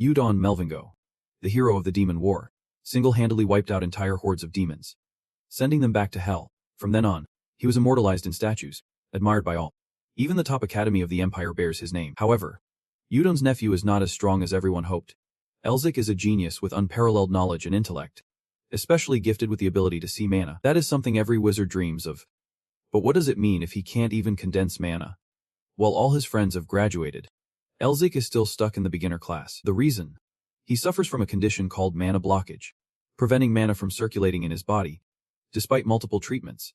Udon Melvingo, the hero of the Demon War, single-handedly wiped out entire hordes of demons, sending them back to hell. From then on, he was immortalized in statues, admired by all. Even the top academy of the empire bears his name. However, Udon's nephew is not as strong as everyone hoped. Elzik is a genius with unparalleled knowledge and intellect, especially gifted with the ability to see mana. That is something every wizard dreams of. But what does it mean if he can't even condense mana? While all his friends have graduated, Elzik is still stuck in the beginner class. The reason? He suffers from a condition called mana blockage, preventing mana from circulating in his body. Despite multiple treatments,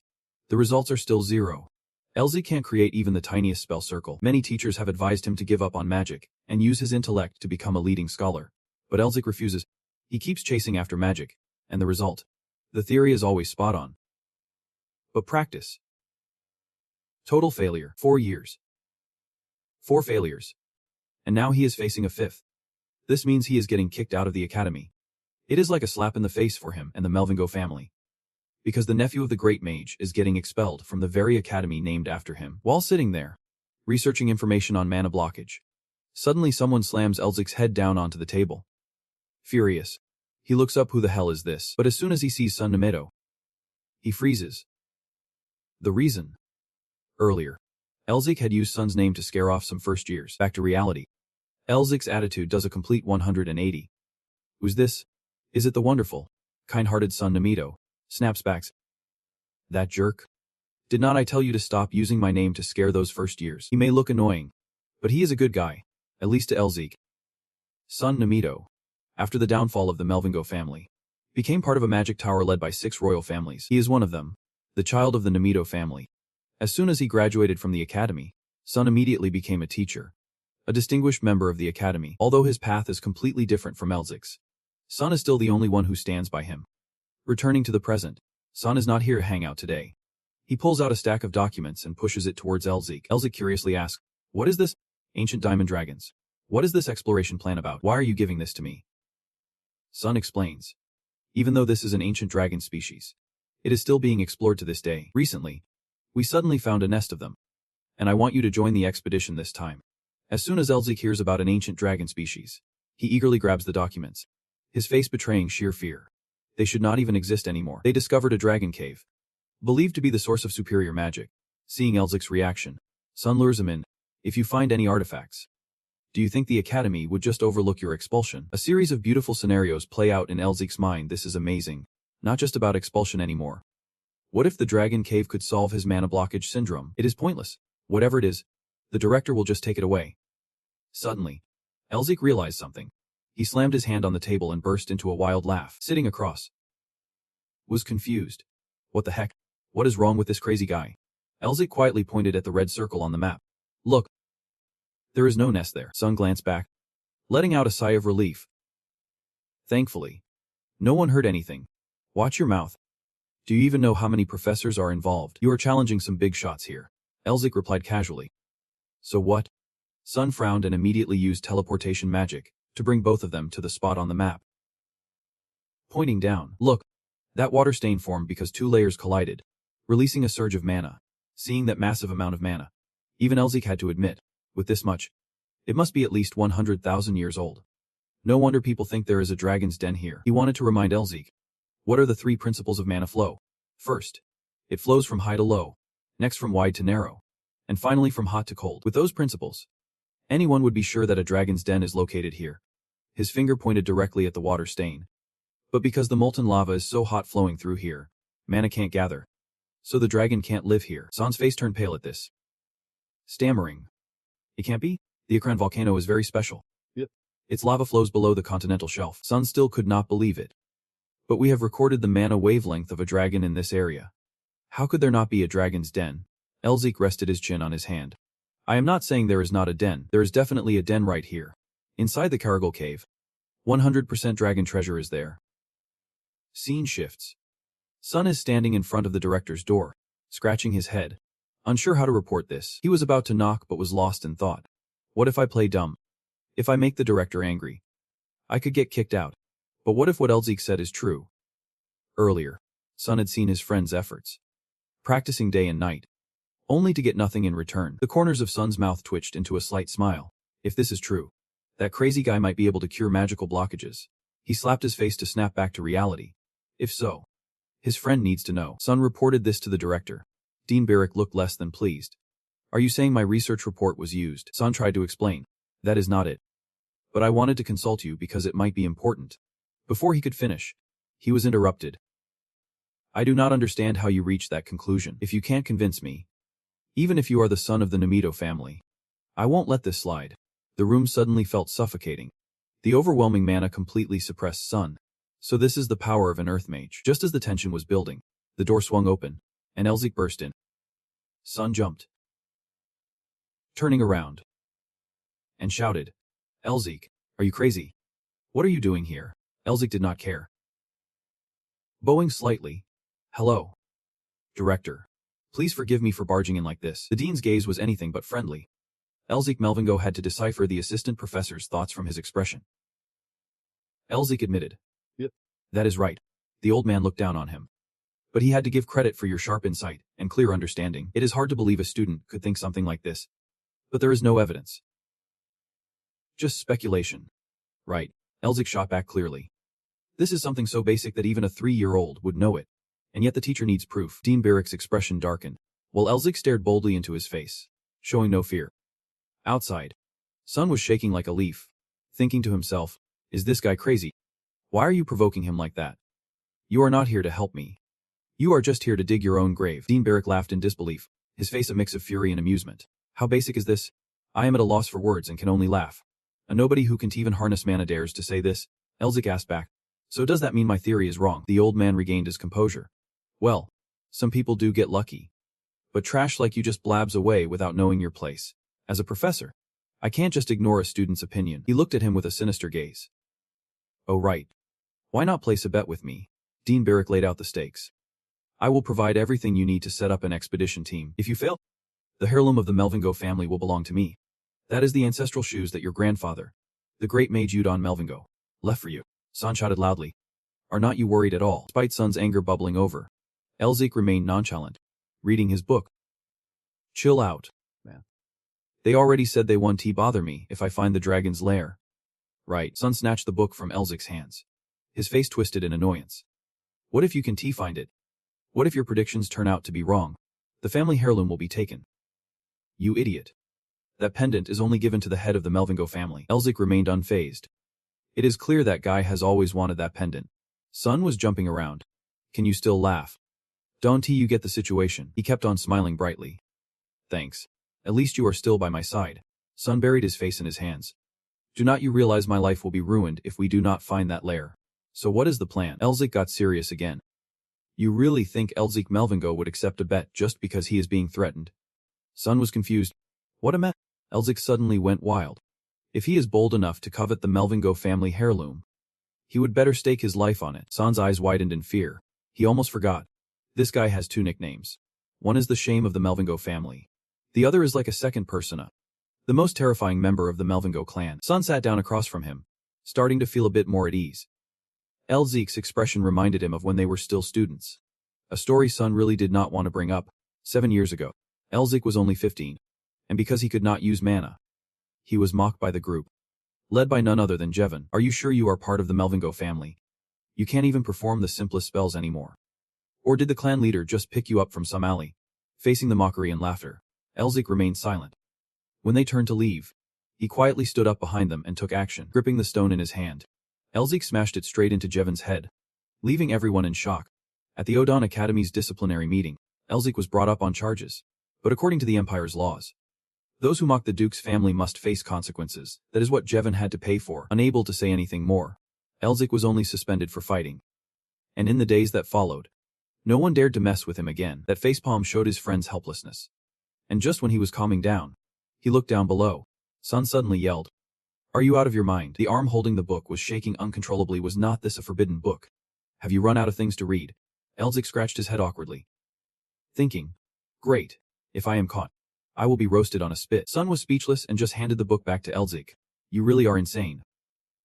the results are still zero. Elzik can't create even the tiniest spell circle. Many teachers have advised him to give up on magic and use his intellect to become a leading scholar. But Elzik refuses. He keeps chasing after magic, and the result? The theory is always spot on. But practice. Total failure. 4 years. 4 failures. And now he is facing a 5th. This means he is getting kicked out of the academy. It is like a slap in the face for him and the Melvingo family, because the nephew of the great mage is getting expelled from the very academy named after him. While sitting there, researching information on mana blockage, suddenly someone slams Elzik's head down onto the table. Furious, he looks up. Who the hell is this? But as soon as he sees Sun Nameto, he freezes. The reason? Earlier, Elzik had used Sun's name to scare off some first years. Back to reality. Elzik's attitude does a complete 180. Who's this? Is it the wonderful, kind-hearted Sun Nameto? Snaps back. That jerk? Did not I tell you to stop using my name to scare those first years? He may look annoying, but he is a good guy, at least to Elzik. Sun Nameto, after the downfall of the Melvingo family, became part of a magic tower led by 6 royal families. He is one of them, the child of the Nameto family. As soon as he graduated from the academy, Sun immediately became a teacher, a distinguished member of the academy. Although his path is completely different from Elzik's, Sun is still the only one who stands by him. Returning to the present, Sun is not here to hang out today. He pulls out a stack of documents and pushes it towards Elzik. Elzik curiously asks, "What is this? Ancient diamond dragons. What is this exploration plan about? Why are you giving this to me?" Sun explains. Even though this is an ancient dragon species, it is still being explored to this day. Recently, we suddenly found a nest of them, and I want you to join the expedition this time. As soon as Elzik hears about an ancient dragon species, he eagerly grabs the documents, his face betraying sheer fear. They should not even exist anymore. They discovered a dragon cave, believed to be the source of superior magic. Seeing Elzik's reaction, Sun lures him in. If you find any artifacts, do you think the academy would just overlook your expulsion? A series of beautiful scenarios play out in Elzik's mind. This is amazing. Not just about expulsion anymore. What if the dragon cave could solve his mana blockage syndrome? It is pointless. Whatever it is, the director will just take it away. Suddenly, Elzik realized something. He slammed his hand on the table and burst into a wild laugh. Sitting across, was confused. What the heck? What is wrong with this crazy guy? Elzik quietly pointed at the red circle on the map. Look. There is no nest there. Sun glanced back, letting out a sigh of relief. Thankfully, no one heard anything. Watch your mouth. Do you even know how many professors are involved? You are challenging some big shots here. Elzik replied casually. So what? Sun frowned and immediately used teleportation magic to bring both of them to the spot on the map. Pointing down, look. That water stain formed because 2 layers collided, releasing a surge of mana. Seeing that massive amount of mana, even Elzik had to admit, with this much, it must be at least 100,000 years old. No wonder people think there is a dragon's den here. He wanted to remind Elzik. What are the 3 principles of mana flow? First, it flows from high to low, next from wide to narrow, and finally from hot to cold. With those principles, anyone would be sure that a dragon's den is located here. His finger pointed directly at the water stain. But because the molten lava is so hot flowing through here, mana can't gather. So the dragon can't live here. Sun's face turned pale at this. Stammering. It can't be? The Akran volcano is very special. Yep. Its lava flows below the continental shelf. Sun still could not believe it. But we have recorded the mana wavelength of a dragon in this area. How could there not be a dragon's den? Elzik rested his chin on his hand. I am not saying there is not a den. There is definitely a den right here. Inside the Caragol cave. 100% dragon treasure is there. Scene shifts. Sun is standing in front of the director's door, scratching his head, unsure how to report this. He was about to knock but was lost in thought. What if I play dumb? If I make the director angry? I could get kicked out. But what if what Elzik said is true? Earlier, Sun had seen his friend's efforts, practicing day and night, only to get nothing in return. The corners of Sun's mouth twitched into a slight smile. If this is true, That crazy guy might be able to cure magical blockages. He slapped his face to snap back to reality. If so, his friend needs to know. Sun reported this to the director. Dean Barrick looked less than pleased. Are you saying my research report was used? Sun tried to explain. That is not it. But I wanted to consult you because it might be important. Before he could finish, he was interrupted. I do not understand how you reached that conclusion. If you can't convince me, even if you are the son of the Namito family, I won't let this slide. The room suddenly felt suffocating. The overwhelming mana completely suppressed Sun. So this is the power of an earth mage. Just as the tension was building, the door swung open, and Elzik burst in. Sun jumped, turning around, and shouted, Elzik, are you crazy? What are you doing here? Elzik did not care. Bowing slightly, hello, director. Please forgive me for barging in like this. The dean's gaze was anything but friendly. Elzik Melvingo had to decipher the assistant professor's thoughts from his expression. Elzik admitted. Yep. That is right. The old man looked down on him. But he had to give credit for your sharp insight and clear understanding. It is hard to believe a student could think something like this. But there is no evidence. Just speculation. Right. Elzik shot back clearly. This is something so basic that even a 3-year-old would know it. And yet the teacher needs proof. Dean Barrick's expression darkened, while Elzik stared boldly into his face, showing no fear. Outside, Sun was shaking like a leaf, thinking to himself, is this guy crazy? Why are you provoking him like that? You are not here to help me. You are just here to dig your own grave. Dean Barrick laughed in disbelief, his face a mix of fury and amusement. How basic is this? I am at a loss for words and can only laugh. A nobody who can't even harness mana dares to say this. Elzik asked back. So does that mean my theory is wrong? The old man regained his composure. Well, some people do get lucky. But trash like you just blabs away without knowing your place. As a professor, I can't just ignore a student's opinion. He looked at him with a sinister gaze. Oh right. Why not place a bet with me? Dean Barrick laid out the stakes. I will provide everything you need to set up an expedition team. If you fail, the heirloom of the Melvingo family will belong to me. That is the ancestral shoes that your grandfather, the great mage Udon Melvingo, left for you. San shouted loudly. Are not you worried at all? Despite Sun's anger bubbling over, Elzik remained nonchalant, reading his book. Chill out, man. They already said they won't bother me if I find the dragon's lair. Right. Sun snatched the book from Elzik's hands. His face twisted in annoyance. What if you can find it? What if your predictions turn out to be wrong? The family heirloom will be taken. You idiot. That pendant is only given to the head of the Melvingo family. Elzik remained unfazed. It is clear that guy has always wanted that pendant. Sun was jumping around. Can you still laugh? Don't you get the situation? He kept on smiling brightly. Thanks. At least you are still by my side. Sun buried his face in his hands. Do not you realize my life will be ruined if we do not find that lair? So what is the plan? Elzik got serious again. You really think Elzik Melvingo would accept a bet just because he is being threatened? Sun was confused. What a mess. Elzik suddenly went wild. If he is bold enough to covet the Melvingo family heirloom, he would better stake his life on it. Sun's eyes widened in fear. He almost forgot. This guy has 2 nicknames. One is the shame of the Melvingo family. The other is like a second persona. The most terrifying member of the Melvingo clan. Sun sat down across from him, starting to feel a bit more at ease. Elzik's expression reminded him of when they were still students. A story Sun really did not want to bring up. 7 years ago, Elzik was only 15. And because he could not use mana, he was mocked by the group. Led by none other than Jevon. Are you sure you are part of the Melvingo family? You can't even perform the simplest spells anymore. Or did the clan leader just pick you up from some alley? Facing the mockery and laughter, Elzik remained silent. When they turned to leave, he quietly stood up behind them and took action, gripping the stone in his hand. Elzik smashed it straight into Jevon's head, leaving everyone in shock. At the Odon Academy's disciplinary meeting, Elzik was brought up on charges. But according to the Empire's laws, those who mock the Duke's family must face consequences. That is what Jevon had to pay for. Unable to say anything more, Elzik was only suspended for fighting. And in the days that followed, no one dared to mess with him again. That facepalm showed his friend's helplessness. And just when he was calming down, he looked down below. Sun suddenly yelled. Are you out of your mind? The arm holding the book was shaking uncontrollably. Was not this a forbidden book? Have you run out of things to read? Elzik scratched his head awkwardly, thinking, great. If I am caught, I will be roasted on a spit. Sun was speechless and just handed the book back to Elzik. You really are insane.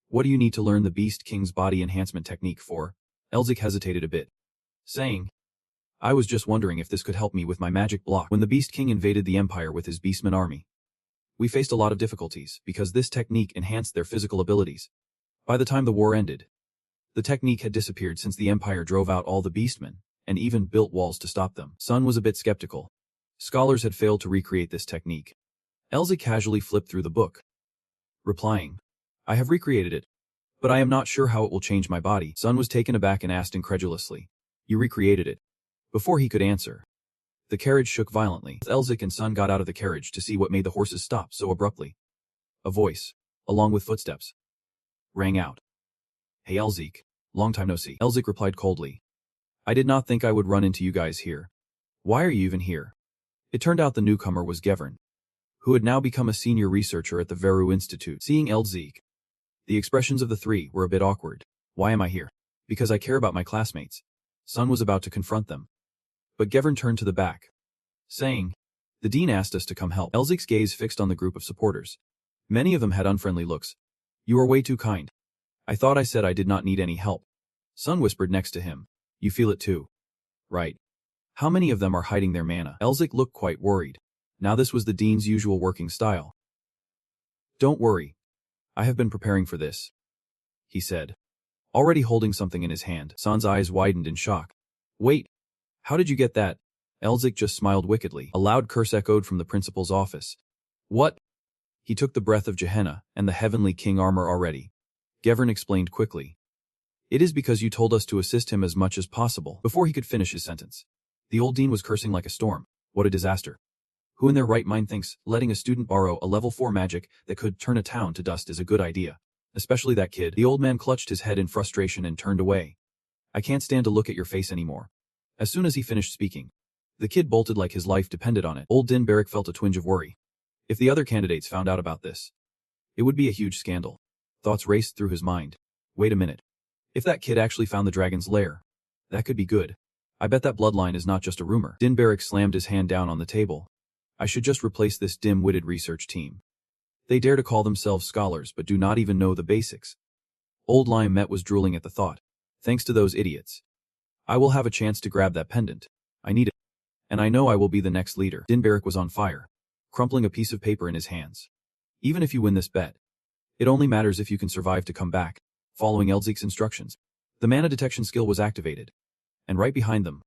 What do you need to learn the Beast King's body enhancement technique for? Elzik hesitated a bit, saying, I was just wondering if this could help me with my magic block when the Beast King invaded the Empire with his Beastman army. We faced a lot of difficulties because this technique enhanced their physical abilities. By the time the war ended, the technique had disappeared since the Empire drove out all the beastmen and even built walls to stop them. Sun was a bit skeptical. Scholars had failed to recreate this technique. Elzik casually flipped through the book, replying, I have recreated it, but I am not sure how it will change my body. Sun was taken aback and asked incredulously, You recreated it? Before he could answer, the carriage shook violently. Elzik and Sun got out of the carriage to see what made the horses stop so abruptly. A voice, along with footsteps, rang out. Hey Elzik, long time no see. Elzik replied coldly. I did not think I would run into you guys here. Why are you even here? It turned out the newcomer was Gevern, who had now become a senior researcher at the Veru Institute. Seeing Elzik, the expressions of the three were a bit awkward. Why am I here? Because I care about my classmates. Sun was about to confront them, but Gevern turned to the back, saying, The dean asked us to come help. Elzik's gaze fixed on the group of supporters. Many of them had unfriendly looks. You are way too kind. I thought I said I did not need any help. Sun whispered next to him. You feel it too. Right. How many of them are hiding their mana? Elzik looked quite worried. Now this was the dean's usual working style. Don't worry. I have been preparing for this, he said, already holding something in his hand. Sun's eyes widened in shock. Wait. How did you get that? Elzik just smiled wickedly. A loud curse echoed from the principal's office. What? He took the breath of Gehenna and the heavenly king armor already. Gevern explained quickly. It is because you told us to assist him as much as possible. Before he could finish his sentence, the old dean was cursing like a storm. What a disaster. Who in their right mind thinks letting a student borrow a level 4 magic that could turn a town to dust is a good idea? Especially that kid. The old man clutched his head in frustration and turned away. I can't stand to look at your face anymore. As soon as he finished speaking, the kid bolted like his life depended on it. Old Din Barrack felt a twinge of worry. If the other candidates found out about this, it would be a huge scandal. Thoughts raced through his mind. Wait a minute. If that kid actually found the dragon's lair, that could be good. I bet that bloodline is not just a rumor. Din Barrack slammed his hand down on the table. I should just replace this dim-witted research team. They dare to call themselves scholars but do not even know the basics. Old Lime Met was drooling at the thought. Thanks to those idiots, I will have a chance to grab that pendant. I need it. And I know I will be the next leader. Din Barrack was on fire, crumpling a piece of paper in his hands. Even if you win this bet, it only matters if you can survive to come back. Following Elzik's instructions, the mana detection skill was activated, and right behind them,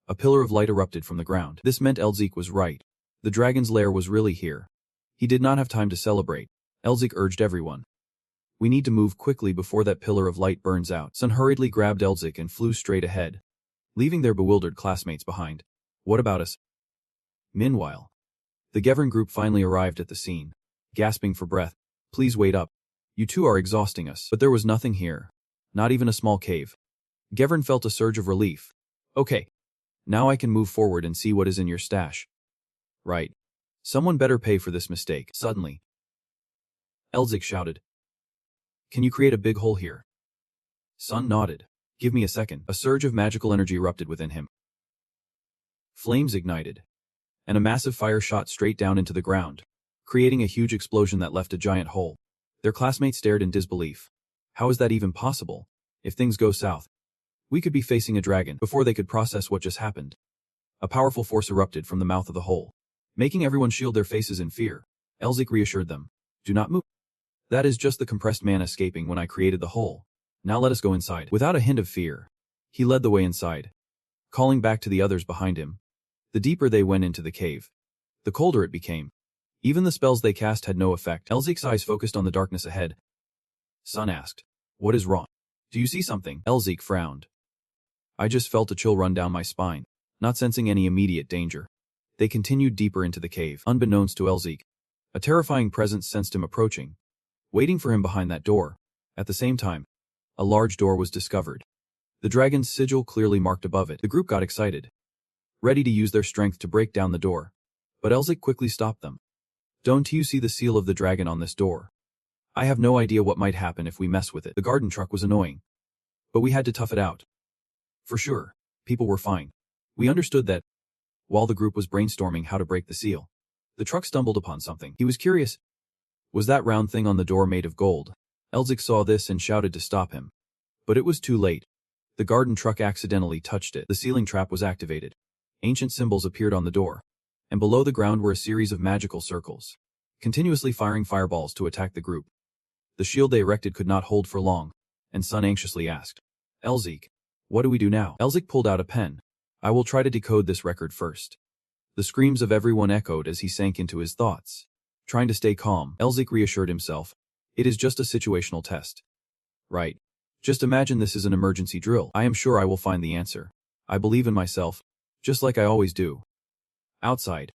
a pillar of light erupted from the ground. This meant Elzik was right. The dragon's lair was really here. He did not have time to celebrate. Elzik urged everyone. We need to move quickly before that pillar of light burns out. Sun hurriedly grabbed Elzik and flew straight ahead, leaving their bewildered classmates behind. What about us? Meanwhile, the Gevern group finally arrived at the scene, gasping for breath. Please wait up. You two are exhausting us. But there was nothing here. Not even a small cave. Gevern felt a surge of relief. Okay. Now I can move forward and see what is in your stash. Right. Someone better pay for this mistake. Suddenly, Elzik shouted. Can you create a big hole here? Sun nodded. Give me a second. A surge of magical energy erupted within him. Flames ignited, and a massive fire shot straight down into the ground, creating a huge explosion that left a giant hole. Their classmates stared in disbelief. How is that even possible? If things go south, we could be facing a dragon. Before they could process what just happened, a powerful force erupted from the mouth of the hole, making everyone shield their faces in fear. Elzik reassured them. Do not move. That is just the compressed mana escaping when I created the hole. Now let us go inside. Without a hint of fear, he led the way inside, calling back to the others behind him. The deeper they went into the cave, the colder it became. Even the spells they cast had no effect. Elzik's eyes focused on the darkness ahead. Sun asked, What is wrong? Do you see something? Elzik frowned. I just felt a chill run down my spine, not sensing any immediate danger. They continued deeper into the cave. Unbeknownst to Elzik, a terrifying presence sensed him approaching, waiting for him behind that door. At the same time, a large door was discovered. The dragon's sigil clearly marked above it. The group got excited, ready to use their strength to break down the door. But Elzik quickly stopped them. Don't you see the seal of the dragon on this door? I have no idea what might happen if we mess with it. The garden truck was annoying, but we had to tough it out. For sure, people were fine. We understood that. While the group was brainstorming how to break the seal, the truck stumbled upon something. He was curious. Was that round thing on the door made of gold? Elzik saw this and shouted to stop him. But it was too late. The garden truck accidentally touched it. The sealing trap was activated. Ancient symbols appeared on the door, and below the ground were a series of magical circles. continuously firing fireballs to attack the group. The shield they erected could not hold for long, and Sun anxiously asked, Elzik, what do we do now? Elzik pulled out a pen. I will try to decode this record first. The screams of everyone echoed as he sank into his thoughts. Trying to stay calm, Elzik reassured himself. It is just a situational test. Right. Just imagine this is an emergency drill. I am sure I will find the answer. I believe in myself, just like I always do. Outside,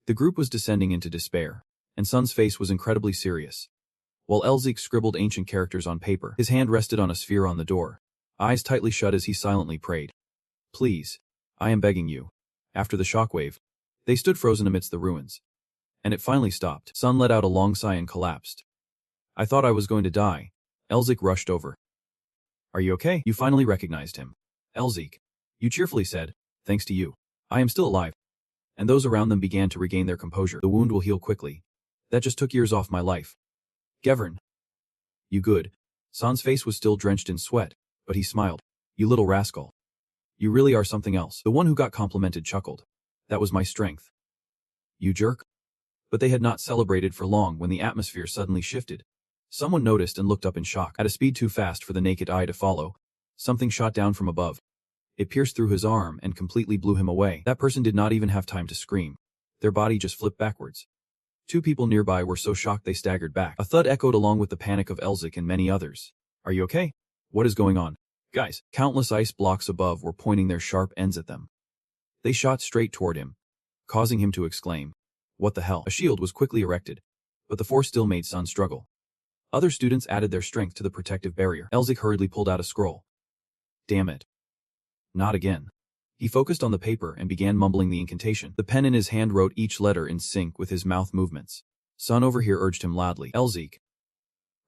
the group was descending into despair, and Sun's face was incredibly serious. While Elzik scribbled ancient characters on paper, his hand rested on a sphere on the door, eyes tightly shut as he silently prayed. Please, I am begging you. After the shockwave, they stood frozen amidst the ruins. And it finally stopped. Sun let out a long sigh and collapsed. I thought I was going to die. Elzik rushed over. Are you okay? You finally recognized him. Elzik. You cheerfully said, thanks to you, I am still alive. And those around them began to regain their composure. The wound will heal quickly. That just took years off my life. Gevern. You good. Sun's face was still drenched in sweat, but he smiled. You little rascal. You really are something else. The one who got complimented chuckled. That was my strength. You jerk. But they had not celebrated for long when the atmosphere suddenly shifted. Someone noticed and looked up in shock. At a speed too fast for the naked eye to follow, something shot down from above. It pierced through his arm and completely blew him away. That person did not even have time to scream. Their body just flipped backwards. Two people nearby were so shocked they staggered back. A thud echoed along with the panic of Elzik and many others. Are you okay? What is going on? Guys, countless ice blocks above were pointing their sharp ends at them. They shot straight toward him, causing him to exclaim, what the hell? A shield was quickly erected, but the force still made Sun struggle. Other students added their strength to the protective barrier. Elzik hurriedly pulled out a scroll. Damn it. Not again. He focused on the paper and began mumbling the incantation. The pen in his hand wrote each letter in sync with his mouth movements. Sun over here urged him loudly. Elzik.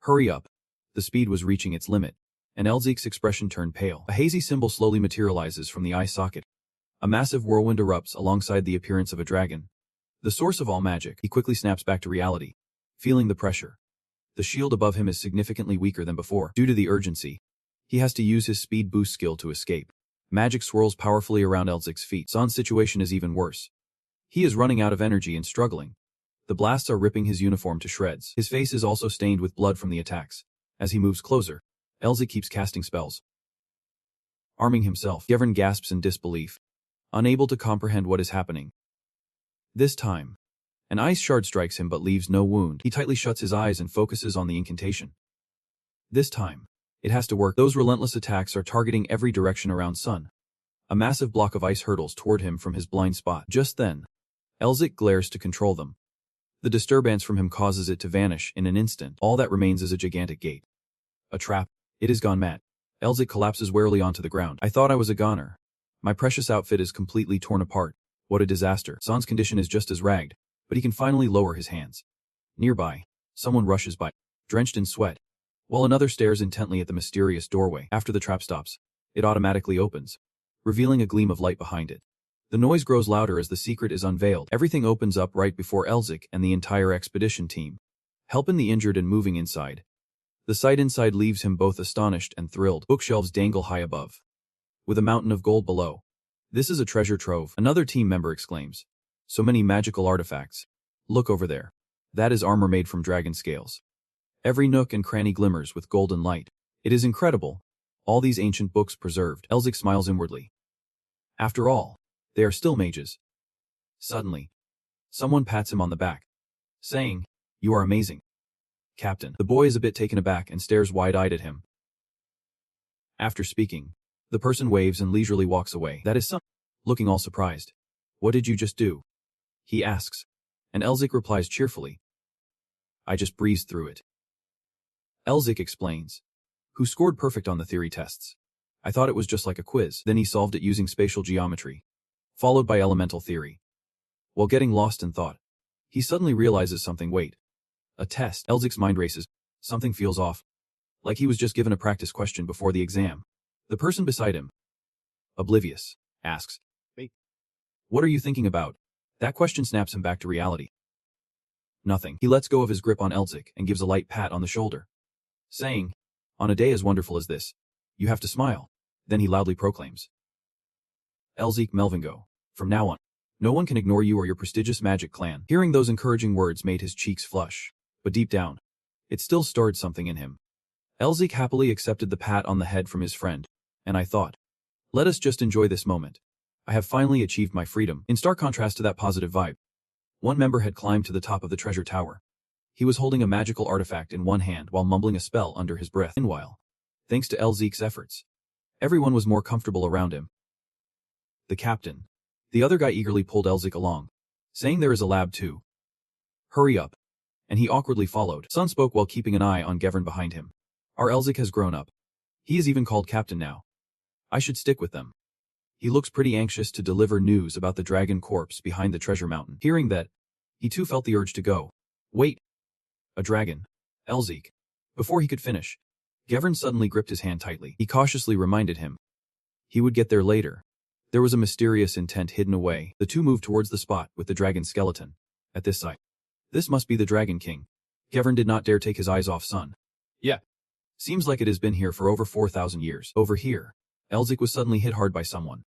Hurry up. The speed was reaching its limit, and Elzik's expression turned pale. A hazy symbol slowly materializes from the eye socket. A massive whirlwind erupts alongside the appearance of a dragon. The source of all magic. He quickly snaps back to reality, feeling the pressure. The shield above him is significantly weaker than before. Due to the urgency, he has to use his speed boost skill to escape. Magic swirls powerfully around Elzik's feet. Sun's situation is even worse. He is running out of energy and struggling. The blasts are ripping his uniform to shreds. His face is also stained with blood from the attacks. As he moves closer, Elzik keeps casting spells. Arming himself, Gevern gasps in disbelief, unable to comprehend what is happening. This time, an ice shard strikes him but leaves no wound. He tightly shuts his eyes and focuses on the incantation. This time, it has to work. Those relentless attacks are targeting every direction around Sun. A massive block of ice hurtles toward him from his blind spot. Just then, Elzik glares to control them. The disturbance from him causes it to vanish in an instant. All that remains is a gigantic gate. A trap. It has gone mad. Elzik collapses wearily onto the ground. I thought I was a goner. My precious outfit is completely torn apart. What a disaster. Sun's condition is just as ragged, but he can finally lower his hands. Nearby, someone rushes by, drenched in sweat, while another stares intently at the mysterious doorway. After the trap stops, it automatically opens, revealing a gleam of light behind it. The noise grows louder as the secret is unveiled. Everything opens up right before Elzik and the entire expedition team, helping the injured and moving inside. The sight inside leaves him both astonished and thrilled. Bookshelves dangle high above, with a mountain of gold below. This is a treasure trove, another team member exclaims. So many magical artifacts. Look over there. That is armor made from dragon scales. Every nook and cranny glimmers with golden light. It is incredible. All these ancient books preserved. Elzik smiles inwardly. After all, they are still mages. Suddenly, someone pats him on the back, saying, "You are amazing, Captain." The boy is a bit taken aback and stares wide-eyed at him. After speaking, the person waves and leisurely walks away. That is Sun, looking all surprised. What did you just do? He asks, and Elzik replies cheerfully. I just breezed through it. Elzik explains, who scored perfect on the theory tests. I thought it was just like a quiz. Then he solved it using spatial geometry, followed by elemental theory. While getting lost in thought, he suddenly realizes something. Wait. A test. Elzik's mind races. Something feels off. Like he was just given a practice question before the exam. The person beside him, oblivious, asks, "Wait, what are you thinking about?" That question snaps him back to reality. Nothing. He lets go of his grip on Elzik and gives a light pat on the shoulder, saying, on a day as wonderful as this, you have to smile. Then he loudly proclaims, Elzik Melvingo, from now on, No one can ignore you or your prestigious magic clan. Hearing those encouraging words made his cheeks flush. But deep down, it still stirred something in him. Elzik happily accepted the pat on the head from his friend, and I thought, let us just enjoy this moment. I have finally achieved my freedom. In stark contrast to that positive vibe, one member had climbed to the top of the treasure tower. He was holding a magical artifact in one hand while mumbling a spell under his breath. Meanwhile, thanks to Elzik's efforts, everyone was more comfortable around him. The captain. The other guy eagerly pulled Elzik along, saying there is a lab too. Hurry up. And he awkwardly followed. Sun spoke while keeping an eye on Gevern behind him. Our Elzik has grown up. He is even called captain now. I should stick with them. He looks pretty anxious to deliver news about the dragon corpse behind the treasure mountain. Hearing that, he too felt the urge to go. Wait. A dragon. Elzik. Before he could finish, Gevern suddenly gripped his hand tightly. He cautiously reminded him. He would get there later. There was a mysterious intent hidden away. The two moved towards the spot with the dragon skeleton. At this sight, this must be the Dragon King. Gevern did not dare take his eyes off Sun. Yeah. Seems like it has been here for over 4,000 years. Over here, Elzik was suddenly hit hard by someone.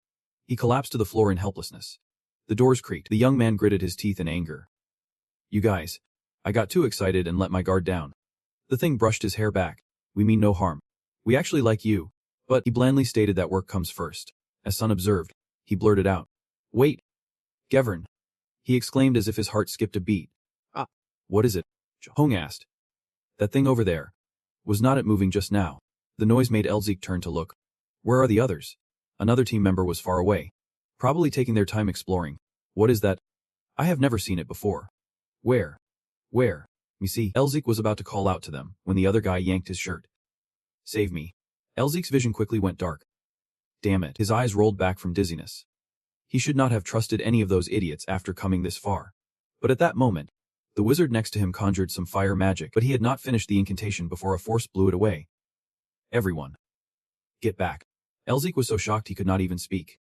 He collapsed to the floor in helplessness. The doors creaked. The young man gritted his teeth in anger. You guys. I got too excited and let my guard down. The thing brushed his hair back. We mean no harm. We actually like you. But he blandly stated that work comes first. As Sun observed, he blurted out. Wait. Gevern. He exclaimed as if his heart skipped a beat. Ah. What is it? Hong asked. That thing over there. Was not it moving just now? The noise made Elzik turn to look. Where are the others? Another team member was far away. Probably taking their time exploring. What is that? I have never seen it before. Where? Where? Me see. Elzik was about to call out to them when the other guy yanked his shirt. Save me. Elzik's vision quickly went dark. Damn it. His eyes rolled back from dizziness. He should not have trusted any of those idiots after coming this far. But at that moment, the wizard next to him conjured some fire magic, but he had not finished the incantation before a force blew it away. Everyone. Get back. Elzik was so shocked he could not even speak.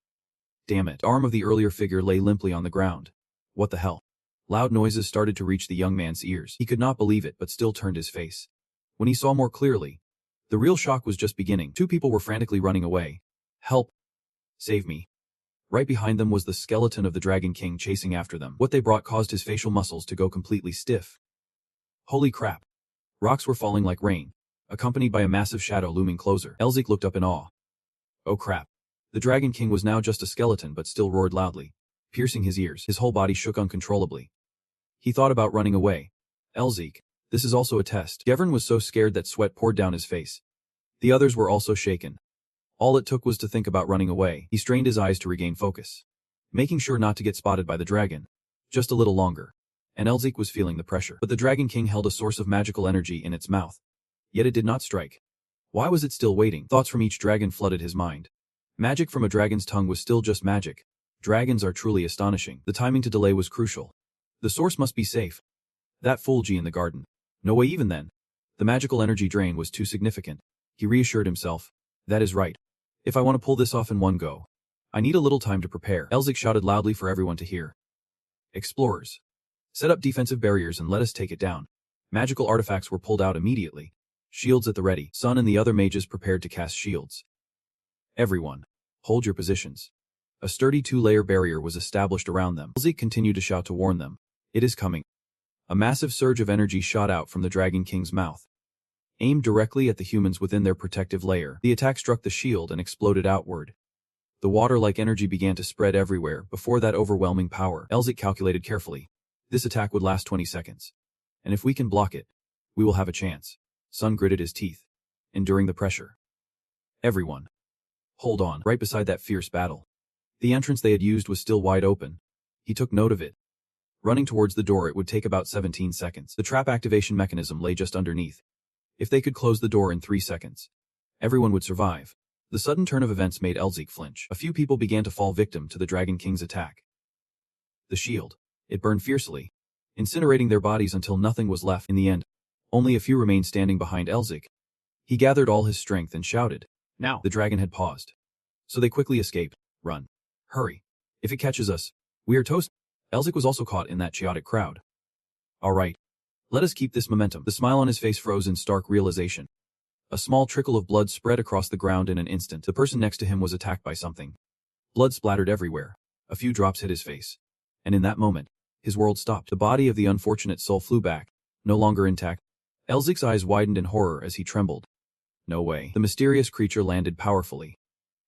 Damn it. The arm of the earlier figure lay limply on the ground. What the hell? Loud noises started to reach the young man's ears. He could not believe it but still turned his face. When he saw more clearly, the real shock was just beginning. Two people were frantically running away. Help. Save me. Right behind them was the skeleton of the Dragon King chasing after them. What they brought caused his facial muscles to go completely stiff. Holy crap. Rocks were falling like rain, accompanied by a massive shadow looming closer. Elzik looked up in awe. Oh crap. The Dragon King was now just a skeleton but still roared loudly, piercing his ears. His whole body shook uncontrollably. He thought about running away. Elzik, this is also a test. Gevern was so scared that sweat poured down his face. The others were also shaken. All it took was to think about running away. He strained his eyes to regain focus, making sure not to get spotted by the dragon. Just a little longer. And Elzik was feeling the pressure. But the Dragon King held a source of magical energy in its mouth. Yet it did not strike. Why was it still waiting? Thoughts from each dragon flooded his mind. Magic from a dragon's tongue was still just magic. Dragons are truly astonishing. The timing to delay was crucial. The source must be safe. That fool G in the garden. No way even then. The magical energy drain was too significant. He reassured himself. That is right. If I want to pull this off in one go, I need a little time to prepare. Elzik shouted loudly for everyone to hear. Explorers. Set up defensive barriers and let us take it down. Magical artifacts were pulled out immediately. Shields at the ready. Sun and the other mages prepared to cast shields. Everyone. Hold your positions. A sturdy two-layer barrier was established around them. Elzik continued to shout to warn them. It is coming. A massive surge of energy shot out from the Dragon King's mouth. Aimed directly at the humans within their protective layer, the attack struck the shield and exploded outward. The water-like energy began to spread everywhere before that overwhelming power. Elzik calculated carefully. This attack would last 20 seconds. And if we can block it, we will have a chance. Sun gritted his teeth, enduring the pressure. Everyone. Hold on. Right beside that fierce battle. The entrance they had used was still wide open. He took note of it. Running towards the door, it would take about 17 seconds. The trap activation mechanism lay just underneath. If they could close the door in 3 seconds, everyone would survive. The sudden turn of events made Elzik flinch. A few people began to fall victim to the Dragon King's attack. The shield. It burned fiercely, incinerating their bodies until nothing was left. In the end, only a few remained standing behind Elzik. He gathered all his strength and shouted. Now! The dragon had paused. So they quickly escaped. Run. Hurry. If it catches us, we are toast. Elzik was also caught in that chaotic crowd. All right. Let us keep this momentum. The smile on his face froze in stark realization. A small trickle of blood spread across the ground in an instant. The person next to him was attacked by something. Blood splattered everywhere. A few drops hit his face. And in that moment, his world stopped. The body of the unfortunate soul flew back, no longer intact. Elzic's eyes widened in horror as he trembled. No way. The mysterious creature landed powerfully.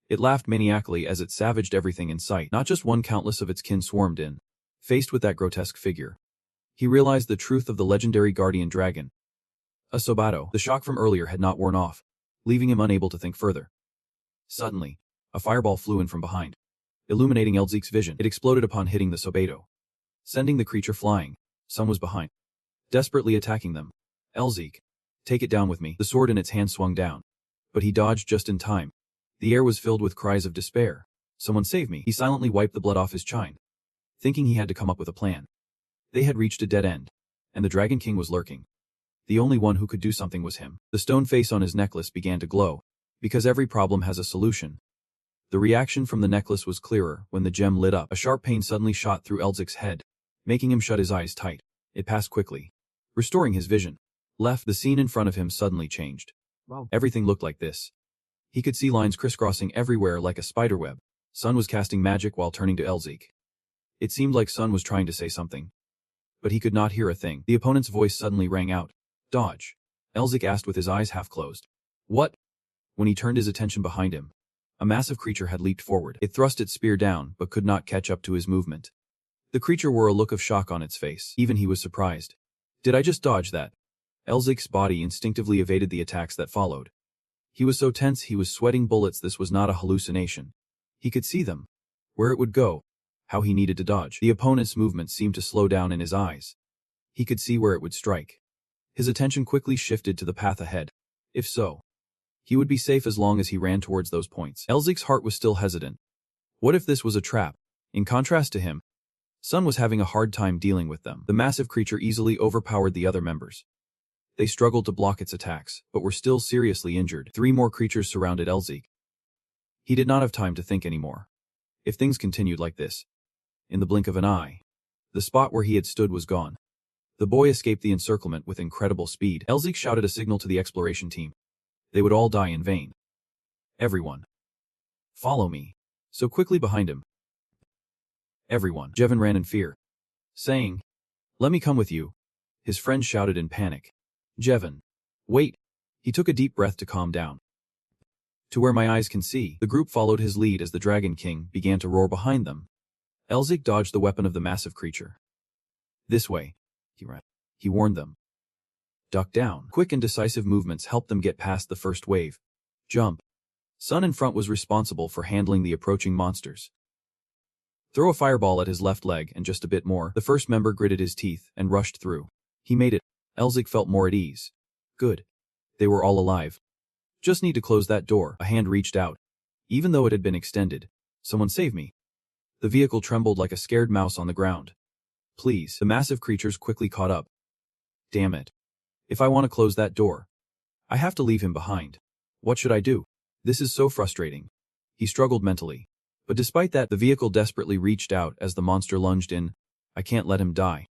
It laughed maniacally as it savaged everything in sight. Not just one, countless of its kin swarmed in. Faced with that grotesque figure, he realized the truth of the legendary guardian dragon. A Sobato. The shock from earlier had not worn off, leaving him unable to think further. Suddenly, a fireball flew in from behind, illuminating Elzic's vision. It exploded upon hitting the Sobato, sending the creature flying. Sun was behind, desperately attacking them. Elzic, take it down with me. The sword in its hand swung down, but he dodged just in time. The air was filled with cries of despair. Someone save me. He silently wiped the blood off his chin, thinking he had to come up with a plan. They had reached a dead end, and the Dragon King was lurking. The only one who could do something was him. The stone face on his necklace began to glow, because every problem has a solution. The reaction from the necklace was clearer when the gem lit up. A sharp pain suddenly shot through Elzic's head, making him shut his eyes tight. It passed quickly, restoring his vision. The scene in front of him suddenly changed. Wow. Everything looked like this. He could see lines crisscrossing everywhere like a spiderweb. Sun was casting magic while turning to Elzic. It seemed like Sun was trying to say something, but he could not hear a thing. The opponent's voice suddenly rang out. Dodge. Elzic asked with his eyes half closed. What? When he turned his attention behind him, a massive creature had leaped forward. It thrust its spear down but could not catch up to his movement. The creature wore a look of shock on its face. Even he was surprised. Did I just dodge that? Elzic's body instinctively evaded the attacks that followed. He was so tense he was sweating bullets. This was not a hallucination. He could see them. Where it would go. How he needed to dodge. The opponent's movement seemed to slow down in his eyes. He could see where it would strike. His attention quickly shifted to the path ahead. If so, he would be safe as long as he ran towards those points. Elzic's heart was still hesitant. What if this was a trap? In contrast to him, Sun was having a hard time dealing with them. The massive creature easily overpowered the other members. They struggled to block its attacks, but were still seriously injured. 3 more creatures surrounded Elzic. He did not have time to think anymore. If things continued like this, in the blink of an eye, the spot where he had stood was gone. The boy escaped the encirclement with incredible speed. Elzic shouted a signal to the exploration team. They would all die in vain. Everyone, follow me. So quickly behind him. Everyone. Jevon ran in fear, saying, let me come with you. His friends shouted in panic. Jevon, wait. He took a deep breath to calm down. To where my eyes can see, the group followed his lead as the Dragon King began to roar behind them. Elzic dodged the weapon of the massive creature. This way, he ran. He warned them. Duck down. Quick and decisive movements helped them get past the first wave. Jump. Sun in front was responsible for handling the approaching monsters. Throw a fireball at his left leg and just a bit more. The first member gritted his teeth and rushed through. He made it. Elzic felt more at ease. Good. They were all alive. Just need to close that door. A hand reached out. Even though it had been extended. Someone save me. The vehicle trembled like a scared mouse on the ground. Please. The massive creatures quickly caught up. Damn it. If I want to close that door, I have to leave him behind. What should I do? This is so frustrating. He struggled mentally. But despite that, the vehicle desperately reached out as the monster lunged in. I can't let him die.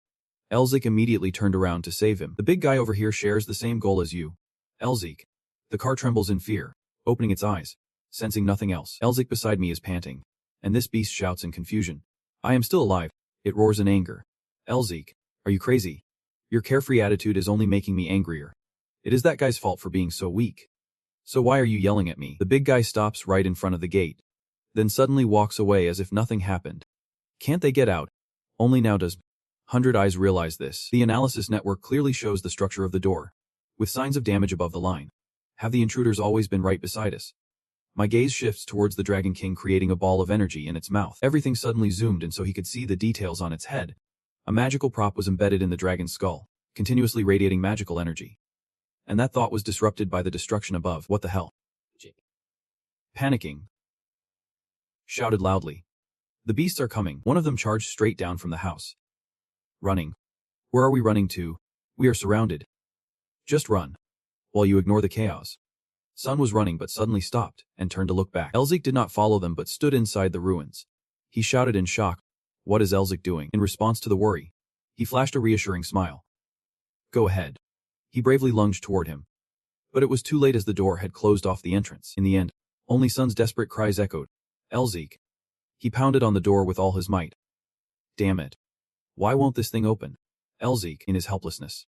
Elzic immediately turned around to save him. The big guy over here shares the same goal as you. Elzic. The car trembles in fear, opening its eyes, sensing nothing else. Elzic beside me is panting, and this beast shouts in confusion. I am still alive. It roars in anger. Elzic, are you crazy? Your carefree attitude is only making me angrier. It is that guy's fault for being so weak. So why are you yelling at me? The big guy stops right in front of the gate, then suddenly walks away as if nothing happened. Can't they get out? Only now does 100 Eyes realize this. The analysis network clearly shows the structure of the door, with signs of damage above the line. Have the intruders always been right beside us? My gaze shifts towards the Dragon King, creating a ball of energy in its mouth. Everything suddenly zoomed in so he could see the details on its head. A magical prop was embedded in the dragon's skull, continuously radiating magical energy. And that thought was disrupted by the destruction above. What the hell? Panicking, shouted loudly. The beasts are coming. One of them charged straight down from the house. Running. Where are we running to? We are surrounded. Just run, while you ignore the chaos. Sun was running but suddenly stopped and turned to look back. Elzic did not follow them but stood inside the ruins. He shouted in shock. What is Elzic doing? In response to the worry, he flashed a reassuring smile. Go ahead. He bravely lunged toward him. But it was too late as the door had closed off the entrance. In the end, only Sun's desperate cries echoed. Elzic. He pounded on the door with all his might. Damn it. Why won't this thing open? Elzik, in his helplessness.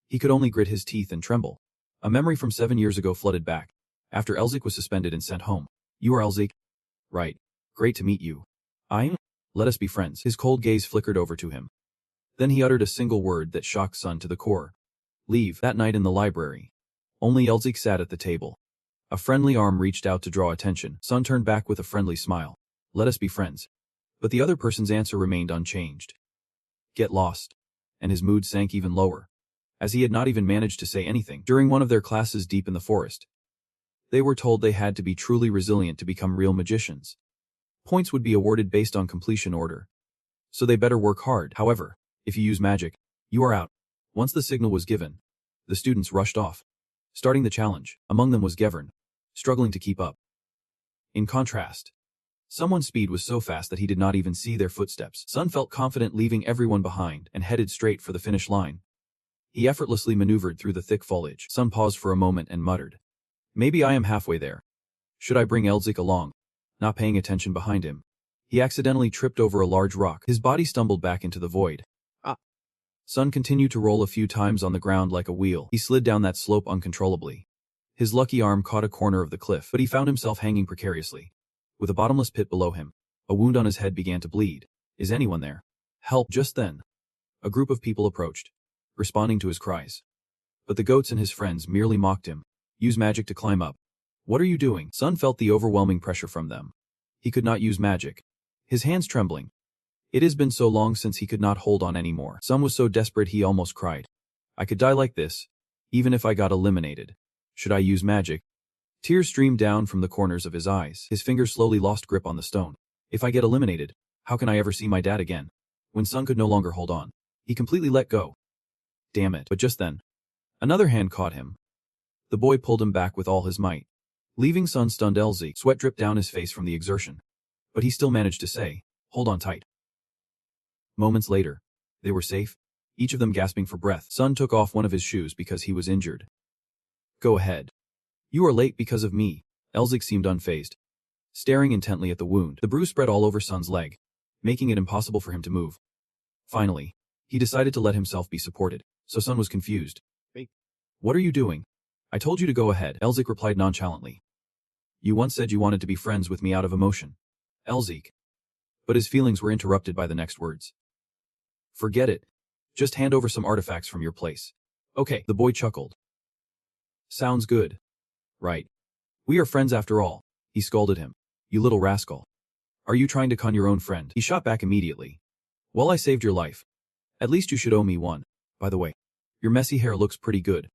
He could only grit his teeth and tremble. A memory from 7 years ago flooded back. After Elzik was suspended and sent home. You are Elzik? Right. Great to meet you. I'm? Let us be friends. His cold gaze flickered over to him. Then he uttered a single word that shocked Sun to the core. Leave. That night in the library. Only Elzik sat at the table. A friendly arm reached out to draw attention. Sun turned back with a friendly smile. Let us be friends. But the other person's answer remained unchanged. Get lost. And his mood sank even lower, as he had not even managed to say anything during one of their classes deep in the forest. They were told they had to be truly resilient to become real magicians. Points would be awarded based on completion order. So they better work hard. However, if you use magic, you are out. Once the signal was given, the students rushed off, starting the challenge. Among them was Gevern, struggling to keep up. In contrast, someone's speed was so fast that he did not even see their footsteps. Sun felt confident leaving everyone behind and headed straight for the finish line. He effortlessly maneuvered through the thick foliage. Sun paused for a moment and muttered, maybe I am halfway there. Should I bring Elzik along? Not paying attention behind him, he accidentally tripped over a large rock. His body stumbled back into the void. Sun continued to roll a few times on the ground like a wheel. He slid down that slope uncontrollably. His lucky arm caught a corner of the cliff, but he found himself hanging precariously. With a bottomless pit below him, a wound on his head began to bleed. Is anyone there? Help! Just then, a group of people approached, responding to his cries. But the goats and his friends merely mocked him. Use magic to climb up. What are you doing? Sun felt the overwhelming pressure from them. He could not use magic. His hands trembling. It has been so long since he could not hold on anymore. Sun was so desperate he almost cried. I could die like this, even if I got eliminated. Should I use magic? Tears streamed down from the corners of his eyes. His fingers slowly lost grip on the stone. If I get eliminated, how can I ever see my dad again? When Sun could no longer hold on, he completely let go. Damn it. But just then, another hand caught him. The boy pulled him back with all his might, leaving Sun stunned. Elzik. Sweat dripped down his face from the exertion. But he still managed to say, hold on tight. Moments later, they were safe, each of them gasping for breath. Sun took off one of his shoes because he was injured. Go ahead. You are late because of me. Elzik seemed unfazed, staring intently at the wound. The bruise spread all over Sun's leg, making it impossible for him to move. Finally, he decided to let himself be supported, so Sun was confused. Hey. What are you doing? I told you to go ahead, Elzik replied nonchalantly. You once said you wanted to be friends with me out of emotion. Elzik. But his feelings were interrupted by the next words. Forget it. Just hand over some artifacts from your place. Okay, the boy chuckled. Sounds good. Right. We are friends after all, he scolded him. You little rascal. Are you trying to con your own friend? He shot back immediately. Well, I saved your life. At least you should owe me one. By the way, your messy hair looks pretty good.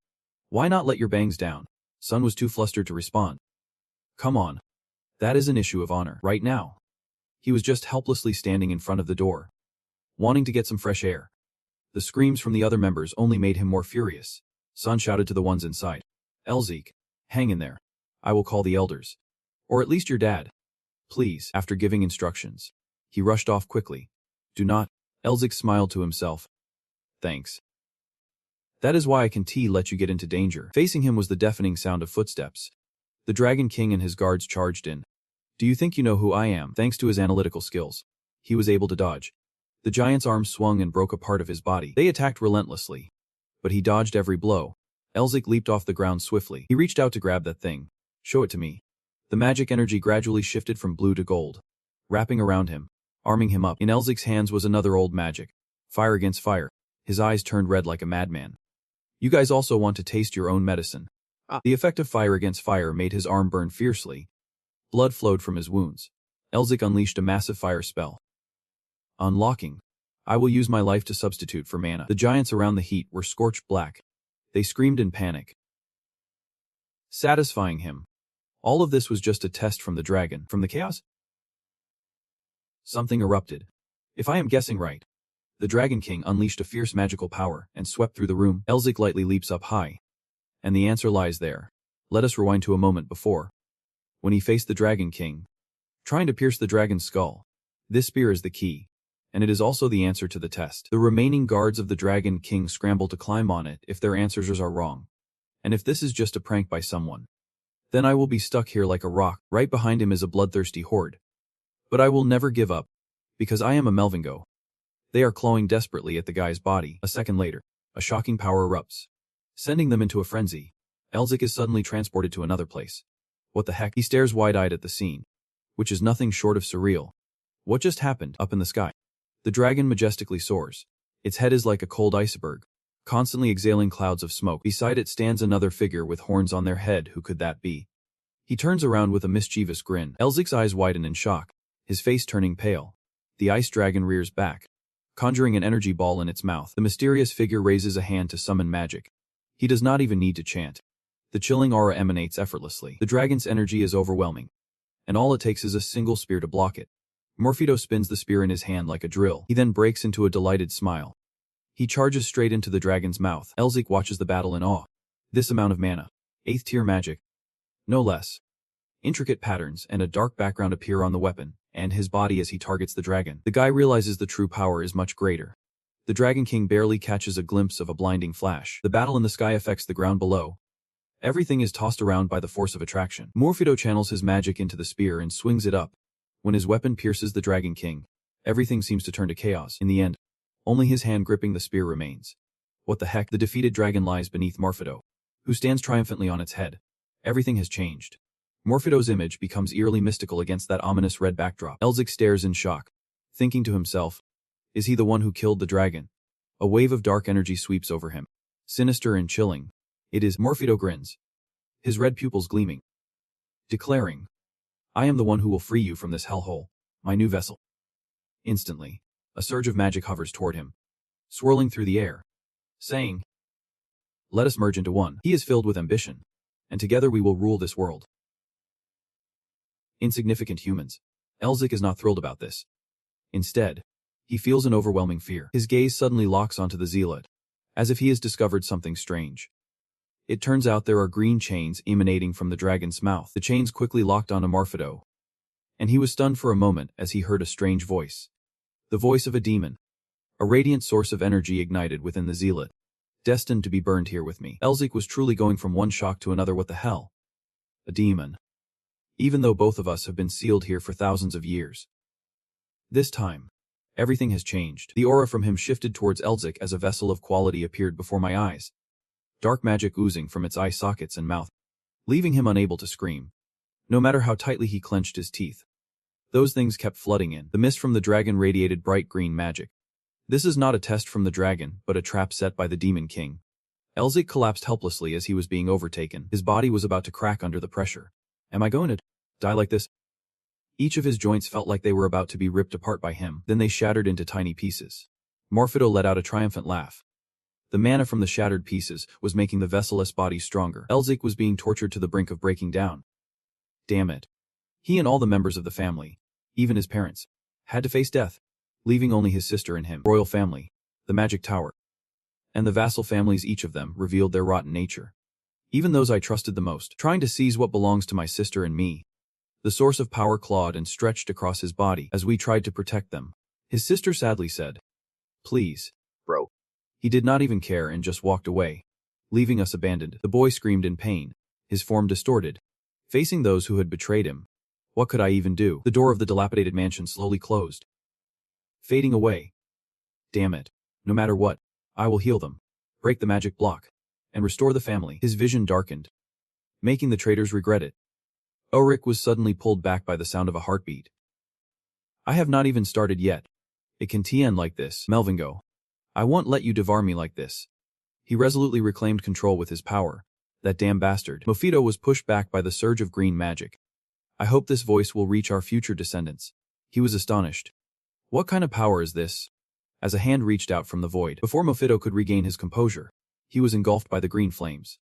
Why not let your bangs down? Sun was too flustered to respond. Come on. That is an issue of honor. Right now. He was just helplessly standing in front of the door, wanting to get some fresh air. The screams from the other members only made him more furious. Sun shouted to the ones inside. Elzik, hang in there. I will call the elders. Or at least your dad. Please. After giving instructions, he rushed off quickly. Do not. Elzik smiled to himself. Thanks. That is why I can let you get into danger. Facing him was the deafening sound of footsteps. The Dragon King and his guards charged in. Do you think you know who I am? Thanks to his analytical skills, he was able to dodge. The giant's arm swung and broke a part of his body. They attacked relentlessly, but he dodged every blow. Elzik leaped off the ground swiftly. He reached out to grab that thing. Show it to me. The magic energy gradually shifted from blue to gold, wrapping around him, arming him up. In Elzik's hands was another old magic. Fire against fire. His eyes turned red like a madman. You guys also want to taste your own medicine. The effect of fire against fire made his arm burn fiercely. Blood flowed from his wounds. Elzik unleashed a massive fire spell. Unlocking. I will use my life to substitute for mana. The giants around the heat were scorched black. They screamed in panic, satisfying him. All of this was just a test from the dragon. From the chaos? Something erupted. If I am guessing right, the Dragon King unleashed a fierce magical power and swept through the room. Elzik lightly leaps up high. And the answer lies there. Let us rewind to a moment before, when he faced the Dragon King, trying to pierce the dragon's skull. This spear is the key, and it is also the answer to the test. The remaining guards of the Dragon King scramble to climb on it if their answers are wrong. And if this is just a prank by someone, then I will be stuck here like a rock. Right behind him is a bloodthirsty horde. But I will never give up, because I am a Melvingo. They are clawing desperately at the guy's body. A second later, a shocking power erupts, sending them into a frenzy. Elzik is suddenly transported to another place. What the heck? He stares wide-eyed at the scene, which is nothing short of surreal. What just happened? Up in the sky, the dragon majestically soars. Its head is like a cold iceberg, constantly exhaling clouds of smoke. Beside it stands another figure with horns on their head. Who could that be? He turns around with a mischievous grin. Elzik's eyes widen in shock, his face turning pale. The ice dragon rears back, conjuring an energy ball in its mouth. The mysterious figure raises a hand to summon magic. He does not even need to chant. The chilling aura emanates effortlessly. The dragon's energy is overwhelming, and all it takes is a single spear to block it. Morphedo spins the spear in his hand like a drill. He then breaks into a delighted smile. He charges straight into the dragon's mouth. Elzik watches the battle in awe. This amount of mana. 8th tier magic. No less. Intricate patterns and a dark background appear on the weapon and his body as he targets the dragon. The guy realizes the true power is much greater. The Dragon King barely catches a glimpse of a blinding flash. The battle in the sky affects the ground below. Everything is tossed around by the force of attraction. Morphedo channels his magic into the spear and swings it up. When his weapon pierces the Dragon King, everything seems to turn to chaos. In the end, only his hand gripping the spear remains. What the heck? The defeated dragon lies beneath Morphedo, who stands triumphantly on its head. Everything has changed. Morphedo's image becomes eerily mystical against that ominous red backdrop. Elzik stares in shock, thinking to himself, is he the one who killed the dragon? A wave of dark energy sweeps over him, sinister and chilling. It is. Morphedo grins, his red pupils gleaming, declaring, I am the one who will free you from this hellhole, my new vessel. Instantly, a surge of magic hovers toward him, swirling through the air, saying, let us merge into one. He is filled with ambition, and together we will rule this world. Insignificant humans. Elzik is not thrilled about this. Instead, he feels an overwhelming fear. His gaze suddenly locks onto the zealot, as if he has discovered something strange. It turns out there are green chains emanating from the dragon's mouth. The chains quickly locked onto Morphedo, and he was stunned for a moment as he heard a strange voice. The voice of a demon. A radiant source of energy ignited within the zealot, destined to be burned here with me. Elzik was truly going from one shock to another. What the hell? A demon. Even though both of us have been sealed here for thousands of years. This time, everything has changed. The aura from him shifted towards Elzik as a vessel of quality appeared before my eyes. Dark magic oozing from its eye sockets and mouth, leaving him unable to scream, no matter how tightly he clenched his teeth. Those things kept flooding in. The mist from the dragon radiated bright green magic. This is not a test from the dragon, but a trap set by the Demon King. Elzik collapsed helplessly as he was being overtaken. His body was about to crack under the pressure. Am I going to die like this? Each of his joints felt like they were about to be ripped apart by him. Then they shattered into tiny pieces. Morphedo let out a triumphant laugh. The mana from the shattered pieces was making the vessel's body stronger. Elzik was being tortured to the brink of breaking down. Damn it. He and all the members of the family, even his parents, had to face death, leaving only his sister and him. Royal family, the magic tower, and the vassal families, each of them revealed their rotten nature. Even those I trusted the most, trying to seize what belongs to my sister and me. The source of power clawed and stretched across his body as we tried to protect them. His sister sadly said, please, bro. He did not even care and just walked away, leaving us abandoned. The boy screamed in pain, his form distorted, facing those who had betrayed him. What could I even do? The door of the dilapidated mansion slowly closed, fading away. Damn it. No matter what, I will heal them, break the magic block, and restore the family. His vision darkened, making the traitors regret it. Ulrich was suddenly pulled back by the sound of a heartbeat. I have not even started yet. It can end like this. Melvingo. I won't let you devour me like this. He resolutely reclaimed control with his power. That damn bastard. Morphedo was pushed back by the surge of green magic. I hope this voice will reach our future descendants. He was astonished. What kind of power is this? As a hand reached out from the void. Before Morphedo could regain his composure, he was engulfed by the green flames.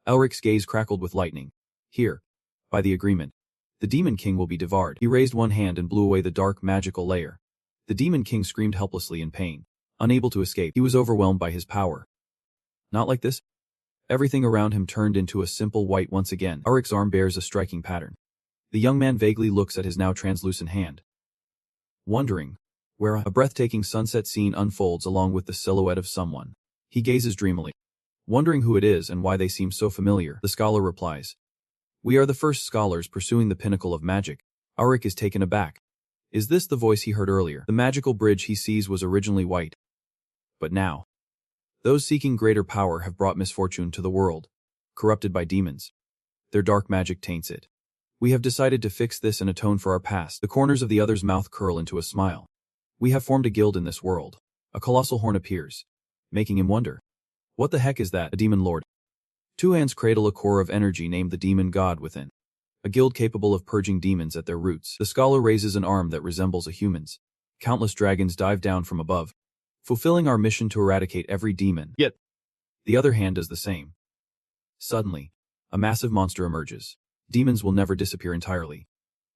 Elric's gaze crackled with lightning. Here, by the agreement, the Demon King will be devoured. He raised one hand and blew away the dark magical layer. The Demon King screamed helplessly in pain. Unable to escape, he was overwhelmed by his power. Not like this. Everything around him turned into a simple white once again. Ulrich's arm bears a striking pattern. The young man vaguely looks at his now translucent hand, wondering where a breathtaking sunset scene unfolds along with the silhouette of someone. He gazes dreamily, wondering who it is and why they seem so familiar. The scholar replies, we are the first scholars pursuing the pinnacle of magic. Ulrich is taken aback. Is this the voice he heard earlier? The magical bridge he sees was originally white. But now, those seeking greater power have brought misfortune to the world, corrupted by demons. Their dark magic taints it. We have decided to fix this and atone for our past. The corners of the other's mouth curl into a smile. We have formed a guild in this world. A colossal horn appears, making him wonder. What the heck is that? A demon lord. Two hands cradle a core of energy named the demon god within. A guild capable of purging demons at their roots. The scholar raises an arm that resembles a human's. Countless dragons dive down from above, fulfilling our mission to eradicate every demon. Yet, the other hand does the same. Suddenly, a massive monster emerges. Demons will never disappear entirely.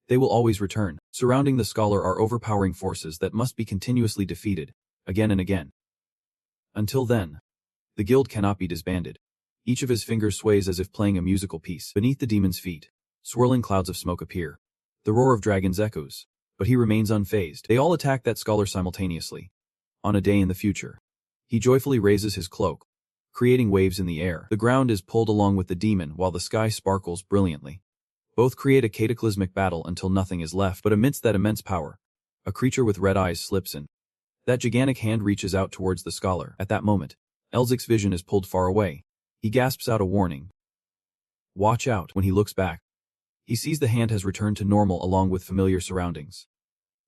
They will always return. Surrounding the scholar are overpowering forces that must be continuously defeated, again and again. Until then, the guild cannot be disbanded. Each of his fingers sways as if playing a musical piece. Beneath the demon's feet, swirling clouds of smoke appear. The roar of dragons echoes, but he remains unfazed. They all attack that scholar simultaneously. On a day in the future, he joyfully raises his cloak, creating waves in the air. The ground is pulled along with the demon while the sky sparkles brilliantly. Both create a cataclysmic battle until nothing is left. But amidst that immense power, a creature with red eyes slips in. That gigantic hand reaches out towards the scholar. At that moment, Elzic's vision is pulled far away. He gasps out a warning. Watch out. When he looks back, he sees the hand has returned to normal along with familiar surroundings.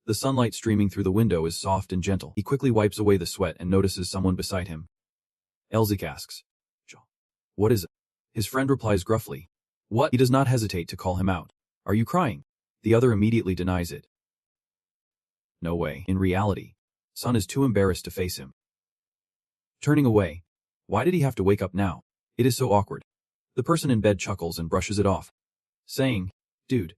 The sunlight streaming through the window is soft and gentle. He quickly wipes away the sweat and notices someone beside him. Elzic asks, "What is it?" His friend replies gruffly, "What?" He does not hesitate to call him out. "Are you crying?" The other immediately denies it. No way. In reality, Sun is too embarrassed to face him. Turning away. Why did he have to wake up now? It is so awkward. The person in bed chuckles and brushes it off, saying, "Dude,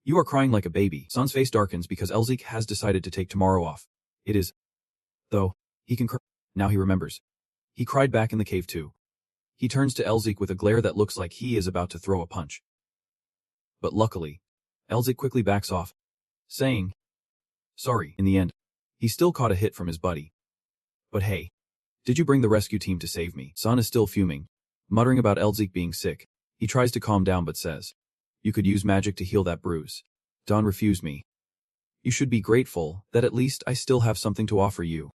you are crying like a baby." Sun's face darkens because Elzic has decided to take tomorrow off. It is, though, he can cry. Now he remembers. He cried back in the cave too. He turns to Elzic with a glare that looks like he is about to throw a punch. But luckily, Elzic quickly backs off, saying, "Sorry." In the end, he still caught a hit from his buddy. "But hey, did you bring the rescue team to save me?" Sun is still fuming, muttering about Elzic being sick. He tries to calm down but says, "You could use magic to heal that bruise. Don refused me. You should be grateful that at least I still have something to offer you."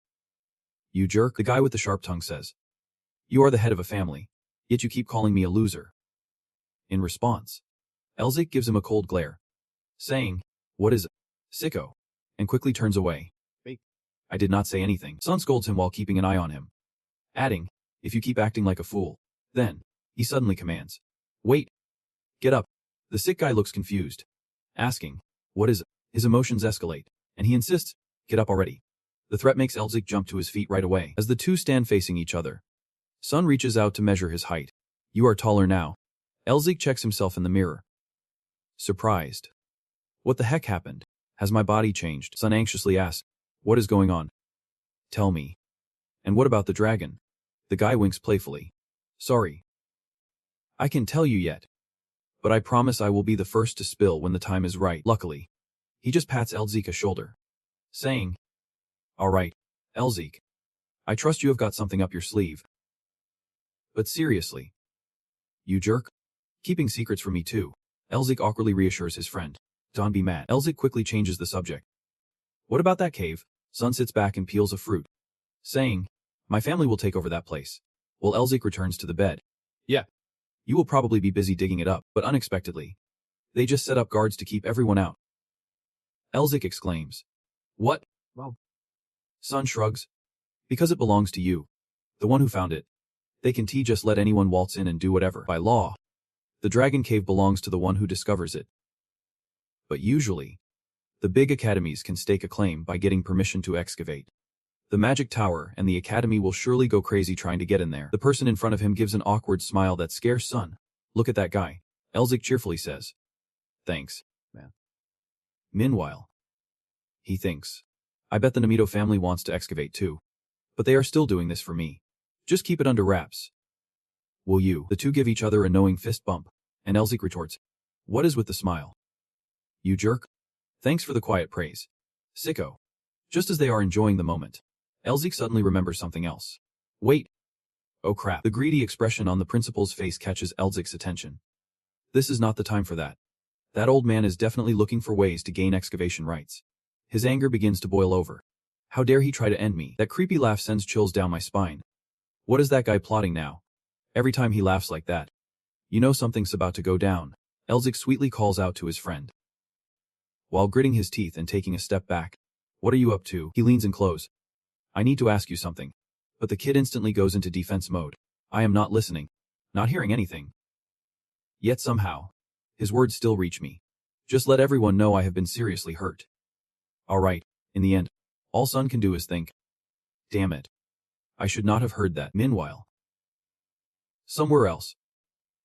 "You jerk," the guy with the sharp tongue says. "You are the head of a family, yet you keep calling me a loser." In response, Elzic gives him a cold glare, saying, "What is it, sicko?" and quickly turns away. "I did not say anything." Sun scolds him while keeping an eye on him, adding, "If you keep acting like a fool." Then, he suddenly commands, "Wait. Get up." The sick guy looks confused, asking, "What is it?" His emotions escalate, and he insists, "Get up already." The threat makes Elzic jump to his feet right away. As the two stand facing each other, Sun reaches out to measure his height. "You are taller now." Elzic checks himself in the mirror, surprised. "What the heck happened? Has my body changed?" Sun anxiously asks, "What is going on? Tell me. And what about the dragon?" The guy winks playfully. "Sorry. I can tell you yet. But I promise I will be the first to spill when the time is right." Luckily, he just pats Elzic a shoulder, saying, "All right, Elzic. I trust you have got something up your sleeve. But seriously, you jerk? Keeping secrets from me too." Elzic awkwardly reassures his friend. "Don't be mad." Elzic quickly changes the subject. "What about that cave?" Sun sits back and peels a fruit, saying, "My family will take over that place." While Elzic returns to the bed. "Yeah. You will probably be busy digging it up." But unexpectedly, they just set up guards to keep everyone out. Elzic exclaims, "What?" "Well." Sun shrugs. "Because it belongs to you. The one who found it. They can just let anyone waltz in and do whatever. By law, the dragon cave belongs to the one who discovers it. But usually, the big academies can stake a claim by getting permission to excavate. The magic tower and the academy will surely go crazy trying to get in there." The person in front of him gives an awkward smile that scares Sun. "Look at that guy," Elzic cheerfully says. "Thanks, man." Meanwhile, he thinks, "I bet the Namito family wants to excavate too. But they are still doing this for me. Just keep it under wraps." "Will you?" The two give each other a knowing fist bump, and Elzic retorts, "What is with the smile? You jerk? Thanks for the quiet praise, sicko." Just as they are enjoying the moment, Elzic suddenly remembers something else. "Wait. Oh crap." The greedy expression on the principal's face catches Elzic's attention. This is not the time for that. That old man is definitely looking for ways to gain excavation rights. His anger begins to boil over. How dare he try to end me? That creepy laugh sends chills down my spine. What is that guy plotting now? Every time he laughs like that, you know something's about to go down. Elzik sweetly calls out to his friend, while gritting his teeth and taking a step back. What are you up to? He leans in close. I need to ask you something. But the kid instantly goes into defense mode. I am not listening. Not hearing anything. Yet somehow, his words still reach me. Just let everyone know I have been seriously hurt. Alright, in the end, all Sun can do is think. Damn it. I should not have heard that. Meanwhile, somewhere else,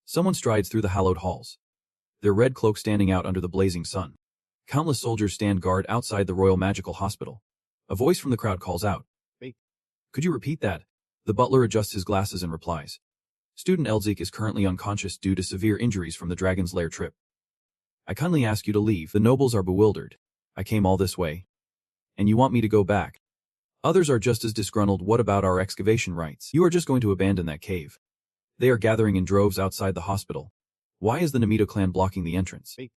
someone strides through the hallowed halls, their red cloak standing out under the blazing sun. Countless soldiers stand guard outside the Royal Magical Hospital. A voice from the crowd calls out. Hey, could you repeat that? The butler adjusts his glasses and replies. Student Elzik is currently unconscious due to severe injuries from the Dragon's Lair trip. I kindly ask you to leave. The nobles are bewildered. I came all this way. And you want me to go back? Others are just as disgruntled. What about our excavation rights? You are just going to abandon that cave. They are gathering in droves outside the hospital. Why is the Namito clan blocking the entrance? Hey.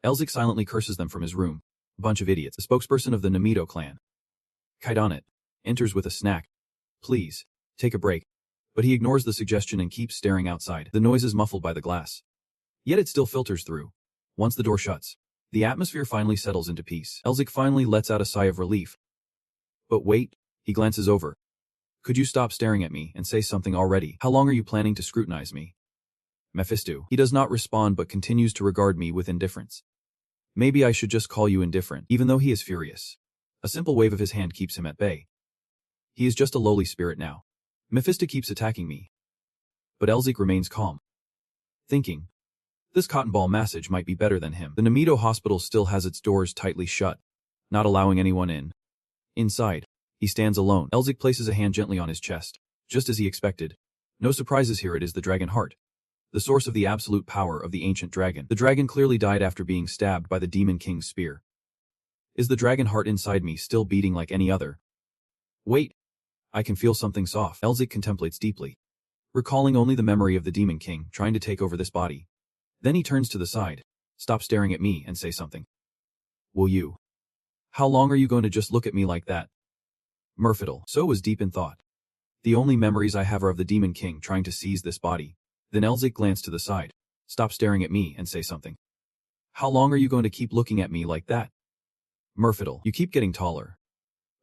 Elzik silently curses them from his room. A bunch of idiots. The spokesperson of the Namito clan, Kaidanit, enters with a snack. Please, take a break. But he ignores the suggestion and keeps staring outside. The noise is muffled by the glass. Yet it still filters through. Once the door shuts, the atmosphere finally settles into peace. Elzik finally lets out a sigh of relief. But wait, he glances over. Could you stop staring at me and say something already? How long are you planning to scrutinize me? Mephisto. He does not respond but continues to regard me with indifference. Maybe I should just call you indifferent, even though he is furious. A simple wave of his hand keeps him at bay. He is just a lowly spirit now. Mephisto keeps attacking me. But Elzik remains calm, thinking, this cotton ball message might be better than him. The Namito hospital still has its doors tightly shut, not allowing anyone in. Inside, he stands alone. Elzik places a hand gently on his chest, just as he expected. No surprises here, it is the dragon heart, the source of the absolute power of the ancient dragon. The dragon clearly died after being stabbed by the Demon King's spear. Is the dragon heart inside me still beating like any other? Wait. I can feel something soft. Elzik contemplates deeply, recalling only the memory of the Demon King trying to take over this body. Then he turns to the side. Stop staring at me and say something. Will you? How long are you going to just look at me like that? Murfiddle. So was deep in thought. The only memories I have are of the Demon King trying to seize this body. Then Elzik glanced to the side. Stop staring at me and say something. How long are you going to keep looking at me like that? Murfiddle. You keep getting taller.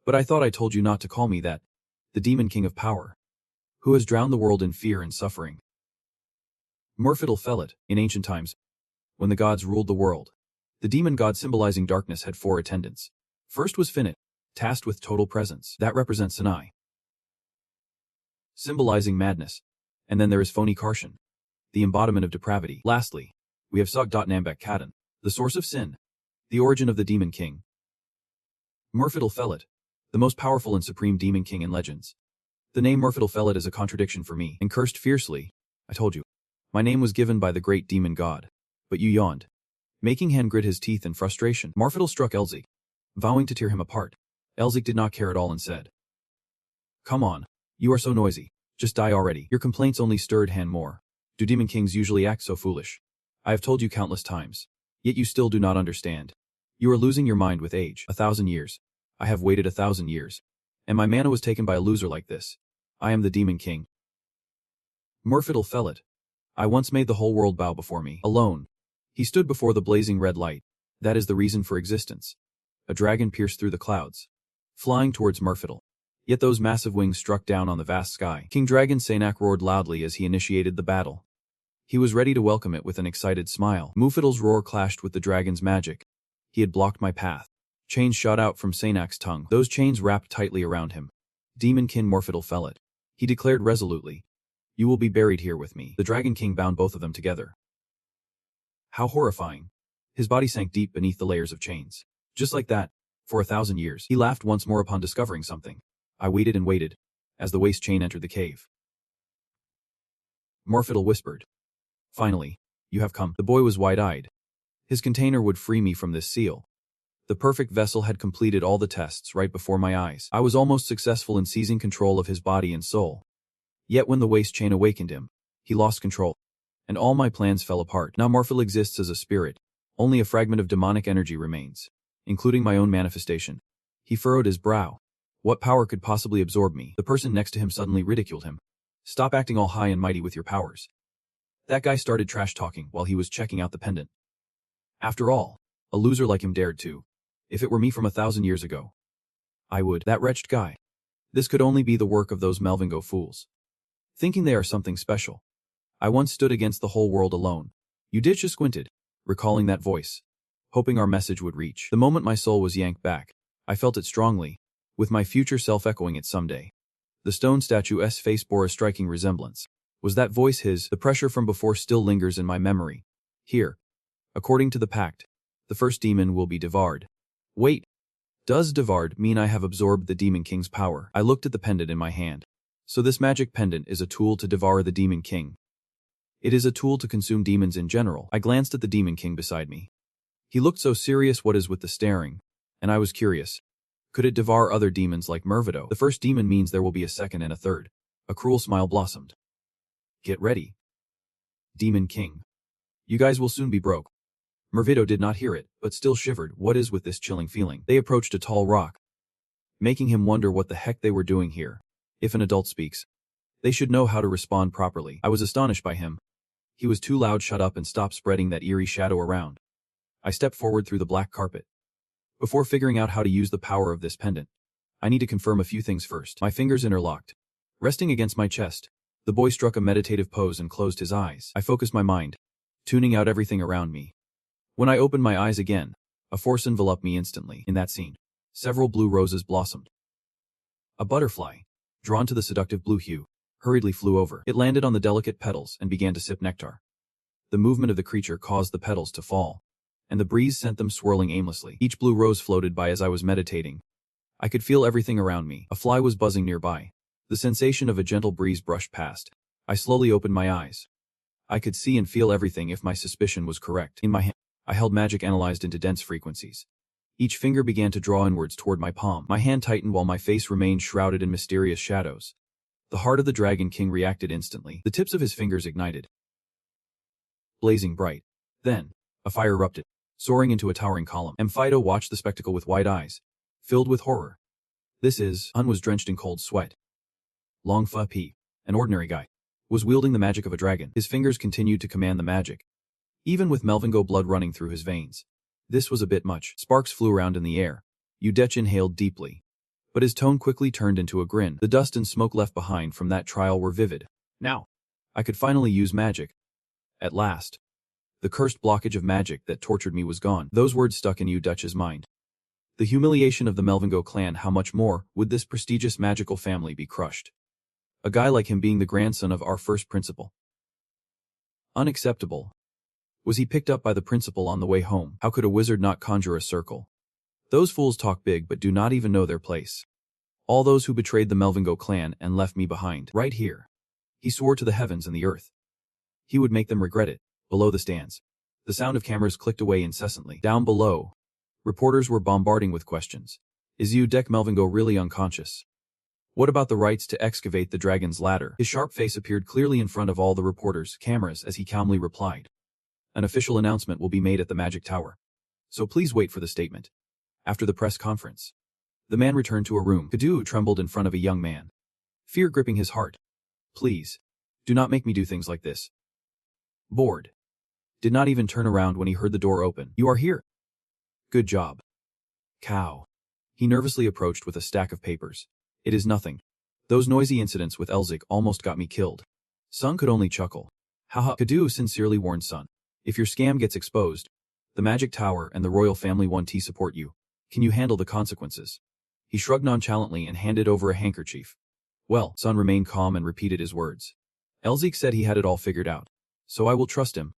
But I thought I told you not to call me that. The Demon King of Power, who has drowned the world in fear and suffering. Murfiddle fell. In ancient times, when the gods ruled the world, the demon god symbolizing darkness had 4 attendants. First was Finite, tasked with total presence. That represents Sinai, symbolizing madness. And then there is Phony Karshan, the embodiment of depravity. Lastly, we have Sog.Nambek Katan, the source of sin, the origin of the Demon King. Murfiddle Fellet, the most powerful and supreme Demon King in legends. The name Murfiddle Fellet is a contradiction for me, and cursed fiercely. I told you. My name was given by the great demon god. But you yawned, making Han grit his teeth in frustration. Murfiddle struck Elzik, vowing to tear him apart. Elzik did not care at all and said, Come on, you are so noisy. Just die already. Your complaints only stirred Han more. Do demon kings usually act so foolish? I have told you countless times. Yet you still do not understand. You are losing your mind with age. 1,000 years. I have waited 1,000 years. And my mana was taken by a loser like this. I am the Demon King. Murfiddle Fellet. I once made the whole world bow before me. Alone. He stood before the blazing red light. That is the reason for existence. A dragon pierced through the clouds, flying towards Murfiddle. Yet those massive wings struck down on the vast sky. King Dragon Sanak roared loudly as he initiated the battle. He was ready to welcome it with an excited smile. Murfiddle's roar clashed with the dragon's magic. He had blocked my path. Chains shot out from Sanak's tongue. Those chains wrapped tightly around him. Demon King Murfiddle Fellet. He declared resolutely. You will be buried here with me. The Dragon King bound both of them together. How horrifying. His body sank deep beneath the layers of chains. Just like that, for 1,000 years. He laughed once more upon discovering something. I waited and waited, as the waist chain entered the cave. Murfiddle whispered. Finally, you have come. The boy was wide-eyed. His container would free me from this seal. The perfect vessel had completed all the tests right before my eyes. I was almost successful in seizing control of his body and soul. Yet when the waist chain awakened him, he lost control. And all my plans fell apart. Now Murfiddle exists as a spirit. Only a fragment of demonic energy remains, including my own manifestation. He furrowed his brow. What power could possibly absorb me? The person next to him suddenly ridiculed him. Stop acting all high and mighty with your powers. That guy started trash-talking while he was checking out the pendant. After all, a loser like him dared to. If it were me from 1,000 years ago, I would. That wretched guy. This could only be the work of those Melvingo fools, thinking they are something special. I once stood against the whole world alone. Eudicia squinted, recalling that voice, hoping our message would reach. The moment my soul was yanked back, I felt it strongly, with my future self echoing it someday. The stone statue's face bore a striking resemblance. Was that voice his? The pressure from before still lingers in my memory. Here, according to the pact, the first demon will be devoured. Wait. Does devoured mean I have absorbed the Demon King's power? I looked at the pendant in my hand. So this magic pendant is a tool to devour the Demon King. It is a tool to consume demons in general. I glanced at the Demon King beside me. He looked so serious. What is with the staring? And I was curious. Could it devour other demons like Mervido? The first demon means there will be a second and a third. A cruel smile blossomed. Get ready. Demon King. You guys will soon be broke. Mervido did not hear it, but still shivered. What is with this chilling feeling? They approached a tall rock, making him wonder what the heck they were doing here. If an adult speaks, they should know how to respond properly. I was astonished by him. He was too loud. Shut up and stop spreading that eerie shadow around. I stepped forward through the black carpet. Before figuring out how to use the power of this pendant, I need to confirm a few things first. My fingers interlocked. Resting against my chest, the boy struck a meditative pose and closed his eyes. I focused my mind, tuning out everything around me. When I opened my eyes again, a force enveloped me instantly. In that scene, several blue roses blossomed. A butterfly, drawn to the seductive blue hue, hurriedly flew over. It landed on the delicate petals and began to sip nectar. The movement of the creature caused the petals to fall, and the breeze sent them swirling aimlessly. Each blue rose floated by as I was meditating. I could feel everything around me. A fly was buzzing nearby. The sensation of a gentle breeze brushed past. I slowly opened my eyes. I could see and feel everything if my suspicion was correct. In my hand, I held magic analyzed into dense frequencies. Each finger began to draw inwards toward my palm. My hand tightened while my face remained shrouded in mysterious shadows. The heart of the Dragon King reacted instantly. The tips of his fingers ignited, blazing bright. Then, a fire erupted, soaring into a towering column. Fido watched the spectacle with wide eyes, filled with horror. Hun was drenched in cold sweat. Long Fa P, an ordinary guy, was wielding the magic of a dragon. His fingers continued to command the magic, even with Melvingo blood running through his veins. This was a bit much. Sparks flew around in the air. Udech inhaled deeply, but his tone quickly turned into a grin. The dust and smoke left behind from that trial were vivid. Now, I could finally use magic. At last. The cursed blockage of magic that tortured me was gone. Those words stuck in Udech's mind. The humiliation of the Melvingo clan. How much more would this prestigious magical family be crushed? A guy like him being the grandson of our first principal. Unacceptable. Was he picked up by the principal on the way home? How could a wizard not conjure a circle? Those fools talk big but do not even know their place. All those who betrayed the Melvingo clan and left me behind. Right here. He swore to the heavens and the earth. He would make them regret it. Below the stands, the sound of cameras clicked away incessantly. Down below, reporters were bombarding with questions. Is Udech Melvingo really unconscious? What about the rights to excavate the dragon's ladder? His sharp face appeared clearly in front of all the reporters' cameras as he calmly replied. An official announcement will be made at the Magic Tower, so please wait for the statement. After the press conference, the man returned to a room. Kadu trembled in front of a young man, fear gripping his heart. Please, do not make me do things like this. Bored. Did not even turn around when he heard the door open. You are here. Good job. Cow. He nervously approached with a stack of papers. It is nothing. Those noisy incidents with Elzik almost got me killed. Sun could only chuckle. Haha. Kadu sincerely warned Sun. If your scam gets exposed, the Magic Tower and the royal family 1T support you. Can you handle the consequences? He shrugged nonchalantly and handed over a handkerchief. Well, Sun remained calm and repeated his words. Elzik said he had it all figured out, so I will trust him.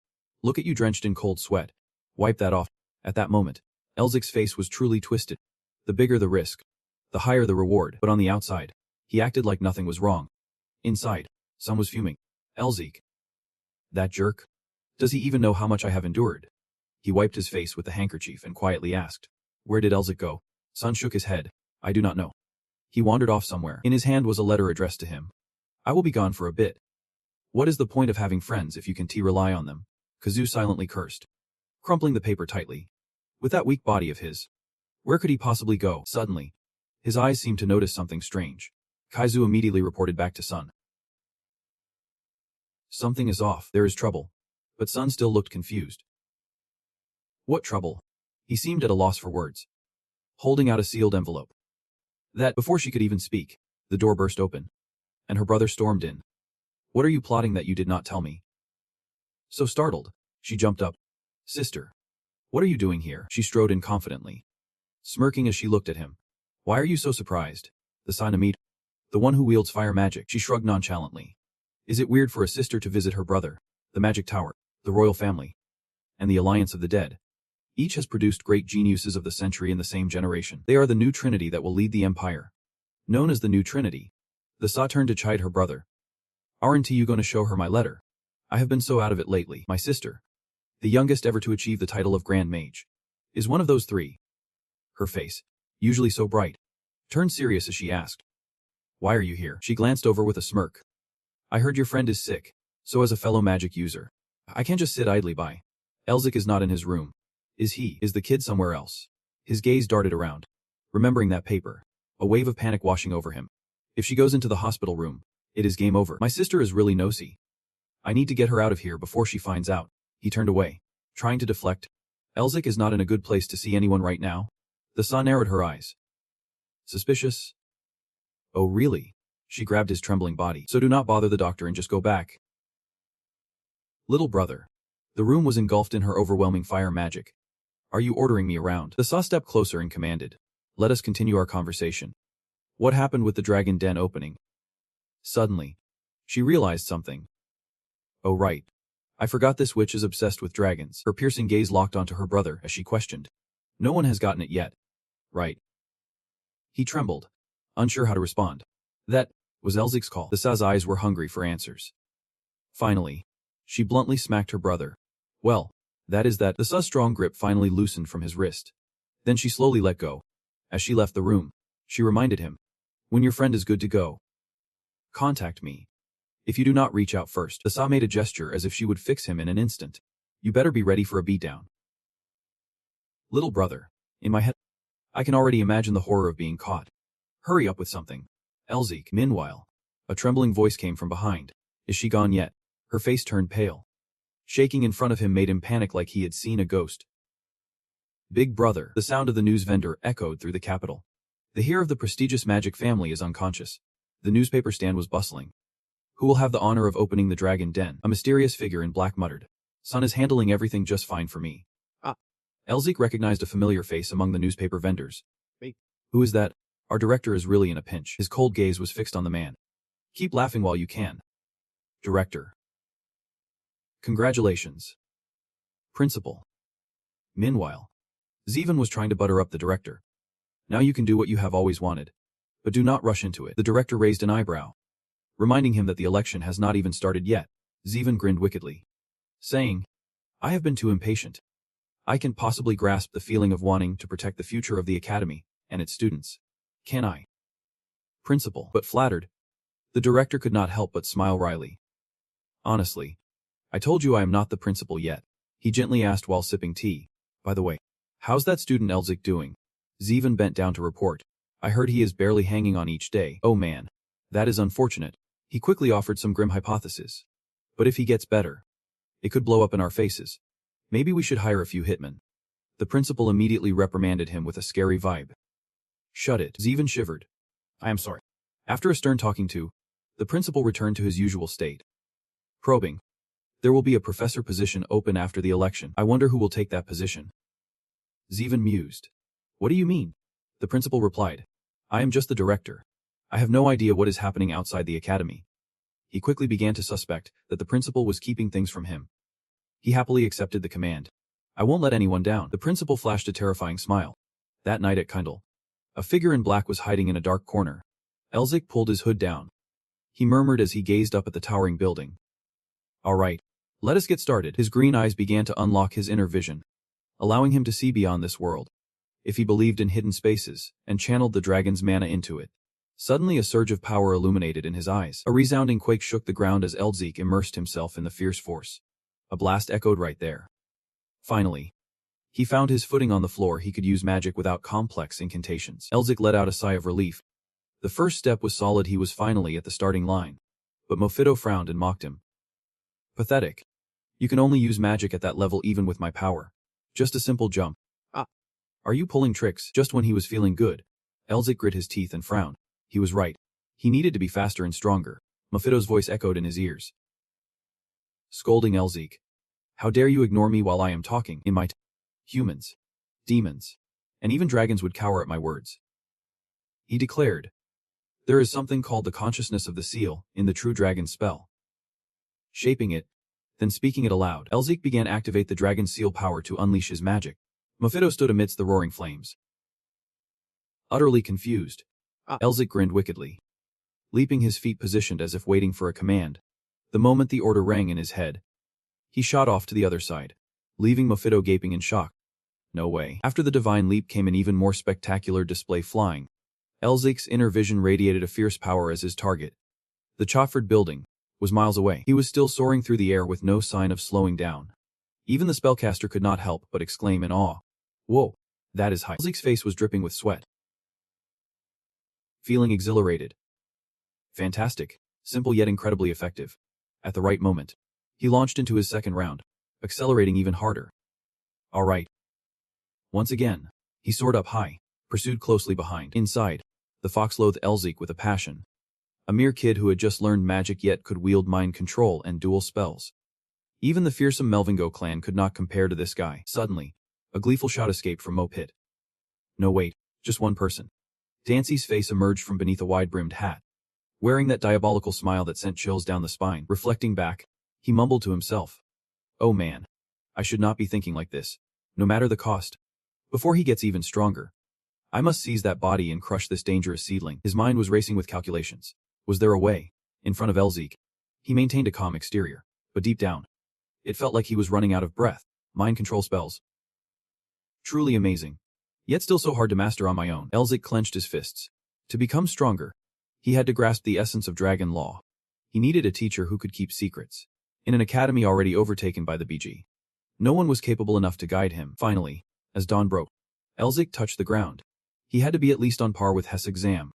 Look at you drenched in cold sweat. Wipe that off. At that moment, Elzik's face was truly twisted. The bigger the risk, the higher the reward. But on the outside, he acted like nothing was wrong. Inside, Sun was fuming. Elzik. That jerk? Does he even know how much I have endured? He wiped his face with the handkerchief and quietly asked, where did Elzik go? Sun shook his head. I do not know. He wandered off somewhere. In his hand was a letter addressed to him. I will be gone for a bit. What is the point of having friends if you can rely on them? Kazu silently cursed, crumpling the paper tightly. With that weak body of his, Where could he possibly go? Suddenly, his eyes seemed to notice something strange. Kaizu immediately reported back to Sun. Something is off, there is trouble. But Sun still looked confused. What trouble? He seemed at a loss for words, holding out a sealed envelope. Before she could even speak, the door burst open, and her brother stormed in. What are you plotting that you did not tell me? So startled, she jumped up. Sister, what are you doing here? She strode in confidently, smirking as she looked at him. Why are you so surprised? The Sinamite, the one who wields fire magic, she shrugged nonchalantly. Is it weird for a sister to visit her brother, the magic tower, the royal family, and the alliance of the dead? Each has produced great geniuses of the century in the same generation. They are the new trinity that will lead the empire. Known as the new trinity. The Sa turned to chide her brother. Aren't you going to show her my letter? I have been so out of it lately. My sister, the youngest ever to achieve the title of Grand Mage, is one of those three. Her face, usually so bright, turned serious as she asked. Why are you here? She glanced over with a smirk. I heard your friend is sick, so as a fellow magic user, I can't just sit idly by. Elzik is not in his room. Is the kid somewhere else? His gaze darted around, remembering that paper. A wave of panic washing over him. If she goes into the hospital room, it is game over. My sister is really nosy. I need to get her out of here before she finds out. He turned away, trying to deflect. Elzik is not in a good place to see anyone right now. The Sa narrowed her eyes. Suspicious? Oh really? She grabbed his trembling body. So do not bother the doctor and just go back. Little brother. The room was engulfed in her overwhelming fire magic. Are you ordering me around? The Sa stepped closer and commanded. Let us continue our conversation. What happened with the dragon den opening? Suddenly, she realized something. Oh right. I forgot this witch is obsessed with dragons. Her piercing gaze locked onto her brother as she questioned. No one has gotten it yet. Right. He trembled, unsure how to respond. That was Elzik's call. The Sa's eyes were hungry for answers. Finally, she bluntly smacked her brother. Well, that is that. The Sa's strong grip finally loosened from his wrist. Then she slowly let go. As she left the room, she reminded him. When your friend is good to go, contact me. If you do not reach out first. The Sa made a gesture as if she would fix him in an instant. You better be ready for a beatdown. Little brother. In my head, I can already imagine the horror of being caught. Hurry up with something. Elzik. Meanwhile, a trembling voice came from behind. Is she gone yet? Her face turned pale. Shaking in front of him made him panic like he had seen a ghost. Big brother. The sound of the news vendor echoed through the capital. The heir of the prestigious magic family is unconscious. The newspaper stand was bustling. Who will have the honor of opening the dragon den? A mysterious figure in black muttered. Sun is handling everything just fine for me. Elzik recognized a familiar face among the newspaper vendors. Wait. Who is that? Our director is really in a pinch. His cold gaze was fixed on the man. Keep laughing while you can. Director. Congratulations. Principal. Meanwhile, Zivan was trying to butter up the director. Now you can do what you have always wanted. But do not rush into it. The director raised an eyebrow, reminding him that the election has not even started yet. Zivan grinned wickedly, saying, I have been too impatient. I can possibly grasp the feeling of wanting to protect the future of the academy and its students. Can I? Principal. But flattered, the director could not help but smile wryly. Honestly, I told you I am not the principal yet, he gently asked while sipping tea. By the way, how's that student Elzik doing? Zivan bent down to report. I heard he is barely hanging on each day. Oh man. That is unfortunate. He quickly offered some grim hypothesis. But if he gets better, it could blow up in our faces. Maybe we should hire a few hitmen. The principal immediately reprimanded him with a scary vibe. Shut it. Zivan shivered. I am sorry. After a stern talking to, the principal returned to his usual state. Probing. There will be a professor position open after the election. I wonder who will take that position. Zivan mused. What do you mean? The principal replied. I am just the director. I have no idea what is happening outside the academy. He quickly began to suspect that the principal was keeping things from him. He happily accepted the command. I won't let anyone down. The principal flashed a terrifying smile. That night at Kindle, a figure in black was hiding in a dark corner. Elzik pulled his hood down. He murmured as he gazed up at the towering building. All right, let us get started. His green eyes began to unlock his inner vision, allowing him to see beyond this world. If he believed in hidden spaces and channeled the dragon's mana into it. Suddenly a surge of power illuminated in his eyes. A resounding quake shook the ground as Elzik immersed himself in the fierce force. A blast echoed right there. Finally, He found his footing on the floor. He could use magic without complex incantations. Elzik let out a sigh of relief. The first step was solid. He was finally at the starting line. But Mofito frowned and mocked him. Pathetic. You can only use magic at that level even with my power. Just a simple jump. Ah. Are you pulling tricks? Just when he was feeling good, Elzik grit his teeth and frowned. He was right. He needed to be faster and stronger. Mofito's voice echoed in his ears. Scolding Elzik. How dare you ignore me while I am talking? In my humans, demons, and even dragons would cower at my words. He declared. There is something called the consciousness of the seal in the true dragon spell. Shaping it, then speaking it aloud, Elzik began to activate the dragon seal power to unleash his magic. Mofito stood amidst the roaring flames. Utterly confused, Elzik grinned wickedly. Leaping his feet positioned as if waiting for a command. The moment the order rang in his head, he shot off to the other side, leaving Mofito gaping in shock. No way. After the divine leap came an even more spectacular display flying. Elzik's inner vision radiated a fierce power as his target. The Chotford building was miles away. He was still soaring through the air with no sign of slowing down. Even the spellcaster could not help but exclaim in awe. Whoa, that is high. Elzik's face was dripping with sweat. Feeling exhilarated. Fantastic, simple yet incredibly effective. At the right moment, he launched into his second round, accelerating even harder. All right. Once again, he soared up high, pursued closely behind. Inside, the fox loathed Elzik with a passion. A mere kid who had just learned magic yet could wield mind control and dual spells. Even the fearsome Melvingo clan could not compare to this guy. Suddenly, a gleeful shout escaped from Mo Pit. No wait, just one person. Dancy's face emerged from beneath a wide-brimmed hat, wearing that diabolical smile that sent chills down the spine. Reflecting back, he mumbled to himself. Oh man, I should not be thinking like this, no matter the cost. Before he gets even stronger, I must seize that body and crush this dangerous seedling. His mind was racing with calculations. Was there a way? In front of Elzik, he maintained a calm exterior, but deep down, it felt like he was running out of breath. Mind control spells. Truly amazing, yet still so hard to master on my own. Elzik clenched his fists. To become stronger, he had to grasp the essence of dragon law. He needed a teacher who could keep secrets. In an academy already overtaken by the BG, no one was capable enough to guide him. Finally, as dawn broke, Elzik touched the ground. He had to be at least on par with Hess exam.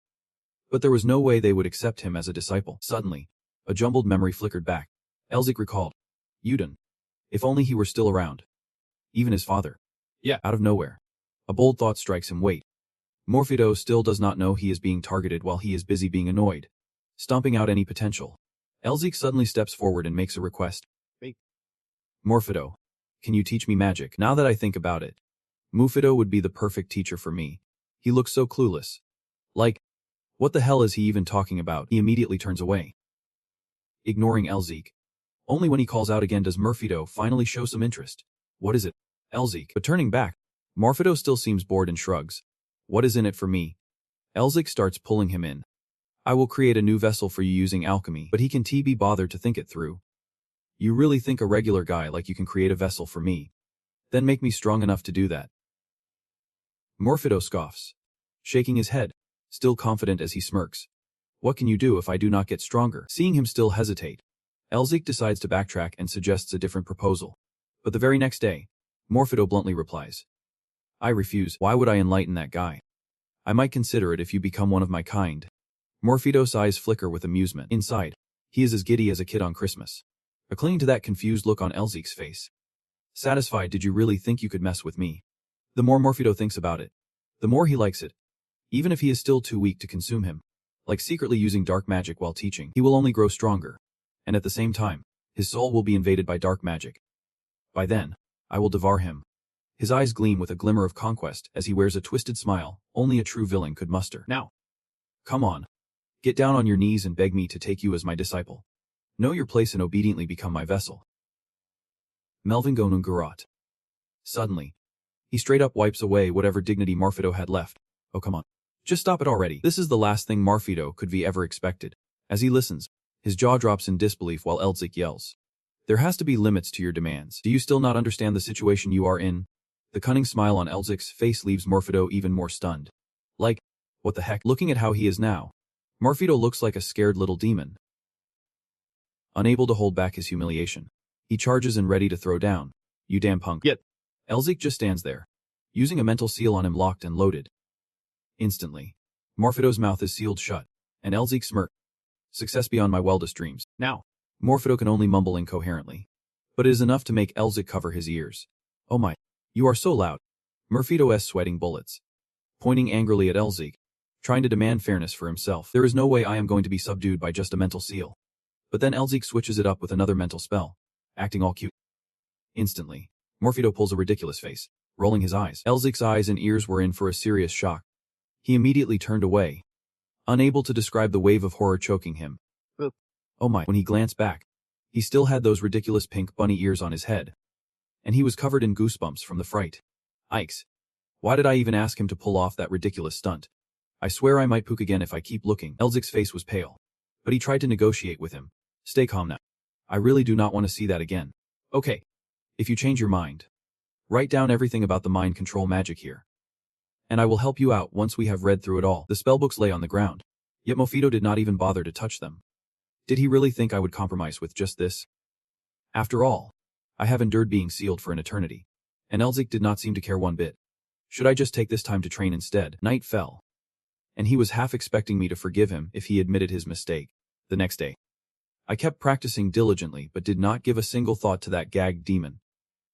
But there was no way they would accept him as a disciple. Suddenly, a jumbled memory flickered back. Elzik recalled. Yuden. If only he were still around. Even his father. Yeah. Out of nowhere, a bold thought strikes him. Wait. Morphido still does not know he is being targeted while he is busy being annoyed, stomping out any potential. Elzik suddenly steps forward and makes a request. Hey. Morphido, can you teach me magic? Now that I think about it, Mufido would be the perfect teacher for me. He looks so clueless. Like, what the hell is he even talking about? He immediately turns away, ignoring Elzik. Only when he calls out again does Morphido finally show some interest. What is it? Elzik. But turning back, Morphido still seems bored and shrugs. What is in it for me? Elzik starts pulling him in. I will create a new vessel for you using alchemy, but he can be bothered to think it through. You really think a regular guy like you can create a vessel for me? Then make me strong enough to do that. Morphido scoffs, shaking his head, still confident as he smirks. What can you do if I do not get stronger? Seeing him still hesitate, Elzik decides to backtrack and suggests a different proposal. But the very next day, Morphido bluntly replies. I refuse. Why would I enlighten that guy? I might consider it if you become one of my kind. Morphido's eyes flicker with amusement. Inside, he is as giddy as a kid on Christmas, clinging to that confused look on Elzik's face. Satisfied, did you really think you could mess with me? The more Morphido thinks about it, the more he likes it. Even if he is still too weak to consume him, like secretly using dark magic while teaching, he will only grow stronger. And at the same time, his soul will be invaded by dark magic. By then, I will devour him. His eyes gleam with a glimmer of conquest as he wears a twisted smile only a true villain could muster. Now, come on. Get down on your knees and beg me to take you as my disciple. Know your place and obediently become my vessel. Melvin Gonungarat. Suddenly, he straight up wipes away whatever dignity Morphido had left. Oh come on. Just stop it already. This is the last thing Morphido could be ever expected. As he listens, his jaw drops in disbelief while Elzik yells. There has to be limits to your demands. Do you still not understand the situation you are in? The cunning smile on Elzik's face leaves Morphido even more stunned. Like, what the heck? Looking at how he is now, Morphido looks like a scared little demon. Unable to hold back his humiliation, he charges and ready to throw down. You damn punk. Yet, Elzik just stands there, using a mental seal on him locked and loaded. Instantly, Morphido's mouth is sealed shut, and Elzik smirked. Success beyond my wildest dreams. Now, Morphido can only mumble incoherently, but it is enough to make Elzik cover his ears. Oh my, you are so loud. Morphido is sweating bullets, pointing angrily at Elzik, trying to demand fairness for himself. There is no way I am going to be subdued by just a mental seal. But then Elzik switches it up with another mental spell, acting all cute. Instantly, Morphido pulls a ridiculous face, rolling his eyes. Elzik's eyes and ears were in for a serious shock. He immediately turned away, unable to describe the wave of horror choking him. Oh my, when he glanced back, he still had those ridiculous pink bunny ears on his head, and he was covered in goosebumps from the fright. Yikes. Why did I even ask him to pull off that ridiculous stunt? I swear I might puke again if I keep looking. Elzik's face was pale, but he tried to negotiate with him. Stay calm now. I really do not want to see that again. Okay. If you change your mind, write down everything about the mind control magic here, and I will help you out once we have read through it all. The spellbooks lay on the ground, yet Morphido did not even bother to touch them. Did he really think I would compromise with just this? After all, I have endured being sealed for an eternity, and Elzik did not seem to care one bit. Should I just take this time to train instead? Night fell, and he was half expecting me to forgive him if he admitted his mistake. The next day, I kept practicing diligently but did not give a single thought to that gagged demon.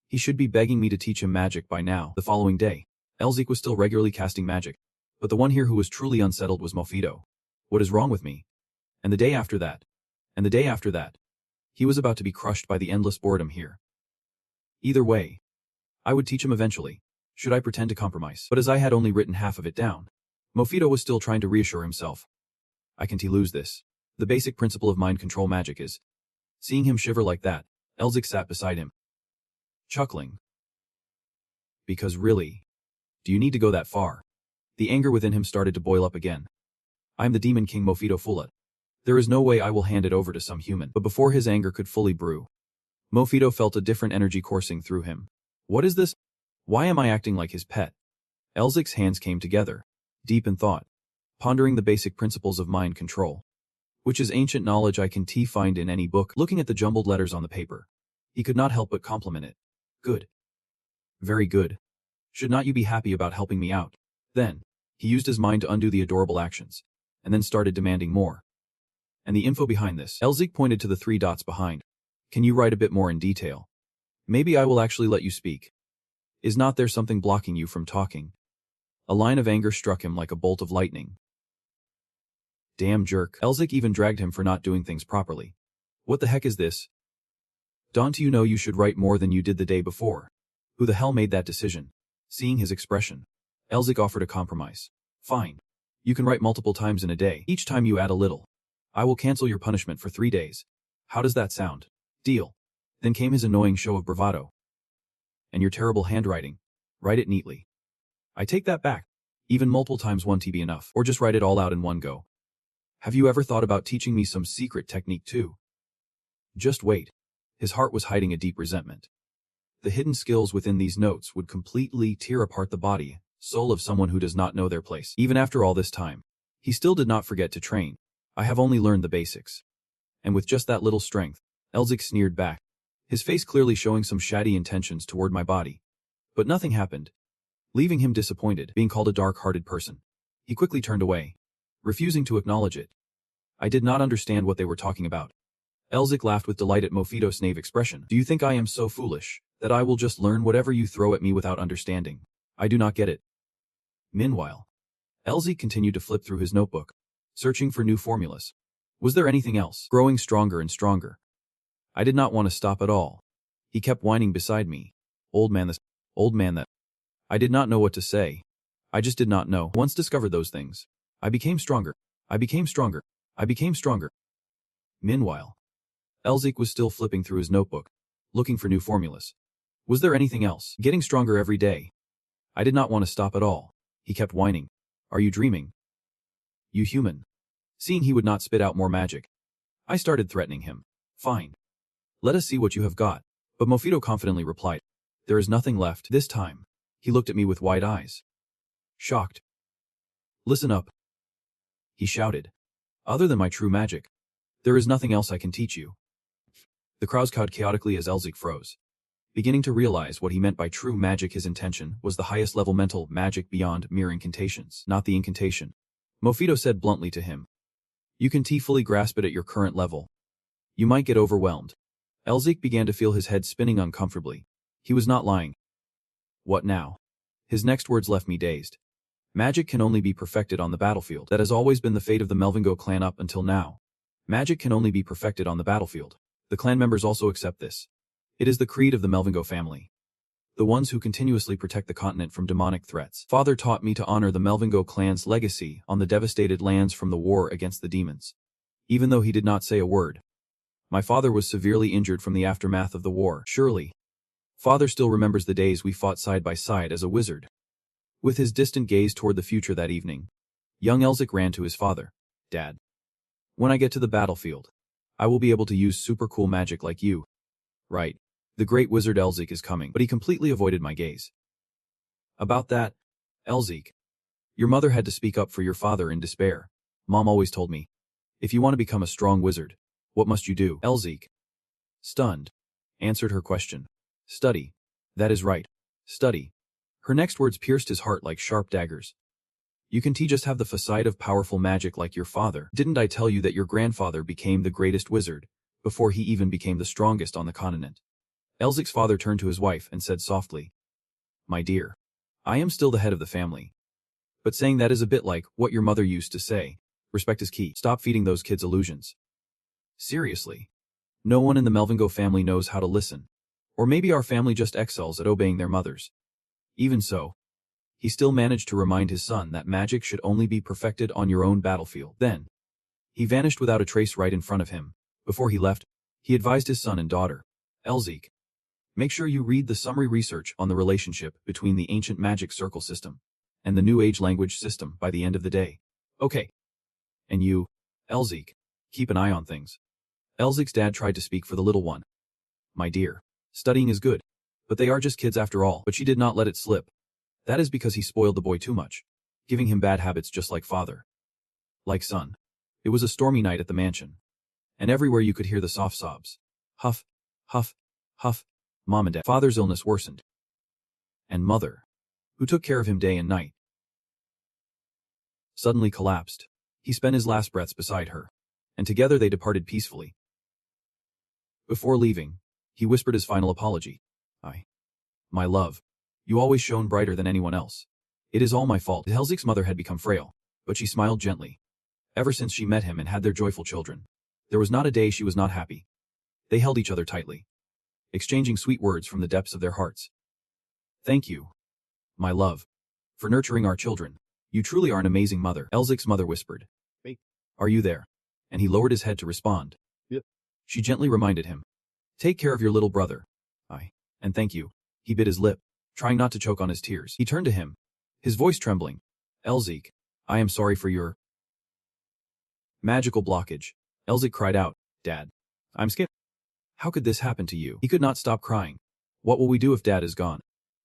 He should be begging me to teach him magic by now. The following day, Elzik was still regularly casting magic, but the one here who was truly unsettled was Morphido. What is wrong with me? And the day after that, and the day after that, he was about to be crushed by the endless boredom here. Either way, I would teach him eventually. Should I pretend to compromise? But as I had only written half of it down, Morphido was still trying to reassure himself. I can't lose this. The basic principle of mind control magic is. Seeing him shiver like that, Elzik sat beside him, chuckling. Because really, do you need to go that far? The anger within him started to boil up again. I am the Demon King Morphido Fulat. There is no way I will hand it over to some human. But before his anger could fully brew, Morphido felt a different energy coursing through him. What is this? Why am I acting like his pet? Elzik's hands came together, deep in thought, pondering the basic principles of mind control, which is ancient knowledge I can find in any book. Looking at the jumbled letters on the paper, he could not help but compliment it. Good. Very good. Should not you be happy about helping me out? Then, he used his mind to undo the adorable actions, and then started demanding more. And the info behind this. Elzik pointed to the 3 dots behind. Can you write a bit more in detail? Maybe I will actually let you speak. Is not there something blocking you from talking? A line of anger struck him like a bolt of lightning. Damn jerk. Elzik even dragged him for not doing things properly. What the heck is this? Don't you know you should write more than you did the day before? Who the hell made that decision? Seeing his expression, Elzik offered a compromise. Fine. You can write multiple times in a day. Each time you add a little. I will cancel your punishment for 3 days. How does that sound? Deal. Then came his annoying show of bravado. And your terrible handwriting. Write it neatly. I take that back. Even multiple times won't be enough. Or just write it all out in one go. Have you ever thought about teaching me some secret technique too? Just wait. His heart was hiding a deep resentment. The hidden skills within these notes would completely tear apart the body, soul of someone who does not know their place. Even after all this time, he still did not forget to train. I have only learned the basics. And with just that little strength, Elzik sneered back, his face clearly showing some shady intentions toward my body. But nothing happened, leaving him disappointed, being called a dark-hearted person. He quickly turned away, refusing to acknowledge it. I did not understand what they were talking about. Elzik laughed with delight at Morphido's knave expression. Do you think I am so foolish that I will just learn whatever you throw at me without understanding? I do not get it. Meanwhile, Elzik continued to flip through his notebook, searching for new formulas. Was there anything else? Growing stronger and stronger. I did not want to stop at all. He kept whining beside me. Old man this, old man that. I did not know what to say. I just did not know. Once discovered those things, I became stronger. I became stronger. I became stronger. Meanwhile, Elzik was still flipping through his notebook, looking for new formulas. Was there anything else? Getting stronger every day. I did not want to stop at all. He kept whining. Are you dreaming? You human. Seeing he would not spit out more magic, I started threatening him. Fine. Let us see what you have got. But Morphido confidently replied. There is nothing left. This time, he looked at me with wide eyes. Shocked. Listen up. He shouted. Other than my true magic, there is nothing else I can teach you. The crowd cawed chaotically as Elzik froze. Beginning to realize what he meant by true magic, his intention was the highest level mental magic beyond mere incantations, not the incantation. Mofito said bluntly to him. You can fully grasp it at your current level. You might get overwhelmed. Elzik began to feel his head spinning uncomfortably. He was not lying. What now? His next words left me dazed. Magic can only be perfected on the battlefield. That has always been the fate of the Melvingo clan up until now. Magic can only be perfected on the battlefield. The clan members also accept this. It is the creed of the Melvingo family. The ones who continuously protect the continent from demonic threats. Father taught me to honor the Melvingo clan's legacy on the devastated lands from the war against the demons. Even though he did not say a word. My father was severely injured from the aftermath of the war. Surely. Father still remembers the days we fought side by side as a wizard. With his distant gaze toward the future that evening, young Elzik ran to his father. Dad. When I get to the battlefield, I will be able to use super cool magic like you. Right. The great wizard Elzik is coming, but he completely avoided my gaze. About that, Elzik. Your mother had to speak up for your father in despair. Mom always told me. If you want to become a strong wizard, what must you do? Elzik, stunned, answered her question. Study. That is right. Study. Her next words pierced his heart like sharp daggers. You can just have the facade of powerful magic like your father. Didn't I tell you that your grandfather became the greatest wizard, before he even became the strongest on the continent? Elzik's father turned to his wife and said softly, My dear, I am still the head of the family. But saying that is a bit like what your mother used to say. Respect is key. Stop feeding those kids illusions. Seriously. No one in the Melvingo family knows how to listen. Or maybe our family just excels at obeying their mothers. Even so, he still managed to remind his son that magic should only be perfected on your own battlefield. Then, he vanished without a trace right in front of him. Before he left, he advised his son and daughter, Elzik, make sure you read the summary research on the relationship between the ancient magic circle system and the New Age language system by the end of the day. Okay. And you, Elzik, keep an eye on things. Elzik's dad tried to speak for the little one. My dear, studying is good, but they are just kids after all. But she did not let it slip. That is because he spoiled the boy too much, giving him bad habits just like father. Like son. It was a stormy night at the mansion. And everywhere you could hear the soft sobs. Huff, huff, huff. Mom and dad. Father's illness worsened. And mother, who took care of him day and night, suddenly collapsed. He spent his last breaths beside her, and together they departed peacefully. Before leaving, he whispered his final apology. My love, you always shone brighter than anyone else. It is all my fault. Elzik's mother had become frail, but she smiled gently. Ever since she met him and had their joyful children, there was not a day she was not happy. They held each other tightly, exchanging sweet words from the depths of their hearts. Thank you, my love, for nurturing our children. You truly are an amazing mother, Elzik's mother whispered. Hey. Are you there? And he lowered his head to respond. Yep. She gently reminded him. Take care of your little brother. And thank you. He bit his lip, trying not to choke on his tears. He turned to him, his voice trembling. Elzik, I am sorry for your magical blockage. Elzik cried out, Dad, I'm scared. How could this happen to you? He could not stop crying. What will we do if Dad is gone?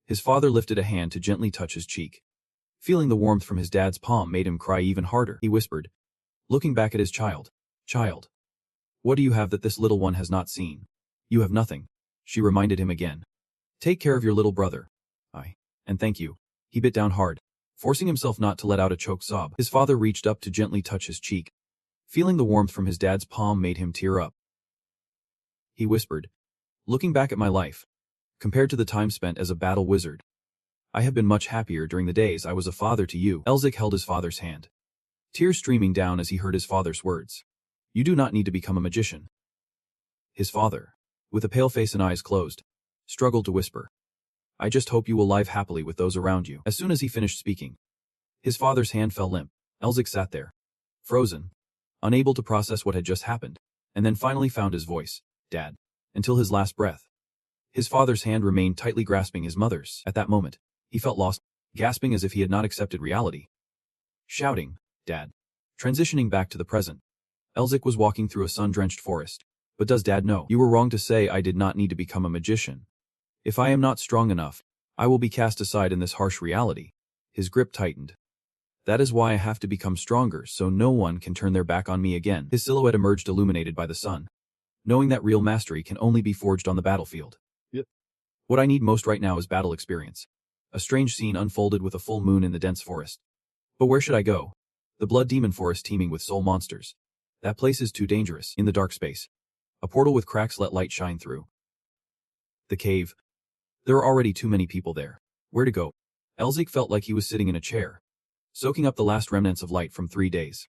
His father lifted a hand to gently touch his cheek. Feeling the warmth from his dad's palm made him cry even harder. He whispered, looking back at his child. Child, what do you have that this little one has not seen? You have nothing. She reminded him again. Take care of your little brother. And thank you. He bit down hard, forcing himself not to let out a choked sob. His father reached up to gently touch his cheek. Feeling the warmth from his dad's palm made him tear up. He whispered, looking back at my life, compared to the time spent as a battle wizard, I have been much happier during the days I was a father to you. Elzik held his father's hand, tears streaming down as he heard his father's words. You do not need to become a magician. His father, with a pale face and eyes closed, struggled to whisper. I just hope you will live happily with those around you. As soon as he finished speaking, his father's hand fell limp. Elzik sat there, frozen, unable to process what had just happened, and then finally found his voice, Dad, until his last breath. His father's hand remained tightly grasping his mother's. At that moment, he felt lost, gasping as if he had not accepted reality. Shouting, Dad. Transitioning back to the present, Elzik was walking through a sun-drenched forest. But does Dad know? You were wrong to say I did not need to become a magician. If I am not strong enough, I will be cast aside in this harsh reality. His grip tightened. That is why I have to become stronger so no one can turn their back on me again. His silhouette emerged illuminated by the sun, knowing that real mastery can only be forged on the battlefield. Yep. What I need most right now is battle experience. A strange scene unfolded with a full moon in the dense forest. But where should I go? The blood demon forest teeming with soul monsters. That place is too dangerous. In the dark space, a portal with cracks let light shine through. The cave. There are already too many people there. Where to go? Elzik felt like he was sitting in a chair, soaking up the last remnants of light from 3 days.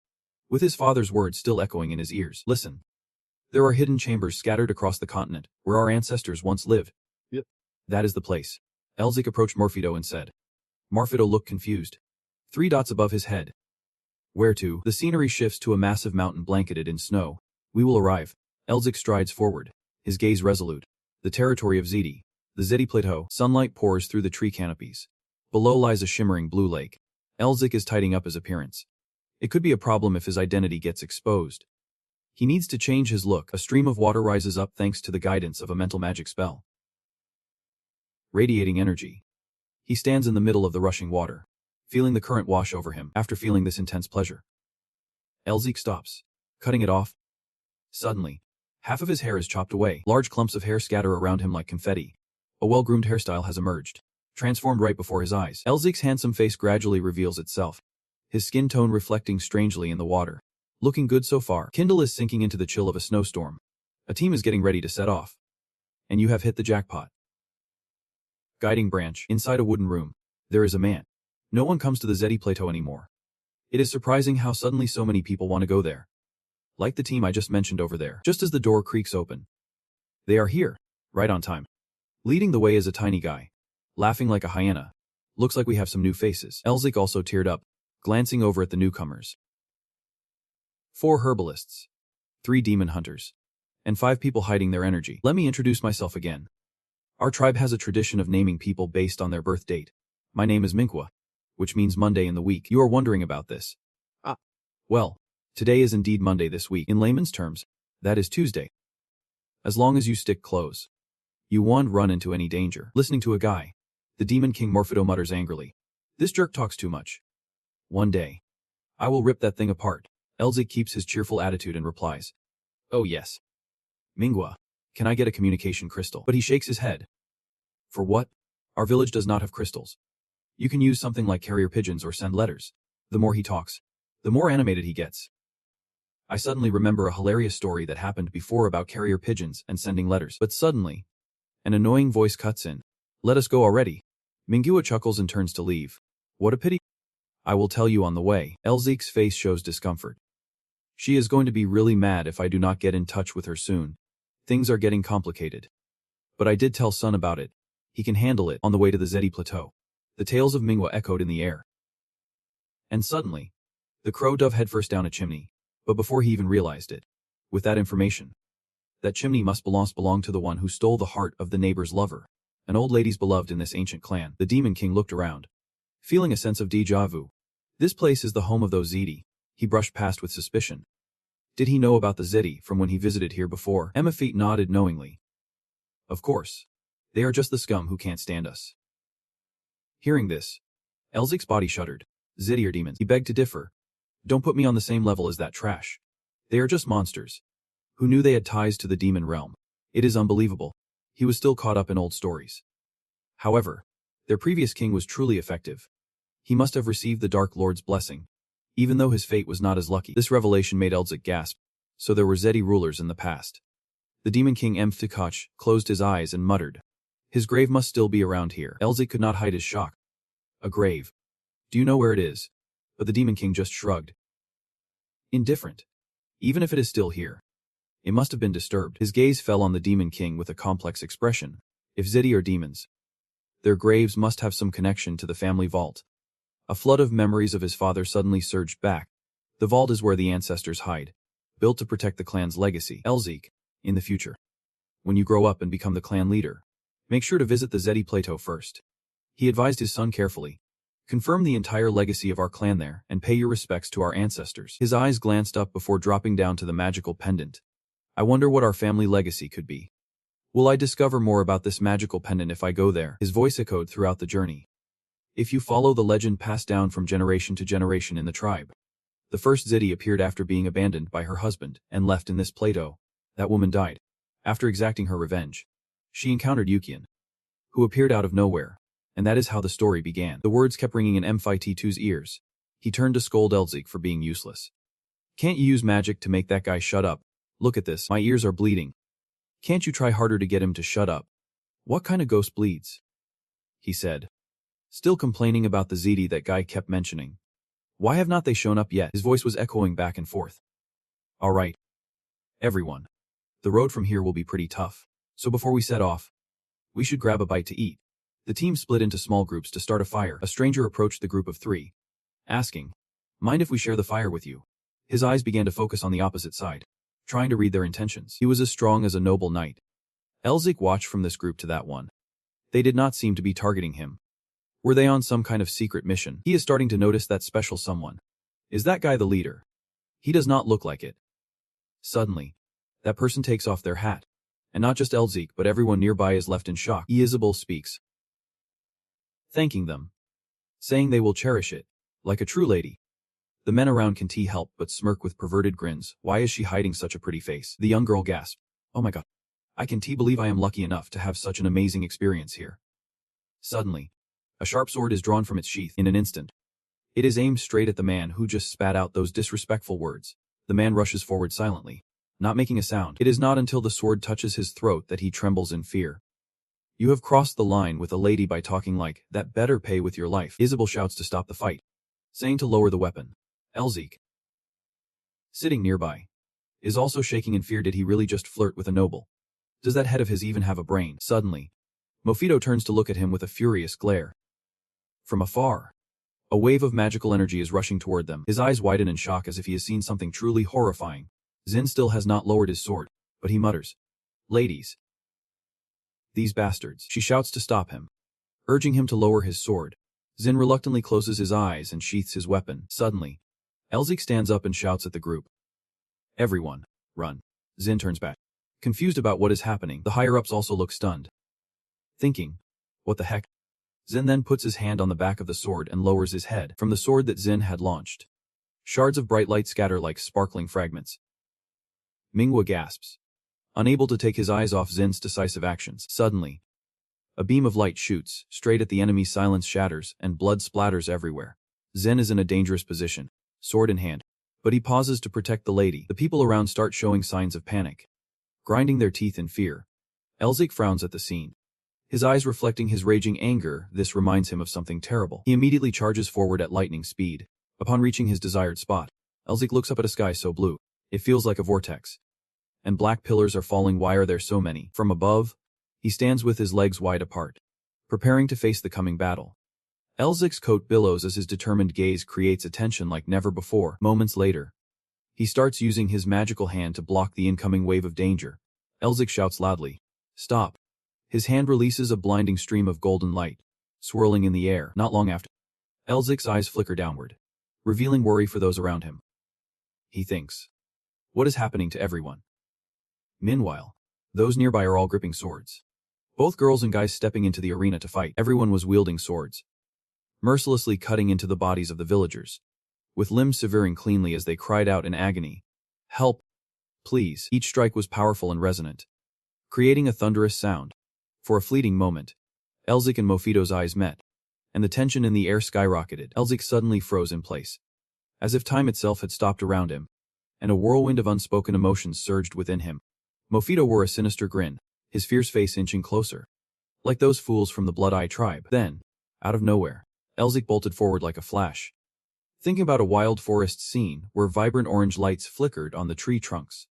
With his father's words still echoing in his ears. Listen. There are hidden chambers scattered across the continent, where our ancestors once lived. Yep. That is the place. Elzik approached Morphido and said. Morphido looked confused. 3 dots above his head. Where to? The scenery shifts to a massive mountain blanketed in snow. We will arrive. Elzik strides forward, his gaze resolute. The territory of Zedi. The Zedi Plateau. Sunlight pours through the tree canopies. Below lies a shimmering blue lake. Elzik is tidying up his appearance. It could be a problem if his identity gets exposed. He needs to change his look. A stream of water rises up thanks to the guidance of a mental magic spell. Radiating energy. He stands in the middle of the rushing water, feeling the current wash over him. After feeling this intense pleasure, Elzik stops, cutting it off. Suddenly, half of his hair is chopped away. Large clumps of hair scatter around him like confetti. A well-groomed hairstyle has emerged, transformed right before his eyes. Elzik's handsome face gradually reveals itself, his skin tone reflecting strangely in the water. Looking good so far. Kindle is sinking into the chill of a snowstorm. A team is getting ready to set off. And you have hit the jackpot. Guiding branch. Inside a wooden room, there is a man. No one comes to the Zedi Plateau anymore. It is surprising how suddenly so many people want to go there. Like the team I just mentioned over there. Just as the door creaks open. They are here, right on time. Leading the way is a tiny guy, laughing like a hyena. Looks like we have some new faces. Elzik also teared up, glancing over at the newcomers. 4 herbalists, 3 demon hunters, and 5 people hiding their energy. Let me introduce myself again. Our tribe has a tradition of naming people based on their birth date. My name is Manhwa, which means Monday in the week. You are wondering about this. Well, today is indeed Monday this week. In layman's terms, that is Tuesday. As long as you stick close, you won't run into any danger. Listening to a guy, the Demon King Morphido mutters angrily. This jerk talks too much. One day, I will rip that thing apart. Elzik keeps his cheerful attitude and replies. Oh yes. Manhwa, can I get a communication crystal? But he shakes his head. For what? Our village does not have crystals. You can use something like carrier pigeons or send letters. The more he talks, the more animated he gets. I suddenly remember a hilarious story that happened before about carrier pigeons and sending letters. But suddenly, an annoying voice cuts in. Let us go already. Manhwa chuckles and turns to leave. What a pity. I will tell you on the way. Elzik's face shows discomfort. She is going to be really mad if I do not get in touch with her soon. Things are getting complicated. But I did tell Sun about it. He can handle it. On the way to the Zedi Plateau, the tales of Manhwa echoed in the air. And suddenly, the crow dove headfirst down a chimney. But before he even realized it, with that information, that chimney must belong to the one who stole the heart of the neighbor's lover, an old lady's beloved in this ancient clan. The Demon King looked around, feeling a sense of déjà vu. This place is the home of those Zedi. He brushed past with suspicion. Did he know about the Zedi from when he visited here before? Emma Feet nodded knowingly. Of course. They are just the scum who can't stand us. Hearing this, Elzik's body shuddered. Zedi are demons. He begged to differ. Don't put me on the same level as that trash. They are just monsters. Who knew they had ties to the demon realm? It is unbelievable. He was still caught up in old stories. However, their previous king was truly effective. He must have received the Dark Lord's blessing, even though his fate was not as lucky. This revelation made Elzik gasp. So there were Zedi rulers in the past. The Demon King Mftikach closed his eyes and muttered. His grave must still be around here. Elzik could not hide his shock. A grave. Do you know where it is? But the Demon King just shrugged. Indifferent. Even if it is still here, it must have been disturbed. His gaze fell on the Demon King with a complex expression. If Zedi are demons, their graves must have some connection to the family vault. A flood of memories of his father suddenly surged back. The vault is where the ancestors hide, built to protect the clan's legacy. Elzik, in the future, when you grow up and become the clan leader, make sure to visit the Zedi Plateau first. He advised his son carefully. Confirm the entire legacy of our clan there and pay your respects to our ancestors. His eyes glanced up before dropping down to the magical pendant. I wonder what our family legacy could be. Will I discover more about this magical pendant if I go there? His voice echoed throughout the journey. If you follow the legend passed down from generation to generation in the tribe, the first Zedi appeared after being abandoned by her husband and left in this plateau. That woman died. After exacting her revenge, she encountered Yukian, who appeared out of nowhere. And that is how the story began. The words kept ringing in MFT2's ears. He turned to scold Elzik for being useless. Can't you use magic to make that guy shut up? Look at this, my ears are bleeding. Can't you try harder to get him to shut up? What kind of ghost bleeds? He said. Still complaining about the ZD that guy kept mentioning. Why have not they shown up yet? His voice was echoing back and forth. All right. Everyone. The road from here will be pretty tough. So before we set off, we should grab a bite to eat. The team split into small groups to start a fire. A stranger approached the group of 3, asking, mind if we share the fire with you? His eyes began to focus on the opposite side, trying to read their intentions. He was as strong as a noble knight. Elzik watched from this group to that one. They did not seem to be targeting him. Were they on some kind of secret mission? He is starting to notice that special someone. Is that guy the leader? He does not look like it. Suddenly, that person takes off their hat. And not just Elzik, but everyone nearby is left in shock. Isabel speaks, thanking them, saying they will cherish it, like a true lady. The men around can't help but smirk with perverted grins. Why is she hiding such a pretty face? The young girl gasped. Oh my god. I can't believe I am lucky enough to have such an amazing experience here. Suddenly, a sharp sword is drawn from its sheath in an instant. It is aimed straight at the man who just spat out those disrespectful words. The man rushes forward silently, not making a sound. It is not until the sword touches his throat that he trembles in fear. You have crossed the line with a lady by talking like that. Better pay with your life. Isabel shouts to stop the fight, saying to lower the weapon. Elzik, sitting nearby, is also shaking in fear. Did he really just flirt with a noble? Does that head of his even have a brain? Suddenly, Mofito turns to look at him with a furious glare. From afar, a wave of magical energy is rushing toward them. His eyes widen in shock as if he has seen something truly horrifying. Zin still has not lowered his sword, but he mutters, ladies. These bastards. She shouts to stop him, urging him to lower his sword. Zin reluctantly closes his eyes and sheaths his weapon. Suddenly, Elzik stands up and shouts at the group. Everyone, run. Zin turns back, confused about what is happening. The higher-ups also look stunned, thinking, what the heck? Zin then puts his hand on the back of the sword and lowers his head from the sword that Zin had launched. Shards of bright light scatter like sparkling fragments. Manhwa gasps, unable to take his eyes off Zin's decisive actions. Suddenly, a beam of light shoots straight at the enemy. Silence shatters and blood splatters everywhere. Zin is in a dangerous position, sword in hand, but he pauses to protect the lady. The people around start showing signs of panic, grinding their teeth in fear. Elzik frowns at the scene, his eyes reflecting his raging anger. This reminds him of something terrible. He immediately charges forward at lightning speed. Upon reaching his desired spot, Elzik looks up at a sky so blue, it feels like a vortex. And black pillars are falling. Why are there so many? From above, he stands with his legs wide apart, preparing to face the coming battle. Elzik's coat billows as his determined gaze creates a tension like never before. Moments later, he starts using his magical hand to block the incoming wave of danger. Elzik shouts loudly, stop. His hand releases a blinding stream of golden light, swirling in the air. Not long after, Elzik's eyes flicker downward, revealing worry for those around him. He thinks, what is happening to everyone? Meanwhile, those nearby are all gripping swords. Both girls and guys stepping into the arena to fight. Everyone was wielding swords, mercilessly cutting into the bodies of the villagers, with limbs severing cleanly as they cried out in agony. Help! Please! Each strike was powerful and resonant, creating a thunderous sound. For a fleeting moment, Elzik and Mofito's eyes met, and the tension in the air skyrocketed. Elzik suddenly froze in place, as if time itself had stopped around him, and a whirlwind of unspoken emotions surged within him. Mofito wore a sinister grin, his fierce face inching closer, like those fools from the Blood-Eye tribe. Then, out of nowhere, Elzik bolted forward like a flash, thinking about a wild forest scene where vibrant orange lights flickered on the tree trunks.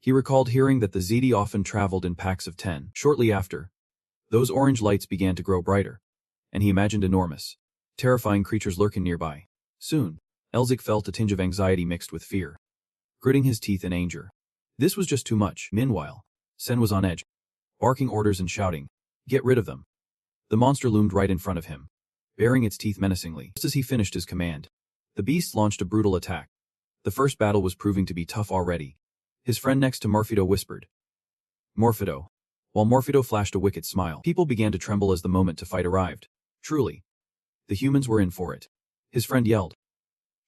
He recalled hearing that the ZD often traveled in packs of 10. Shortly after, those orange lights began to grow brighter, and he imagined enormous, terrifying creatures lurking nearby. Soon, Elzik felt a tinge of anxiety mixed with fear, gritting his teeth in anger. This was just too much. Meanwhile, Sen was on edge, barking orders and shouting, get rid of them. The monster loomed right in front of him, baring its teeth menacingly. Just as he finished his command, the beast launched a brutal attack. The first battle was proving to be tough already. His friend next to Morphido whispered, Morphido. While Morphido flashed a wicked smile, people began to tremble as the moment to fight arrived. Truly, the humans were in for it. His friend yelled,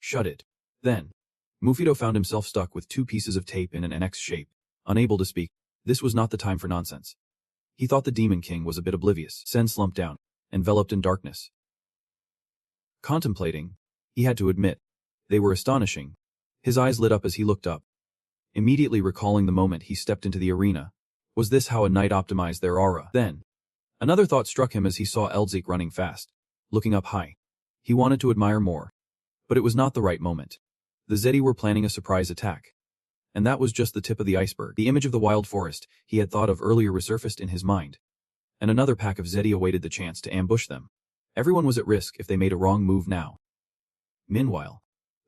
shut it. Then, Morphido found himself stuck with 2 pieces of tape in an NX shape, unable to speak. This was not the time for nonsense. He thought the Demon King was a bit oblivious. Sen slumped down, enveloped in darkness. Contemplating, he had to admit, they were astonishing. His eyes lit up as he looked up, immediately recalling the moment he stepped into the arena. Was this how a knight optimized their aura? Then, another thought struck him as he saw Elzik running fast, looking up high. He wanted to admire more, but it was not the right moment. The Zedi were planning a surprise attack. And that was just the tip of the iceberg. The image of the wild forest he had thought of earlier resurfaced in his mind, and another pack of Zedi awaited the chance to ambush them. Everyone was at risk if they made a wrong move now. Meanwhile,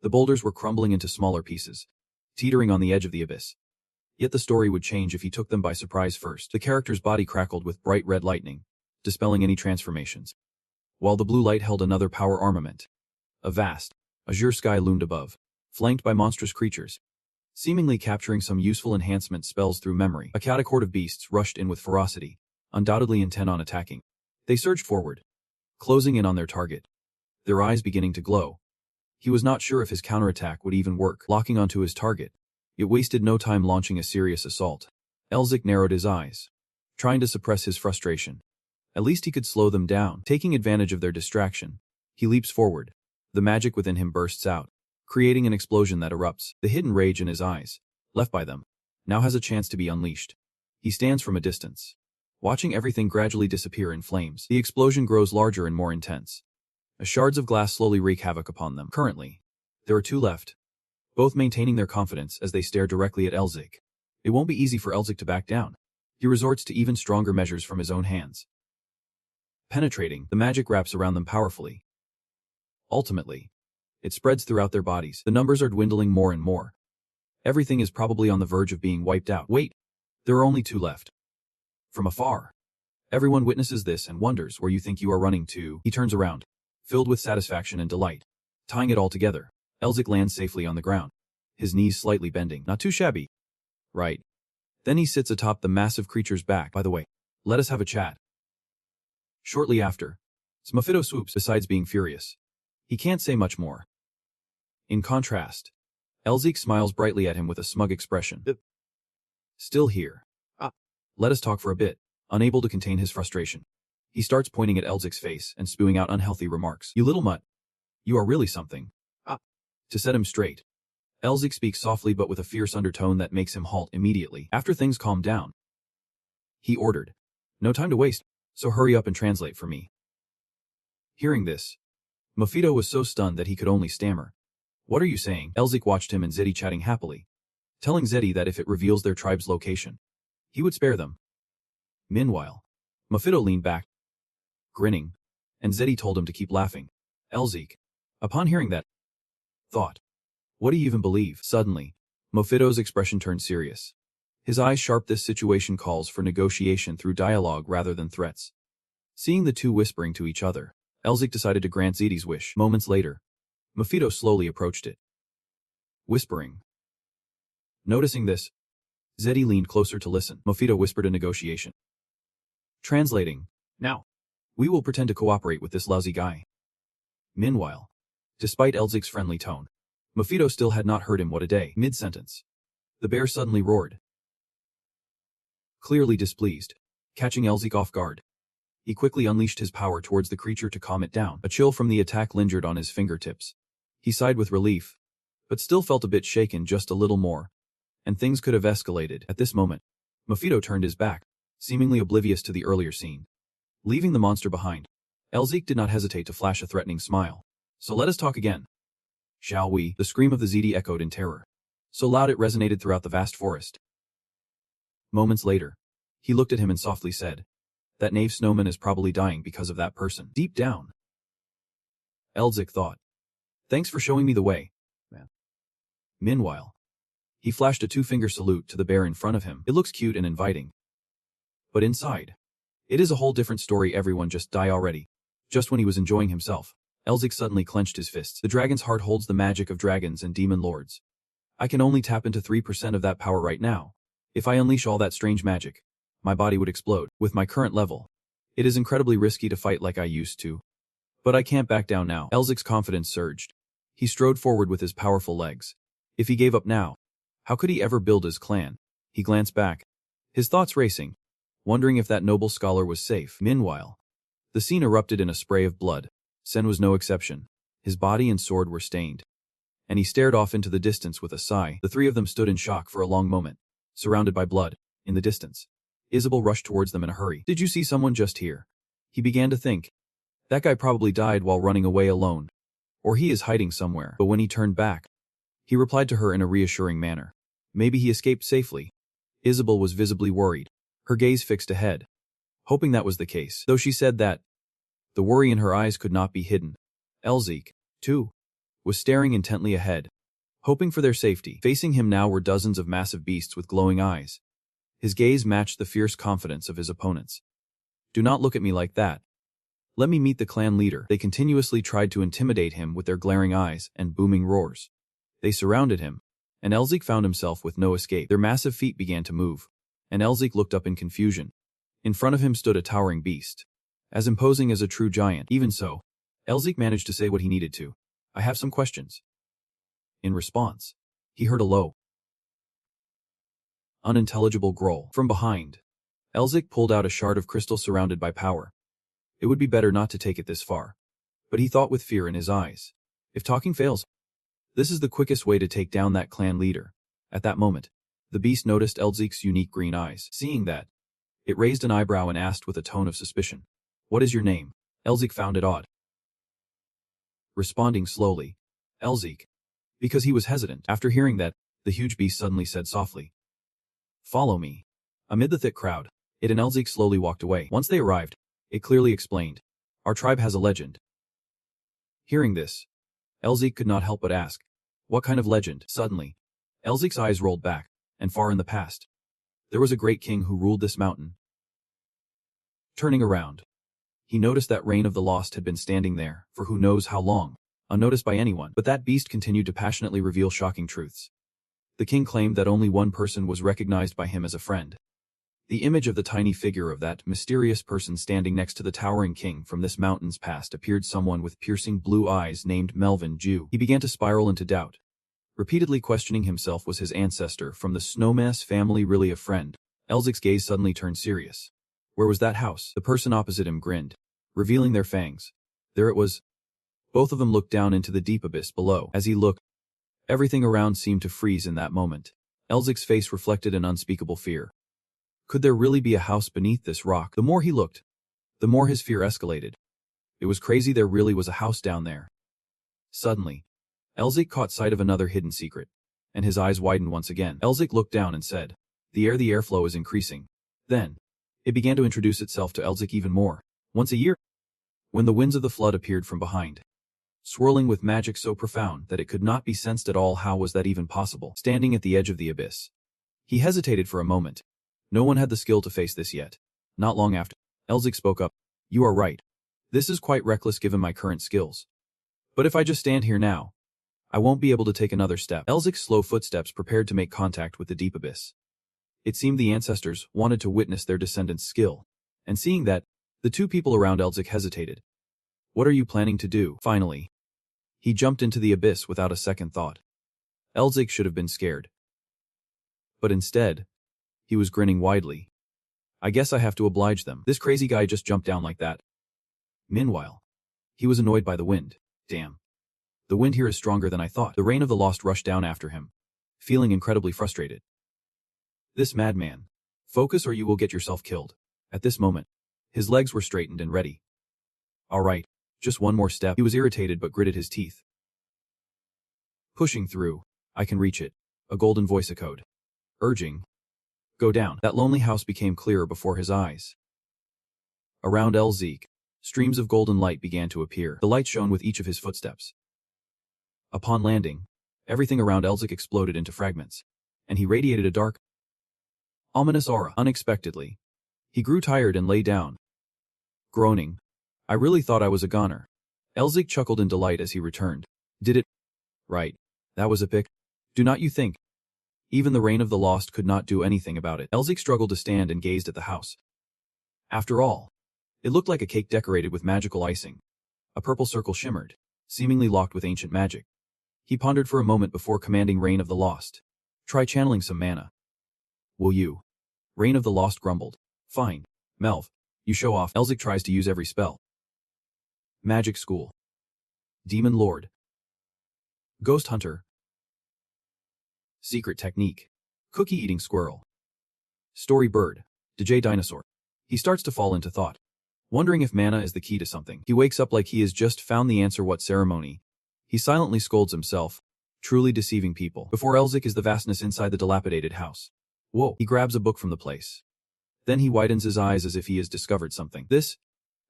the boulders were crumbling into smaller pieces, teetering on the edge of the abyss. Yet the story would change if he took them by surprise first. The character's body crackled with bright red lightning, dispelling any transformations, while the blue light held another power armament. A vast, azure sky loomed above, flanked by monstrous creatures, seemingly capturing some useful enhancement spells through memory. A chaotic horde of beasts rushed in with ferocity, undoubtedly intent on attacking. They surged forward, closing in on their target, their eyes beginning to glow. He was not sure if his counterattack would even work. Locking onto his target, it wasted no time launching a serious assault. Elzik narrowed his eyes, trying to suppress his frustration. At least he could slow them down. Taking advantage of their distraction, he leaps forward. The magic within him bursts out, creating an explosion that erupts. The hidden rage in his eyes, left by them, now has a chance to be unleashed. He stands from a distance, watching everything gradually disappear in flames. The explosion grows larger and more intense. As shards of glass slowly wreak havoc upon them. Currently, there are two left, both maintaining their confidence as they stare directly at Elzik. It won't be easy for Elzik to back down. He resorts to even stronger measures from his own hands. Penetrating, the magic wraps around them powerfully. Ultimately, it spreads throughout their bodies. The numbers are dwindling more and more. Everything is probably on the verge of being wiped out. Wait, there are only two left. From afar, everyone witnesses this and wonders where you think you are running to. He turns around, filled with satisfaction and delight. Tying it all together, Elzik lands safely on the ground, his knees slightly bending. Not too shabby, right? Then he sits atop the massive creature's back. By the way, let us have a chat. Shortly after, Smafido swoops. Besides being furious, he can't say much more. In contrast, Elzik smiles brightly at him with a smug expression. Still here. Let us talk for a bit. Unable to contain his frustration, he starts pointing at Elzik's face and spewing out unhealthy remarks. You little mutt. You are really something. To set him straight, Elzik speaks softly but with a fierce undertone that makes him halt immediately. After things calm down, he ordered, no time to waste, so hurry up and translate for me. Hearing this, Mephisto was so stunned that he could only stammer. What are you saying? Elzik watched him and Zedi chatting happily, telling Zedi that if it reveals their tribe's location, he would spare them. Meanwhile, Mephisto leaned back, grinning, and Zedi told him to keep laughing. Elzik, upon hearing that, thought, what do you even believe? Suddenly, Mephisto's expression turned serious. His eyes sharp. This situation calls for negotiation through dialogue rather than threats. Seeing the two whispering to each other, Elzik decided to grant Zedi's wish. Moments later, Mephisto slowly approached it, whispering. Noticing this, Zedi leaned closer to listen. Mephisto whispered a negotiation. Translating, now, we will pretend to cooperate with this lousy guy. Meanwhile, despite Elzik's friendly tone, Mephisto still had not heard him. What a day. Mid-sentence, the bear suddenly roared, clearly displeased, catching Elzik off guard. He quickly unleashed his power towards the creature to calm it down. A chill from the attack lingered on his fingertips. He sighed with relief, but still felt a bit shaken. Just a little more, and things could have escalated. At this moment, Mephisto turned his back, seemingly oblivious to the earlier scene. Leaving the monster behind, Elzik did not hesitate to flash a threatening smile. So let us talk again. Shall we? The scream of the Zedi echoed in terror, so loud it resonated throughout the vast forest. Moments later, he looked at him and softly said, that knave snowman is probably dying because of that person. Deep down, Elzik thought, thanks for showing me the way, man. Meanwhile, he flashed a two-finger salute to the bear in front of him. It looks cute and inviting, but inside, it is a whole different story. Everyone just die already. Just when he was enjoying himself, Elzik suddenly clenched his fists. The dragon's heart holds the magic of dragons and demon lords. I can only tap into 3% of that power right now. If I unleash all that strange magic, my body would explode. With my current level, it is incredibly risky to fight like I used to. But I can't back down now. Elzik's confidence surged. He strode forward with his powerful legs. If he gave up now, how could he ever build his clan? He glanced back, his thoughts racing. wondering if that noble scholar was safe. Meanwhile, the scene erupted in a spray of blood. Sen was no exception. His body and sword were stained, and he stared off into the distance with a sigh. The three of them stood in shock for a long moment, surrounded by blood. In the distance, Isabel rushed towards them in a hurry. "Did you see someone just here?" He began to think. That guy probably died while running away alone. Or he is hiding somewhere. But when he turned back, he replied to her in a reassuring manner. Maybe he escaped safely. Isabel was visibly worried, her gaze fixed ahead, hoping that was the case. Though she said that, the worry in her eyes could not be hidden. Elzik, too, was staring intently ahead, hoping for their safety. Facing him now were dozens of massive beasts with glowing eyes. His gaze matched the fierce confidence of his opponents. "Do not look at me like that. Let me meet the clan leader." They continuously tried to intimidate him with their glaring eyes and booming roars. They surrounded him, and Elzik found himself with no escape. Their massive feet began to move, and Elzik looked up in confusion. In front of him stood a towering beast, as imposing as a true giant. Even so, Elzik managed to say what he needed to. "I have some questions." In response, he heard a low, unintelligible growl. From behind, Elzik pulled out a shard of crystal surrounded by power. It would be better not to take it this far. But he thought with fear in his eyes. If talking fails, this is the quickest way to take down that clan leader. At that moment, the beast noticed Elzik's unique green eyes. Seeing that, it raised an eyebrow and asked with a tone of suspicion, "What is your name?" Elzik found it odd, responding slowly, "Elzik," because he was hesitant. After hearing that, the huge beast suddenly said softly, "Follow me." Amid the thick crowd, it and Elzik slowly walked away. Once they arrived, it clearly explained, "Our tribe has a legend." Hearing this, Elzik could not help but ask, "What kind of legend?" Suddenly, Elzik's eyes rolled back, and far in the past, there was a great king who ruled this mountain. Turning around, he noticed that Reign of the Lost had been standing there for who knows how long, unnoticed by anyone. But that beast continued to passionately reveal shocking truths. The king claimed that only one person was recognized by him as a friend. The image of the tiny figure of that mysterious person standing next to the towering king from this mountain's past appeared someone with piercing blue eyes named Melvin Jew. He began to spiral into doubt, repeatedly questioning himself. Was his ancestor from the Snowmass family really a friend? Elzik's gaze suddenly turned serious. Where was that house? The person opposite him grinned, revealing their fangs. There it was. Both of them looked down into the deep abyss below. As he looked, everything around seemed to freeze in that moment. Elzik's face reflected an unspeakable fear. Could there really be a house beneath this rock? The more he looked, the more his fear escalated. It was crazy, there really was a house down there. Suddenly, Elzik caught sight of another hidden secret, and his eyes widened once again. Elzik looked down and said, the airflow is increasing." Then, it began to introduce itself to Elzik even more. Once a year, when the winds of the flood appeared from behind, swirling with magic so profound that it could not be sensed at all. How was that even possible? Standing at the edge of the abyss, he hesitated for a moment. No one had the skill to face this yet. Not long after, Elzik spoke up. "You are right. This is quite reckless given my current skills. But if I just stand here now, I won't be able to take another step." Elzik's slow footsteps prepared to make contact with the deep abyss. It seemed the ancestors wanted to witness their descendants' skill, and seeing that, the two people around Elzik hesitated. "What are you planning to do?" Finally, he jumped into the abyss without a second thought. Elzik should have been scared. But instead, he was grinning widely. "I guess I have to oblige them. This crazy guy just jumped down like that." Meanwhile, he was annoyed by the wind. "Damn. The wind here is stronger than I thought." The Reign of the Lost rushed down after him, feeling incredibly frustrated. "This madman. Focus or you will get yourself killed." At this moment, his legs were straightened and ready. "All right, just one more step." He was irritated but gritted his teeth. "Pushing through, I can reach it," a golden voice echoed, urging, "Go down." That lonely house became clearer before his eyes. Around Elzik, streams of golden light began to appear. The light shone with each of his footsteps. Upon landing, everything around Elzik exploded into fragments, and he radiated a dark, ominous aura. Unexpectedly, he grew tired and lay down, groaning. "I really thought I was a goner." Elzik chuckled in delight as he returned. "Did it? Right. That was epic. Do not you think?" Even the Reign of the Lost could not do anything about it. Elzik struggled to stand and gazed at the house. After all, it looked like a cake decorated with magical icing. A purple circle shimmered, seemingly locked with ancient magic. He pondered for a moment before commanding Reign of the Lost, "Try channeling some mana." "Will you?" Reign of the Lost grumbled. Fine. Melv. You show off. Elzik tries to use every spell. Magic School. Demon Lord. Ghost Hunter. Secret Technique. Cookie-eating squirrel. Story bird. DJ Dinosaur. He starts to fall into thought, wondering if mana is the key to something. He wakes up like he has just found the answer. What ceremony? He silently scolds himself, truly deceiving people. Before Elzik is the vastness inside the dilapidated house. Whoa. He grabs a book from the place. Then he widens his eyes as if he has discovered something.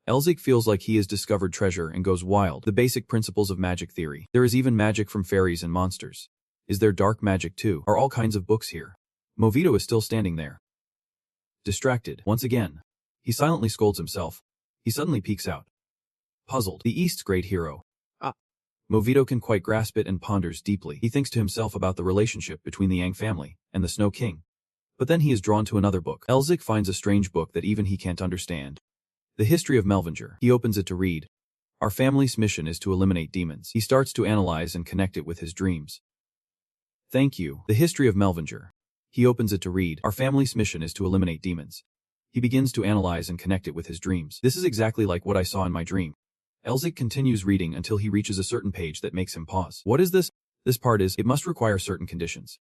Elzik feels like he has discovered treasure and goes wild. The basic principles of magic theory. There is even magic from fairies and monsters. Is there dark magic too? Are all kinds of books here? Movito is still standing there, distracted. Once again, he silently scolds himself. He suddenly peeks out, puzzled. The East's great hero. Movito can quite grasp it and ponders deeply. He thinks to himself about the relationship between the Yang family and the Snow King. But then he is drawn to another book. Elzik finds a strange book that even he can't understand. The History of Melvinger. He opens it to read. Our family's mission is to eliminate demons. He starts to analyze and connect it with his dreams. Thank you. The History of Melvinger. He opens it to read. Our family's mission is to eliminate demons. He begins to analyze and connect it with his dreams. This is exactly like what I saw in my dream. Elzik continues reading until he reaches a certain page that makes him pause. What is this? This part is, it must require certain conditions.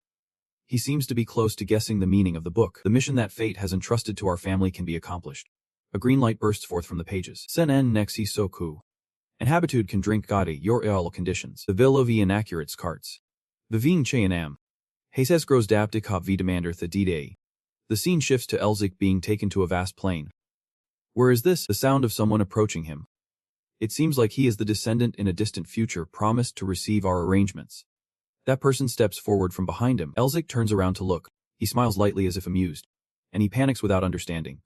He seems to be close to guessing the meaning of the book. The mission that fate has entrusted to our family can be accomplished. A green light bursts forth from the pages. Sen en nexi soku. An habitude can drink gadi your all conditions. The vilovi inaccurates carts. Viving chayanam. Hases grows dab dikop v demander the d-day. The scene shifts to Elzik being taken to a vast plain. Where is this? The sound of someone approaching him. It seems like he is the descendant in a distant future promised to receive our arrangements. That person steps forward from behind him. Elzik turns around to look. He smiles lightly as if amused. And he panics without understanding.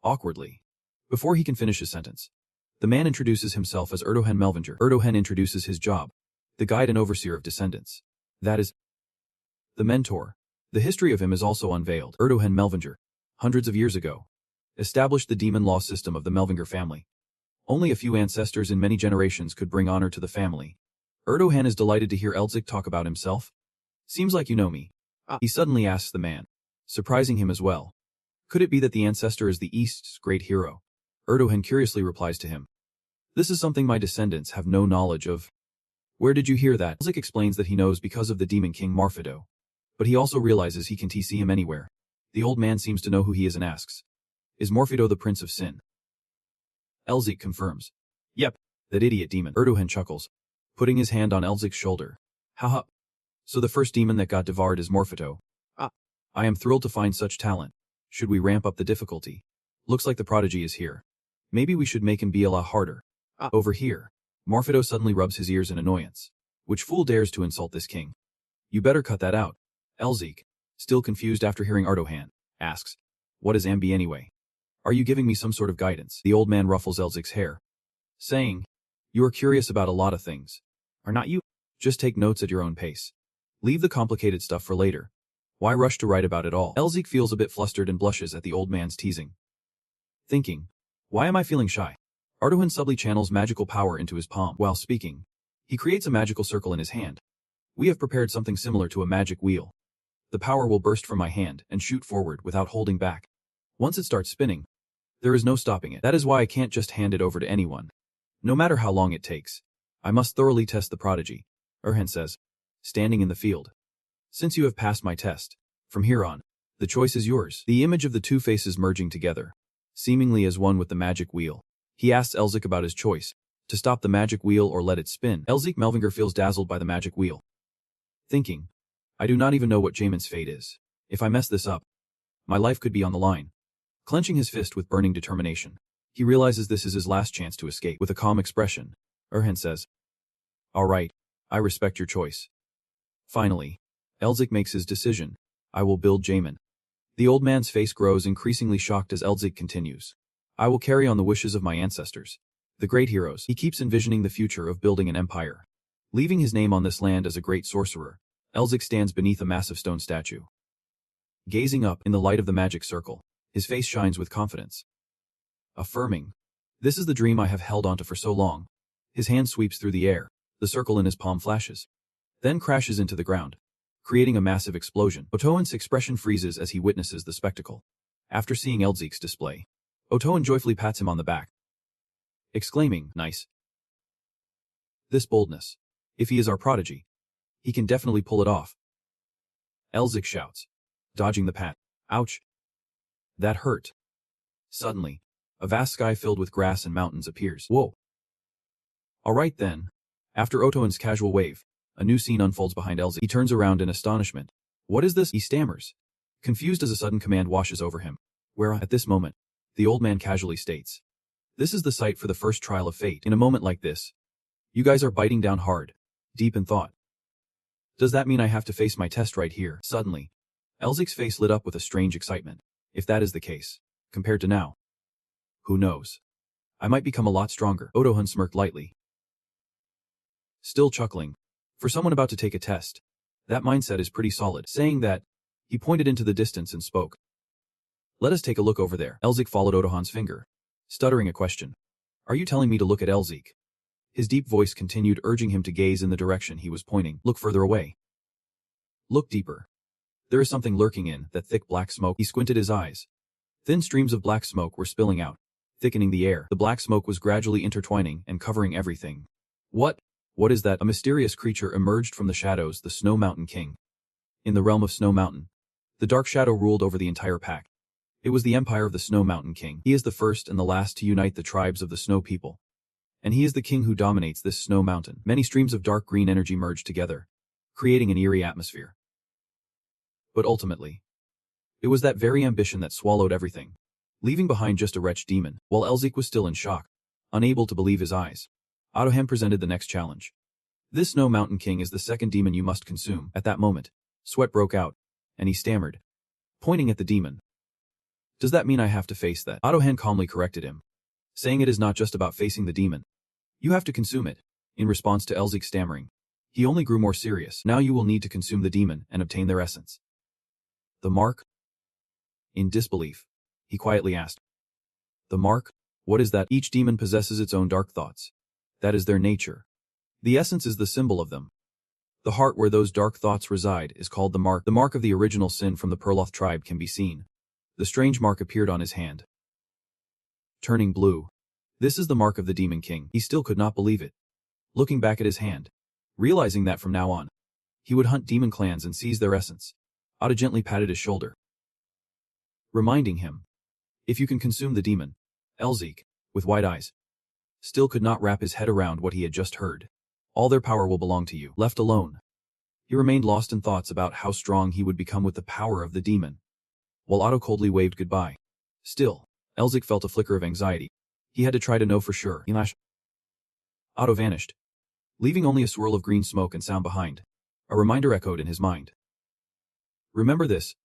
Awkwardly. Before he can finish his sentence, the man introduces himself as Erdogan Melvinger. Erdogan introduces his job. The guide and overseer of descendants. That is the mentor. The history of him is also unveiled. Erdogan Melvinger, hundreds of years ago, established the demon law system of the Melvinger family. Only a few ancestors in many generations could bring honor to the family. Erdogan is delighted to hear Elzik talk about himself. Seems like you know me. He suddenly asks the man, surprising him as well. Could it be that the ancestor is the East's great hero? Erdogan curiously replies to him. This is something my descendants have no knowledge of. Where did you hear that? Elzik explains that he knows because of the demon king Morphido. But he also realizes he can see him anywhere. The old man seems to know who he is and asks. Is Morphido the prince of sin? Elzik confirms. Yep, that idiot demon. Erdogan chuckles, putting his hand on Elzik's shoulder. Haha. So the first demon that got devoured is Morphido. I am thrilled to find such talent. Should we ramp up the difficulty? Looks like the prodigy is here. Maybe we should make him be a lot harder. Over here. Morphido suddenly rubs his ears in annoyance. Which fool dares to insult this king? You better cut that out. Elzik, still confused after hearing Erdogan, asks. What is Ambi anyway? Are you giving me some sort of guidance? The old man ruffles Elzik's hair, saying, you are curious about a lot of things. Are not you? Just take notes at your own pace. Leave the complicated stuff for later. Why rush to write about it all? Elzik feels a bit flustered and blushes at the old man's teasing. Thinking, why am I feeling shy? Erdogan subtly channels magical power into his palm. While speaking, he creates a magical circle in his hand. We have prepared something similar to a magic wheel. The power will burst from my hand and shoot forward without holding back. Once it starts spinning, there is no stopping it. That is why I can't just hand it over to anyone. No matter how long it takes. I must thoroughly test the prodigy, Erhan says, standing in the field. Since you have passed my test, from here on, the choice is yours. The image of the two faces merging together, seemingly as one with the magic wheel. He asks Elzik about his choice, to stop the magic wheel or let it spin. Elzik Melvinger feels dazzled by the magic wheel. Thinking, I do not even know what Jamin's fate is. If I mess this up, my life could be on the line. Clenching his fist with burning determination, he realizes this is his last chance to escape. With a calm expression, Erhan says, all right, I respect your choice. Finally, Elzik makes his decision. I will build Jamin. The old man's face grows increasingly shocked as Elzik continues. I will carry on the wishes of my ancestors, the great heroes. He keeps envisioning the future of building an empire. Leaving his name on this land as a great sorcerer, Elzik stands beneath a massive stone statue. Gazing up in the light of the magic circle, his face shines with confidence. Affirming, this is the dream I have held onto for so long. His hand sweeps through the air, the circle in his palm flashes, then crashes into the ground, creating a massive explosion. Otoan's expression freezes as he witnesses the spectacle. After seeing Elzik's display, Otoan joyfully pats him on the back, exclaiming, "Nice. This boldness. If he is our prodigy, he can definitely pull it off." Elzik shouts, dodging the pat. "Ouch. That hurt." Suddenly, a vast sky filled with grass and mountains appears. Whoa. Alright then. After Otoan's casual wave, a new scene unfolds behind Elzik. He turns around in astonishment. "What is this?" he stammers, confused as a sudden command washes over him. Where, at this moment, the old man casually states, "This is the site for the first trial of fate. In a moment like this, you guys are biting down hard, deep in thought. Does that mean I have to face my test right here?" Suddenly, Elzik's face lit up with a strange excitement. "If that is the case, compared to now, who knows? I might become a lot stronger." Otohan smirked lightly, still chuckling. For someone about to take a test, that mindset is pretty solid. Saying that, he pointed into the distance and spoke. "Let us take a look over there." Elzik followed Otohan's finger, stuttering a question. "Are you telling me to look at Elzik?" His deep voice continued, urging him to gaze in the direction he was pointing. "Look further away. Look deeper. There is something lurking in that thick black smoke." He squinted his eyes. Thin streams of black smoke were spilling out, thickening the air. The black smoke was gradually intertwining and covering everything. "What? What is that?" A mysterious creature emerged from the shadows, the Snow Mountain King. In the realm of Snow Mountain, the dark shadow ruled over the entire pack. It was the empire of the Snow Mountain King. He is the first and the last to unite the tribes of the Snow People. And he is the king who dominates this snow mountain. Many streams of dark green energy merged together, creating an eerie atmosphere. But ultimately, it was that very ambition that swallowed everything, leaving behind just a wretched demon. While Elzik was still in shock, unable to believe his eyes, Otohan presented the next challenge. "This Snow Mountain King is the second demon you must consume." At that moment, sweat broke out, and he stammered, pointing at the demon. "Does that mean I have to face that?" Otohan calmly corrected him, saying it is not just about facing the demon. You have to consume it. In response to Elzik's stammering, he only grew more serious. "Now you will need to consume the demon and obtain their essence." "The mark?" In disbelief, he quietly asked. "The mark? What is that?" "Each demon possesses its own dark thoughts. That is their nature. The essence is the symbol of them. The heart where those dark thoughts reside is called the mark. The mark of the original sin from the Perloth tribe can be seen." The strange mark appeared on his hand, turning blue. This is the mark of the Demon King. He still could not believe it. Looking back at his hand, realizing that from now on, he would hunt demon clans and seize their essence, Otta gently patted his shoulder, reminding him, "If you can consume the demon." Elzik, with wide eyes, still could not wrap his head around what he had just heard. "All their power will belong to you." Left alone, he remained lost in thoughts about how strong he would become with the power of the demon, while Otto coldly waved goodbye. Still, Elzik felt a flicker of anxiety. He had to try to know for sure. Otto vanished, leaving only a swirl of green smoke and sound behind. A reminder echoed in his mind. "Remember this,"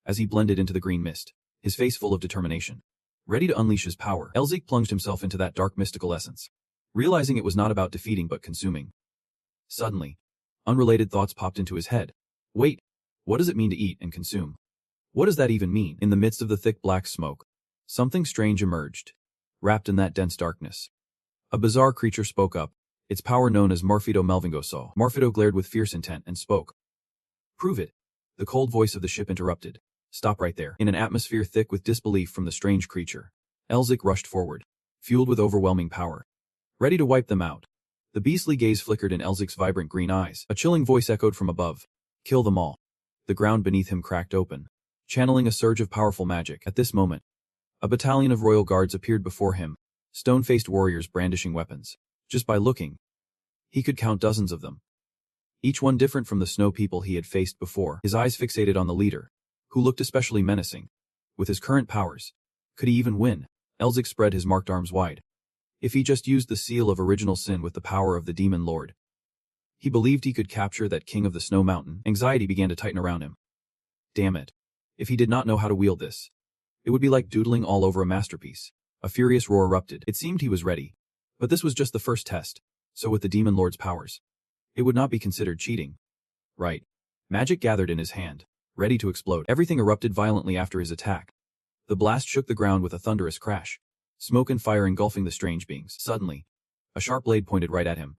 as he blended into the green mist, his face full of determination, ready to unleash his power. Elzik plunged himself into that dark mystical essence, realizing it was not about defeating but consuming. Suddenly, unrelated thoughts popped into his head. Wait, what does it mean to eat and consume? What does that even mean? In the midst of the thick black smoke, something strange emerged, wrapped in that dense darkness. A bizarre creature spoke up, its power known as Morfido Melvingoso. Morfido glared with fierce intent and spoke. "Prove it." The cold voice of the ship interrupted. "Stop right there." In an atmosphere thick with disbelief from the strange creature, Elzik rushed forward, fueled with overwhelming power, ready to wipe them out. The beastly gaze flickered in Elzik's vibrant green eyes. A chilling voice echoed from above. "Kill them all." The ground beneath him cracked open, channeling a surge of powerful magic. At this moment, a battalion of royal guards appeared before him, stone-faced warriors brandishing weapons. Just by looking, he could count dozens of them, each one different from the snow people he had faced before. His eyes fixated on the leader, who looked especially menacing. With his current powers, could he even win? Elzik spread his marked arms wide. If he just used the seal of original sin with the power of the demon lord, he believed he could capture that king of the snow mountain. Anxiety began to tighten around him. Damn it. If he did not know how to wield this, it would be like doodling all over a masterpiece. A furious roar erupted. It seemed he was ready. But this was just the first test, so with the demon lord's powers, it would not be considered cheating. Right. Magic gathered in his hand, ready to explode. Everything erupted violently after his attack. The blast shook the ground with a thunderous crash, smoke and fire engulfing the strange beings. Suddenly, a sharp blade pointed right at him,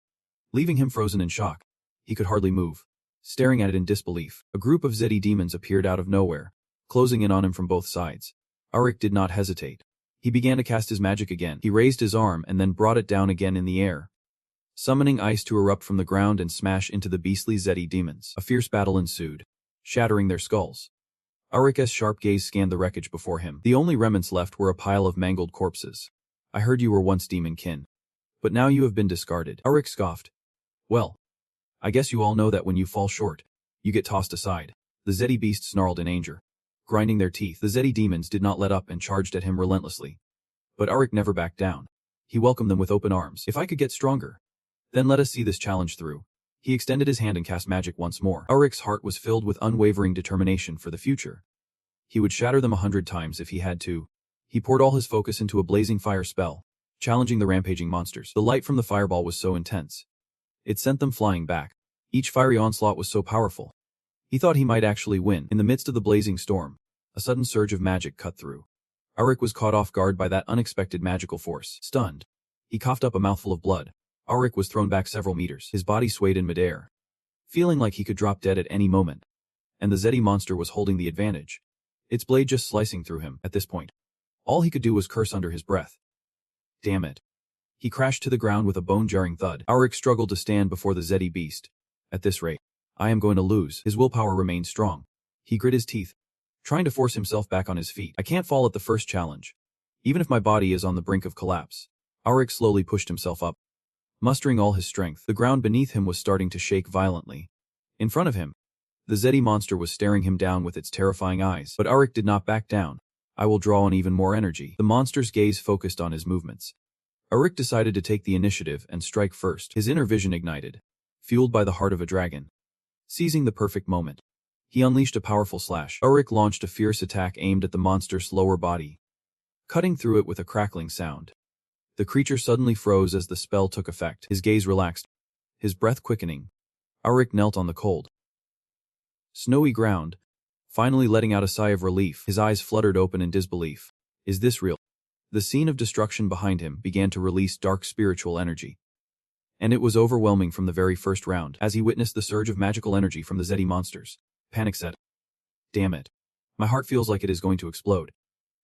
leaving him frozen in shock. He could hardly move, staring at it in disbelief. A group of Zeddy demons appeared out of nowhere, closing in on him from both sides. Arik did not hesitate. He began to cast his magic again. He raised his arm and then brought it down again in the air, summoning ice to erupt from the ground and smash into the beastly Zeti demons. A fierce battle ensued, shattering their skulls. Arik's sharp gaze scanned the wreckage before him. The only remnants left were a pile of mangled corpses. I heard you were once demon kin, but now you have been discarded. Arik scoffed. Well, I guess you all know that when you fall short, you get tossed aside. The Zeti beast snarled in anger, grinding their teeth. The Zeti demons did not let up and charged at him relentlessly. But Arik never backed down. He welcomed them with open arms. If I could get stronger, then let us see this challenge through. He extended his hand and cast magic once more. Arik's heart was filled with unwavering determination for the future. He would shatter them 100 times if he had to. He poured all his focus into a blazing fire spell, challenging the rampaging monsters. The light from the fireball was so intense, it sent them flying back. Each fiery onslaught was so powerful. He thought he might actually win. In the midst of the blazing storm, a sudden surge of magic cut through. Arik was caught off guard by that unexpected magical force. Stunned, he coughed up a mouthful of blood. Arik was thrown back several meters. His body swayed in midair, feeling like he could drop dead at any moment. And the Zeti monster was holding the advantage, its blade just slicing through him. At this point, all he could do was curse under his breath. Damn it. He crashed to the ground with a bone-jarring thud. Arik struggled to stand before the Zeti beast. At this rate, I am going to lose. His willpower remained strong. He grit his teeth, trying to force himself back on his feet. I can't fall at the first challenge, even if my body is on the brink of collapse. Arik slowly pushed himself up, mustering all his strength. The ground beneath him was starting to shake violently. In front of him, the Zeti monster was staring him down with its terrifying eyes. But Arik did not back down. I will draw on even more energy. The monster's gaze focused on his movements. Arik decided to take the initiative and strike first. His inner vision ignited, fueled by the heart of a dragon. Seizing the perfect moment, he unleashed a powerful slash. Arik launched a fierce attack aimed at the monster's lower body, cutting through it with a crackling sound. The creature suddenly froze as the spell took effect. His gaze relaxed, his breath quickening. Arik knelt on the cold, snowy ground, finally letting out a sigh of relief. His eyes fluttered open in disbelief. Is this real? The scene of destruction behind him began to release dark spiritual energy, and it was overwhelming from the very first round. As he witnessed the surge of magical energy from the Zeti monsters, panic set. Damn it. My heart feels like it is going to explode.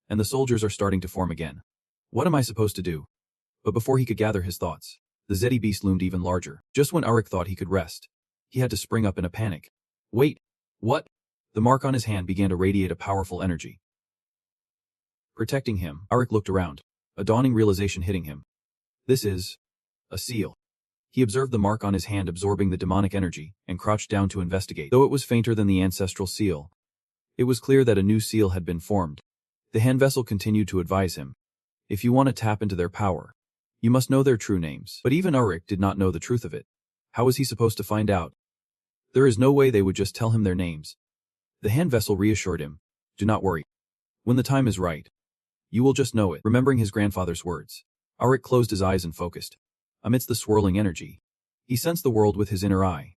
And the soldiers are starting to form again. What am I supposed to do? But before he could gather his thoughts, the Zeti beast loomed even larger. Just when Arik thought he could rest, he had to spring up in a panic. Wait, what? The mark on his hand began to radiate a powerful energy, protecting him. Arik looked around, a dawning realization hitting him. This is a seal. He observed the mark on his hand absorbing the demonic energy and crouched down to investigate. Though it was fainter than the ancestral seal, it was clear that a new seal had been formed. The hand vessel continued to advise him. If you want to tap into their power, you must know their true names. But even Arik did not know the truth of it. How was he supposed to find out? There is no way they would just tell him their names. The hand vessel reassured him. Do not worry. When the time is right, you will just know it. Remembering his grandfather's words, Arik closed his eyes and focused. Amidst the swirling energy, he sensed the world with his inner eye.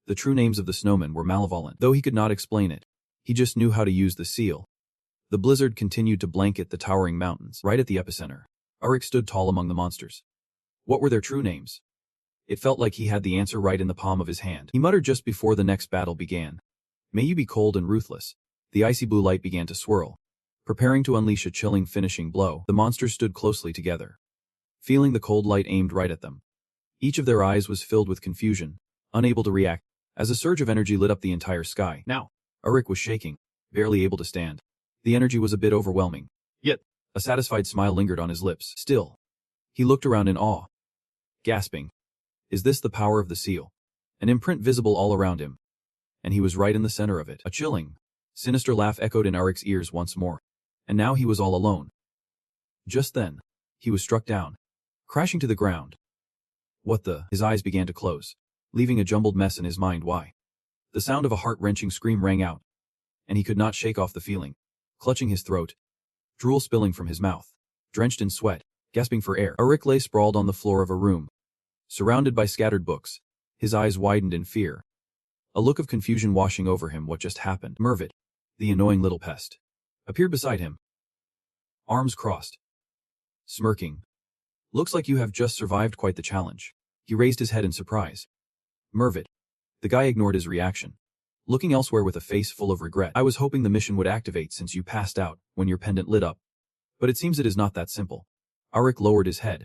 The true names of the snowmen were malevolent. Though he could not explain it, he just knew how to use the seal. The blizzard continued to blanket the towering mountains. Right at the epicenter, Arik stood tall among the monsters. What were their true names? It felt like he had the answer right in the palm of his hand. He muttered just before the next battle began. May you be cold and ruthless. The icy blue light began to swirl, preparing to unleash a chilling finishing blow. The monsters stood closely together, feeling the cold light aimed right at them. Each of their eyes was filled with confusion, unable to react, as a surge of energy lit up the entire sky. Now, Arik was shaking, barely able to stand. The energy was a bit overwhelming, yet a satisfied smile lingered on his lips. Still, he looked around in awe, gasping. Is this the power of the seal? An imprint visible all around him, and he was right in the center of it. A chilling, sinister laugh echoed in Arik's ears once more, and now he was all alone. Just then, he was struck down, crashing to the ground. What the? His eyes began to close, leaving a jumbled mess in his mind. Why? The sound of a heart-wrenching scream rang out, and he could not shake off the feeling. Clutching his throat, drool spilling from his mouth, drenched in sweat, gasping for air, Arik lay sprawled on the floor of a room, surrounded by scattered books. His eyes widened in fear, a look of confusion washing over him. What just happened? Mervit, the annoying little pest, appeared beside him, arms crossed, smirking. Looks like you have just survived quite the challenge. He raised his head in surprise. Mervit. The guy ignored his reaction, looking elsewhere with a face full of regret. I was hoping the mission would activate since you passed out when your pendant lit up. But it seems it is not that simple. Arik lowered his head,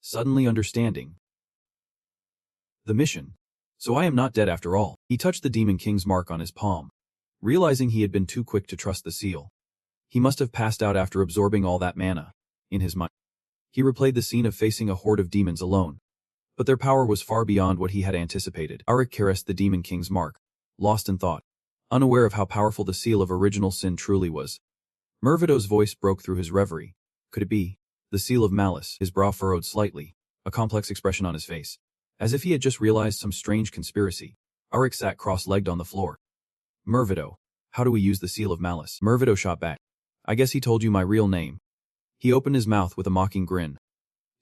suddenly understanding the mission. So I am not dead after all. He touched the Demon King's mark on his palm, realizing he had been too quick to trust the seal. He must have passed out after absorbing all that mana. In his mind, he replayed the scene of facing a horde of demons alone. But their power was far beyond what he had anticipated. Arik caressed the Demon King's mark, lost in thought, unaware of how powerful the seal of original sin truly was. Mervido's voice broke through his reverie. Could it be the seal of malice? His brow furrowed slightly, a complex expression on his face, as if he had just realized some strange conspiracy. Arik sat cross-legged on the floor. Mervido, how do we use the seal of malice? Mervido shot back. I guess he told you my real name. He opened his mouth with a mocking grin.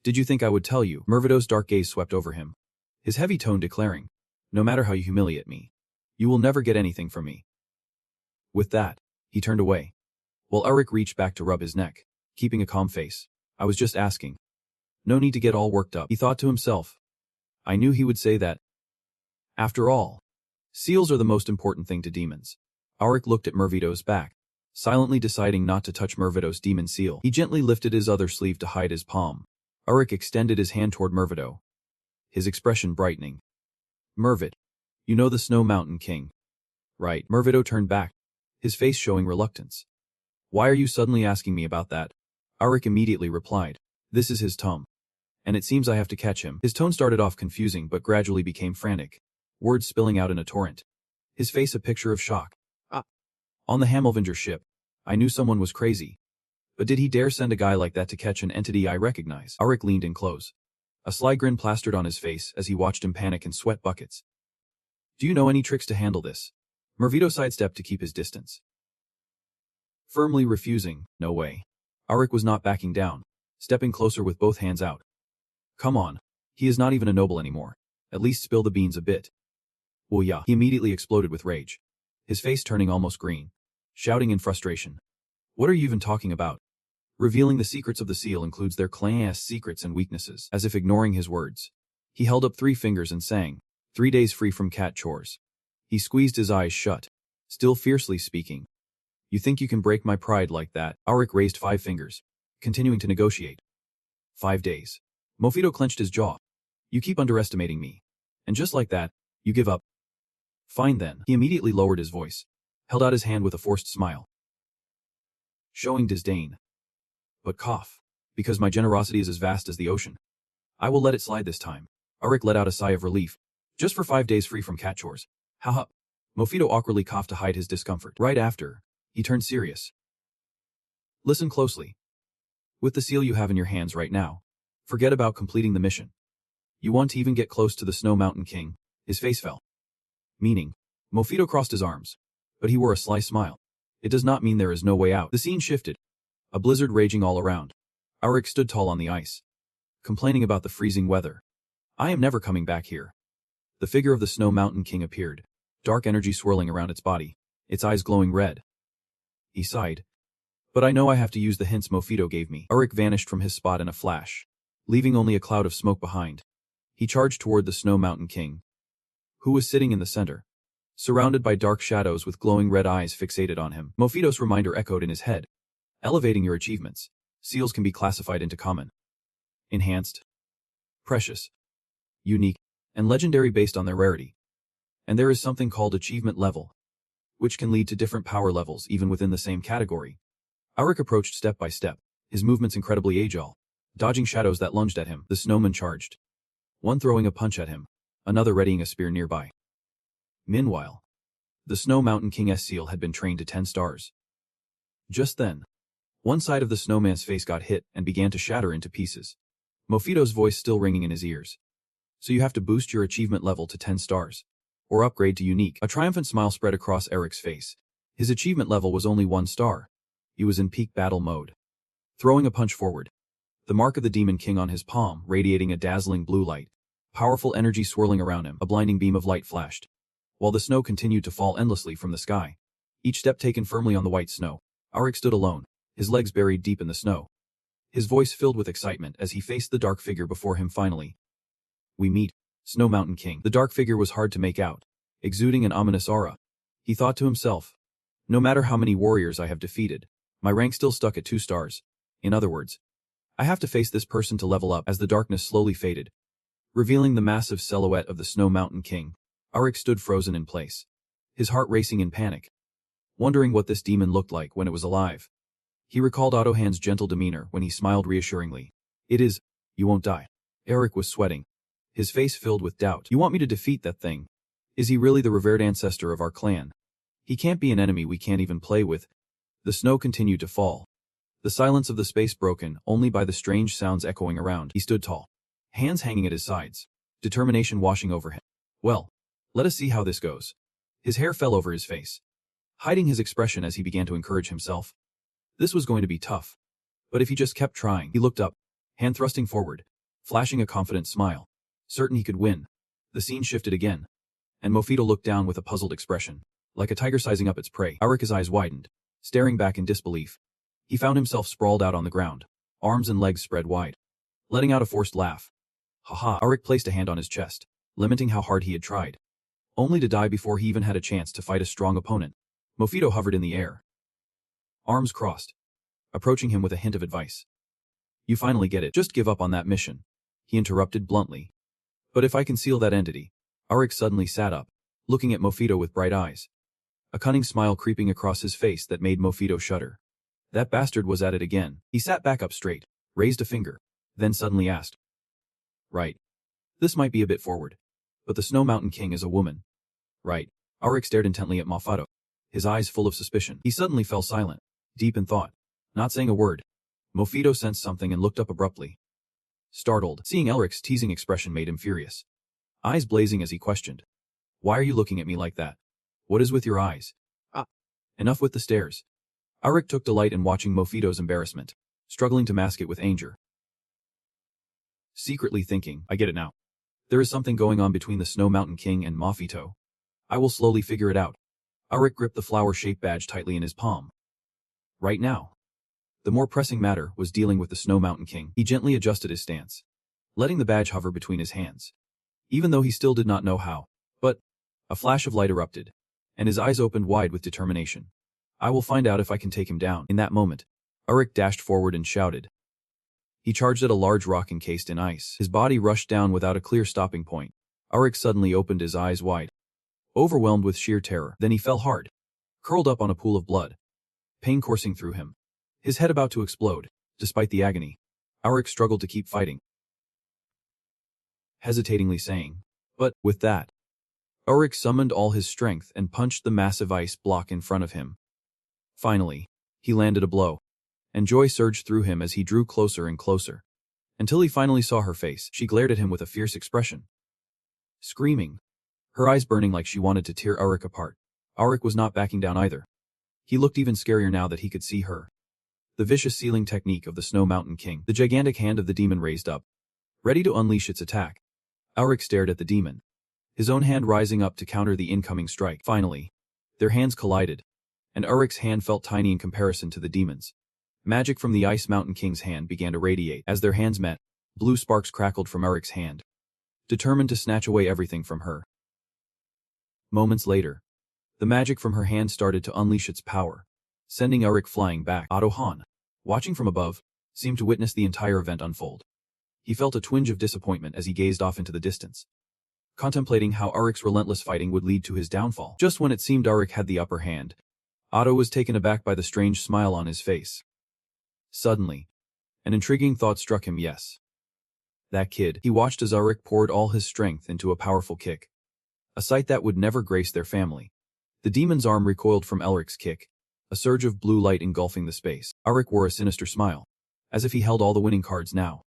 Did you think I would tell you? Mervido's dark gaze swept over him, his heavy tone declaring, no matter how you humiliate me, you will never get anything from me. With that, he turned away, while Arik reached back to rub his neck, keeping a calm face. I was just asking. No need to get all worked up, he thought to himself. I knew he would say that. After all, seals are the most important thing to demons. Arik looked at Mervido's back, silently deciding not to touch Mervido's demon seal. He gently lifted his other sleeve to hide his palm. Arik extended his hand toward Mervido, his expression brightening. Mervid, you know the Snow Mountain King, right? Mervido turned back, his face showing reluctance. Why are you suddenly asking me about that? Arik immediately replied. This is his Tom, and it seems I have to catch him. His tone started off confusing but gradually became frantic, words spilling out in a torrent. His face a picture of shock. On the Hamelvinger ship, I knew someone was crazy. But did he dare send a guy like that to catch an entity I recognize? Arik leaned in close, a sly grin plastered on his face as he watched him panic in sweat buckets. Do you know any tricks to handle this? Mervido sidestepped to keep his distance, firmly refusing. No way. Arik was not backing down, stepping closer with both hands out. Come on. He is not even a noble anymore. At least spill the beans a bit. Well yeah. He immediately exploded with rage, his face turning almost green, shouting in frustration. What are you even talking about? Revealing the secrets of the seal includes their clan's secrets and weaknesses. As if ignoring his words, he held up 3 fingers and sang, 3 days free from cat chores. He squeezed his eyes shut, still fiercely speaking. You think you can break my pride like that? Arik raised 5 fingers, continuing to negotiate. 5 days. Mervido clenched his jaw. You keep underestimating me. And just like that, you give up. Fine then. He immediately lowered his voice, held out his hand with a forced smile, showing disdain. But cough, because my generosity is as vast as the ocean. I will let it slide this time. Arik let out a sigh of relief. Just for 5 days free from cat chores. Haha. Mervido awkwardly coughed to hide his discomfort. Right after, he turned serious. Listen closely. With the seal you have in your hands right now, forget about completing the mission. You want to even get close to the Snow Mountain King? His face fell. Meaning, Mervido crossed his arms, but he wore a sly smile. It does not mean there is no way out. The scene shifted, a blizzard raging all around. Arik stood tall on the ice, complaining about the freezing weather. I am never coming back here. The figure of the Snow Mountain King appeared, dark energy swirling around its body, its eyes glowing red. He sighed. But I know I have to use the hints Mervido gave me. Arik vanished from his spot in a flash, leaving only a cloud of smoke behind. He charged toward the Snow Mountain King, who was sitting in the center, surrounded by dark shadows with glowing red eyes fixated on him. Mervido's reminder echoed in his head. Elevating your achievements. Seals can be classified into common, enhanced, precious, unique, and legendary based on their rarity. And there is something called achievement level, which can lead to different power levels even within the same category. Arik approached step by step, his movements incredibly agile, dodging shadows that lunged at him. The snowman charged, one throwing a punch at him, another readying a spear nearby. Meanwhile, the Snow Mountain King's seal had been trained to 10 stars. Just then, one side of the snowman's face got hit and began to shatter into pieces. Mervido's voice still ringing in his ears. So you have to boost your achievement level to 10 stars, or upgrade to unique. A triumphant smile spread across Arik's face. His achievement level was only 1 star. He was in peak battle mode. Throwing a punch forward, the mark of the Demon King on his palm radiating a dazzling blue light, powerful energy swirling around him. A blinding beam of light flashed, while the snow continued to fall endlessly from the sky. Each step taken firmly on the white snow. Arik stood alone, his legs buried deep in the snow, his voice filled with excitement as he faced the dark figure before him finally. We meet, Snow Mountain King. The dark figure was hard to make out, exuding an ominous aura. He thought to himself, no matter how many warriors I have defeated, my rank still stuck at 2 stars. In other words, I have to face this person to level up. As the darkness slowly faded, revealing the massive silhouette of the Snow Mountain King, Auric stood frozen in place, his heart racing in panic, wondering what this demon looked like when it was alive. He recalled Ottohan's gentle demeanor when he smiled reassuringly. It is, you won't die. Auric was sweating, his face filled with doubt. You want me to defeat that thing? Is he really the revered ancestor of our clan? He can't be an enemy we can't even play with. The snow continued to fall, the silence of the space broken only by the strange sounds echoing around. He stood tall, hands hanging at his sides, determination washing over him. Well, let us see how this goes. His hair fell over his face, hiding his expression as he began to encourage himself. This was going to be tough, but if he just kept trying. He looked up, hand thrusting forward, flashing a confident smile, certain he could win. The scene shifted again, and Mofito looked down with a puzzled expression, like a tiger sizing up its prey. Auric's eyes widened, staring back in disbelief. He found himself sprawled out on the ground, arms and legs spread wide, letting out a forced laugh. Haha! Auric placed a hand on his chest, lamenting how hard he had tried, only to die before he even had a chance to fight a strong opponent. Mofito hovered in the air, arms crossed, approaching him with a hint of advice. You finally get it. Just give up on that mission, he interrupted bluntly. But if I conceal that entity. Auric suddenly sat up, looking at Mofito with bright eyes, a cunning smile creeping across his face that made Mofito shudder. That bastard was at it again. He sat back up straight, raised a finger, then suddenly asked. Right. This might be a bit forward, but the Snow Mountain King is a woman. Right. Auric stared intently at Mofito, his eyes full of suspicion. He suddenly fell silent, deep in thought, not saying a word. Mofito sensed something and looked up abruptly. Startled, seeing Elric's teasing expression made him furious, eyes blazing as he questioned. Why are you looking at me like that? What is with your eyes? Enough with the stares. Auric took delight in watching Mofito's embarrassment, struggling to mask it with anger. Secretly thinking, I get it now. There is something going on between the Snow Mountain King and Mofito. I will slowly figure it out. Auric gripped the flower-shaped badge tightly in his palm. Right now, the more pressing matter was dealing with the Snow Mountain King. He gently adjusted his stance, letting the badge hover between his hands, even though he still did not know how. But a flash of light erupted, and his eyes opened wide with determination. I will find out if I can take him down. In that moment, Auric dashed forward and shouted. He charged at a large rock encased in ice. His body rushed down without a clear stopping point. Auric suddenly opened his eyes wide, overwhelmed with sheer terror. Then he fell hard, curled up on a pool of blood, pain coursing through him, his head about to explode. Despite the agony, Auric struggled to keep fighting, hesitatingly saying, but, with that, Auric summoned all his strength and punched the massive ice block in front of him. Finally, he landed a blow, and joy surged through him as he drew closer and closer, until he finally saw her face. She glared at him with a fierce expression, screaming, her eyes burning like she wanted to tear Auric apart. Auric was not backing down either. He looked even scarier now that he could see her. The vicious sealing technique of the Snow Mountain King. The gigantic hand of the demon raised up, ready to unleash its attack. Auric stared at the demon, his own hand rising up to counter the incoming strike. Finally, their hands collided, and Auric's hand felt tiny in comparison to the demon's. Magic from the Ice Mountain King's hand began to radiate. As their hands met, blue sparks crackled from Auric's hand, determined to snatch away everything from her. Moments later, the magic from her hand started to unleash its power, sending Auric flying back. Ottohan, watching from above, seemed to witness the entire event unfold. He felt a twinge of disappointment as he gazed off into the distance, contemplating how Auric's relentless fighting would lead to his downfall. Just when it seemed Auric had the upper hand, Otto was taken aback by the strange smile on his face. Suddenly, an intriguing thought struck him. Yes. That kid. He watched as Auric poured all his strength into a powerful kick, a sight that would never grace their family. The demon's arm recoiled from Elric's kick, a surge of blue light engulfing the space. Auric wore a sinister smile, as if he held all the winning cards now.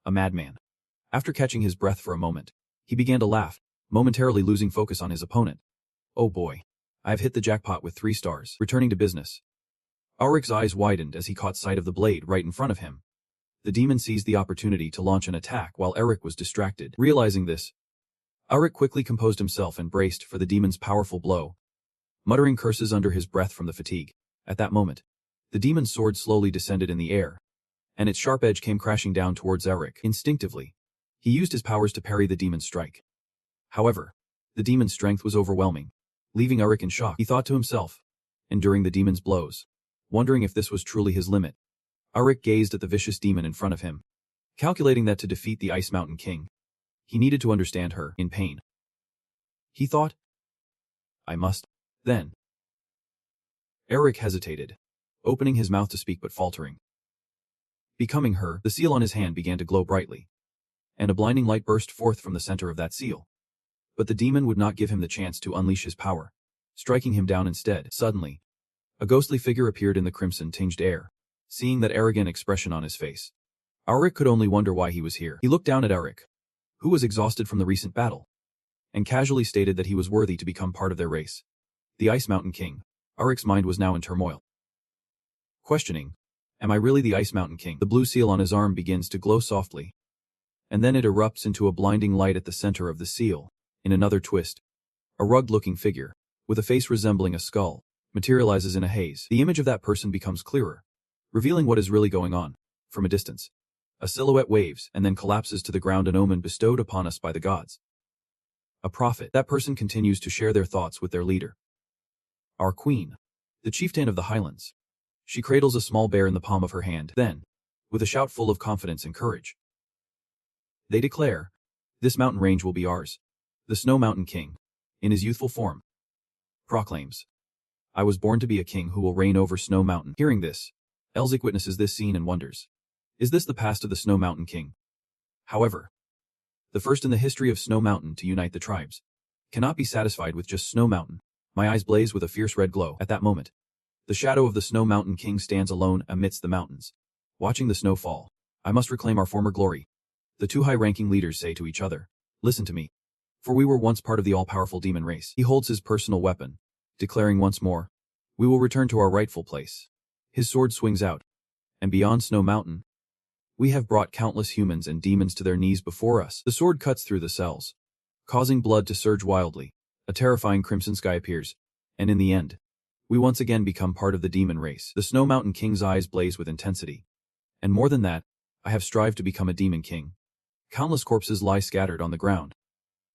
A madman. After catching his breath for a moment, he began to laugh, momentarily losing focus on his opponent. Oh boy. I've hit the jackpot with 3 stars. Returning to business, Auric's eyes widened as he caught sight of the blade right in front of him. The demon seized the opportunity to launch an attack while Auric was distracted. Realizing this, Auric quickly composed himself and braced for the demon's powerful blow, muttering curses under his breath from the fatigue. At that moment, the demon's sword slowly descended in the air, and its sharp edge came crashing down towards Auric. Instinctively, he used his powers to parry the demon's strike. However, The demon's strength was overwhelming, leaving Eric in shock. He thought to himself, enduring the demon's blows, wondering if this was truly his limit. Eric gazed at the vicious demon in front of him, calculating that to defeat the Ice Mountain King, he needed to understand her in pain. He thought, I must. Then Eric hesitated, opening his mouth to speak but faltering. Becoming her, the seal on his hand began to glow brightly, and a blinding light burst forth from the center of that seal. But the demon would not give him the chance to unleash his power, striking him down instead. Suddenly, a ghostly figure appeared in the crimson-tinged air. Seeing that arrogant expression on his face, Eric could only wonder why he was here. He looked down at Eric, who was exhausted from the recent battle, and casually stated that he was worthy to become part of their race. The Ice Mountain King. Eric's mind was now in turmoil. Questioning, am I really the Ice Mountain King? The blue seal on his arm begins to glow softly, and then it erupts into a blinding light at the center of the seal. In another twist, a rugged-looking figure, with a face resembling a skull, materializes in a haze. The image of that person becomes clearer, revealing what is really going on. From a distance, a silhouette waves and then collapses to the ground, an omen bestowed upon us by the gods. A prophet. That person continues to share their thoughts with their leader, our queen, the chieftain of the highlands. She cradles a small bear in the palm of her hand. Then, with a shout full of confidence and courage, they declare, this mountain range will be ours. The Snow Mountain King, in his youthful form, proclaims, I was born to be a king who will reign over Snow Mountain. Hearing this, Elzik witnesses this scene and wonders, is this the past of the Snow Mountain King? However, the first in the history of Snow Mountain to unite the tribes, cannot be satisfied with just Snow Mountain. My eyes blaze with a fierce red glow. At that moment, the shadow of the Snow Mountain King stands alone amidst the mountains, watching the snow fall. I must reclaim our former glory. The two high-ranking leaders say to each other, listen to me, for we were once part of the all-powerful demon race. He holds his personal weapon, declaring once more, we will return to our rightful place. His sword swings out, and beyond Snow Mountain, we have brought countless humans and demons to their knees before us. The sword cuts through the cells, causing blood to surge wildly. A terrifying crimson sky appears, and in the end, we once again become part of the demon race. The Snow Mountain King's eyes blaze with intensity. And more than that, I have strived to become a demon king. Countless corpses lie scattered on the ground.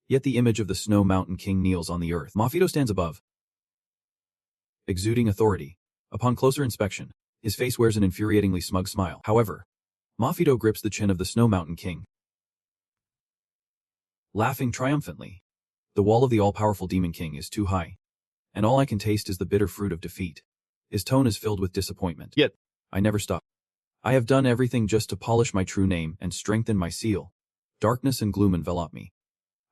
Yet the image of the Snow Mountain King kneels on the earth. Mafito stands above, exuding authority. Upon closer inspection, his face wears an infuriatingly smug smile. However, Mafito grips the chin of the Snow Mountain King, laughing triumphantly. The wall of the all-powerful Demon King is too high, and all I can taste is the bitter fruit of defeat. His tone is filled with disappointment. Yet, I never stop. I have done everything just to polish my true name and strengthen my seal. Darkness and gloom envelop me.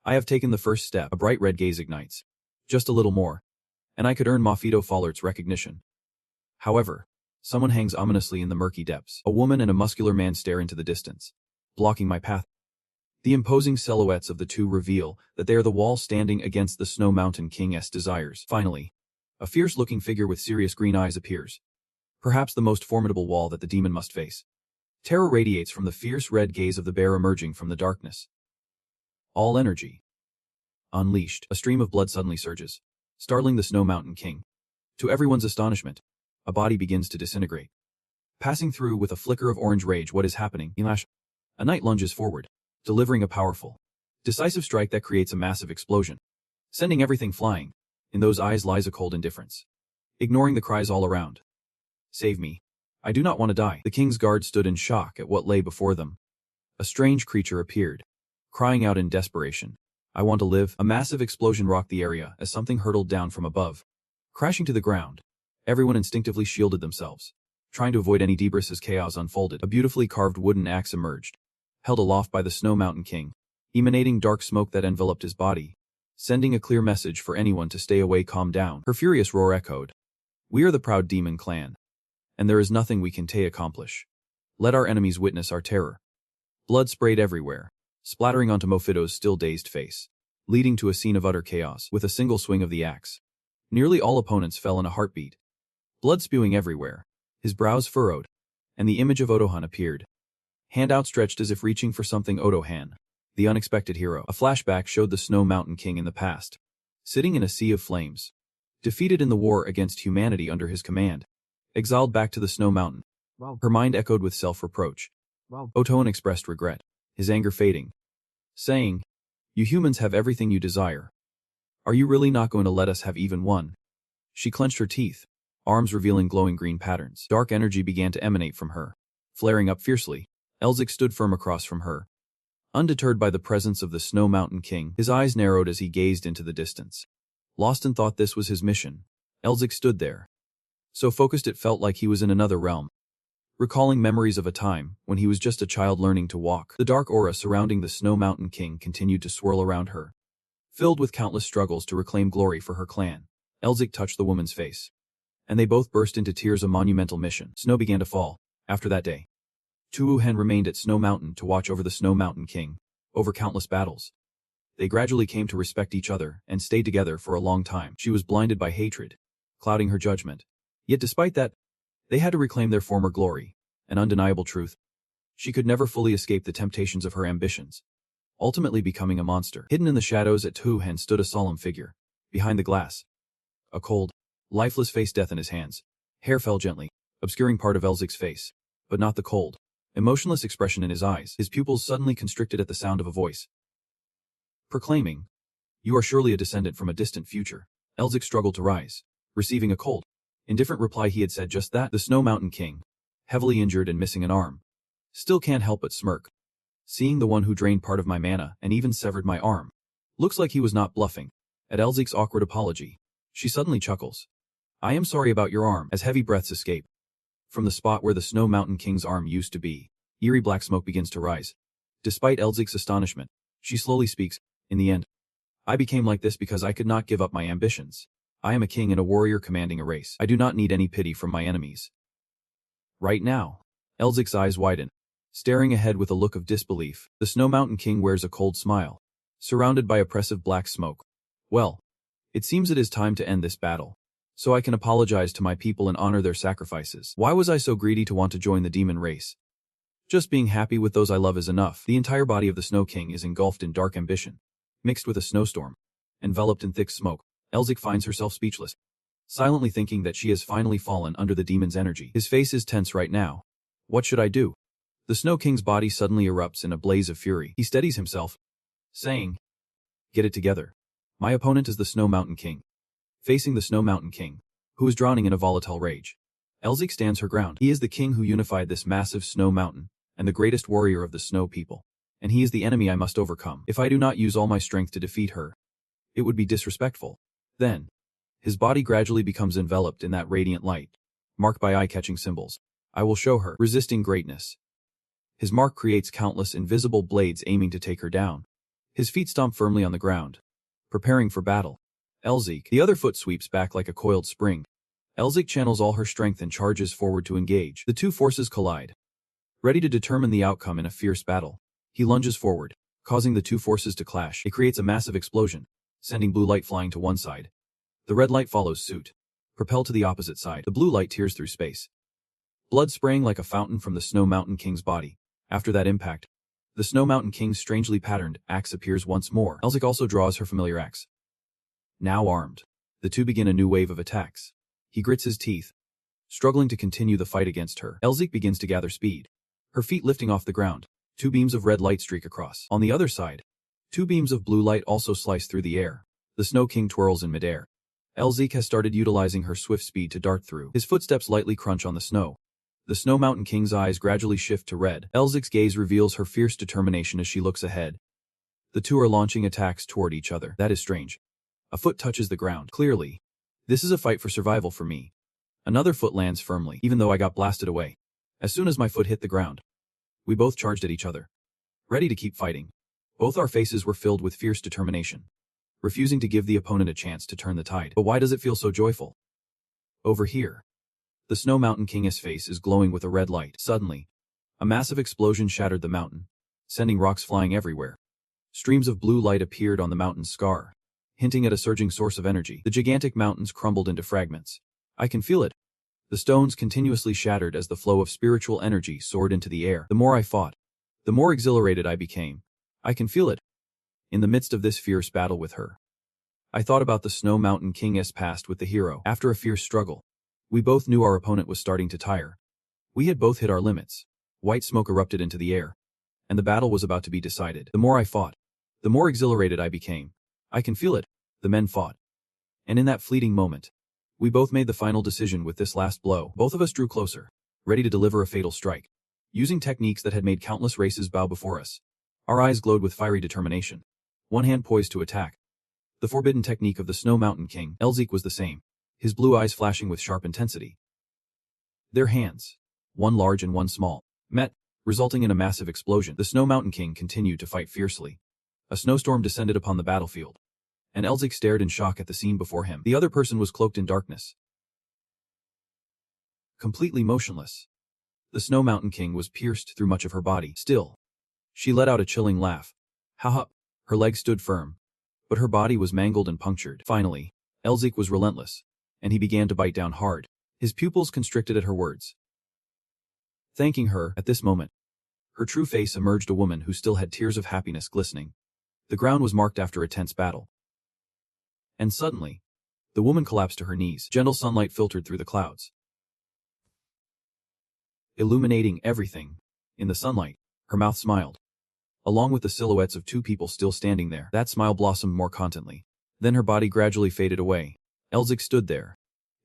I have taken the first step. A bright red gaze ignites. Just a little more, and I could earn Mafito Fallert's recognition. However, someone hangs ominously in the murky depths. A woman and a muscular man stare into the distance, blocking my path. The imposing silhouettes of the two reveal that they are the wall standing against the Snow Mountain King's desires. Finally, a fierce-looking figure with serious green eyes appears, perhaps the most formidable wall that the demon must face. Terror radiates from the fierce red gaze of the bear emerging from the darkness. All energy unleashed. A stream of blood suddenly surges, startling the Snow Mountain King. To everyone's astonishment, a body begins to disintegrate. Passing through with a flicker of orange rage, what is happening? A knight lunges forward, delivering a powerful, decisive strike that creates a massive explosion, sending everything flying. In those eyes lies a cold indifference, ignoring the cries all around. Save me. I do not want to die. The king's guard stood in shock at what lay before them. A strange creature appeared, crying out in desperation, I want to live. A massive explosion rocked the area as something hurtled down from above, crashing to the ground. Everyone instinctively shielded themselves, trying to avoid any debris as chaos unfolded. A beautifully carved wooden axe emerged, held aloft by the Snow Mountain King, emanating dark smoke that enveloped his body, sending a clear message for anyone to stay away. Calm down. Her furious roar echoed, we are the proud demon clan, and there is nothing we can accomplish. Let our enemies witness our terror. Blood sprayed everywhere, splattering onto Mofito's still dazed face, leading to a scene of utter chaos. With a single swing of the axe, nearly all opponents fell in a heartbeat. Blood spewing everywhere, his brows furrowed, and the image of Otohan appeared, hand outstretched as if reaching for something. Otohan, the unexpected hero. A flashback showed the Snow Mountain King in the past, sitting in a sea of flames, defeated in the war against humanity under his command, exiled back to the Snow Mountain. Wow. Her mind echoed with self-reproach. Wow. Otohan expressed regret, his anger fading, saying, you humans have everything you desire, Are you really not going to let us have even one? She clenched her teeth, arms revealing glowing green patterns. Dark energy began to emanate from her. Flaring up fiercely, Elzik stood firm across from her. Undeterred by the presence of the Snow Mountain King, his eyes narrowed as he gazed into the distance. Lost in thought this was his mission, Elzik stood there. So focused it felt like he was in another realm. Recalling memories of a time when he was just a child learning to walk, the dark aura surrounding the Snow Mountain King continued to swirl around her. Filled with countless struggles to reclaim glory for her clan, Elzik touched the woman's face. And they both burst into tears. A monumental mission. Snow began to fall. After that day, Tuwuhen remained at Snow Mountain to watch over the Snow Mountain King. Over countless battles, they gradually came to respect each other and stayed together for a long time. She was blinded by hatred, clouding her judgment. Yet despite that, they had to reclaim their former glory, an undeniable truth. She could never fully escape the temptations of her ambitions, ultimately becoming a monster. Hidden in the shadows at Tuwuhen stood a solemn figure. Behind the glass, a cold, lifeless face, death in his hands. Hair fell gently, obscuring part of Elzik's face, but not the cold, emotionless expression in his eyes. His pupils suddenly constricted at the sound of a voice, proclaiming, "You are surely a descendant from a distant future." Elzik struggled to rise, receiving a cold, indifferent reply. He had said just that. The Snow Mountain King, heavily injured and missing an arm, still can't help but smirk. Seeing the one who drained part of my mana and even severed my arm. Looks like he was not bluffing. At Elzik's awkward apology, she suddenly chuckles. "I am sorry about your arm," as heavy breaths escape. From the spot where the Snow Mountain King's arm used to be, eerie black smoke begins to rise. Despite Elzik's astonishment, she slowly speaks, "In the end, I became like this because I could not give up my ambitions. I am a king and a warrior commanding a race. I do not need any pity from my enemies." Right now, Elzik's eyes widen, staring ahead with a look of disbelief. The Snow Mountain King wears a cold smile, surrounded by oppressive black smoke. "Well, it seems it is time to end this battle, so I can apologize to my people and honor their sacrifices. Why was I so greedy to want to join the demon race? Just being happy with those I love is enough." The entire body of the Snow King is engulfed in dark ambition, mixed with a snowstorm, enveloped in thick smoke. Elzik finds herself speechless, silently thinking that she has finally fallen under the demon's energy. His face is tense right now. What should I do? The Snow King's body suddenly erupts in a blaze of fury. He steadies himself, saying, "Get it together. My opponent is the Snow Mountain King." Facing the Snow Mountain King, who is drowning in a volatile rage, Elzik stands her ground. He is the king who unified this massive snow mountain, and the greatest warrior of the snow people. And he is the enemy I must overcome. If I do not use all my strength to defeat her, it would be disrespectful. Then, his body gradually becomes enveloped in that radiant light, marked by eye-catching symbols. I will show her. Resisting greatness. His mark creates countless invisible blades aiming to take her down. His feet stomp firmly on the ground, preparing for battle. Elzik, the other foot sweeps back like a coiled spring. Elzik channels all her strength and charges forward to engage. The two forces collide, ready to determine the outcome in a fierce battle. He lunges forward, causing the two forces to clash. It creates a massive explosion, sending blue light flying to one side. The red light follows suit, propelled to the opposite side. The blue light tears through space, blood spraying like a fountain from the Snow Mountain King's body. After that impact, the Snow Mountain King's strangely patterned axe appears once more. Elzik also draws her familiar axe. Now armed, the two begin a new wave of attacks. He grits his teeth, struggling to continue the fight against her. Elzik begins to gather speed, her feet lifting off the ground. Two beams of red light streak across. On the other side, two beams of blue light also slice through the air. The Snow King twirls in midair. Elzik has started utilizing her swift speed to dart through. His footsteps lightly crunch on the snow. The Snow Mountain King's eyes gradually shift to red. Elzik's gaze reveals her fierce determination as she looks ahead. The two are launching attacks toward each other. That is strange. A foot touches the ground. Clearly, this is a fight for survival for me. Another foot lands firmly, even though I got blasted away. As soon as my foot hit the ground, we both charged at each other, ready to keep fighting. Both our faces were filled with fierce determination, refusing to give the opponent a chance to turn the tide. But why does it feel so joyful? Over here, the Snow Mountain King's face is glowing with a red light. Suddenly, a massive explosion shattered the mountain, sending rocks flying everywhere. Streams of blue light appeared on the mountain's scar, hinting at a surging source of energy. The gigantic mountains crumbled into fragments. I can feel it. The stones continuously shattered as the flow of spiritual energy soared into the air. The more I fought, the more exhilarated I became. I can feel it. In the midst of this fierce battle with her, I thought about the Snow Mountain King's past with the hero. After a fierce struggle, we both knew our opponent was starting to tire. We had both hit our limits. White smoke erupted into the air, and the battle was about to be decided. The more I fought, the more exhilarated I became. I can feel it. The men fought. And in that fleeting moment, we both made the final decision with this last blow. Both of us drew closer, ready to deliver a fatal strike. Using techniques that had made countless races bow before us, our eyes glowed with fiery determination. One hand poised to attack. The forbidden technique of the Snow Mountain King. Elzik was the same, his blue eyes flashing with sharp intensity. Their hands, one large and one small, met, resulting in a massive explosion. The Snow Mountain King continued to fight fiercely. A snowstorm descended upon the battlefield, and Elzik stared in shock at the scene before him. The other person was cloaked in darkness, completely motionless. The Snow Mountain King was pierced through much of her body. Still, she let out a chilling laugh. Ha. Her legs stood firm, but her body was mangled and punctured. Finally, Elzik was relentless, and he began to bite down hard. His pupils constricted at her words. Thanking her, at this moment, her true face emerged, a woman who still had tears of happiness glistening. The ground was marked after a tense battle. And suddenly, the woman collapsed to her knees. Gentle sunlight filtered through the clouds, illuminating everything. In the sunlight, her mouth smiled, along with the silhouettes of two people still standing there. That smile blossomed more constantly. Then her body gradually faded away. Elzik stood there,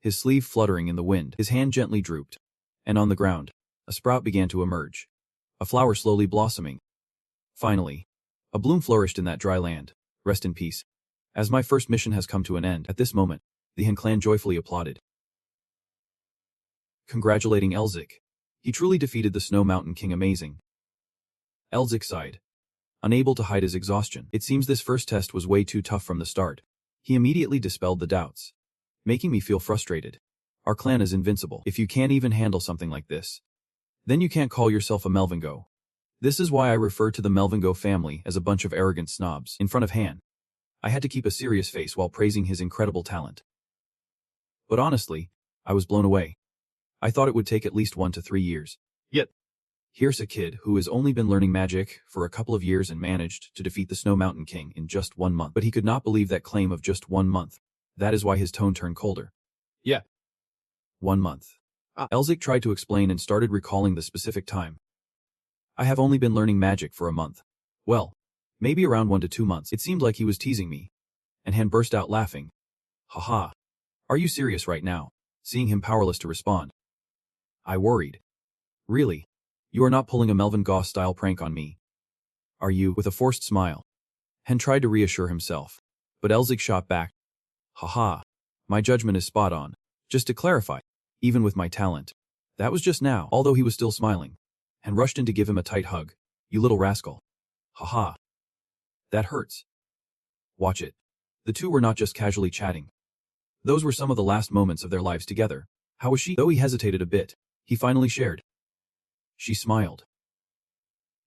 his sleeve fluttering in the wind. His hand gently drooped, and on the ground, a sprout began to emerge, a flower slowly blossoming. Finally, a bloom flourished in that dry land. Rest in peace. As my first mission has come to an end. At this moment, the Han clan joyfully applauded, congratulating Elzik. He truly defeated the Snow Mountain King. Amazing. Elzik sighed, unable to hide his exhaustion. It seems this first test was way too tough from the start. He immediately dispelled the doubts, making me feel frustrated. Our clan is invincible. If you can't even handle something like this, then you can't call yourself a Melvingo. This is why I refer to the Melvingo family as a bunch of arrogant snobs. In front of Han, I had to keep a serious face while praising his incredible talent. But honestly, I was blown away. I thought it would take at least 1 to 3 years. Yet, here's a kid who has only been learning magic for a couple of years and managed to defeat the Snow Mountain King in just 1 month. But he could not believe that claim of just 1 month. That is why his tone turned colder. Yeah. 1 month. Elzik tried to explain and started recalling the specific time. I have only been learning magic for a month. Well, maybe around 1 to 2 months. It seemed like he was teasing me. And Han burst out laughing. Haha. Are you serious right now? Seeing him powerless to respond, I worried. Really? You are not pulling a Melvin Goss-style prank on me, are you? With a forced smile, Han tried to reassure himself, but Elzik shot back. Haha. My judgment is spot on. Just to clarify, even with my talent, that was just now. Although he was still smiling, Han rushed in to give him a tight hug. You little rascal. Haha. That hurts. Watch it. The two were not just casually chatting. Those were some of the last moments of their lives together. How was she? Though he hesitated a bit, he finally shared. She smiled,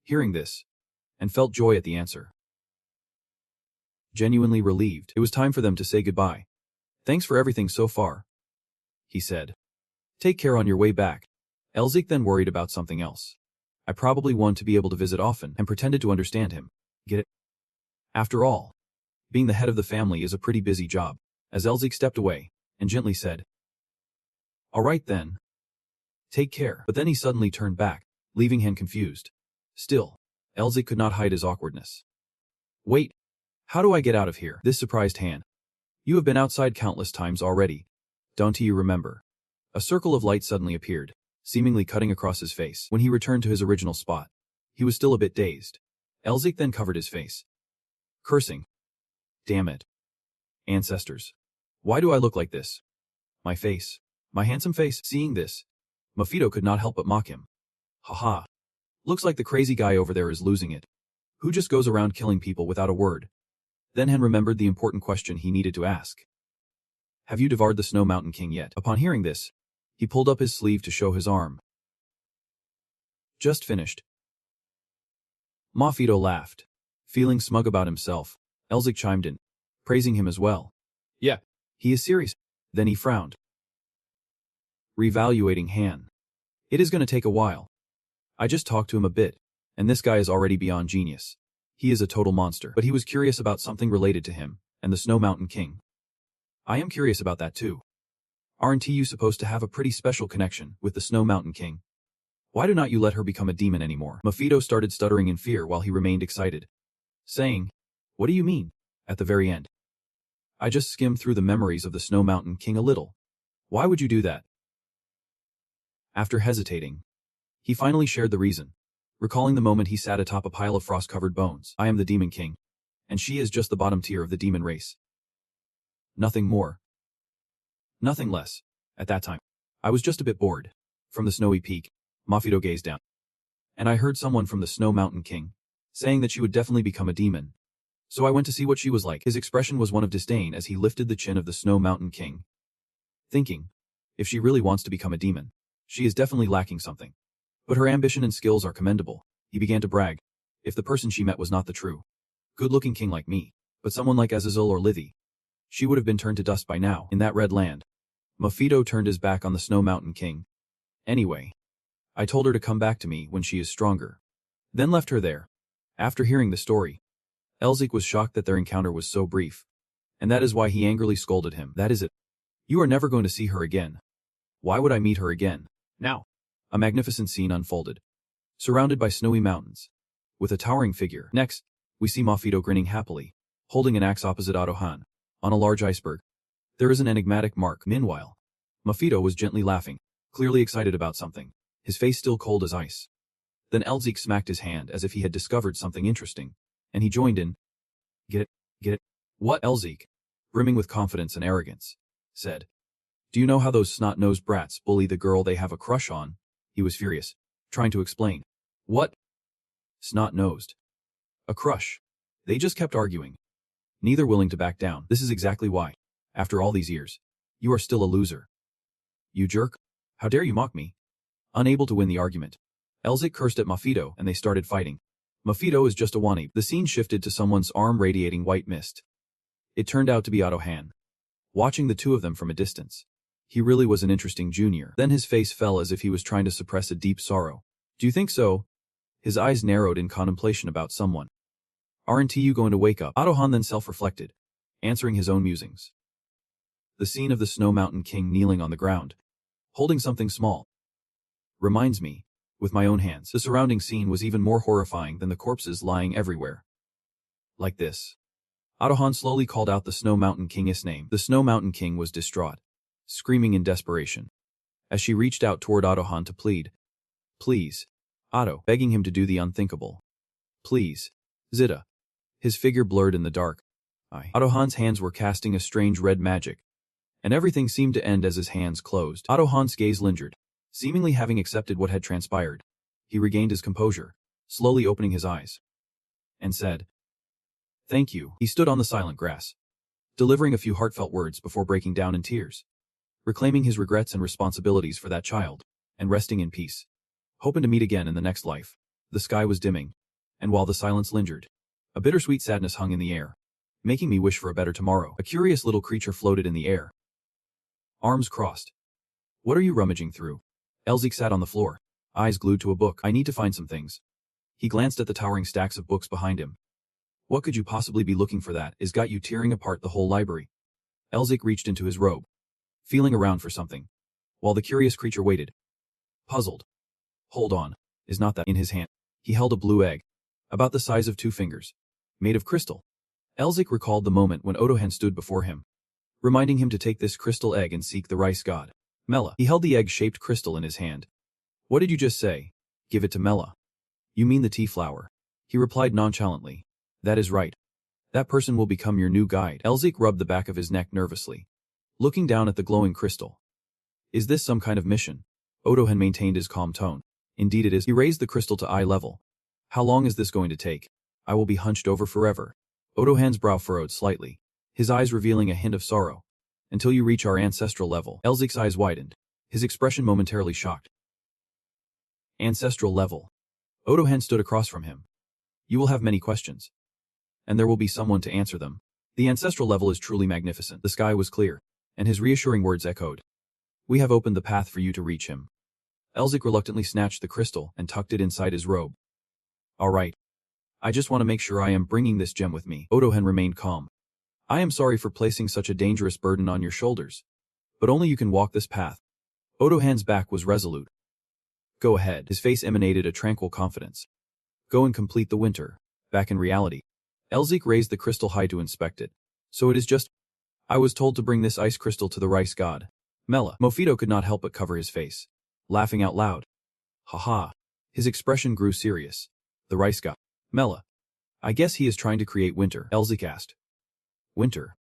hearing this, and felt joy at the answer. Genuinely relieved, it was time for them to say goodbye. Thanks for everything so far, he said. Take care on your way back. Elzik then worried about something else. I probably want to be able to visit often, and pretended to understand him. Get it? After all, being the head of the family is a pretty busy job. As Elzik stepped away, and gently said, all right then. Take care. But then he suddenly turned back, leaving Han confused. Still, Elzik could not hide his awkwardness. Wait. How do I get out of here? This surprised Han. You have been outside countless times already. Don't you remember? A circle of light suddenly appeared, seemingly cutting across his face. When he returned to his original spot, he was still a bit dazed. Elzik then covered his face, cursing. Damn it. Ancestors. Why do I look like this? My face. My handsome face. Seeing this, Mafito could not help but mock him. Haha. Looks like the crazy guy over there is losing it. Who just goes around killing people without a word? Then Han remembered the important question he needed to ask. Have you devoured the Snow Mountain King yet? Upon hearing this, he pulled up his sleeve to show his arm. Just finished. Mafito laughed. Feeling smug about himself, Elzik chimed in, praising him as well. Yeah, he is serious. Then he frowned, reevaluating Han. It is going to take a while. I just talked to him a bit, and this guy is already beyond genius. He is a total monster. But he was curious about something related to him, and the Snow Mountain King. I am curious about that too. Aren't you supposed to have a pretty special connection with the Snow Mountain King? Why do not you let her become a demon anymore? Mafito started stuttering in fear while he remained excited, saying, what do you mean? At the very end, I just skimmed through the memories of the Snow Mountain King a little. Why would you do that? After hesitating, he finally shared the reason, recalling the moment he sat atop a pile of frost-covered bones. I am the Demon King, and she is just the bottom tier of the demon race. Nothing more. Nothing less. At that time, I was just a bit bored. From the snowy peak, Mafito gazed down. And I heard someone from the Snow Mountain King saying that she would definitely become a demon. So I went to see what she was like. His expression was one of disdain as he lifted the chin of the Snow Mountain King, thinking, if she really wants to become a demon, she is definitely lacking something. But her ambition and skills are commendable. He began to brag. If the person she met was not the true, good-looking king like me, but someone like Azazel or Lithi, she would have been turned to dust by now. In that red land, Mafito turned his back on the Snow Mountain King. Anyway, I told her to come back to me when she is stronger. Then left her there. After hearing the story, Elzik was shocked that their encounter was so brief. And that is why he angrily scolded him. That is it. You are never going to see her again. Why would I meet her again? Now. A magnificent scene unfolded. Surrounded by snowy mountains. With a towering figure. Next, we see Mafito grinning happily, holding an axe opposite Adohan, on a large iceberg. There is an enigmatic mark. Meanwhile, Mafito was gently laughing, clearly excited about something, his face still cold as ice. Then Elzik smacked his hand as if he had discovered something interesting, and he joined in. Get it? Get it? What? Elzik, brimming with confidence and arrogance, said. Do you know how those snot-nosed brats bully the girl they have a crush on? He was furious, trying to explain. What? Snot-nosed. A crush. They just kept arguing, neither willing to back down. This is exactly why, after all these years, you are still a loser. You jerk. How dare you mock me? Unable to win the argument, Elzik cursed at Mafito and they started fighting. Mafito is just a wannabe. The scene shifted to someone's arm radiating white mist. It turned out to be Adohan. Watching the two of them from a distance, he really was an interesting junior. Then his face fell as if he was trying to suppress a deep sorrow. Do you think so? His eyes narrowed in contemplation about someone. Aren't you going to wake up? Adohan then self-reflected, answering his own musings. The scene of the Snow Mountain King kneeling on the ground, holding something small, reminds me, with my own hands. The surrounding scene was even more horrifying than the corpses lying everywhere. Like this. Adohan slowly called out the Snow Mountain King's name. The Snow Mountain King was distraught, screaming in desperation, as she reached out toward Adohan to plead. Please, Ado, begging him to do the unthinkable. Please, Zita. His figure blurred in the dark. Adohan's hands were casting a strange red magic, and everything seemed to end as his hands closed. Adohan's gaze lingered, seemingly having accepted what had transpired. He regained his composure, slowly opening his eyes, and said, Thank you. He stood on the silent grass, delivering a few heartfelt words before breaking down in tears, reclaiming his regrets and responsibilities for that child, and resting in peace, hoping to meet again in the next life. The sky was dimming, and while the silence lingered, a bittersweet sadness hung in the air, making me wish for a better tomorrow. A curious little creature floated in the air, arms crossed. What are you rummaging through? Elzik sat on the floor, eyes glued to a book. I need to find some things. He glanced at the towering stacks of books behind him. What could you possibly be looking for that is got you tearing apart the whole library? Elzik reached into his robe, feeling around for something, while the curious creature waited, puzzled. Hold on, is not that in his hand? He held a blue egg, about the size of 2 fingers, made of crystal. Elzik recalled the moment when Odohan stood before him, reminding him to take this crystal egg and seek the rice god, Mela. He held the egg-shaped crystal in his hand. What did you just say? Give it to Mela. You mean the tea flower? He replied nonchalantly. That is right. That person will become your new guide. Elzik rubbed the back of his neck nervously, looking down at the glowing crystal. Is this some kind of mission? Odohan maintained his calm tone. Indeed it is. He raised the crystal to eye level. How long is this going to take? I will be hunched over forever. Odohan's brow furrowed slightly, his eyes revealing a hint of sorrow. Until you reach our ancestral level. Elzik's eyes widened, his expression momentarily shocked. Ancestral level. Odohan stood across from him. You will have many questions, and there will be someone to answer them. The ancestral level is truly magnificent. The sky was clear, and his reassuring words echoed. We have opened the path for you to reach him. Elzik reluctantly snatched the crystal and tucked it inside his robe. All right. I just want to make sure I am bringing this gem with me. Odohan remained calm. I am sorry for placing such a dangerous burden on your shoulders, but only you can walk this path. Odohan's back was resolute. Go ahead. His face emanated a tranquil confidence. Go and complete the winter. Back in reality, Elzik raised the crystal high to inspect it. So it is just... I was told to bring this ice crystal to the rice god. Mela. Mofito could not help but cover his face, laughing out loud. Haha. His expression grew serious. The rice god. Mela. I guess he is trying to create winter, Elzik asked. Winter?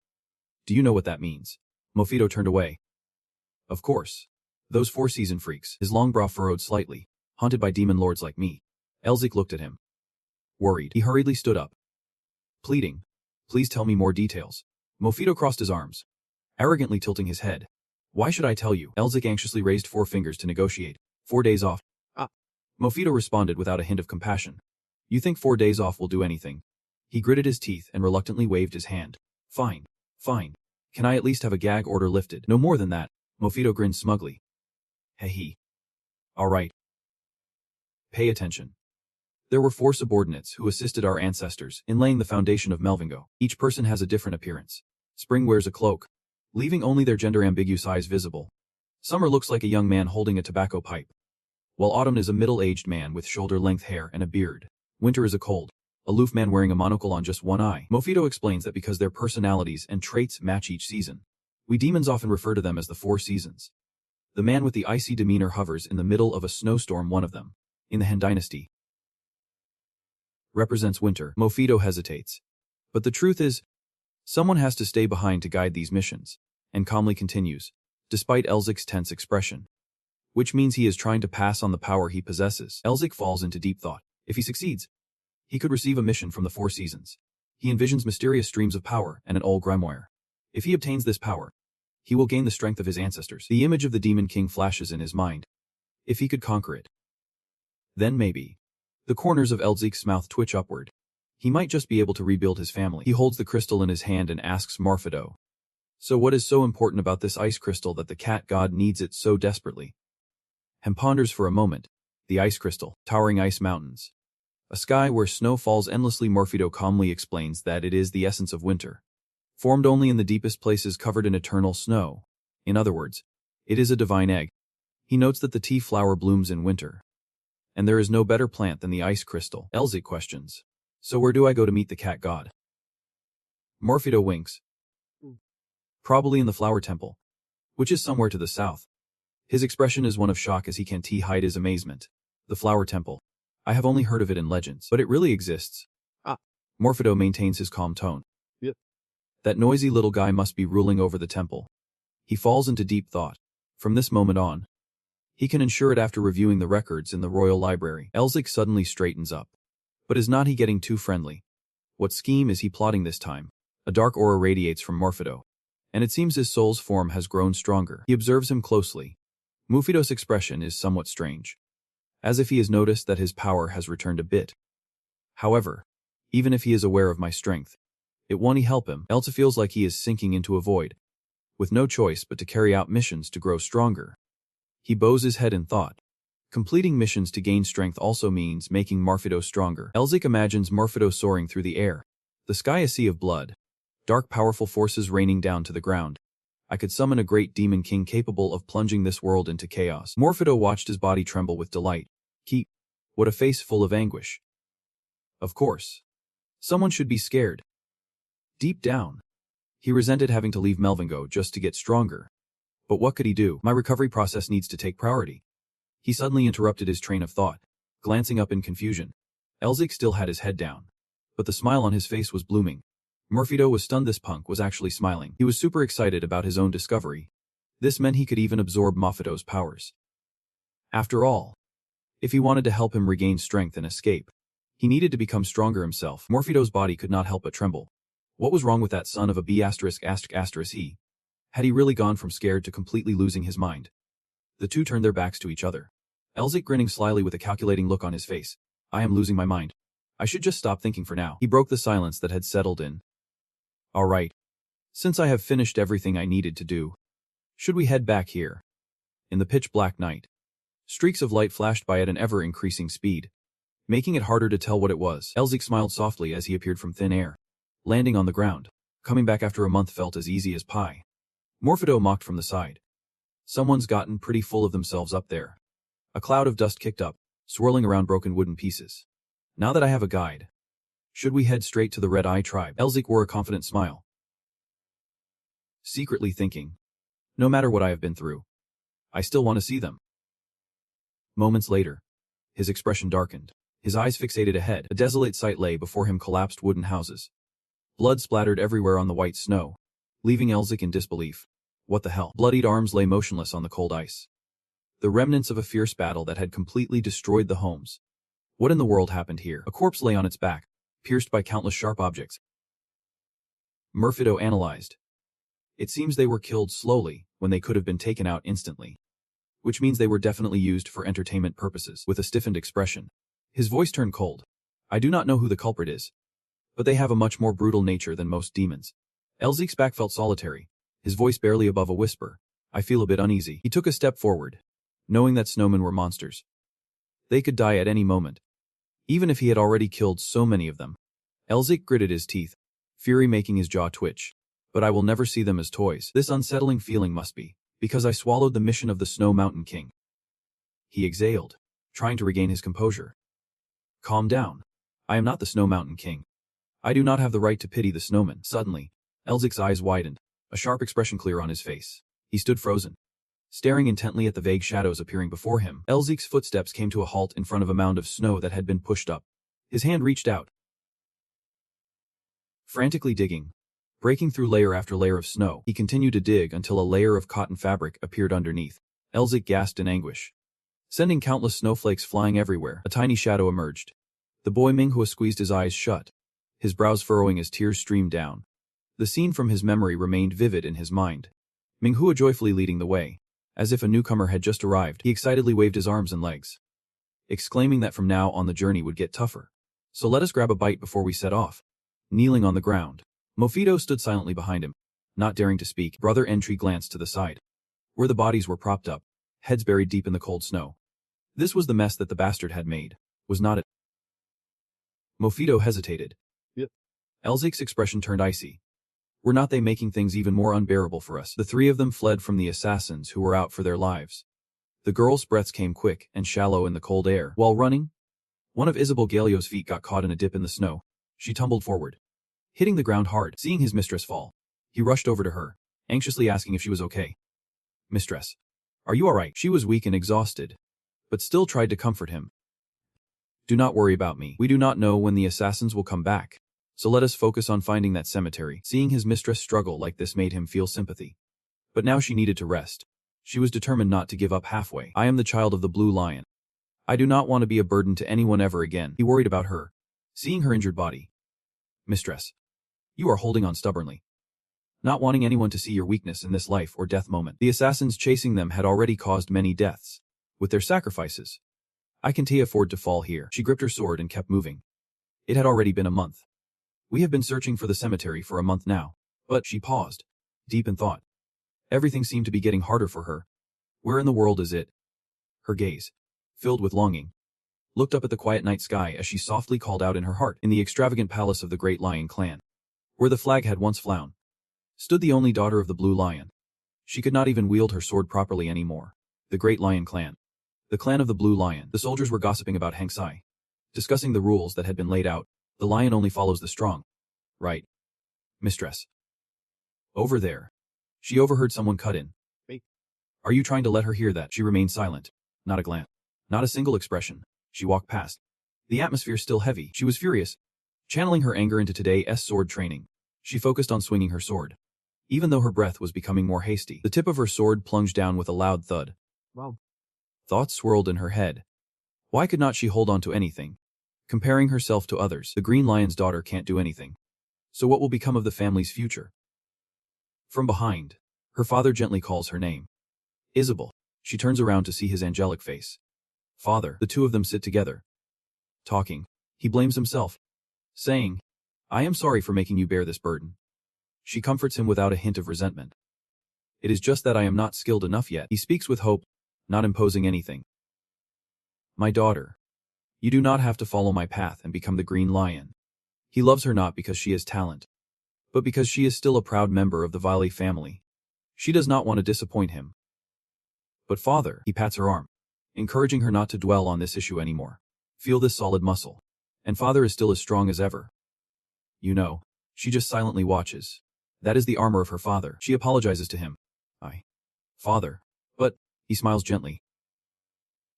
Do you know what that means? Mofito turned away. Of course. Those four-season freaks, his long brow furrowed slightly, haunted by demon lords like me. Elzik looked at him. Worried, he hurriedly stood up. Pleading. Please tell me more details. Mofito crossed his arms, arrogantly tilting his head. Why should I tell you? Elzik anxiously raised 4 fingers to negotiate. 4 days off. Ah. Mofito responded without a hint of compassion. You think 4 days off will do anything? He gritted his teeth and reluctantly waved his hand. Fine. Fine. Can I at least have a gag order lifted? No more than that. Mofito grinned smugly. Heh. All right. Pay attention. There were 4 subordinates who assisted our ancestors in laying the foundation of Melvingo. Each person has a different appearance. Spring wears a cloak, leaving only their gender-ambiguous eyes visible. Summer looks like a young man holding a tobacco pipe, while autumn is a middle-aged man with shoulder-length hair and a beard. Winter is a cold, aloof man wearing a monocle on just one eye. Mofito explains that because their personalities and traits match each season, we demons often refer to them as the 4 seasons. The man with the icy demeanor hovers in the middle of a snowstorm. One of them, in the Han Dynasty, represents winter. Mofito hesitates. But the truth is, someone has to stay behind to guide these missions, and calmly continues, despite Elzik's tense expression. Which means he is trying to pass on the power he possesses. Elzik falls into deep thought. If he succeeds, he could receive a mission from the 4 seasons. He envisions mysterious streams of power and an old grimoire. If he obtains this power, he will gain the strength of his ancestors. The image of the Demon King flashes in his mind. If he could conquer it, then maybe. The corners of Elzik's mouth twitch upward. He might just be able to rebuild his family. He holds the crystal in his hand and asks Mofito. So what is so important about this ice crystal that the cat god needs it so desperately? Hem ponders for a moment. The ice crystal, towering ice mountains, a sky where snow falls endlessly. Mofito calmly explains that it is the essence of winter, formed only in the deepest places covered in eternal snow. In other words, it is a divine egg. He notes that the tea flower blooms in winter, and there is no better plant than the ice crystal. Elzik questions. So where do I go to meet the cat god? Mofito winks. Probably in the flower temple, which is somewhere to the south. His expression is one of shock as he can't hide his amazement. The flower temple. I have only heard of it in legends, but it really exists. Ah. Mofito maintains his calm tone. Yep. That noisy little guy must be ruling over the temple. He falls into deep thought. From this moment on, he can ensure it after reviewing the records in the royal library. Elzik suddenly straightens up. But is not he getting too friendly? What scheme is he plotting this time? A dark aura radiates from Mofito, and it seems his soul's form has grown stronger. He observes him closely. Mofito's expression is somewhat strange, as if he has noticed that his power has returned a bit. However, even if he is aware of my strength, it won't help him, else it feels like he is sinking into a void, with no choice but to carry out missions to grow stronger. He bows his head in thought. Completing missions to gain strength also means making Mofito stronger. Elzik imagines Mofito soaring through the air. The sky a sea of blood. Dark powerful forces raining down to the ground. I could summon a great demon king capable of plunging this world into chaos. Mofito watched his body tremble with delight. What a face full of anguish. Of course. Someone should be scared. Deep down, he resented having to leave Melvingo just to get stronger. But what could he do? My recovery process needs to take priority. He suddenly interrupted his train of thought, glancing up in confusion. Elzik still had his head down, but the smile on his face was blooming. Mofito was stunned. This punk was actually smiling. He was super excited about his own discovery. This meant he could even absorb Mofito's powers. After all, if he wanted to help him regain strength and escape, he needed to become stronger himself. Mofito's body could not help but tremble. What was wrong with that son of a B*******? Had he really gone from scared to completely losing his mind? The two turned their backs to each other. Elzik grinning slyly with a calculating look on his face. I am losing my mind. I should just stop thinking for now. He broke the silence that had settled in. All right. Since I have finished everything I needed to do, should we head back here? In the pitch-black night, streaks of light flashed by at an ever-increasing speed, making it harder to tell what it was. Elzik smiled softly as he appeared from thin air, landing on the ground. Coming back after a month felt as easy as pie. Mofito mocked from the side. Someone's gotten pretty full of themselves up there. A cloud of dust kicked up, swirling around broken wooden pieces. Now that I have a guide, should we head straight to the Red Eye tribe? Elzik wore a confident smile. secretly thinking, no matter what I have been through, I still want to see them. Moments later, his expression darkened. His eyes fixated ahead. A desolate sight lay before him, collapsed wooden houses. Blood splattered everywhere on the white snow, leaving Elzik in disbelief. What the hell? Bloodied arms lay motionless on the cold ice. The remnants of a fierce battle that had completely destroyed the homes. What in the world happened here? A corpse lay on its back, pierced by countless sharp objects. Murphido analyzed. It seems they were killed slowly, when they could have been taken out instantly. Which means they were definitely used for entertainment purposes. With a stiffened expression, his voice turned cold. I do not know who the culprit is, but they have a much more brutal nature than most demons. Elzik's back felt solitary, his voice barely above a whisper. I feel a bit uneasy. He took a step forward, knowing that snowmen were monsters. They could die at any moment, even if he had already killed so many of them. Elzik gritted his teeth, fury making his jaw twitch. But I will never see them as toys. This unsettling feeling must be because I swallowed the mission of the Snow Mountain King. He exhaled, trying to regain his composure. Calm down. I am not the Snow Mountain King. I do not have the right to pity the snowmen. Suddenly, Elzik's eyes widened, a sharp expression clear on his face. He stood frozen, staring intently at the vague shadows appearing before him. Elzik's footsteps came to a halt in front of a mound of snow that had been pushed up. His hand reached out, frantically digging. Breaking through layer after layer of snow, he continued to dig until a layer of cotton fabric appeared underneath. Elzik gasped in anguish. Sending countless snowflakes flying everywhere, a tiny shadow emerged. The boy Manhwa squeezed his eyes shut, his brows furrowing as tears streamed down. The scene from his memory remained vivid in his mind. Manhwa joyfully leading the way. As if a newcomer had just arrived, he excitedly waved his arms and legs, exclaiming that from now on the journey would get tougher. So let us grab a bite before we set off. Kneeling on the ground, Mofito stood silently behind him, not daring to speak. Brother Entry glanced to the side, where the bodies were propped up, heads buried deep in the cold snow. This was the mess that the bastard had made, was not it? Mofito hesitated. Yep. Elzik's expression turned icy. Were not they making things even more unbearable for us? The three of them fled from the assassins who were out for their lives. The girl's breaths came quick and shallow in the cold air. While running, one of Isabel Galio's feet got caught in a dip in the snow. She tumbled forward, hitting the ground hard. Seeing his mistress fall, he rushed over to her, anxiously asking if she was okay. Mistress, are you all right? She was weak and exhausted, but still tried to comfort him. Do not worry about me. We do not know when the assassins will come back, so let us focus on finding that cemetery. Seeing his mistress struggle like this made him feel sympathy. But now she needed to rest. She was determined not to give up halfway. I am the child of the Blue Lion. I do not want to be a burden to anyone ever again. He worried about her, seeing her injured body. Mistress, you are holding on stubbornly, not wanting anyone to see your weakness in this life or death moment. The assassins chasing them had already caused many deaths, with their sacrifices. I can't afford to fall here. She gripped her sword and kept moving. It had already been a month. We have been searching for the cemetery for a month now. But she paused, deep in thought. Everything seemed to be getting harder for her. Where in the world is it? Her gaze, filled with longing, looked up at the quiet night sky as she softly called out in her heart. In the extravagant palace of the Great Lion clan, where the flag had once flown, stood the only daughter of the Blue Lion. She could not even wield her sword properly anymore. The Great Lion clan. The clan of the Blue Lion. The soldiers were gossiping about Hangsai, discussing the rules that had been laid out. The lion only follows the strong. Right. Mistress. Over there. She overheard someone cut in. Wait. Are you trying to let her hear that? She remained silent. Not a glance. Not a single expression. She walked past. The atmosphere still heavy. She was furious. Channeling her anger into today's sword training, she focused on swinging her sword. Even though her breath was becoming more hasty, the tip of her sword plunged down with a loud thud. Wow. Thoughts swirled in her head. Why could not she hold on to anything? Comparing herself to others, the Green Lion's daughter can't do anything. So what will become of the family's future? From behind, her father gently calls her name. Isabel. She turns around to see his angelic face. Father. The two of them sit together, talking. He blames himself, saying, I am sorry for making you bear this burden. She comforts him without a hint of resentment. It is just that I am not skilled enough yet. He speaks with hope, not imposing anything. My daughter, you do not have to follow my path and become the Green Lion. He loves her not because she has talent, but because she is still a proud member of the Valley family. She does not want to disappoint him. But father, he pats her arm, encouraging her not to dwell on this issue anymore. Feel this solid muscle. And father is still as strong as ever. You know, she just silently watches, That is the armor of her father. She apologizes to him. Father. But, he smiles gently,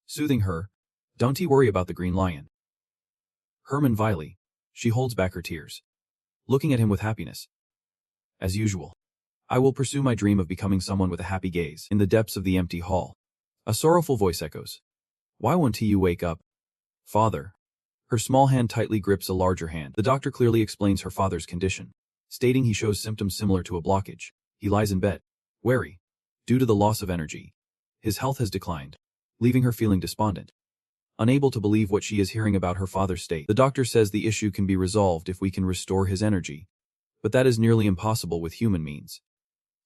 soothing her. Don't you worry about the green lion. Herman Viley. She holds back her tears, looking at him with happiness. As usual. I will pursue my dream of becoming someone with a happy gaze. In the depths of the empty hall, a sorrowful voice echoes. Why won't you wake up? Father. Her small hand tightly grips a larger hand. The doctor clearly explains her father's condition, stating he shows symptoms similar to a blockage. He lies in bed, wary. Due to the loss of energy, his health has declined, leaving her feeling despondent. Unable to believe what she is hearing about her father's state, the doctor says the issue can be resolved if we can restore his energy. But that is nearly impossible with human means.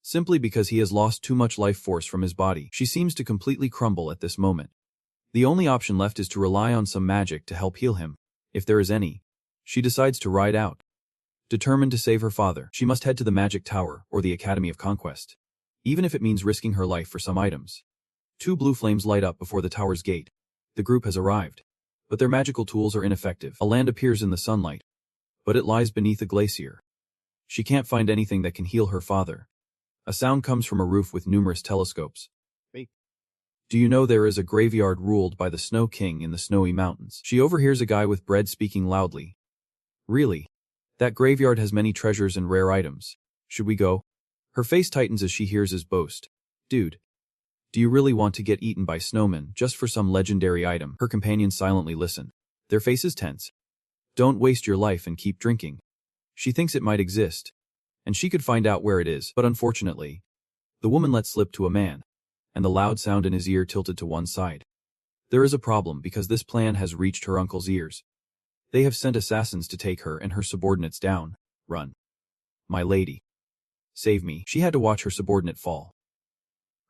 Simply because he has lost too much life force from his body, she seems to completely crumble at this moment. The only option left is to rely on some magic to help heal him, if there is any. She decides to ride out. Determined to save her father, she must head to the Magic Tower or the Academy of Conquest, even if it means risking her life for some items. 2 blue flames light up before the tower's gate. The group has arrived, but their magical tools are ineffective. A land appears in the sunlight, but it lies beneath a glacier. She can't find anything that can heal her father. A sound comes from a roof with numerous telescopes. Wait. Do you know there is a graveyard ruled by the Snow King in the snowy mountains? She overhears a guy with bread speaking loudly. Really? That graveyard has many treasures and rare items. Should we go? Her face tightens as she hears his boast. Dude. Do you really want to get eaten by snowmen just for some legendary item? Her companions silently listen, their faces tense. Don't waste your life and keep drinking. She thinks it might exist, and she could find out where it is, but unfortunately, the woman let slip to a man, and the loud sound in his ear tilted to one side. There is a problem because this plan has reached her uncle's ears. They have sent assassins to take her and her subordinates down. Run. My lady. Save me. She had to watch her subordinate fall.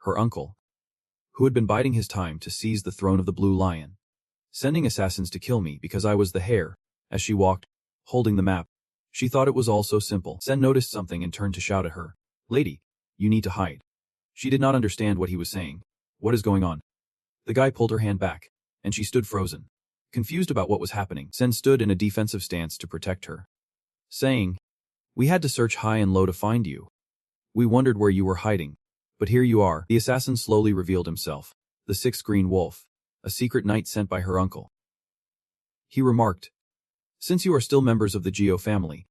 Her uncle, who had been biding his time to seize the throne of the Blue Lion, sending assassins to kill me because I was the heir. As she walked, holding the map, she thought it was all so simple. Sen noticed something and turned to shout at her. Lady, you need to hide. She did not understand what he was saying. What is going on? The guy pulled her hand back, and she stood frozen, confused about what was happening. Sen stood in a defensive stance to protect her, saying, we had to search high and low to find you. We wondered where you were hiding, but here you are. The assassin slowly revealed himself, the 6th Green Wolf, a secret knight sent by her uncle. He remarked, since you are still members of the Geo family,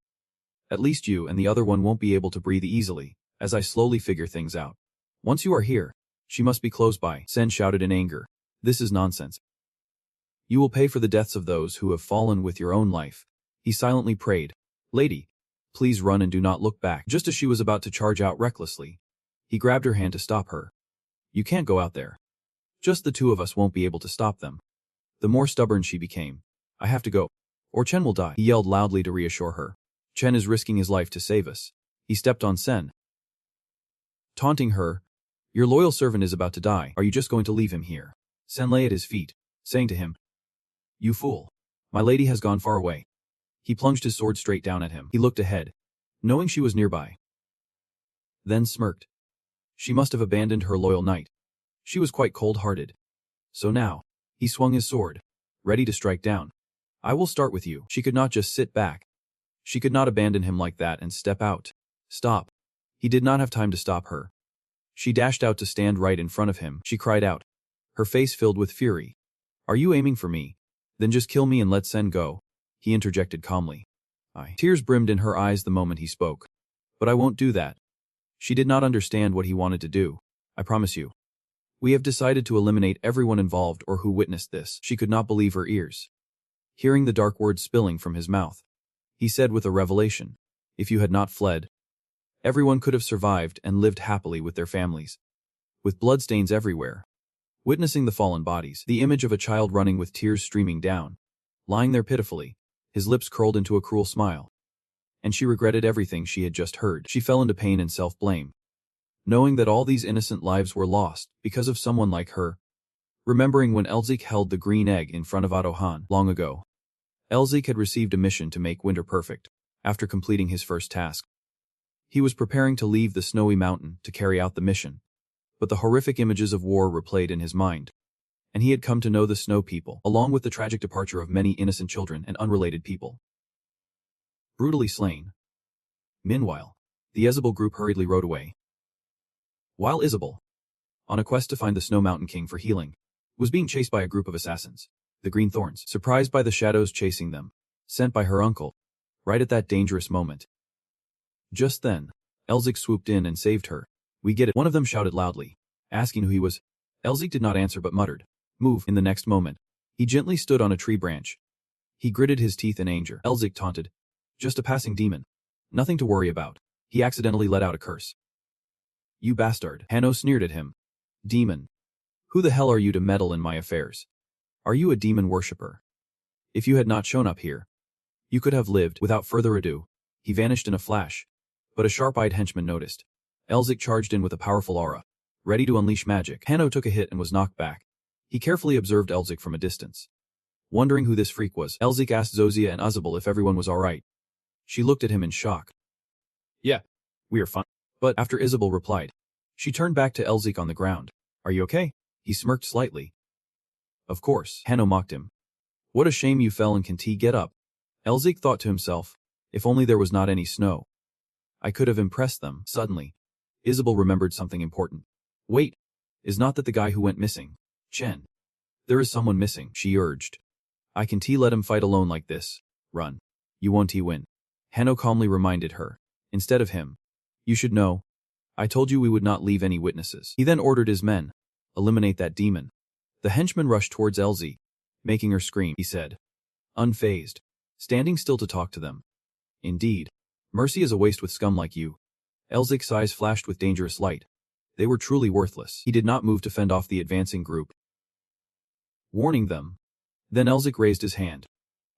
at least you and the other one won't be able to breathe easily, as I slowly figure things out. Once you are here, she must be close by. Sen shouted in anger. This is nonsense. You will pay for the deaths of those who have fallen with your own life. He silently prayed. Lady, please run and do not look back. Just as she was about to charge out recklessly, he grabbed her hand to stop her. You can't go out there. Just the 2 of us won't be able to stop them. The more stubborn she became. I have to go, or Chen will die. He yelled loudly to reassure her. Chen is risking his life to save us. He stepped on Sen, taunting her. Your loyal servant is about to die. Are you just going to leave him here? Sen lay at his feet, saying to him, you fool. My lady has gone far away. He plunged his sword straight down at him. He looked ahead, knowing she was nearby, then smirked. She must have abandoned her loyal knight. She was quite cold-hearted. So now, he swung his sword, ready to strike down. I will start with you. She could not just sit back. She could not abandon him like that and step out. Stop. He did not have time to stop her. She dashed out to stand right in front of him. She cried out, her face filled with fury. Are you aiming for me? Then just kill me and let Sen go. He interjected calmly. Tears brimmed in her eyes the moment he spoke. But I won't do that. She did not understand what he wanted to do. I promise you. We have decided to eliminate everyone involved or who witnessed this. She could not believe her ears, hearing the dark words spilling from his mouth. He said with a revelation, if you had not fled, everyone could have survived and lived happily with their families. With bloodstains everywhere. Witnessing the fallen bodies, the image of a child running with tears streaming down, lying there pitifully, his lips curled into a cruel smile. And she regretted everything she had just heard. She fell into pain and self-blame, knowing that all these innocent lives were lost because of someone like her. Remembering when Elzik held the green egg in front of Otto long ago. Elzik had received a mission to make winter perfect, after completing his first task. He was preparing to leave the snowy mountain to carry out the mission, but the horrific images of war replayed in his mind, and he had come to know the snow people, along with the tragic departure of many innocent children and unrelated people, brutally slain. Meanwhile, The Isabel group hurriedly rode away. While Isabel, on a quest to find the Snow Mountain King for healing, was being chased by a group of assassins, the Green Thorns, surprised by the shadows chasing them, sent by her uncle, right at that dangerous moment. Just then, Elzik swooped in and saved her. "We get it," one of them shouted loudly, asking who he was. Elzik did not answer but muttered, "Move." In the next moment, he gently stood on a tree branch. He gritted his teeth in anger. Elzik taunted, "Just a passing demon. Nothing to worry about." He accidentally let out a curse. "You bastard." Hanno sneered at him. "Demon. Who the hell are you to meddle in my affairs? Are you a demon worshipper? If you had not shown up here, you could have lived." Without further ado, he vanished in a flash, but a sharp-eyed henchman noticed. Elzik charged in with a powerful aura, ready to unleash magic. Hanno took a hit and was knocked back. He carefully observed Elzik from a distance. Wondering who this freak was, Elzik asked Zozia and Uzabel if everyone was alright. She looked at him in shock. "Yeah, we are fine." But after Isabel replied, she turned back to Elzik on the ground. "Are you okay?" He smirked slightly. "Of course." Hanno mocked him. "What a shame you fell and can't get up." Elzik thought to himself, if only there was not any snow. I could have impressed them. Suddenly, Isabel remembered something important. "Wait, is not that the guy who went missing? Chen. There is someone missing," she urged. "I can't let him fight alone like this. Run. You won't win." Hanno calmly reminded her. "Instead of him. You should know. I told you we would not leave any witnesses." He then ordered his men, "Eliminate that demon." The henchman rushed towards Elsie, making her scream. He said, unfazed, standing still to talk to them, "Indeed. Mercy is a waste with scum like you." Elzik's eyes flashed with dangerous light. They were truly worthless. He did not move to fend off the advancing group, warning them. Then Elzik raised his hand.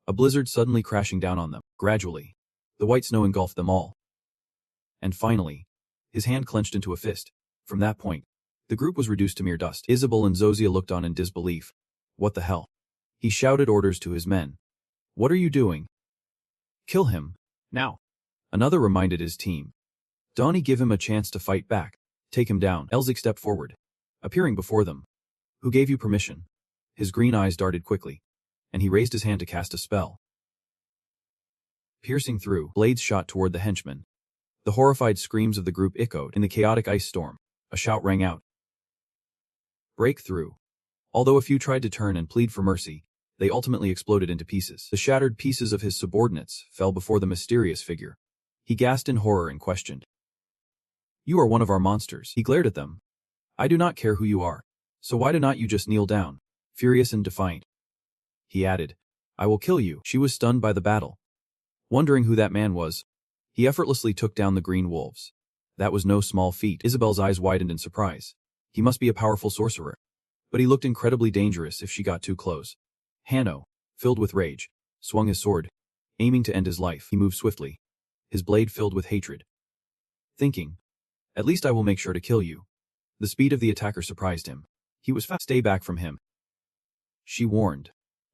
A blizzard suddenly crashing down on them. Gradually, the white snow engulfed them all. And finally, his hand clenched into a fist. From that point, the group was reduced to mere dust. Isabel and Zozia looked on in disbelief. "What the hell?" He shouted orders to his men. "What are you doing? Kill him, now." Another reminded his team. "Donnie, give him a chance to fight back. Take him down." Elzik stepped forward, appearing before them. "Who gave you permission?" His green eyes darted quickly, and he raised his hand to cast a spell. Piercing through, blades shot toward the henchmen. The horrified screams of the group echoed in the chaotic ice storm. A shout rang out. Breakthrough. Although a few tried to turn and plead for mercy, they ultimately exploded into pieces. The shattered pieces of his subordinates fell before the mysterious figure. He gasped in horror and questioned. "You are one of our monsters." He glared at them. "I do not care who you are, so why do not you just kneel down?" Furious and defiant, he added, "I will kill you." She was stunned by the battle. Wondering who that man was, he effortlessly took down the green wolves. That was no small feat. Isabel's eyes widened in surprise. He must be a powerful sorcerer. But he looked incredibly dangerous if she got too close. Hanno, filled with rage, swung his sword, aiming to end his life. He moved swiftly, his blade filled with hatred, thinking, "At least I will make sure to kill you." The speed of the attacker surprised him. He was fast. "Stay back from him," she warned.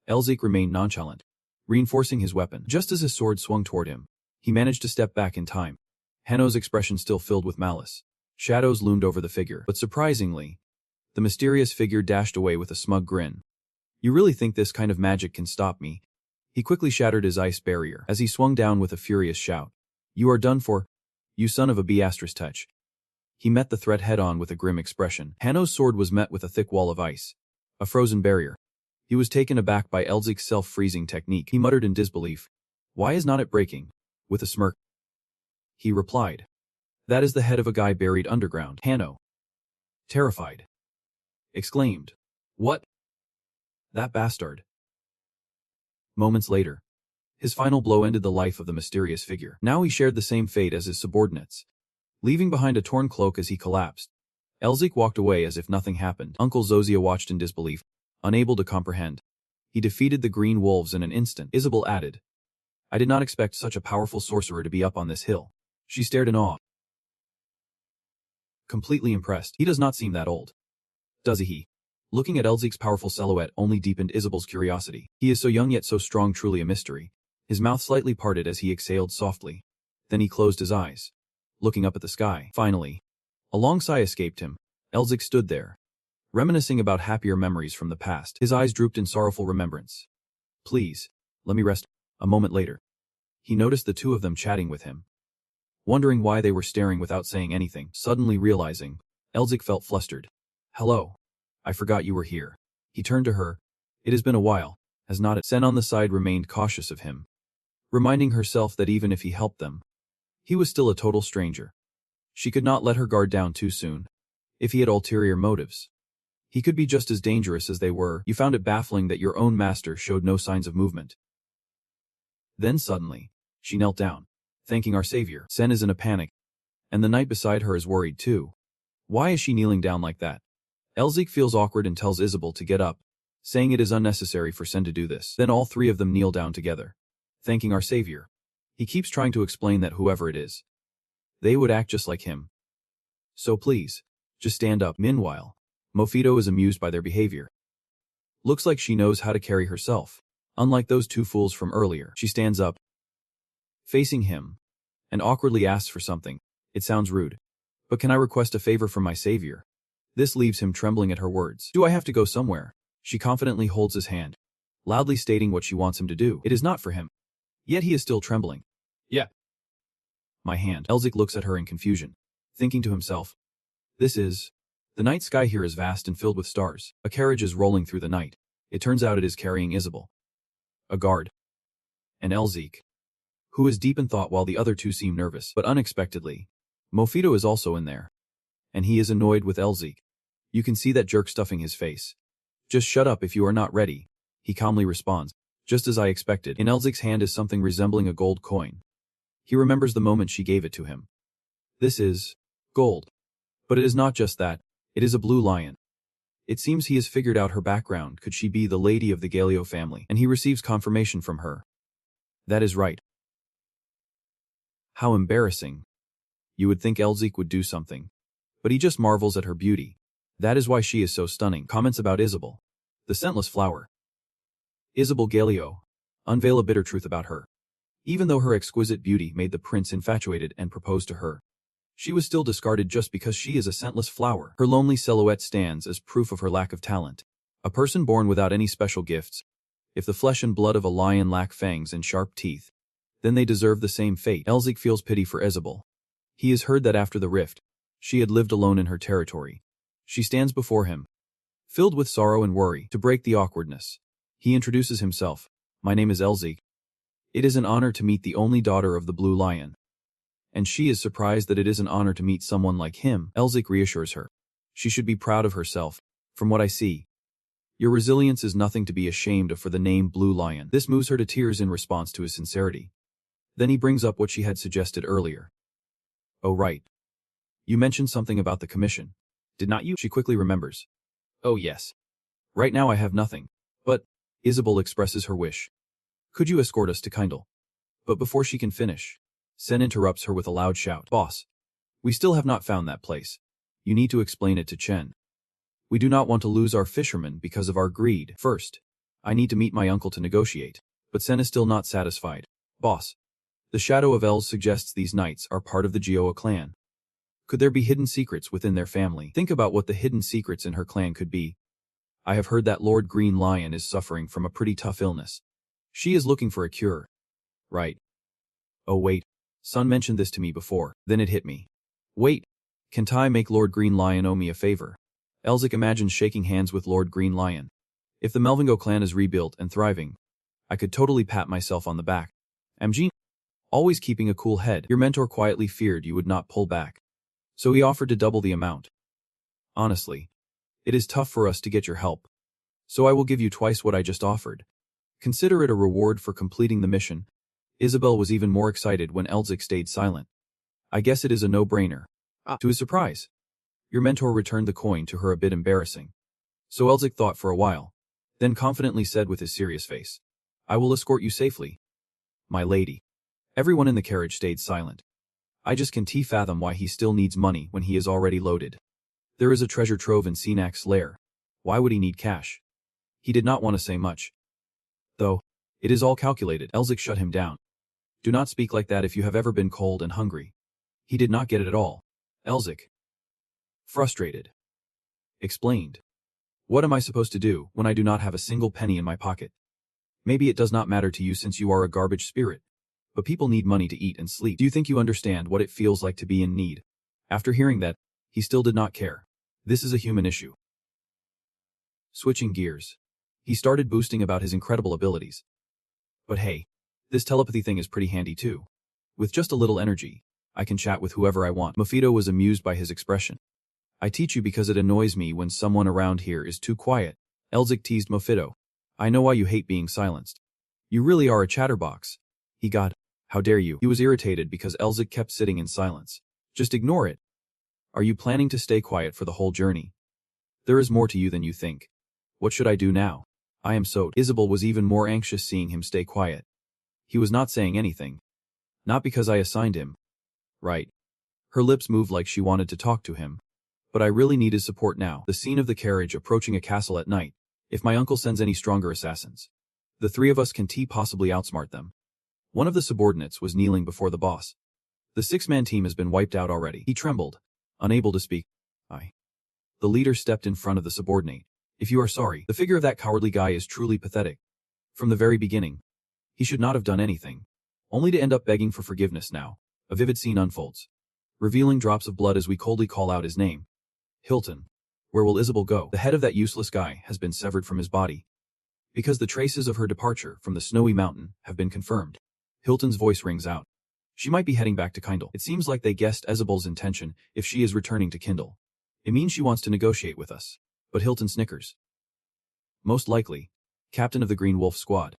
Elzik remained nonchalant, reinforcing his weapon. Just as his sword swung toward him, he managed to step back in time. Hanno's expression still filled with malice. Shadows loomed over the figure, but surprisingly, the mysterious figure dashed away with a smug grin. "You really think this kind of magic can stop me?" He quickly shattered his ice barrier as he swung down with a furious shout. "You are done for, you son of a b*****." He met the threat head-on with a grim expression. Hanno's sword was met with a thick wall of ice, a frozen barrier. He was taken aback by Elzik's self-freezing technique. He muttered in disbelief, "Why is not it breaking?" With a smirk, he replied, "That is the head of a guy buried underground." Hanno, terrified, exclaimed, "What? That bastard." Moments later, his final blow ended the life of the mysterious figure. Now he shared the same fate as his subordinates, leaving behind a torn cloak as he collapsed. Elzik walked away as if nothing happened. Uncle Zozia watched in disbelief, unable to comprehend. He defeated the green wolves in an instant. Isabel added, "I did not expect such a powerful sorcerer to be up on this hill." She stared in awe, completely impressed. "He does not seem that old, does he?" Looking at Elzik's powerful silhouette only deepened Isabel's curiosity. "He is so young yet so strong, truly a mystery." His mouth slightly parted as he exhaled softly. Then he closed his eyes, looking up at the sky. Finally, a long sigh escaped him. Elzik stood there, reminiscing about happier memories from the past. His eyes drooped in sorrowful remembrance. "Please, let me rest." A moment later, he noticed the two of them chatting with him. wondering why they were staring without saying anything. Suddenly realizing, Elzik felt flustered. "Hello. I forgot you were here." He turned to her. "It has been a while, has not it?" Sen on the side remained cautious of him, reminding herself that even if he helped them, he was still a total stranger. She could not let her guard down too soon. If he had ulterior motives, he could be just as dangerous as they were. "You found it baffling that your own master showed no signs of movement." Then suddenly, she knelt down, thanking our savior. Sen is in a panic, and the knight beside her is worried too. Why is she kneeling down like that? Elzik feels awkward and tells Isabel to get up, saying it is unnecessary for Sen to do this. Then all three of them kneel down together, thanking our savior. He keeps trying to explain that whoever it is, they would act just like him. So please, just stand up. Meanwhile, Mofito is amused by their behavior. Looks like she knows how to carry herself. Unlike those two fools from earlier, she stands up, facing him, and awkwardly asks for something. It sounds rude, but can I request a favor from my savior? This leaves him trembling at her words. Do I have to go somewhere? She confidently holds his hand, loudly stating what she wants him to do. It is not for him. Yet he is still trembling. Yeah. My hand. Elzik looks at her in confusion, thinking to himself, this is... The night sky here is vast and filled with stars. A carriage is rolling through the night. It turns out it is carrying Isabel, a guard, and Elzik, who is deep in thought while the other two seem nervous. But unexpectedly, Mofito is also in there, and he is annoyed with Elzik. You can see that jerk stuffing his face. Just shut up if you are not ready, he calmly responds. Just as I expected, in Elzik's hand is something resembling a gold coin. He remembers the moment she gave it to him. This is gold. But it is not just that, it is a blue lion. It seems he has figured out her background. Could she be the lady of the Galio family? And he receives confirmation from her. That is right. How embarrassing. You would think Elzik would do something, but he just marvels at her beauty. That is why she is so stunning. Comments about Isabel, the scentless flower. Isabel Galio, unveil a bitter truth about her. Even though her exquisite beauty made the prince infatuated and proposed to her, she was still discarded just because she is a scentless flower. Her lonely silhouette stands as proof of her lack of talent. A person born without any special gifts. If the flesh and blood of a lion lack fangs and sharp teeth, then they deserve the same fate. Elzik feels pity for Isabel. He has heard that after the rift, she had lived alone in her territory. She stands before him, filled with sorrow and worry. To break the awkwardness, he introduces himself. My name is Elzik. It is an honor to meet the only daughter of the Blue Lion. And she is surprised that it is an honor to meet someone like him. Elzik reassures her. She should be proud of herself. From what I see, your resilience is nothing to be ashamed of for the name Blue Lion. This moves her to tears in response to his sincerity. Then he brings up what she had suggested earlier. Oh right. You mentioned something about the commission. Did not you? She quickly remembers. Oh yes. Right now I have nothing. But, Isabel expresses her wish. Could you escort us to Kindle? But before she can finish, Sen interrupts her with a loud shout. Boss, we still have not found that place. You need to explain it to Chen. We do not want to lose our fishermen because of our greed. First, I need to meet my uncle to negotiate. But Sen is still not satisfied. Boss, the Shadow of Els suggests these knights are part of the Gioa clan. Could there be hidden secrets within their family? Think about what the hidden secrets in her clan could be. I have heard that Lord Green Lion is suffering from a pretty tough illness. She is looking for a cure. Right. Oh wait. Sun mentioned this to me before, then it hit me. Wait, can Tai make Lord Green Lion owe me a favor? Elzik imagines shaking hands with Lord Green Lion. If the Melvingo clan is rebuilt and thriving, I could totally pat myself on the back. MG? Always keeping a cool head. Your mentor quietly feared you would not pull back, so he offered to double the amount. Honestly, it is tough for us to get your help, so I will give you twice what I just offered. Consider it a reward for completing the mission. Isabel was even more excited when Elzik stayed silent. I guess it is a no-brainer. To his surprise, your mentor returned the coin to her a bit embarrassing. So Elzik thought for a while, then confidently said with his serious face, I will escort you safely. My lady. Everyone in the carriage stayed silent. I just can't fathom why he still needs money when he is already loaded. There is a treasure trove in Sinak's lair. Why would he need cash? He did not want to say much. Though, it is all calculated. Elzik shut him down. Do not speak like that if you have ever been cold and hungry. He did not get it at all. Elzik, frustrated, explained. What am I supposed to do when I do not have a single penny in my pocket? Maybe it does not matter to you since you are a garbage spirit. But people need money to eat and sleep. Do you think you understand what it feels like to be in need? After hearing that, he still did not care. This is a human issue. Switching gears. He started boasting about his incredible abilities. But hey, this telepathy thing is pretty handy too. With just a little energy, I can chat with whoever I want. Mofito was amused by his expression. I teach you because it annoys me when someone around here is too quiet. Elzik teased Mofito. I know why you hate being silenced. You really are a chatterbox. He got, how dare you? He was irritated because Elzik kept sitting in silence. Just ignore it. Are you planning to stay quiet for the whole journey? There is more to you than you think. What should I do now? I am so. Isabel was even more anxious seeing him stay quiet. He was not saying anything. Not because I assigned him. Right. Her lips moved like she wanted to talk to him. But I really need his support now. The scene of the carriage approaching a castle at night. If my uncle sends any stronger assassins, the three of us can possibly outsmart them. One of the subordinates was kneeling before the boss. The 6-man team has been wiped out already. He trembled, unable to speak. The leader stepped in front of the subordinate. If you are sorry, the figure of that cowardly guy is truly pathetic. From the very beginning, he should not have done anything, only to end up begging for forgiveness now. A vivid scene unfolds, revealing drops of blood as we coldly call out his name. Hilton. Where will Isabel go? The head of that useless guy has been severed from his body, because the traces of her departure from the snowy mountain have been confirmed. Hilton's voice rings out. She might be heading back to Kindle. It seems like they guessed Isabel's intention if she is returning to Kindle. It means she wants to negotiate with us. But Hilton snickers. Most likely, captain of the Green Wolf squad.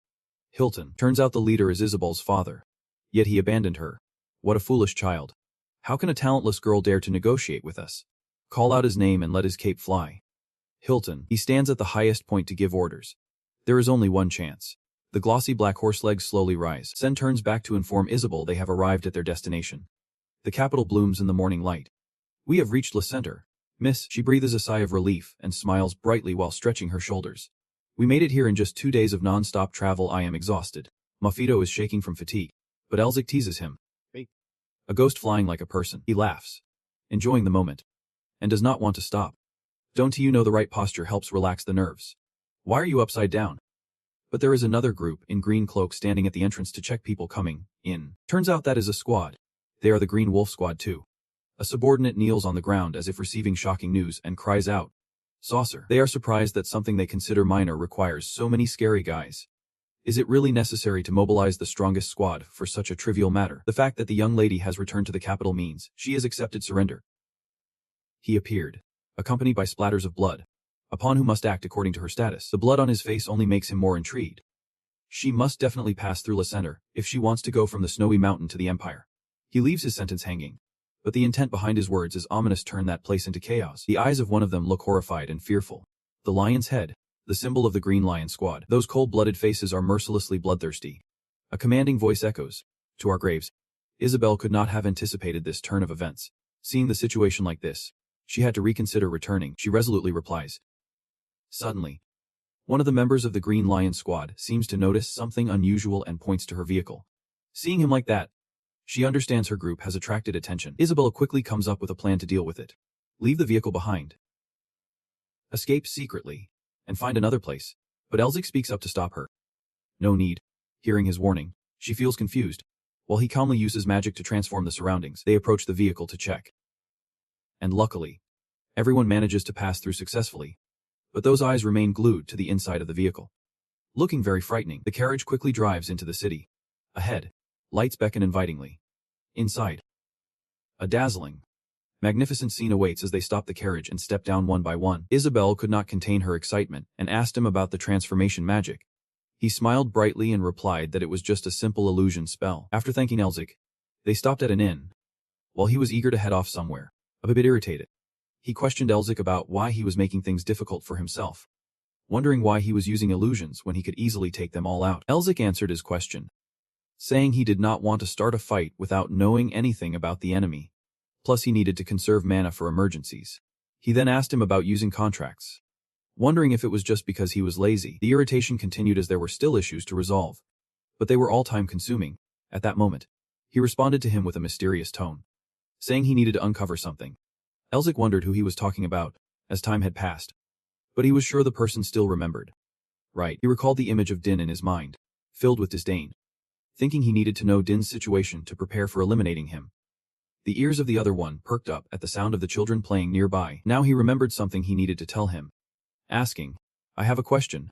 Hilton. Turns out the leader is Isabel's father. Yet he abandoned her. What a foolish child. How can a talentless girl dare to negotiate with us? Call out his name and let his cape fly. Hilton. He stands at the highest point to give orders. There is only one chance. The glossy black horse legs slowly rise. Sen turns back to inform Isabel they have arrived at their destination. The capital blooms in the morning light. We have reached Le Center. Miss, she breathes a sigh of relief and smiles brightly while stretching her shoulders. We made it here in just 2 days of non-stop travel. I am exhausted. Mofito is shaking from fatigue. But Elzik teases him. A ghost flying like a person. He laughs, enjoying the moment, and does not want to stop. Don't you know the right posture helps relax the nerves? Why are you upside down? But there is another group in green cloaks standing at the entrance to check people coming in. Turns out that is a squad. They are the Green Wolf squad too. A subordinate kneels on the ground as if receiving shocking news and cries out, Saucer. They are surprised that something they consider minor requires so many scary guys. Is it really necessary to mobilize the strongest squad for such a trivial matter? The fact that the young lady has returned to the capital means she has accepted surrender. He appeared, accompanied by splatters of blood, upon who must act according to her status. The blood on his face only makes him more intrigued. She must definitely pass through Le Center if she wants to go from the snowy mountain to the Empire. He leaves his sentence hanging. But the intent behind his words is ominous. Turn that place into chaos. The eyes of one of them look horrified and fearful. The lion's head, the symbol of the Green Lion Squad. Those cold-blooded faces are mercilessly bloodthirsty. A commanding voice echoes, to our graves. Isabel could not have anticipated this turn of events. Seeing the situation like this, she had to reconsider returning. She resolutely replies. Suddenly, one of the members of the Green Lion Squad seems to notice something unusual and points to her vehicle. Seeing him like that, she understands her group has attracted attention. Isabella quickly comes up with a plan to deal with it. Leave the vehicle behind. Escape secretly. And find another place. But Elzik speaks up to stop her. No need. Hearing his warning, she feels confused. While he calmly uses magic to transform the surroundings, they approach the vehicle to check. And luckily, everyone manages to pass through successfully. But those eyes remain glued to the inside of the vehicle. Looking very frightening, the carriage quickly drives into the city. Ahead, lights beckon invitingly. Inside, a dazzling, magnificent scene awaits as they stop the carriage and step down one by one. Isabel could not contain her excitement and asked him about the transformation magic. He smiled brightly and replied that it was just a simple illusion spell. After thanking Elzik, they stopped at an inn. While he was eager to head off somewhere, a bit irritated, he questioned Elzik about why he was making things difficult for himself, wondering why he was using illusions when he could easily take them all out. Elzik answered his question, saying he did not want to start a fight without knowing anything about the enemy. Plus he needed to conserve mana for emergencies. He then asked him about using contracts, wondering if it was just because he was lazy. The irritation continued as there were still issues to resolve, but they were all time-consuming. At that moment, he responded to him with a mysterious tone, saying he needed to uncover something. Elzik wondered who he was talking about, as time had passed, but he was sure the person still remembered. Right, he recalled the image of Din in his mind, filled with disdain. thinking he needed to know Din's situation to prepare for eliminating him. The ears of the other one perked up at the sound of the children playing nearby. Now he remembered something he needed to tell him. Asking, I have a question.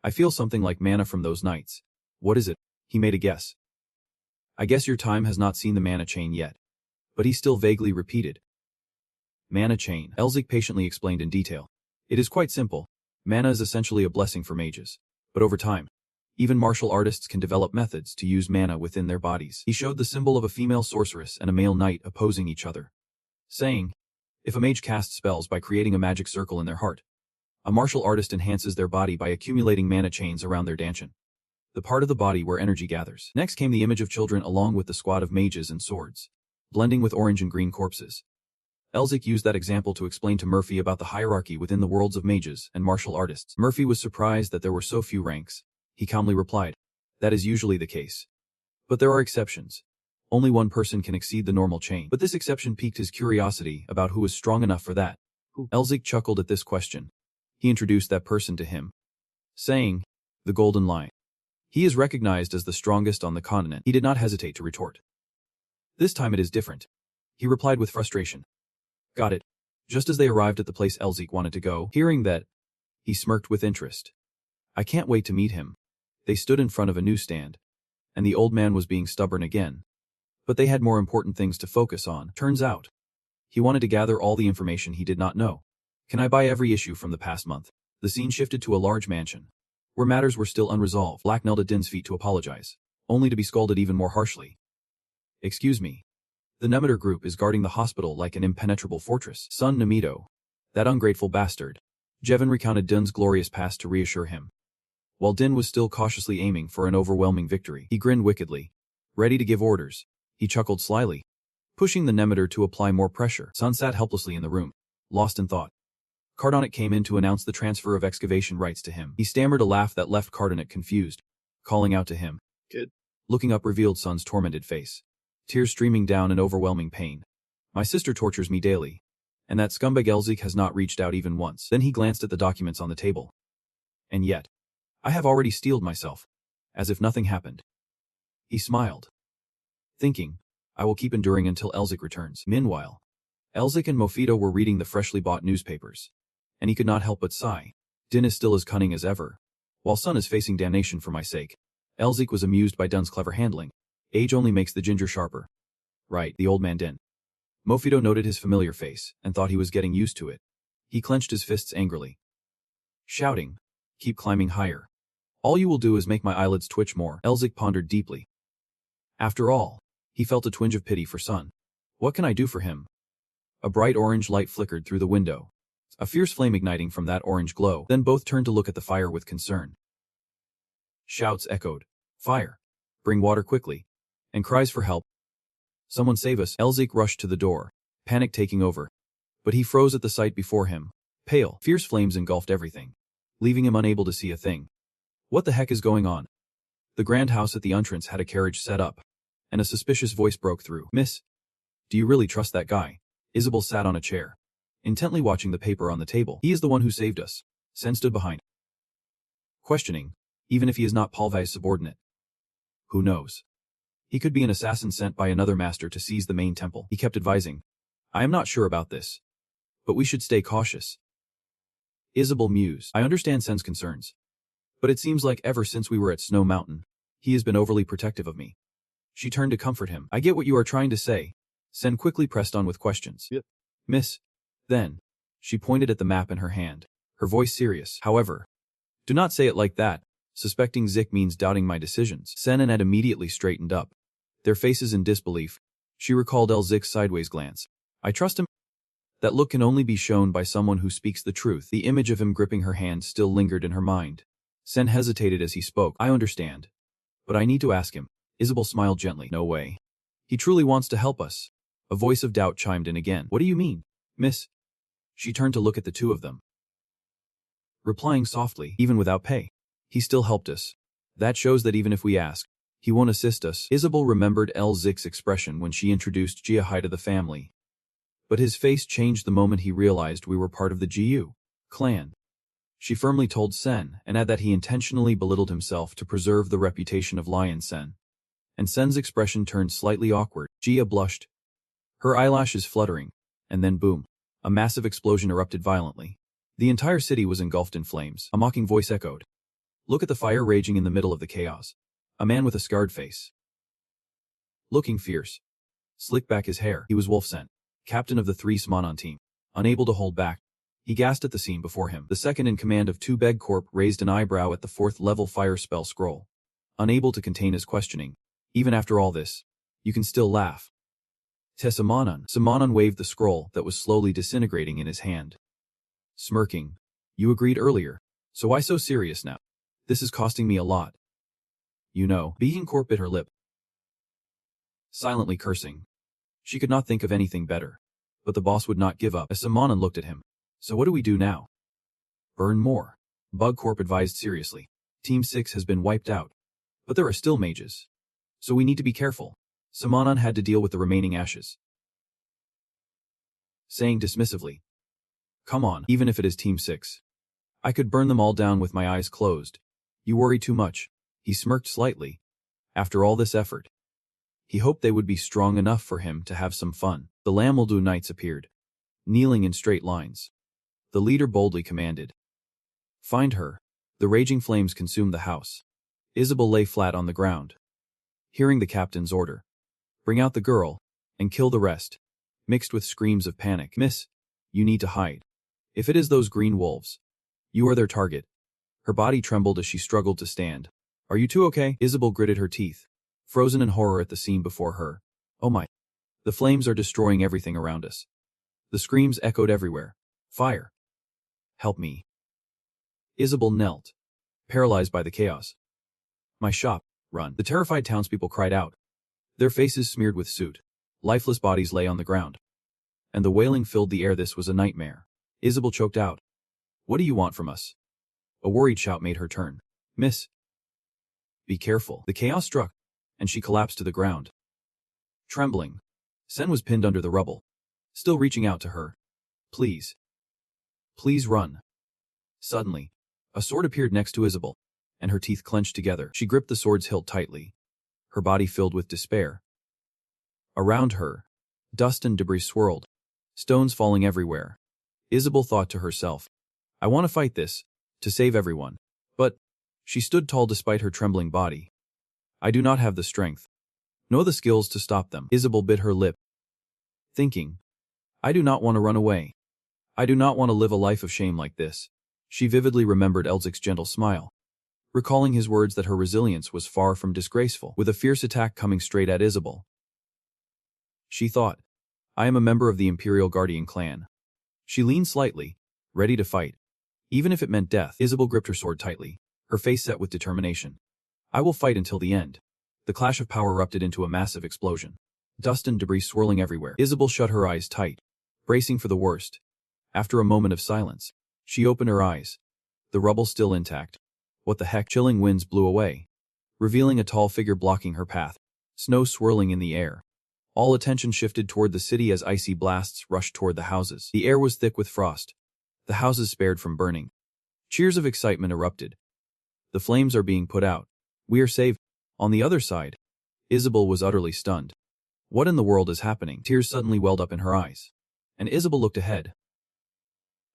I feel something like mana from those nights. What is it? He made a guess. I guess your time has not seen the mana chain yet. But he still vaguely repeated. Mana chain, Elzik patiently explained in detail. It is quite simple. Mana is essentially a blessing for mages. But over time, even martial artists can develop methods to use mana within their bodies. He showed the symbol of a female sorceress and a male knight opposing each other, saying, if a mage casts spells by creating a magic circle in their heart, a martial artist enhances their body by accumulating mana chains around their dantian, the part of the body where energy gathers. Next came the image of children along with the squad of mages and swords, blending with orange and green corpses. Elzik used that example to explain to Murphy about the hierarchy within the worlds of mages and martial artists. Murphy was surprised that there were so few ranks. He calmly replied, that is usually the case. But there are exceptions. Only one person can exceed the normal chain. But this exception piqued his curiosity about who was strong enough for that. Elzik chuckled at this question. He introduced that person to him, saying, the Golden Lion. He is recognized as the strongest on the continent. He did not hesitate to retort. This time it is different. He replied with frustration. Got it. Just as they arrived at the place Elzik wanted to go, hearing that, he smirked with interest. I can't wait to meet him. They stood in front of a newsstand, and the old man was being stubborn again. But they had more important things to focus on. Turns out, he wanted to gather all the information he did not know. Can I buy every issue from the past month? The scene shifted to a large mansion, where matters were still unresolved. Black knelt at Din's feet to apologize, only to be scolded even more harshly. Excuse me. The Nemeter group is guarding the hospital like an impenetrable fortress. Son Nemito, that ungrateful bastard. Jevon recounted Din's glorious past to reassure him. While Din was still cautiously aiming for an overwhelming victory, he grinned wickedly, ready to give orders. He chuckled slyly, pushing the Nemeter to apply more pressure. Sun sat helplessly in the room, lost in thought. Cardonet came in to announce the transfer of excavation rights to him. He stammered a laugh that left Cardonet confused, calling out to him. Kid. Looking up revealed Sun's tormented face, tears streaming down in overwhelming pain. My sister tortures me daily, and that scumbag Elzik has not reached out even once. Then he glanced at the documents on the table. And yet, I have already steeled myself, as if nothing happened. He smiled, thinking, I will keep enduring until Elzik returns. Meanwhile, Elzik and Mofito were reading the freshly bought newspapers, and he could not help but sigh. Din is still as cunning as ever, while Sun is facing damnation for my sake. Elzik was amused by Dun's clever handling. Age only makes the ginger sharper. Right, the old man Din. Mofito noted his familiar face, and thought he was getting used to it. He clenched his fists angrily, shouting, keep climbing higher. All you will do is make my eyelids twitch more. Elzik pondered deeply. After all, he felt a twinge of pity for Sun. What can I do for him? A bright orange light flickered through the window, a fierce flame igniting from that orange glow. Then both turned to look at the fire with concern. Shouts echoed. Fire! Bring water quickly! And cries for help. Someone save us! Elzik rushed to the door, panic taking over. But he froze at the sight before him. Pale, fierce flames engulfed everything, leaving him unable to see a thing. What the heck is going on? The grand house at the entrance had a carriage set up, and a suspicious voice broke through. Miss, do you really trust that guy? Isabel sat on a chair, intently watching the paper on the table. He is the one who saved us. Sen stood behind, questioning, even if he is not Palvai's subordinate. Who knows? He could be an assassin sent by another master to seize the main temple. He kept advising, I am not sure about this, but we should stay cautious. Isabel mused. I understand Sen's concerns, but it seems like ever since we were at Snow Mountain, he has been overly protective of me. She turned to comfort him. I get what you are trying to say. Sen quickly pressed on with questions. Yep. Miss. Then, she pointed at the map in her hand, her voice serious. However, do not say it like that. Suspecting Zik means doubting my decisions. Sen and Ed immediately straightened up, their faces in disbelief. She recalled Zik's sideways glance. I trust him. That look can only be shown by someone who speaks the truth. The image of him gripping her hand still lingered in her mind. Sen hesitated as he spoke. I understand, but I need to ask him. Isabel smiled gently. No way. He truly wants to help us. A voice of doubt chimed in again. What do you mean, miss? She turned to look at the two of them, replying softly, even without pay. He still helped us. That shows that even if we ask, he won't assist us. Isabel remembered Zik's expression when she introduced Jiahai to the family, but his face changed the moment he realized we were part of the Jiu clan. She firmly told Sen and added that he intentionally belittled himself to preserve the reputation of Lion Sen. and Sen's expression turned slightly awkward. Jia blushed, her eyelashes fluttering, and then boom. A massive explosion erupted violently. The entire city was engulfed in flames. A mocking voice echoed. Look at the fire raging in the middle of the chaos. A man with a scarred face, looking fierce, slicked back his hair. He was Wolfsen, captain of the 3 Smanon team. Unable to hold back, he gasped at the scene before him. The second in command of 2 Beg Corp raised an eyebrow at the 4th level fire spell scroll. Unable to contain his questioning. Even after all this, you can still laugh. Samanon waved the scroll that was slowly disintegrating in his hand. Smirking. You agreed earlier, so why so serious now? This is costing me a lot. You know, Being Corp bit her lip, silently cursing. She could not think of anything better. But the boss would not give up as Samanon looked at him. So what do we do now? Burn more. Bug Corp advised seriously. Team 6 has been wiped out. But there are still mages. So we need to be careful. Samanon had to deal with the remaining ashes, saying dismissively, come on, even if it is Team 6. I could burn them all down with my eyes closed. You worry too much. He smirked slightly. After all this effort, he hoped they would be strong enough for him to have some fun. The Lamildu Knights appeared, kneeling in straight lines. The leader boldly commanded, find her. The raging flames consumed the house. Isabel lay flat on the ground, hearing the captain's order. Bring out the girl, and kill the rest, mixed with screams of panic. Miss, you need to hide. If it is those green wolves, you are their target. Her body trembled as she struggled to stand. Are you two okay? Isabel gritted her teeth, frozen in horror at the scene before her. Oh my. The flames are destroying everything around us. The screams echoed everywhere. Fire. Help me. Isabel knelt, paralyzed by the chaos. My shop, run. The terrified townspeople cried out, their faces smeared with soot. Lifeless bodies lay on the ground, and the wailing filled the air. This was a nightmare. Isabel choked out. What do you want from us? A worried shout made her turn. Miss, be careful. The chaos struck, and she collapsed to the ground. Trembling, Sen was pinned under the rubble, still reaching out to her. Please. Please run. Suddenly, a sword appeared next to Isabel, and her teeth clenched together. She gripped the sword's hilt tightly, her body filled with despair. Around her, dust and debris swirled, stones falling everywhere. Isabel thought to herself, I want to fight this, to save everyone. But she stood tall despite her trembling body. I do not have the strength, nor the skills to stop them. Isabel bit her lip, thinking, I do not want to run away. I do not want to live a life of shame like this. She vividly remembered Elzic's gentle smile, recalling his words that her resilience was far from disgraceful. With a fierce attack coming straight at Isabel, she thought, I am a member of the Imperial Guardian clan. She leaned slightly, ready to fight, even if it meant death. Isabel gripped her sword tightly, her face set with determination. I will fight until the end. The clash of power erupted into a massive explosion, dust and debris swirling everywhere. Isabel shut her eyes tight, bracing for the worst. After a moment of silence, she opened her eyes, the rubble still intact. What the heck? Chilling winds blew away, revealing a tall figure blocking her path, snow swirling in the air. All attention shifted toward the city as icy blasts rushed toward the houses. The air was thick with frost, the houses spared from burning. Cheers of excitement erupted. The flames are being put out. We are saved. On the other side, Isabel was utterly stunned. What in the world is happening? Tears suddenly welled up in her eyes, and Isabel looked ahead.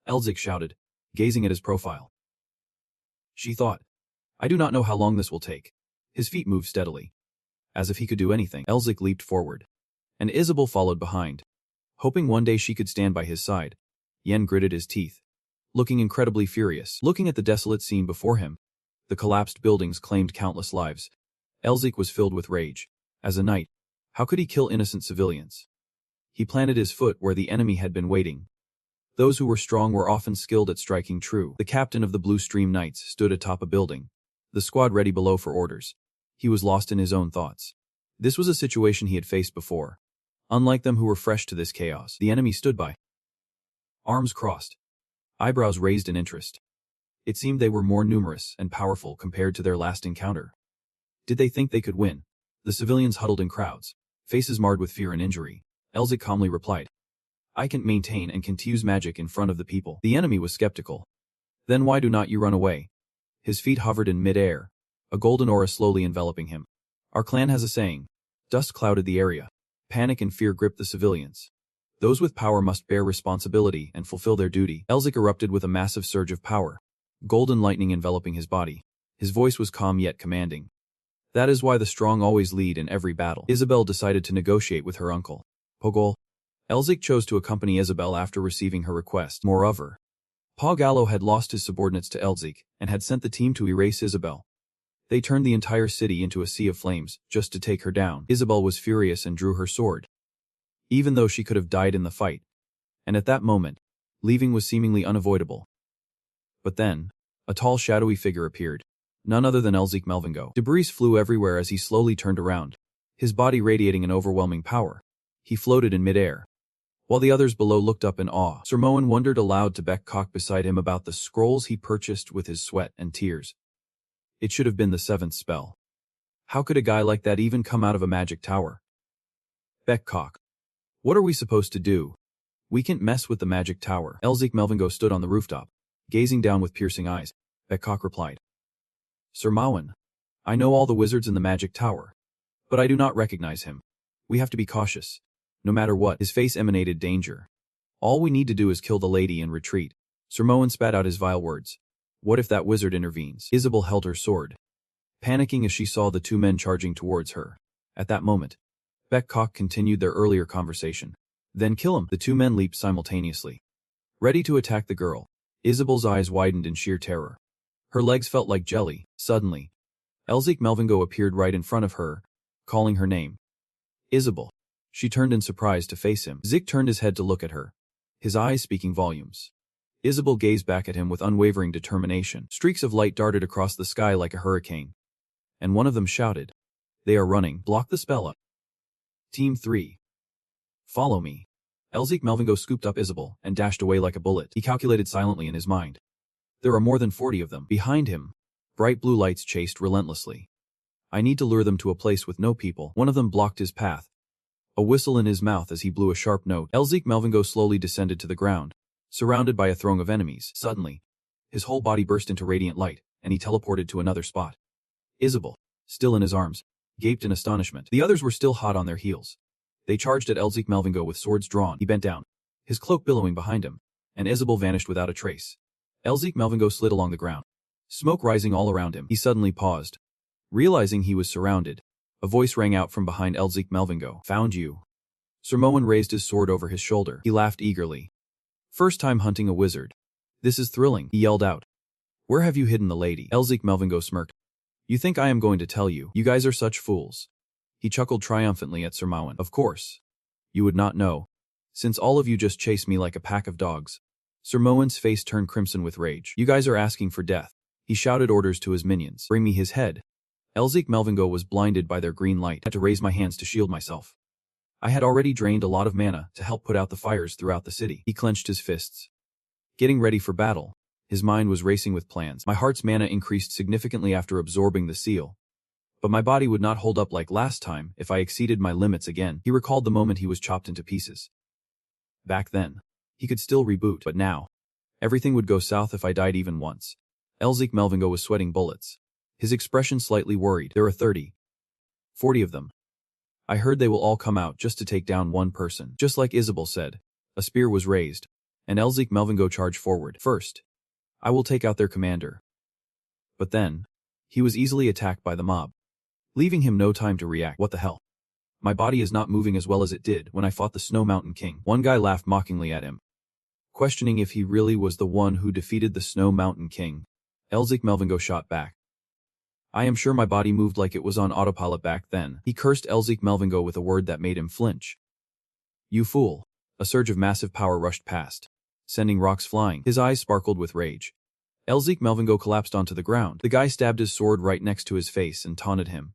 Elzic shouted, gazing at his profile. She thought, I do not know how long this will take. His feet moved steadily, as if he could do anything. Elzic leaped forward, and Isabel followed behind, hoping one day she could stand by his side. Yen gritted his teeth, looking incredibly furious. Looking at the desolate scene before him, the collapsed buildings claimed countless lives. Elzic was filled with rage. As a knight, how could he kill innocent civilians? He planted his foot where the enemy had been waiting. Those who were strong were often skilled at striking true. The captain of the Blue Stream Knights stood atop a building, the squad ready below for orders. He was lost in his own thoughts. This was a situation he had faced before. Unlike them who were fresh to this chaos, the enemy stood by, arms crossed, eyebrows raised in interest. It seemed they were more numerous and powerful compared to their last encounter. Did they think they could win? The civilians huddled in crowds, faces marred with fear and injury. Elzic calmly replied, I can maintain and can use magic in front of the people. The enemy was skeptical. Then why do not you run away? His feet hovered in mid-air, a golden aura slowly enveloping him. Our clan has a saying. Dust clouded the area. Panic and fear gripped the civilians. Those with power must bear responsibility and fulfill their duty. Elzik erupted with a massive surge of power, golden lightning enveloping his body. His voice was calm yet commanding. That is why the strong always lead in every battle. Isabel decided to negotiate with her uncle. Pogol. Elzik chose to accompany Isabel after receiving her request. Moreover, Pogallo had lost his subordinates to Elzik and had sent the team to erase Isabel. They turned the entire city into a sea of flames just to take her down. Isabel was furious and drew her sword, even though she could have died in the fight. And at that moment, leaving was seemingly unavoidable. But then, a tall shadowy figure appeared. None other than Elzik Melvingo. Debris flew everywhere as he slowly turned around, his body radiating an overwhelming power. He floated in midair, while the others below looked up in awe. Sir Moen wondered aloud to Beckcock beside him about the scrolls he purchased with his sweat and tears. It should have been the 7th spell. How could a guy like that even come out of a magic tower? Beckcock. What are we supposed to do? We can't mess with the magic tower. Elzik Melvingo stood on the rooftop, gazing down with piercing eyes. Beckcock replied. Sir Moen, I know all the wizards in the magic tower, but I do not recognize him. We have to be cautious. No matter what, his face emanated danger. All we need to do is kill the lady and retreat. Sir Moen spat out his vile words. What if that wizard intervenes? Isabel held her sword, panicking as she saw the 2 men charging towards her. At that moment, Beckcock continued their earlier conversation. Then kill him. The 2 men leaped simultaneously, ready to attack the girl. Isabel's eyes widened in sheer terror. Her legs felt like jelly. Suddenly, Elzik Melvingo appeared right in front of her, calling her name. Isabel. She turned in surprise to face him. Zik turned his head to look at her, his eyes speaking volumes. Isabel gazed back at him with unwavering determination. Streaks of light darted across the sky like a hurricane, and one of them shouted, They are running. Block the spell up. Team 3. Follow me. Elzik Melvingo scooped up Isabel and dashed away like a bullet. He calculated silently in his mind. There are more than 40 of them. Behind him, bright blue lights chased relentlessly. I need to lure them to a place with no people. One of them blocked his path, a whistle in his mouth as he blew a sharp note. Elzik Melvingo slowly descended to the ground, surrounded by a throng of enemies. Suddenly, his whole body burst into radiant light, and he teleported to another spot. Isabel, still in his arms, gaped in astonishment. The others were still hot on their heels. They charged at Elzik Melvingo with swords drawn. He bent down, his cloak billowing behind him, and Isabel vanished without a trace. Elzik Melvingo slid along the ground, smoke rising all around him. He suddenly paused, realizing he was surrounded. A voice rang out from behind Elzik Melvingo. Found you. Sir Moen raised his sword over his shoulder. He laughed eagerly. First time hunting a wizard. This is thrilling, he yelled out. Where have you hidden the lady? Elzik Melvingo smirked. You think I am going to tell you? You guys are such fools. He chuckled triumphantly at Sir Moen. Of course. You would not know, since all of you just chased me like a pack of dogs. Sir Moen's face turned crimson with rage. You guys are asking for death. He shouted orders to his minions. Bring me his head. Elzik Melvingo was blinded by their green light. I had to raise my hands to shield myself. I had already drained a lot of mana to help put out the fires throughout the city. He clenched his fists, getting ready for battle. His mind was racing with plans. My heart's mana increased significantly after absorbing the seal, but my body would not hold up like last time if I exceeded my limits again. He recalled the moment he was chopped into pieces. Back then, he could still reboot, but now, everything would go south if I died even once. Elzik Melvingo was sweating bullets, his expression slightly worried. There are 30, 40 of them. I heard they will all come out just to take down one person. Just like Isabel said, a spear was raised, and Elzik Melvingo charged forward. First, I will take out their commander. But then, he was easily attacked by the mob, leaving him no time to react. What the hell? My body is not moving as well as it did when I fought the Snow Mountain King. One guy laughed mockingly at him, questioning if he really was the one who defeated the Snow Mountain King. Elzik Melvingo shot back. I am sure my body moved like it was on autopilot back then. He cursed Elzik Melvingo with a word that made him flinch. You fool. A surge of massive power rushed past, sending rocks flying. His eyes sparkled with rage. Elzik Melvingo collapsed onto the ground. The guy stabbed his sword right next to his face and taunted him.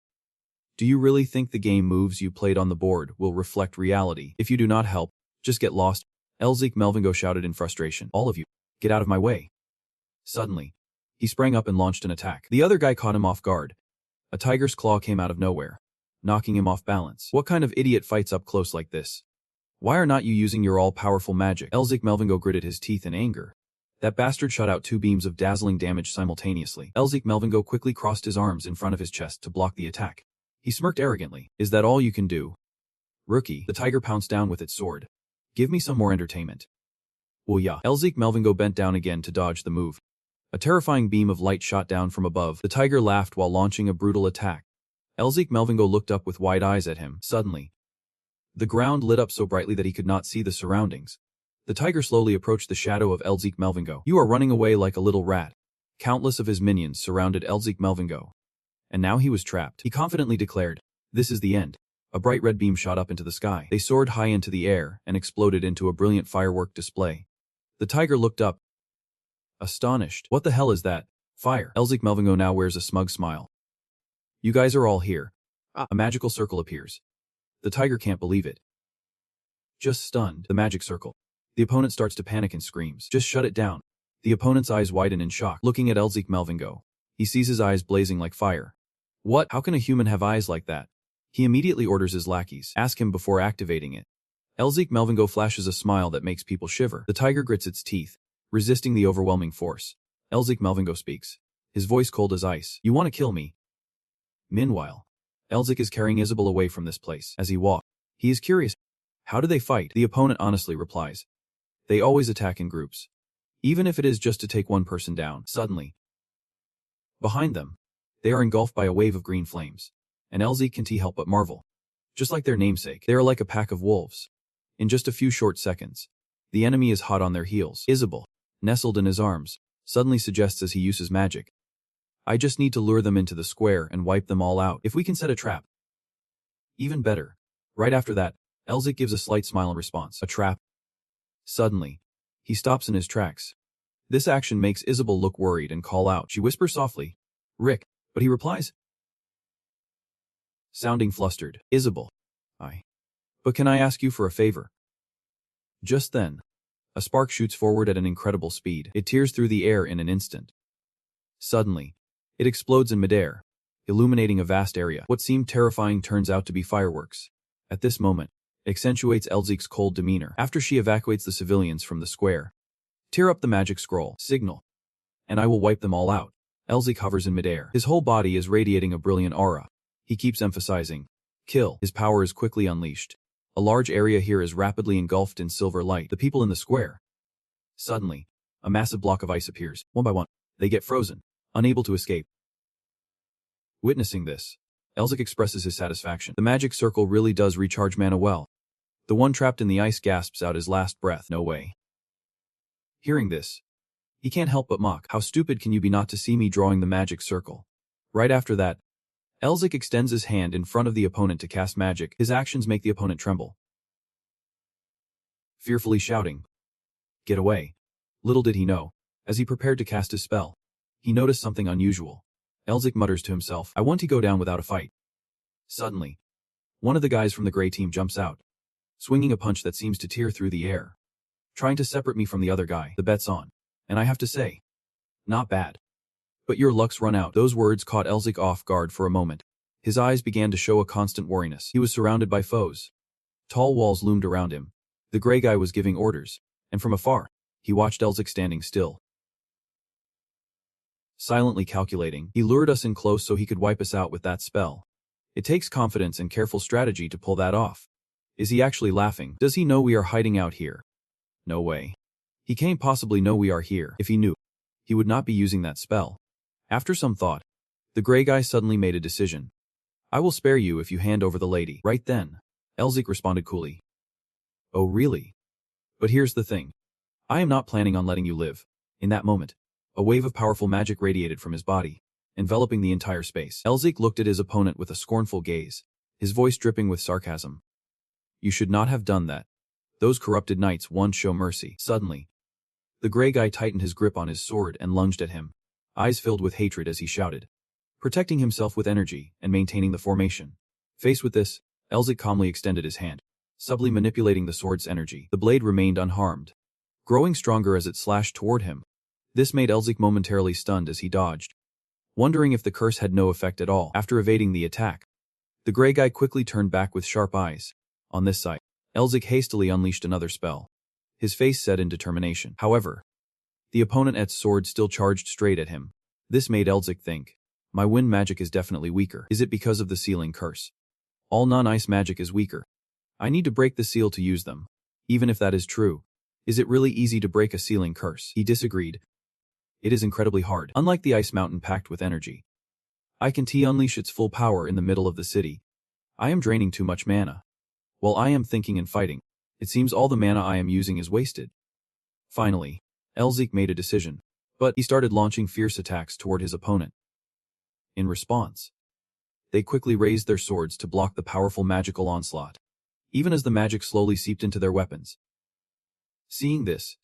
Do you really think the game moves you played on the board will reflect reality? If you do not help, just get lost. Elzik Melvingo shouted in frustration. All of you, get out of my way. Suddenly, he sprang up and launched an attack. The other guy caught him off guard. A tiger's claw came out of nowhere, knocking him off balance. What kind of idiot fights up close like this? Why are not you using your all-powerful magic? Elzik Melvingo gritted his teeth in anger. That bastard shot out 2 beams of dazzling damage simultaneously. Elzik Melvingo quickly crossed his arms in front of his chest to block the attack. He smirked arrogantly. Is that all you can do? Rookie, the tiger pounced down with its sword. Give me some more entertainment. Well yeah. Elzik Melvingo bent down again to dodge the move. A terrifying beam of light shot down from above. The tiger laughed while launching a brutal attack. Elzik Melvingo looked up with wide eyes at him. Suddenly, the ground lit up so brightly that he could not see the surroundings. The tiger slowly approached the shadow of Elzik Melvingo. You are running away like a little rat. Countless of his minions surrounded Elzik Melvingo. And now he was trapped. He confidently declared, "This is the end." A bright red beam shot up into the sky. They soared high into the air and exploded into a brilliant firework display. The tiger looked up, astonished. What the hell is that? Fire. Elzik Melvingo now wears a smug smile. You guys are all here. A magical circle appears. The tiger can't believe it. Just stunned. The magic circle. The opponent starts to panic and screams. Just shut it down. The opponent's eyes widen in shock, looking at Elzik Melvingo. He sees his eyes blazing like fire. What? How can a human have eyes like that? He immediately orders his lackeys. Ask him before activating it. Elzik Melvingo flashes a smile that makes people shiver. The tiger grits its teeth, resisting the overwhelming force. Elzik Melvingo speaks, his voice cold as ice. You want to kill me? Meanwhile, Elzik is carrying Isabel away from this place. As he walks, he is curious. How do they fight? The opponent honestly replies. They always attack in groups, even if it is just to take one person down. Suddenly, behind them, they are engulfed by a wave of green flames, and Elzik can't help but marvel. Just like their namesake, they are like a pack of wolves. In just a few short seconds, the enemy is hot on their heels. Isabel, nestled in his arms, suddenly suggests as he uses magic. I just need to lure them into the square and wipe them all out. If we can set a trap. Even better. Right after that, Elzik gives a slight smile in response. A trap? Suddenly, he stops in his tracks. This action makes Isabel look worried and call out. She whispers softly, Rick, but he replies, sounding flustered, Isabel. But can I ask you for a favor? Just then, a spark shoots forward at an incredible speed. It tears through the air in an instant. Suddenly, it explodes in midair, illuminating a vast area. What seemed terrifying turns out to be fireworks. At this moment, it accentuates Elzik's cold demeanor. After she evacuates the civilians from the square, tear up the magic scroll, signal, and I will wipe them all out. Elzik hovers in midair. His whole body is radiating a brilliant aura. He keeps emphasizing, kill. His power is quickly unleashed. A large area here is rapidly engulfed in silver light. The people in the square. Suddenly, a massive block of ice appears. One by one, they get frozen, unable to escape. Witnessing this, Elzik expresses his satisfaction. The magic circle really does recharge mana well. The one trapped in the ice gasps out his last breath. No way. Hearing this, he can't help but mock. How stupid can you be not to see me drawing the magic circle? Right after that, Elzik extends his hand in front of the opponent to cast magic. His actions make the opponent tremble, fearfully shouting, get away. Little did he know, as he prepared to cast his spell, he noticed something unusual. Elzik mutters to himself, I want to go down without a fight. Suddenly, one of the guys from the gray team jumps out, swinging a punch that seems to tear through the air, trying to separate me from the other guy. The bet's on, and I have to say, not bad. But your luck's run out. Those words caught Elzik off guard for a moment. His eyes began to show a constant wariness. He was surrounded by foes. Tall walls loomed around him. The gray guy was giving orders, and from afar, he watched Elzik standing still, silently calculating. He lured us in close so he could wipe us out with that spell. It takes confidence and careful strategy to pull that off. Is he actually laughing? Does he know we are hiding out here? No way. He can't possibly know we are here. If he knew, he would not be using that spell. After some thought, the gray guy suddenly made a decision. I will spare you if you hand over the lady. Right then, Elzik responded coolly. Oh really? But here's the thing. I am not planning on letting you live. In that moment, a wave of powerful magic radiated from his body, enveloping the entire space. Elzik looked at his opponent with a scornful gaze, his voice dripping with sarcasm. You should not have done that. Those corrupted knights won't show mercy. Suddenly, the gray guy tightened his grip on his sword and lunged at him, eyes filled with hatred as he shouted, protecting himself with energy and maintaining the formation. Faced with this, Elzik calmly extended his hand, subtly manipulating the sword's energy. The blade remained unharmed, growing stronger as it slashed toward him. This made Elzik momentarily stunned as he dodged, wondering if the curse had no effect at all. After evading the attack, the gray guy quickly turned back with sharp eyes. On this side, Elzik hastily unleashed another spell, his face set in determination. However, the opponent's sword still charged straight at him. This made Elzik think, My wind magic is definitely weaker. Is it because of the sealing curse? All non-ice magic is weaker. I need to break the seal to use them. Even if that is true, is it really easy to break a sealing curse? He disagreed. It is incredibly hard. Unlike the ice mountain packed with energy, I can unleash its full power in the middle of the city. I am draining too much mana. While I am thinking and fighting, it seems all the mana I am using is wasted. Finally, Elzik made a decision, but he started launching fierce attacks toward his opponent. In response, they quickly raised their swords to block the powerful magical onslaught, even as the magic slowly seeped into their weapons. Seeing this,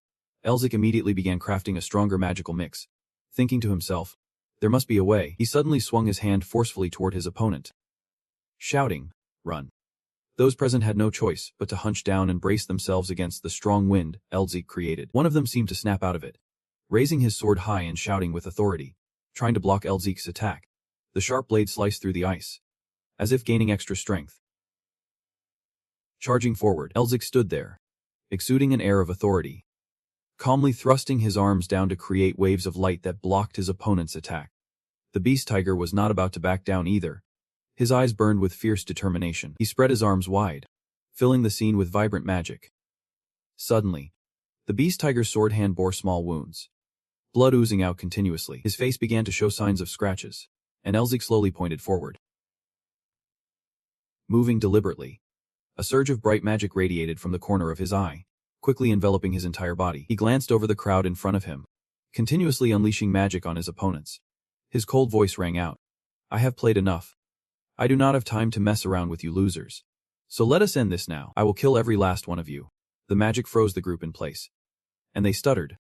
Elzik immediately began crafting a stronger magical mix, thinking to himself, there must be a way. He suddenly swung his hand forcefully toward his opponent, shouting, "Run." Those present had no choice but to hunch down and brace themselves against the strong wind Elzik created. One of them seemed to snap out of it, raising his sword high and shouting with authority, trying to block Elzik's attack. The sharp blade sliced through the ice, as if gaining extra strength. Charging forward, Elzik stood there, exuding an air of authority, calmly thrusting his arms down to create waves of light that blocked his opponent's attack. The beast tiger was not about to back down either. His eyes burned with fierce determination. He spread his arms wide, filling the scene with vibrant magic. Suddenly, the beast tiger's sword hand bore small wounds, blood oozing out continuously. His face began to show signs of scratches, and Elzik slowly pointed forward. Moving deliberately, a surge of bright magic radiated from the corner of his eye, quickly enveloping his entire body. He glanced over the crowd in front of him, continuously unleashing magic on his opponents. His cold voice rang out, "I have played enough. I do not have time to mess around with you losers. So let us end this now. I will kill every last one of you." The magic froze the group in place, and they stuttered.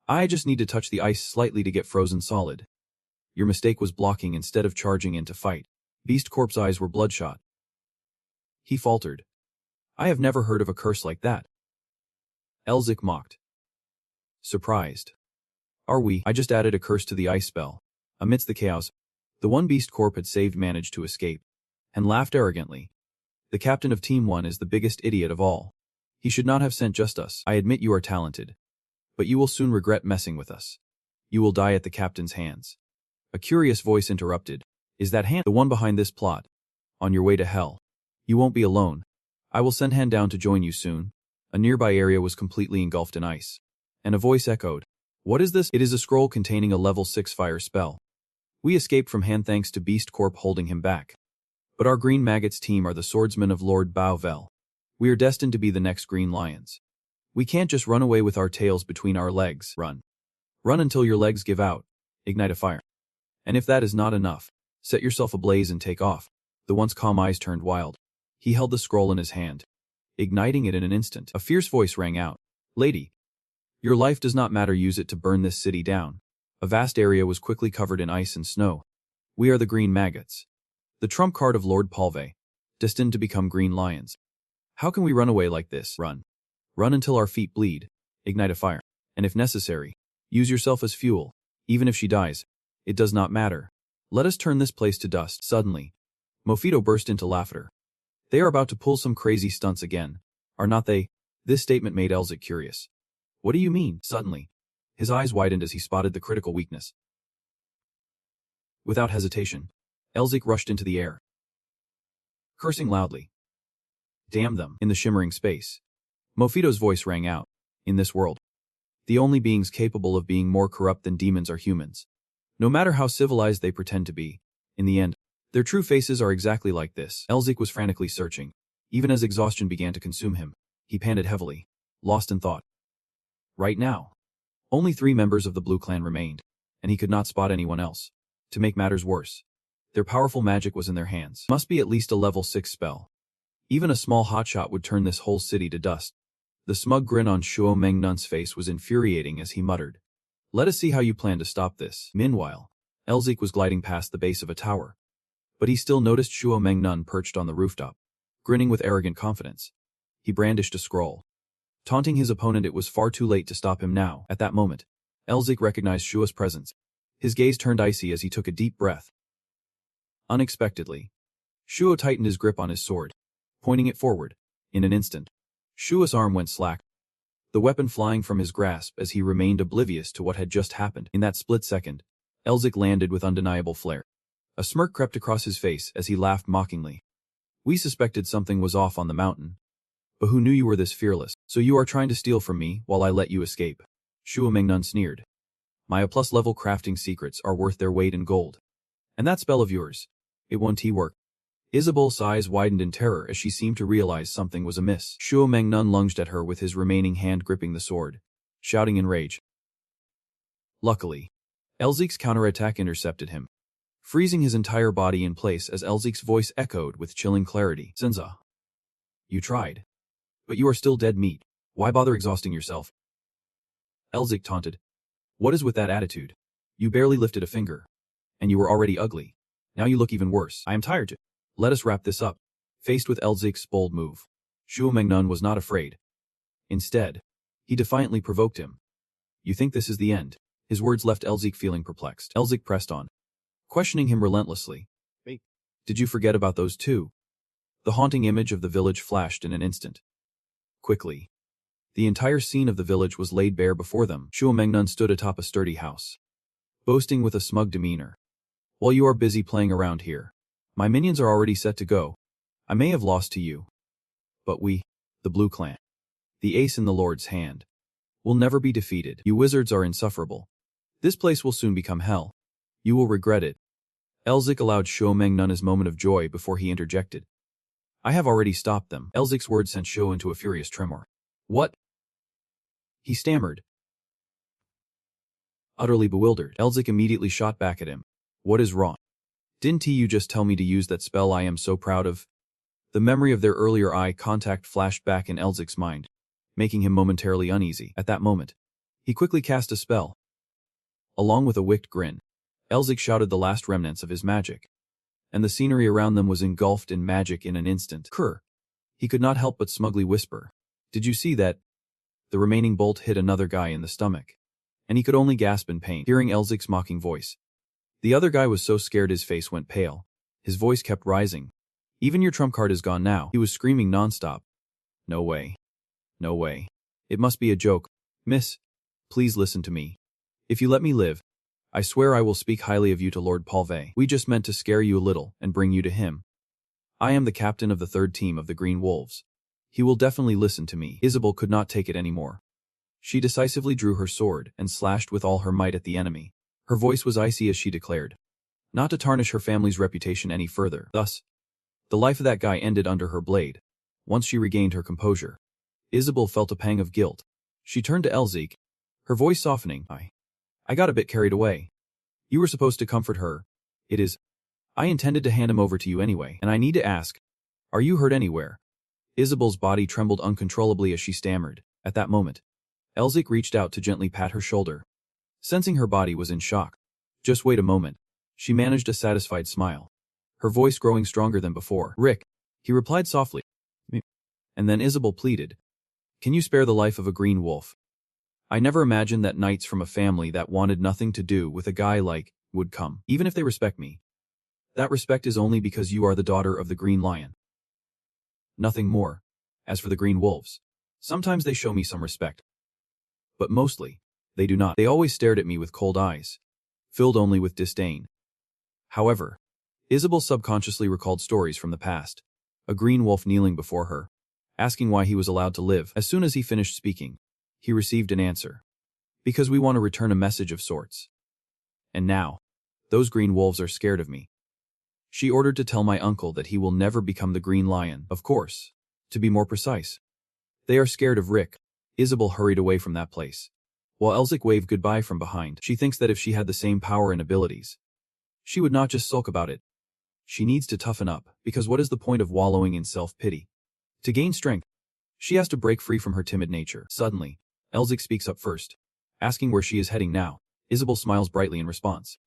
"I just need to touch the ice slightly to get frozen solid." "Your mistake was blocking instead of charging in to fight." Beast Corp's eyes were bloodshot. He faltered. "I have never heard of a curse like that." Elzik mocked, surprised. "Are we? I just added a curse to the ice spell." Amidst the chaos, the one Beast Corp had saved managed to escape, and laughed arrogantly. "The captain of Team 1 is the biggest idiot of all. He should not have sent just us. I admit you are talented, but you will soon regret messing with us. You will die at the captain's hands." A curious voice interrupted. "Is that Han, the one behind this plot? On your way to hell. You won't be alone. I will send Han down to join you soon." A nearby area was completely engulfed in ice, and a voice echoed, "What is this?" "It is a scroll containing a level 6 fire spell. We escaped from Han thanks to Beast Corp holding him back. But our Green Maggots team are the swordsmen of Lord Bao-Vel. We are destined to be the next Green Lions. We can't just run away with our tails between our legs. Run. Run until your legs give out. Ignite a fire. And if that is not enough, set yourself ablaze and take off." The once calm eyes turned wild. He held the scroll in his hand, igniting it in an instant. A fierce voice rang out, "Lady, your life does not matter. Use it to burn this city down." A vast area was quickly covered in ice and snow. "We are the Green Maggots, the trump card of Lord Palve, destined to become Green Lions. How can we run away like this?" "Run. Run until our feet bleed. Ignite a fire. And if necessary, use yourself as fuel. Even if she dies, it does not matter. Let us turn this place to dust." Suddenly, Mofito burst into laughter. "They are about to pull some crazy stunts again, are not they?" This statement made Elzik curious. "What do you mean?" Suddenly, his eyes widened as he spotted the critical weakness. Without hesitation, Elzik rushed into the air, cursing loudly. "Damn them!" In the shimmering space, Mofito's voice rang out. "In this world, the only beings capable of being more corrupt than demons are humans. No matter how civilized they pretend to be, in the end, their true faces are exactly like this." Elzik was frantically searching. Even as exhaustion began to consume him, he panted heavily, lost in thought. Right now, only 3 members of the Blue Clan remained, and he could not spot anyone else. To make matters worse, their powerful magic was in their hands. Must be at least a level 6 spell. Even a small hotshot would turn this whole city to dust. The smug grin on Shuo Mengnun's face was infuriating as he muttered, "Let us see how you plan to stop this." Meanwhile, Elzik was gliding past the base of a tower, but he still noticed Shuo Mengnun perched on the rooftop, grinning with arrogant confidence. He brandished a scroll, taunting his opponent. It was far too late to stop him now. At that moment, Elzik recognized Shuo's presence. His gaze turned icy as he took a deep breath. Unexpectedly, Shuo tightened his grip on his sword, pointing it forward. In an instant, Shuo's arm went slack, the weapon flying from his grasp as he remained oblivious to what had just happened. In that split second, Elzik landed with undeniable flair. A smirk crept across his face as he laughed mockingly. We suspected something was off on the mountain. But who knew you were this fearless? So you are trying to steal from me while I let you escape. Shuo Mengnun sneered. My A+ level crafting secrets are worth their weight in gold. And that spell of yours, it won't work. Isabel's eyes widened in terror as she seemed to realize something was amiss. Shuo Mengnun lunged at her with his remaining hand gripping the sword, shouting in rage. Luckily, Elzik's counterattack intercepted him, freezing his entire body in place as Elzik's voice echoed with chilling clarity. Senza. You tried. But you are still dead meat. Why bother exhausting yourself? Elzik taunted. What is with that attitude? You barely lifted a finger. And you were already ugly. Now you look even worse. I am tired to. Let us wrap this up. Faced with Elzik's bold move, Shuo Mengnun was not afraid. Instead, he defiantly provoked him. You think this is the end? His words left Elzik feeling perplexed. Elzik pressed on, questioning him relentlessly. Did you forget about those two? The haunting image of the village flashed in an instant. Quickly, the entire scene of the village was laid bare before them. Shuo Mengnun stood atop a sturdy house, boasting with a smug demeanor. While you are busy playing around here, my minions are already set to go. I may have lost to you, but we, the Blue Clan, the ace in the Lord's hand, will never be defeated. You wizards are insufferable. This place will soon become hell. You will regret it. Elzik allowed Shuo Mengnun his moment of joy before he interjected. I have already stopped them. Elzik's words sent Shuo into a furious tremor. What? He stammered. Utterly bewildered, Elzik immediately shot back at him. What is wrong? Didn't you just tell me to use that spell I am so proud of? The memory of their earlier eye contact flashed back in Elzik's mind, making him momentarily uneasy. At that moment, he quickly cast a spell. Along with a wicked grin, Elzik shouted the last remnants of his magic, and the scenery around them was engulfed in magic in an instant. Krr. He could not help but smugly whisper. Did you see that? The remaining bolt hit another guy in the stomach, and he could only gasp in pain, hearing Elzik's mocking voice. The other guy was so scared his face went pale. His voice kept rising. Even your trump card is gone now. He was screaming nonstop. No way. No way. It must be a joke. Miss, please listen to me. If you let me live, I swear I will speak highly of you to Lord Palvey. We just meant to scare you a little and bring you to him. I am the captain of the 3rd team of the Green Wolves. He will definitely listen to me. Isabel could not take it anymore. She decisively drew her sword and slashed with all her might at the enemy. Her voice was icy as she declared, not to tarnish her family's reputation any further. Thus, the life of that guy ended under her blade. Once she regained her composure, Isabel felt a pang of guilt. She turned to Elzik, her voice softening. I got a bit carried away. You were supposed to comfort her. It is. I intended to hand him over to you anyway, and I need to ask, are you hurt anywhere? Isabel's body trembled uncontrollably as she stammered. At that moment, Elzik reached out to gently pat her shoulder, sensing her body was in shock. Just wait a moment. She managed a satisfied smile, her voice growing stronger than before. Rick, he replied softly. And then Isabel pleaded. Can you spare the life of a green wolf? I never imagined that knights from a family that wanted nothing to do with a guy like would come, even if they respect me. That respect is only because you are the daughter of the Green Lion. Nothing more. As for the Green Wolves, sometimes they show me some respect. But mostly, they do not. They always stared at me with cold eyes, filled only with disdain. However, Isabel subconsciously recalled stories from the past. A green wolf kneeling before her, asking why he was allowed to live. As soon as he finished speaking, he received an answer. Because we want to return a message of sorts. And now, those green wolves are scared of me. She ordered to tell my uncle that he will never become the Green Lion. Of course, to be more precise, they are scared of Rick. Isabel hurried away from that place, while Elzik waved goodbye from behind. She thinks that if she had the same power and abilities, she would not just sulk about it. She needs to toughen up, because what is the point of wallowing in self-pity? To gain strength, she has to break free from her timid nature. Suddenly, Elzik speaks up first, asking where she is heading now. Isabel smiles brightly in response,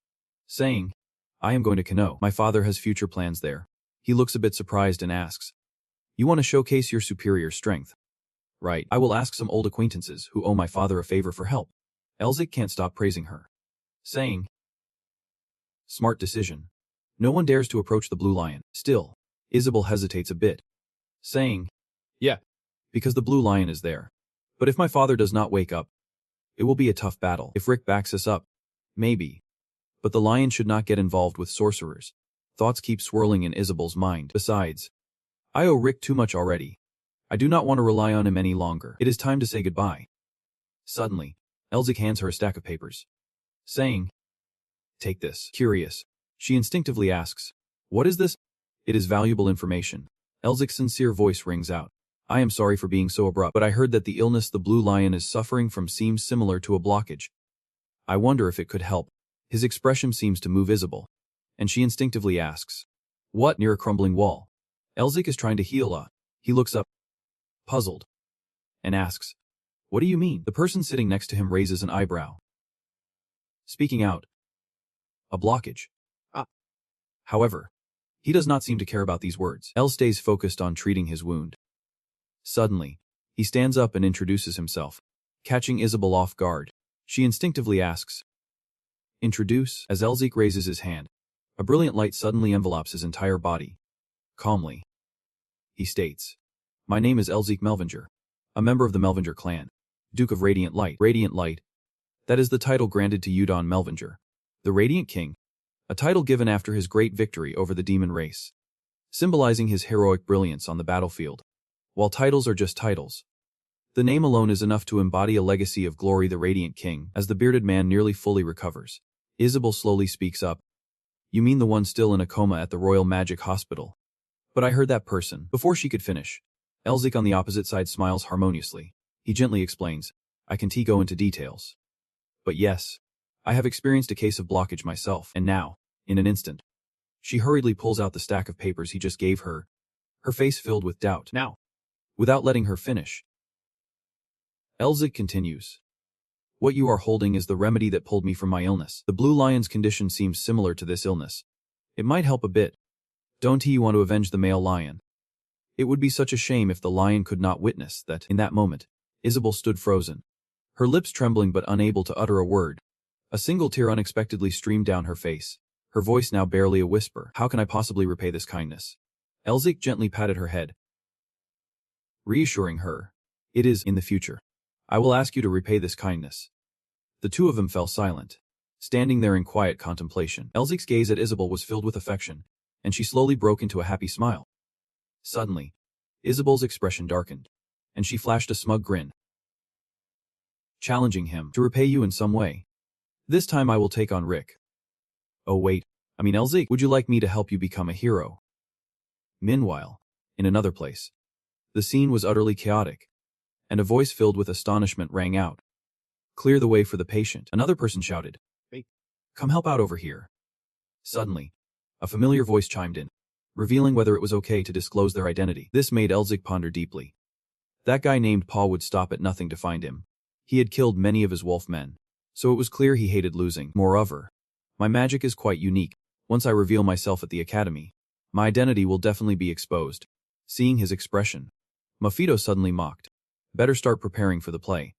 saying, I am going to Kano. My father has future plans there. He looks a bit surprised and asks, you want to showcase your superior strength? Right. I will ask some old acquaintances who owe my father a favor for help. Elzik can't stop praising her, saying, smart decision. No one dares to approach the Blue Lion. Still, Isabel hesitates a bit, saying, yeah, because the Blue Lion is there. But if my father does not wake up, it will be a tough battle. If Rick backs us up, maybe. But the lion should not get involved with sorcerers. Thoughts keep swirling in Isabel's mind. Besides, I owe Rick too much already. I do not want to rely on him any longer. It is time to say goodbye. Suddenly, Elzik hands her a stack of papers, saying, "Take this." Curious, she instinctively asks, "What is this?" "It is valuable information." Elzik's sincere voice rings out. "I am sorry for being so abrupt, but I heard that the illness the blue lion is suffering from seems similar to a blockage. I wonder if it could help." His expression seems to move Isabel, and she instinctively asks, "What?" Near a crumbling wall, Elzik is trying to heal. He looks up, puzzled, and asks, "What do you mean?" The person sitting next to him raises an eyebrow, speaking out, "A blockage." However, he does not seem to care about these words. El stays focused on treating his wound. Suddenly, he stands up and introduces himself, catching Isabel off guard. She instinctively asks, "Introduce?" As Elzik raises his hand, a brilliant light suddenly envelops his entire body. Calmly, he states, "My name is Elzik Melvinger, a member of the Melvinger clan, Duke of Radiant Light." Radiant Light. That is the title granted to Udon Melvinger, the Radiant King, a title given after his great victory over the demon race, symbolizing his heroic brilliance on the battlefield. While titles are just titles, the name alone is enough to embody a legacy of glory. The Radiant King. As the bearded man nearly fully recovers, Isabel slowly speaks up. "You mean the one still in a coma at the Royal Magic Hospital?" "But I heard that person." Before she could finish, Elzik on the opposite side smiles harmoniously. He gently explains, "I can't go into details. But yes, I have experienced a case of blockage myself." And now, in an instant, she hurriedly pulls out the stack of papers he just gave her, her face filled with doubt. Now, without letting her finish, Elzik continues, "What you are holding is the remedy that pulled me from my illness. The blue lion's condition seems similar to this illness. It might help a bit. Don't you want to avenge the male lion? It would be such a shame if the lion could not witness that." In that moment, Isabel stood frozen, her lips trembling but unable to utter a word. A single tear unexpectedly streamed down her face, her voice now barely a whisper. "How can I possibly repay this kindness?" Elzik gently patted her head, reassuring her, "It is in the future. I will ask you to repay this kindness." The two of them fell silent, standing there in quiet contemplation. Elzik's gaze at Isabel was filled with affection, and she slowly broke into a happy smile. Suddenly, Isabel's expression darkened, and she flashed a smug grin, challenging him to repay you in some way. "This time I will take on Rick." "Oh wait, I mean Elzik, would you like me to help you become a hero?" Meanwhile, in another place, the scene was utterly chaotic, and a voice filled with astonishment rang out. "Clear the way for the patient." Another person shouted, "Hey, come help out over here." Suddenly, a familiar voice chimed in, revealing whether it was okay to disclose their identity. This made Elzik ponder deeply. That guy named Paul would stop at nothing to find him. He had killed many of his wolf men, so it was clear he hated losing. Moreover, my magic is quite unique. Once I reveal myself at the academy, my identity will definitely be exposed. Seeing his expression, Mafito suddenly mocked, "Better start preparing for the play.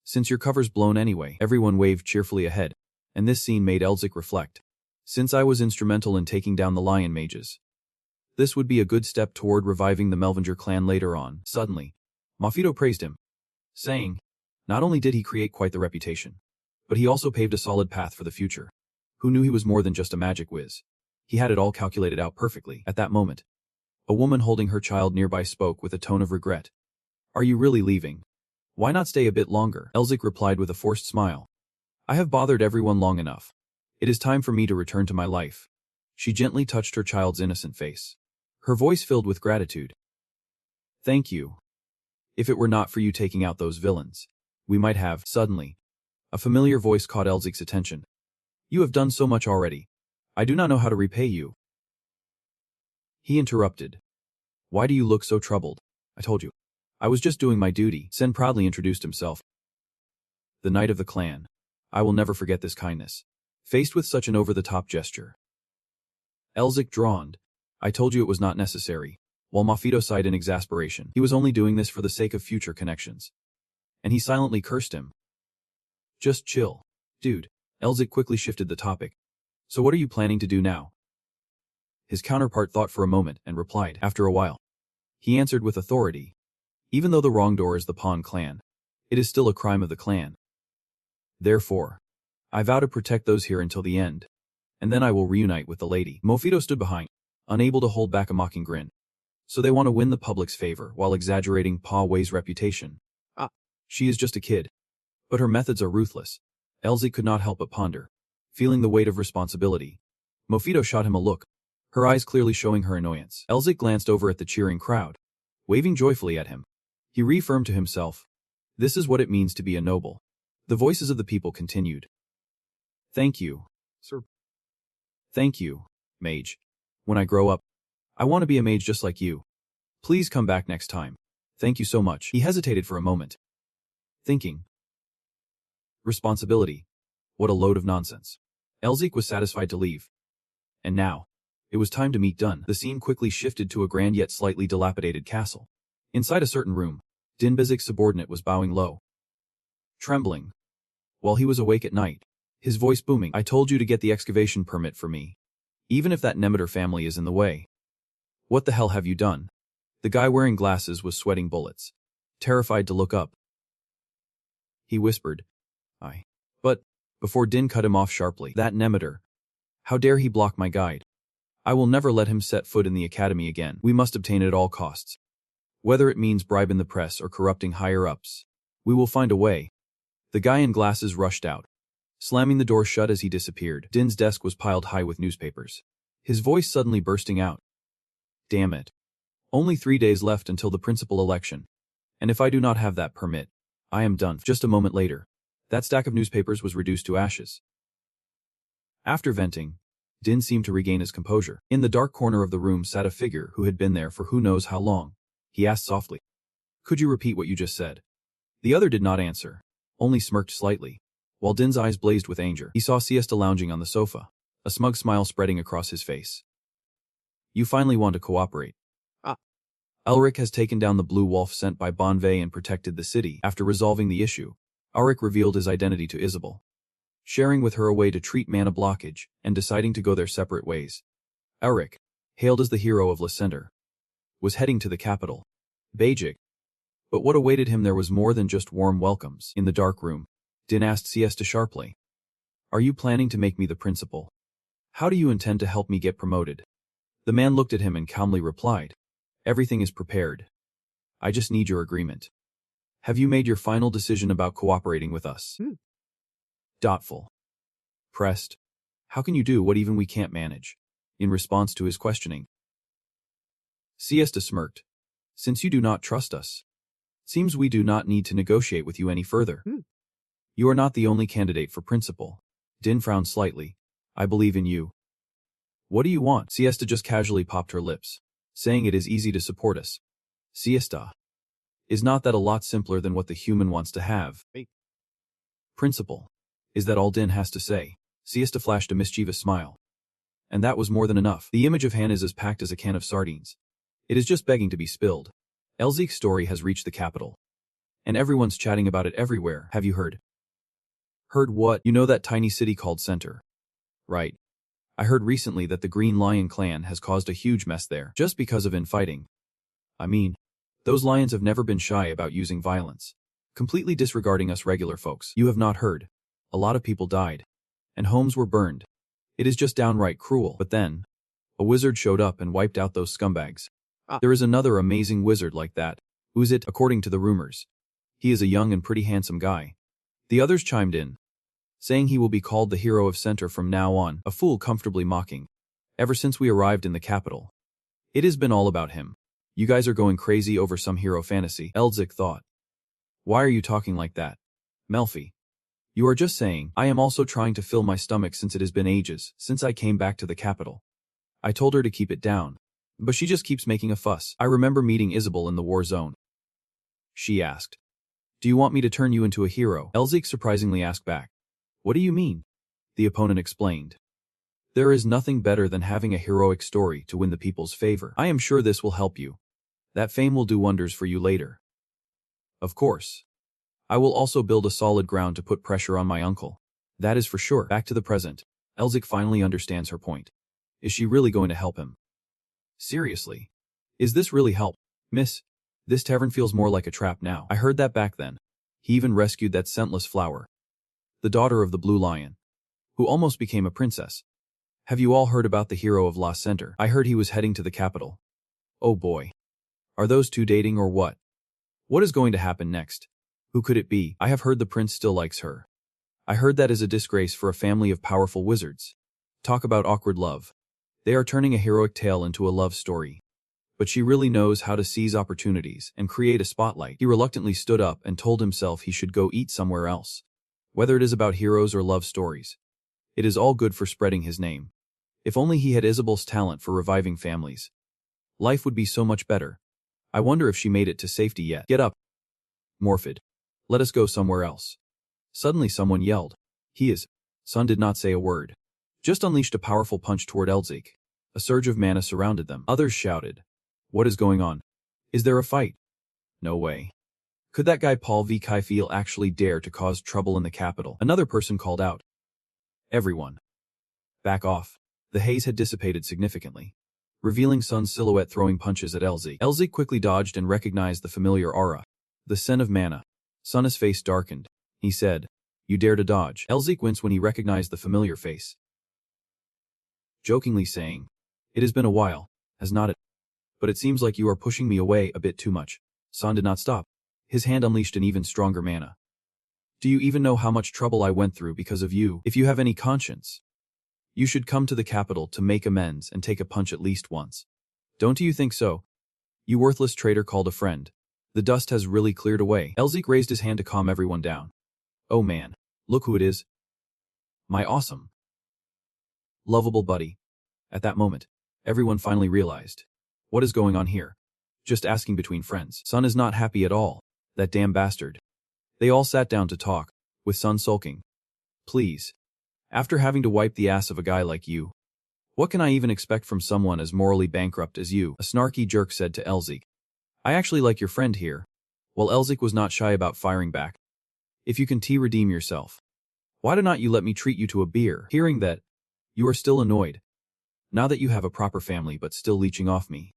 Since your cover's blown anyway." Everyone waved cheerfully ahead, and this scene made Elzik reflect. Since I was instrumental in taking down the lion mages, this would be a good step toward reviving the Melvinger clan later on. Suddenly, Mafito praised him, saying, "Not only did he create quite the reputation, but he also paved a solid path for the future. Who knew he was more than just a magic whiz? He had it all calculated out perfectly." At that moment, a woman holding her child nearby spoke with a tone of regret. "Are you really leaving? Why not stay a bit longer?" Elzik replied with a forced smile. "I have bothered everyone long enough. It is time for me to return to my life." She gently touched her child's innocent face, her voice filled with gratitude. "Thank you. If it were not for you taking out those villains, we might have." Suddenly, a familiar voice caught Elzik's attention. "You have done so much already. I do not know how to repay you." He interrupted. "Why do you look so troubled? I told you. I was just doing my duty." Sen proudly introduced himself. "The knight of the clan. I will never forget this kindness." Faced with such an over-the-top gesture, Elzik droned. "I told you it was not necessary." While Mafito sighed in exasperation. He was only doing this for the sake of future connections. And he silently cursed him. "Just chill, dude." Elzik quickly shifted the topic. "So what are you planning to do now?" His counterpart thought for a moment and replied, after a while. He answered with authority. "Even though the wrongdoer is the Pawn clan, it is still a crime of the clan. Therefore, I vow to protect those here until the end." and then I will reunite with the lady. Mofito stood behind, unable to hold back a mocking grin. So they want to win the public's favor while exaggerating Pa Wei's reputation. She is just a kid. But her methods are ruthless. Elsie could not help but ponder, feeling the weight of responsibility. Mofito shot him a look, her eyes clearly showing her annoyance. Elsie glanced over at the cheering crowd, waving joyfully at him. He reaffirmed to himself, this is what it means to be a noble. The voices of the people continued. Thank you, sir. Thank you, mage. When I grow up, I want to be a mage just like you. Please come back next time. Thank you so much. He hesitated for a moment, thinking. Responsibility. What a load of nonsense. Elzik was satisfied to leave. And now, it was time to meet Dun. The scene quickly shifted to a grand yet slightly dilapidated castle. Inside a certain room, Dinbezik's subordinate was bowing low, trembling, while he was awake at night, his voice booming. I told you to get the excavation permit for me, even if that Nemeter family is in the way. What the hell have you done? The guy wearing glasses was sweating bullets, terrified to look up. He whispered, But, before Din cut him off sharply, that Nemeter. How dare he block my guide? I will never let him set foot in the academy again. We must obtain it at all costs. Whether it means bribing the press or corrupting higher-ups, we will find a way. The guy in glasses rushed out, slamming the door shut as he disappeared. Din's desk was piled high with newspapers, his voice suddenly bursting out. Damn it. Only 3 days left until the principal election. And if I do not have that permit, I am done. Just a moment later, that stack of newspapers was reduced to ashes. After venting, Din seemed to regain his composure. In the dark corner of the room sat a figure who had been there for who knows how long. He asked softly, Could you repeat what you just said? The other did not answer, only smirked slightly. While Din's eyes blazed with anger, he saw Siesta lounging on the sofa, a smug smile spreading across his face. You finally want to cooperate. Ulrich has taken down the blue wolf sent by Bonvay and protected the city. After resolving the issue, Ulrich revealed his identity to Isabel, sharing with her a way to treat mana blockage and deciding to go their separate ways. Ulrich, hailed as the hero of Lecenter, was heading to the capital, Bajik. But what awaited him there was more than just warm welcomes. In the dark room, Din asked Siesta sharply, Are you planning to make me the principal? How do you intend to help me get promoted? The man looked at him and calmly replied, Everything is prepared. I just need your agreement. Have you made your final decision about cooperating with us? Doubtful. Pressed. How can you do what even we can't manage? In response to his questioning, Siesta smirked. Since you do not trust us, seems we do not need to negotiate with you any further. You are not the only candidate for principal. Din frowned slightly. I believe in you. What do you want? Siesta just casually popped her lips, saying it is easy to support us. Siesta. Is not that a lot simpler than what the human wants to have? Principal. Is that all Din has to say? Siesta flashed a mischievous smile. And that was more than enough. The image of Han is as packed as a can of sardines. It is just begging to be spilled. Elzik's story has reached the capital. And everyone's chatting about it everywhere. Have you heard? Heard what? You know that tiny city called Center. Right. I heard recently that the Green Lion clan has caused a huge mess there, just because of infighting. I mean, those lions have never been shy about using violence, completely disregarding us regular folks. You have not heard. A lot of people died, and homes were burned. It is just downright cruel. But then, a wizard showed up and wiped out those scumbags. There is another amazing wizard like that. Who's it? According to the rumors, he is a young and pretty handsome guy. The others chimed in, saying he will be called the hero of Center from now on, a fool comfortably mocking. Ever since we arrived in the capital, it has been all about him. You guys are going crazy over some hero fantasy, Elzik thought. Why are you talking like that? Melfi. You are just saying. I am also trying to fill my stomach since it has been ages since I came back to the capital. I told her to keep it down, but she just keeps making a fuss. I remember meeting Isabel in the war zone. She asked, Do you want me to turn you into a hero? Elzik surprisingly asked back. What do you mean? The opponent explained. There is nothing better than having a heroic story to win the people's favor. I am sure this will help you. That fame will do wonders for you later. Of course. I will also build a solid ground to put pressure on my uncle. That is for sure. Back to the present. Elzik finally understands her point. Is she really going to help him? Seriously. Is this really help? Miss, this tavern feels more like a trap now. I heard that back then. He even rescued that scentless flower, the daughter of the Blue Lion, who almost became a princess. Have you all heard about the hero of Lost Center? I heard he was heading to the capital. Oh boy. Are those two dating or what? What is going to happen next? Who could it be? I have heard the prince still likes her. I heard that is a disgrace for a family of powerful wizards. Talk about awkward love. They are turning a heroic tale into a love story. But she really knows how to seize opportunities and create a spotlight. He reluctantly stood up and told himself he should go eat somewhere else. Whether it is about heroes or love stories, it is all good for spreading his name. If only he had Isabel's talent for reviving families. Life would be so much better. I wonder if she made it to safety yet. Get up, Morphid. Let us go somewhere else. Suddenly someone yelled. He is. Sun did not say a word. Just unleashed a powerful punch toward Elzik. A surge of mana surrounded them. Others shouted. What is going on? Is there a fight? No way. Could that guy Paul V. Kaifiel actually dare to cause trouble in the capital? Another person called out. Everyone. Back off. The haze had dissipated significantly, revealing Sun's silhouette throwing punches at Elzik. Elzik quickly dodged and recognized the familiar aura. The scent of mana. Sun's face darkened. He said, You dare to dodge. Elzik winced when he recognized the familiar face, jokingly saying, It has been a while, has not it? But it seems like you are pushing me away a bit too much. Sun did not stop. His hand unleashed an even stronger mana. Do you even know how much trouble I went through because of you? If you have any conscience, you should come to the capital to make amends and take a punch at least once. Don't you think so? You worthless traitor, called a friend. The dust has really cleared away. Elzik raised his hand to calm everyone down. Oh man, look who it is. My awesome, lovable buddy. At that moment, everyone finally realized. What is going on here? Just asking between friends. Sun is not happy at all. That damn bastard. They all sat down to talk, with Sun sulking. Please. After having to wipe the ass of a guy like you, what can I even expect from someone as morally bankrupt as you? A snarky jerk said to Elzik. I actually like your friend here. While Elzik was not shy about firing back. If you can redeem yourself, why do not you let me treat you to a beer? Hearing that, you are still annoyed. Now that you have a proper family but still leeching off me.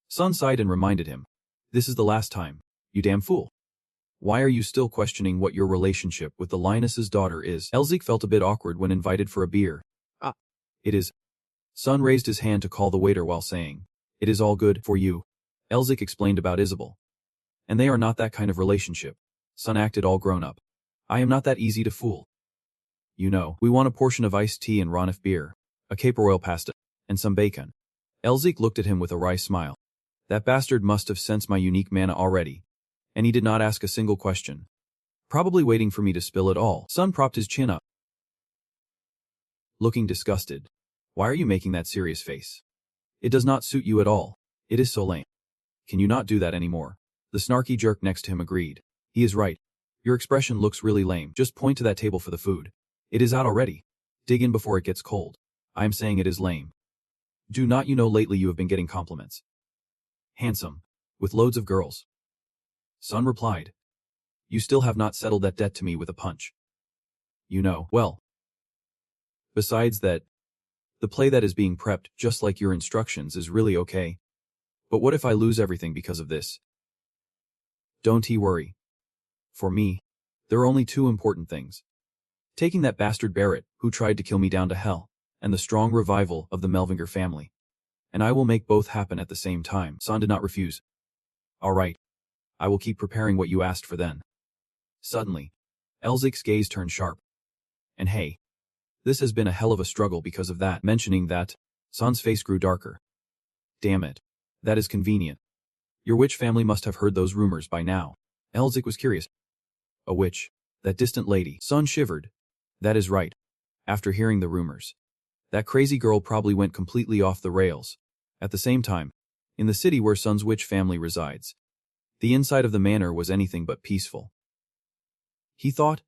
Sun sighed and reminded him. This is the last time, you damn fool. Why are you still questioning what your relationship with the lioness's daughter is? Elzik felt a bit awkward when invited for a beer. It is. Sun raised his hand to call the waiter while saying, It is all good for you. Elzik explained about Isabel. And they are not that kind of relationship. Sun acted all grown up. I am not that easy to fool. You know, we want a portion of iced tea and Ronif beer, a caper oil pasta, and some bacon. Elzik looked at him with a wry smile. That bastard must have sensed my unique mana already. And he did not ask a single question. Probably waiting for me to spill it all. Sun propped his chin up, looking disgusted. Why are you making that serious face? It does not suit you at all. It is so lame. Can you not do that anymore? The snarky jerk next to him agreed. He is right. Your expression looks really lame. Just point to that table for the food. It is out already. Dig in before it gets cold. I am saying it is lame. Do not you know lately you have been getting compliments? Handsome. With loads of girls. Sun replied. You still have not settled that debt to me with a punch. You know, well. Besides that, the play that is being prepped, just like your instructions, is really okay. But what if I lose everything because of this? Don't he worry. For me, there are only two important things. Taking that bastard Barrett, who tried to kill me down to hell, and the strong revival of the Melvinger family. And I will make both happen at the same time. Sun did not refuse. All right. I will keep preparing what you asked for then. Suddenly, Elzik's gaze turned sharp. And hey, this has been a hell of a struggle because of that. Mentioning that, Sun's face grew darker. Damn it. That is convenient. Your witch family must have heard those rumors by now. Elzik was curious. A witch? That distant lady. Sun shivered. That is right. After hearing the rumors, that crazy girl probably went completely off the rails. At the same time, in the city where Sun's witch family resides, the inside of the manor was anything but peaceful. He thought,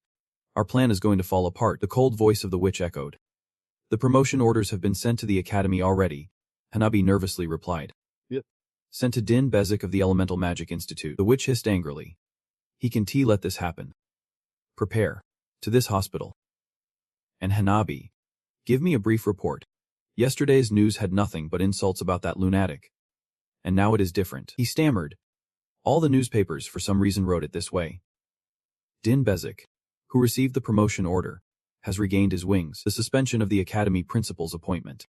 our plan is going to fall apart, the cold voice of the witch echoed. The promotion orders have been sent to the academy already, Hanabi nervously replied. Yep. Sent to Din Bezik of the Elemental Magic Institute, the witch hissed angrily. He can let this happen. Prepare. To this hospital. And Hanabi, give me a brief report. Yesterday's news had nothing but insults about that lunatic. And now it is different. He stammered. All the newspapers for some reason wrote it this way. Din Bezik, who received the promotion order, has regained his wings. The suspension of the academy principal's appointment.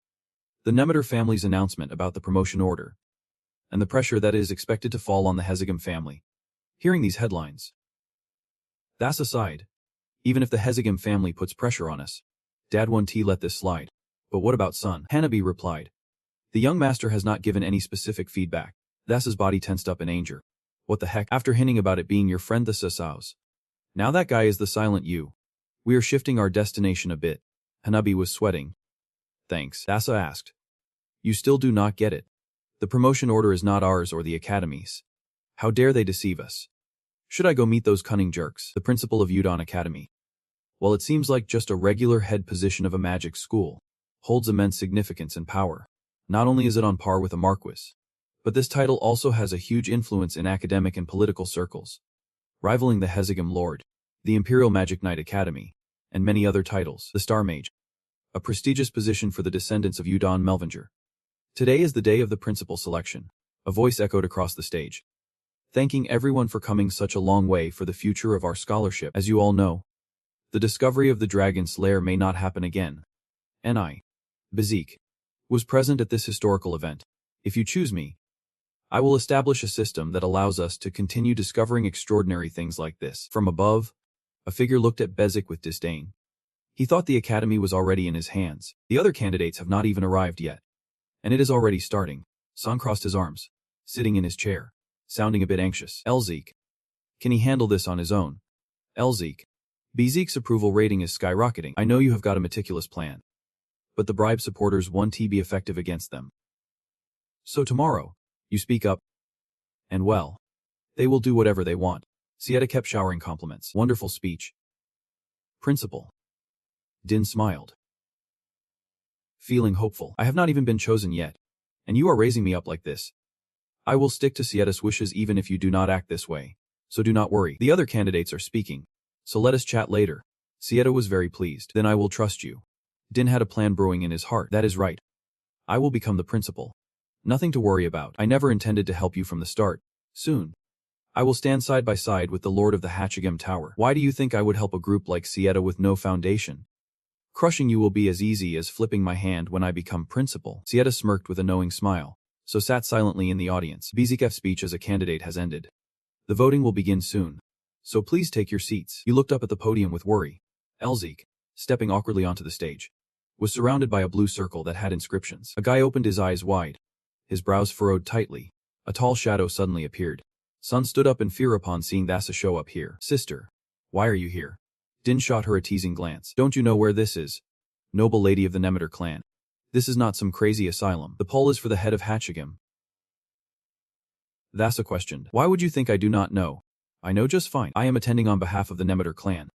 The Nemeter family's announcement about the promotion order. And the pressure that is expected to fall on the Hezegem family. Hearing these headlines. That's aside. Even if the Hezegem family puts pressure on us, Dad won't let this slide. But what about son? Hanabi replied. The young master has not given any specific feedback. Thas's body tensed up in anger. What the heck? After hinting about it being your friend the Sasaos. Now that guy is the silent you. We are shifting our destination a bit. Hanabi was sweating. Thanks, Thasa asked. You still do not get it. The promotion order is not ours or the academy's. How dare they deceive us? Should I go meet those cunning jerks? The principal of Udon Academy. Well, it seems like just a regular head position of a magic school. Holds immense significance and power. Not only is it on par with a marquis, but this title also has a huge influence in academic and political circles, rivaling the Hezegem Lord, the Imperial Magic Knight Academy, and many other titles. The Star Mage. A prestigious position for the descendants of Udon Melvinger. Today is the day of the principal selection. A voice echoed across the stage. Thanking everyone for coming such a long way for the future of our scholarship. As you all know, the discovery of the dragon's lair may not happen again. And I, Bezik, was present at this historical event. If you choose me, I will establish a system that allows us to continue discovering extraordinary things like this. From above, a figure looked at Bezik with disdain. He thought the academy was already in his hands. The other candidates have not even arrived yet. And it is already starting. San crossed his arms, sitting in his chair, sounding a bit anxious. Elzik. Can he handle this on his own? Elzik. Bezik's approval rating is skyrocketing. I know you have got a meticulous plan. But the bribe supporters won't be effective against them. So tomorrow, you speak up. And well, they will do whatever they want. Sieta kept showering compliments. Wonderful speech. Principal. Din smiled. Feeling hopeful. I have not even been chosen yet. And you are raising me up like this. I will stick to Sieta's wishes even if you do not act this way. So do not worry. The other candidates are speaking. So let us chat later. Sieta was very pleased. Then I will trust you. Din had a plan brewing in his heart. That is right. I will become the principal. Nothing to worry about. I never intended to help you from the start. Soon. I will stand side by side with the Lord of the Hachigem Tower. Why do you think I would help a group like Sieta with no foundation? Crushing you will be as easy as flipping my hand when I become principal. Sieta smirked with a knowing smile, so sat silently in the audience. Bezik's speech as a candidate has ended. The voting will begin soon. So please take your seats. He looked up at the podium with worry. Elzik, stepping awkwardly onto the stage, was surrounded by a blue circle that had inscriptions. A guy opened his eyes wide. His brows furrowed tightly. A tall shadow suddenly appeared. Sun stood up in fear upon seeing Thassa show up here. Sister, why are you here? Din shot her a teasing glance. Don't you know where this is? Noble lady of the Nemeter clan. This is not some crazy asylum. The poll is for the head of Hachigem. Thassa questioned. Why would you think I do not know? I know just fine. I am attending on behalf of the Nemeter clan.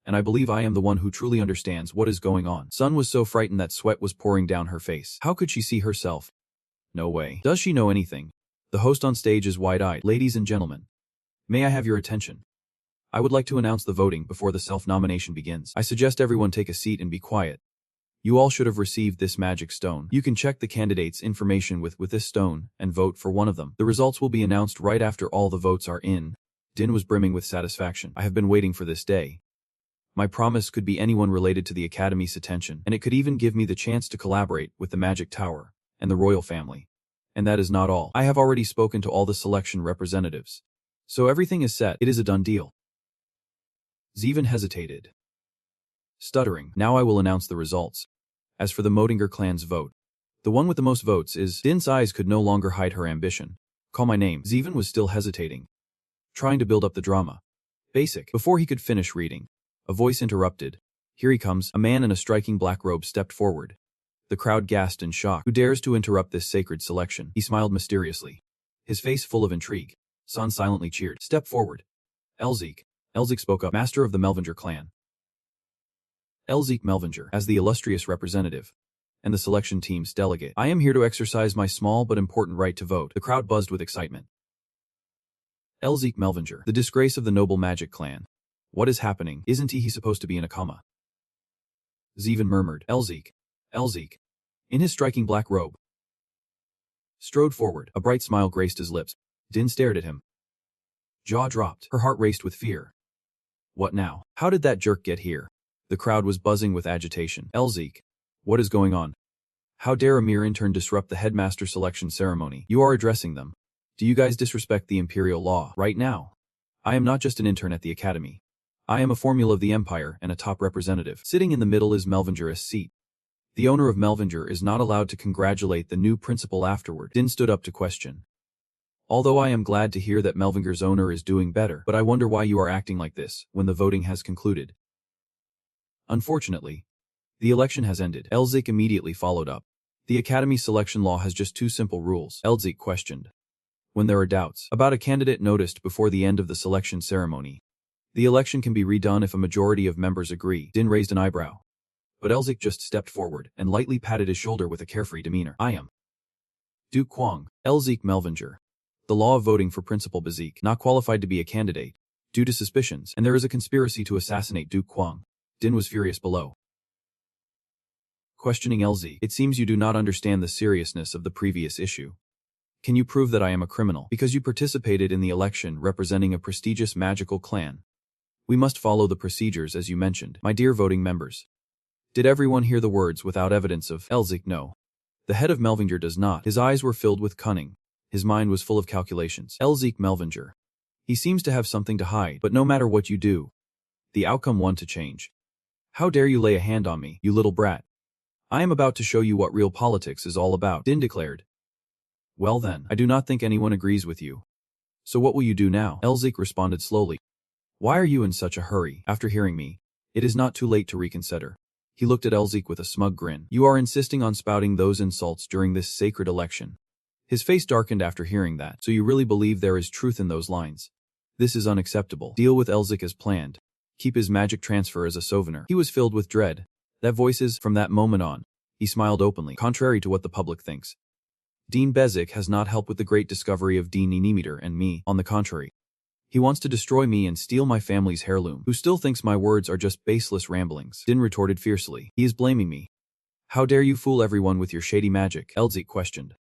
And I believe I am the one who truly understands what is going on. Sun was so frightened that sweat was pouring down her face. How could she see herself? No way. Does she know anything? The host on stage is wide-eyed. Ladies and gentlemen, may I have your attention? I would like to announce the voting before the self-nomination begins. I suggest everyone take a seat and be quiet. You all should have received this magic stone. You can check the candidates' information with this stone and vote for one of them. The results will be announced right after all the votes are in. Din was brimming with satisfaction. I have been waiting for this day. My promise could be anyone related to the Academy's attention, and it could even give me the chance to collaborate with the Magic Tower and the royal family. And that is not all. I have already spoken to all the selection representatives. So everything is set. It is a done deal. Zeven hesitated. Stuttering. Now I will announce the results. As for the Modinger clan's vote, the one with the most votes is... Din's eyes could no longer hide her ambition. Call my name. Zeven was still hesitating, trying to build up the drama. Basic. Before he could finish reading, a voice interrupted. Here he comes. A man in a striking black robe stepped forward. The crowd gasped in shock. Who dares to interrupt this sacred selection? He smiled mysteriously, his face full of intrigue. San silently cheered. Step forward. Elzik. Elzik spoke up. Master of the Melvinger clan. Elzik Melvinger, as the illustrious representative and the selection team's delegate, I am here to exercise my small but important right to vote. The crowd buzzed with excitement. Elzik Melvinger, the disgrace of the noble magic clan. What is happening? Isn't he supposed to be in a coma? Zeven murmured. Elzik. Elzik, in his striking black robe, strode forward. A bright smile graced his lips. Din stared at him. Jaw dropped. Her heart raced with fear. What now? How did that jerk get here? The crowd was buzzing with agitation. Elzik, what is going on? How dare a mere intern disrupt the headmaster selection ceremony? You are addressing them. Do you guys disrespect the imperial law right now? I am not just an intern at the academy. I am a formula of the empire and a top representative. Sitting in the middle is Melvinger's seat. The owner of Melvinger is not allowed to congratulate the new principal afterward. Din stood up to question. Although I am glad to hear that Melvinger's owner is doing better, but I wonder why you are acting like this when the voting has concluded. Unfortunately, the election has ended. Elzik immediately followed up. The academy selection law has just two simple rules. Elzik questioned. When there are doubts about a candidate noticed before the end of the selection ceremony, the election can be redone if a majority of members agree. Din raised an eyebrow. But Elzik just stepped forward and lightly patted his shoulder with a carefree demeanor. I am Duke Kwang, Elzik Melvinger. The law of voting for Principal Bezik, not qualified to be a candidate, due to suspicions, and there is a conspiracy to assassinate Duke Kwang. Din was furious below. Questioning Elzik, it seems you do not understand the seriousness of the previous issue. Can you prove that I am a criminal because you participated in the election representing a prestigious magical clan? We must follow the procedures as you mentioned, my dear voting members. Did everyone hear the words without evidence of Elzik? No. The head of Melvinger does not. His eyes were filled with cunning. His mind was full of calculations. Elzik Melvinger. He seems to have something to hide, but no matter what you do, the outcome want to change. How dare you lay a hand on me, you little brat? I am about to show you what real politics is all about, Din declared. Well then, I do not think anyone agrees with you. So what will you do now? Elzik responded slowly. Why are you in such a hurry? After hearing me, it is not too late to reconsider. He looked at Elzik with a smug grin. You are insisting on spouting those insults during this sacred election. His face darkened after hearing that. So you really believe there is truth in those lines? This is unacceptable. Deal with Elzik as planned. Keep his magic transfer as a souvenir. He was filled with dread. That voices, from that moment on, he smiled openly, contrary to what the public thinks. Dean Bezik has not helped with the great discovery of Dean Ninimeter and me, on the contrary. He wants to destroy me and steal my family's heirloom. Who still thinks my words are just baseless ramblings? Din retorted fiercely. He is blaming me. How dare you fool everyone with your shady magic? Elzik questioned.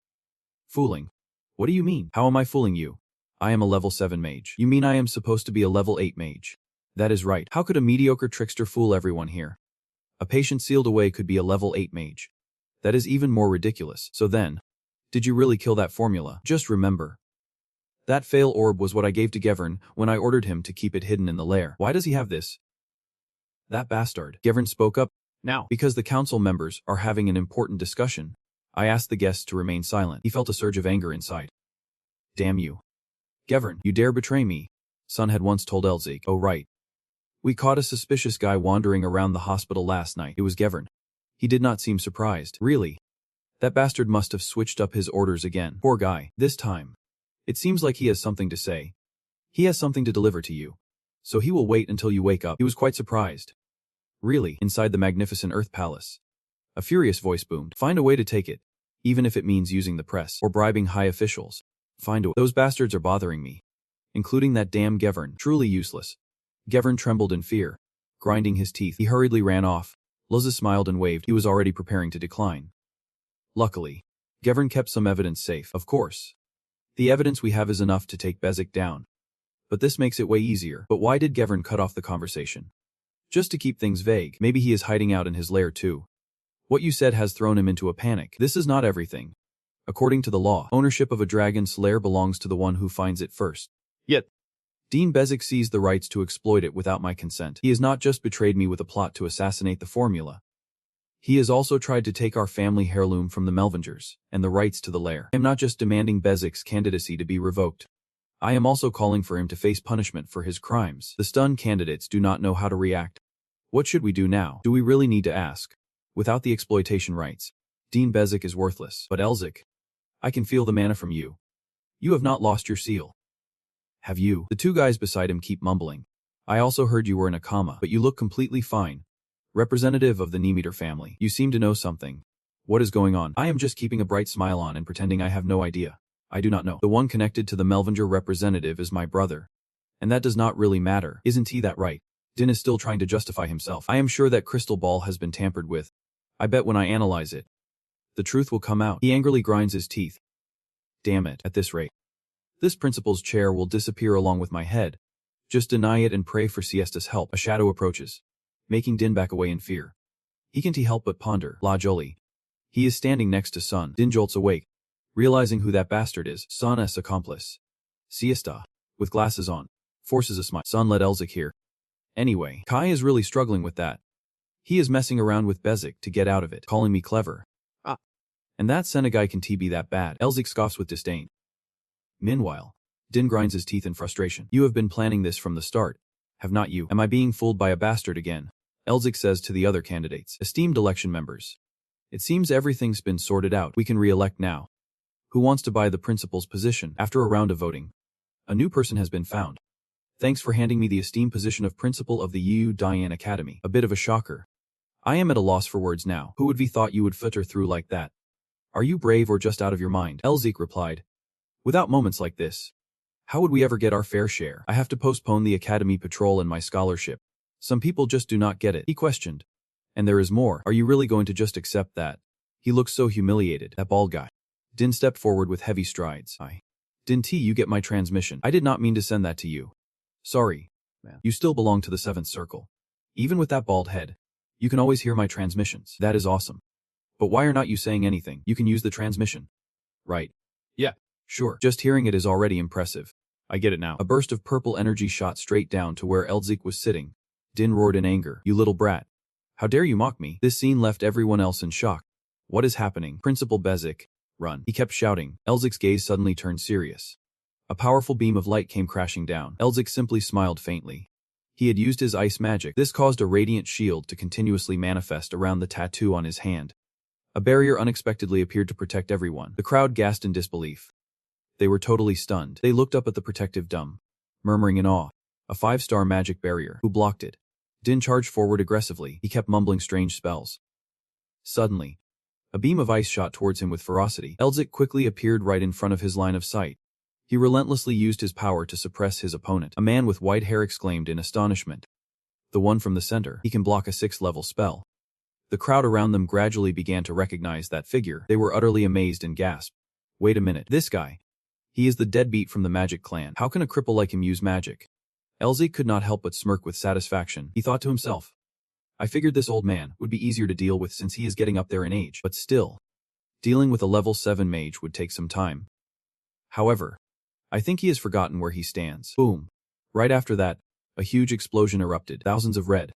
Fooling? What do you mean? How am I fooling you? I am a level 7 mage. You mean I am supposed to be a level 8 mage? That is right. How could a mediocre trickster fool everyone here? A patient sealed away could be a level 8 mage. That is even more ridiculous. So then, did you really kill that formula? Just remember. That fail orb was what I gave to Gevern when I ordered him to keep it hidden in the lair. Why does he have this? That bastard. Gevern spoke up. Now, because the council members are having an important discussion, I asked the guests to remain silent. He felt a surge of anger inside. Damn you. Gevern, you dare betray me? Sun had once told Elzik. Oh right. We caught a suspicious guy wandering around the hospital last night. It was Gevern. He did not seem surprised. Really? That bastard must have switched up his orders again. Poor guy. This time, it seems like he has something to say. He has something to deliver to you. So he will wait until you wake up. He was quite surprised. Really, inside the magnificent Earth Palace. A furious voice boomed. Find a way to take it. Even if it means using the press or bribing high officials. Find a way. Those bastards are bothering me. Including that damn Gevern. Truly useless. Gevern trembled in fear. Grinding his teeth, he hurriedly ran off. Luzza smiled and waved. He was already preparing to decline. Luckily, Gevern kept some evidence safe. Of course. The evidence we have is enough to take Bezik down. But this makes it way easier. But why did Gevern cut off the conversation? Just to keep things vague. Maybe he is hiding out in his lair too. What you said has thrown him into a panic. This is not everything. According to the law, ownership of a dragon's lair belongs to the one who finds it first. Yet, Dean Bezik seized the rights to exploit it without my consent. He has not just betrayed me with a plot to assassinate the formula. He has also tried to take our family heirloom from the Melvingers, and the rights to the lair. I am not just demanding Bezik's candidacy to be revoked. I am also calling for him to face punishment for his crimes. The stunned candidates do not know how to react. What should we do now? Do we really need to ask? Without the exploitation rights, Dean Bezik is worthless. But Elzik, I can feel the mana from you. You have not lost your seal. Have you? The two guys beside him keep mumbling. I also heard you were in a coma, but you look completely fine. Representative of the Ninimeter family, you seem to know something. What is going on? I am just keeping a bright smile on and pretending I have no idea. I do not know. The one connected to the Melvinger representative is my brother. And that does not really matter. Isn't he that right? Din is still trying to justify himself. I am sure that crystal ball has been tampered with. I bet when I analyze it, the truth will come out. He angrily grinds his teeth. Damn it, at this rate. This principal's chair will disappear along with my head. Just deny it and pray for Siesta's help. A shadow approaches. making Din back away in fear. He can't help but ponder. La Jolie. He is standing next to Sun. Din jolts awake, realizing who that bastard is. Sun's accomplice. Siesta. With glasses on. Forces a smile. Sun let Elzik hear. Anyway, Kai is really struggling with that. He is messing around with Bezik to get out of it, calling me clever. Ah. And that Senegai can be that bad. Elzik scoffs with disdain. Meanwhile, Din grinds his teeth in frustration. You have been planning this from the start, have not you? Am I being fooled by a bastard again? Elzik says to the other candidates. Esteemed election members. It seems everything's been sorted out. We can re-elect now. Who wants to buy the principal's position? After a round of voting, a new person has been found. Thanks for handing me the esteemed position of principal of the Yu Dian Academy. A bit of a shocker. I am at a loss for words now. Who would have thought you would filter through like that? Are you brave or just out of your mind? Elzik replied. Without moments like this, how would we ever get our fair share? I have to postpone the academy patrol and my scholarship. Some people just do not get it. He questioned. And there is more. Are you really going to just accept that? He looked so humiliated. That bald guy. Din stepped forward with heavy strides. Din T, you get my transmission. I did not mean to send that to you. Sorry, man. You still belong to the 7th circle. Even with that bald head, you can always hear my transmissions. That is awesome. But why are not you saying anything? You can use the transmission. Right. Yeah, sure. Just hearing it is already impressive. I get it now. A burst of purple energy shot straight down to where Elzik was sitting. Din roared in anger. You little brat. How dare you mock me? This scene left everyone else in shock. What is happening? Principal Bezik. Run. He kept shouting. Elzik's gaze suddenly turned serious. A powerful beam of light came crashing down. Elzik simply smiled faintly. He had used his ice magic. This caused a radiant shield to continuously manifest around the tattoo on his hand. A barrier unexpectedly appeared to protect everyone. The crowd gasped in disbelief. They were totally stunned. They looked up at the protective dome, murmuring in awe. A 5-star magic barrier. Who blocked it? Din charged forward aggressively. He kept mumbling strange spells. Suddenly, a beam of ice shot towards him with ferocity. Elzik quickly appeared right in front of his line of sight. He relentlessly used his power to suppress his opponent. A man with white hair exclaimed in astonishment. The one from the center. He can block a 6th-level spell. The crowd around them gradually began to recognize that figure. They were utterly amazed and gasped. Wait a minute. This guy. He is the deadbeat from the magic clan. How can a cripple like him use magic? Elzik could not help but smirk with satisfaction. He thought to himself. I figured this old man would be easier to deal with since he is getting up there in age. But still, dealing with a level 7 mage would take some time. However, I think he has forgotten where he stands. Boom. Right after that, a huge explosion erupted. Thousands of red,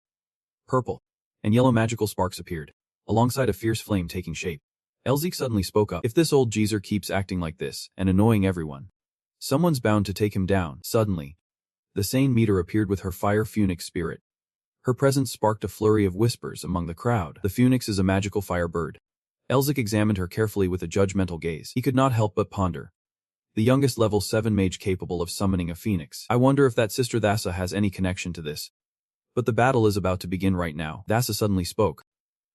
purple, and yellow magical sparks appeared, alongside a fierce flame taking shape. Elzik suddenly spoke up. If this old geezer keeps acting like this and annoying everyone, someone's bound to take him down. Suddenly, the sane meter appeared with her fire phoenix spirit. Her presence sparked a flurry of whispers among the crowd. The phoenix is a magical fire bird. Elzik examined her carefully with a judgmental gaze. He could not help but ponder. The youngest level 7 mage capable of summoning a phoenix. I wonder if that Sister Thassa has any connection to this. But the battle is about to begin right now. Thassa suddenly spoke,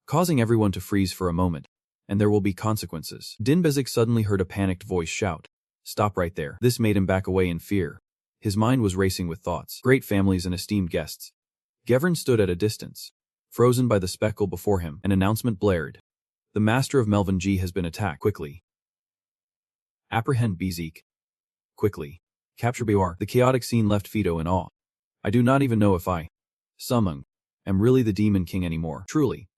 causing everyone to freeze for a moment. And there will be consequences. Din Bezik suddenly heard a panicked voice shout. Stop right there. This made him back away in fear. His mind was racing with thoughts. Great families and esteemed guests. Gevern stood at a distance, frozen by the spectacle before him. An announcement blared. The master of Melvin G has been attacked. Quickly. Apprehend Bezik. Quickly. Capture Bewar. The chaotic scene left Fido in awe. I do not even know if I, Sumung, am really the Demon King anymore. Truly.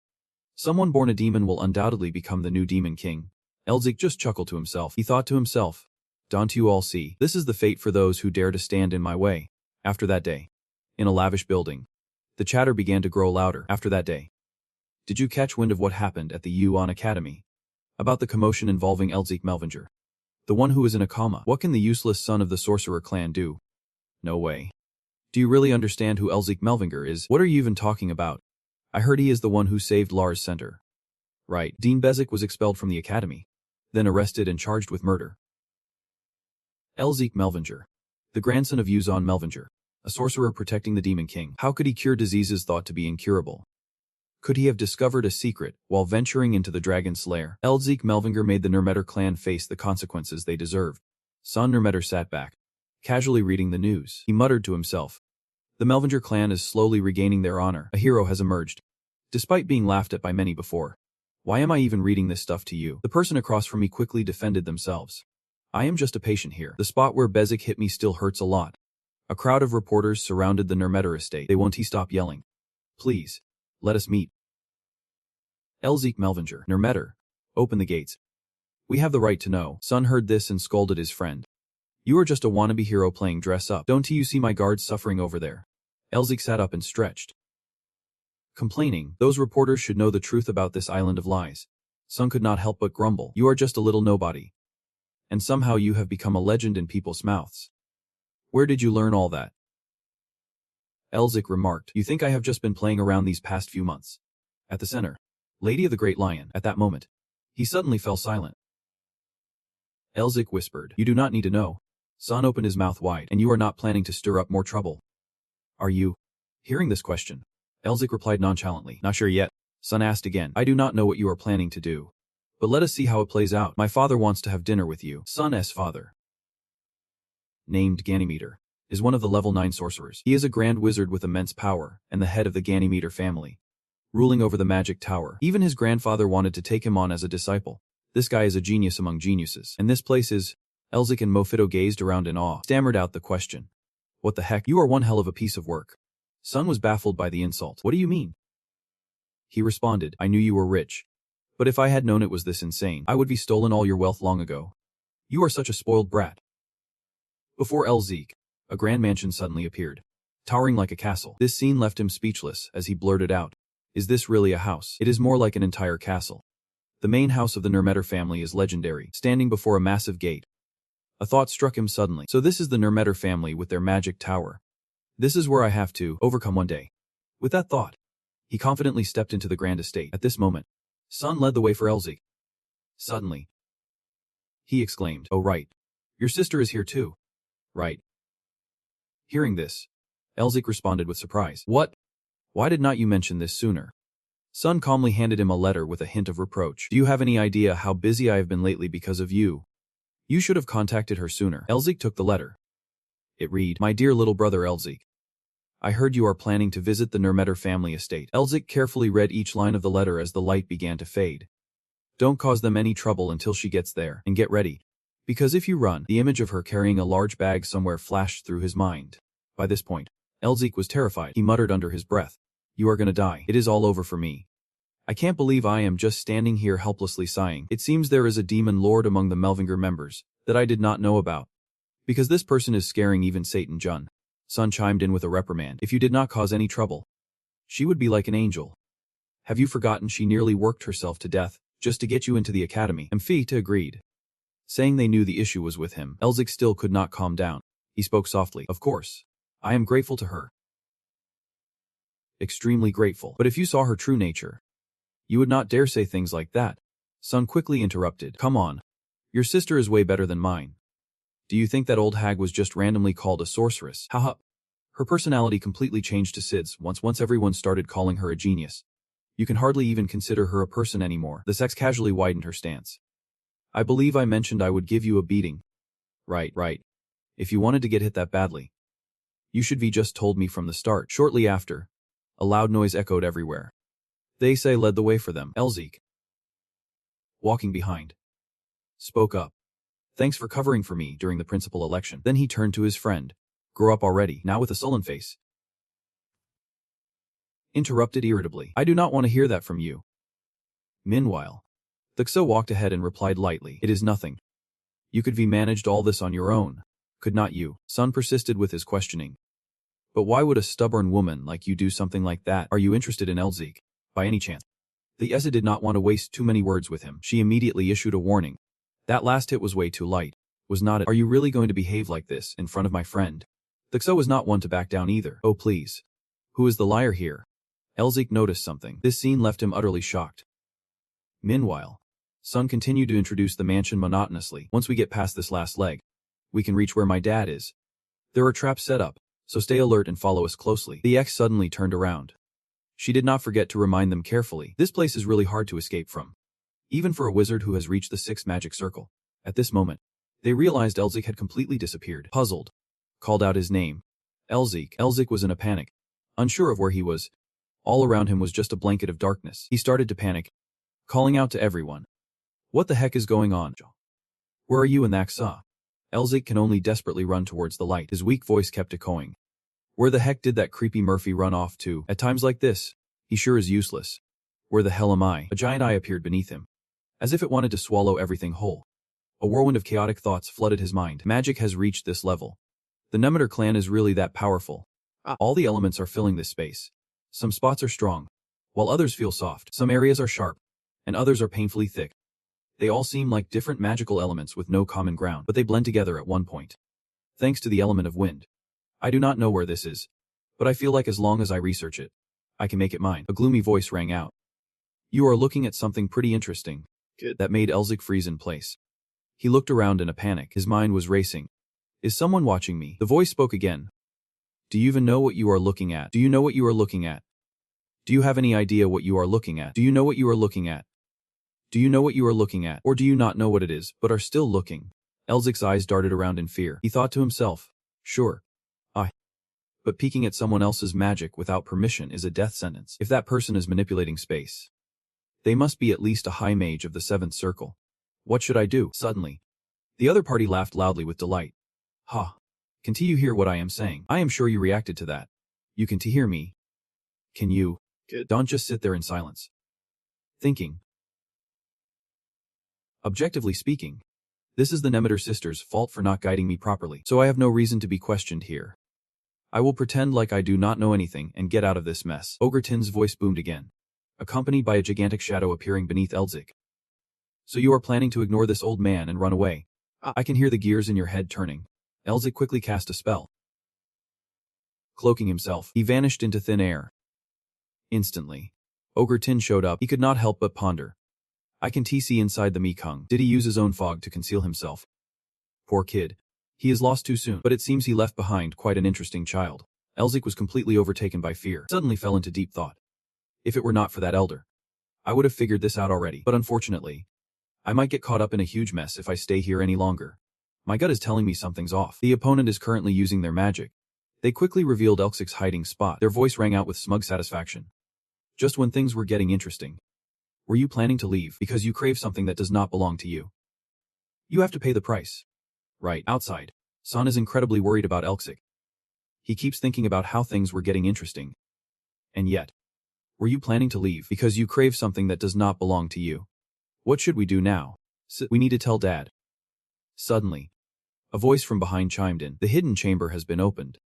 Someone born a demon will undoubtedly become the new Demon King. Elzik just chuckled to himself. He thought to himself, don't you all see? This is the fate for those who dare to stand in my way. After that day, in a lavish building, the chatter began to grow louder. After that day, did you catch wind of what happened at the Yuan Academy? About the commotion involving Elzik Melvinger. The one who is in a coma. What can the useless son of the sorcerer clan do? No way. Do you really understand who Elzik Melvinger is? What are you even talking about? I heard he is the one who saved Lars Center. Right. Dean Bezik was expelled from the academy, then arrested and charged with murder. Elzik Melvinger, the grandson of Yuzan Melvinger, a sorcerer protecting the Demon King. How could he cure diseases thought to be incurable? Could he have discovered a secret while venturing into the Dragon's Lair? Elzik Melvinger made the Nurmeter clan face the consequences they deserved. Son Nurmeter sat back, casually reading the news. He muttered to himself. The Melvinger clan is slowly regaining their honor. A hero has emerged, despite being laughed at by many before. Why am I even reading this stuff to you? The person across from me quickly defended themselves. I am just a patient here. The spot where Bezik hit me still hurts a lot. A crowd of reporters surrounded the Nurmeter estate. They won't stop yelling. Please. Let us meet. Elzik Melvinger, Nurmeter. Open the gates. We have the right to know. Sun heard this and scolded his friend. You are just a wannabe hero playing dress up. Don't you see my guards suffering over there? Elzik sat up and stretched. Complaining, those reporters should know the truth about this island of lies. Sun could not help but grumble. You are just a little nobody. And somehow you have become a legend in people's mouths. Where did you learn all that? Elzik remarked. You think I have just been playing around these past few months? At the center. Lady of the Great Lion. At that moment, he suddenly fell silent. Elzik whispered. You do not need to know. Sun opened his mouth wide. And you are not planning to stir up more trouble? Are you? Hearing this question, Elzik replied nonchalantly. Not sure yet. Sun asked again. I do not know what you are planning to do. But let us see how it plays out. My father wants to have dinner with you. Sun's father, named Ganymeter, is one of the level 9 sorcerers. He is a grand wizard with immense power, and the head of the Ganymeter family, ruling over the magic tower. Even his grandfather wanted to take him on as a disciple. This guy is a genius among geniuses. And this place is... Elzik and Mofito gazed around in awe, stammered out the question. What the heck? You are one hell of a piece of work. Sun was baffled by the insult. What do you mean? He responded. I knew you were rich. But if I had known it was this insane, I would be stolen all your wealth long ago. You are such a spoiled brat. Before Elzik, a grand mansion suddenly appeared, towering like a castle. This scene left him speechless as he blurted out. Is this really a house? It is more like an entire castle. The main house of the Nurmeter family is legendary, standing before a massive gate. A thought struck him suddenly. So this is the Nurmeter family with their magic tower. This is where I have to overcome one day. With that thought, he confidently stepped into the grand estate. At this moment, Sun led the way for Elzik. Suddenly, he exclaimed, oh right. Your sister is here too. Right. Hearing this, Elzik responded with surprise. What? Why did not you mention this sooner? Sun calmly handed him a letter with a hint of reproach. Do you have any idea how busy I have been lately because of you? You should have contacted her sooner. Elzik took the letter. It read, My dear little brother Elzik, I heard you are planning to visit the Nurmeter family estate. Elzik carefully read each line of the letter as the light began to fade. Don't cause them any trouble until she gets there, and get ready. Because if you run, the image of her carrying a large bag somewhere flashed through his mind. By this point, Elzik was terrified. He muttered under his breath, You are gonna die. It is all over for me. I can't believe I am just standing here helplessly sighing. It seems there is a demon lord among the Melvinger members that I did not know about. Because this person is scaring even Satan Jun. Sun chimed in with a reprimand. If you did not cause any trouble, she would be like an angel. Have you forgotten she nearly worked herself to death just to get you into the academy? Mfita agreed, saying they knew the issue was with him. Elzik still could not calm down. He spoke softly. Of course. I am grateful to her. Extremely grateful. But if you saw her true nature, you would not dare say things like that. Sun quickly interrupted. Come on. Your sister is way better than mine. Do you think that old hag was just randomly called a sorceress? Haha. Her personality completely changed to Sid's once everyone started calling her a genius. You can hardly even consider her a person anymore. The sex casually widened her stance. I believe I mentioned I would give you a beating. Right. If you wanted to get hit that badly, you should be just told me from the start. Shortly after, a loud noise echoed everywhere. They say led the way for them. Elzik, walking behind, spoke up. Thanks for covering for me during the principal election. Then he turned to his friend. Grow up already, now with a sullen face. Interrupted irritably. I do not want to hear that from you. Meanwhile, the Xo walked ahead and replied lightly. It is nothing. You could have managed all this on your own, could not you? Sun persisted with his questioning. But why would a stubborn woman like you do something like that? Are you interested in Elzik, by any chance? The Eza did not want to waste too many words with him. She immediately issued a warning. That last hit was way too light. Was not it? Are you really going to behave like this in front of my friend? The Xo was not one to back down either. Oh please. Who is the liar here? Elzik noticed something. This scene left him utterly shocked. Meanwhile, Sun continued to introduce the mansion monotonously. Once we get past this last leg, we can reach where my dad is. There are traps set up, so stay alert and follow us closely. The X suddenly turned around. She did not forget to remind them carefully. This place is really hard to escape from, even for a wizard who has reached the 6th magic circle. At this moment, they realized Elzik had completely disappeared. Puzzled, called out his name. Elzik. Elzik was in a panic, unsure of where he was. All around him was just a blanket of darkness. He started to panic, calling out to everyone. What the heck is going on? Where are you in Naxa? Elzik can only desperately run towards the light. His weak voice kept echoing. Where the heck did that creepy Murphy run off to? At times like this, He sure is useless. Where the hell am I? A giant eye appeared beneath him, as if it wanted to swallow everything whole. A whirlwind of chaotic thoughts flooded his mind. Magic has reached this level. The No.1 clan is really that powerful. All the elements are filling this space. Some spots are strong, while others feel soft. Some areas are sharp, and others are painfully thick. They all seem like different magical elements with no common ground, but they blend together at one point. Thanks to the element of wind. I do not know where this is, but I feel like as long as I research it, I can make it mine. A gloomy voice rang out. You are looking at something pretty interesting. Good. That made Elzik freeze in place. He looked around in a panic. His mind was racing. Is someone watching me? The voice spoke again. Do you even know what you are looking at? Do you know what you are looking at? Do you have any idea what you are looking at? Do you know what you are looking at? Do you know what you are looking at? Or do you not know what it is, but are still looking? Elzik's eyes darted around in fear. He thought to himself, sure. But peeking at someone else's magic without permission is a death sentence. If that person is manipulating space, they must be at least a high mage of the 7th circle. What should I do? Suddenly, the other party laughed loudly with delight. Ha! Can't you hear what I am saying? I am sure you reacted to that. You can't hear me. Can you? Good. Don't just sit there in silence. Thinking. Objectively speaking, this is the No.1 sisters' fault for not guiding me properly, so I have no reason to be questioned here. I will pretend like I do not know anything and get out of this mess. Ogre Tin's voice boomed again, accompanied by a gigantic shadow appearing beneath Elzik. So you are planning to ignore this old man and run away? I can hear the gears in your head turning. Elzik quickly cast a spell. Cloaking himself, he vanished into thin air. Instantly, Ogre Tin showed up. He could not help but ponder. I can see inside the Mekong. Did he use his own fog to conceal himself? Poor kid. He is lost too soon, but it seems he left behind quite an interesting child. Elzik was completely overtaken by fear, suddenly fell into deep thought. If it were not for that elder, I would have figured this out already, but unfortunately, I might get caught up in a huge mess if I stay here any longer. My gut is telling me something's off. The opponent is currently using their magic. They quickly revealed Elzik's hiding spot. Their voice rang out with smug satisfaction. Just when things were getting interesting. Were you planning to leave because you crave something that does not belong to you? You have to pay the price. Right, outside. Sun is incredibly worried about Elzik. He keeps thinking about how things were getting interesting. And yet, were you planning to leave because you crave something that does not belong to you? What should we do now? We need to tell Dad. Suddenly, a voice from behind chimed in. The hidden chamber has been opened.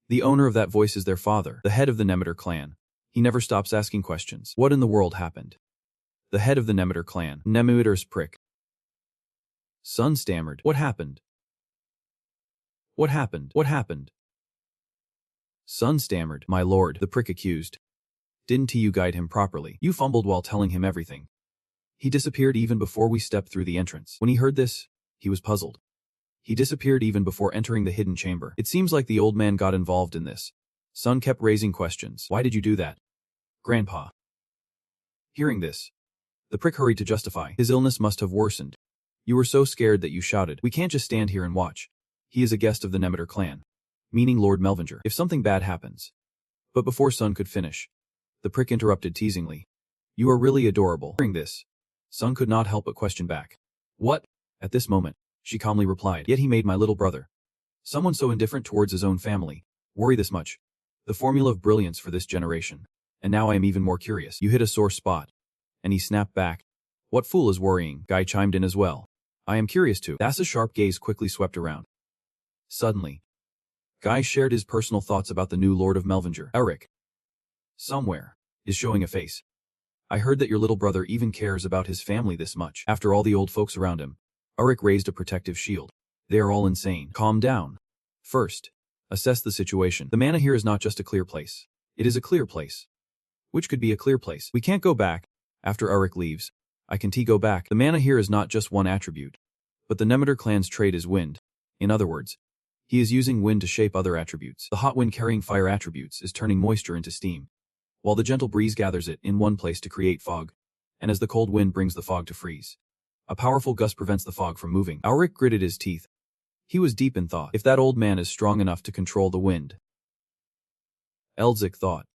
The owner of that voice is their father, the head of the No.1 clan. He never stops asking questions. What in the world happened? The head of the No.1 clan, No.1's prick. Sun stammered. What happened? What happened? What happened? Sun stammered. My lord, the prick accused. Didn't you guide him properly? You fumbled while telling him everything. He disappeared even before we stepped through the entrance. When he heard this, he was puzzled. He disappeared even before entering the hidden chamber. It seems like the old man got involved in this. Sun kept raising questions. Why did you do that? Grandpa. Hearing this, the prick hurried to justify. His illness must have worsened. You were so scared that you shouted. We can't just stand here and watch. He is a guest of the No.1 clan, meaning Lord Melvinger. If something bad happens. But before Sun could finish, the prick interrupted teasingly. You are really adorable. Hearing this, Sun could not help but question back. What? At this moment, she calmly replied. Yet he made my little brother. Someone so indifferent towards his own family. Worry this much. The formula of brilliance for this generation. And now I am even more curious. You hit a sore spot. And he snapped back. What fool is worrying? Guy chimed in as well. I am curious too. Dasa's sharp gaze quickly swept around. Suddenly, Guy shared his personal thoughts about the new Lord of Melvinger. Eric, somewhere, is showing a face. I heard that your little brother even cares about his family this much. After all the old folks around him, Eric raised a protective shield. They are all insane. Calm down. First, assess the situation. The mana here is not just a clear place. It is a clear place. Which could be a clear place. We can't go back. After Eric leaves, I can go back. The mana here is not just one attribute, but the No.1 clan's trait is wind. In other words, he is using wind to shape other attributes. The hot wind carrying fire attributes is turning moisture into steam, while the gentle breeze gathers it in one place to create fog, and as the cold wind brings the fog to freeze, a powerful gust prevents the fog from moving. Auric gritted his teeth. He was deep in thought. If that old man is strong enough to control the wind. Elzik thought.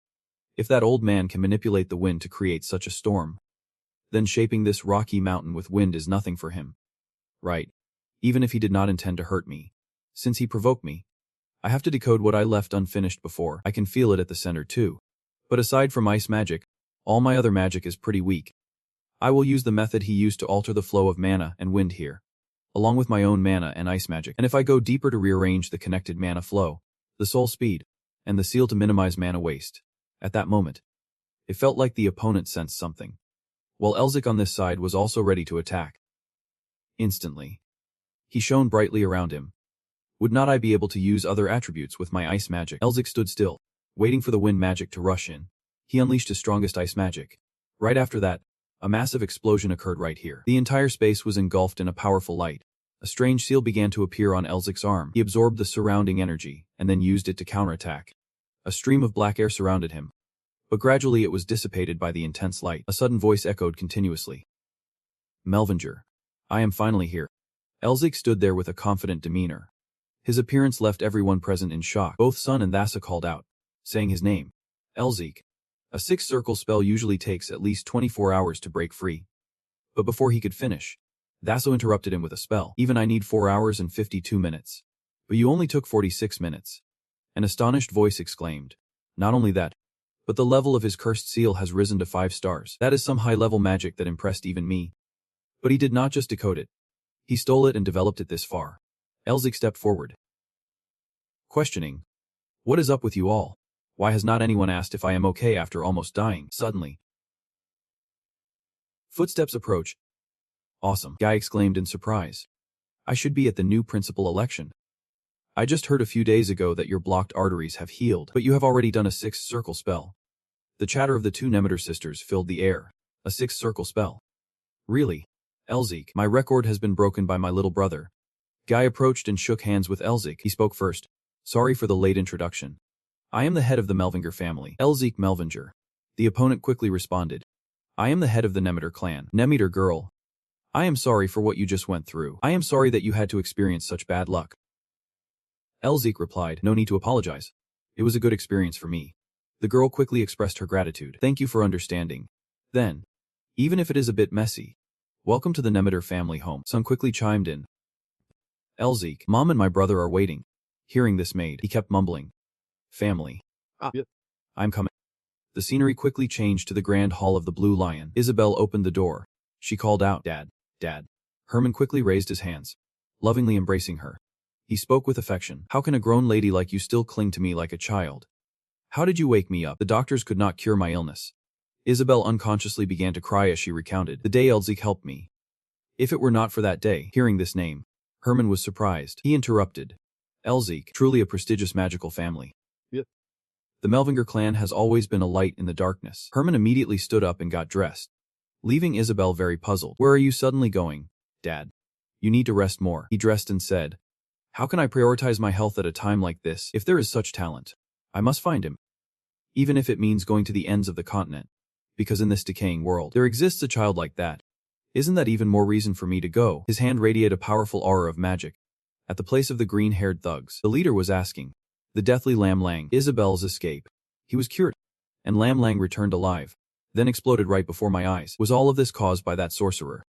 If that old man can manipulate the wind to create such a storm, then shaping this rocky mountain with wind is nothing for him. Right. Even if he did not intend to hurt me. Since he provoked me, I have to decode what I left unfinished before. I can feel it at the center too. But aside from ice magic, All my other magic is pretty weak. I will use the method he used to alter the flow of mana and wind here, along with my own mana and ice magic. And if I go deeper to rearrange the connected mana flow, the soul speed, and the seal to minimize mana waste. At that moment, it felt like the opponent sensed something, while Elzik on this side was also ready to attack. Instantly, he shone brightly around him. Would not I be able to use other attributes with my ice magic? Elzik stood still, waiting for the wind magic to rush in. He unleashed his strongest ice magic. Right after that, a massive explosion occurred right here. The entire space was engulfed in a powerful light. A strange seal began to appear on Elzik's arm. He absorbed the surrounding energy, and then used it to counterattack. A stream of black air surrounded him, but gradually it was dissipated by the intense light. A sudden voice echoed continuously. Melvinger. I am finally here. Elzik stood there with a confident demeanor. His appearance left everyone present in shock. Both Sun and Thassa called out, saying his name. Elzik. A 6-circle spell usually takes at least 24 hours to break free. But before he could finish, Thassa interrupted him with a spell. Even I need 4 hours and 52 minutes. But you only took 46 minutes. An astonished voice exclaimed. Not only that, but the level of his cursed seal has risen to 5 stars. That is some high-level magic that impressed even me. But he did not just decode it. He stole it and developed it this far. Elzik stepped forward, questioning. What is up with you all? Why has not anyone asked if I am okay after almost dying? Suddenly, footsteps approach. Awesome, Guy exclaimed in surprise. I should be at the new principal election. I just heard a few days ago that your blocked arteries have healed, but you have already done a 6-circle spell. The chatter of the 2 Nemeter sisters filled the air. A 6-circle spell. Really? Elzik, my record has been broken by my little brother. Guy approached and shook hands with Elzik. He spoke first. Sorry for the late introduction. I am the head of the Melvinger family. Elzik Melvinger. The opponent quickly responded. I am the head of the Nemeter clan. Nemeter girl. I am sorry for what you just went through. I am sorry that you had to experience such bad luck. Elzik replied, no need to apologize. It was a good experience for me. The girl quickly expressed her gratitude. Thank you for understanding. Then, even if it is a bit messy, welcome to the Nemeter family home. Sun quickly chimed in. Elzik, Mom and my brother are waiting. Hearing this maid, he kept mumbling. Family. Yep. I'm coming. The scenery quickly changed to the grand hall of the Blue Lion. Isabel opened the door. She called out, Dad, Dad. Herman quickly raised his hands, lovingly embracing her. He spoke with affection. How can a grown lady like you still cling to me like a child? How did you wake me up? The doctors could not cure my illness. Isabel unconsciously began to cry as she recounted. The day Elzik helped me. If it were not for that day, hearing this name, Herman was surprised. He interrupted. Elzik, truly a prestigious magical family. Yep. The Melvinger clan has always been a light in the darkness. Herman immediately stood up and got dressed, leaving Isabel very puzzled. Where are you suddenly going, Dad? You need to rest more. He dressed and said, how can I prioritize my health at a time like this? If there is such talent, I must find him. Even if it means going to the ends of the continent. Because in this decaying world, there exists a child like that. Isn't that even more reason for me to go? His hand radiated a powerful aura of magic. At the place of the green-haired thugs, the leader was asking. The deathly Lam Lang, Isabel's escape. He was cured, and Lam Lang returned alive, then exploded right before my eyes. Was all of this caused by that sorcerer?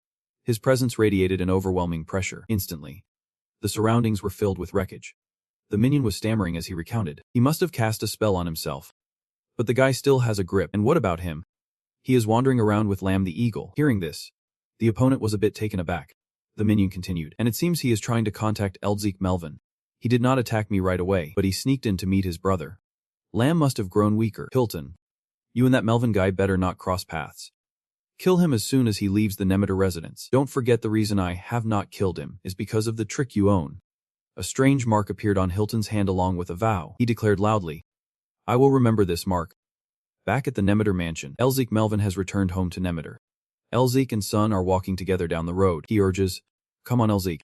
His presence radiated an overwhelming pressure. Instantly, the surroundings were filled with wreckage. The minion was stammering as he recounted. He must have cast a spell on himself. But the guy still has a grip. And what about him? He is wandering around with Lam the Eagle. Hearing this, the opponent was a bit taken aback. The minion continued. And it seems he is trying to contact Elzik Melvin. He did not attack me right away, but he sneaked in to meet his brother. Lam must have grown weaker. Hilton, you and that Melvin guy better not cross paths. Kill him as soon as he leaves the Nemeter residence. Don't forget the reason I have not killed him is because of the trick you own. A strange mark appeared on Hilton's hand along with a vow. He declared loudly, I will remember this mark. Back at the Nemeter mansion, Elzik Melvin has returned home to Nemeter. Elzik and Sun are walking together down the road. He urges, come on Elzik.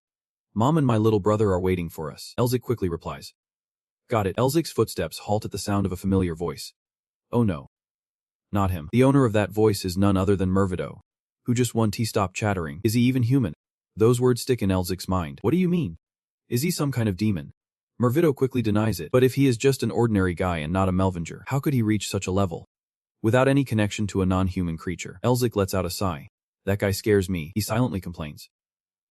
Mom and my little brother are waiting for us. Elzik quickly replies. Got it. Elzik's footsteps halt at the sound of a familiar voice. Oh no. Not him. The owner of that voice is none other than Mervido, who just won. He stopped chattering. Is he even human? Those words stick in Elzik's mind. What do you mean? Is he some kind of demon? Mervido quickly denies it. But if he is just an ordinary guy and not a Melvinger, how could he reach such a level? Without any connection to a non-human creature. Elzik lets out a sigh. That guy scares me, he silently complains.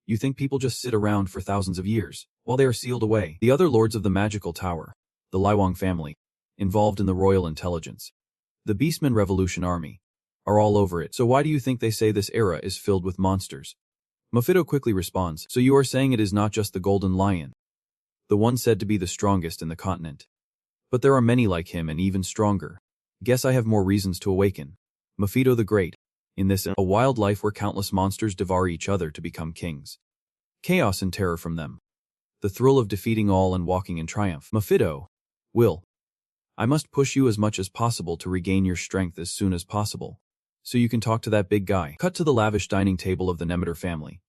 You think people just sit around for thousands of years, while they are sealed away? The other lords of the magical tower, the Laiwang family, involved in the royal intelligence, the Beastman Revolution Army, are all over it. So why do you think they say this era is filled with monsters? Mephisto quickly responds, so you are saying it is not just the Golden Lion, the one said to be the strongest in the continent. But there are many like him and even stronger. Guess I have more reasons to awaken. Mephisto the Great. In this, a wild life where countless monsters devour each other to become kings. Chaos and terror from them. The thrill of defeating all and walking in triumph. Mephisto. Will. I must push you as much as possible to regain your strength as soon as possible, so you can talk to that big guy. Cut to the lavish dining table of the Nemeter family,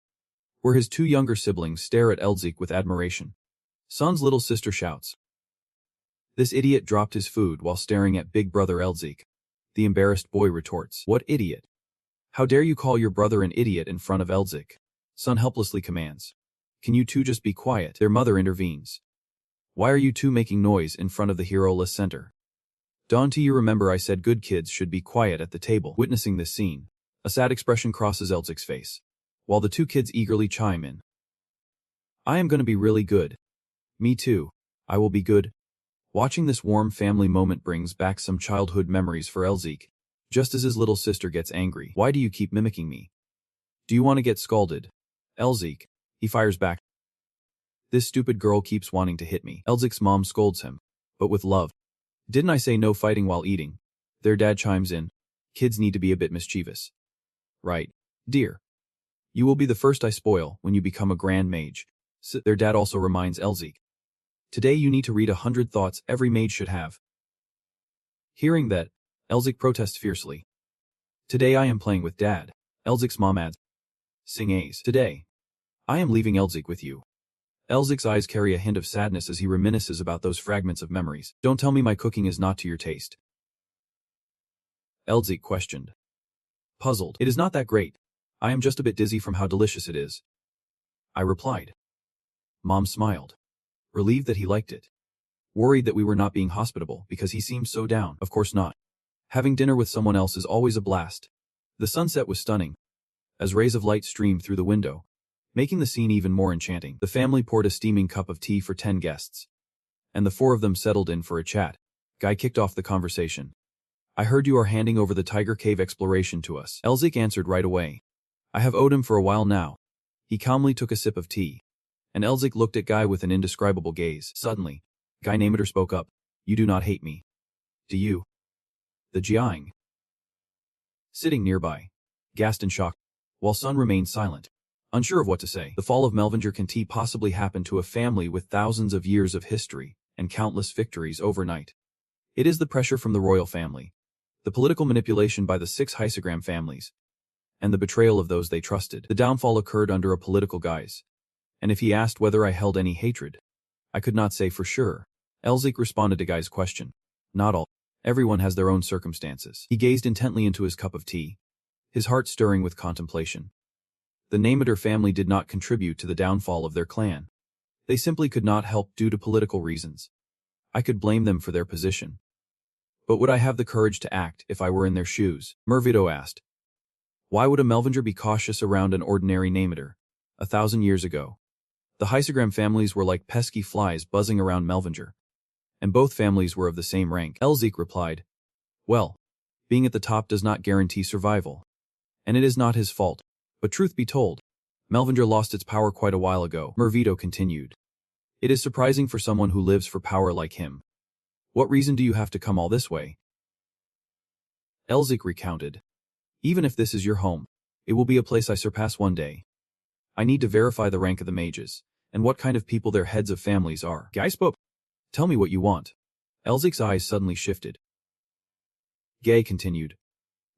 where his two younger siblings stare at Elzik with admiration. Son's little sister shouts. This idiot dropped his food while staring at big brother Elzik. The embarrassed boy retorts, what idiot? How dare you call your brother an idiot in front of Elzik? Son helplessly commands. Can you two just be quiet? Their mother intervenes. Why are you two making noise in front of the hero-less center? Don't you remember I said good kids should be quiet at the table? Witnessing this scene, a sad expression crosses Elzik's face, while the two kids eagerly chime in. I am going to be really good. Me too. I will be good. Watching this warm family moment brings back some childhood memories for Elzik, just as his little sister gets angry. Why do you keep mimicking me? Do you want to get scalded? Elzik. He fires back. This stupid girl keeps wanting to hit me. Elzik's mom scolds him, but with love. Didn't I say no fighting while eating? Their dad chimes in. Kids need to be a bit mischievous. Right, dear. You will be the first I spoil when you become a grand mage. Their dad also reminds Elzik. Today you need to read 100 thoughts every mage should have. Hearing that, Elzik protests fiercely. Today I am playing with dad. Elzik's mom adds. Sing A's. Today. I am leaving Elzik with you. Elzik's eyes carry a hint of sadness as he reminisces about those fragments of memories. Don't tell me my cooking is not to your taste. Elzik questioned. Puzzled. It is not that great. I am just a bit dizzy from how delicious it is. I replied. Mom smiled, relieved that he liked it. Worried that we were not being hospitable because he seemed so down. Of course not. Having dinner with someone else is always a blast. The sunset was stunning, as rays of light streamed through the window, making the scene even more enchanting. The family poured a steaming cup of tea for 10 guests, and the 4 of them settled in for a chat. Guy kicked off the conversation. I heard you are handing over the Tiger Cave exploration to us. Elzik answered right away. I have owed him for a while now. He calmly took a sip of tea, and Elzik looked at Guy with an indescribable gaze. Suddenly, Guy Nemeter spoke up. You do not hate me, do you? The Jiang, sitting nearby, gasped in shock, while Sun remained silent, unsure of what to say. The fall of Melvinger can possibly happen to a family with thousands of years of history and countless victories overnight. It is the pressure from the royal family, the political manipulation by the 6 Heisegram families, and the betrayal of those they trusted. The downfall occurred under a political guise, and if he asked whether I held any hatred, I could not say for sure. Elzik responded to Guy's question. Not all. Everyone has their own circumstances. He gazed intently into his cup of tea, his heart stirring with contemplation. The Nemeter family did not contribute to the downfall of their clan. They simply could not help due to political reasons. I could blame them for their position. But would I have the courage to act if I were in their shoes? Mervito asked. Why would a Melvinger be cautious around an ordinary Nemeter? 1,000 years ago, the Heisegram families were like pesky flies buzzing around Melvinger, and both families were of the same rank. Elzik replied, well, being at the top does not guarantee survival, and it is not his fault. But truth be told, Melvinger lost its power quite a while ago. Mervito continued. It is surprising for someone who lives for power like him. What reason do you have to come all this way? Elzik recounted. Even if this is your home, it will be a place I surpass one day. I need to verify the rank of the mages, and what kind of people their heads of families are. Guy spoke. Tell me what you want. Elzik's eyes suddenly shifted. Gay continued.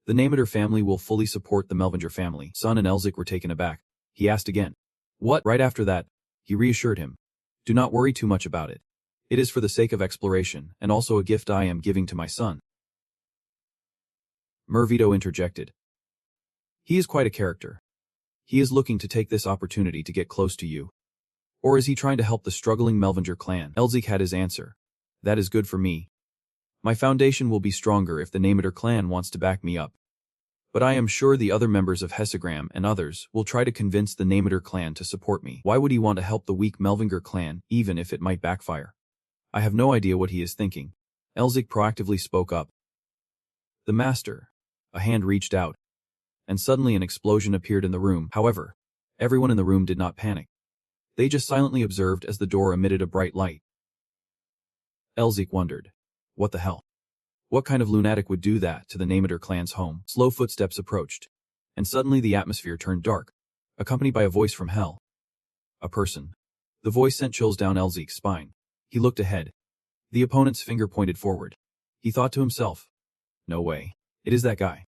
The Nemeter family will fully support the Melvinger family. Sun and Elzik were taken aback. He asked again. What? Right after that, he reassured him. Do not worry too much about it. It is for the sake of exploration, and also a gift I am giving to my son. Mervito interjected. He is quite a character. He is looking to take this opportunity to get close to you. Or is he trying to help the struggling Melvinger clan? Elzik had his answer. That is good for me. My foundation will be stronger if the Nemeter clan wants to back me up. But I am sure the other members of Heisegram and others will try to convince the Nemeter clan to support me. Why would he want to help the weak Melvinger clan, even if it might backfire? I have no idea what he is thinking. Elzik proactively spoke up. The master. A hand reached out, and suddenly an explosion appeared in the room. However, everyone in the room did not panic. They just silently observed as the door emitted a bright light. Elzik wondered, what the hell? What kind of lunatic would do that to the Nameter clan's home? Slow footsteps approached, and suddenly the atmosphere turned dark, accompanied by a voice from hell. A person. The voice sent chills down Elzik's spine. He looked ahead. The opponent's finger pointed forward. He thought to himself, no way. It is that guy.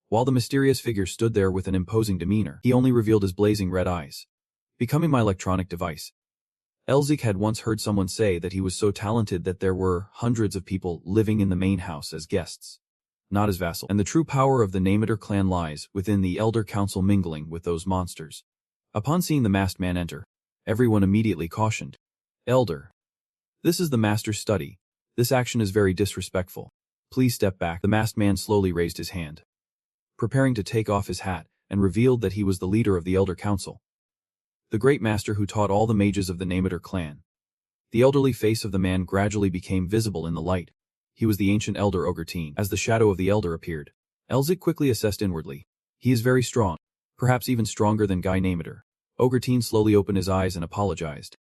While the mysterious figure stood there with an imposing demeanor, he only revealed his blazing red eyes. Becoming my electronic device. Elzik had once heard someone say that he was so talented that there were hundreds of people living in the main house as guests, not as vassals. And the true power of the Nameter clan lies within the Elder Council mingling with those monsters. Upon seeing the masked man enter, everyone immediately cautioned, Elder, this is the master's study. This action is very disrespectful. Please step back. The masked man slowly raised his hand, preparing to take off his hat, and revealed that he was the leader of the Elder Council, the great master who taught all the mages of the Nameter clan. The elderly face of the man gradually became visible in the light. He was the ancient elder Ogertine. As the shadow of the elder appeared, Elzik quickly assessed inwardly. He is very strong, perhaps even stronger than Guy Nameter. Ogertine slowly opened his eyes and apologized.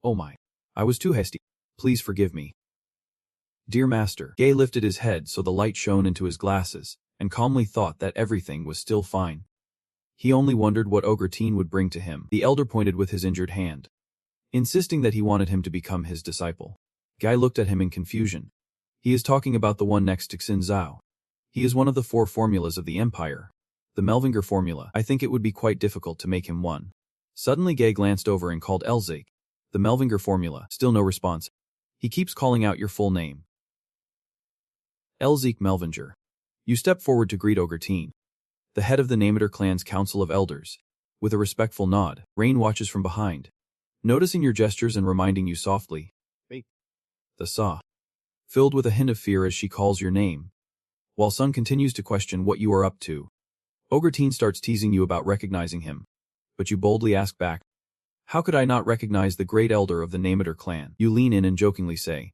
Oh my. I was too hasty. Please forgive me. Dear master. Gay lifted his head so the light shone into his glasses, and calmly thought that everything was still fine. He only wondered what Ogertine would bring to him. The elder pointed with his injured hand, insisting that he wanted him to become his disciple. Guy looked at him in confusion. He is talking about the one next to Xin Zhao. He is one of the 4 formulas of the Empire. The Melvinger formula. I think it would be quite difficult to make him one. Suddenly Gay glanced over and called Elzik. The Melvinger formula. Still no response. He keeps calling out your full name. Elzik Melvinger. You step forward to greet Ogertine, the head of the Nameter clan's Council of Elders. With a respectful nod, Rain watches from behind, noticing your gestures and reminding you softly. Wait. The Sa. Filled with a hint of fear as she calls your name, while Sun continues to question what you are up to. Ogertine starts teasing you about recognizing him, but you boldly ask back, how could I not recognize the great elder of the Nameter clan? You lean in and jokingly say,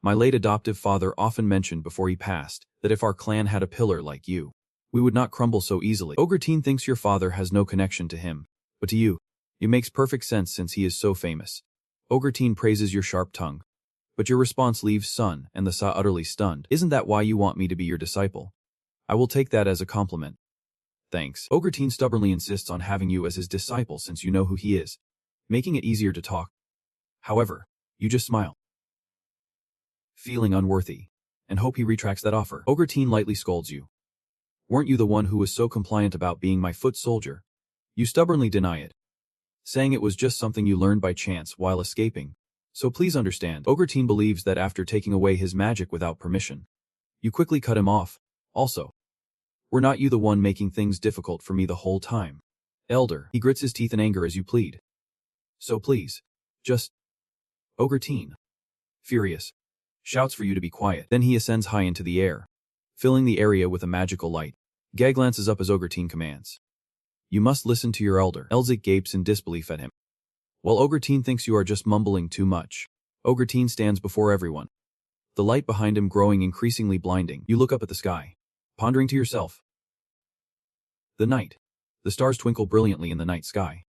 my late adoptive father often mentioned before he passed that if our clan had a pillar like you, we would not crumble so easily. Ogertine thinks your father has no connection to him, but to you, it makes perfect sense since he is so famous. Ogertine praises your sharp tongue, but your response leaves Sun and the Sa utterly stunned. Isn't that why you want me to be your disciple? I will take that as a compliment. Thanks. Ogertine stubbornly insists on having you as his disciple since you know who he is, making it easier to talk. However, you just smile, feeling unworthy, and hope he retracts that offer. Ogertine lightly scolds you. Weren't you the one who was so compliant about being my foot soldier? You stubbornly deny it, saying it was just something you learned by chance while escaping. So please understand, Ogertine believes that after taking away his magic without permission, you quickly cut him off. Also, were not you the one making things difficult for me the whole time? Elder, he grits his teeth in anger as you plead. So please, just... Ogertine, furious, shouts for you to be quiet. Then he ascends high into the air, filling the area with a magical light. Gay glances up as Ogertine commands. You must listen to your elder. Elzik gapes in disbelief at him. While Ogertine thinks you are just mumbling too much, Ogertine stands before everyone, the light behind him growing increasingly blinding. You look up at the sky, pondering to yourself. The night. The stars twinkle brilliantly in the night sky,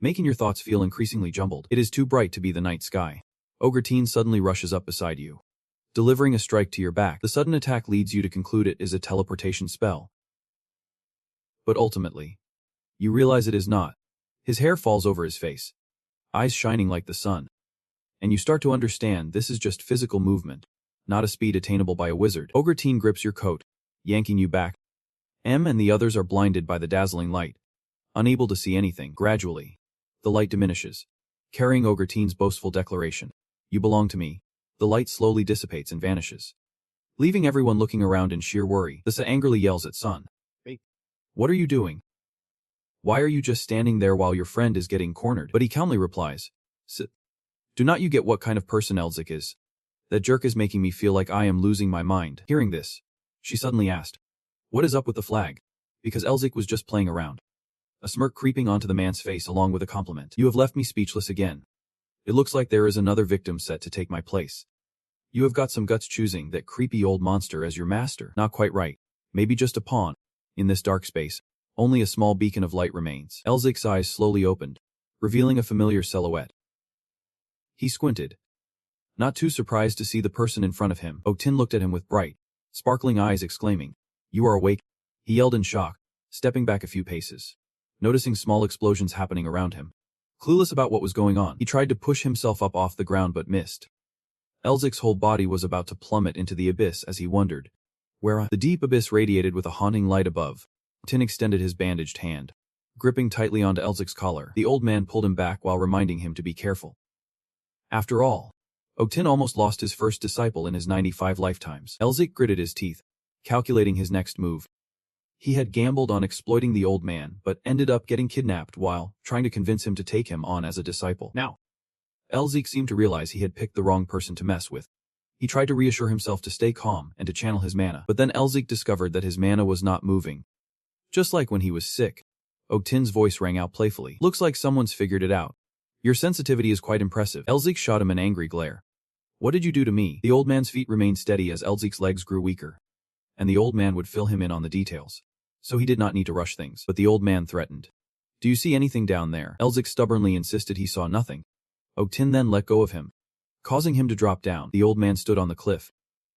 making your thoughts feel increasingly jumbled. It is too bright to be the night sky. Ogertine suddenly rushes up beside you, delivering a strike to your back. The sudden attack leads you to conclude it is a teleportation spell. But ultimately, you realize it is not. His hair falls over his face, eyes shining like the sun. And you start to understand this is just physical movement, not a speed attainable by a wizard. Ogertine grips your coat, yanking you back. And the others are blinded by the dazzling light, unable to see anything. Gradually, the light diminishes, carrying Ogertine's boastful declaration. You belong to me. The light slowly dissipates and vanishes, leaving everyone looking around in sheer worry. The Sa angrily yells at Sun. Hey, what are you doing? Why are you just standing there while your friend is getting cornered? But he calmly replies, do not you get what kind of person Elzik is? That jerk is making me feel like I am losing my mind. Hearing this, she suddenly asked, what is up with the flag? Because Elzik was just playing around. A smirk creeping onto the man's face along with a compliment. You have left me speechless again. It looks like there is another victim set to take my place. You have got some guts choosing that creepy old monster as your master. Not quite right. Maybe just a pawn. In this dark space, only a small beacon of light remains. Elzic's eyes slowly opened, revealing a familiar silhouette. He squinted, not too surprised to see the person in front of him. Oktin looked at him with bright, sparkling eyes, exclaiming, "You are awake?" He yelled in shock, stepping back a few paces, noticing small explosions happening around him. Clueless about what was going on, he tried to push himself up off the ground but missed. Elzic's whole body was about to plummet into the abyss as he wondered where the deep abyss radiated with a haunting light above. Tin extended his bandaged hand, gripping tightly onto Elzic's collar. The old man pulled him back while reminding him to be careful. After all, Oktin almost lost his first disciple in his 95 lifetimes. Elzic gritted his teeth, calculating his next move. He had gambled on exploiting the old man, but ended up getting kidnapped while trying to convince him to take him on as a disciple. Now, Elzic seemed to realize he had picked the wrong person to mess with. He tried to reassure himself to stay calm and to channel his mana, but then Elzic discovered that his mana was not moving. Just like when he was sick. Oktin's voice rang out playfully. "Looks like someone's figured it out. Your sensitivity is quite impressive." Elzic shot him an angry glare. "What did you do to me?" The old man's feet remained steady as Elzic's legs grew weaker, and the old man would fill him in on the details, so he did not need to rush things. But the old man threatened. "Do you see anything down there?" Elzic stubbornly insisted he saw nothing. Oktin then let go of him, causing him to drop down. The old man stood on the cliff,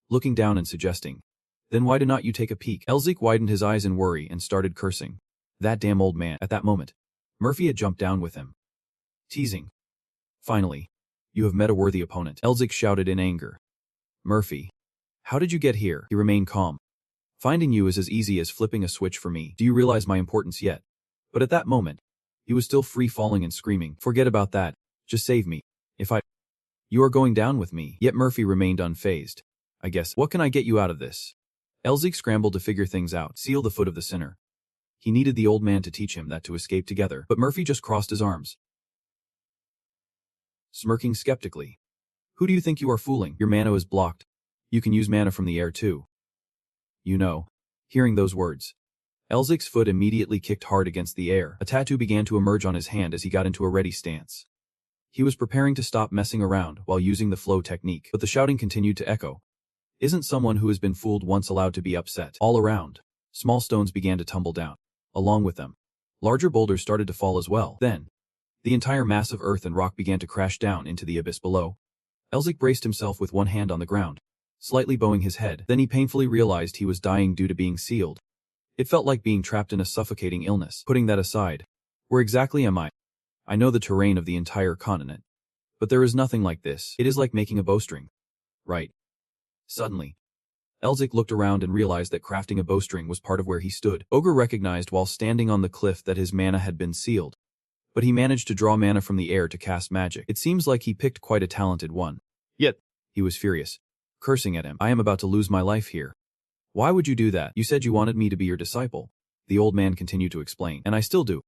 looking down and suggesting, "Then why did not you take a peek?" Elzic widened his eyes in worry and started cursing. That damn old man. At that moment, Murphy had jumped down with him, teasing. "Finally, you have met a worthy opponent," Elzic shouted in anger. "Murphy, how did you get here?" He remained calm. "Finding you is as easy as flipping a switch for me. Do you realize my importance yet?" But at that moment, he was still free falling and screaming, "Forget about that. Just save me. You are going down with me." Yet Murphy remained unfazed. "I guess. What can I get you out of this?" Elzic scrambled to figure things out. Seal the foot of the sinner. He needed the old man to teach him that to escape together, but Murphy just crossed his arms, smirking skeptically. "Who do you think you are fooling? Your mana is blocked. You can use mana from the air too." You know. Hearing those words, Elzic's foot immediately kicked hard against the air. A tattoo began to emerge on his hand as he got into a ready stance. He was preparing to stop messing around while using the flow technique, but the shouting continued to echo. Isn't someone who has been fooled once allowed to be upset? All around, small stones began to tumble down. Along with them, larger boulders started to fall as well. Then, the entire mass of earth and rock began to crash down into the abyss below. Elzic braced himself with one hand on the ground, slightly bowing his head. Then he painfully realized he was dying due to being sealed. It felt like being trapped in a suffocating illness. Putting that aside, where exactly am I? I know the terrain of the entire continent, but there is nothing like this. It is like making a bowstring. Right. Suddenly, Elzic looked around and realized that crafting a bowstring was part of where he stood. Ogre recognized while standing on the cliff that his mana had been sealed, but he managed to draw mana from the air to cast magic. It seems like he picked quite a talented one. Yet, he was furious, cursing at him. "I am about to lose my life here. Why would you do that? You said you wanted me to be your disciple," the old man continued to explain. "And I still do.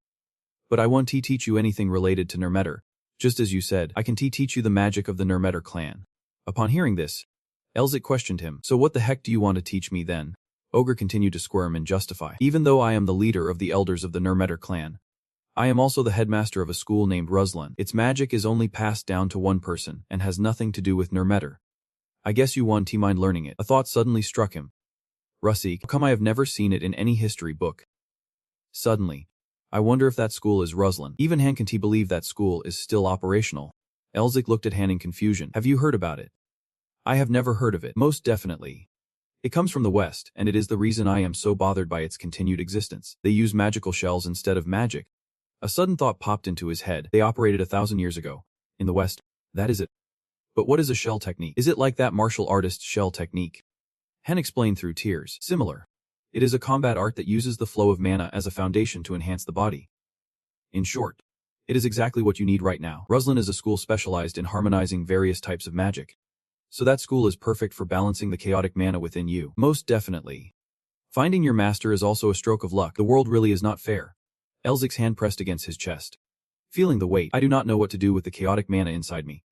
But I won't teach you anything related to Nurmeter. Just as you said, I can teach you the magic of the Nurmeter clan." Upon hearing this, Elzic questioned him. "So what the heck do you want to teach me then?" Ogre continued to squirm and justify. "Even though I am the leader of the elders of the Nurmeter clan, I am also the headmaster of a school named Ruslan. Its magic is only passed down to one person and has nothing to do with Nurmeter. I guess you want to mind learning it." A thought suddenly struck him. "Russi, how come I have never seen it in any history book?" Suddenly, I wonder if that school is Ruslan. Even Han can believe that school is still operational. Elzic looked at Han in confusion. "Have you heard about it?" "I have never heard of it." "Most definitely. It comes from the West, and it is the reason I am so bothered by its continued existence. They use magical shells instead of magic." A sudden thought popped into his head. "They operated 1,000 years ago. In the West. That is it. But what is a shell technique? Is it like that martial artist's shell technique?" Han explained through tears. "Similar. It is a combat art that uses the flow of mana as a foundation to enhance the body. In short, it is exactly what you need right now. Ruslan is a school specialized in harmonizing various types of magic. So that school is perfect for balancing the chaotic mana within you." "Most definitely. Finding your master is also a stroke of luck. The world really is not fair." Elzic's hand pressed against his chest, feeling the weight. "I do not know what to do with the chaotic mana inside me.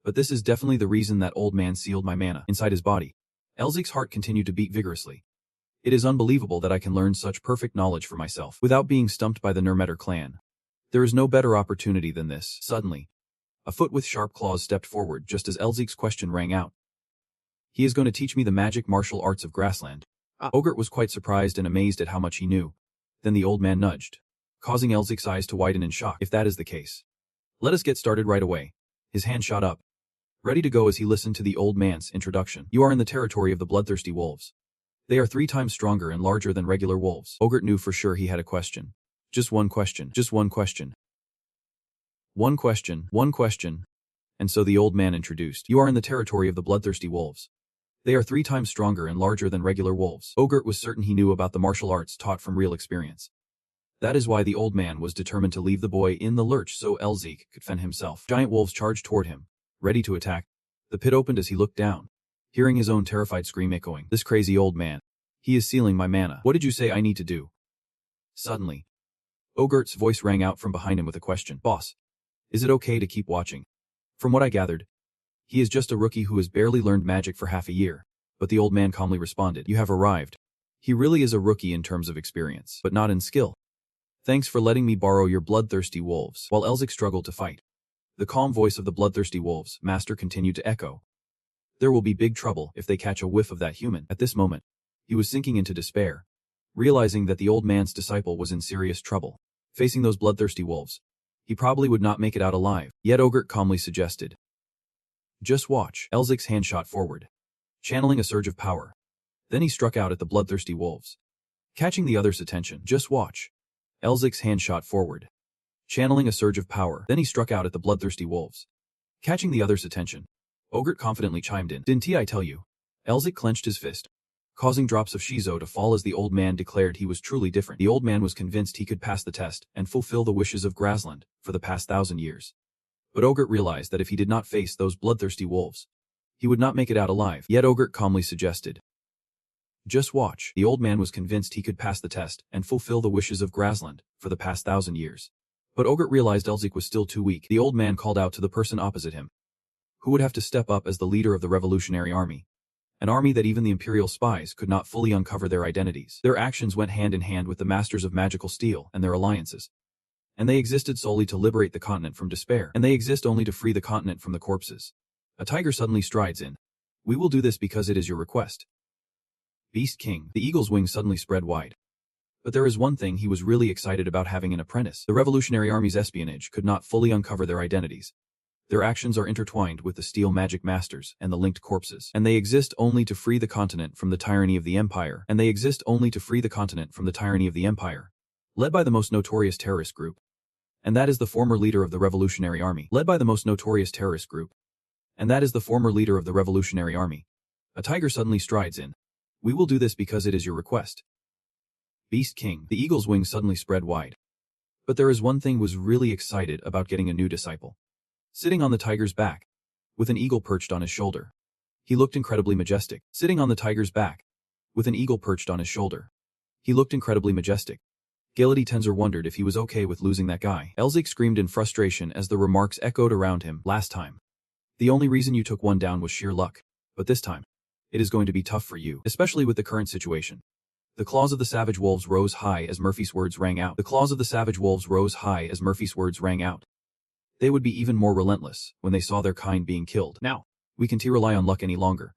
But this is definitely the reason that old man sealed my mana inside his body." Elzic's heart continued to beat vigorously. "It is unbelievable that I can learn such perfect knowledge for myself without being stumped by the Nurmeter clan. There is no better opportunity than this." Suddenly, a foot with sharp claws stepped forward just as Elzic's question rang out. "He is going to teach me the magic martial arts of Grassland." Ogre was quite surprised and amazed at how much he knew. Then the old man nudged, causing Elzic's eyes to widen in shock. If that is the case, let us get started right away. His hand shot up, ready to go as he listened to the old man's introduction. You are in the territory of the bloodthirsty wolves. They are 3 times stronger and larger than regular wolves. Ogre knew for sure he had a question. Just one question. Just one question. One question. One question. And so the old man introduced. You are in the territory of the bloodthirsty wolves. They are 3 times stronger and larger than regular wolves. Ogre was certain he knew about the martial arts taught from real experience. That is why the old man was determined to leave the boy in the lurch so Elzik could fend himself. Giant wolves charged toward him, ready to attack. The pit opened as he looked down, hearing his own terrified scream echoing. This crazy old man. He is sealing my mana. What did you say I need to do? Suddenly, Ogre's voice rang out from behind him with a question. Boss, is it okay to keep watching? From what I gathered, he is just a rookie who has barely learned magic for half a year. But the old man calmly responded. You have arrived. He really is a rookie in terms of experience, but not in skill. Thanks for letting me borrow your bloodthirsty wolves. While Elzik struggled to fight, the calm voice of the bloodthirsty wolves master continued to echo. There will be big trouble if they catch a whiff of that human. At this moment, he was sinking into despair, realizing that the old man's disciple was in serious trouble. Facing those bloodthirsty wolves, he probably would not make it out alive. Yet Ogre calmly suggested. Just watch. Elzik's hand shot forward, channeling a surge of power. Then he struck out at the bloodthirsty wolves, catching the other's attention. Just watch. Elzik's hand shot forward, channeling a surge of power. Then he struck out at the bloodthirsty wolves, catching the other's attention. Ogre confidently chimed in. Didn't I tell you? Elzik clenched his fist, causing drops of shizo to fall as the old man declared he was truly different. The old man was convinced he could pass the test and fulfill the wishes of Grasland for the past 1,000 years. But Ogre realized that if he did not face those bloodthirsty wolves, he would not make it out alive. Yet Ogre calmly suggested. Just watch. The old man was convinced he could pass the test and fulfill the wishes of Grasland for the past 1,000 years. But Ogre realized Elzik was still too weak. The old man called out to the person opposite him, who would have to step up as the leader of the revolutionary army. An army that even the imperial spies could not fully uncover their identities. Their actions went hand in hand with the masters of magical steel and their alliances. And they existed solely to liberate the continent from despair. And they exist only to free the continent from the corpses. A tiger suddenly strides in. We will do this because it is your request. Beast King. The eagle's wings suddenly spread wide. But there is one thing he was really excited about having an apprentice. The revolutionary army's espionage could not fully uncover their identities. Their actions are intertwined with the steel magic masters and the linked corpses. And they exist only to free the continent from the tyranny of the empire. And they exist only to free the continent from the tyranny of the empire. Led by the most notorious terrorist group. And that is the former leader of the revolutionary army. Led by the most notorious terrorist group. And that is the former leader of the revolutionary army. A tiger suddenly strides in. We will do this because it is your request. Beast King. The eagle's wings suddenly spread wide. But there is one thing was really excited about getting a new disciple. Sitting on the tiger's back, with an eagle perched on his shoulder. He looked incredibly majestic. Sitting on the tiger's back, with an eagle perched on his shoulder. He looked incredibly majestic. Gilady Tenzer wondered if he was okay with losing that guy. Elzik screamed in frustration as the remarks echoed around him. Last time, the only reason you took one down was sheer luck. But this time, it is going to be tough for you, especially with the current situation. The claws of the savage wolves rose high as Murphy's words rang out. The claws of the savage wolves rose high as Murphy's words rang out. They would be even more relentless when they saw their kind being killed. Now, we can't rely on luck any longer.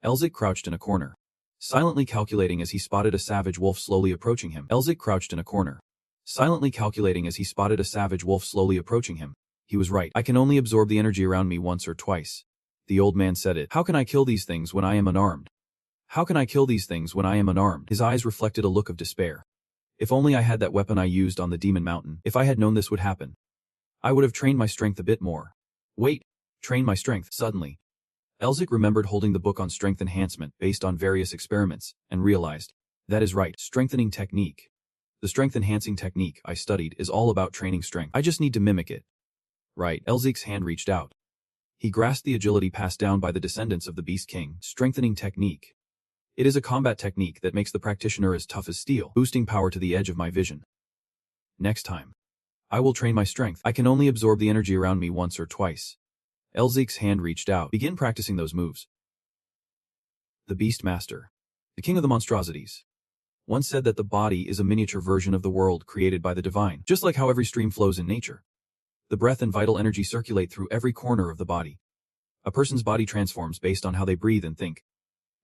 Elzik crouched in a corner, silently calculating as he spotted a savage wolf slowly approaching him. Elzik crouched in a corner, silently calculating as he spotted a savage wolf slowly approaching him. He was right. I can only absorb the energy around me once or twice. The old man said it. How can I kill these things when I am unarmed? How can I kill these things when I am unarmed? His eyes reflected a look of despair. If only I had that weapon I used on the demon mountain. If I had known this would happen, I would have trained my strength a bit more. Wait, train my strength. Suddenly, Elzik remembered holding the book on strength enhancement based on various experiments, and realized, that is right, strengthening technique. The strength enhancing technique I studied is all about training strength. I just need to mimic it. Right. Elzik's hand reached out. He grasped the agility passed down by the descendants of the Beast King. Strengthening technique. It is a combat technique that makes the practitioner as tough as steel, boosting power to the edge of my vision. Next time, I will train my strength. I can only absorb the energy around me once or twice. Elzik's hand reached out. Begin practicing those moves. The Beast Master, the king of the monstrosities, once said that the body is a miniature version of the world created by the divine. Just like how every stream flows in nature, the breath and vital energy circulate through every corner of the body. A person's body transforms based on how they breathe and think,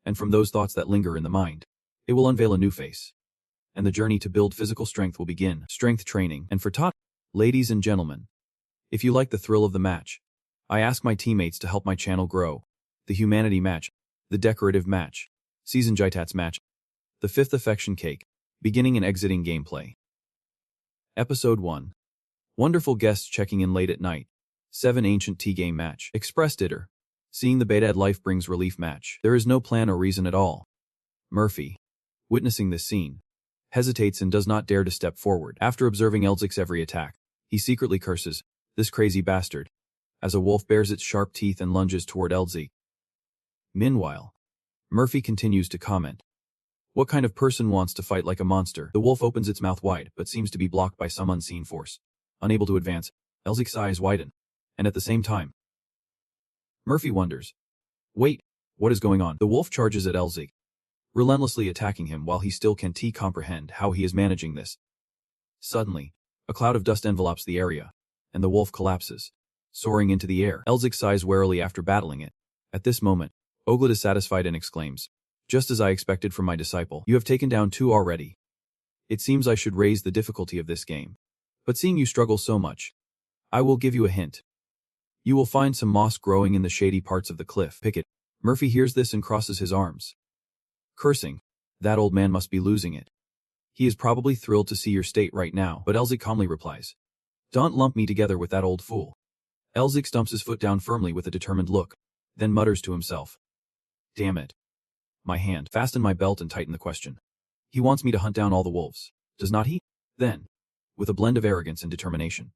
and from those thoughts that linger in the mind, It will unveil a new face. And the journey to build physical strength will begin. Strength training. And for tot, ladies and gentlemen, if you like the thrill of the match, I ask my teammates to help my channel grow. The humanity match, the decorative match, season Jitats match, the fifth affection cake, beginning and exiting gameplay. Episode 1. Wonderful guests checking in late at night. 7 ancient T-game match. Express ditter. Seeing the beta at life brings relief match. There is no plan or reason at all. Murphy, witnessing this scene, hesitates and does not dare to step forward. After observing Elzic's every attack, he secretly curses, "This crazy bastard," as a wolf bares its sharp teeth and lunges toward Elzic. Meanwhile, Murphy continues to comment, "What kind of person wants to fight like a monster?" The wolf opens its mouth wide but seems to be blocked by some unseen force. Unable to advance, Elzic's eyes widen, and at the same time, Murphy wonders, "Wait, what is going on?" The wolf charges at Elzic, relentlessly attacking him while he still can't comprehend how he is managing this. Suddenly, a cloud of dust envelops the area, and the wolf collapses, soaring into the air. Elzic sighs warily after battling it. At this moment, Oglet is satisfied and exclaims, "Just as I expected from my disciple. You have taken down 2 already. It seems I should raise the difficulty of this game. But seeing you struggle so much, I will give you a hint. You will find some moss growing in the shady parts of the cliff. Pick it." Murphy hears this and crosses his arms, cursing, "That old man must be losing it. He is probably thrilled to see your state right now." But Elzic calmly replies, "Don't lump me together with that old fool." Elzic stumps his foot down firmly with a determined look, then mutters to himself, "Damn it. My hand. Fasten my belt and tighten the question. He wants me to hunt down all the wolves, does not he?" Then, with a blend of arrogance and determination,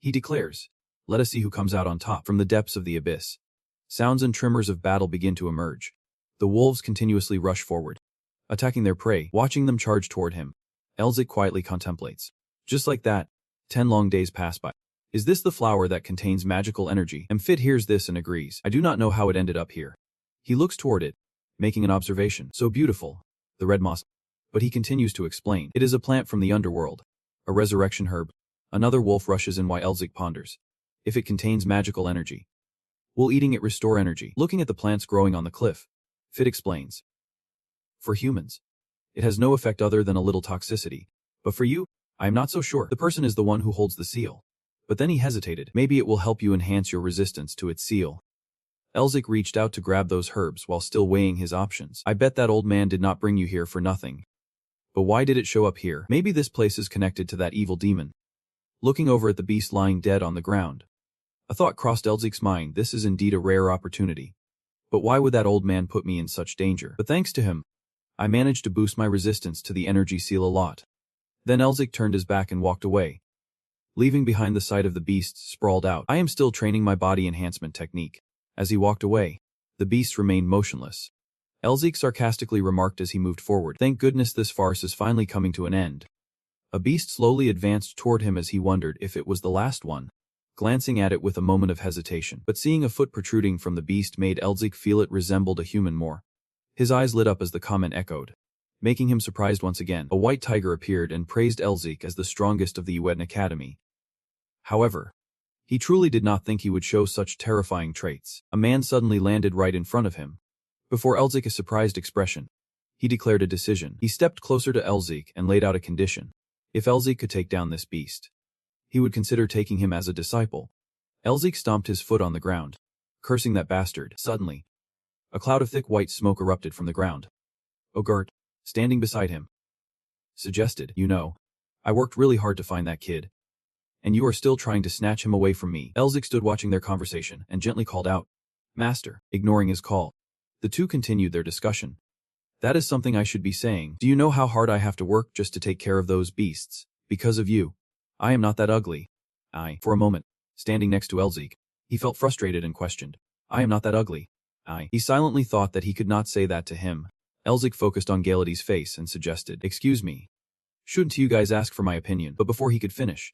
he declares, "Let us see who comes out on top." From the depths of the abyss, sounds and tremors of battle begin to emerge. The wolves continuously rush forward, attacking their prey. Watching them charge toward him, Elzic quietly contemplates. Just like that, 10 long days pass by. Is this the flower that contains magical energy? Amphit hears this and agrees. I do not know how it ended up here. He looks toward it, making an observation. So beautiful, the red moss. But he continues to explain. It is a plant from the underworld, a resurrection herb. Another wolf rushes in while Elzic ponders. If it contains magical energy, will eating it restore energy? Looking at the plants growing on the cliff, Fit explains. For humans, it has no effect other than a little toxicity. But for you, I am not so sure. The person is the one who holds the seal. But then he hesitated. Maybe it will help you enhance your resistance to its seal. Elzic reached out to grab those herbs while still weighing his options. I bet that old man did not bring you here for nothing. But why did it show up here? Maybe this place is connected to that evil demon. Looking over at the beast lying dead on the ground, a thought crossed Elzic's mind. This is indeed a rare opportunity. But why would that old man put me in such danger? But thanks to him, I managed to boost my resistance to the energy seal a lot. Then Elzic turned his back and walked away, leaving behind the sight of the beast sprawled out. I am still training my body enhancement technique. As he walked away, the beast remained motionless. Elzic sarcastically remarked as he moved forward, "Thank goodness this farce is finally coming to an end." A beast slowly advanced toward him as he wondered if it was the last one, glancing at it with a moment of hesitation. But seeing a foot protruding from the beast made Elzic feel it resembled a human more. His eyes lit up as the comment echoed, making him surprised once again. A white tiger appeared and praised Elzic as the strongest of the UN Academy. However, he truly did not think he would show such terrifying traits. A man suddenly landed right in front of him. Before Elzic's surprised expression, he declared a decision. He stepped closer to Elzic and laid out a condition. If Elzic could take down this beast, he would consider taking him as a disciple. Elzic stomped his foot on the ground, cursing that bastard. Suddenly, a cloud of thick white smoke erupted from the ground. Ogert, standing beside him, suggested, "You know, I worked really hard to find that kid. And you are still trying to snatch him away from me." Elzic stood watching their conversation and gently called out, "Master." Ignoring his call, the two continued their discussion. "That is something I should be saying. Do you know how hard I have to work just to take care of those beasts? Because of you. I am not that ugly." For a moment, standing next to Elzic, he felt frustrated and questioned, "I am not that ugly." He silently thought that he could not say that to him. Elzic focused on Galady's face and suggested, "Excuse me. Shouldn't you guys ask for my opinion?" But before he could finish,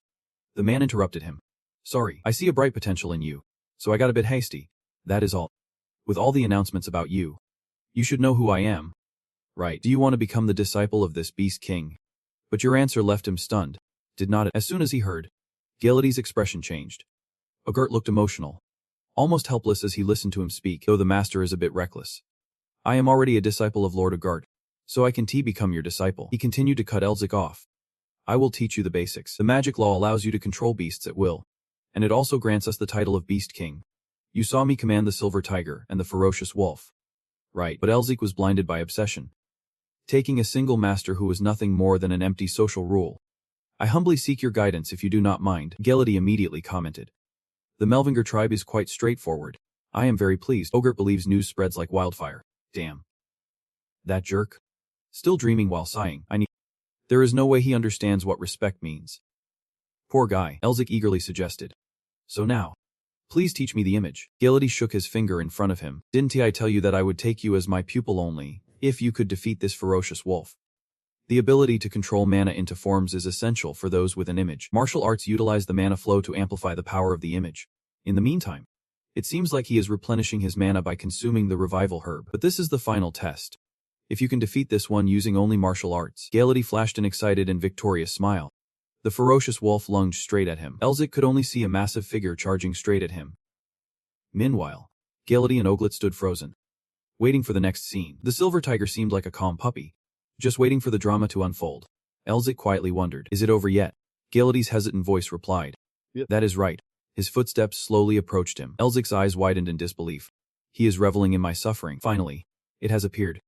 the man interrupted him. "Sorry, I see a bright potential in you, so I got a bit hasty. That is all. With all the announcements about you, you should know who I am. Right? Do you want to become the disciple of this beast king?" But your answer left him stunned, did not it? As soon as he heard, Galady's expression changed. Ogert looked emotional, almost helpless as he listened to him speak. "Though the master is a bit reckless. I am already a disciple of Lord Ogert, So I can become your disciple. He continued to cut Elzik off. I will teach you the basics. The magic law allows you to control beasts at will, and it also grants us the title of Beast King. You saw me command the silver tiger and the ferocious wolf. Right, but Elzik was blinded by obsession, taking a single master who was nothing more than an empty social rule. I humbly seek your guidance if you do not mind, Gelady immediately commented. The Melvinger tribe is quite straightforward. I am very pleased. Ogre believes news spreads like wildfire. Damn. That jerk? Still dreaming while sighing. There is no way he understands what respect means. Poor guy, Elzik eagerly suggested. So now, please teach me the image. Gelady shook his finger in front of him. Didn't I tell you that I would take you as my pupil only, if you could defeat this ferocious wolf? The ability to control mana into forms is essential for those with an image. Martial arts utilize the mana flow to amplify the power of the image. In the meantime, it seems like he is replenishing his mana by consuming the revival herb. But this is the final test. If you can defeat this one using only martial arts. Gelady flashed an excited and victorious smile. The ferocious wolf lunged straight at him. Elzik could only see a massive figure charging straight at him. Meanwhile, Gelady and Oglet stood frozen, waiting for the next scene. The silver tiger seemed like a calm puppy, just waiting for the drama to unfold. Elzik quietly wondered, is it over yet? Gelady's hesitant voice replied, Yep. That is right. His footsteps slowly approached him. Elzik's eyes widened in disbelief. He is reveling in my suffering. Finally, it has appeared.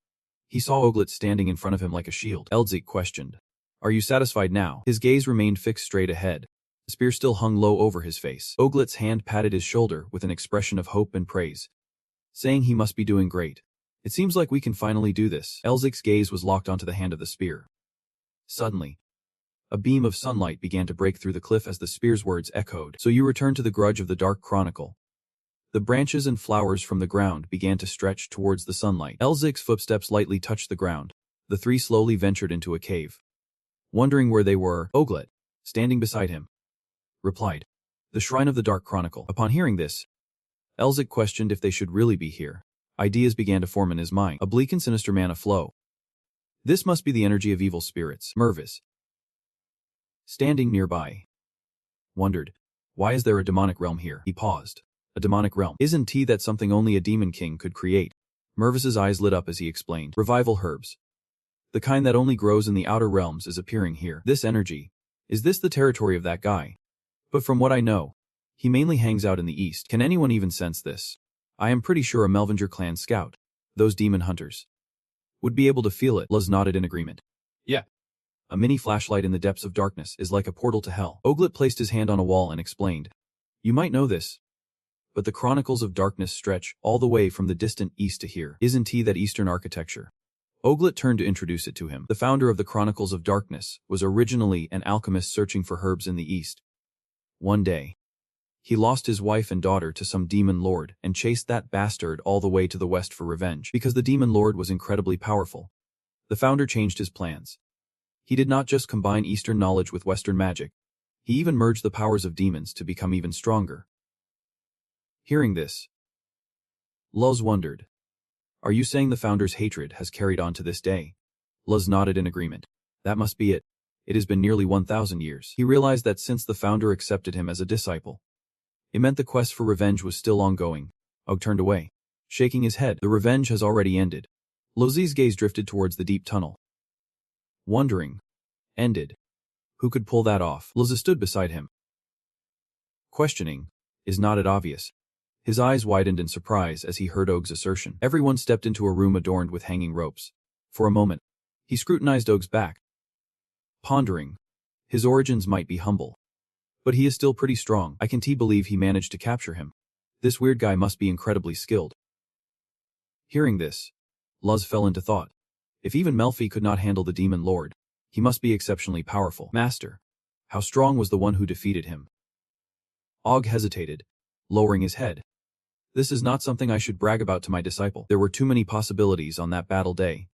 He saw Oglet standing in front of him like a shield. Elzik questioned, are you satisfied now? His gaze remained fixed straight ahead. The spear still hung low over his face. Oglet's hand patted his shoulder with an expression of hope and praise, saying he must be doing great. It seems like we can finally do this. Elzik's gaze was locked onto the hand of the spear. Suddenly, a beam of sunlight began to break through the cliff as the spear's words echoed. So you return to the grudge of the Dark Chronicle. The branches and flowers from the ground began to stretch towards the sunlight. Elzik's footsteps lightly touched the ground. The three slowly ventured into a cave. Wondering where they were, Oglet, standing beside him, replied, the Shrine of the Dark Chronicle. Upon hearing this, Elzik questioned if they should really be here. Ideas began to form in his mind. A bleak and sinister mana flow. This must be the energy of evil spirits. Mervis, standing nearby, wondered, why is there a demonic realm here? He paused. A demonic realm. Isn't that something only a demon king could create? Mervis's eyes lit up as he explained. Revival herbs. The kind that only grows in the outer realms is appearing here. This energy. Is this the territory of that guy? But from what I know, he mainly hangs out in the east. Can anyone even sense this? I am pretty sure a Melvinger clan scout, those demon hunters, would be able to feel it. Luz nodded in agreement. Yeah. A mini flashlight in the depths of darkness is like a portal to hell. Oglet placed his hand on a wall and explained. You might know this, but the chronicles of darkness stretch all the way from the distant east to here. Isn't that Eastern architecture? Oglet turned to introduce it to him. The founder of the Chronicles of Darkness was originally an alchemist searching for herbs in the east. One day, he lost his wife and daughter to some demon lord and chased that bastard all the way to the west for revenge. Because the demon lord was incredibly powerful, the founder changed his plans. He did not just combine Eastern knowledge with Western magic. He even merged the powers of demons to become even stronger. Hearing this, Luz wondered, are you saying the founder's hatred has carried on to this day? Luz nodded in agreement. That must be it. It has been nearly 1,000 years. He realized that since the founder accepted him as a disciple, it meant the quest for revenge was still ongoing. Og turned away, shaking his head. The revenge has already ended. Luz's gaze drifted towards the deep tunnel, wondering, ended. Who could pull that off? Luz stood beside him, questioning, is not it obvious? His eyes widened in surprise as he heard Og's assertion. Everyone stepped into a room adorned with hanging ropes. For a moment, he scrutinized Og's back, pondering. His origins might be humble, but he is still pretty strong. I can believe he managed to capture him. This weird guy must be incredibly skilled. Hearing this, Luz fell into thought. If even Melfi could not handle the demon lord, he must be exceptionally powerful. Master, how strong was the one who defeated him? Og hesitated, lowering his head. This is not something I should brag about to my disciple. There were too many possibilities on that battle day,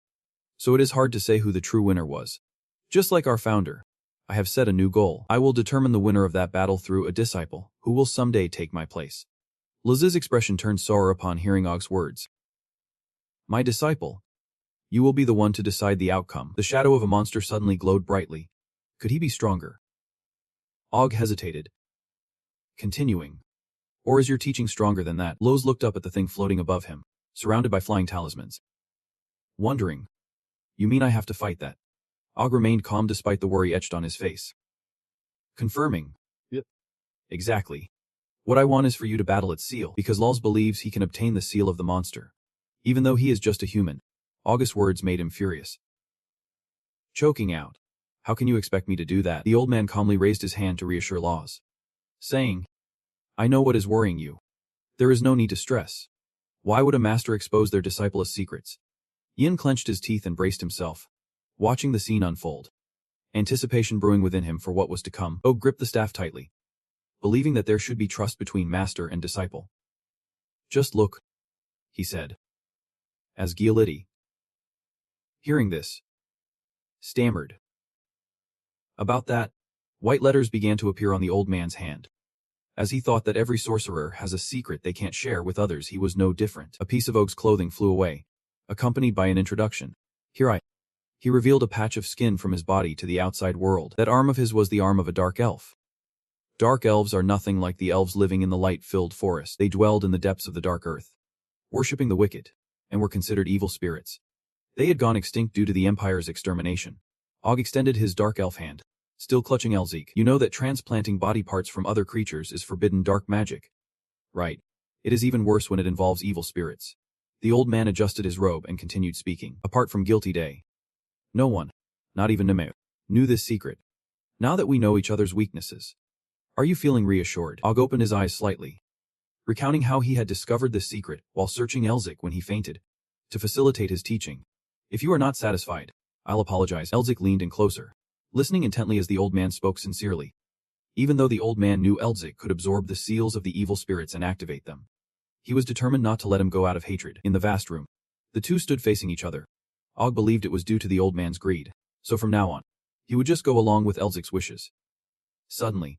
so it is hard to say who the true winner was. Just like our founder, I have set a new goal. I will determine the winner of that battle through a disciple, who will someday take my place. Luz's expression turned sour upon hearing Og's words. My disciple. You will be the one to decide the outcome. The shadow of a monster suddenly glowed brightly. Could he be stronger? Og hesitated, continuing. Or is your teaching stronger than that? Luz looked up at the thing floating above him, surrounded by flying talismans, wondering, You mean I have to fight that? Og remained calm despite the worry etched on his face. Confirming. Yep. Exactly. What I want is for you to battle its seal, because Lulz believes he can obtain the seal of the monster. Even though he is just a human. August's words made him furious. Choking out. How can you expect me to do that? The old man calmly raised his hand to reassure Lulz, saying, I know what is worrying you. There is no need to stress. Why would a master expose their disciple's secrets? Yin clenched his teeth and braced himself, watching the scene unfold. Anticipation brewing within him for what was to come. Og gripped the staff tightly, believing that there should be trust between master and disciple. Just look, he said. As Gioliti, hearing this, stammered. About that, white letters began to appear on the old man's hand. As he thought that every sorcerer has a secret they can't share with others, he was no different. A piece of Og's clothing flew away, accompanied by an introduction. He revealed a patch of skin from his body to the outside world. That arm of his was the arm of a dark elf. Dark elves are nothing like the elves living in the light-filled forest. They dwelled in the depths of the dark earth, worshipping the wicked, and were considered evil spirits. They had gone extinct due to the Empire's extermination. Og extended his dark elf hand, still clutching Elzik. You know that transplanting body parts from other creatures is forbidden dark magic. Right. It is even worse when it involves evil spirits. The old man adjusted his robe and continued speaking. Apart from Guilty Day, no one, not even Nimue, knew this secret. Now that we know each other's weaknesses, are you feeling reassured? Og opened his eyes slightly, recounting how he had discovered this secret while searching Elzik when he fainted, to facilitate his teaching. If you are not satisfied, I'll apologize. Elzik leaned in closer, listening intently as the old man spoke sincerely. Even though the old man knew Elzik could absorb the seals of the evil spirits and activate them, he was determined not to let him go out of hatred. In the vast room, the two stood facing each other. Og believed it was due to the old man's greed, so from now on, he would just go along with Elzik's wishes. Suddenly,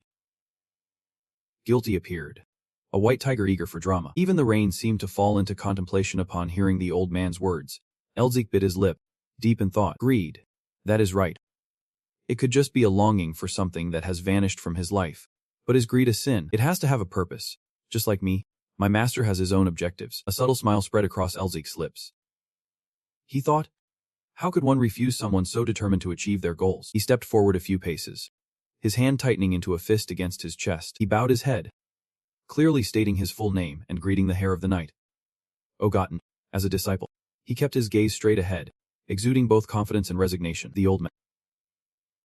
Guilty appeared, a white tiger eager for drama. Even the rain seemed to fall into contemplation upon hearing the old man's words. Elzik bit his lip, deep in thought. Greed. That is right. It could just be a longing for something that has vanished from his life. But is greed a sin? It has to have a purpose. Just like me, my master has his own objectives. A subtle smile spread across Elzik's lips. He thought, how could one refuse someone so determined to achieve their goals? He stepped forward a few paces, his hand tightening into a fist against his chest. He bowed his head, clearly stating his full name and greeting the hair of the night. Ogotten, as a disciple, he kept his gaze straight ahead, exuding both confidence and resignation. The old man,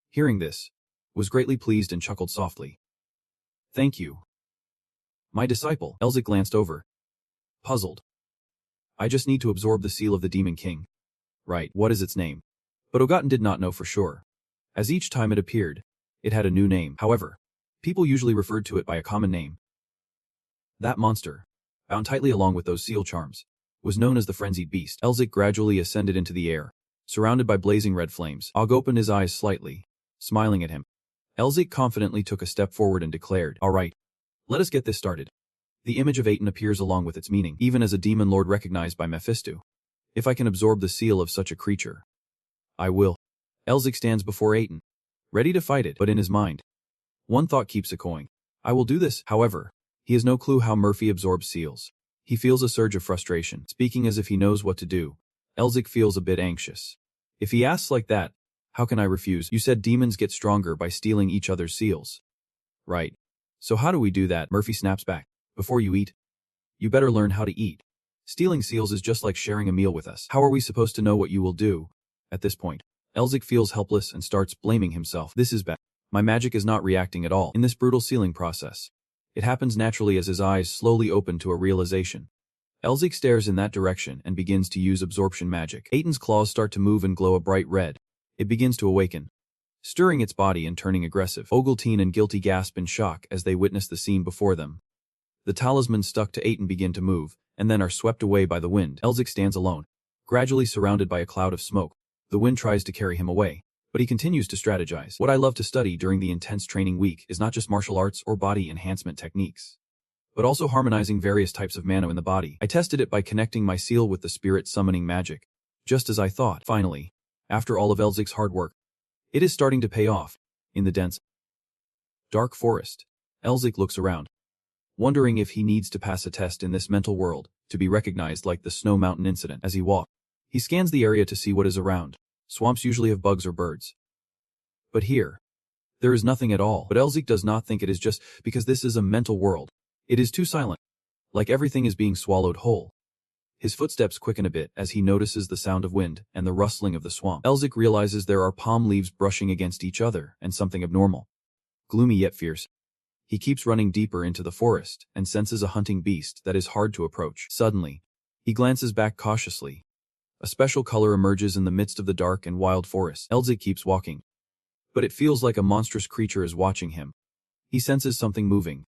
hearing this, was greatly pleased and chuckled softly. Thank you. My disciple. Elzik glanced over, puzzled. I just need to absorb the seal of the Demon King. Right, what is its name? But Ogotten did not know for sure, as each time it appeared, it had a new name. However, people usually referred to it by a common name. That monster, bound tightly along with those seal charms, was known as the Frenzied Beast. Elzik gradually ascended into the air, surrounded by blazing red flames. Og opened his eyes slightly, smiling at him. Elzik confidently took a step forward and declared, all right, let us get this started. The image of Aten appears along with its meaning, even as a demon lord recognized by Mephisto. If I can absorb the seal of such a creature, I will. Elzik stands before Aten, ready to fight it, but in his mind, one thought keeps echoing. I will do this. However, he has no clue how Murphy absorbs seals. He feels a surge of frustration. Speaking as if he knows what to do, Elzik feels a bit anxious. If he asks like that, how can I refuse? You said demons get stronger by stealing each other's seals. Right. So how do we do that? Murphy snaps back. Before you eat, you better learn how to eat. Stealing seals is just like sharing a meal with us. How are we supposed to know what you will do? At this point, Elzik feels helpless and starts blaming himself. This is bad. My magic is not reacting at all in this brutal sealing process. It happens naturally as his eyes slowly open to a realization. Elzik stares in that direction and begins to use absorption magic. Aten's claws start to move and glow a bright red. It begins to awaken, stirring its body and turning aggressive. Ovaltine and Guilty gasp in shock as they witness the scene before them. The talismans stuck to Aten begin to move, and then are swept away by the wind. Elzik stands alone, gradually surrounded by a cloud of smoke. The wind tries to carry him away, but he continues to strategize. What I love to study during the intense training week is not just martial arts or body enhancement techniques, but also harmonizing various types of mana in the body. I tested it by connecting my seal with the spirit summoning magic, just as I thought. Finally, after all of Elzik's hard work, it is starting to pay off. In the dense, dark forest, Elzik looks around, wondering if he needs to pass a test in this mental world to be recognized like the Snow Mountain incident. As he walks, he scans the area to see what is around. Swamps usually have bugs or birds. But here, there is nothing at all. But Elzik does not think it is just because this is a mental world. It is too silent. Like everything is being swallowed whole. His footsteps quicken a bit as he notices the sound of wind and the rustling of the swamp. Elzik realizes there are palm leaves brushing against each other and something abnormal. Gloomy yet fierce. He keeps running deeper into the forest and senses a hunting beast that is hard to approach. Suddenly, he glances back cautiously. A special color emerges in the midst of the dark and wild forest. Elzik keeps walking. But it feels like a monstrous creature is watching him. He senses something moving.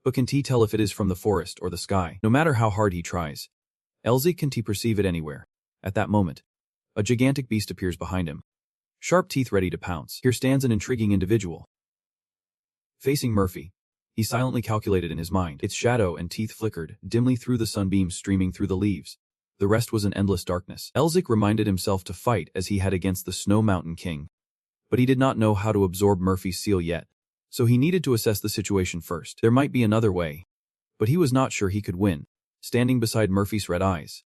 But can he tell if it is from the forest or the sky? No matter how hard he tries, Elzik can perceive it anywhere. At that moment, a gigantic beast appears behind him. Sharp teeth ready to pounce. Here stands an intriguing individual. Facing Murphy, he silently calculated in his mind. Its shadow and teeth flickered dimly through the sunbeams streaming through the leaves. The rest was an endless darkness. Elzik reminded himself to fight as he had against the Snow Mountain King. But he did not know how to absorb Murphy's seal yet, so he needed to assess the situation first. There might be another way, but he was not sure he could win. Standing beside Murphy's red eyes,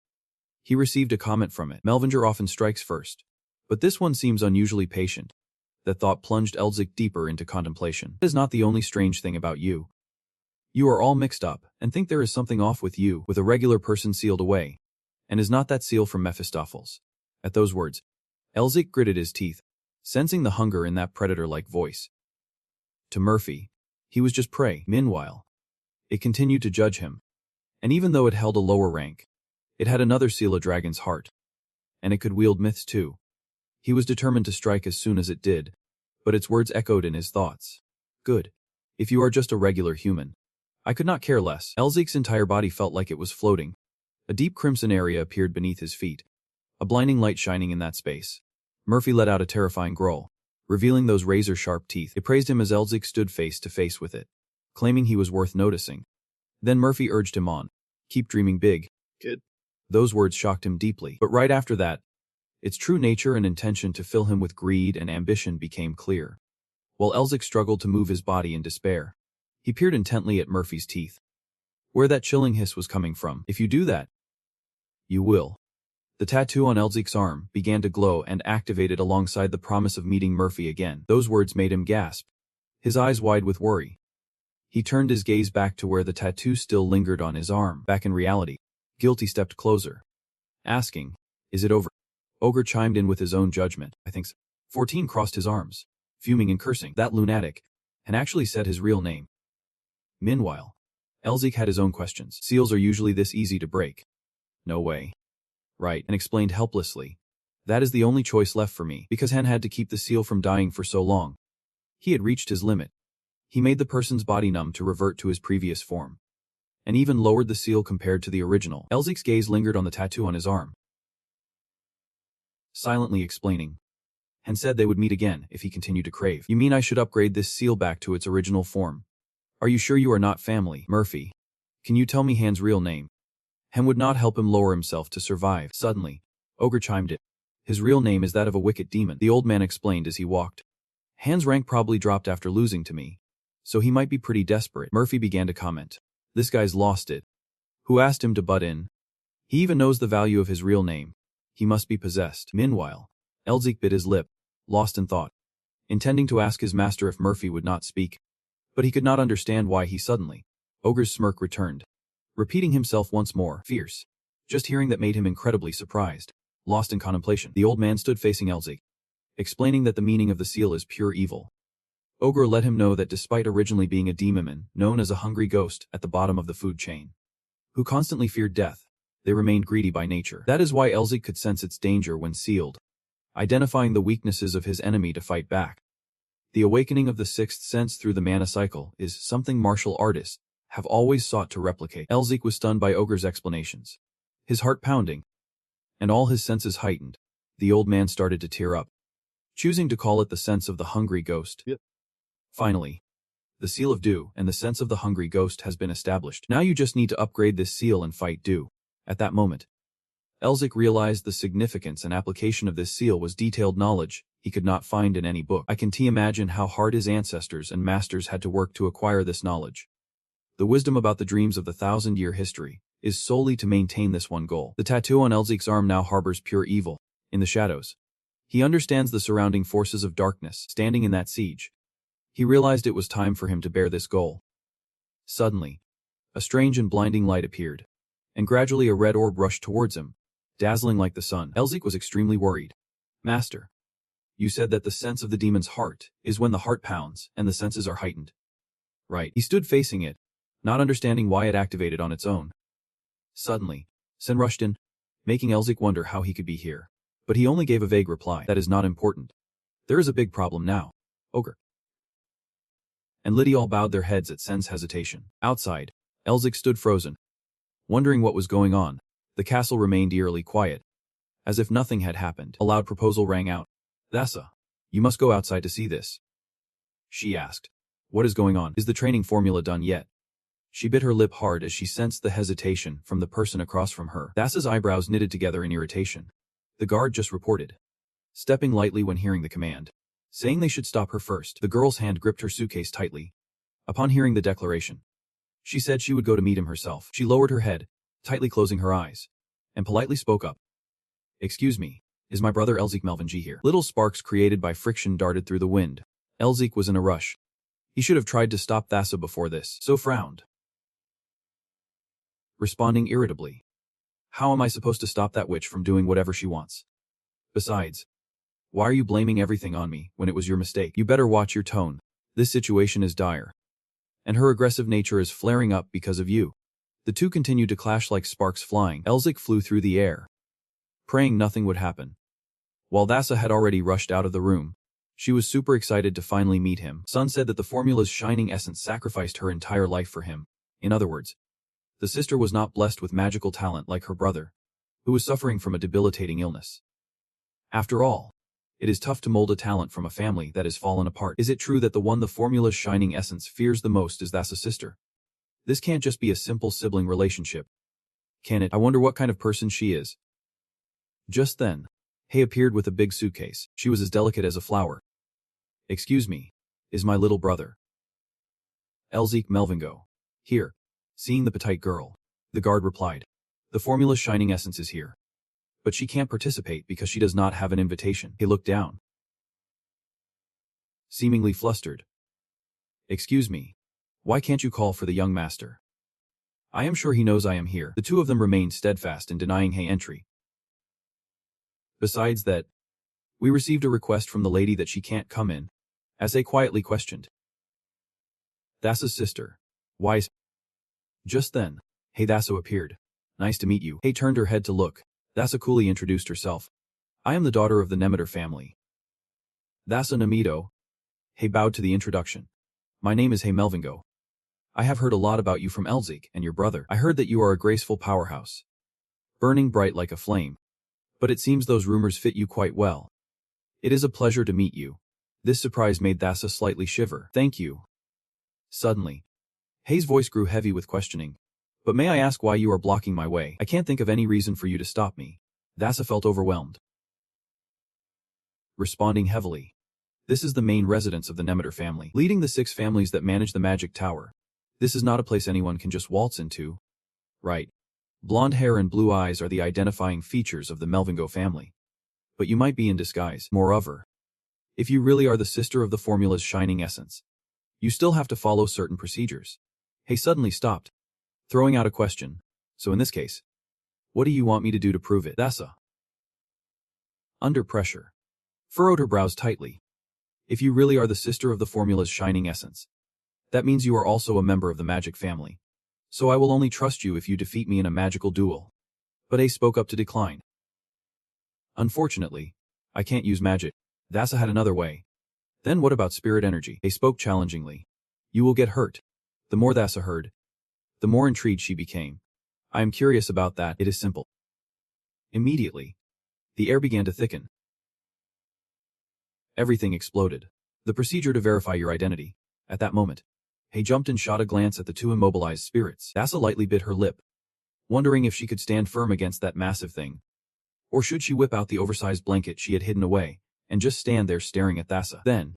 he received a comment from it. Melvinger often strikes first, but this one seems unusually patient. That thought plunged Elzik deeper into contemplation. That is not the only strange thing about you. You are all mixed up and think there is something off with you, with a regular person sealed away. And is not that seal from Mephistopheles? At those words, Elzik gritted his teeth, sensing the hunger in that predator-like voice. To Murphy, he was just prey. Meanwhile, it continued to judge him. And even though it held a lower rank, it had another seal, a dragon's heart. And it could wield myths too. He was determined to strike as soon as it did, but its words echoed in his thoughts. Good. If you are just a regular human, I could not care less. Elzik's entire body felt like it was floating. A deep crimson area appeared beneath his feet, a blinding light shining in that space. Murphy let out a terrifying growl, revealing those razor-sharp teeth. It praised him as Elzik stood face to face with it, claiming he was worth noticing. Then Murphy urged him on. Keep dreaming big, kid. Those words shocked him deeply. But right after that, its true nature and intention to fill him with greed and ambition became clear. While Elzik struggled to move his body in despair, he peered intently at Murphy's teeth. Where that chilling hiss was coming from. If you do that, you will. The tattoo on Elzik's arm began to glow and activated alongside the promise of meeting Murphy again. Those words made him gasp, his eyes wide with worry. He turned his gaze back to where the tattoo still lingered on his arm. Back in reality, Guilty stepped closer, asking, "Is it over?" Ogre chimed in with his own judgment. "I think so." 14 crossed his arms, fuming and cursing. That lunatic had actually said his real name. Meanwhile, Elzik had his own questions. Seals are usually this easy to break. No way. Right, and explained helplessly. That is the only choice left for me, because Han had to keep the seal from dying for so long. He had reached his limit. He made the person's body numb to revert to his previous form, and even lowered the seal compared to the original. Elzik's gaze lingered on the tattoo on his arm, silently explaining. Han said they would meet again if he continued to crave. You mean I should upgrade this seal back to its original form? Are you sure you are not family? Murphy, can you tell me Han's real name? Han would not help him lower himself to survive. Suddenly, Ogre chimed in. His real name is that of a wicked demon, the old man explained as he walked. Han's rank probably dropped after losing to me, so he might be pretty desperate. Murphy began to comment. This guy's lost it. Who asked him to butt in? He even knows the value of his real name. He must be possessed. Meanwhile, Elzik bit his lip, lost in thought, intending to ask his master if Murphy would not speak. But he could not understand why he suddenly. Ogre's smirk returned, repeating himself once more, fierce. Just hearing that made him incredibly surprised. Lost in contemplation, the old man stood facing Elzik, explaining that the meaning of the seal is pure evil. Ogre let him know that despite originally being a demon known as a hungry ghost at the bottom of the food chain, who constantly feared death, they remained greedy by nature. That is why Elzik could sense its danger when sealed, identifying the weaknesses of his enemy to fight back. The awakening of the sixth sense through the mana cycle is something martial artists have always sought to replicate. Elzik was stunned by Ogre's explanations, his heart pounding, and all his senses heightened. The old man started to tear up, choosing to call it the sense of the hungry ghost. Yep. Finally, the seal of dew and the sense of the hungry ghost has been established. Now you just need to upgrade this seal and fight dew. At that moment, Elzik realized the significance and application of this seal was detailed knowledge he could not find in any book. I can imagine how hard his ancestors and masters had to work to acquire this knowledge. The wisdom about the dreams of the 1,000-year history is solely to maintain this one goal. The tattoo on Elzik's arm now harbors pure evil. In the shadows, He understands the surrounding forces of darkness standing in that siege. He realized it was time for him to bear this goal. Suddenly, a strange and blinding light appeared, and gradually a red orb rushed towards him, dazzling like the sun. Elzik was extremely worried. Master, you said that the sense of the demon's heart is when the heart pounds and the senses are heightened. Right. He stood facing it, not understanding why it activated on its own. Suddenly, Sen rushed in, making Elzik wonder how he could be here. But he only gave a vague reply. That is not important. There is a big problem now. Ogre. And Liddy all bowed their heads at Sen's hesitation. Outside, Elzik stood frozen, wondering what was going on. The castle remained eerily quiet, as if nothing had happened. A loud proposal rang out. Thassa, you must go outside to see this. She asked. What is going on? Is the training formula done yet? She bit her lip hard as she sensed the hesitation from the person across from her. Thassa's eyebrows knitted together in irritation. The guard just reported, stepping lightly when hearing the command, saying they should stop her first. The girl's hand gripped her suitcase tightly. Upon hearing the declaration, she said she would go to meet him herself. She lowered her head, tightly closing her eyes, and politely spoke up. Excuse me, is my brother Elzik Melvinji here? Little sparks created by friction darted through the wind. Elzik was in a rush. He should have tried to stop Thassa before this, so frowned, responding irritably. How am I supposed to stop that witch from doing whatever she wants? Besides, why are you blaming everything on me when it was your mistake? You better watch your tone. This situation is dire, and her aggressive nature is flaring up because of you. The two continued to clash like sparks flying. Elzik flew through the air, praying nothing would happen. While Thassa had already rushed out of the room, she was super excited to finally meet him. Sun said that the formula's shining essence sacrificed her entire life for him. In other words, the sister was not blessed with magical talent like her brother, who was suffering from a debilitating illness. After all, it is tough to mold a talent from a family that has fallen apart. Is it true that the one the formula's shining essence fears the most is Thassa's sister? This can't just be a simple sibling relationship, can it? I wonder what kind of person she is. Just then, Hay appeared with a big suitcase. She was as delicate as a flower. Excuse me, is my little brother Elzik Melvingo here? Seeing the petite girl, the guard replied. The formula's shining essence is here, but she can't participate because she does not have an invitation. He looked down, seemingly flustered. Excuse me, why can't you call for the young master? I am sure he knows I am here. The two of them remained steadfast in denying Hay entry. Besides that, we received a request from the lady that she can't come in, as they quietly questioned. Thassa's sister. Why? Just then, Hey Thassa appeared. Nice to meet you. Hey turned her head to look. Thassa coolly introduced herself. I am the daughter of the Nemeter family. Thassa Namido. Hey bowed to the introduction. My name is Hey Melvingo. I have heard a lot about you from Elzik and your brother. I heard that you are a graceful powerhouse, burning bright like a flame. But it seems those rumors fit you quite well. It is a pleasure to meet you. This surprise made Thassa slightly shiver. Thank you. Suddenly, Hay's voice grew heavy with questioning. But may I ask why you are blocking my way? I can't think of any reason for you to stop me. Thassa felt overwhelmed, responding heavily. This is the main residence of the Nemeter family, leading the 6 families that manage the magic tower. This is not a place anyone can just waltz into. Right. Blonde hair and blue eyes are the identifying features of the Melvingo family. But you might be in disguise. Moreover, if you really are the sister of the formula's shining essence, you still have to follow certain procedures. Hay suddenly stopped, throwing out a question. So in this case, what do you want me to do to prove it? Thassa, under pressure, furrowed her brows tightly. If you really are the sister of the formula's shining essence, that means you are also a member of the magic family. So I will only trust you if you defeat me in a magical duel. But Hay spoke up to decline. Unfortunately, I can't use magic. Thassa had another way. Then what about spirit energy? Hay spoke challengingly. You will get hurt. The more Thassa heard, the more intrigued she became. I am curious about that. It is simple. Immediately, the air began to thicken. Everything exploded. The procedure to verify your identity. At that moment, Hay jumped and shot a glance at the two immobilized spirits. Thassa lightly bit her lip, wondering if she could stand firm against that massive thing. Or should she whip out the oversized blanket she had hidden away, and just stand there staring at Thassa? Then,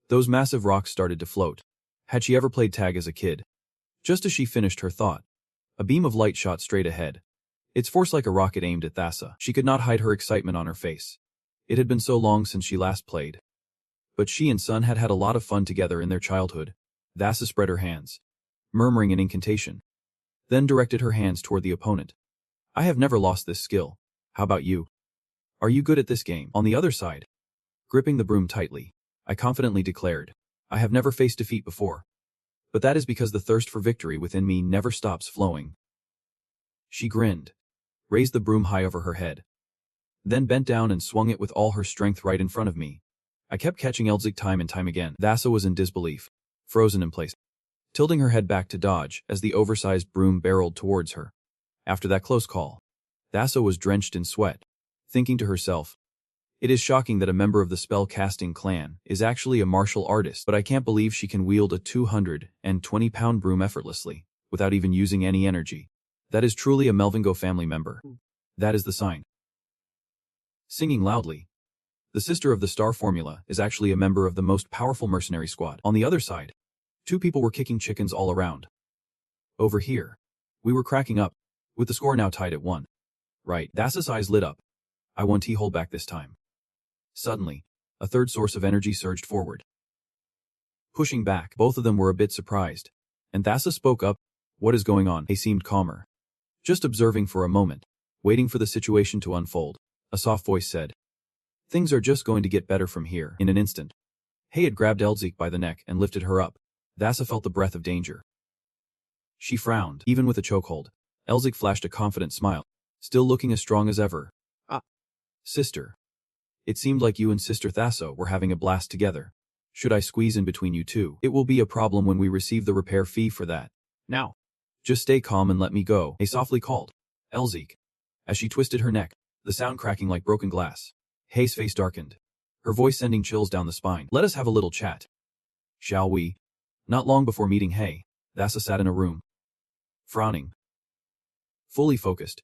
those massive rocks started to float. Had she ever played tag as a kid? Just as she finished her thought, a beam of light shot straight ahead, its force like a rocket aimed at Thassa. She could not hide her excitement on her face. It had been so long since she last played. But she and Sun had had a lot of fun together in their childhood. Thassa spread her hands, murmuring an incantation, then directed her hands toward the opponent. I have never lost this skill. How about you? Are you good at this game? On the other side, gripping the broom tightly, I confidently declared, I have never faced defeat before. But that is because the thirst for victory within me never stops flowing. She grinned, raised the broom high over her head, then bent down and swung it with all her strength right in front of me. I kept catching Elzik time and time again. Thassa was in disbelief, frozen in place, tilting her head back to dodge as the oversized broom barreled towards her. After that close call, Thassa was drenched in sweat, thinking to herself, it is shocking that a member of the spell-casting clan is actually a martial artist, but I can't believe she can wield a 220-pound broom effortlessly, without even using any energy. That is truly a Melvingo family member. That is the sign. Singing loudly, the sister of the star formula is actually a member of the most powerful mercenary squad. On the other side, two people were kicking chickens all around. Over here, we were cracking up, with the score now tied at 1. Right, Thassa's eyes lit up. I won hold back this time. Suddenly, a third source of energy surged forward. Pushing back, both of them were a bit surprised, and Thassa spoke up. What is going on? He seemed calmer. Just observing for a moment, waiting for the situation to unfold. A soft voice said, things are just going to get better from here. In an instant, Hay had grabbed Elzik by the neck and lifted her up. Thassa felt the breath of danger. She frowned, even with a chokehold. Elzik flashed a confident smile, still looking as strong as ever. Ah, sister. It seemed like you and Sister Thassa were having a blast together. Should I squeeze in between you two? It will be a problem when we receive the repair fee for that. Now, just stay calm and let me go, Hay softly called. Elzik. As she twisted her neck, the sound cracking like broken glass. Hay's face darkened, her voice sending chills down the spine. Let us have a little chat. Shall we? Not long before meeting Hay, Thassa sat in a room, frowning, fully focused.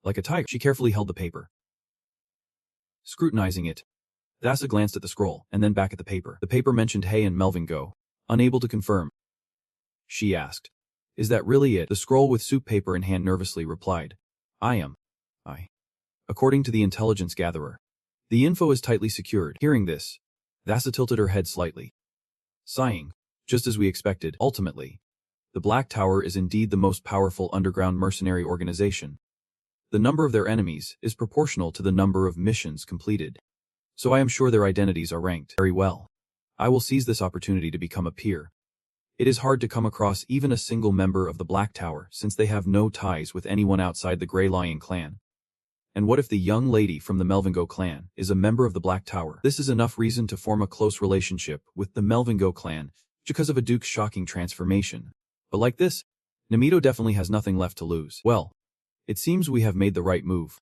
Like a tiger, she carefully held the paper. Scrutinizing it, Thassa glanced at the scroll, and then back at the paper. The paper mentioned Hay and Melvingo. Unable to confirm, she asked, is that really it? The scroll with soup paper in hand nervously replied, I. According to the intelligence gatherer, the info is tightly secured. Hearing this, Thassa tilted her head slightly, sighing, just as we expected. Ultimately, the Black Tower is indeed the most powerful underground mercenary organization. The number of their enemies is proportional to the number of missions completed. So I am sure their identities are ranked very well. I will seize this opportunity to become a peer. It is hard to come across even a single member of the Black Tower since they have no ties with anyone outside the Grey Lion clan. And what if the young lady from the Melvingo clan is a member of the Black Tower? This is enough reason to form a close relationship with the Melvingo clan because of a Duke's shocking transformation. But like this, Namito definitely has nothing left to lose. Well, it seems we have made the right move.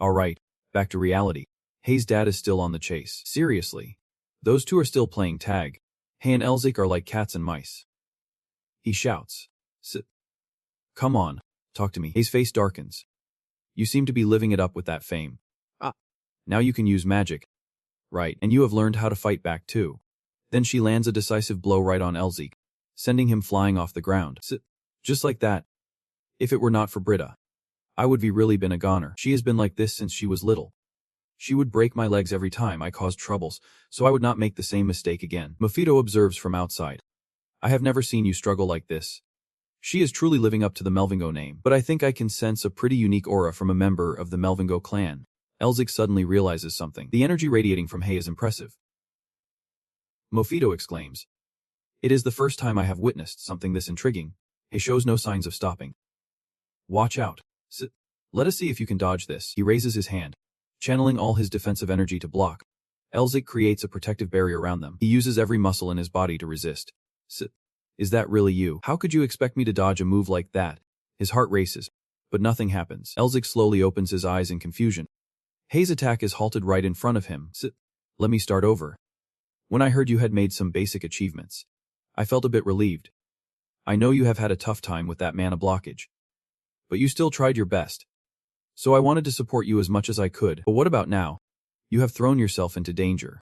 Alright, back to reality. Hay's dad is still on the chase. Seriously. Those two are still playing tag. Hay and Elzik are like cats and mice. He shouts. Come on, talk to me. Hay's face darkens. You seem to be living it up with that fame. Now you can use magic. Right, and you have learned how to fight back too. Then she lands a decisive blow right on Elzik, sending him flying off the ground. Just like that. If it were not for Britta, I would be really been a goner. She has been like this since she was little. She would break my legs every time I caused troubles, so I would not make the same mistake again. Mofito observes from outside. I have never seen you struggle like this. She is truly living up to the Melvingo name, but I think I can sense a pretty unique aura from a member of the Melvingo clan. Elzik suddenly realizes something. The energy radiating from Hay is impressive. Mofito exclaims. It is the first time I have witnessed something this intriguing. Hay shows no signs of stopping. Watch out. Let us see if you can dodge this. He raises his hand, channeling all his defensive energy to block. Elzik creates a protective barrier around them. He uses every muscle in his body to resist. Is that really you? How could you expect me to dodge a move like that? His heart races, but nothing happens. Elzik slowly opens his eyes in confusion. Hay's attack is halted right in front of him. Let me start over. When I heard you had made some basic achievements, I felt a bit relieved. I know you have had a tough time with that mana blockage, but you still tried your best. So I wanted to support you as much as I could. But what about now? You have thrown yourself into danger,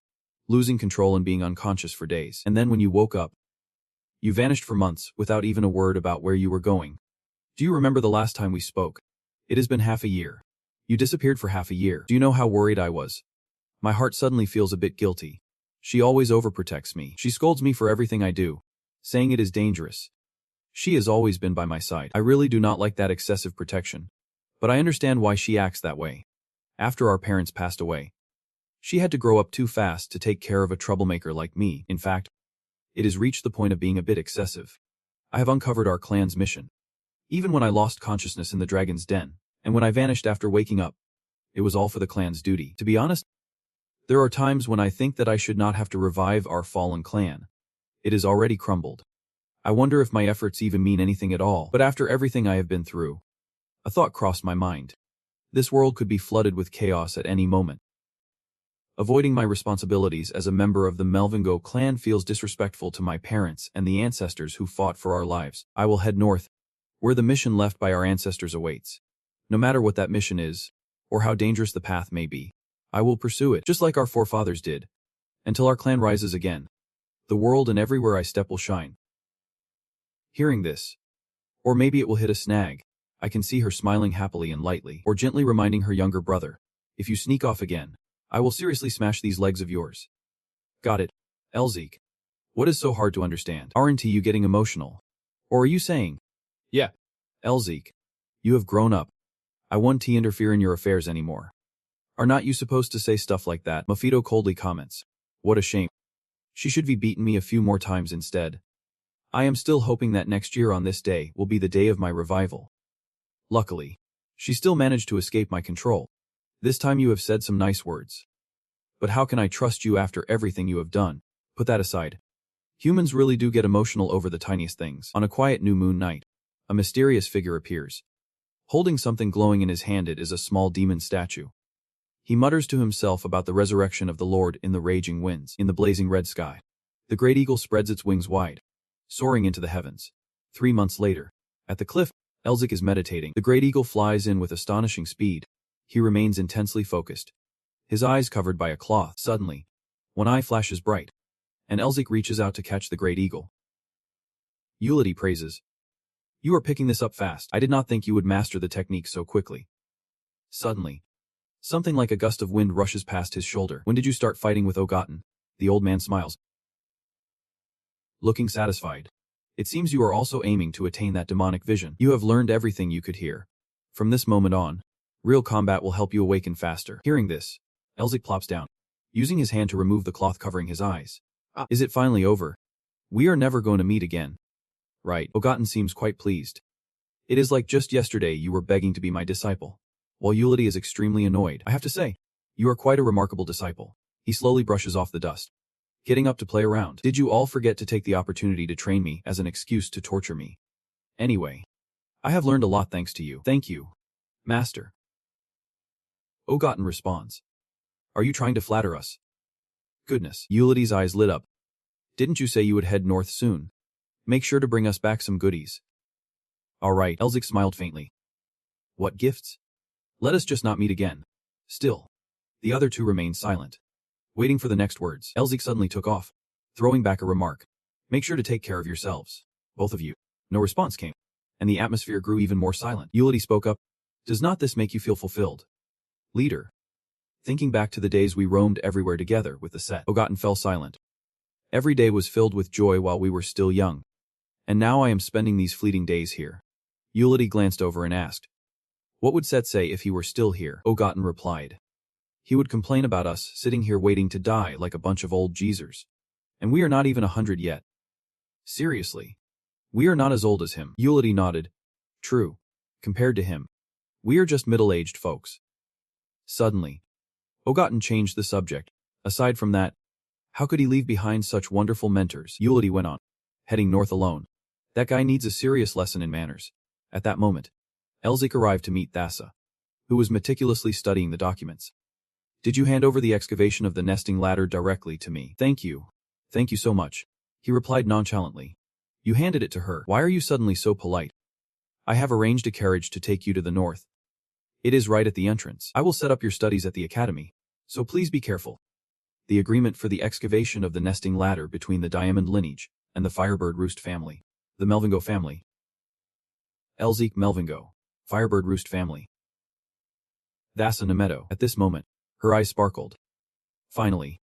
losing control and being unconscious for days. And then when you woke up, you vanished for months without even a word about where you were going. Do you remember the last time we spoke? It has been half a year. You disappeared for half a year. Do you know how worried I was? My heart suddenly feels a bit guilty. She always overprotects me. She scolds me for everything I do, saying it is dangerous. She has always been by my side. I really do not like that excessive protection. But I understand why she acts that way. After our parents passed away, she had to grow up too fast to take care of a troublemaker like me. In fact, it has reached the point of being a bit excessive. I have uncovered our clan's mission. Even when I lost consciousness in the dragon's den, and when I vanished after waking up, it was all for the clan's duty. To be honest, there are times when I think that I should not have to revive our fallen clan. It has already crumbled. I wonder if my efforts even mean anything at all. But after everything I have been through, a thought crossed my mind. This world could be flooded with chaos at any moment. Avoiding my responsibilities as a member of the Melvingo clan feels disrespectful to my parents and the ancestors who fought for our lives. I will head north, where the mission left by our ancestors awaits. No matter what that mission is, or how dangerous the path may be, I will pursue it, just like our forefathers did, until our clan rises again. The world and everywhere I step will shine. Hearing this, or maybe it will hit a snag, I can see her smiling happily and lightly, or gently reminding her younger brother, if you sneak off again, I will seriously smash these legs of yours. Got it, Elzik. What is so hard to understand? Aren't you getting emotional? Or are you saying, yeah, Elzik, you have grown up. I won't interfere in your affairs anymore. Are not you supposed to say stuff like that? Mafito coldly comments. What a shame. She should be beaten me a few more times instead. I am still hoping that next year on this day will be the day of my revival. Luckily, she still managed to escape my control. This time you have said some nice words. But how can I trust you after everything you have done? Put that aside. Humans really do get emotional over the tiniest things. On a quiet new moon night, a mysterious figure appears. Holding something glowing in his hand, it is a small demon statue. He mutters to himself about the resurrection of the Lord in the raging winds, in the blazing red sky. The great eagle spreads its wings wide, soaring into the heavens. 3 months later, at the cliff, Elzik is meditating. The great eagle flies in with astonishing speed. He remains intensely focused, his eyes covered by a cloth. Suddenly, one eye flashes bright, and Elzik reaches out to catch the great eagle. Eulity praises. You are picking this up fast. I did not think you would master the technique so quickly. Suddenly, something like a gust of wind rushes past his shoulder. When did you start fighting with Ogotten? The old man smiles, looking satisfied. It seems you are also aiming to attain that demonic vision. You have learned everything you could hear. From this moment on, real combat will help you awaken faster. Hearing this, Elzik plops down, using his hand to remove the cloth covering his eyes. Is it finally over? We are never going to meet again. Right. Ogotten seems quite pleased. It is like just yesterday you were begging to be my disciple. While Eulity is extremely annoyed, I have to say, you are quite a remarkable disciple. He slowly brushes off the dust, getting up to play around. Did you all forget to take the opportunity to train me as an excuse to torture me? Anyway, I have learned a lot thanks to you. Thank you, Master. Ogotten responds. Are you trying to flatter us? Goodness. Eulity's eyes lit up. Didn't you say you would head north soon? Make sure to bring us back some goodies. All right, Elzik smiled faintly. What gifts? Let us just not meet again. Still, the other two remained silent, waiting for the next words. Elzik suddenly took off, throwing back a remark. Make sure to take care of yourselves, both of you. No response came, and the atmosphere grew even more silent. Eulity spoke up. Does not this make you feel fulfilled? Leader. Thinking back to the days we roamed everywhere together with the set. Ogotten fell silent. Every day was filled with joy while we were still young. And now I am spending these fleeting days here. Eulity glanced over and asked, what would Set say if he were still here? Ogotten replied. He would complain about us sitting here waiting to die like a bunch of old geezers. And we are not even 100 yet. Seriously. We are not as old as him. Eulity nodded. True. Compared to him, we are just middle-aged folks. Suddenly, Ogotten changed the subject. Aside from that, how could he leave behind such wonderful mentors? Eulity went on, heading north alone. That guy needs a serious lesson in manners. At that moment, Elzik arrived to meet Thassa, who was meticulously studying the documents. Did you hand over the excavation of the nesting ladder directly to me? Thank you. Thank you so much. He replied nonchalantly. You handed it to her. Why are you suddenly so polite? I have arranged a carriage to take you to the north. It is right at the entrance. I will set up your studies at the academy, so please be careful. The agreement for the excavation of the nesting ladder between the Diamond lineage and the Firebird Roost family. The Melvingo family. Elzik Melvingo. Firebird Roost family. That's a Nemeto. At this moment, her eyes sparkled. Finally,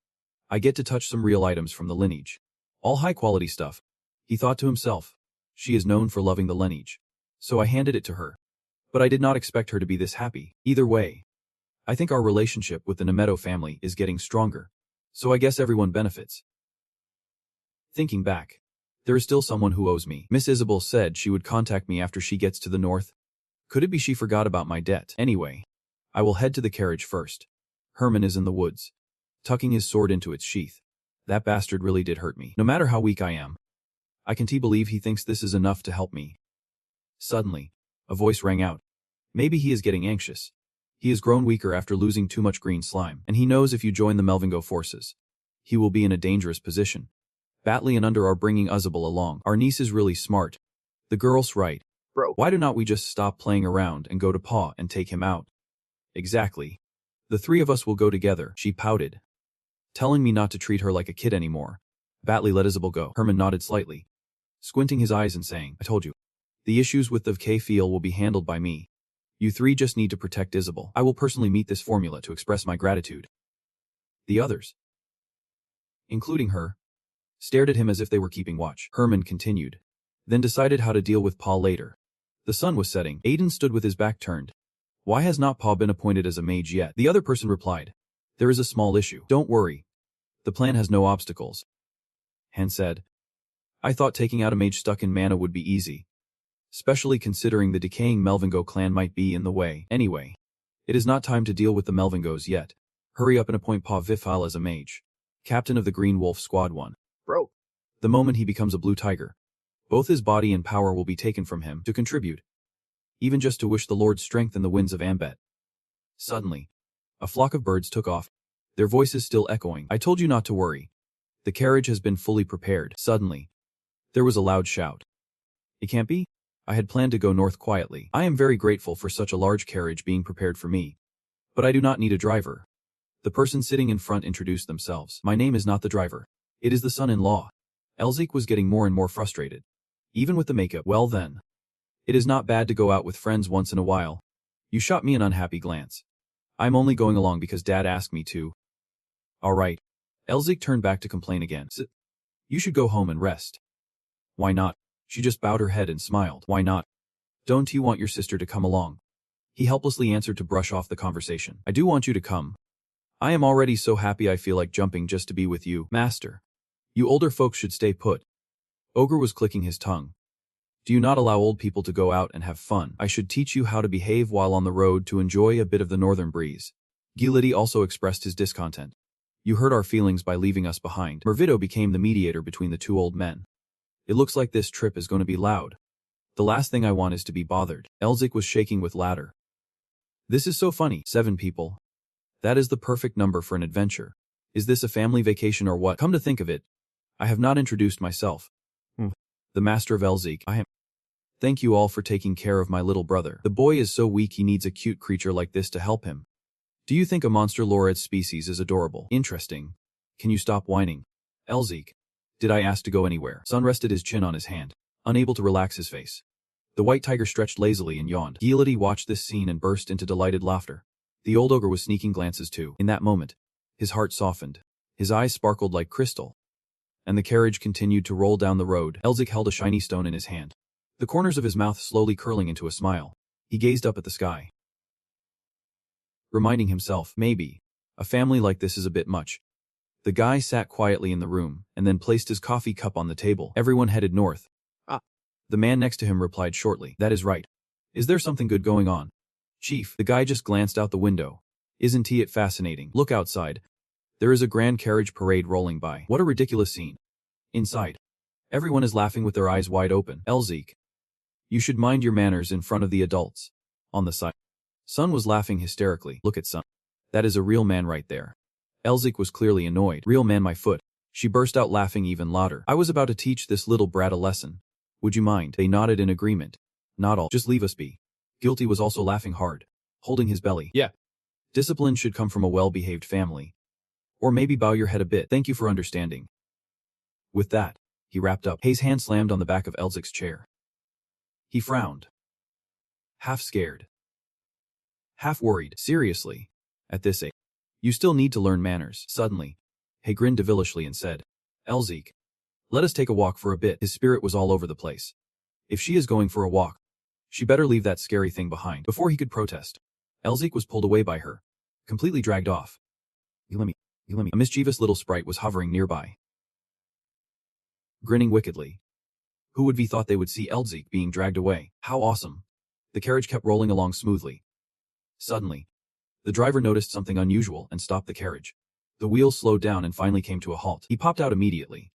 I get to touch some real items from the lineage. All high-quality stuff. He thought to himself. She is known for loving the lineage. So I handed it to her. But I did not expect her to be this happy. Either way, I think our relationship with the Nemeto family is getting stronger. So I guess everyone benefits. Thinking back, there is still someone who owes me. Miss Isabel said she would contact me after she gets to the north. Could it be she forgot about my debt? Anyway, I will head to the carriage first. Herman is in the woods, tucking his sword into its sheath. That bastard really did hurt me. No matter how weak I am, I can't believe he thinks this is enough to help me. Suddenly, a voice rang out. Maybe he is getting anxious. He has grown weaker after losing too much green slime, and he knows if you join the Melvingo forces, he will be in a dangerous position. Batley and Under are bringing Isabel along. Our niece is really smart. The girl's right. Bro, why do not we just stop playing around and go to Pa and take him out? Exactly. The three of us will go together, she pouted, telling me not to treat her like a kid anymore. Batley let Isabel go. Herman nodded slightly, squinting his eyes and saying, I told you. The issues with the K-Feel will be handled by me. You three just need to protect Isabel. I will personally meet this formula to express my gratitude. The others, including her, stared at him as if they were keeping watch. Herman continued, then decided how to deal with Pa later. The sun was setting. Aiden stood with his back turned. Why has not Pa been appointed as a mage yet? The other person replied, there is a small issue. Don't worry. The plan has no obstacles. Han said, I thought taking out a mage stuck in mana would be easy, especially considering the decaying Melvingo clan might be in the way. Anyway, it is not time to deal with the Melvingos yet. Hurry up and appoint Pa Vifal as a mage, captain of the Green Wolf Squad 1. Bro. The moment he becomes a blue tiger, both his body and power will be taken from him to contribute, even just to wish the Lord strength in the winds of Ambet. Suddenly, a flock of birds took off, their voices still echoing. I told you not to worry. The carriage has been fully prepared. Suddenly, there was a loud shout. It can't be? I had planned to go north quietly. I am very grateful for such a large carriage being prepared for me. But I do not need a driver. The person sitting in front introduced themselves. My name is not the driver. It is the son-in-law. Elzik was getting more and more frustrated. Even with the makeup, well then. It is not bad to go out with friends once in a while. You shot me an unhappy glance. I'm only going along because Dad asked me to. Alright. Elzik turned back to complain again. You should go home and rest. Why not? She just bowed her head and smiled. Why not? Don't you want your sister to come along? He helplessly answered to brush off the conversation. I do want you to come. I am already so happy I feel like jumping just to be with you, Master. You older folks should stay put. Ogre was clicking his tongue. Do you not allow old people to go out and have fun? I should teach you how to behave while on the road to enjoy a bit of the northern breeze. Gility also expressed his discontent. You hurt our feelings by leaving us behind. Mervido became the mediator between the two old men. It looks like this trip is going to be loud. The last thing I want is to be bothered. Elzik was shaking with laughter. This is so funny. 7 people. That is the perfect number for an adventure. Is this a family vacation or what? Come to think of it, I have not introduced myself. The master of Elzik. I am. Thank you all for taking care of my little brother. The boy is so weak he needs a cute creature like this to help him. Do you think a monster Loretz species is adorable? Interesting. Can you stop whining? Elzik. Did I ask to go anywhere? Sun rested his chin on his hand, unable to relax his face. The white tiger stretched lazily and yawned. Gility watched this scene and burst into delighted laughter. The old ogre was sneaking glances too. In that moment, his heart softened. His eyes sparkled like crystal. And the carriage continued to roll down the road. Elzik held a shiny stone in his hand, the corners of his mouth slowly curling into a smile. He gazed up at the sky, reminding himself, maybe, a family like this is a bit much. The guy sat quietly in the room, and then placed his coffee cup on the table. Everyone headed north. The man next to him replied shortly, that is right. Is there something good going on? Chief, the guy just glanced out the window. Isn't it fascinating? Look outside. There is a grand carriage parade rolling by. What a ridiculous scene. Inside, everyone is laughing with their eyes wide open. Elzik. You should mind your manners in front of the adults. On the side. Sun was laughing hysterically. Look at Sun. That is a real man right there. Elzik was clearly annoyed. Real man my foot. She burst out laughing even louder. I was about to teach this little brat a lesson. Would you mind? They nodded in agreement. Not all. Just leave us be. Guilty was also laughing hard, holding his belly. Yeah. Discipline should come from a well-behaved family. Or maybe bow your head a bit. Thank you for understanding. With that, he wrapped up. Hay's hand slammed on the back of Elzik's chair. He frowned. Half scared. half worried. Seriously? At this age? You still need to learn manners. Suddenly, he grinned devilishly and said, Elzik, let us take a walk for a bit. His spirit was all over the place. If she is going for a walk, she better leave that scary thing behind. Before he could protest, Elzik was pulled away by her, completely dragged off. You let me. A mischievous little sprite was hovering nearby, grinning wickedly. Who would have thought they would see Elzik being dragged away? How awesome. The carriage kept rolling along smoothly. Suddenly, the driver noticed something unusual and stopped the carriage. The wheels slowed down and finally came to a halt. He popped out immediately,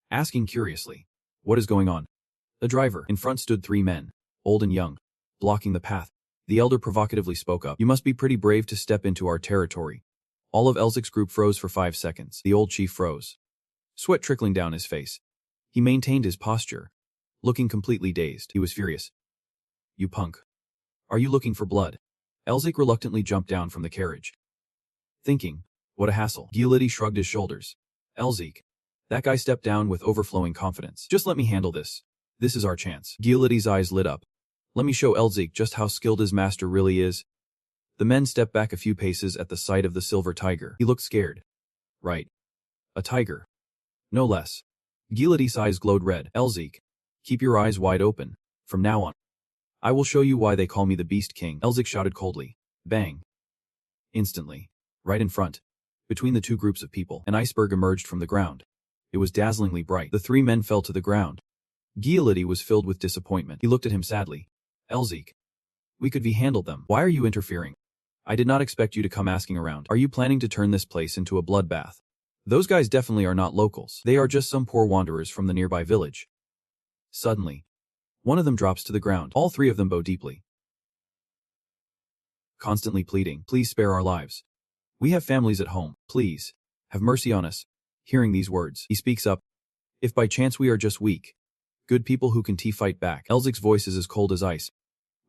asking curiously, what is going on? The driver. In front stood 3 men, old and young, blocking the path. The elder provocatively spoke up. You must be pretty brave to step into our territory. All of Elzik's group froze for 5 seconds. The old chief froze, sweat trickling down his face. He maintained his posture, looking completely dazed. He was furious. You punk. Are you looking for blood? Elzik reluctantly jumped down from the carriage, thinking, what a hassle. Gilead shrugged his shoulders. Elzik. That guy stepped down with overflowing confidence. Just let me handle this. This is our chance. Gilead's eyes lit up. Let me show Elzik just how skilled his master really is. The men stepped back a few paces at the sight of the silver tiger. He looked scared. Right. A tiger. No less. Gilead's eyes glowed red. Elzik, keep your eyes wide open. From now on, I will show you why they call me the Beast King. Elzik shouted coldly. Bang. Instantly, right in front, between the 2 groups of people, an iceberg emerged from the ground. It was dazzlingly bright. The 3 men fell to the ground. Gilead was filled with disappointment. He looked at him sadly. Elzik, we could have handled them. Why are you interfering? I did not expect you to come asking around. Are you planning to turn this place into a bloodbath? Those guys definitely are not locals. They are just some poor wanderers from the nearby village. Suddenly, one of them drops to the ground. All 3 of them bow deeply, constantly pleading, please spare our lives. We have families at home. Please, have mercy on us. Hearing these words, he speaks up. If by chance we are just weak, good people who can fight back. Elzik's voice is as cold as ice.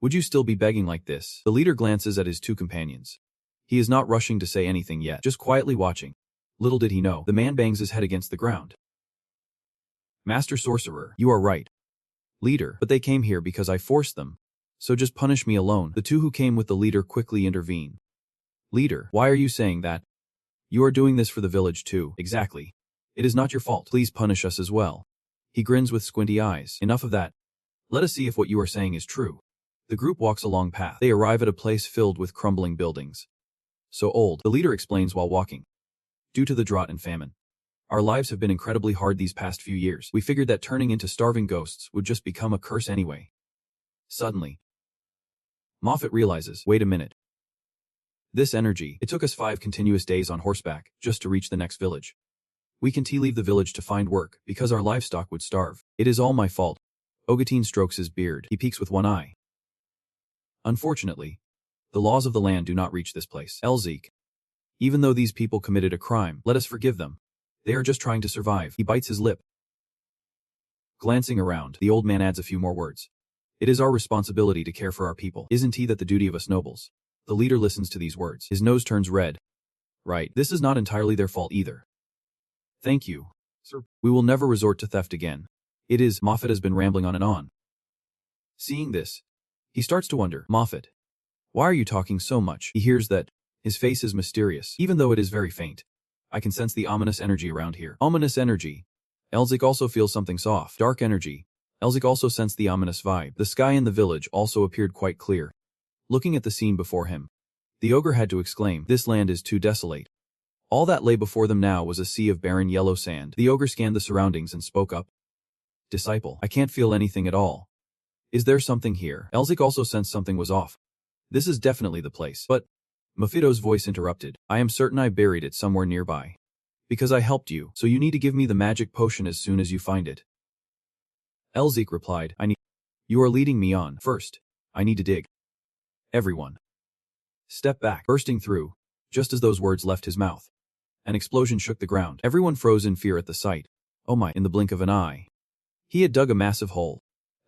Would you still be begging like this? The leader glances at his 2 companions. He is not rushing to say anything yet, just quietly watching. Little did he know, the man bangs his head against the ground. Master Sorcerer, you are right. Leader, but they came here because I forced them. So just punish me alone. The 2 who came with the leader quickly intervene. Leader, why are you saying that? You are doing this for the village too. Exactly. It is not your fault. Please punish us as well. He grins with squinty eyes. Enough of that. Let us see if what you are saying is true. The group walks along path. They arrive at a place filled with crumbling buildings. So old, the leader explains while walking. Due to the drought and famine, our lives have been incredibly hard these past few years. We figured that turning into starving ghosts would just become a curse anyway. Suddenly, Moffat realizes, wait a minute. This energy, it took us 5 continuous days on horseback just to reach the next village. We can leave the village to find work because our livestock would starve. It is all my fault. Ogatine strokes his beard. He peeks with one eye. Unfortunately, the laws of the land do not reach this place. Elzik, even though these people committed a crime, let us forgive them. They are just trying to survive. He bites his lip. Glancing around, the old man adds a few more words. It is our responsibility to care for our people. Isn't he that the duty of us nobles? The leader listens to these words. His nose turns red. Right, this is not entirely their fault either. Thank you, sir. We will never resort to theft again. It is, Moffat has been rambling on and on. Seeing this, he starts to wonder, Moffat, why are you talking so much? He hears that his face is mysterious, even though it is very faint. I can sense the ominous energy around here. Ominous energy. Elzik also feels something soft. Dark energy. Elzik also sensed the ominous vibe. The sky in the village also appeared quite clear. Looking at the scene before him, the ogre had to exclaim, this land is too desolate. All that lay before them now was a sea of barren yellow sand. The ogre scanned the surroundings and spoke up. Disciple, I can't feel anything at all. Is there something here? Elzik also sensed something was off. This is definitely the place. But Mephisto's voice interrupted. I am certain I buried it somewhere nearby. Because I helped you, so you need to give me the magic potion as soon as you find it. Elzik replied, You are leading me on. First, I need to dig. Everyone. Step back. Bursting through, just as those words left his mouth. An explosion shook the ground. Everyone froze in fear at the sight. Oh my, in the blink of an eye. He had dug a massive hole.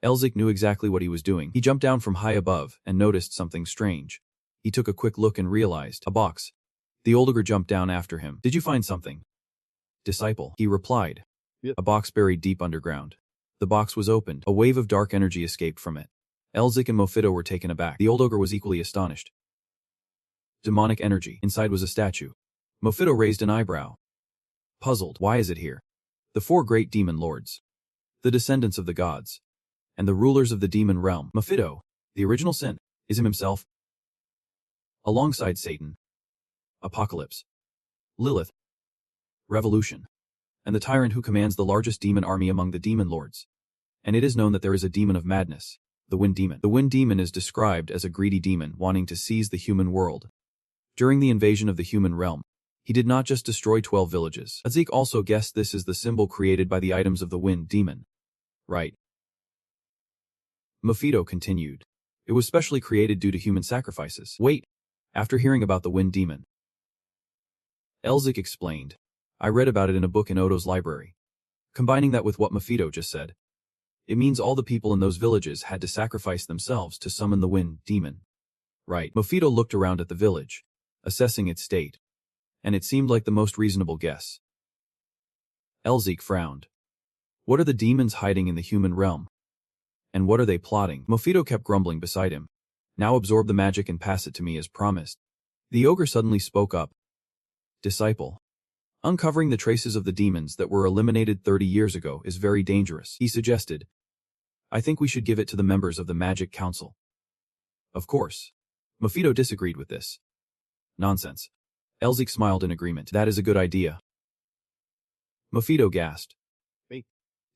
Elzik knew exactly what he was doing. He jumped down from high above and noticed something strange. He took a quick look and realized, a box. The old ogre jumped down after him. Did you find something? Disciple, he replied. Yep. A box buried deep underground. The box was opened. A wave of dark energy escaped from it. Elzik and Mofito were taken aback. The old ogre was equally astonished. Demonic energy. Inside was a statue. Mofito raised an eyebrow. Puzzled. Why is it here? The 4 great demon lords. The descendants of the gods. And the rulers of the demon realm. Mofito, the original sin, is him himself. Alongside Satan. Apocalypse. Lilith. Revolution. And the tyrant who commands the largest demon army among the demon lords. And it is known that there is a demon of madness, the wind demon. The wind demon is described as a greedy demon wanting to seize the human world. During the invasion of the human realm, he did not just destroy 12 villages. Elzik also guessed this is the symbol created by the items of the wind demon. Right. Mofito continued. It was specially created due to human sacrifices. Wait. After hearing about the wind demon, Elzik explained. I read about it in a book in Odo's library. Combining that with what Mofito just said, it means all the people in those villages had to sacrifice themselves to summon the wind demon. Right. Mofito looked around at the village, assessing its state, and it seemed like the most reasonable guess. Elzik frowned. What are the demons hiding in the human realm? And what are they plotting? Mofito kept grumbling beside him. Now absorb the magic and pass it to me as promised. The ogre suddenly spoke up. Disciple. Uncovering the traces of the demons that were eliminated 30 years ago is very dangerous, he suggested. I think we should give it to the members of the Magic Council. Of course. Mofito disagreed with this. Nonsense. Elzik smiled in agreement. That is a good idea. Mofito gasped. Wait.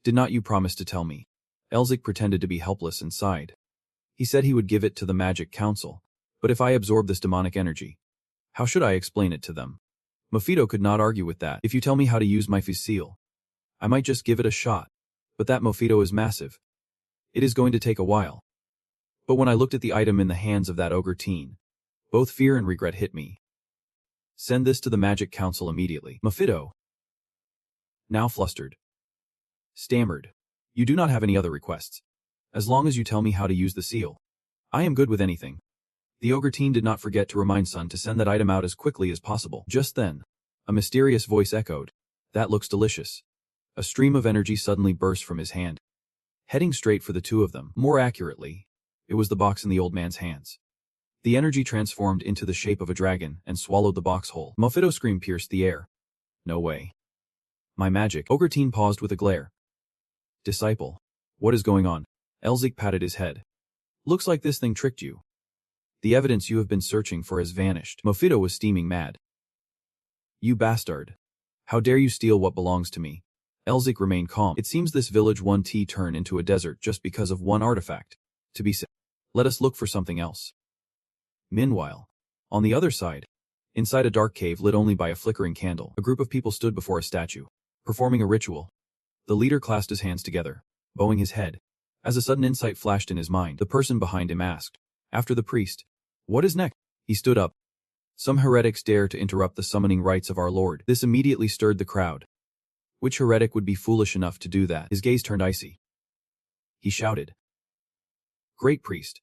Did not you promise to tell me? Elzik pretended to be helpless and sighed. He said he would give it to the Magic Council, but if I absorb this demonic energy, how should I explain it to them? Mofito could not argue with that. If you tell me how to use my seal, I might just give it a shot, but that Mofito is massive. It is going to take a while. But when I looked at the item in the hands of that ogre teen, both fear and regret hit me. Send this to the Magic Council immediately. Mofito, now flustered, stammered. You do not have any other requests. As long as you tell me how to use the seal, I am good with anything. The ogre teen did not forget to remind Sun to send that item out as quickly as possible. Just then, a mysterious voice echoed. That looks delicious. A stream of energy suddenly burst from his hand, heading straight for the 2 of them. More accurately, it was the box in the old man's hands. The energy transformed into the shape of a dragon and swallowed the box whole. Mofito's scream pierced the air. No way. My magic. Ogre teen paused with a glare. Disciple. What is going on? Elzik patted his head. Looks like this thing tricked you. The evidence you have been searching for has vanished. Mofito was steaming mad. You bastard. How dare you steal what belongs to me? Elzik remained calm. It seems this village 1T turned into a desert just because of one artifact. To be said, let us look for something else. Meanwhile, on the other side, inside a dark cave lit only by a flickering candle, a group of people stood before a statue, performing a ritual. The leader clasped his hands together, bowing his head. As a sudden insight flashed in his mind, the person behind him asked, after the priest, what is next? He stood up. Some heretics dare to interrupt the summoning rites of our Lord. This immediately stirred the crowd. Which heretic would be foolish enough to do that? His gaze turned icy. He shouted. Great priest.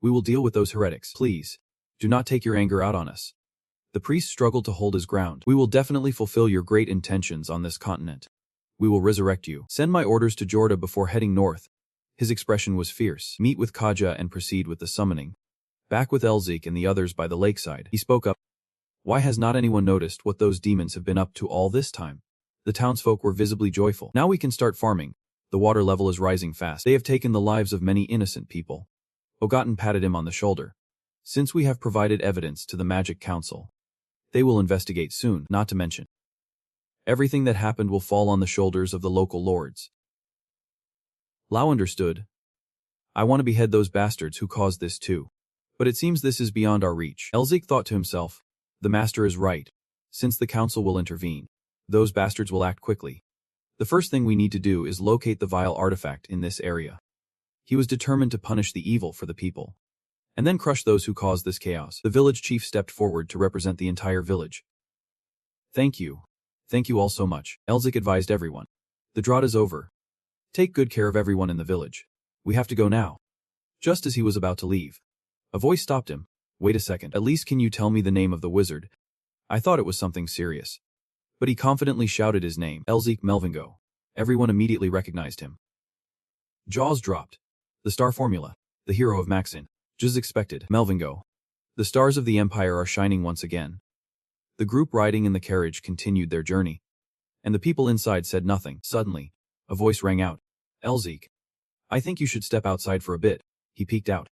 We will deal with those heretics. Please, do not take your anger out on us. The priest struggled to hold his ground. We will definitely fulfill your great intentions on this continent. We will resurrect you. Send my orders to Jorda before heading north. His expression was fierce. Meet with Kaja and proceed with the summoning. Back with Elzik and the others by the lakeside, he spoke up. Why has not anyone noticed what those demons have been up to all this time? The townsfolk were visibly joyful. Now we can start farming. The water level is rising fast. They have taken the lives of many innocent people. Ogaten patted him on the shoulder. Since we have provided evidence to the Magic Council, they will investigate soon, not to mention. Everything that happened will fall on the shoulders of the local lords. Lao understood. I want to behead those bastards who caused this too. But it seems this is beyond our reach. Elzik thought to himself, the master is right. Since the council will intervene, those bastards will act quickly. The first thing we need to do is locate the vile artifact in this area. He was determined to punish the evil for the people, and then crush those who caused this chaos. The village chief stepped forward to represent the entire village. Thank you. Thank you all so much. Elzik advised everyone. The drought is over. Take good care of everyone in the village. We have to go now. Just as he was about to leave, a voice stopped him. Wait a second. At least can you tell me the name of the wizard? I thought it was something serious. But he confidently shouted his name, Elzik Melvingo. Everyone immediately recognized him. Jaws dropped. The star formula. the hero of Maxin. Just as expected, Melvingo. The stars of the Empire are shining once again. The group riding in the carriage continued their journey, and the people inside said nothing. Suddenly, a voice rang out. Elzik. I think you should step outside for a bit. He peeked out,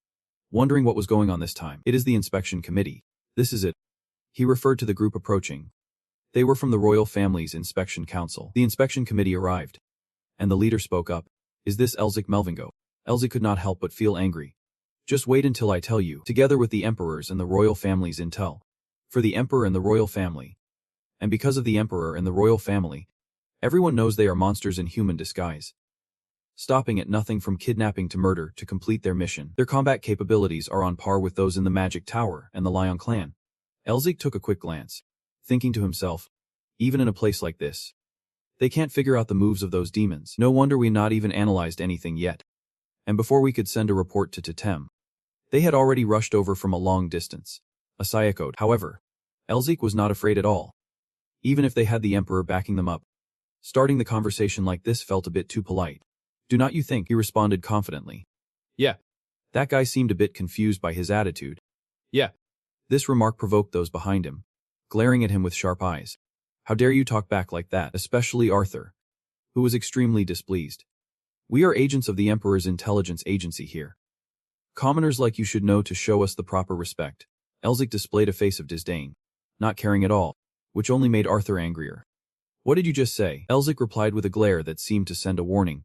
wondering what was going on this time. It is the inspection committee. This is it. He referred to the group approaching. They were from the royal family's inspection council. The inspection committee arrived, and the leader spoke up. Is this Elzik Melvingo? Elzik could not help but feel angry. Just wait until I tell you, together with the emperors and the royal family's intel. For the emperor and the royal family, and because of the emperor and the royal family, everyone knows they are monsters in human disguise, stopping at nothing from kidnapping to murder to complete their mission. Their combat capabilities are on par with those in the Magic Tower and the Lion clan. Elzik took a quick glance, thinking to himself, even in a place like this, they can't figure out the moves of those demons. No wonder we not even analyzed anything yet. And before we could send a report to Totem, they had already rushed over from a long distance. A Sayakode. However, Elzik was not afraid at all, even if they had the Emperor backing them up. Starting the conversation like this felt a bit too polite. Do not you think? He responded confidently. Yeah. That guy seemed a bit confused by his attitude. Yeah. This remark provoked those behind him, glaring at him with sharp eyes. How dare you talk back like that, especially Arthur, who was extremely displeased. We are agents of the Emperor's intelligence agency here. Commoners like you should know to show us the proper respect. Elzik displayed a face of disdain, not caring at all, which only made Arthur angrier. What did you just say? Elzik replied with a glare that seemed to send a warning.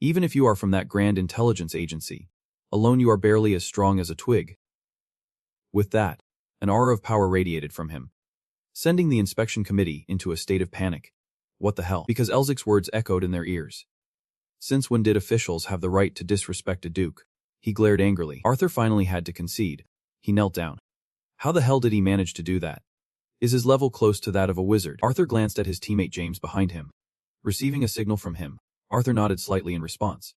Even if you are from that grand intelligence agency, alone you are barely as strong as a twig. With that, an aura of power radiated from him, sending the inspection committee into a state of panic. What the hell? Because Elzik's words echoed in their ears. Since when did officials have the right to disrespect a duke? He glared angrily. Arthur finally had to concede. He knelt down. How the hell did he manage to do that? Is his level close to that of a wizard? Arthur glanced at his teammate James behind him. Receiving a signal from him, Arthur nodded slightly in response.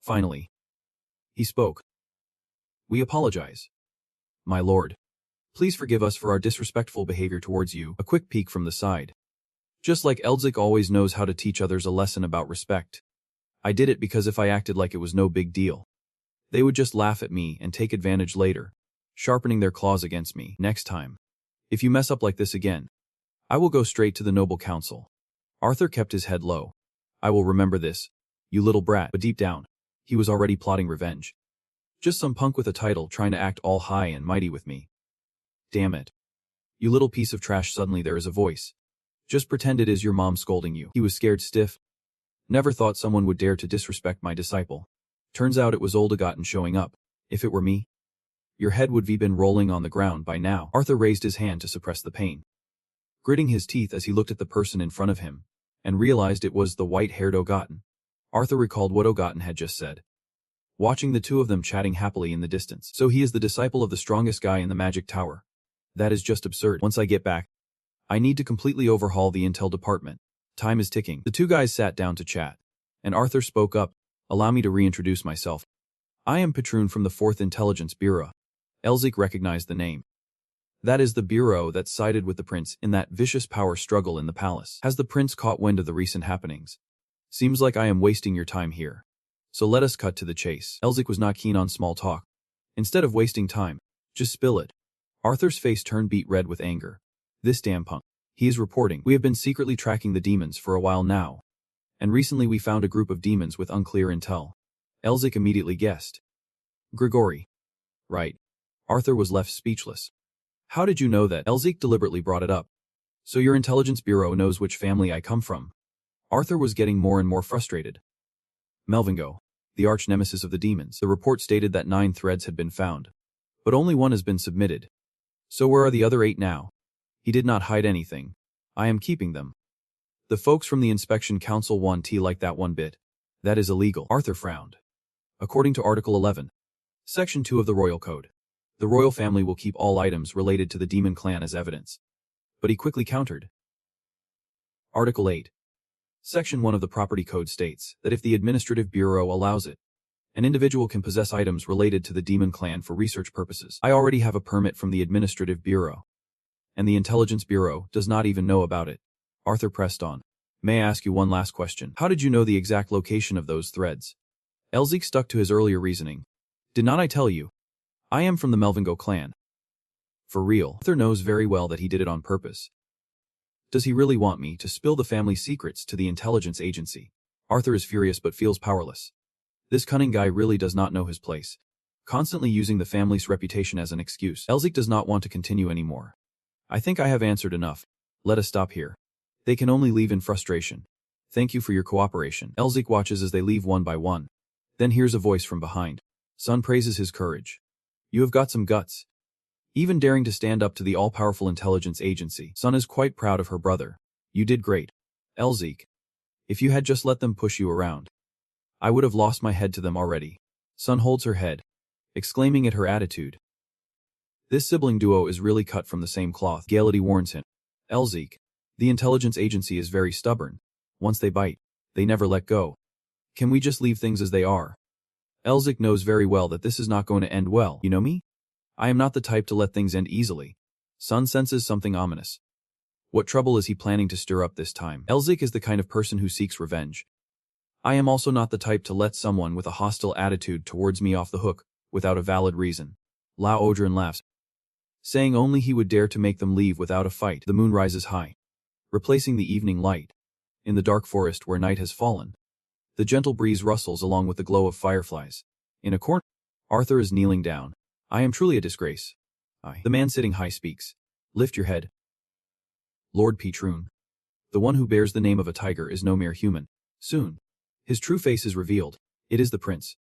Finally, he spoke. We apologize, my lord. Please forgive us for our disrespectful behavior towards you. A quick peek from the side. Just like Elzik always knows how to teach others a lesson about respect. I did it because if I acted like it was no big deal, they would just laugh at me and take advantage later, sharpening their claws against me. Next time, if you mess up like this again, I will go straight to the noble council. Arthur kept his head low. I will remember this, you little brat. But deep down, he was already plotting revenge. Just some punk with a title trying to act all high and mighty with me. Damn it. You little piece of trash. Suddenly there is a voice. Just pretend it is your mom scolding you. He was scared stiff. Never thought someone would dare to disrespect my disciple. Turns out it was old Agotten showing up. If it were me, your head would have been rolling on the ground by now. Arthur raised his hand to suppress the pain, gritting his teeth as he looked at the person in front of him, and realized it was the white-haired Agotten. Arthur recalled what Agotten had just said, watching the two of them chatting happily in the distance. So he is the disciple of the strongest guy in the Magic Tower. That is just absurd. Once I get back, I need to completely overhaul the intel department. Time is ticking. The two guys sat down to chat, and Arthur spoke up. Allow me to reintroduce myself. I am Patroon from the 4th Intelligence Bureau. Elzik recognized the name. That is the bureau that sided with the prince in that vicious power struggle in the palace. Has the prince caught wind of the recent happenings? Seems like I am wasting your time here. So let us cut to the chase. Elzik was not keen on small talk. Instead of wasting time, just spill it. Arthur's face turned beet red with anger. This damn punk. He is reporting. We have been secretly tracking the demons for a while now, and recently we found a group of demons with unclear intel. Elzik immediately guessed. Grigori. Right. Arthur was left speechless. How did you know that? Elzik deliberately brought it up. So your intelligence bureau knows which family I come from. Arthur was getting more and more frustrated. Melvingo, the arch-nemesis of the demons. The report stated that 9 threads had been found, but only 1 has been submitted. So where are the other 8 now? He did not hide anything. I am keeping them. The folks from the inspection council want tea like that one bit. That is illegal. Arthur frowned. According to Article 11, Section 2 of the Royal Code, the royal family will keep all items related to the demon clan as evidence. But he quickly countered. Article 8, Section 1 of the Property Code states that if the Administrative Bureau allows it, an individual can possess items related to the demon clan for research purposes. I already have a permit from the Administrative Bureau, and the Intelligence Bureau does not even know about it. Arthur pressed on. May I ask you one last question? How did you know the exact location of those threads? Elzik stuck to his earlier reasoning. Did not I tell you? I am from the Melvingo clan. For real. Arthur knows very well that he did it on purpose. Does he really want me to spill the family secrets to the intelligence agency? Arthur is furious but feels powerless. This cunning guy really does not know his place, constantly using the family's reputation as an excuse. Elzik does not want to continue anymore. I think I have answered enough. Let us stop here. They can only leave in frustration. Thank you for your cooperation. Elzik watches as they leave one by one. Then hears a voice from behind. Sun praises his courage. You have got some guts. Even daring to stand up to the all-powerful intelligence agency. Sun is quite proud of her brother. You did great. Elzik. If you had just let them push you around, I would have lost my head to them already. Sun holds her head, exclaiming at her attitude. This sibling duo is really cut from the same cloth. Gality warns him. Elzik. The intelligence agency is very stubborn. Once they bite, they never let go. Can we just leave things as they are? Elzik knows very well that this is not going to end well. You know me? I am not the type to let things end easily. Sun senses something ominous. What trouble is he planning to stir up this time? Elzik is the kind of person who seeks revenge. I am also not the type to let someone with a hostile attitude towards me off the hook, without a valid reason. Lao Odrin laughs, saying only he would dare to make them leave without a fight. The moon rises high, replacing the evening light. In the dark forest where night has fallen, the gentle breeze rustles along with the glow of fireflies. In a corner, Arthur is kneeling down. I am truly a disgrace. The man sitting high speaks. Lift your head. Lord Petroon. The one who bears the name of a tiger is no mere human. Soon, his true face is revealed. It is the prince.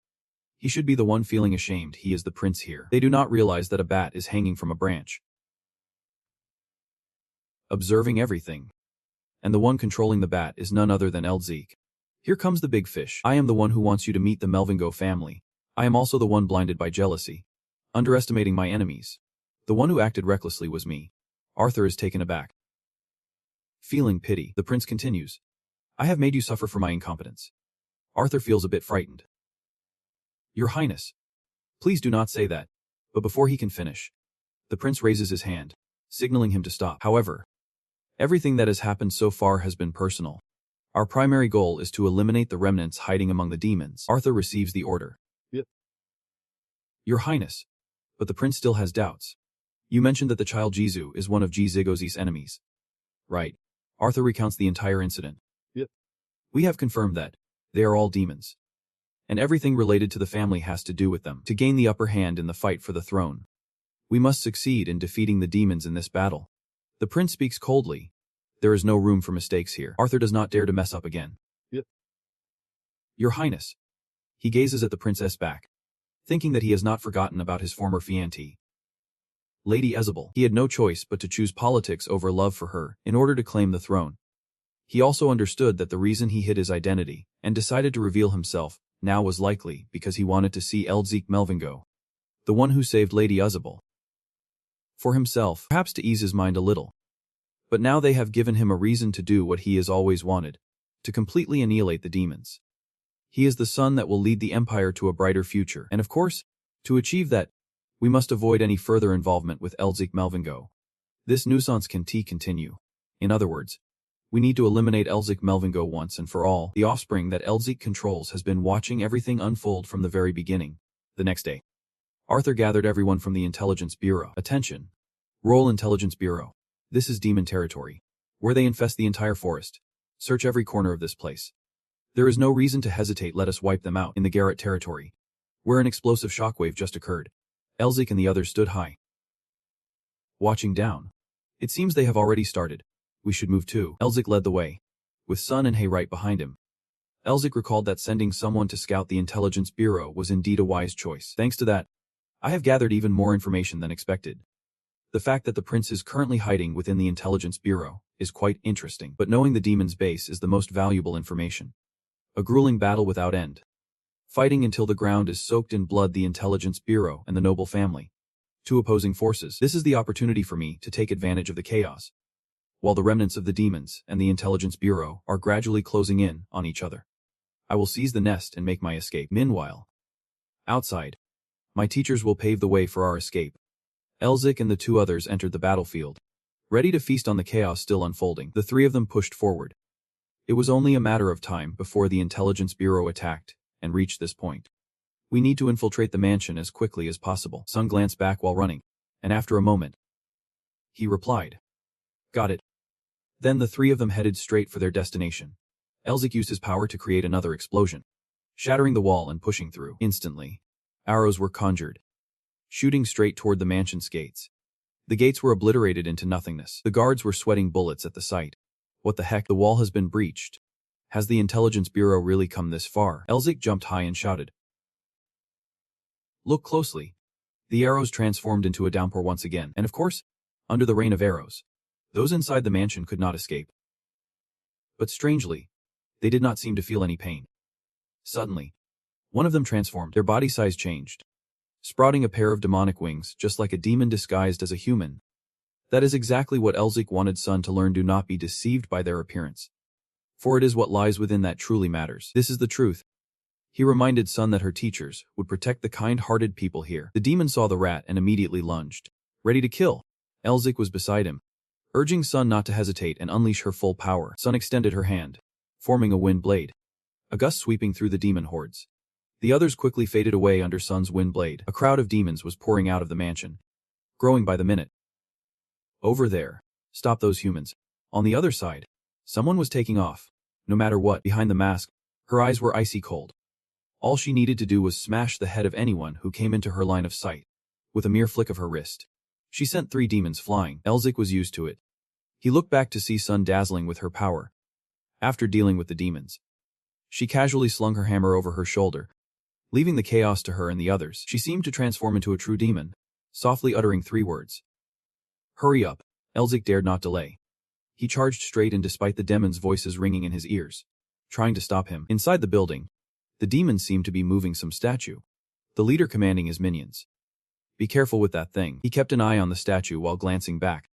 He should be the one feeling ashamed he is the prince here. They do not realize that a bat is hanging from a branch, observing everything. And the one controlling the bat is none other than Elzik. Here comes the big fish. I am the one who wants you to meet the Melvingo family. I am also the one blinded by jealousy, underestimating my enemies. The one who acted recklessly was me. Arthur is taken aback. Feeling pity, the prince continues. I have made you suffer for my incompetence. Arthur feels a bit frightened. Your Highness. Please do not say that. But before he can finish, the prince raises his hand, signaling him to stop. However, everything that has happened so far has been personal. Our primary goal is to eliminate the remnants hiding among the demons. Arthur receives the order. Yep. Your Highness. But the prince still has doubts. You mentioned that the child Jizu is one of Jizigoz's enemies. Right. Arthur recounts the entire incident. Yep. We have confirmed that they are all demons, and everything related to the family has to do with them. To gain the upper hand in the fight for the throne, we must succeed in defeating the demons in this battle. The prince speaks coldly. There is no room for mistakes here. Arthur does not dare to mess up again. Yep. Your Highness. He gazes at the princess back, thinking that he has not forgotten about his former fiancée, Lady Isabel. He had no choice but to choose politics over love for her in order to claim the throne. He also understood that the reason he hid his identity and decided to reveal himself now was likely because he wanted to see Elzik Melvingo, the one who saved Lady Isabel, for himself, perhaps to ease his mind a little. But now they have given him a reason to do what he has always wanted, to completely annihilate the demons. He is the son that will lead the empire to a brighter future, and of course, to achieve that, we must avoid any further involvement with Elzik Melvingo. This nuisance can continue. In other words, we need to eliminate Elzik Melvingo once and for all. The offspring that Elzik controls has been watching everything unfold from the very beginning. The next day, Arthur gathered everyone from the Intelligence Bureau. Attention. Roll Intelligence Bureau. This is demon territory, where they infest the entire forest. Search every corner of this place. There is no reason to hesitate. Let us wipe them out. In the Garrett territory, where an explosive shockwave just occurred, Elzik and the others stood high, watching down. It seems they have already started. We should move too. Elzik led the way, with Sun and Hay right behind him. Elzik recalled that sending someone to scout the Intelligence Bureau was indeed a wise choice. Thanks to that, I have gathered even more information than expected. The fact that the prince is currently hiding within the Intelligence Bureau is quite interesting, but knowing the demon's base is the most valuable information. A grueling battle without end, fighting until the ground is soaked in blood. The Intelligence Bureau and the noble family, two opposing forces. This is the opportunity for me to take advantage of the chaos, while the remnants of the demons and the Intelligence Bureau are gradually closing in on each other. I will seize the nest and make my escape. Meanwhile, outside, my teachers will pave the way for our escape. Elzik and the two others entered the battlefield, ready to feast on the chaos still unfolding. The three of them pushed forward. It was only a matter of time before the Intelligence Bureau attacked and reached this point. We need to infiltrate the mansion as quickly as possible. Sun glanced back while running, and after a moment, he replied, "Got it." Then the three of them headed straight for their destination. Elzik used his power to create another explosion, shattering the wall and pushing through. Instantly, arrows were conjured, shooting straight toward the mansion's gates. The gates were obliterated into nothingness. The guards were sweating bullets at the sight. What the heck? The wall has been breached. Has the Intelligence Bureau really come this far? Elzik jumped high and shouted, "Look closely." The arrows transformed into a downpour once again, and of course, under the rain of arrows, those inside the mansion could not escape. But strangely, they did not seem to feel any pain. Suddenly, one of them transformed. Their body size changed, sprouting a pair of demonic wings, just like a demon disguised as a human. That is exactly what Elzik wanted Sun to learn. Do not be deceived by their appearance, for it is what lies within that truly matters. This is the truth. He reminded Sun that her teachers would protect the kind-hearted people here. The demon saw the rat and immediately lunged, ready to kill. Elzik was beside him, urging Sun not to hesitate and unleash her full power. Sun extended her hand, forming a wind blade, a gust sweeping through the demon hordes. The others quickly faded away under Sun's wind blade. A crowd of demons was pouring out of the mansion, growing by the minute. Over there. Stop those humans. On the other side, someone was taking off. No matter what, behind the mask, her eyes were icy cold. All she needed to do was smash the head of anyone who came into her line of sight, with a mere flick of her wrist. She sent 3 demons flying. Elzik was used to it. He looked back to see Sun dazzling with her power. After dealing with the demons, she casually slung her hammer over her shoulder, leaving the chaos to her and the others. She seemed to transform into a true demon, softly uttering 3 words. "Hurry up." Elzik dared not delay. He charged straight in despite the demons' voices ringing in his ears, trying to stop him. Inside the building, the demons seemed to be moving some statue, the leader commanding his minions. "Be careful with that thing." He kept an eye on the statue while glancing back.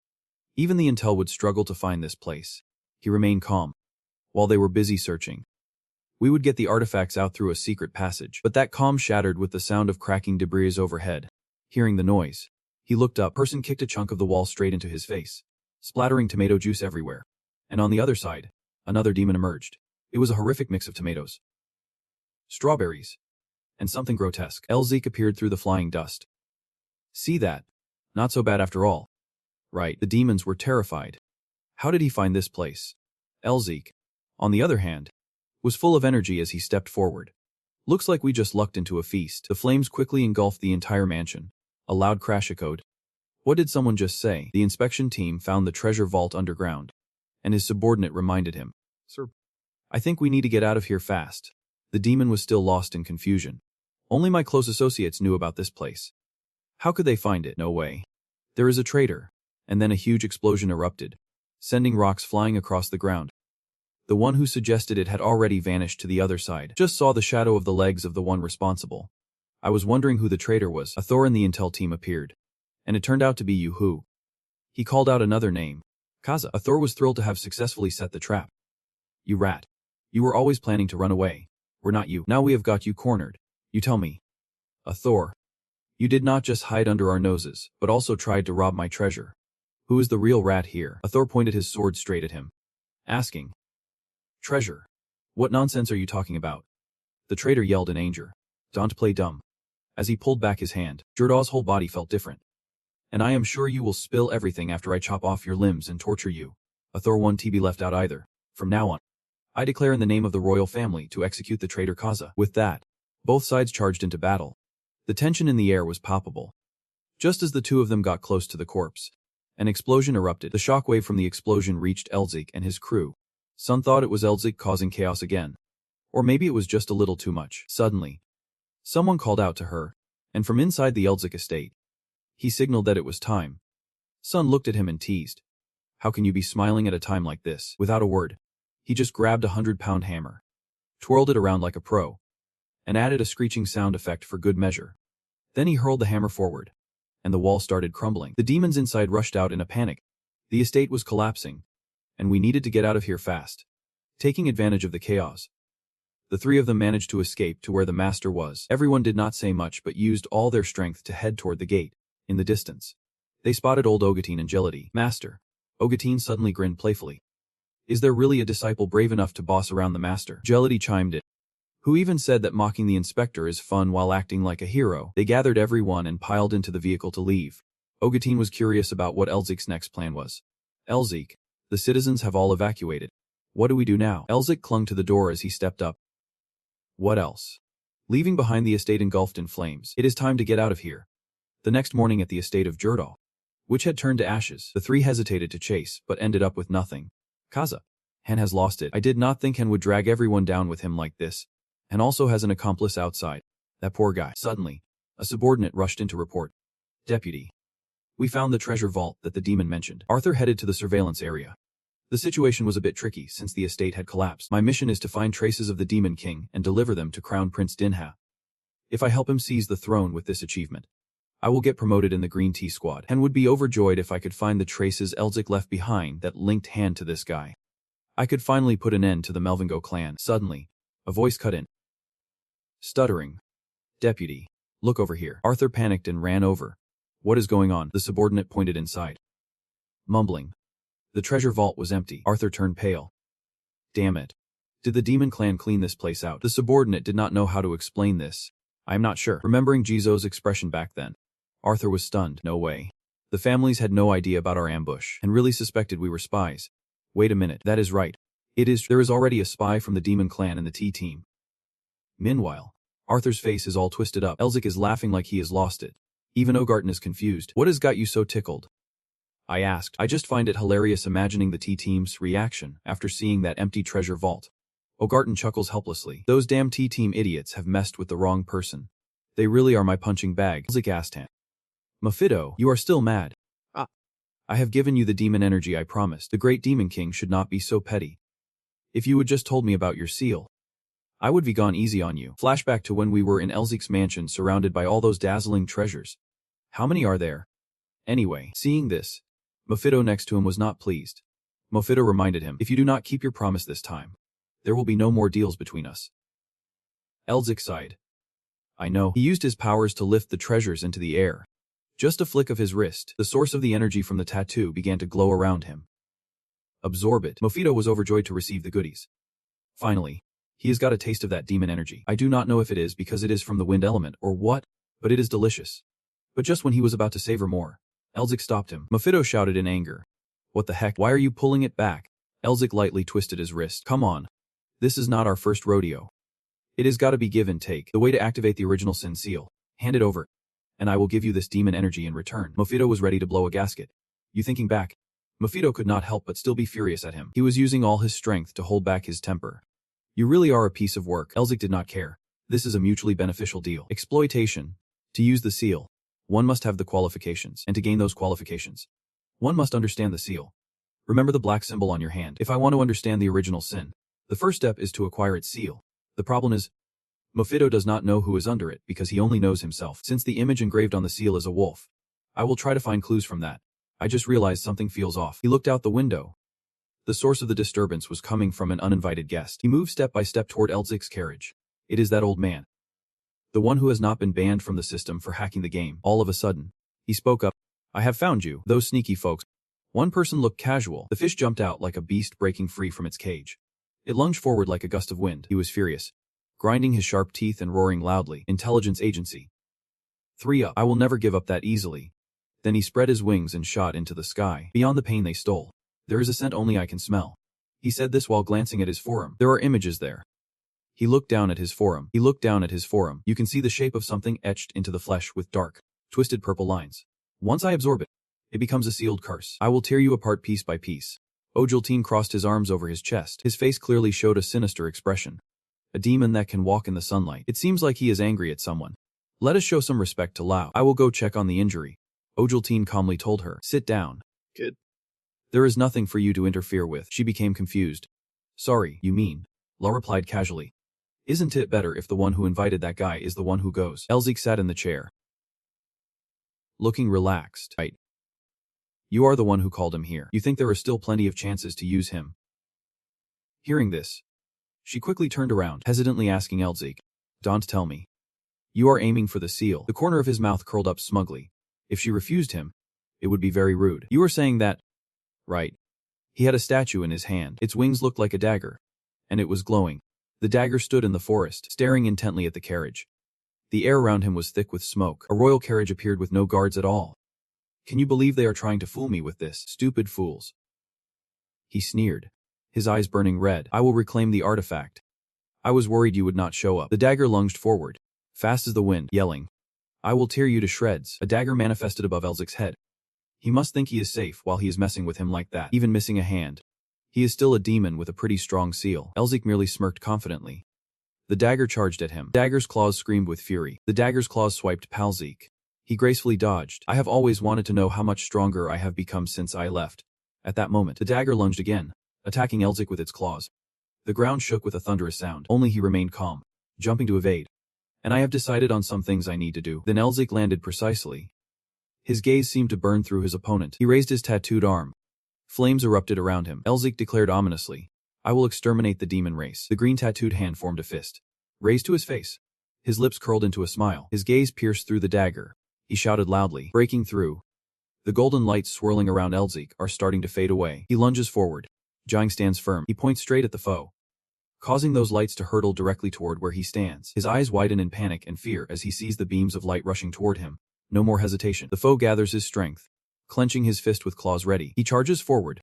Even the intel would struggle to find this place. He remained calm, while they were busy searching. "We would get the artifacts out through a secret passage." But that calm shattered with the sound of cracking debris overhead. Hearing the noise, he looked up. A person kicked a chunk of the wall straight into his face, splattering tomato juice everywhere. And on the other side, another demon emerged. It was a horrific mix of tomatoes, strawberries, and something grotesque. Elzik appeared through the flying dust. "See that? Not so bad after all." Right, the demons were terrified. How did he find this place? Elzik, on the other hand, was full of energy as he stepped forward. "Looks like we just lucked into a feast." The flames quickly engulfed the entire mansion. A loud crash echoed. What did someone just say? The inspection team found the treasure vault underground, and his subordinate reminded him, "Sir, I think we need to get out of here fast." The demon was still lost in confusion. "Only my close associates knew about this place. How could they find it? No way. There is a traitor." And then a huge explosion erupted, sending rocks flying across the ground. The one who suggested it had already vanished to the other side. Just saw the shadow of the legs of the one responsible. I was wondering who the traitor was. A Thor in the intel team appeared, and it turned out to be you who. He called out another name, Kaza. A Thor was thrilled to have successfully set the trap. "You rat. You were always planning to run away. We're not you. Now we have got you cornered. You tell me." A Thor. "You did not just hide under our noses, but also tried to rob my treasure. Who is the real rat here?" A Thor pointed his sword straight at him, asking, "Treasure? What nonsense are you talking about?" The traitor yelled in anger, "Don't play dumb." As he pulled back his hand, Jordaw's whole body felt different. "And I am sure you will spill everything after I chop off your limbs and torture you." A Thor won't be left out either. "From now on, I declare in the name of the royal family to execute the traitor Kaza." With that, both sides charged into battle. The tension in the air was palpable. Just as the two of them got close to the corpse, an explosion erupted. The shockwave from the explosion reached Elzik and his crew. Sun thought it was Elzik causing chaos again. Or maybe it was just a little too much. Suddenly, someone called out to her, and from inside the Elzik estate, he signaled that it was time. Sun looked at him and teased, "How can you be smiling at a time like this?" Without a word, he just grabbed a 100-pound hammer, twirled it around like a pro, and added a screeching sound effect for good measure. Then he hurled the hammer forward, and the wall started crumbling. The demons inside rushed out in a panic. The estate was collapsing, and we needed to get out of here fast. Taking advantage of the chaos, the 3 of them managed to escape to where the master was. Everyone did not say much but used all their strength to head toward the gate. In the distance, they spotted old Ogatine and Gelati. "Master." Ogatine suddenly grinned playfully. "Is there really a disciple brave enough to boss around the master?" Gelati chimed in. Who even said that mocking the inspector is fun while acting like a hero? They gathered everyone and piled into the vehicle to leave. Ogatin was curious about what Elzik's next plan was. Elzik, the citizens have all evacuated. What do we do now? Elzik clung to the door as he stepped up. What else? Leaving behind the estate engulfed in flames, it is time to get out of here. The next morning at the estate of Jurdal, which had turned to ashes, the three hesitated to chase, but ended up with nothing. Kaza. Hen has lost it. I did not think Hen would drag everyone down with him like this. Hen also has an accomplice outside. That poor guy. Suddenly, a subordinate rushed in to report. Deputy. We found the treasure vault that the demon mentioned. Arthur headed to the surveillance area. The situation was a bit tricky since the estate had collapsed. My mission is to find traces of the Demon King and deliver them to Crown Prince Dinha. If I help him seize the throne with this achievement, I will get promoted in the Green Tea Squad and would be overjoyed if I could find the traces Elzik left behind that linked Han to this guy. I could finally put an end to the Melvingo clan. Suddenly, a voice cut in. Stuttering. Deputy, look over here. Arthur panicked and ran over. What is going on? The subordinate pointed inside. Mumbling. The treasure vault was empty. Arthur turned pale. Damn it. Did the demon clan clean this place out? The subordinate did not know how to explain this. I am not sure. Remembering Jizo's expression back then, Arthur was stunned. No way. The families had no idea about our ambush and really suspected we were spies. Wait a minute. That is right. There is already a spy from the demon clan in the T team. Meanwhile, Arthur's face is all twisted up. Elzik is laughing like he has lost it. Even Ogarten is confused. What has got you so tickled? I asked. I just find it hilarious imagining the T-Team's reaction after seeing that empty treasure vault. Ogarten chuckles helplessly. Those damn T-Team idiots have messed with the wrong person. They really are my punching bag. Elzik asked him. Mephisto, you are still mad. I have given you the demon energy I promised. The great demon king should not be so petty. If you had just told me about your seal, I would be gone easy on you. Flashback to when we were in Elzik's mansion surrounded by all those dazzling treasures. How many are there? Anyway, seeing this, Mephisto next to him was not pleased. Mephisto reminded him, if you do not keep your promise this time, there will be no more deals between us. Elzik sighed. I know. He used his powers to lift the treasures into the air. Just a flick of his wrist, the source of the energy from the tattoo began to glow around him. Absorb it. Mephisto was overjoyed to receive the goodies. Finally, he has got a taste of that demon energy. I do not know if it is because it is from the wind element or what, but it is delicious. But just when he was about to savor more, Elzik stopped him. Mephisto shouted in anger. What the heck? Why are you pulling it back? Elzik lightly twisted his wrist. Come on. This is not our first rodeo. It has got to be give and take. The way to activate the original Sin Seal. Hand it over, and I will give you this demon energy in return. Mephisto was ready to blow a gasket. You thinking back? Mephisto could not help but still be furious at him. He was using all his strength to hold back his temper. You really are a piece of work. Elzik did not care. This is a mutually beneficial deal. Exploitation. To use the seal, one must have the qualifications, and to gain those qualifications, one must understand the seal. Remember the black symbol on your hand. If I want to understand the original sin, the first step is to acquire its seal. The problem is, Mephisto does not know who is under it because he only knows himself. Since the image engraved on the seal is a wolf, I will try to find clues from that. I just realized something feels off. He looked out the window. The source of the disturbance was coming from an uninvited guest. He moved step by step toward Elzik's carriage. It is that old man. The one who has not been banned from the system for hacking the game. All of a sudden, he spoke up. I have found you, those sneaky folks. One person looked casual. The fish jumped out like a beast breaking free from its cage. It lunged forward like a gust of wind. He was furious, grinding his sharp teeth and roaring loudly. Intelligence agency. 3 up. I will never give up that easily. Then he spread his wings and shot into the sky. Beyond the pain they stole, there is a scent only I can smell. He said this while glancing at his forearm. There are images there. He looked down at his forearm. You can see the shape of something etched into the flesh with dark, twisted purple lines. Once I absorb it, it becomes a sealed curse. I will tear you apart piece by piece. Ojaltine crossed his arms over his chest. His face clearly showed a sinister expression. A demon that can walk in the sunlight. It seems like he is angry at someone. Let us show some respect to Lao. I will go check on the injury. Ojaltine calmly told her. Sit down. Good. There is nothing for you to interfere with. She became confused. Sorry, you mean? Lao replied casually. Isn't it better if the one who invited that guy is the one who goes? Elzik sat in the chair, looking relaxed. Right. You are the one who called him here. You think there are still plenty of chances to use him. Hearing this, she quickly turned around, hesitantly asking Elzik. Don't tell me. You are aiming for the seal. The corner of his mouth curled up smugly. If she refused him, it would be very rude. You are saying that? Right. He had a statue in his hand. Its wings looked like a dagger, and it was glowing. The dagger stood in the forest, staring intently at the carriage. The air around him was thick with smoke. A royal carriage appeared with no guards at all. Can you believe they are trying to fool me with this? Stupid fools. He sneered, his eyes burning red. I will reclaim the artifact. I was worried you would not show up. The dagger lunged forward, fast as the wind, yelling, I will tear you to shreds. A dagger manifested above Elzic's head. He must think he is safe while he is messing with him like that, even missing a hand. He is still a demon with a pretty strong seal. Elzic merely smirked confidently. The dagger charged at him. The dagger's claws screamed with fury. The dagger's claws swiped Palzik. He gracefully dodged. I have always wanted to know how much stronger I have become since I left. At that moment, the dagger lunged again, attacking Elzic with its claws. The ground shook with a thunderous sound. Only he remained calm, jumping to evade. And I have decided on some things I need to do. Then Elzic landed precisely. His gaze seemed to burn through his opponent. He raised his tattooed arm. Flames erupted around him. Elzic declared ominously, I will exterminate the demon race. The green tattooed hand formed a fist, raised to his face. His lips curled into a smile. His gaze pierced through the dagger. He shouted loudly, breaking through. The golden lights swirling around Elzic are starting to fade away. He lunges forward. Jiang stands firm. He points straight at the foe, causing those lights to hurtle directly toward where he stands. His eyes widen in panic and fear as he sees the beams of light rushing toward him. No more hesitation. The foe gathers his strength, clenching his fist with claws ready. He charges forward,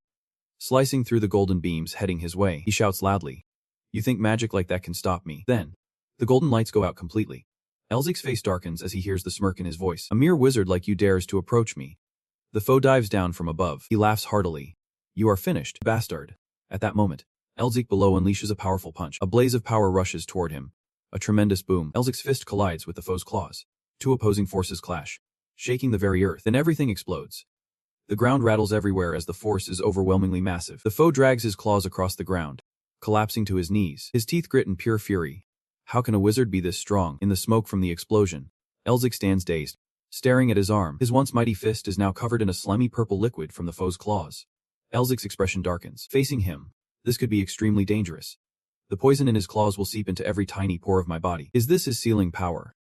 slicing through the golden beams heading his way. He shouts loudly, you think magic like that can stop me? Then, the golden lights go out completely. Elzic's face darkens as he hears the smirk in his voice. A mere wizard like you dares to approach me. The foe dives down from above. He laughs heartily. You are finished, bastard. At that moment, Elzic below unleashes a powerful punch. A blaze of power rushes toward him. A tremendous boom. Elzic's fist collides with the foe's claws. Two opposing forces clash, shaking the very earth. Then everything explodes. The ground rattles everywhere as the force is overwhelmingly massive. The foe drags his claws across the ground, collapsing to his knees. His teeth grit in pure fury. How can a wizard be this strong? In the smoke from the explosion, Elzic stands dazed, staring at his arm. His once mighty fist is now covered in a slimy purple liquid from the foe's claws. Elzic's expression darkens. Facing him, this could be extremely dangerous. The poison in his claws will seep into every tiny pore of my body. Is this his sealing power?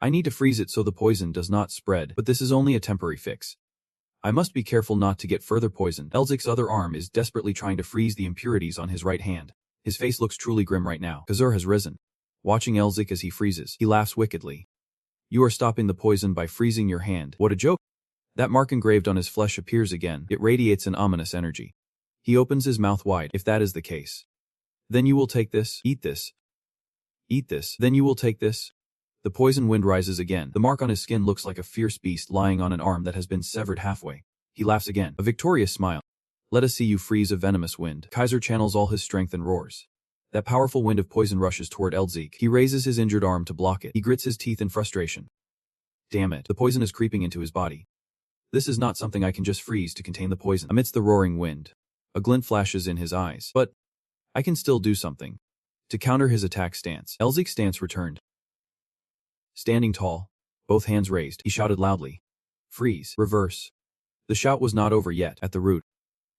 I need to freeze it so the poison does not spread, but this is only a temporary fix. I must be careful not to get further poisoned. Elzic's other arm is desperately trying to freeze the impurities on his right hand. His face looks truly grim right now. Khazur has risen. Watching Elzic as he freezes, he laughs wickedly. You are stopping the poison by freezing your hand. What a joke. That mark engraved on his flesh appears again. It radiates an ominous energy. He opens his mouth wide. If that is the case, then you will take this. Eat this. Eat this. Then you will take this. The poison wind rises again. The mark on his skin looks like a fierce beast lying on an arm that has been severed halfway. He laughs again, a victorious smile. Let us see you freeze a venomous wind. Kaiser channels all his strength and roars. That powerful wind of poison rushes toward Elzic. He raises his injured arm to block it. He grits his teeth in frustration. Damn it. The poison is creeping into his body. This is not something I can just freeze to contain the poison. Amidst the roaring wind, a glint flashes in his eyes. But I can still do something. To counter his attack stance, Elzic's stance returned. Standing tall, both hands raised, he shouted loudly. Freeze. Reverse. The shout was not over yet. At the root,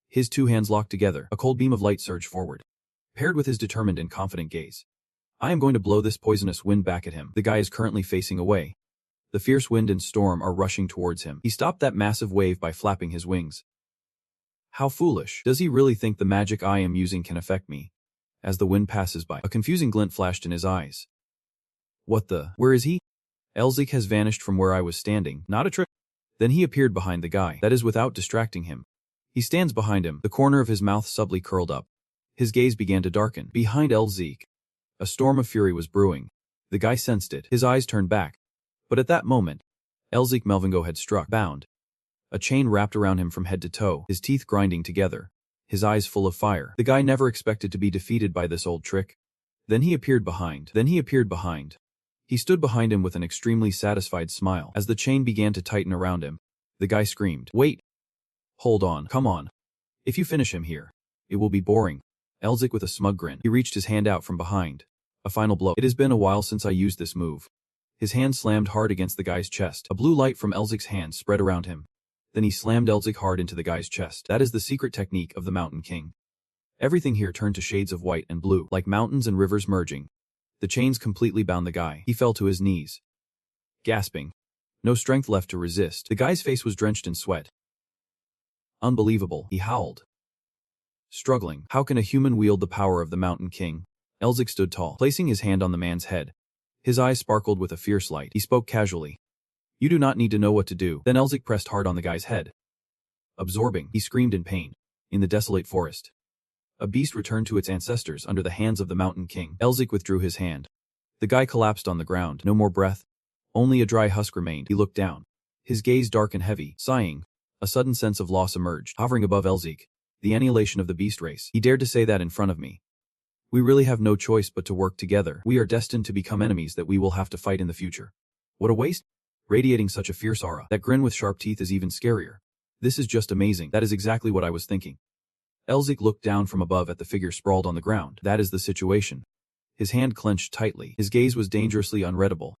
his two hands locked together. A cold beam of light surged forward, paired with his determined and confident gaze. I am going to blow this poisonous wind back at him. The guy is currently facing away. The fierce wind and storm are rushing towards him. He stopped that massive wave by flapping his wings. How foolish. Does he really think the magic I am using can affect me? As the wind passes by, a confusing glint flashed in his eyes. What the? Where is he? Elzic has vanished from where I was standing. Not a trick. Then he appeared behind the guy. That is without distracting him. He stands behind him, the corner of his mouth subtly curled up. His gaze began to darken. Behind Elzic, a storm of fury was brewing. The guy sensed it. His eyes turned back. But at that moment, Elzic Melvingo had struck, bound. A chain wrapped around him from head to toe, his teeth grinding together, his eyes full of fire. The guy never expected to be defeated by this old trick. Then he appeared behind. He stood behind him with an extremely satisfied smile. As the chain began to tighten around him, the guy screamed, Wait! Hold on, come on. If you finish him here, it will be boring. Elzic with a smug grin. He reached his hand out from behind. A final blow. It has been a while since I used this move. His hand slammed hard against the guy's chest. A blue light from Elzic's hand spread around him. Then he slammed Elzic hard into the guy's chest. That is the secret technique of the Mountain King. Everything here turned to shades of white and blue, like mountains and rivers merging. The chains completely bound the guy. He fell to his knees, gasping. No strength left to resist. The guy's face was drenched in sweat. Unbelievable, he howled. Struggling. How can a human wield the power of the Mountain King? Elzik stood tall, placing his hand on the man's head. His eyes sparkled with a fierce light. He spoke casually. You do not need to know what to do. Then Elzik pressed hard on the guy's head. Absorbing, he screamed in pain. In the desolate forest, a beast returned to its ancestors under the hands of the Mountain King. Elzik withdrew his hand. The guy collapsed on the ground. No more breath. Only a dry husk remained. He looked down. His gaze dark and heavy. Sighing, a sudden sense of loss emerged, hovering above Elzik. The annihilation of the beast race. He dared to say that in front of me. We really have no choice but to work together. We are destined to become enemies that we will have to fight in the future. What a waste. Radiating such a fierce aura. That grin with sharp teeth is even scarier. This is just amazing. That is exactly what I was thinking. Elzik looked down from above at the figure sprawled on the ground. That is the situation. His hand clenched tightly. His gaze was dangerously unreadable.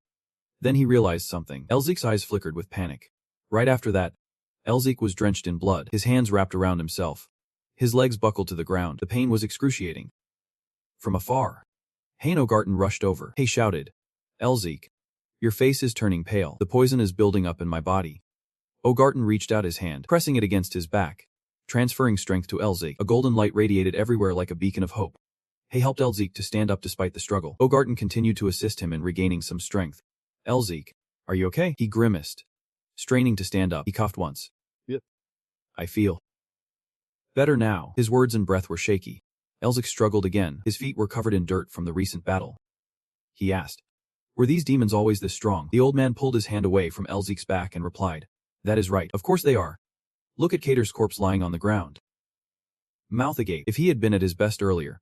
Then he realized something. Elzik's eyes flickered with panic. Right after that, Elzik was drenched in blood, his hands wrapped around himself. His legs buckled to the ground. The pain was excruciating. From afar, Hainogarten rushed over. He shouted, Elzik, your face is turning pale. The poison is building up in my body. Ogarten reached out his hand, pressing it against his back, transferring strength to Elzik. A golden light radiated everywhere like a beacon of hope. He helped Elzik to stand up despite the struggle. Ogarten continued to assist him in regaining some strength. Elzik, are you okay? He grimaced. Straining to stand up, he coughed once. Yep. I feel better now. His words and breath were shaky. Elzik struggled again. His feet were covered in dirt from the recent battle. He asked, were these demons always this strong? The old man pulled his hand away from Elzik's back and replied, that is right. Of course they are. Look at Cater's corpse lying on the ground. Mouth agape. If he had been at his best earlier,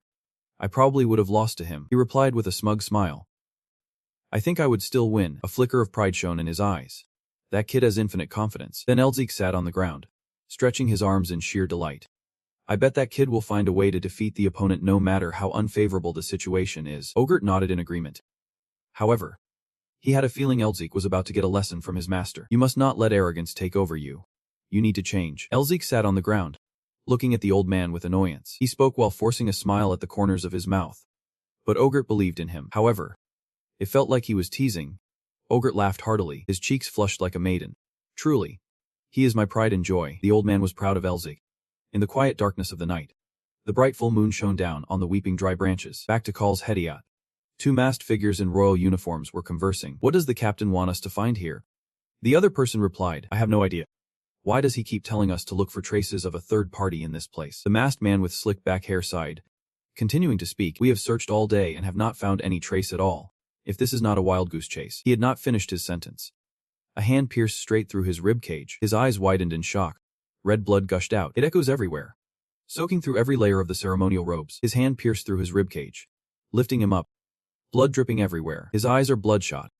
I probably would have lost to him. He replied with a smug smile. I think I would still win. A flicker of pride shone in his eyes. That kid has infinite confidence. Then Elzik sat on the ground, stretching his arms in sheer delight. I bet that kid will find a way to defeat the opponent no matter how unfavorable the situation is. Ogert nodded in agreement. However, he had a feeling Elzik was about to get a lesson from his master. You must not let arrogance take over you. You need to change. Elzik sat on the ground, looking at the old man with annoyance. He spoke while forcing a smile at the corners of his mouth. But Ogert believed in him. However, it felt like he was teasing. Ogert laughed heartily, his cheeks flushed like a maiden. Truly, he is my pride and joy. The old man was proud of Elzik. In the quiet darkness of the night, the bright full moon shone down on the weeping dry branches. Back to Kal's Hediat. Two masked figures in royal uniforms were conversing. What does the captain want us to find here? The other person replied, I have no idea. Why does he keep telling us to look for traces of a third party in this place? The masked man with slick back hair sighed. Continuing to speak, we have searched all day and have not found any trace at all. If this is not a wild goose chase. He had not finished his sentence. A hand pierced straight through his rib cage. His eyes widened in shock. Red blood gushed out. It echoes everywhere, soaking through every layer of the ceremonial robes. His hand pierced through his rib cage, lifting him up. Blood dripping everywhere. His eyes are bloodshot,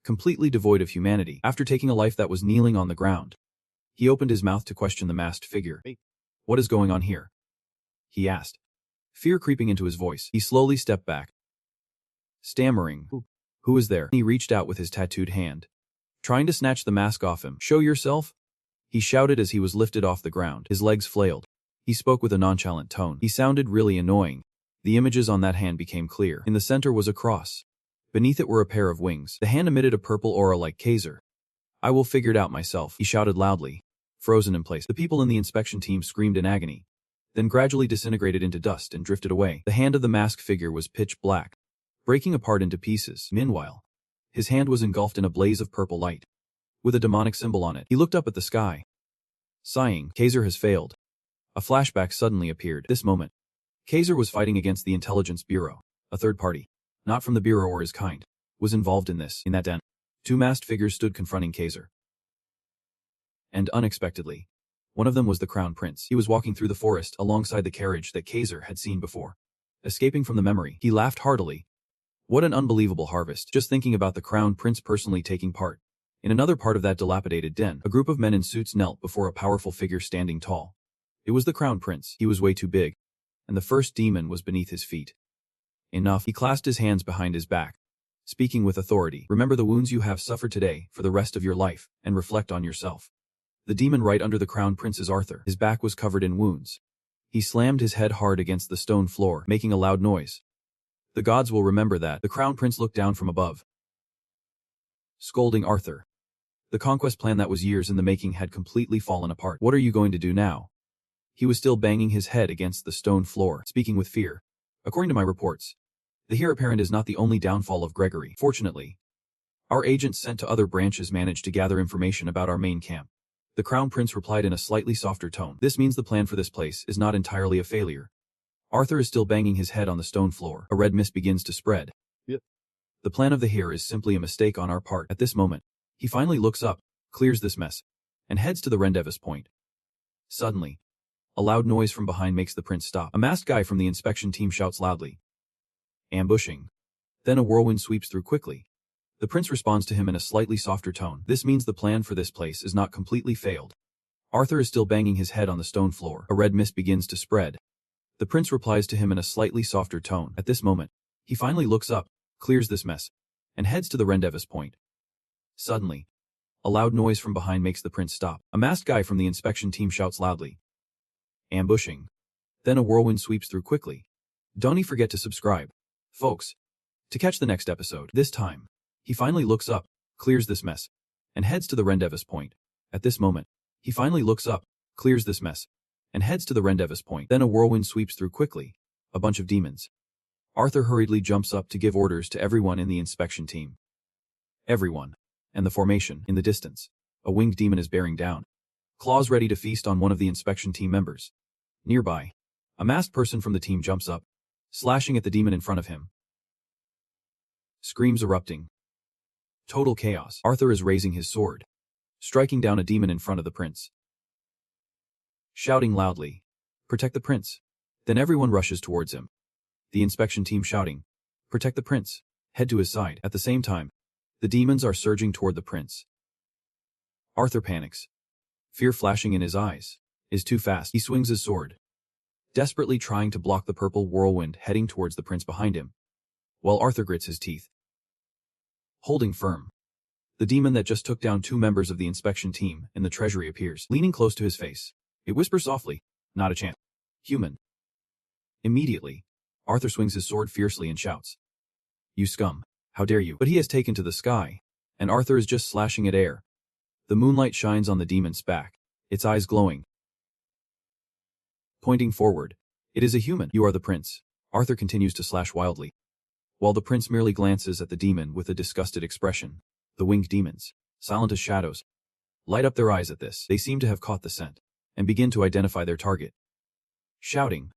completely devoid of humanity. After taking a life that was kneeling on the ground, he opened his mouth to question the masked figure. What is going on here? He asked, fear creeping into his voice. He slowly stepped back, stammering, Who is there? He reached out with his tattooed hand, trying to snatch the mask off him. Show yourself? He shouted as he was lifted off the ground. His legs flailed. He spoke with a nonchalant tone. He sounded really annoying. The images on that hand became clear. In the center was a cross. Beneath it were a pair of wings. The hand emitted a purple aura like Kaiser. I will figure it out myself, he shouted loudly, frozen in place. The people in the inspection team screamed in agony, then gradually disintegrated into dust and drifted away. The hand of the masked figure was pitch black, breaking apart into pieces. Meanwhile, his hand was engulfed in a blaze of purple light, with a demonic symbol on it. He looked up at the sky, sighing. Kaiser has failed. A flashback suddenly appeared. This moment, Kaiser was fighting against the Intelligence Bureau. A third party, not from the Bureau or his kind, was involved in this. In that den, two masked figures stood confronting Kaiser. And unexpectedly, one of them was the Crown Prince. He was walking through the forest alongside the carriage that Kaiser had seen before. Escaping from the memory, he laughed heartily. What an unbelievable harvest. Just thinking about the Crown Prince personally taking part. In another part of that dilapidated den, a group of men in suits knelt before a powerful figure standing tall. It was the Crown Prince. He was way too big, and the first demon was beneath his feet. Enough. He clasped his hands behind his back, speaking with authority. Remember the wounds you have suffered today for the rest of your life, and reflect on yourself. The demon right under the Crown Prince's Arthur. His back was covered in wounds. He slammed his head hard against the stone floor, making a loud noise. The gods will remember that. The Crown Prince looked down from above, scolding Arthur. The conquest plan that was years in the making had completely fallen apart. What are you going to do now? He was still banging his head against the stone floor, speaking with fear. According to my reports, The heir apparent is not the only downfall of Gregory. Fortunately, our agents sent to other branches managed to gather information about our main camp. The Crown Prince replied in a slightly softer tone. This means the plan for this place is not entirely a failure. Arthur is still banging his head on the stone floor. A red mist begins to spread. The plan of the heir is simply a mistake on our part. At this moment, he finally looks up, clears this mess, and heads to the rendezvous point. Suddenly, a loud noise from behind makes the prince stop. A masked guy from the inspection team shouts loudly, "Ambushing." Then a whirlwind sweeps through quickly. The prince responds to him in a slightly softer tone. This means the plan for this place is not completely failed. Arthur is still banging his head on the stone floor. A red mist begins to spread. The prince replies to him in a slightly softer tone. At this moment, he finally looks up, clears this mess, and heads to the rendezvous point. Suddenly, a loud noise from behind makes the prince stop. A masked guy from the inspection team shouts loudly, "Ambushing." Then a whirlwind sweeps through quickly. Don't forget to subscribe, folks, to catch the next episode. This time, he finally looks up, clears this mess, and heads to the rendezvous point. At this moment, he finally looks up, clears this mess, and heads to the rendezvous point. Then a whirlwind sweeps through quickly. A bunch of demons. Arthur hurriedly jumps up to give orders to everyone in the inspection team. Everyone. And the formation, in the distance, a winged demon is bearing down, claws ready to feast on one of the inspection team members. Nearby, a masked person from the team jumps up, slashing at the demon in front of him. Screams erupting. Total chaos. Arthur is raising his sword, striking down a demon in front of the prince, shouting loudly, "Protect the prince." Then everyone rushes towards him. The inspection team shouting, "Protect the prince," head to his side. At the same time, the demons are surging toward the prince. Arthur panics. Fear flashing in his eyes. Is too fast. He swings his sword, desperately trying to block the purple whirlwind heading towards the prince behind him, while Arthur grits his teeth, holding firm. The demon that just took down 2 members of the inspection team in the treasury appears, leaning close to his face. It whispers softly, "Not a chance. Human." Immediately, Arthur swings his sword fiercely and shouts, "You scum. How dare you?" But he has taken to the sky, and Arthur is just slashing at air. The moonlight shines on the demon's back, its eyes glowing. Pointing forward, "It is a human. You are the prince." Arthur continues to slash wildly, while the prince merely glances at the demon with a disgusted expression. The winged demons, silent as shadows, light up their eyes at this. They seem to have caught the scent, and begin to identify their target. Shouting,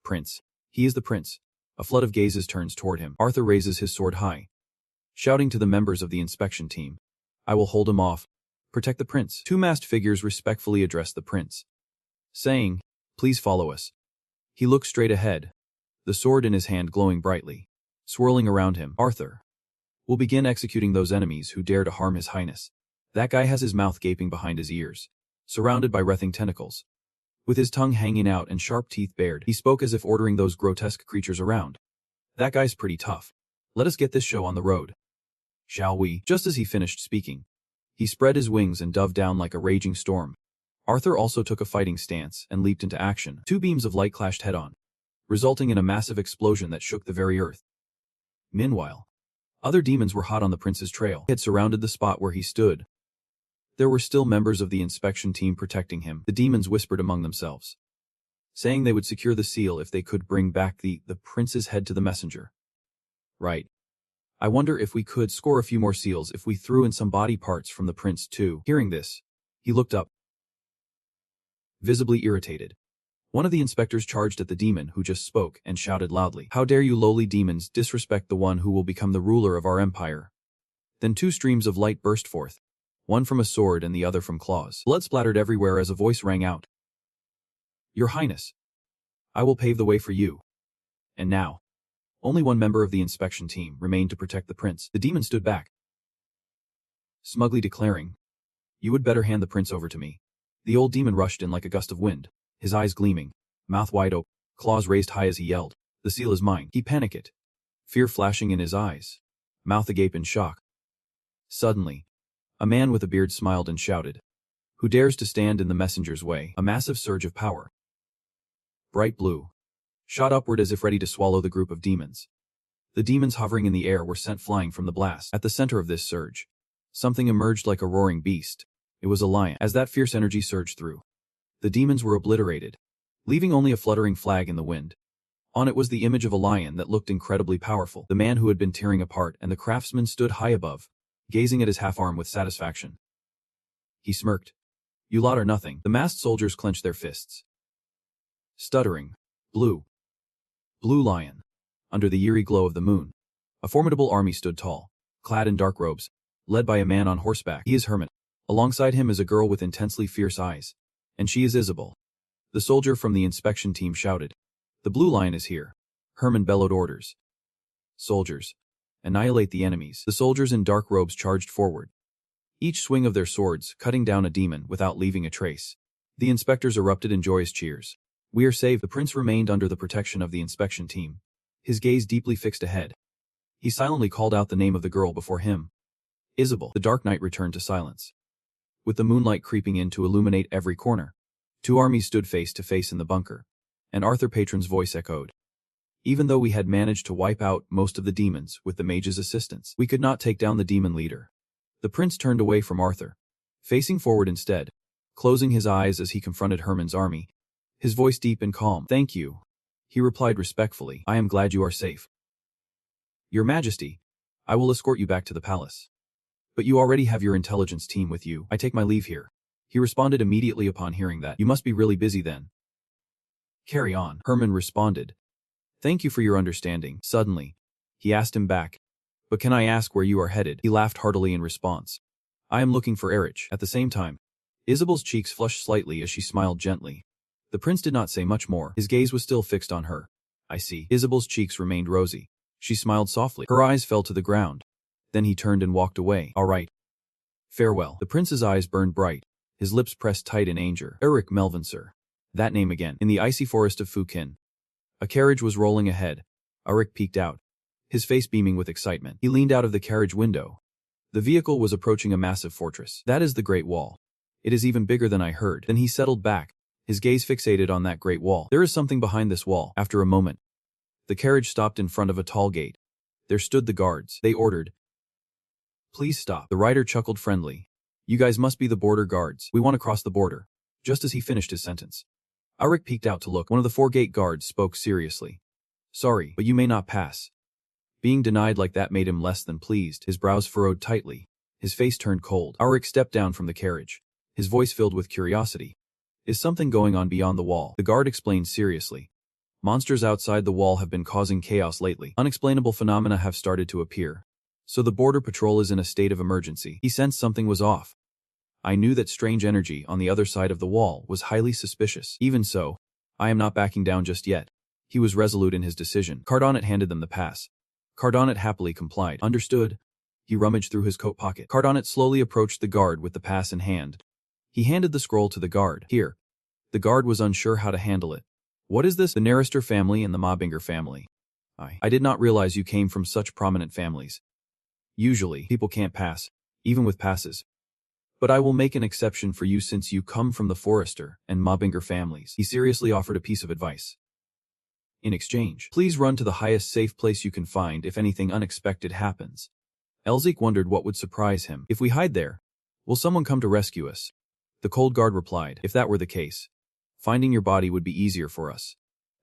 "Prince. He is the prince." A flood of gazes turns toward him. Arthur raises his sword high, shouting to the members of the inspection team, "I will hold him off. Protect the prince." 2 masked figures respectfully address the prince, saying, "Please follow us." He looks straight ahead, the sword in his hand glowing brightly, swirling around him. "Arthur will begin executing those enemies who dare to harm his highness." That guy has his mouth gaping behind his ears, surrounded by writhing tentacles. With his tongue hanging out and sharp teeth bared, he spoke as if ordering those grotesque creatures around. "That guy's pretty tough. Let us get this show on the road, shall we?" Just as he finished speaking, he spread his wings and dove down like a raging storm. Arthur also took a fighting stance and leaped into action. 2 beams of light clashed head-on, resulting in a massive explosion that shook the very earth. Meanwhile, other demons were hot on the prince's trail. They had surrounded the spot where he stood. There were still members of the inspection team protecting him. The demons whispered among themselves, saying they would secure the seal if they could bring back the prince's head to the messenger. Right. I wonder if we could score a few more seals if we threw in some body parts from the prince too. Hearing this, he looked up, visibly irritated. One of the inspectors charged at the demon who just spoke and shouted loudly, "How dare you lowly demons disrespect the one who will become the ruler of our empire?" Then 2 streams of light burst forth, one from a sword and the other from claws. Blood splattered everywhere as a voice rang out, "Your Highness, I will pave the way for you." And now, only 1 member of the inspection team remained to protect the prince. The demon stood back, smugly declaring, "You would better hand the prince over to me." The old demon rushed in like a gust of wind, his eyes gleaming, mouth wide open, claws raised high as he yelled, "The seal is mine." He panicked, fear flashing in his eyes, mouth agape in shock. Suddenly, a man with a beard smiled and shouted, "Who dares to stand in the messenger's way?" A massive surge of power, bright blue, shot upward as if ready to swallow the group of demons. The demons hovering in the air were sent flying from the blast. At the center of this surge, something emerged like a roaring beast. It was a lion. As that fierce energy surged through, the demons were obliterated, leaving only a fluttering flag in the wind. On it was the image of a lion that looked incredibly powerful, the man who had been tearing apart, and the craftsman stood high above, gazing at his half-arm with satisfaction. He smirked. You lot are nothing. The masked soldiers clenched their fists. Stuttering. Blue lion. Under the eerie glow of the moon, a formidable army stood tall, clad in dark robes, led by a man on horseback. He is Hermit. Alongside him is a girl with intensely fierce eyes. And she is Isabel. The soldier from the inspection team shouted. The blue lion is here. Herman bellowed orders. Soldiers. Annihilate the enemies. The soldiers in dark robes charged forward, each swing of their swords cutting down a demon without leaving a trace. The inspectors erupted in joyous cheers. We are saved. The prince remained under the protection of the inspection team, his gaze deeply fixed ahead. He silently called out the name of the girl before him. Isabel. The dark night returned to silence. With the moonlight creeping in to illuminate every corner, two armies stood face to face in the bunker, and Arthur Patron's voice echoed. Even though we had managed to wipe out most of the demons with the mage's assistance, we could not take down the demon leader. The prince turned away from Arthur, facing forward instead, closing his eyes as he confronted Herman's army, his voice deep and calm. Thank you, he replied respectfully. I am glad you are safe. Your Majesty, I will escort you back to the palace. But you already have your intelligence team with you. I take my leave here. He responded immediately upon hearing that. You must be really busy then. Carry on, Herman responded. Thank you for your understanding. Suddenly, he asked him back. But can I ask where you are headed? He laughed heartily in response. I am looking for Erich. At the same time, Isabel's cheeks flushed slightly as she smiled gently. The prince did not say much more. His gaze was still fixed on her. I see. Isabel's cheeks remained rosy. She smiled softly. Her eyes fell to the ground. Then he turned and walked away. All right. Farewell. The prince's eyes burned bright. His lips pressed tight in anger. Erich Melvin, sir. That name again. In the icy forest of Fukin, a carriage was rolling ahead. Erich peeked out, his face beaming with excitement. He leaned out of the carriage window. The vehicle was approaching a massive fortress. That is the Great Wall. It is even bigger than I heard. Then he settled back, his gaze fixated on that great wall. There is something behind this wall. After a moment, the carriage stopped in front of a tall gate. There stood the guards. They ordered, Please stop. The rider chuckled friendly. You guys must be the border guards. We want to cross the border. Just as he finished his sentence, Erich peeked out to look. One of the four gate guards spoke seriously. Sorry, but you may not pass. Being denied like that made him less than pleased. His brows furrowed tightly. His face turned cold. Erich stepped down from the carriage, his voice filled with curiosity. Is something going on beyond the wall? The guard explained seriously. Monsters outside the wall have been causing chaos lately. Unexplainable phenomena have started to appear. So the border patrol is in a state of emergency. He sensed something was off. I knew that strange energy on the other side of the wall was highly suspicious. Even so, I am not backing down just yet. He was resolute in his decision. Cardonet handed them the pass. Cardonet happily complied. Understood. He rummaged through his coat pocket. Cardonet slowly approached the guard with the pass in hand. He handed the scroll to the guard. Here. The guard was unsure how to handle it. What is this? The Nerister family and the Mabinger family. I did not realize you came from such prominent families. Usually, people can't pass, even with passes. But I will make an exception for you since you come from the Forrester and Mabinger families. He seriously offered a piece of advice. In exchange, please run to the highest safe place you can find if anything unexpected happens. Elzik wondered what would surprise him. If we hide there, will someone come to rescue us? The cold guard replied, if that were the case, finding your body would be easier for us.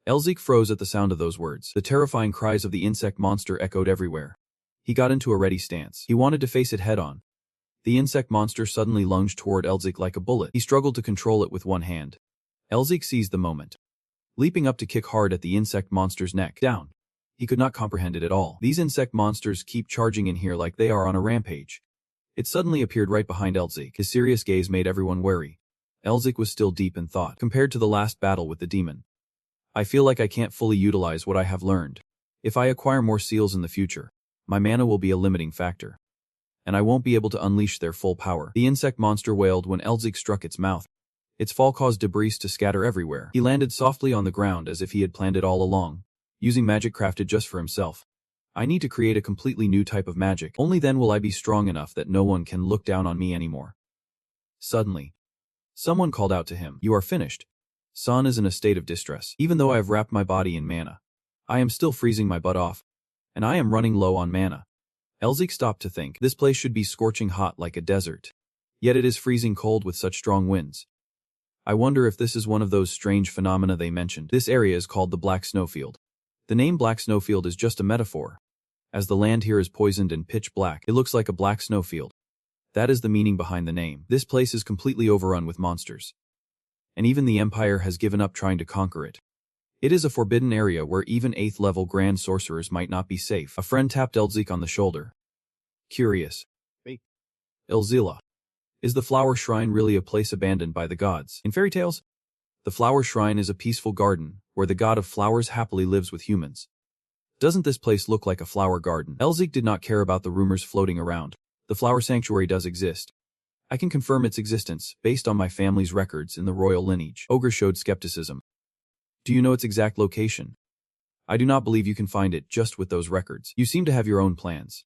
Elzik froze at the sound of those words. The terrifying cries of the insect monster echoed everywhere. He got into a ready stance. He wanted to face it head-on. The insect monster suddenly lunged toward Elzik like a bullet. He struggled to control it with one hand. Elzik seized the moment, leaping up to kick hard at the insect monster's neck. Down. He could not comprehend it at all. These insect monsters keep charging in here like they are on a rampage. It suddenly appeared right behind Elzik. His serious gaze made everyone wary. Elzik was still deep in thought. Compared to the last battle with the demon, I feel like I can't fully utilize what I have learned. If I acquire more seals in the future, my mana will be a limiting factor, and I won't be able to unleash their full power. The insect monster wailed when Elzik struck its mouth. Its fall caused debris to scatter everywhere. He landed softly on the ground as if he had planned it all along, using magic crafted just for himself. I need to create a completely new type of magic. Only then will I be strong enough that no one can look down on me anymore. Suddenly, someone called out to him. You are finished. San is in a state of distress. Even though I have wrapped my body in mana, I am still freezing my butt off, and I am running low on mana. Elzik stopped to think. This place should be scorching hot like a desert. Yet it is freezing cold with such strong winds. I wonder if this is one of those strange phenomena they mentioned. This area is called the Black Snowfield. The name Black Snowfield is just a metaphor. As the land here is poisoned and pitch black, it looks like a black snowfield. That is the meaning behind the name. This place is completely overrun with monsters. And even the Empire has given up trying to conquer it. It is a forbidden area where even 8th level grand sorcerers might not be safe. A friend tapped Elzik on the shoulder. Curious. Elzila. Is the flower shrine really a place abandoned by the gods? In fairy tales, the flower shrine is a peaceful garden where the god of flowers happily lives with humans. Doesn't this place look like a flower garden? Elzik did not care about the rumors floating around. The flower sanctuary does exist. I can confirm its existence based on my family's records in the royal lineage. Ogre showed skepticism. Do you know its exact location? I do not believe you can find it just with those records. You seem to have your own plans.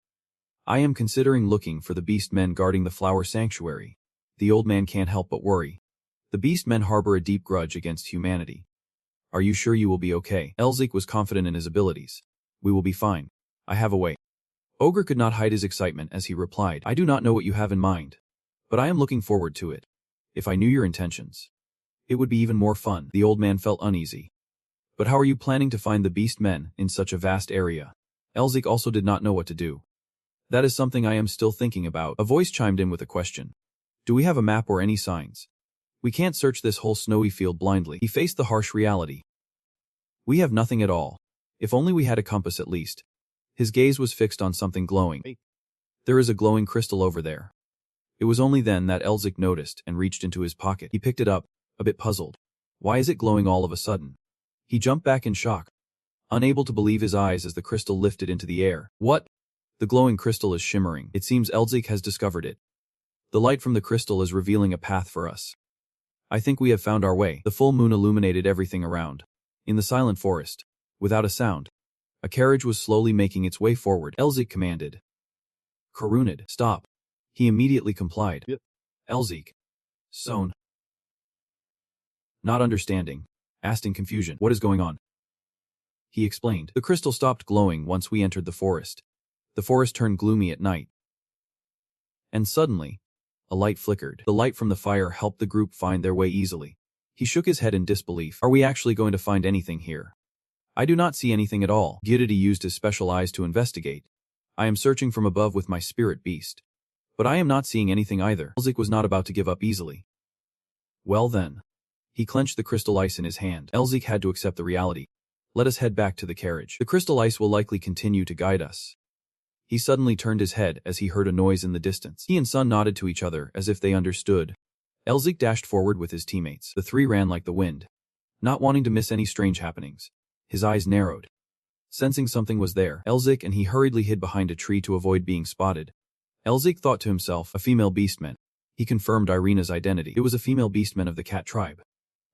I am considering looking for the beast men guarding the flower sanctuary. The old man can't help but worry. The beast men harbor a deep grudge against humanity. Are you sure you will be okay? Elzik was confident in his abilities. We will be fine. I have a way. Ogre could not hide his excitement as he replied, I do not know what you have in mind, but I am looking forward to it. If I knew your intentions, it would be even more fun. The old man felt uneasy. But how are you planning to find the beast men in such a vast area? Elzik also did not know what to do. That is something I am still thinking about. A voice chimed in with a question. Do we have a map or any signs? We can't search this whole snowy field blindly. He faced the harsh reality. We have nothing at all. If only we had a compass at least. His gaze was fixed on something glowing. There is a glowing crystal over there. It was only then that Elzik noticed and reached into his pocket. He picked it up, a bit puzzled. Why is it glowing all of a sudden? He jumped back in shock, unable to believe his eyes as the crystal lifted into the air. What? The glowing crystal is shimmering. It seems Elzik has discovered it. The light from the crystal is revealing a path for us. I think we have found our way. The full moon illuminated everything around. In the silent forest, without a sound, a carriage was slowly making its way forward. Elzik commanded. Karunid, stop. He immediately complied. Yep. Elzik. Sown. Not understanding, asked in confusion, what is going on? He explained. The crystal stopped glowing once we entered the forest. The forest turned gloomy at night. And suddenly, a light flickered. The light from the fire helped the group find their way easily. He shook his head in disbelief. Are we actually going to find anything here? I do not see anything at all. Giddity used his special eyes to investigate. I am searching from above with my spirit beast. But I am not seeing anything either. Elzik was not about to give up easily. Well then. He clenched the crystal ice in his hand. Elzik had to accept the reality. Let us head back to the carriage. The crystal ice will likely continue to guide us. He suddenly turned his head as he heard a noise in the distance. He and Sun nodded to each other as if they understood. Elzik dashed forward with his teammates. The three ran like the wind, not wanting to miss any strange happenings. His eyes narrowed. Sensing something was there, Elzik and he hurriedly hid behind a tree to avoid being spotted. Elzik thought to himself, a female beastman. He confirmed Irina's identity. It was a female beastman of the cat tribe.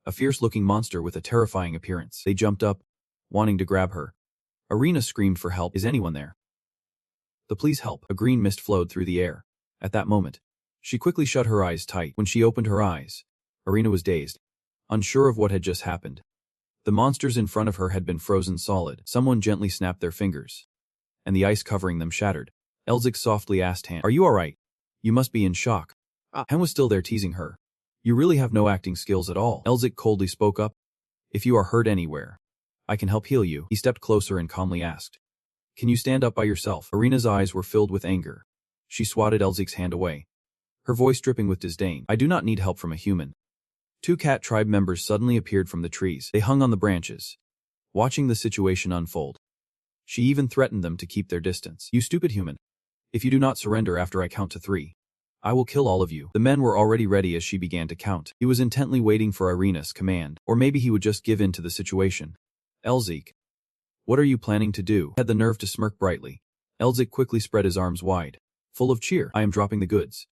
A fierce-looking monster with a terrifying appearance. They jumped up, wanting to grab her. Irina screamed for help. Is anyone there? Please help. A green mist flowed through the air. At that moment, she quickly shut her eyes tight. When she opened her eyes, Irina was dazed, unsure of what had just happened. The monsters in front of her had been frozen solid. Someone gently snapped their fingers, and the ice covering them shattered. Elzik softly asked Han, are you alright? You must be in shock. Han was still there teasing her. You really have no acting skills at all. Elzik coldly spoke up. If you are hurt anywhere, I can help heal you. He stepped closer and calmly asked. Can you stand up by yourself? Irina's eyes were filled with anger. She swatted Elzik's hand away, her voice dripping with disdain. I do not need help from a human. Two cat tribe members suddenly appeared from the trees. They hung on the branches, watching the situation unfold. She even threatened them to keep their distance. You stupid human. If you do not surrender after I count to 3, I will kill all of you. The men were already ready as she began to count. He was intently waiting for Irina's command, or maybe he would just give in to the situation. Elzik. What are you planning to do? Had the nerve to smirk brightly. Elzik quickly spread his arms wide, full of cheer. I am dropping the goods.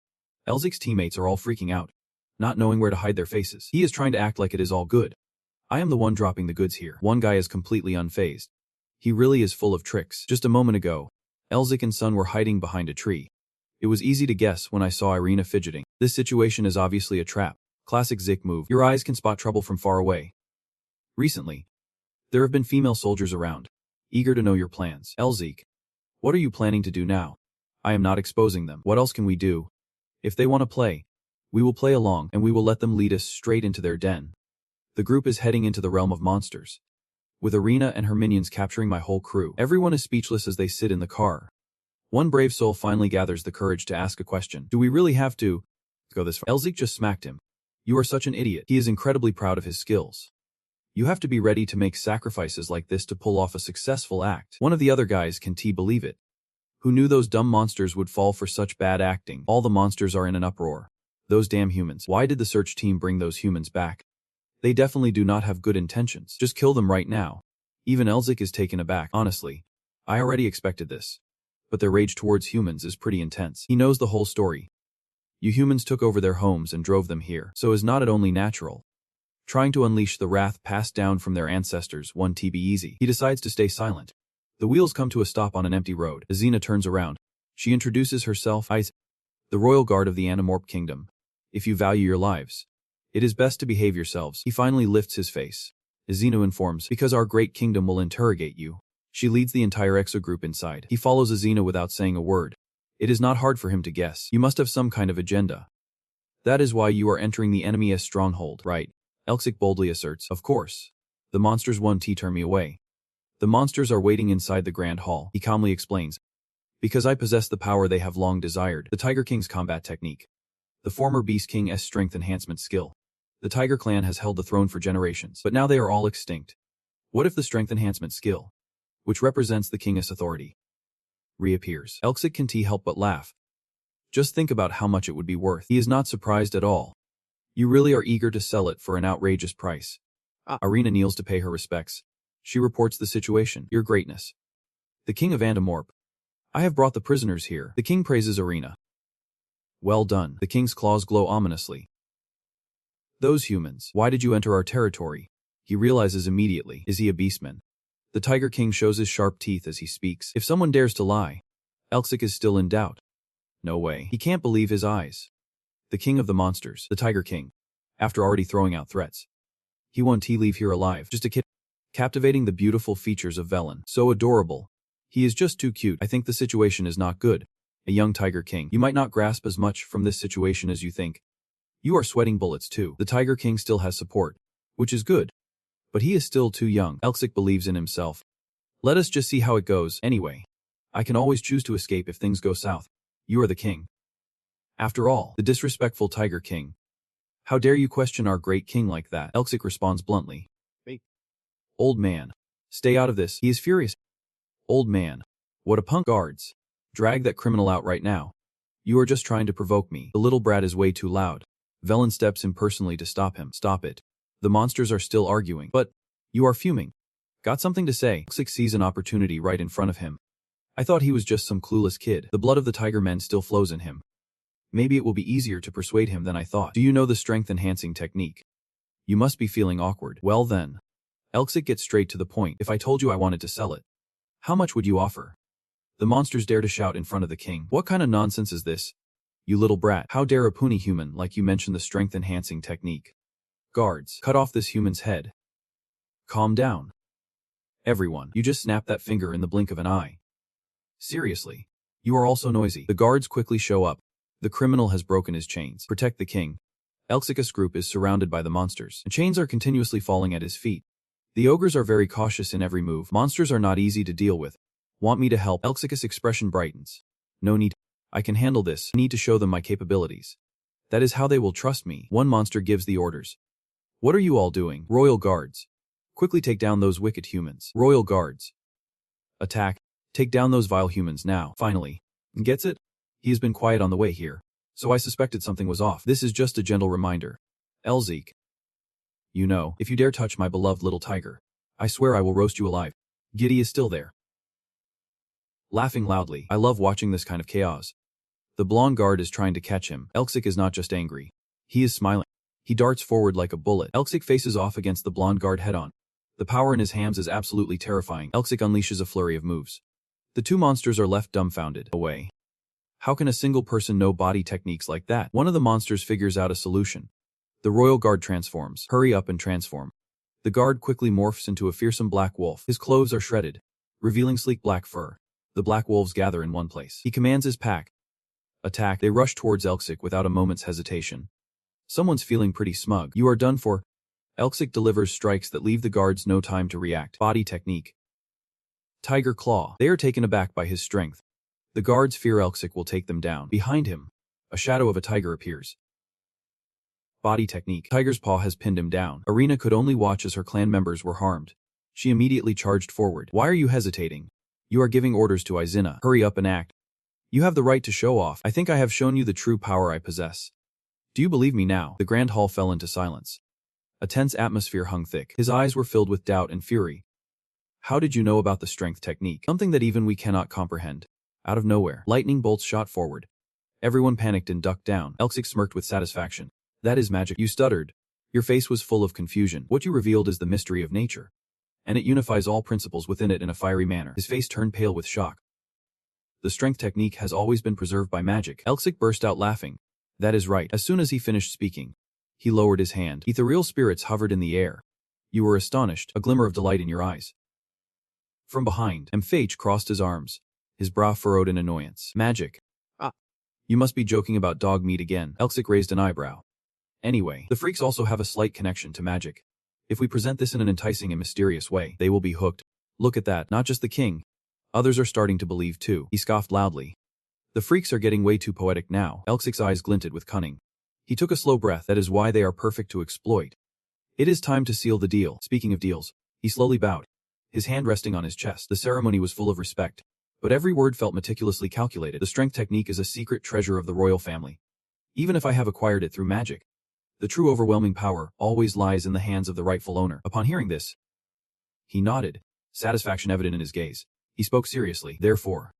Elzik's teammates are all freaking out, not knowing where to hide their faces. He is trying to act like it is all good. I am the one dropping the goods here. One guy is completely unfazed. He really is full of tricks. Just a moment ago, Elzik and Sun were hiding behind a tree. It was easy to guess when I saw Irina fidgeting. This situation is obviously a trap. Classic Zik move. Your eyes can spot trouble from far away. Recently, there have been female soldiers around, eager to know your plans. Elzik, what are you planning to do now? I am not exposing them. What else can we do? If they want to play, we will play along and we will let them lead us straight into their den. The group is heading into the realm of monsters. with Arena and her minions capturing my whole crew. Everyone is speechless as they sit in the car. One brave soul finally gathers the courage to ask a question. Do we really have to go this far? Elzik just smacked him. You are such an idiot. He is incredibly proud of his skills. You have to be ready to make sacrifices like this to pull off a successful act. One of the other guys can believe it. Who knew those dumb monsters would fall for such bad acting? All the monsters are in an uproar. Those damn humans. Why did the search team bring those humans back? They definitely do not have good intentions. Just kill them right now. Even Elzik is taken aback. Honestly, I already expected this. But their rage towards humans is pretty intense. He knows the whole story. You humans took over their homes and drove them here, so is not it only natural? Trying to unleash the wrath passed down from their ancestors won't be easy. He decides to stay silent. The wheels come to a stop on an empty road. Azina turns around. She introduces herself as the royal guard of the Animorp Kingdom. If you value your lives, it is best to behave yourselves. He finally lifts his face. Azina informs, because our great kingdom will interrogate you. She leads the entire EXO group inside. He follows Azina without saying a word. It is not hard for him to guess. You must have some kind of agenda. That is why you are entering the enemy's stronghold, right? Elzik boldly asserts, of course. The monsters won't turn me away. The monsters are waiting inside the Grand Hall, he calmly explains. Because I possess the power they have long desired, the Tiger King's combat technique. The former Beast King's strength enhancement skill. The Tiger clan has held the throne for generations, but now they are all extinct. What if the strength enhancement skill, which represents the king's authority, reappears? Elzik can't help but laugh. Just think about how much it would be worth. He is not surprised at all. You really are eager to sell it for an outrageous price. Arena kneels to pay her respects. She reports the situation. Your greatness. The king of Animorp. I have brought the prisoners here. The king praises Arena. Well done. The king's claws glow ominously. Those humans. Why did you enter our territory? He realizes immediately. Is he a beastman? The Tiger King shows his sharp teeth as he speaks. If someone dares to lie. Elzik is still in doubt. No way. He can't believe his eyes. The king of the monsters. The Tiger King. After already throwing out threats. He won't leave here alive. Just a kid. Captivating the beautiful features of Velen. So adorable. He is just too cute. I think the situation is not good. A young Tiger King. You might not grasp as much from this situation as you think. You are sweating bullets too. The Tiger King still has support. Which is good. But he is still too young. Elzik believes in himself. Let us just see how it goes. Anyway. I can always choose to escape if things go south. You are the king. After all, the disrespectful Tiger King. How dare you question our great king like that? Elzik responds bluntly. Old man. Stay out of this. He is furious. Old man. What a punk. Guards. Drag that criminal out right now. You are just trying to provoke me. The little brat is way too loud. Velen steps in personally to stop him. Stop it. The monsters are still arguing. But, you are fuming. Got something to say? Elzik sees an opportunity right in front of him. I thought he was just some clueless kid. The blood of the Tiger Men still flows in him. Maybe it will be easier to persuade him than I thought. Do you know the strength enhancing technique? You must be feeling awkward. Well then. Elzik gets straight to the point. If I told you I wanted to sell it, how much would you offer? The monsters dare to shout in front of the king. What kind of nonsense is this? You little brat. How dare a puny human like you mention the strength enhancing technique? Guards, cut off this human's head. Calm down. Everyone, you just snapped that finger in the blink of an eye. Seriously. You are all so noisy. The guards quickly show up. The criminal has broken his chains. Protect the king. Elzik's group is surrounded by the monsters. The chains are continuously falling at his feet. The ogres are very cautious in every move. Monsters are not easy to deal with. Want me to help? Elzik's expression brightens. No need. I can handle this. I need to show them my capabilities. That is how they will trust me. One monster gives the orders. What are you all doing? Royal guards. Quickly take down those wicked humans. Royal guards. Attack. Take down those vile humans now. Finally. Gets it? He has been quiet on the way here. So I suspected something was off. This is just a gentle reminder. Elzik. You know, if you dare touch my beloved little tiger, I swear I will roast you alive. Giddy is still there. Laughing loudly. I love watching this kind of chaos. The blonde guard is trying to catch him. Elzik is not just angry. He is smiling. He darts forward like a bullet. Elzik faces off against the blonde guard head-on. The power in his hands is absolutely terrifying. Elzik unleashes a flurry of moves. The two monsters are left dumbfounded. Away. How can a single person know body techniques like that? One of the monsters figures out a solution. The royal guard transforms. Hurry up and transform. The guard quickly morphs into a fearsome black wolf. His clothes are shredded, revealing sleek black fur. The black wolves gather in one place. He commands his pack. Attack. They rush towards Elzik without a moment's hesitation. Someone's feeling pretty smug. You are done for. Elxic delivers strikes that leave the guards no time to react. Body technique. Tiger Claw. They are taken aback by his strength. The guards fear Elxic will take them down. Behind him, a shadow of a tiger appears. Body technique. Tiger's Paw has pinned him down. Arena could only watch as her clan members were harmed. She immediately charged forward. Why are you hesitating? You are giving orders to Izina. Hurry up and act. You have the right to show off. I think I have shown you the true power I possess. Do you believe me now? The grand hall fell into silence. A tense atmosphere hung thick. His eyes were filled with doubt and fury. How did you know about the strength technique? Something that even we cannot comprehend. Out of nowhere, lightning bolts shot forward. Everyone panicked and ducked down. Elxic smirked with satisfaction. That is magic. You stuttered. Your face was full of confusion. What you revealed is the mystery of nature, and it unifies all principles within it in a fiery manner. His face turned pale with shock. The strength technique has always been preserved by magic. Elxic burst out laughing. That is right. As soon as he finished speaking, he lowered his hand. Ethereal spirits hovered in the air. You were astonished, a glimmer of delight in your eyes. From behind, Mfh crossed his arms, his brow furrowed in annoyance. Magic. You must be joking about dog meat again. Elxic raised an eyebrow. Anyway, the freaks also have a slight connection to magic. If we present this in an enticing and mysterious way, they will be hooked. Look at that, not just the king. Others are starting to believe too. He scoffed loudly. The freaks are getting way too poetic now. Elxic's eyes glinted with cunning. He took a slow breath. That is why they are perfect to exploit. It is time to seal the deal. Speaking of deals, he slowly bowed, his hand resting on his chest. The ceremony was full of respect, but every word felt meticulously calculated. The strength technique is a secret treasure of the royal family. Even if I have acquired it through magic, the true overwhelming power always lies in the hands of the rightful owner. Upon hearing this, he nodded, satisfaction evident in his gaze. He spoke seriously. Therefore,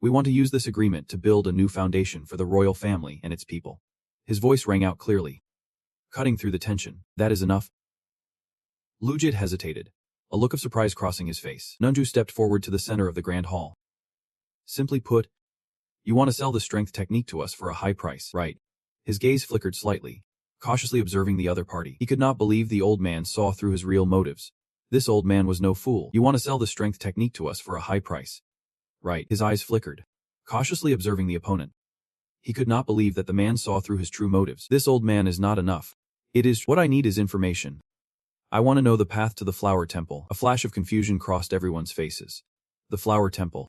we want to use this agreement to build a new foundation for the royal family and its people. His voice rang out clearly, cutting through the tension. That is enough. Lujit hesitated, a look of surprise crossing his face. Nunju stepped forward to the center of the grand hall. Simply put, you want to sell the strength technique to us for a high price, right? His gaze flickered slightly, cautiously observing the other party. He could not believe the old man saw through his real motives. This old man was no fool. You want to sell the strength technique to us for a high price, right? His eyes flickered, cautiously observing the opponent. He could not believe that the man saw through his true motives. This old man is not enough. It is what I need is information. I want to know the path to the Flower Temple. A flash of confusion crossed everyone's faces. The Flower Temple.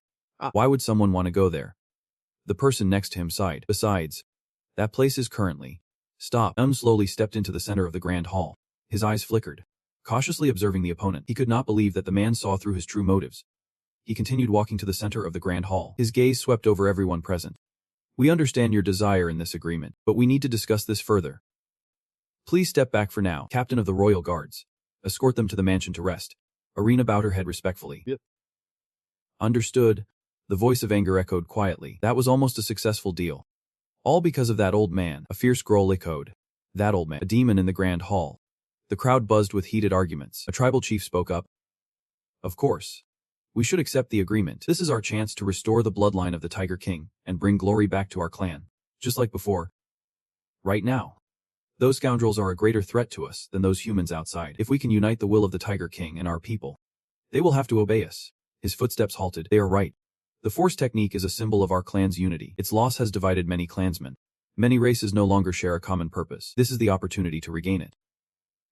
Why would someone want to go there? The person next to him sighed. Besides, that place is currently... Stop. Slowly stepped into the center of the grand hall. His eyes flickered, cautiously observing the opponent. He could not believe that the man saw through his true motives. He continued walking to the center of the grand hall. His gaze swept over everyone present. We understand your desire in this agreement, but we need to discuss this further. Please step back for now. Captain of the Royal Guards. Escort them to the mansion to rest. Arena bowed her head respectfully. Yep. Understood. The voice of anger echoed quietly. That was almost a successful deal. All because of that old man. A fierce growl echoed. That old man. A demon in the grand hall. The crowd buzzed with heated arguments. A tribal chief spoke up. Of course. We should accept the agreement. This is our chance to restore the bloodline of the Tiger King and bring glory back to our clan, just like before. Right now, those scoundrels are a greater threat to us than those humans outside. If we can unite the will of the Tiger King and our people, they will have to obey us. His footsteps halted. They are right. The Force technique is a symbol of our clan's unity. Its loss has divided many clansmen. Many races no longer share a common purpose. This is the opportunity to regain it.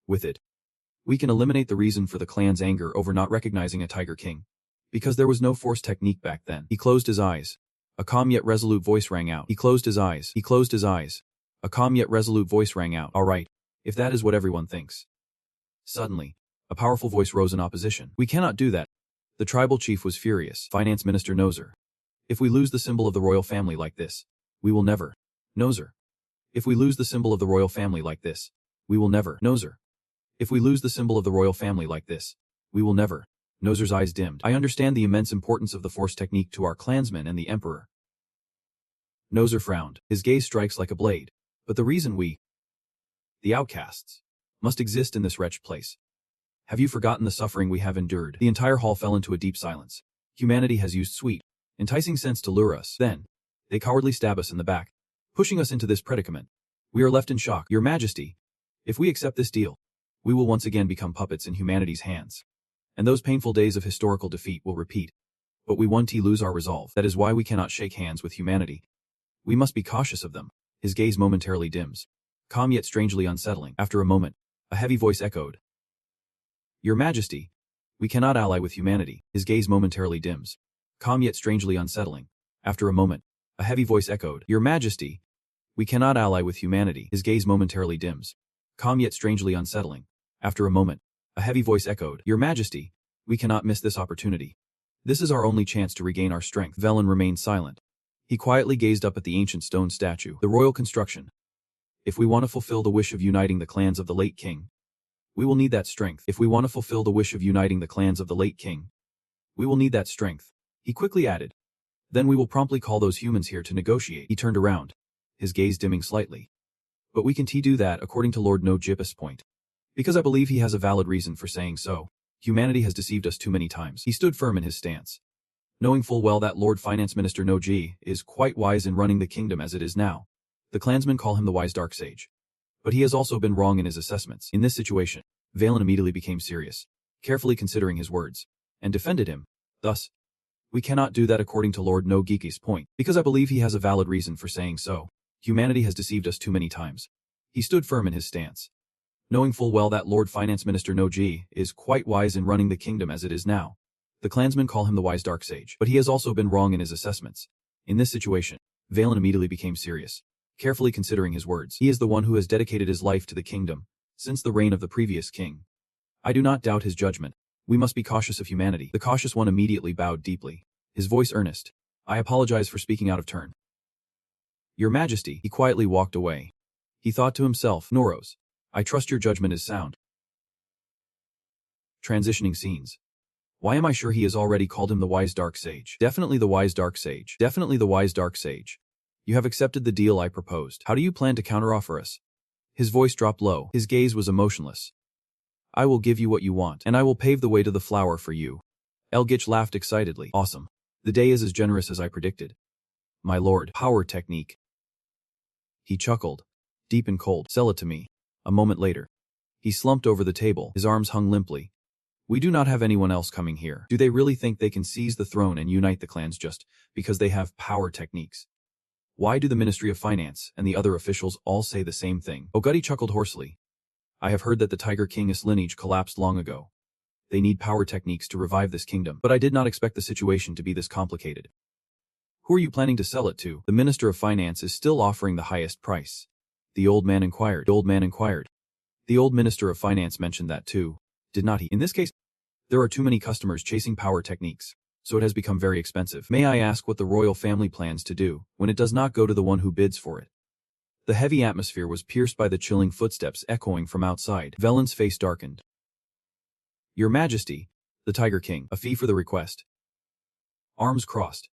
With it, we can eliminate the reason for the clan's anger over not recognizing a Tiger King. Because there was no Force technique back then. He closed his eyes. A calm yet resolute voice rang out. He closed his eyes. He closed his eyes. A calm yet resolute voice rang out. All right, if that is what everyone thinks. Suddenly, a powerful voice rose in opposition. We cannot do that. The tribal chief was furious. Finance Minister Nozer. If we lose the symbol of the royal family like this, we will never. Nozer. If we lose the symbol of the royal family like this, we will never. Nozer. If we lose the symbol of the royal family like this, we will never. Nozer's eyes dimmed. I understand the immense importance of the Force technique to our clansmen and the Emperor. Nozer frowned. His gaze strikes like a blade. But the reason we, the outcasts, must exist in this wretched place. Have you forgotten the suffering we have endured? The entire hall fell into a deep silence. Humanity has used sweet, enticing scents to lure us. Then, they cowardly stab us in the back, pushing us into this predicament. We are left in shock. Your Majesty, if we accept this deal, we will once again become puppets in humanity's hands. And those painful days of historical defeat will repeat. But we won't lose our resolve. That is why we cannot shake hands with humanity. We must be cautious of them. His gaze momentarily dims. Calm yet strangely unsettling. After a moment, A heavy voice echoed. Your Majesty, we cannot ally with humanity. His gaze momentarily dims. Calm yet strangely unsettling. After a moment, a heavy voice echoed. Your Majesty, we cannot ally with humanity. His gaze momentarily dims. Calm yet strangely unsettling. After a moment, a heavy voice echoed. Your Majesty, we cannot miss this opportunity. This is our only chance to regain our strength. Velen remained silent. He quietly gazed up at the ancient stone statue. The royal construction. If we want to fulfill the wish of uniting the clans of the late king, we will need that strength. If we want to fulfill the wish of uniting the clans of the late king, we will need that strength. He quickly added. Then we will promptly call those humans here to negotiate. He turned around, his gaze dimming slightly. But we can do that according to Lord No.1's point. Because I believe he has a valid reason for saying so. Humanity has deceived us too many times. He stood firm in his stance, knowing full well that Lord Finance Minister No.1 is quite wise in running the kingdom as it is now. The clansmen call him the wise dark sage. But he has also been wrong in his assessments. In this situation, Velen immediately became serious, carefully considering his words, and defended him. Thus, we cannot do that according to Lord No.1's point, because I believe he has a valid reason for saying so. Humanity has deceived us too many times. He stood firm in his stance, knowing full well that Lord Finance Minister No.1 is quite wise in running the kingdom as it is now. The clansmen call him the wise dark sage, but he has also been wrong in his assessments. In this situation, Velen immediately became serious, carefully considering his words. He is the one who has dedicated his life to the kingdom, since the reign of the previous king. I do not doubt his judgment. We must be cautious of humanity. The cautious one immediately bowed deeply, his voice earnest. I apologize for speaking out of turn. Your Majesty. He quietly walked away. He thought to himself, Noros, I trust your judgment is sound. Transitioning scenes. Why am I sure he has already called him the wise dark sage? Definitely the wise dark sage. Definitely the wise dark sage. You have accepted the deal I proposed. How do you plan to counteroffer us? His voice dropped low. His gaze was emotionless. I will give you what you want, and I will pave the way to the flower for you. Elgitch laughed excitedly. Awesome. The day is as generous as I predicted. My lord, power technique. He chuckled. Deep and cold. Sell it to me. A moment later, he slumped over the table. His arms hung limply. We do not have anyone else coming here. Do they really think they can seize the throne and unite the clans just because they have power techniques? Why do the Ministry of Finance and the other officials all say the same thing? Oguddy chuckled hoarsely. I have heard that the Tiger King's lineage collapsed long ago. They need power techniques to revive this kingdom, but I did not expect the situation to be this complicated. Who are you planning to sell it to? The Minister of Finance is still offering the highest price. The old man inquired. The old Minister of Finance mentioned that too, did not he? In this case, there are too many customers chasing power techniques, so it has become very expensive. May I ask what the royal family plans to do when it does not go to the one who bids for it? The heavy atmosphere was pierced by the chilling footsteps echoing from outside. Velen's face darkened. Your Majesty, the Tiger King, a fee for the request. Arms crossed.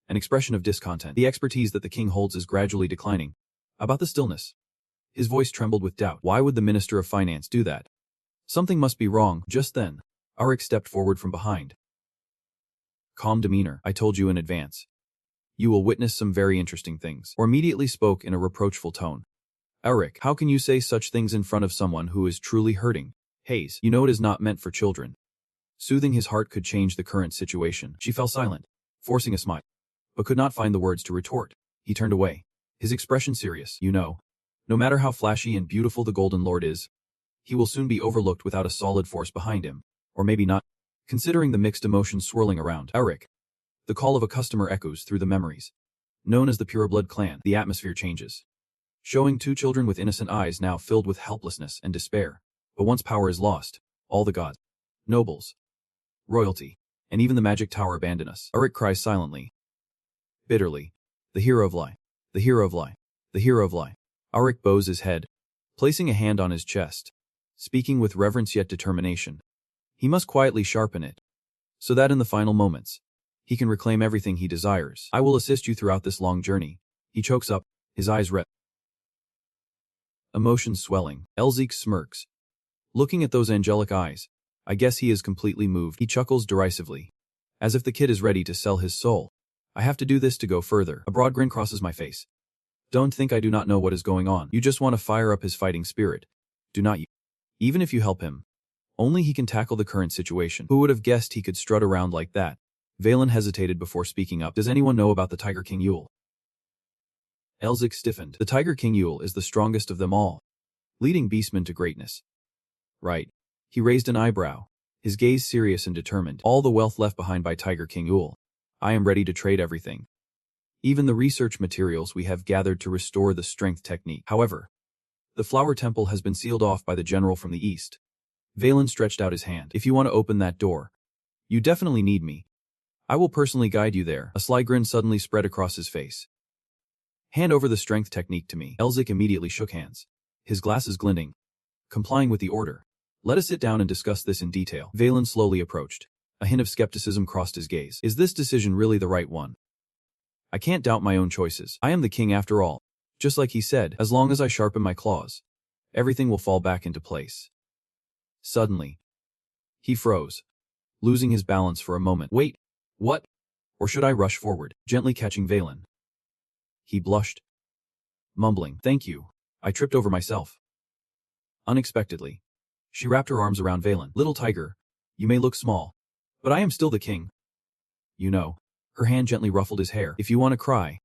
An expression of discontent. The expertise that the king holds is gradually declining. About the stillness. His voice trembled with doubt. Why would the Minister of Finance do that? Something must be wrong. Just then, Arik stepped forward from behind. Calm demeanor. I told you in advance. You will witness some very interesting things. Or immediately spoke in a reproachful tone. Arik, how can you say such things in front of someone who is truly hurting? Hayes, you know it is not meant for children. Soothing his heart could change the current situation. She fell silent, forcing a smile, but could not find the words to retort. He turned away, his expression serious. You know, no matter how flashy and beautiful the Golden Lord is, he will soon be overlooked without a solid force behind him. Or maybe not. Considering the mixed emotions swirling around Arik, the call of a customer echoes through the memories. Known as the Pureblood clan, the atmosphere changes, showing two children with innocent eyes now filled with helplessness and despair. But once power is lost, all the gods, nobles, royalty, and even the magic tower abandon us. Arik cries silently, bitterly, the hero of lie, the hero of lie, the hero of lie. Arik bows his head, placing a hand on his chest, speaking with reverence yet determination. He must quietly sharpen it, so that in the final moments, he can reclaim everything he desires. I will assist you throughout this long journey. He chokes up, his eyes red. Emotions swelling. Elzik smirks, looking at those angelic eyes. I guess he is completely moved. He chuckles derisively, as if the kid is ready to sell his soul. I have to do this to go further. A broad grin crosses my face. Don't think I do not know what is going on. You just want to fire up his fighting spirit. Do not you? Even if you help him, only he can tackle the current situation. Who would have guessed he could strut around like that? Velen hesitated before speaking up. Does anyone know about the Tiger King Yule? Elzik stiffened. The Tiger King Yule is the strongest of them all, leading beastmen to greatness. Right. He raised an eyebrow, his gaze serious and determined. All the wealth left behind by Tiger King Ul. I am ready to trade everything. Even the research materials we have gathered to restore the strength technique. However, the flower temple has been sealed off by the general from the east. Valen stretched out his hand. If you want to open that door, you definitely need me. I will personally guide you there. A sly grin suddenly spread across his face. Hand over the strength technique to me. Elzik immediately shook hands, his glasses glinting, complying with the order. Let us sit down and discuss this in detail. Valen slowly approached. A hint of skepticism crossed his gaze. Is this decision really the right one? I can't doubt my own choices. I am the king after all. Just like he said, as long as I sharpen my claws, everything will fall back into place. Suddenly, he froze, losing his balance for a moment. Wait, what? Or should I rush forward, gently catching Valen? He blushed, mumbling, thank you. I tripped over myself. Unexpectedly, she wrapped her arms around Valen. Little tiger, you may look small, but I am still the king. You know. Her hand gently ruffled his hair. If you want to cry,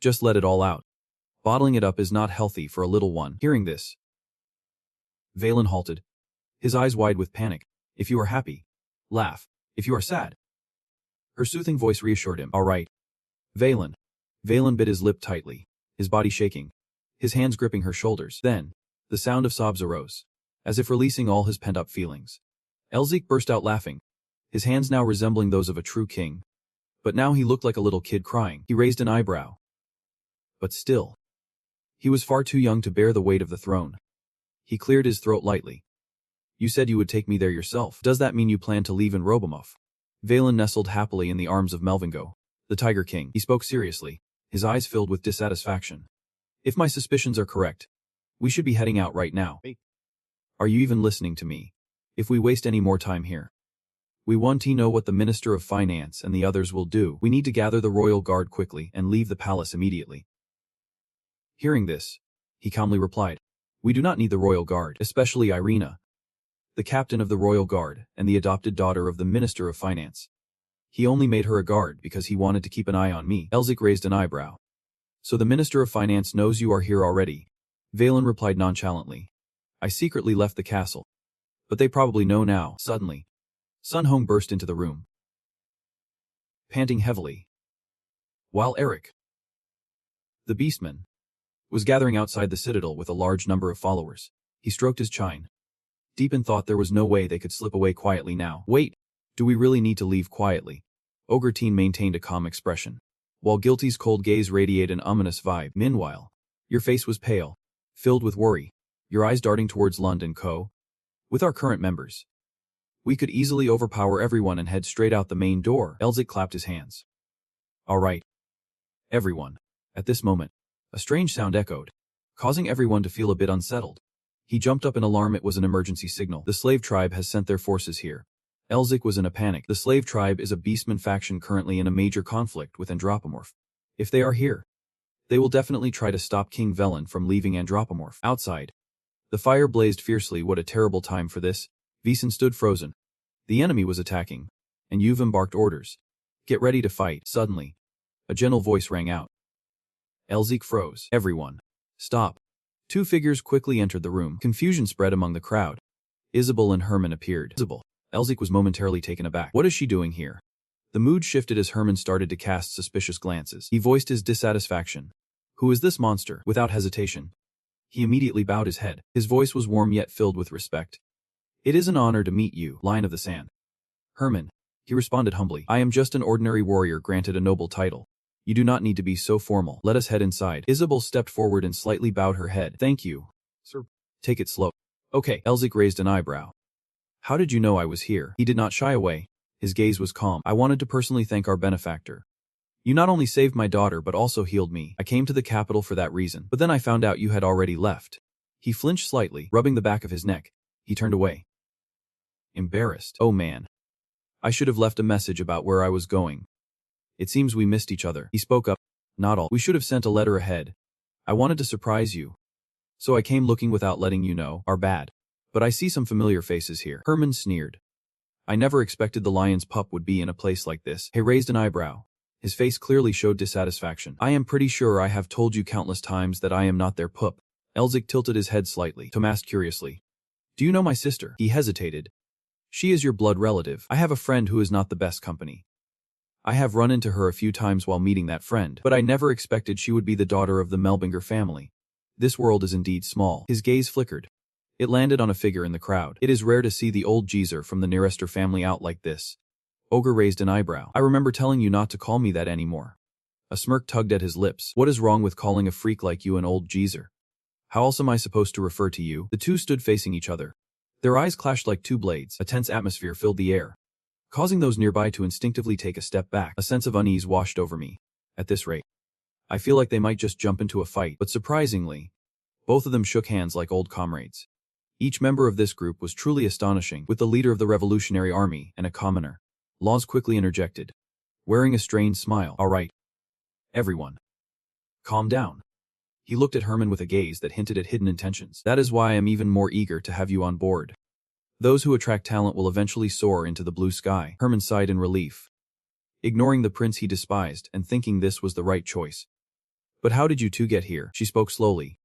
just let it all out. Bottling it up is not healthy for a little one. Hearing this, Valen halted, his eyes wide with panic. If you are happy, laugh. If you are sad. Her soothing voice reassured him. All right. Valen. Valen bit his lip tightly, his body shaking, his hands gripping her shoulders. Then, the sound of sobs arose, as if releasing all his pent-up feelings. Elzik burst out laughing, his hands now resembling those of a true king. But now he looked like a little kid crying. He raised an eyebrow. But still, he was far too young to bear the weight of the throne. He cleared his throat lightly. You said you would take me there yourself. Does that mean you plan to leave in Robomov? Valen nestled happily in the arms of Melvingo, the Tiger King. He spoke seriously, his eyes filled with dissatisfaction. If my suspicions are correct, we should be heading out right now. Are you even listening to me? If we waste any more time here, we want to know what the Minister of Finance and the others will do. We need to gather the royal guard quickly and leave the palace immediately. Hearing this, he calmly replied, we do not need the royal guard, especially Irina, the captain of the royal guard and the adopted daughter of the Minister of Finance. He only made her a guard because he wanted to keep an eye on me. Elzik raised an eyebrow. So the Minister of Finance knows you are here already? Valen replied nonchalantly. I secretly left the castle. But they probably know now. Suddenly, Sun Hong burst into the room, panting heavily, while Eric, the beastman, was gathering outside the citadel with a large number of followers. He stroked his chine, deep in thought there was no way they could slip away quietly now. Wait, do we really need to leave quietly? Ogre Teen maintained a calm expression, while Guilty's cold gaze radiated an ominous vibe. Meanwhile, your face was pale, filled with worry, your eyes darting towards Lund and Co. With our current members, we could easily overpower everyone and head straight out the main door. Elzik clapped his hands. All right. Everyone. At this moment, a strange sound echoed, causing everyone to feel a bit unsettled. He jumped up in alarm. It was an emergency signal. The slave tribe has sent their forces here. Elzik was in a panic. The slave tribe is a beastman faction currently in a major conflict with Andropomorph. If they are here, they will definitely try to stop King Velen from leaving Andropomorph. Outside, the fire blazed fiercely. What a terrible time for this. Vesen stood frozen. The enemy was attacking, and Yuvim barked orders. Get ready to fight. Suddenly, a gentle voice rang out. Elzik froze. Everyone, stop. Two figures quickly entered the room. Confusion spread among the crowd. Isabel and Herman appeared. Isabel. Elzik was momentarily taken aback. What is she doing here? The mood shifted as Herman started to cast suspicious glances. He voiced his dissatisfaction. Who is this monster? Without hesitation, he immediately bowed his head. His voice was warm yet filled with respect. It is an honor to meet you, Lion of the Sand. Herman, he responded humbly. I am just an ordinary warrior granted a noble title. You do not need to be so formal. Let us head inside. Isabel stepped forward and slightly bowed her head. Thank you, sir. Take it slow. Okay. Elzik raised an eyebrow. How did you know I was here? He did not shy away. His gaze was calm. I wanted to personally thank our benefactor. You not only saved my daughter but also healed me. I came to the capital for that reason. But then I found out you had already left. He flinched slightly, rubbing the back of his neck. He turned away, embarrassed. Oh man. I should have left a message about where I was going. It seems we missed each other. He spoke up. Not all. We should have sent a letter ahead. I wanted to surprise you. So I came looking without letting you know. Our bad. But I see some familiar faces here. Herman sneered. I never expected the lion's pup would be in a place like this. He raised an eyebrow. His face clearly showed dissatisfaction. I am pretty sure I have told you countless times that I am not their pup. Elzik tilted his head slightly. Tom asked curiously. Do you know my sister? He hesitated. She is your blood relative. I have a friend who is not the best company. I have run into her a few times while meeting that friend, but I never expected she would be the daughter of the Melbinger family. This world is indeed small. His gaze flickered. It landed on a figure in the crowd. It is rare to see the old geezer from the Nearester family out like this. Ogre raised an eyebrow. I remember telling you not to call me that anymore. A smirk tugged at his lips. What is wrong with calling a freak like you an old geezer? How else am I supposed to refer to you? The two stood facing each other. Their eyes clashed like two blades. A tense atmosphere filled the air, causing those nearby to instinctively take a step back. A sense of unease washed over me. At this rate, I feel like they might just jump into a fight, but surprisingly, both of them shook hands like old comrades. Each member of this group was truly astonishing, with the leader of the Revolutionary Army and a commoner. Laws quickly interjected, wearing a strained smile. All right, everyone, calm down. He looked at Herman with a gaze that hinted at hidden intentions. That is why I am even more eager to have you on board. Those who attract talent will eventually soar into the blue sky. Herman sighed in relief, ignoring the prince he despised and thinking this was the right choice. But how did you two get here? She spoke slowly.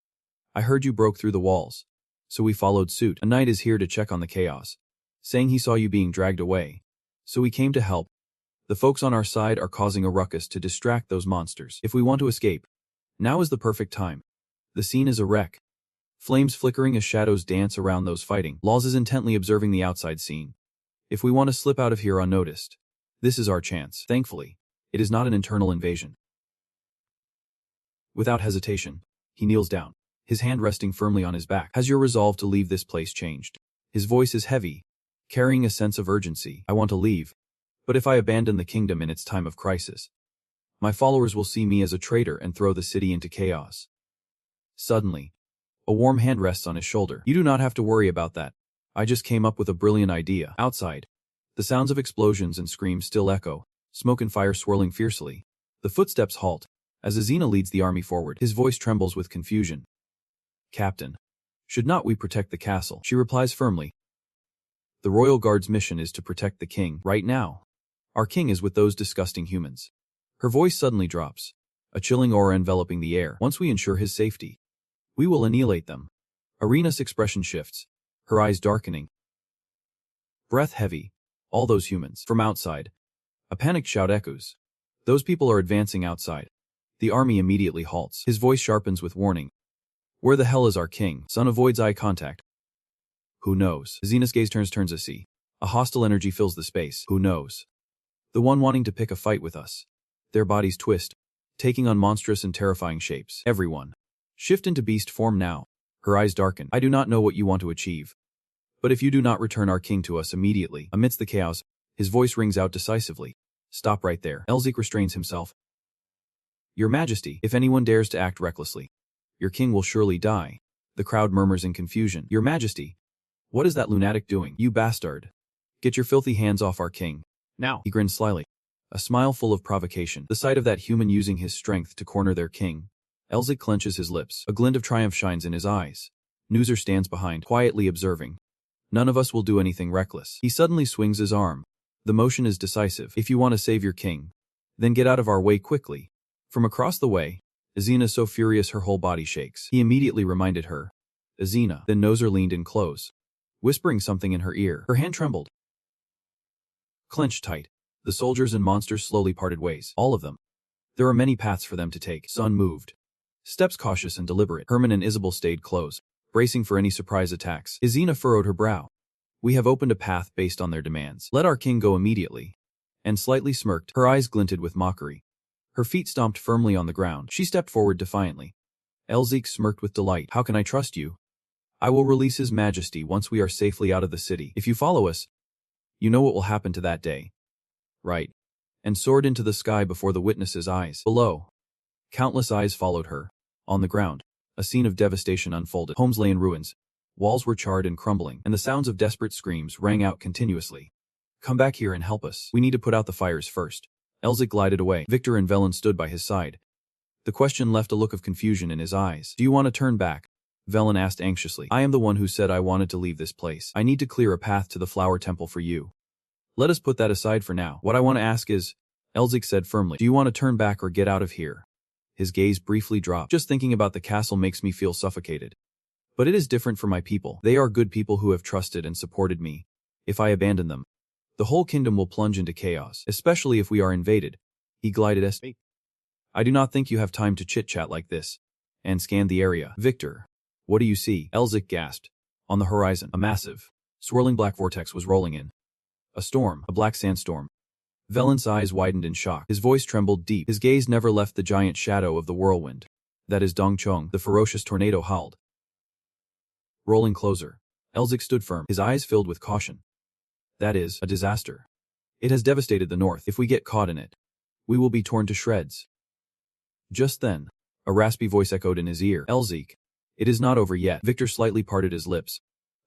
I heard you broke through the walls, so we followed suit. A knight is here to check on the chaos, saying he saw you being dragged away. So we came to help. The folks on our side are causing a ruckus to distract those monsters. If we want to escape, now is the perfect time. The scene is a wreck. Flames flickering as shadows dance around those fighting. Laws is intently observing the outside scene. If we want to slip out of here unnoticed, this is our chance. Thankfully, it is not an internal invasion. Without hesitation, he kneels down, his hand resting firmly on his back. Has your resolve to leave this place changed? His voice is heavy, carrying a sense of urgency. I want to leave, but if I abandon the kingdom in its time of crisis, my followers will see me as a traitor and throw the city into chaos. Suddenly, a warm hand rests on his shoulder. You do not have to worry about that. I just came up with a brilliant idea. Outside, the sounds of explosions and screams still echo, smoke and fire swirling fiercely. The footsteps halt as Azina leads the army forward. His voice trembles with confusion. Captain, should not we protect the castle? She replies firmly. The Royal Guard's mission is to protect the king. Right now, our king is with those disgusting humans. Her voice suddenly drops, a chilling aura enveloping the air. Once we ensure his safety, we will annihilate them. Arena's expression shifts, her eyes darkening. Breath heavy. All those humans. From outside, a panicked shout echoes. Those people are advancing outside. The army immediately halts. His voice sharpens with warning. Where the hell is our king? Sun avoids eye contact. Who knows? Zena's gaze turns to sea. A hostile energy fills the space. Who knows? The one wanting to pick a fight with us. Their bodies twist, taking on monstrous and terrifying shapes. Everyone, shift into beast form now. Her eyes darken. I do not know what you want to achieve, but if you do not return our king to us immediately. Amidst the chaos, his voice rings out decisively. Stop right there. Elzik restrains himself. Your Majesty, if anyone dares to act recklessly, your king will surely die. The crowd murmurs in confusion. Your Majesty, what is that lunatic doing? You bastard. Get your filthy hands off our king. Now. He grins slyly, a smile full of provocation. The sight of that human using his strength to corner their king. Elzik clenches his lips. A glint of triumph shines in his eyes. Newser stands behind, quietly observing. None of us will do anything reckless. He suddenly swings his arm. The motion is decisive. If you want to save your king, then get out of our way quickly. From across the way, Azina so furious her whole body shakes. He immediately reminded her. Azina. Then Noser leaned in close, whispering something in her ear. Her hand trembled, clenched tight. The soldiers and monsters slowly parted ways. All of them. There are many paths for them to take. Sun moved, steps cautious and deliberate. Herman and Isabel stayed close, bracing for any surprise attacks. Azina furrowed her brow. We have opened a path based on their demands. Let our king go immediately. And slightly smirked. Her eyes glinted with mockery. Her feet stomped firmly on the ground. She stepped forward defiantly. Elzik smirked with delight. How can I trust you? I will release His Majesty once we are safely out of the city. If you follow us, you know what will happen to that day. Right. And soared into the sky before the witnesses' eyes. Below, countless eyes followed her. On the ground, a scene of devastation unfolded. Homes lay in ruins. Walls were charred and crumbling, and the sounds of desperate screams rang out continuously. Come back here and help us. We need to put out the fires first. Elzik glided away. Victor and Velen stood by his side. The question left a look of confusion in his eyes. Do you want to turn back? Velen asked anxiously. I am the one who said I wanted to leave this place. I need to clear a path to the flower temple for you. Let us put that aside for now. What I want to ask is, Elzik said firmly, do you want to turn back or get out of here? His gaze briefly dropped. Just thinking about the castle makes me feel suffocated. But it is different for my people. They are good people who have trusted and supported me. If I abandon them, the whole kingdom will plunge into chaos, especially if we are invaded. He glided escape. I do not think you have time to chit-chat like this. And scanned the area. Victor, what do you see? Elzik gasped. On the horizon, a massive, swirling black vortex was rolling in. A storm, a black sandstorm. Velen's eyes widened in shock. His voice trembled deep. His gaze never left the giant shadow of the whirlwind. That is Dongchong, the ferocious tornado howled. Rolling closer. Elzik stood firm, his eyes filled with caution. That is a disaster. It has devastated the north. If we get caught in it, we will be torn to shreds. Just then, a raspy voice echoed in his ear. Elzik, it is not over yet. Victor slightly parted his lips.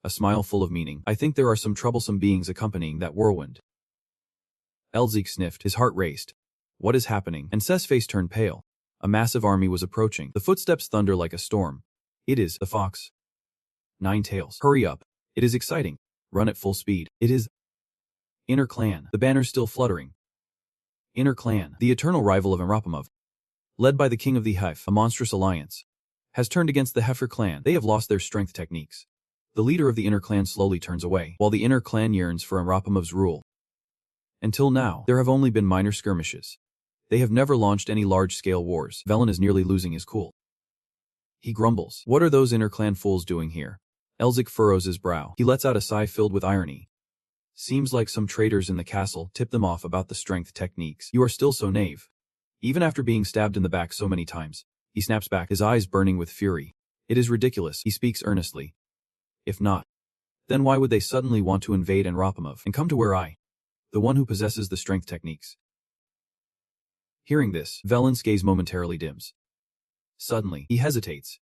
A smile full of meaning. I think there are some troublesome beings accompanying that whirlwind. Elzik sniffed, his heart raced. What is happening? And Seth's face turned pale. A massive army was approaching. The footsteps thunder like a storm. It is the fox. Nine Tails. Hurry up. It is exciting. Run at full speed. It is Inner Clan. The banner still fluttering. Inner Clan, the eternal rival of Enropimov, led by the king of the Hef, a monstrous alliance, has turned against the Heifer clan. They have lost their strength techniques. The leader of the Inner Clan slowly turns away, while the Inner Clan yearns for Enropimov's rule. Until now, there have only been minor skirmishes. They have never launched any large-scale wars. Velen is nearly losing his cool. He grumbles. What are those Inner Clan fools doing here? Elzik furrows his brow. He lets out a sigh filled with irony. Seems like some traitors in the castle tipped them off about the strength techniques. You are still so naive. Even after being stabbed in the back so many times, he snaps back, his eyes burning with fury. It is ridiculous, he speaks earnestly. If not, then why would they suddenly want to invade Enropimov and come to where I, the one who possesses the strength techniques? Hearing this, Velen's gaze momentarily dims. Suddenly, he hesitates.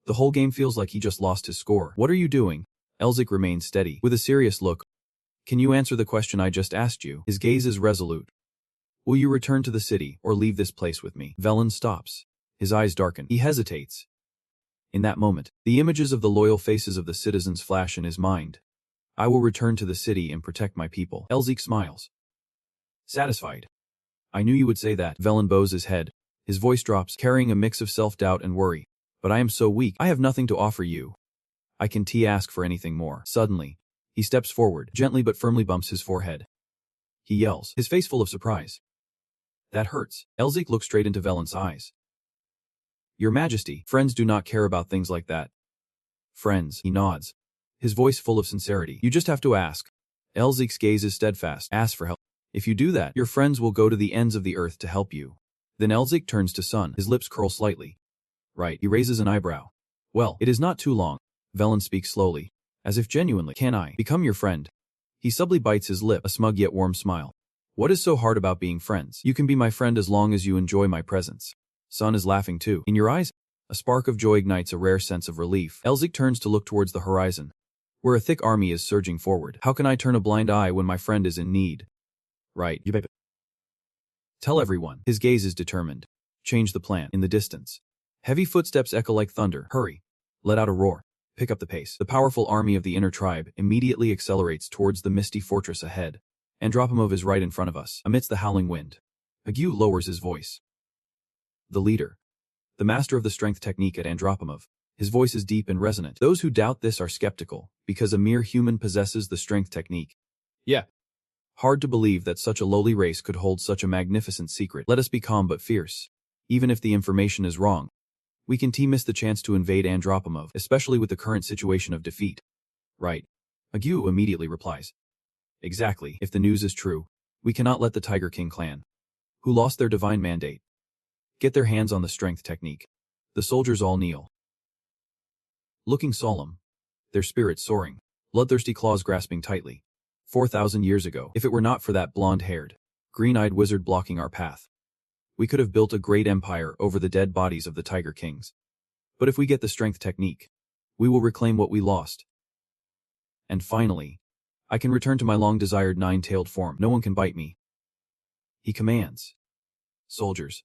The whole game feels like he just lost his score. What are you doing? Elzik remains steady, with a serious look. Can you answer the question I just asked you? His gaze is resolute. Will you return to the city, or leave this place with me? Velen stops. His eyes darken. He hesitates. In that moment, the images of the loyal faces of the citizens flash in his mind. I will return to the city and protect my people. Elzik smiles. Satisfied. I knew you would say that. Velen bows his head. His voice drops, carrying a mix of self-doubt and worry. But I am so weak. I have nothing to offer you. I can't ask for anything more. Suddenly, he steps forward, gently but firmly bumps his forehead. He yells, his face full of surprise. That hurts. Elzik looks straight into Velen's eyes. Your Majesty, friends do not care about things like that. Friends, he nods, his voice full of sincerity. You just have to ask. Elzik's gaze is steadfast. Ask for help. If you do that, your friends will go to the ends of the earth to help you. Then Elzik turns to Sun, his lips curl slightly. Right, he raises an eyebrow. Well, it is not too long. Velen speaks slowly, as if genuinely. Can I become your friend? He subtly bites his lip, a smug yet warm smile. What is so hard about being friends? You can be my friend as long as you enjoy my presence. Sun is laughing too. In your eyes, a spark of joy ignites a rare sense of relief. Elzik turns to look towards the horizon, where a thick army is surging forward. How can I turn a blind eye when my friend is in need? Right, you baby. Tell everyone. His gaze is determined. Change the plan. In the distance, heavy footsteps echo like thunder. Hurry. Let out a roar. Pick up the pace. The powerful army of the inner tribe immediately accelerates towards the misty fortress ahead. Enropimov is right in front of us, amidst the howling wind. Agu lowers his voice. The leader, the master of the strength technique at Enropimov. His voice is deep and resonant. Those who doubt this are skeptical, because a mere human possesses the strength technique. Yeah. Hard to believe that such a lowly race could hold such a magnificent secret. Let us be calm but fierce. Even if the information is wrong, we can miss the chance to invade Enropimov, especially with the current situation of defeat. Right. Agu immediately replies. Exactly. If the news is true, we cannot let the Tiger King clan, who lost their divine mandate, get their hands on the strength technique. The soldiers all kneel, looking solemn, their spirits soaring, bloodthirsty claws grasping tightly. 4,000 years ago, if it were not for that blonde-haired, green-eyed wizard blocking our path, we could have built a great empire over the dead bodies of the Tiger Kings. But if we get the strength technique, we will reclaim what we lost. And finally, I can return to my long-desired nine-tailed form. No one can bite me. He commands. Soldiers,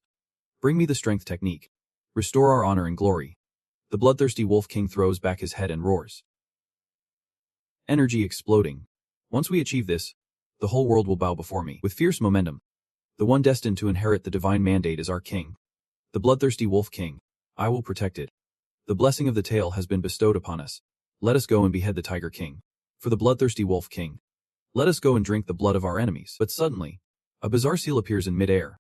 bring me the strength technique. Restore our honor and glory. The bloodthirsty Wolf King throws back his head and roars. Energy exploding. Once we achieve this, the whole world will bow before me. With fierce momentum, the one destined to inherit the divine mandate is our king, the bloodthirsty Wolf King. I will protect it. The blessing of the tail has been bestowed upon us. Let us go and behead the Tiger King. For the bloodthirsty Wolf King. Let us go and drink the blood of our enemies. But suddenly, a bizarre seal appears in mid-air,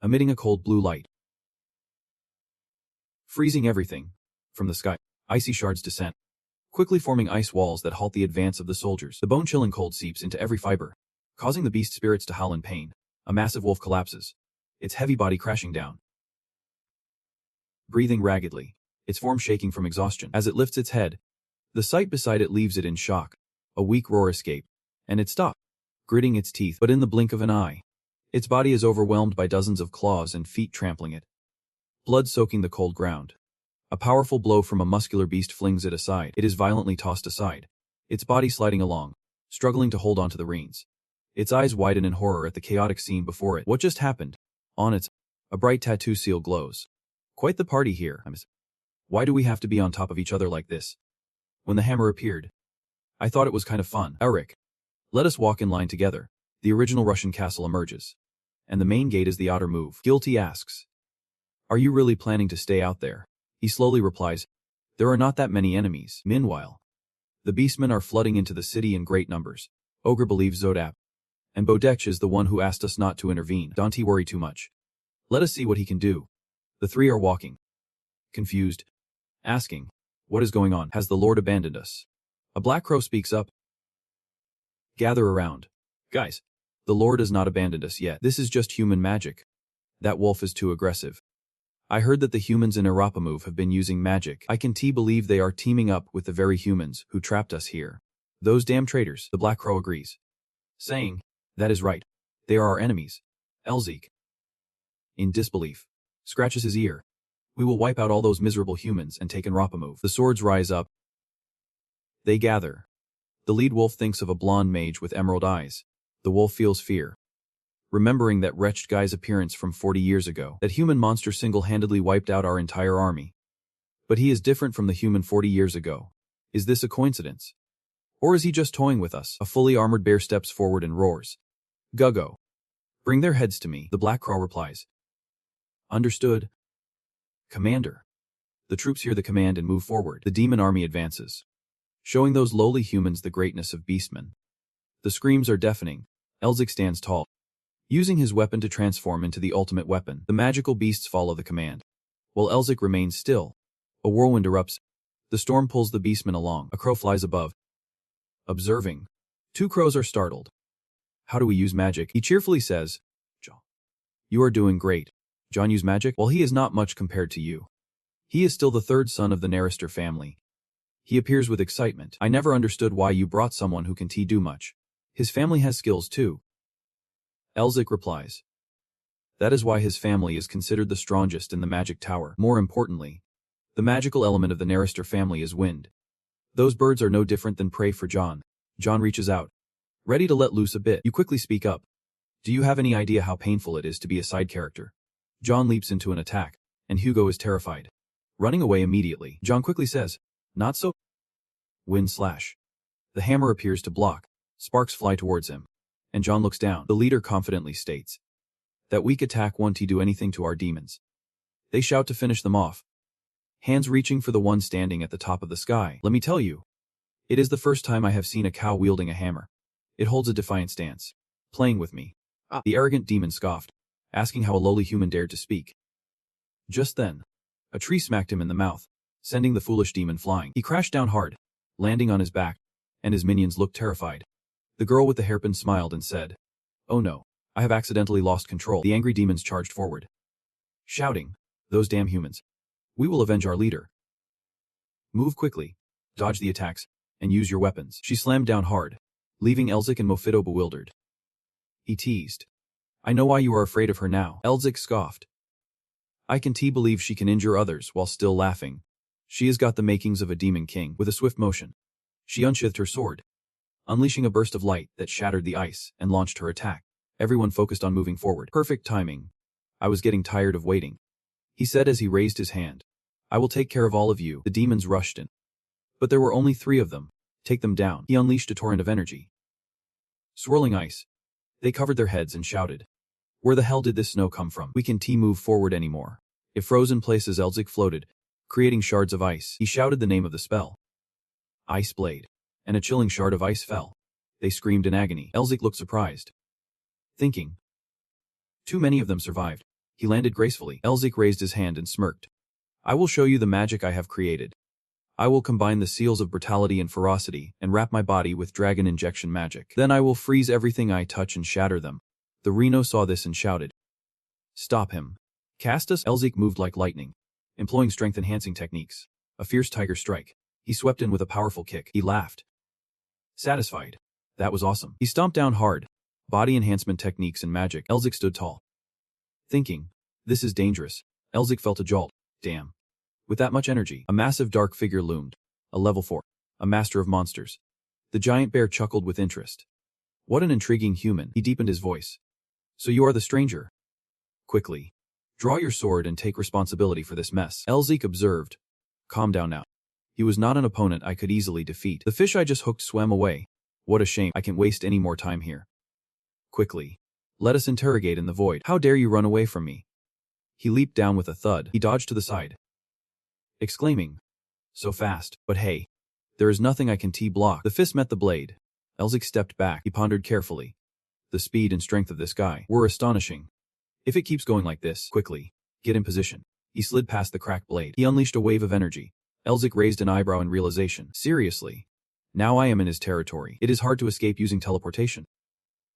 emitting a cold blue light, freezing everything. From the sky, icy shards descend, quickly forming ice walls that halt the advance of the soldiers. The bone-chilling cold seeps into every fiber, causing the beast spirits to howl in pain. A massive wolf collapses, its heavy body crashing down, breathing raggedly, its form shaking from exhaustion. As it lifts its head, the sight beside it leaves it in shock. A weak roar escaped, and it stopped, gritting its teeth. But in the blink of an eye, its body is overwhelmed by dozens of claws and feet trampling it, blood soaking the cold ground. A powerful blow from a muscular beast flings it aside. It is violently tossed aside, its body sliding along, struggling to hold onto the reins. Its eyes widen in horror at the chaotic scene before it. What just happened? On its, a bright tattoo seal glows. Quite the party here. Why do we have to be on top of each other like this? When the hammer appeared, I thought it was kind of fun. Eric, let us walk in line together. The original Russian castle emerges, and the main gate is the outer move. Guilty asks, are you really planning to stay out there? He slowly replies, there are not that many enemies. Meanwhile, the beastmen are flooding into the city in great numbers. Ogre believes Zodap, and Bodech is the one who asked us not to intervene. Don't he worry too much. Let us see what he can do. The three are walking, confused, asking, what is going on? Has the Lord abandoned us? A black crow speaks up. Gather around. Guys, the Lord has not abandoned us yet. This is just human magic. That wolf is too aggressive. I heard that the humans in Arapamove have been using magic. I can believe they are teaming up with the very humans who trapped us here. Those damn traitors. The black crow agrees, saying, that is right. They are our enemies. Elzik, in disbelief, scratches his ear. We will wipe out all those miserable humans and take Arapamove. The swords rise up. They gather. The lead wolf thinks of a blonde mage with emerald eyes. The wolf feels fear, remembering that wretched guy's appearance from 40 years ago. That human monster single-handedly wiped out our entire army. But he is different from the human 40 years ago. Is this a coincidence? Or is he just toying with us? A fully armored bear steps forward and roars. Guggo. Bring their heads to me. The black crow replies. Understood, Commander. The troops hear the command and move forward. The demon army advances, showing those lowly humans the greatness of beastmen. The screams are deafening. Elzik stands tall, using his weapon to transform into the ultimate weapon. The magical beasts follow the command, while Elzik remains still. A whirlwind erupts. The storm pulls the beastmen along. A crow flies above, observing. Two crows are startled. How do we use magic? He cheerfully says, John, you are doing great. John use magic? Well, he is not much compared to you. He is still the third son of the Narister family. He appears with excitement. I never understood why you brought someone who can do much. His family has skills too. Elzik replies. That is why his family is considered the strongest in the magic tower. More importantly, the magical element of the Narister family is wind. Those birds are no different than prey for John. John reaches out, ready to let loose a bit. You quickly speak up. Do you have any idea how painful it is to be a side character? John leaps into an attack, and Hugo is terrified, running away immediately. John quickly says, not so. Wind slash. The hammer appears to block. Sparks fly towards him, and John looks down. The leader confidently states, that weak attack won't do anything to our demons. They shout to finish them off, hands reaching for the one standing at the top of the sky. Let me tell you, it is the first time I have seen a cow wielding a hammer. It holds a defiant stance, playing with me. The arrogant demon scoffed, asking how a lowly human dared to speak. Just then, a tree smacked him in the mouth, sending the foolish demon flying. He crashed down hard, landing on his back, and his minions looked terrified. The girl with the hairpin smiled and said, oh no, I have accidentally lost control. The angry demons charged forward, shouting, those damn humans. We will avenge our leader. Move quickly, dodge the attacks, and use your weapons. She slammed down hard, leaving Elzik and Mofito bewildered. He teased. I know why you are afraid of her now. Elzik scoffed. I can believe she can injure others while still laughing. She has got the makings of a demon king. With a swift motion, she unsheathed her sword, unleashing a burst of light that shattered the ice and launched her attack. Everyone focused on moving forward. Perfect timing. I was getting tired of waiting, he said as he raised his hand. I will take care of all of you. The demons rushed in, but there were only 3 of them. Take them down. He unleashed a torrent of energy, swirling ice. They covered their heads and shouted, where the hell did this snow come from? We can't move forward anymore. If frozen places. Elzik floated, creating shards of ice. He shouted the name of the spell. Ice blade. And a chilling shard of ice fell. They screamed in agony. Elzik looked surprised, thinking, too many of them survived. He landed gracefully. Elzik raised his hand and smirked. I will show you the magic I have created. I will combine the seals of brutality and ferocity and wrap my body with dragon injection magic. Then I will freeze everything I touch and shatter them. The Reno saw this and shouted, stop him. Cast us. Elzik moved like lightning, employing strength-enhancing techniques. A fierce tiger strike. He swept in with a powerful kick. He laughed, satisfied. That was awesome. He stomped down hard. Body enhancement techniques and magic. Elzik stood tall, thinking, this is dangerous. Elzik felt a jolt. Damn. With that much energy, a massive dark figure loomed. A level 4. A master of monsters. The giant bear chuckled with interest. What an intriguing human. He deepened his voice. So you are the stranger. Quickly. Draw your sword and take responsibility for this mess. Elzik observed. Calm down now. He was not an opponent I could easily defeat. The fish I just hooked swam away. What a shame. I can't waste any more time here. Quickly. Let us interrogate in the void. How dare you run away from me? He leaped down with a thud. He dodged to the side, exclaiming, so fast, but hey, there is nothing I can T-block. The fist met the blade. Elzik stepped back. He pondered carefully. The speed and strength of this guy were astonishing. If it keeps going like this, quickly, get in position. He slid past the cracked blade. He unleashed a wave of energy. Elzik raised an eyebrow in realization. Seriously? Now I am in his territory. It is hard to escape using teleportation.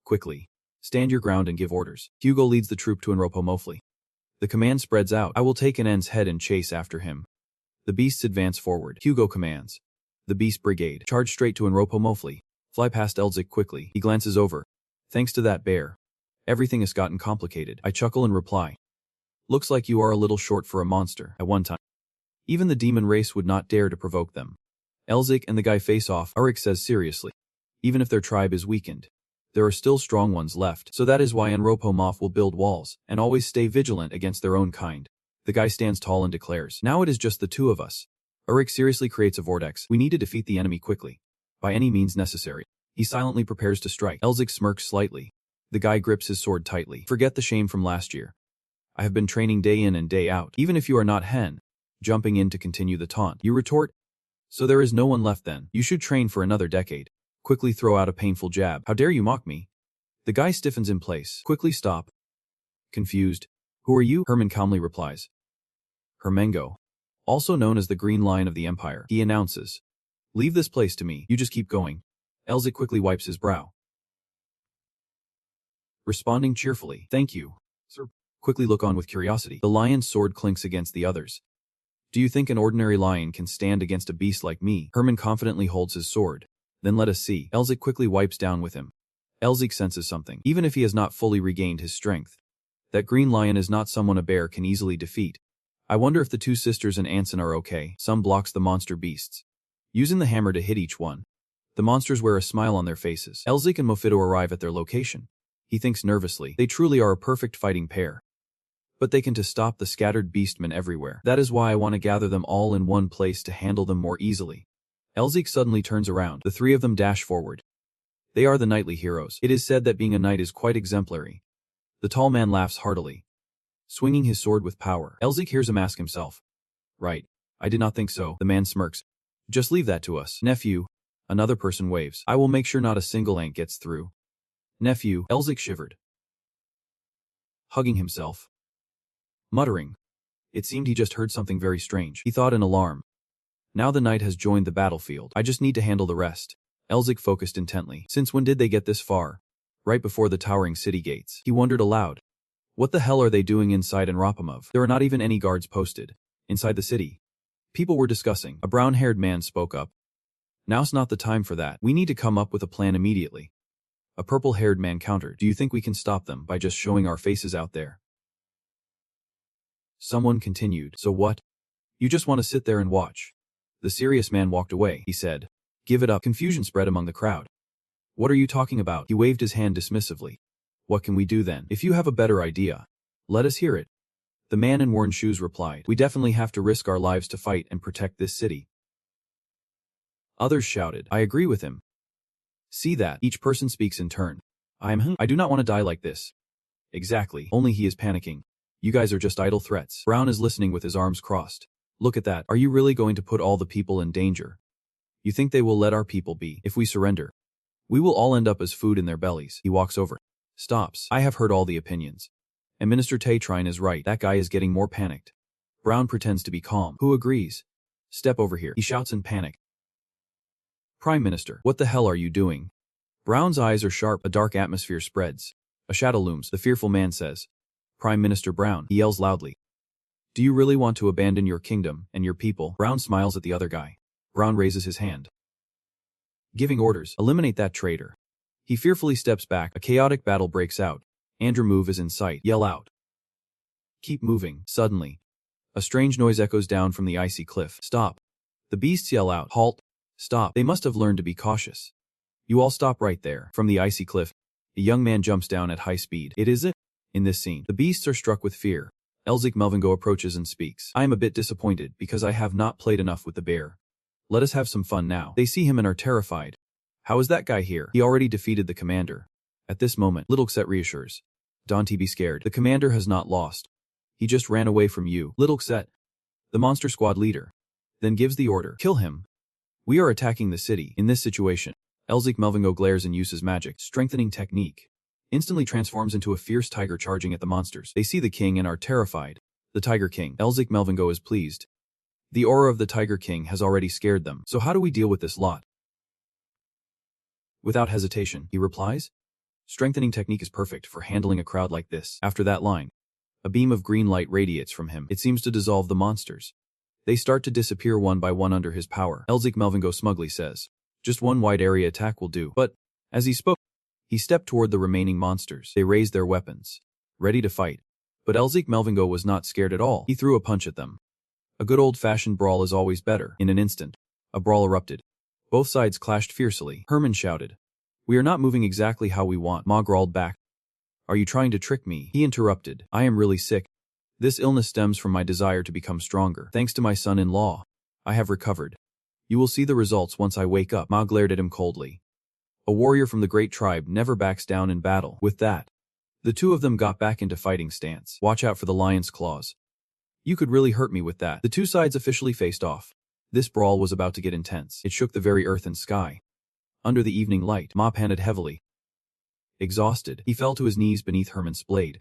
Quickly. Stand your ground and give orders. Hugo leads the troop to Enropo Mofli. The command spreads out. I will take an N's head and chase after him. The beasts advance forward. Hugo commands. The beast brigade. Charge straight to Enropo Mofli. Fly past Elzik quickly. He glances over. Thanks to that bear. Everything has gotten complicated. I chuckle and reply. Looks like you are a little short for a monster. At one time, even the demon race would not dare to provoke them. Elzik and the guy face off. Arik says seriously. Even if their tribe is weakened, there are still strong ones left. So that is why Enropo Mof will build walls and always stay vigilant against their own kind. The guy stands tall and declares, now it is just the two of us. Arik seriously creates a vortex. We need to defeat the enemy quickly. By any means necessary. He silently prepares to strike. Elzik smirks slightly. The guy grips his sword tightly. Forget the shame from last year. I have been training day in and day out. Even if you are not Hen. Jumping in to continue the taunt. You retort? So there is no one left then. You should train for another decade. Quickly throw out a painful jab. How dare you mock me? The guy stiffens in place. Quickly stop. Confused. Who are you? Herman calmly replies. Hermengo. Also known as the Green Lion of the Empire. He announces. Leave this place to me. You just keep going. Elzik quickly wipes his brow, responding cheerfully. Thank you, sir. Quickly look on with curiosity. The lion's sword clinks against the others. Do you think an ordinary lion can stand against a beast like me? Herman confidently holds his sword. Then let us see. Elzik quickly wipes down with him. Elzik senses something, even if he has not fully regained his strength. That green lion is not someone a bear can easily defeat. I wonder if the two sisters and Anson are okay. Some blocks the monster beasts, using the hammer to hit each one. The monsters wear a smile on their faces. Elzik and Mofido arrive at their location. He thinks nervously. They truly are a perfect fighting pair. But they can to stop the scattered beastmen everywhere. That is why I want to gather them all in one place to handle them more easily. Elzik suddenly turns around. The three of them dash forward. They are the knightly heroes. It is said that being a knight is quite exemplary. The tall man laughs heartily, swinging his sword with power. Elzik hears him ask himself. Right. I did not think so. The man smirks. Just leave that to us. Nephew. Another person waves. I will make sure not a single ant gets through. Nephew. Elzik shivered, hugging himself, muttering. It seemed he just heard something very strange. He thought in alarm. Now the knight has joined the battlefield. I just need to handle the rest. Elzik focused intently. Since when did they get this far? Right before the towering city gates. He wondered aloud. What the hell are they doing inside Enropomov? There are not even any guards posted. Inside the city, people were discussing. A brown-haired man spoke up. Now's not the time for that. We need to come up with a plan immediately. A purple-haired man countered. Do you think we can stop them by just showing our faces out there? Someone continued. So what? You just want to sit there and watch. The serious man walked away. He said, give it up. Confusion spread among the crowd. What are you talking about? He waved his hand dismissively. What can we do then? If you have a better idea, let us hear it. The man in worn shoes replied. We definitely have to risk our lives to fight and protect this city. Others shouted. I agree with him. See that? Each person speaks in turn. I do not want to die like this. Exactly. Only he is panicking. You guys are just idle threats. Brown is listening with his arms crossed, Look at that. Are you really going to put all the people in danger? You think they will let our people be if we surrender? We will all end up as food in their bellies. He walks over. Stops. I have heard all the opinions. And Minister Trine is right. That guy is getting more panicked. Brown pretends to be calm. Who agrees? Step over here. He shouts in panic. Prime Minister, what the hell are you doing? Brown's eyes are sharp. A dark atmosphere spreads. A shadow looms. The fearful man says, Prime Minister Brown. He yells loudly. Do you really want to abandon your kingdom and your people? Brown smiles at the other guy. Brown raises his hand. Giving orders. Eliminate that traitor. He fearfully steps back. A chaotic battle breaks out. Andromove is in sight. Yell out. Keep moving. Suddenly, a strange noise echoes down from the icy cliff. Stop. The beasts yell out. Halt. Stop. They must have learned to be cautious. You all stop right there. From the icy cliff, a young man jumps down at high speed. It is it. In this scene, the beasts are struck with fear. Elzik Melvingo approaches and speaks. I am a bit disappointed because I have not played enough with the bear. Let us have some fun now. They see him and are terrified. How is that guy here? He already defeated the commander. At this moment, Littlexet reassures. Don't be scared. The commander has not lost. He just ran away from you. Littlexet, the monster squad leader, then gives the order. Kill him. We are attacking the city. In this situation, Elzik Melvingo glares and uses magic, strengthening technique. Instantly transforms into a fierce tiger charging at the monsters. They see the king and are terrified. The Tiger King. Elzik Melvingo is pleased. The aura of the Tiger King has already scared them. So how do we deal with this lot? Without hesitation, he replies. Strengthening technique is perfect for handling a crowd like this. After that line, a beam of green light radiates from him. It seems to dissolve the monsters. They start to disappear one by one under his power. Elzik Melvingo smugly says, just one wide area attack will do. But, as he spoke, he stepped toward the remaining monsters. They raised their weapons, ready to fight. But Elzik Melvingo was not scared at all. He threw a punch at them. A good old-fashioned brawl is always better. In an instant, a brawl erupted. Both sides clashed fiercely. Herman shouted, we are not moving exactly how we want. Ma growled back. Are you trying to trick me? He interrupted. I am really sick. This illness stems from my desire to become stronger. Thanks to my son-in-law, I have recovered. You will see the results once I wake up. Ma glared at him coldly. A warrior from the great tribe never backs down in battle. With that, the two of them got back into fighting stance. Watch out for the lion's claws. You could really hurt me with that. The two sides officially faced off. This brawl was about to get intense. It shook the very earth and sky. Under the evening light, Ma panted heavily. Exhausted, he fell to his knees beneath Herman's blade.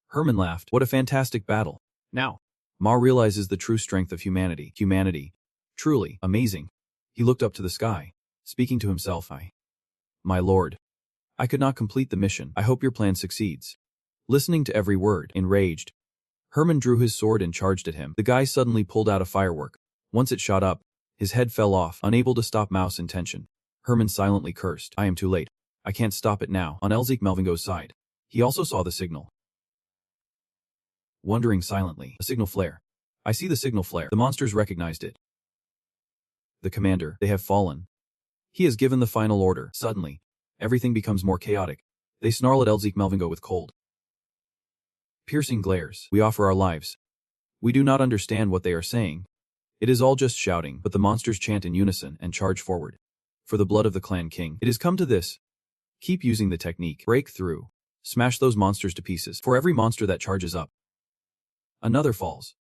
Herman laughed. What a fantastic battle. Now, Ma realizes the true strength of humanity. Humanity. Truly amazing. He looked up to the sky, speaking to himself. My lord, I could not complete the mission. I hope your plan succeeds. Listening to every word, enraged, Herman drew his sword and charged at him. The guy suddenly pulled out a firework. Once it shot up, his head fell off, unable to stop Mouse's intention. Herman silently cursed. I am too late. I can't stop it now. On Elzik Melvingo's side, he also saw the signal. Wondering silently, a signal flare. I see the signal flare. The monsters recognized it. The commander, they have fallen. He has given the final order. Suddenly, everything becomes more chaotic. They snarl at Elzik Melvingo with cold, piercing glares. We offer our lives. We do not understand what they are saying. It is all just shouting, but the monsters chant in unison and charge forward. For the blood of the clan king. It has come to this. Keep using the technique. Break through. Smash those monsters to pieces. For every monster that charges up, another falls.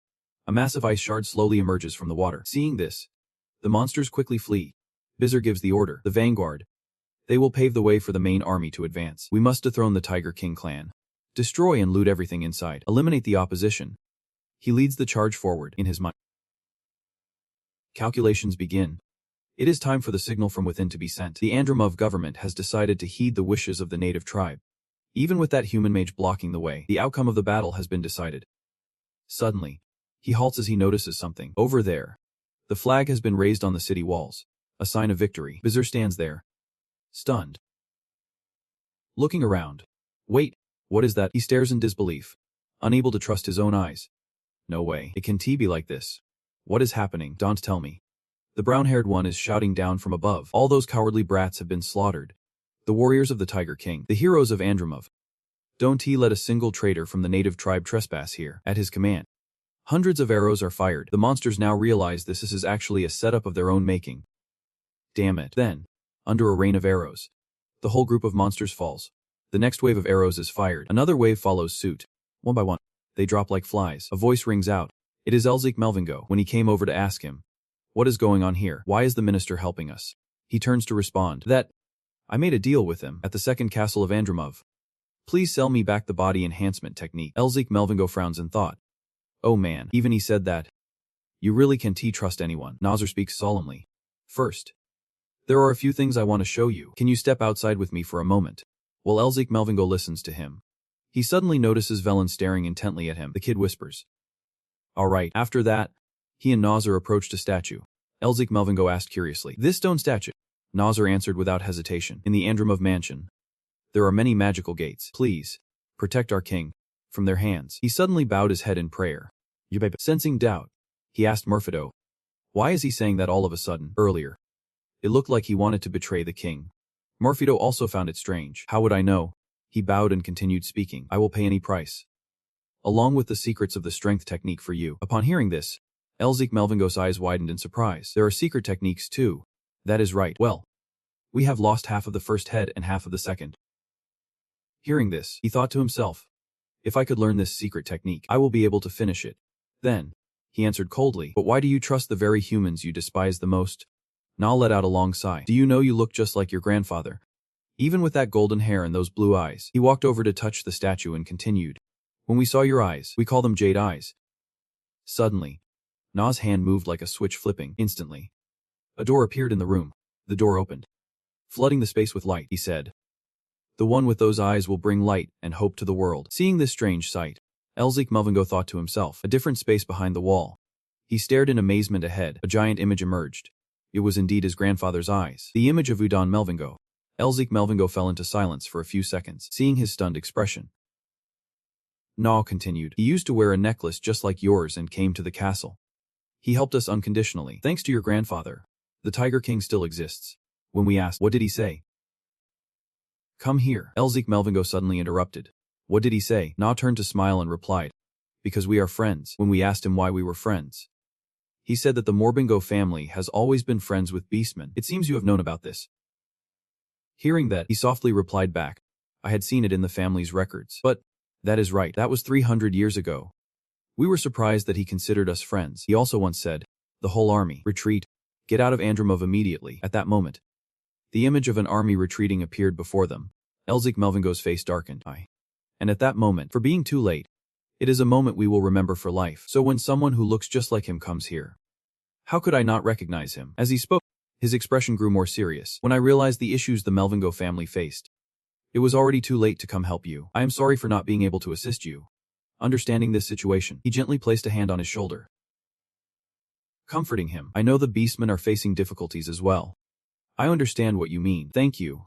A massive ice shard slowly emerges from the water. Seeing this, the monsters quickly flee. Bizzer gives the order. The vanguard. They will pave the way for the main army to advance. We must dethrone the Tiger King clan. Destroy and loot everything inside. Eliminate the opposition. He leads the charge forward in his mind. Calculations begin. It is time for the signal from within to be sent. The Andromove government has decided to heed the wishes of the native tribe. Even with that human mage blocking the way, the outcome of the battle has been decided. Suddenly, he halts as he notices something. Over there, the flag has been raised on the city walls. A sign of victory. Bizzer stands there, stunned, looking around. Wait, what is that? He stares in disbelief, unable to trust his own eyes. No way. It can be like this. What is happening? Don't tell me. The brown-haired one is shouting down from above. All those cowardly brats have been slaughtered. The warriors of the Tiger King, the heroes of Andromove. Don't he let a single traitor from the native tribe trespass here. At his command, hundreds of arrows are fired. The monsters now realize this is actually a setup of their own making. Damn it. Then, under a rain of arrows, the whole group of monsters falls. The next wave of arrows is fired. Another wave follows suit. One by one, they drop like flies. A voice rings out. It is Elzik Melvingo. When he came over to ask him, "What is going on here? Why is the minister helping us?" He turns to respond that, "I made a deal with him at the second castle of Andromov. Please sell me back the body enhancement technique." Elzik Melvingo frowns in thought. "Oh man, even he said that. You really can't trust anyone." Nazar speaks solemnly. "First, there are a few things I want to show you. Can you step outside with me for a moment?" While Elzik Melvingo listens to him, he suddenly notices Velen staring intently at him. The kid whispers, "All right." After that, he and Nazar approached a statue. Elzik Melvingo asked curiously, "This stone statue?" Nazar answered without hesitation, "In the Andromov mansion, there are many magical gates. Please, protect our king from their hands." He suddenly bowed his head in prayer. Sensing doubt, he asked Murphido, "Why is he saying that all of a sudden? Earlier, it looked like he wanted to betray the king." Murphido also found it strange. "How would I know?" He bowed and continued speaking. "I will pay any price, along with the secrets of the strength technique for you." Upon hearing this, Elzik Melvingo's eyes widened in surprise. "There are secret techniques too." "That is right. Well, we have lost half of the first head and half of the second." Hearing this, he thought to himself, "If I could learn this secret technique, I will be able to finish it." Then, he answered coldly, "But why do you trust the very humans you despise the most?" Na let out a long sigh. "Do you know you look just like your grandfather? Even with that golden hair and those blue eyes." He walked over to touch the statue and continued, "When we saw your eyes, we call them jade eyes." Suddenly, Na's hand moved like a switch flipping. Instantly, a door appeared in the room. The door opened, flooding the space with light. He said, "The one with those eyes will bring light and hope to the world." Seeing this strange sight, Elzik Melvingo thought to himself, a different space behind the wall. He stared in amazement ahead. A giant image emerged. It was indeed his grandfather's eyes. The image of Udon Melvingo. Elzik Melvingo fell into silence for a few seconds, seeing his stunned expression. Na continued, "He used to wear a necklace just like yours and came to the castle. He helped us unconditionally. Thanks to your grandfather, the Tiger King still exists." When we asked, "What did he say?" "Come here." Elzik Melvingo suddenly interrupted. "What did he say?" Na turned to smile and replied, "Because we are friends." When we asked him why we were friends, he said that the Morbingo family has always been friends with beastmen. It seems you have known about this. Hearing that, he softly replied back, "I had seen it in the family's records." "But, that is right, that was 300 years ago." We were surprised that he considered us friends. He also once said, "The whole army, retreat. Get out of Andromov immediately." At that moment, the image of an army retreating appeared before them. Elzik Melvingo's face darkened. And at that moment, for being too late, it is a moment we will remember for life. So when someone who looks just like him comes here, how could I not recognize him? As he spoke, his expression grew more serious. When I realized the issues the Melvingo family faced, it was already too late to come help you. I am sorry for not being able to assist you. Understanding this situation, he gently placed a hand on his shoulder, comforting him. "I know the beastmen are facing difficulties as well. I understand what you mean." "Thank you."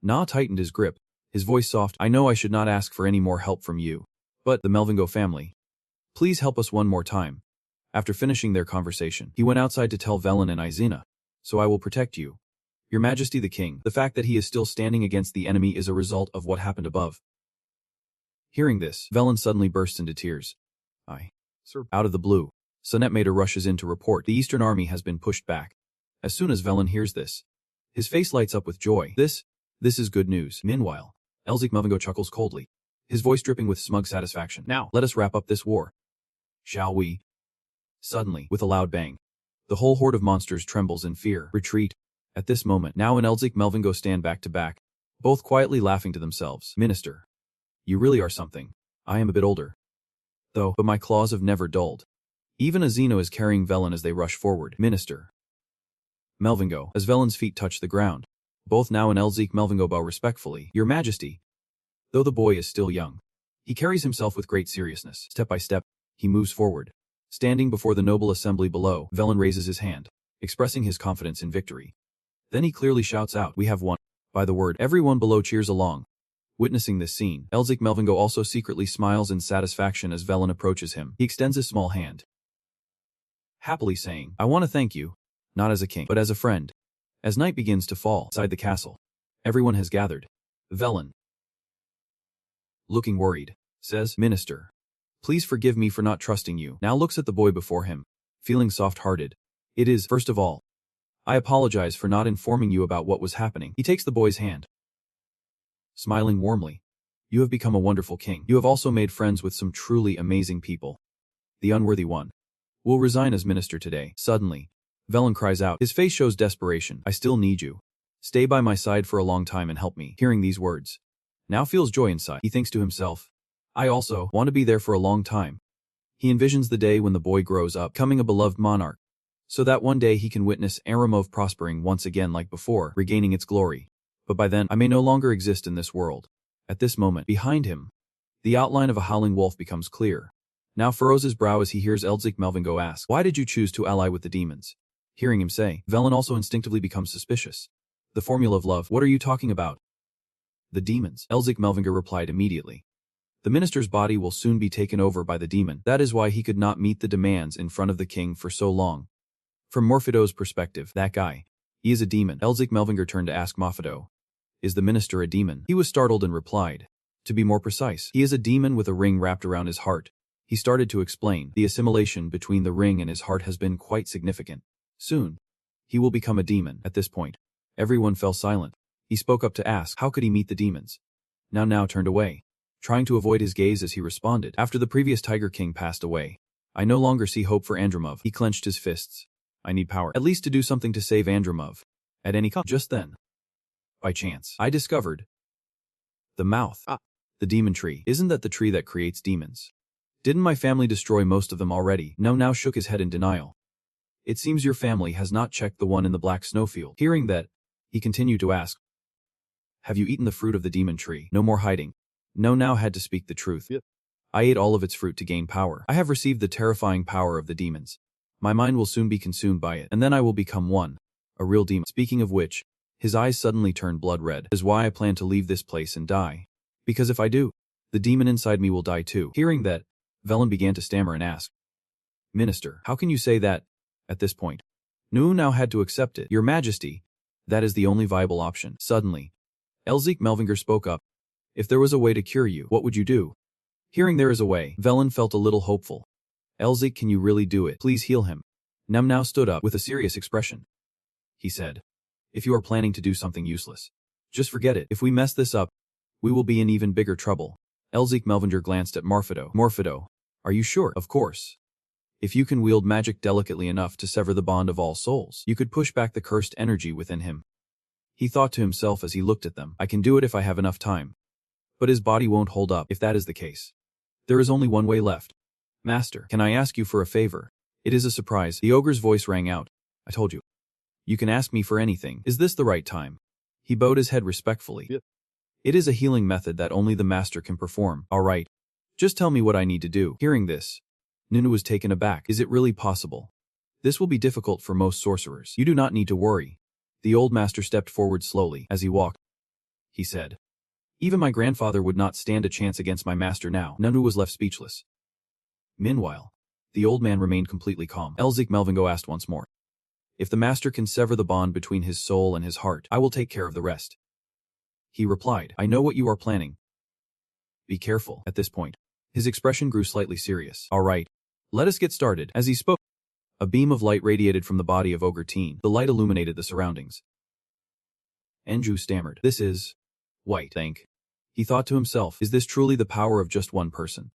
Na tightened his grip, his voice soft. "I know I should not ask for any more help from you, but the Melvingo family, please help us one more time." After finishing their conversation, he went outside to tell Velen and Izina, "So I will protect you, Your Majesty the King. The fact that he is still standing against the enemy is a result of what happened above." Hearing this, Velen suddenly burst into tears. Sir." Out of the blue, Sonetmata rushes in to report the Eastern Army has been pushed back. As soon as Velen hears this, his face lights up with joy. This is good news." Meanwhile, Elzik Melvingo chuckles coldly, his voice dripping with smug satisfaction. "Now, let us wrap up this war. Shall we?" Suddenly, with a loud bang, the whole horde of monsters trembles in fear. "Retreat." At this moment, now and Elzik Melvingo stand back to back, both quietly laughing to themselves. "Minister, you really are something. I am a bit older, though, but my claws have never dulled." Even Azino is carrying Velen as they rush forward. "Minister." Melvingo, as Velen's feet touch the ground, both now and Elzik Melvingo bow respectfully. "Your Majesty." Though the boy is still young, he carries himself with great seriousness. Step by step, he moves forward. Standing before the noble assembly below, Velen raises his hand, expressing his confidence in victory. Then he clearly shouts out, "We have won." By the word, everyone below cheers along. Witnessing this scene, Elzik Melvingo also secretly smiles in satisfaction as Velen approaches him. He extends his small hand, happily saying, "I want to thank you, not as a king, but as a friend." As night begins to fall inside the castle, everyone has gathered. Velen, looking worried, says, "Minister, please forgive me for not trusting you." Now looks at the boy before him, feeling soft-hearted. "It is, first of all, I apologize for not informing you about what was happening." He takes the boy's hand, smiling warmly. "You have become a wonderful king. You have also made friends with some truly amazing people. The unworthy one, will resign as minister today. Suddenly, Velen cries out. His face shows desperation. I still need you. Stay by my side for a long time and help me. Hearing these words, now feels joy inside. He thinks to himself, I also want to be there for a long time. He envisions the day when the boy grows up, becoming a beloved monarch, so that one day he can witness Enrollment prospering once again like before, regaining its glory. But by then, I may no longer exist in this world. At this moment, behind him, the outline of a howling wolf becomes clear. Now furrows his brow as he hears Elzik Melvingo ask, why did you choose to ally with the demons? Hearing him say, Velen also instinctively becomes suspicious. The formula of love, what are you talking about? The demons. Elzik Melvinger replied immediately. The minister's body will soon be taken over by the demon. That is why he could not meet the demands in front of the king for so long. From Morfido's perspective, that guy, he is a demon. Elzik Melvinger turned to ask Morfido, is the minister a demon? He was startled and replied, to be more precise, he is a demon with a ring wrapped around his heart. He started to explain, the assimilation between the ring and his heart has been quite significant. Soon, he will become a demon. At this point, everyone fell silent. He spoke up to ask, how could he meet the demons? Now turned away, trying to avoid his gaze as he responded. After the previous Tiger King passed away, I no longer see hope for Andromov. He clenched his fists. I need power, at least to do something to save Andromov. At any cost. Just then, by chance, I discovered the mouth. The demon tree. Isn't that the tree that creates demons? Didn't my family destroy most of them already? No now shook his head in denial. It seems your family has not checked the one in the black snowfield. Hearing that, he continued to ask, have you eaten the fruit of the demon tree? No more hiding. No now had to speak the truth. Yep. I ate all of its fruit to gain power. I have received the terrifying power of the demons. My mind will soon be consumed by it, and then I will become one, a real demon. Speaking of which, his eyes suddenly turned blood red. That is why I plan to leave this place and die. Because if I do, the demon inside me will die too. Hearing that, Velen began to stammer and ask, Minister, how can you say that? At this point, Nu now had to accept it. Your Majesty, that is the only viable option. Suddenly, Elzik Melvinger spoke up. If there was a way to cure you, what would you do? Hearing there is a way, Velen felt a little hopeful. Elzik, can you really do it? Please heal him. Nem now stood up with a serious expression. He said, if you are planning to do something useless, just forget it. If we mess this up, we will be in even bigger trouble. Elzik Melvinger glanced at Morfido. Morfido, are you sure? Of course. If you can wield magic delicately enough to sever the bond of all souls, you could push back the cursed energy within him. He thought to himself as he looked at them, I can do it if I have enough time. But his body won't hold up if that is the case. There is only one way left. Master, can I ask you for a favor? It is a surprise. The ogre's voice rang out. I told you. You can ask me for anything. Is this the right time? He bowed his head respectfully. Yep. It is a healing method that only the master can perform. All right. Just tell me what I need to do. Hearing this, Nunu was taken aback. Is it really possible? This will be difficult for most sorcerers. You do not need to worry. The old master stepped forward slowly. As he walked, he said, even my grandfather would not stand a chance against my master now. Nunu was left speechless. Meanwhile, the old man remained completely calm. Elzik Melvingo asked once more, if the master can sever the bond between his soul and his heart, I will take care of the rest. He replied, I know what you are planning. Be careful. At this point, his expression grew slightly serious. All right, let us get started. As he spoke, a beam of light radiated from the body of Ogre Teen. The light illuminated the surroundings. Enju stammered, this is white. Thank. He thought to himself, is this truly the power of just one person?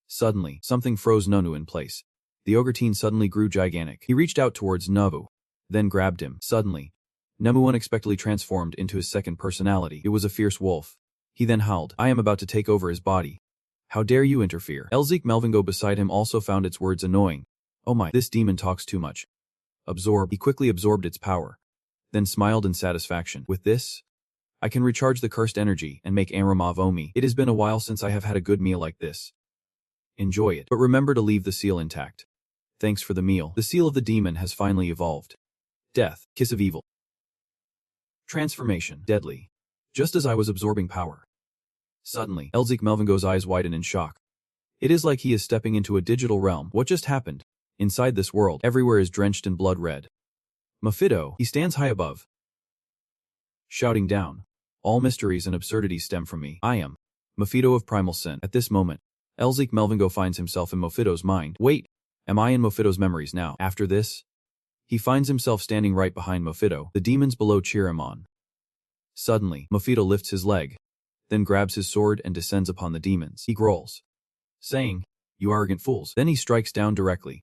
Suddenly, something froze Nunu in place. The Ogre Teen suddenly grew gigantic. He reached out towards Navu, then grabbed him. Suddenly, Nemu unexpectedly transformed into his second personality. It was a fierce wolf. He then howled, I am about to take over his body. How dare you interfere? Elzik Melvingo beside him also found its words annoying. Oh my, this demon talks too much. Absorb. He quickly absorbed its power, then smiled in satisfaction. With this, I can recharge the cursed energy and make Amramov owe me. It has been a while since I have had a good meal like this. Enjoy it, but remember to leave the seal intact. Thanks for the meal. The seal of the demon has finally evolved. Death, kiss of evil. Transformation, deadly. Just as I was absorbing power, suddenly, Elzik Melvingo's eyes widen in shock. It is like he is stepping into a digital realm. What just happened? Inside this world, everywhere is drenched in blood red. Mephisto, he stands high above, shouting down, all mysteries and absurdities stem from me. I am Mephisto of primal sin. At this moment, Elzik Melvingo finds himself in Mephisto's mind. Wait, am I in Mephisto's memories now? After this, he finds himself standing right behind Mephisto. The demons below cheer him on. Suddenly, Mephisto lifts his leg, then grabs his sword and descends upon the demons. He growls, saying, you arrogant fools. Then he strikes down directly.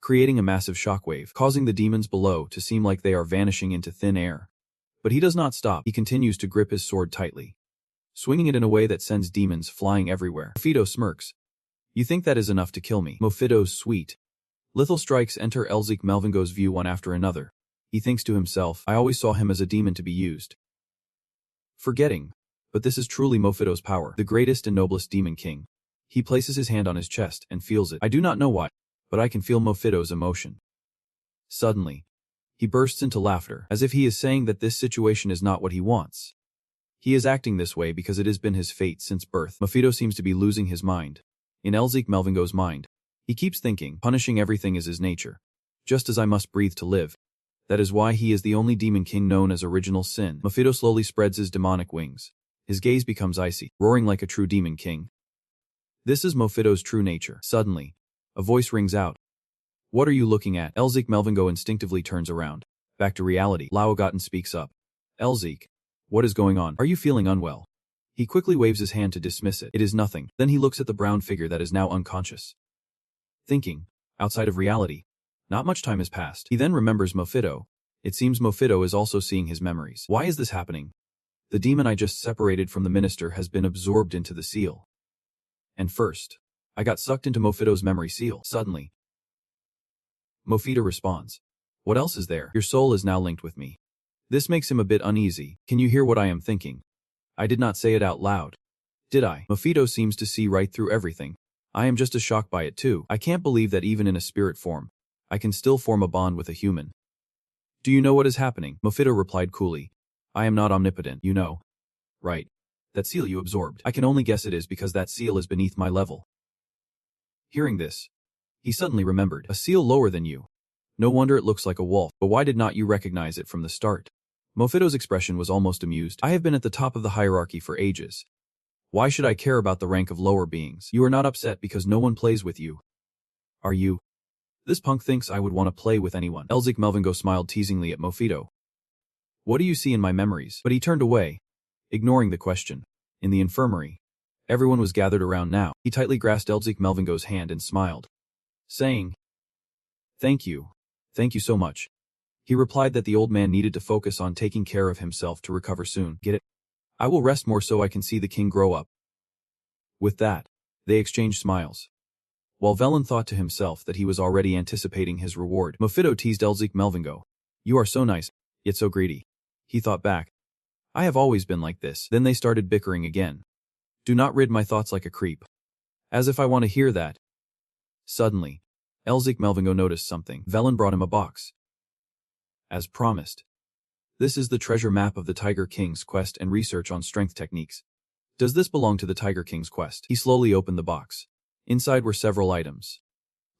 creating a massive shockwave, causing the demons below to seem like they are vanishing into thin air. But he does not stop. He continues to grip his sword tightly, swinging it in a way that sends demons flying everywhere. Mephisto smirks. You think that is enough to kill me? Mephisto's sweet, lethal strikes enter Elzik Melvingo's view one after another. He thinks to himself, I always saw him as a demon to be used. Forgetting. But this is truly Mephisto's power, the greatest and noblest demon king. He places his hand on his chest and feels it. I do not know why, but I can feel Mephisto's emotion. Suddenly, he bursts into laughter, as if he is saying that this situation is not what he wants. He is acting this way because it has been his fate since birth. Mephisto seems to be losing his mind. In Elzik Melvingo's mind, he keeps thinking, punishing everything is his nature. Just as I must breathe to live. That is why he is the only demon king known as Original Sin. Mephisto slowly spreads his demonic wings. His gaze becomes icy, roaring like a true demon king. This is Mephisto's true nature. Suddenly, a voice rings out. What are you looking at? Elzik Melvingo instinctively turns around. Back to reality. Laogaten speaks up. Elzik, what is going on? Are you feeling unwell? He quickly waves his hand to dismiss it. It is nothing. Then he looks at the brown figure that is now unconscious. Thinking, outside of reality. Not much time has passed. He then remembers Mephisto. It seems Mephisto is also seeing his memories. Why is this happening? The demon I just separated from the minister has been absorbed into the seal. And first, I got sucked into Mephisto's memory seal. Suddenly, Mephisto responds. What else is there? Your soul is now linked with me. This makes him a bit uneasy. Can you hear what I am thinking? I did not say it out loud. Did I? Mephisto seems to see right through everything. I am just as shocked by it too. I can't believe that even in a spirit form, I can still form a bond with a human. Do you know what is happening? Mephisto replied coolly. I am not omnipotent, you know. Right. That seal you absorbed. I can only guess it is because that seal is beneath my level. Hearing this, he suddenly remembered. A seal lower than you. No wonder it looks like a wolf, but why did not you recognize it from the start? Mephisto's expression was almost amused. I have been at the top of the hierarchy for ages. Why should I care about the rank of lower beings? You are not upset because no one plays with you. Are you? This punk thinks I would want to play with anyone. Elzik Melvingo smiled teasingly at Mephisto. What do you see in my memories? But he turned away, ignoring the question. In the infirmary, everyone was gathered around now. He tightly grasped Elzik Melvingo's hand and smiled, saying, Thank you so much. He replied that the old man needed to focus on taking care of himself to recover soon. Get it? I will rest more so I can see the king grow up. With that, they exchanged smiles. While Velen thought to himself that he was already anticipating his reward, Mephisto teased Elzik Melvingo. You are so nice, yet so greedy. He thought back. I have always been like this. Then they started bickering again. Do not rid my thoughts like a creep. As if I want to hear that. Suddenly, Elzik Melvingo noticed something. Velen brought him a box. As promised. This is the treasure map of the Tiger King's quest and research on strength techniques. Does this belong to the Tiger King's quest? He slowly opened the box. Inside were several items.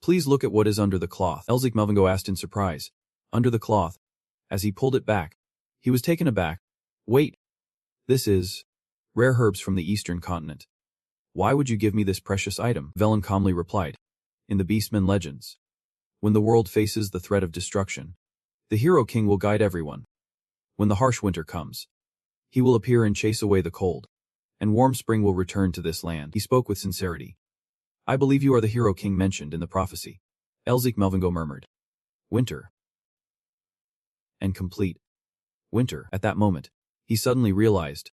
Please look at what is under the cloth. Elzik Melvingo asked in surprise. Under the cloth. As he pulled it back, he was taken aback. Wait. This is rare herbs from the eastern continent. Why would you give me this precious item? Velen calmly replied. In the Beastmen legends, when the world faces the threat of destruction, the hero king will guide everyone. When the harsh winter comes, he will appear and chase away the cold, and warm spring will return to this land. He spoke with sincerity. I believe you are the hero king mentioned in the prophecy. Elzik Melvingo murmured. Winter. And complete. Winter. At that moment, he suddenly realized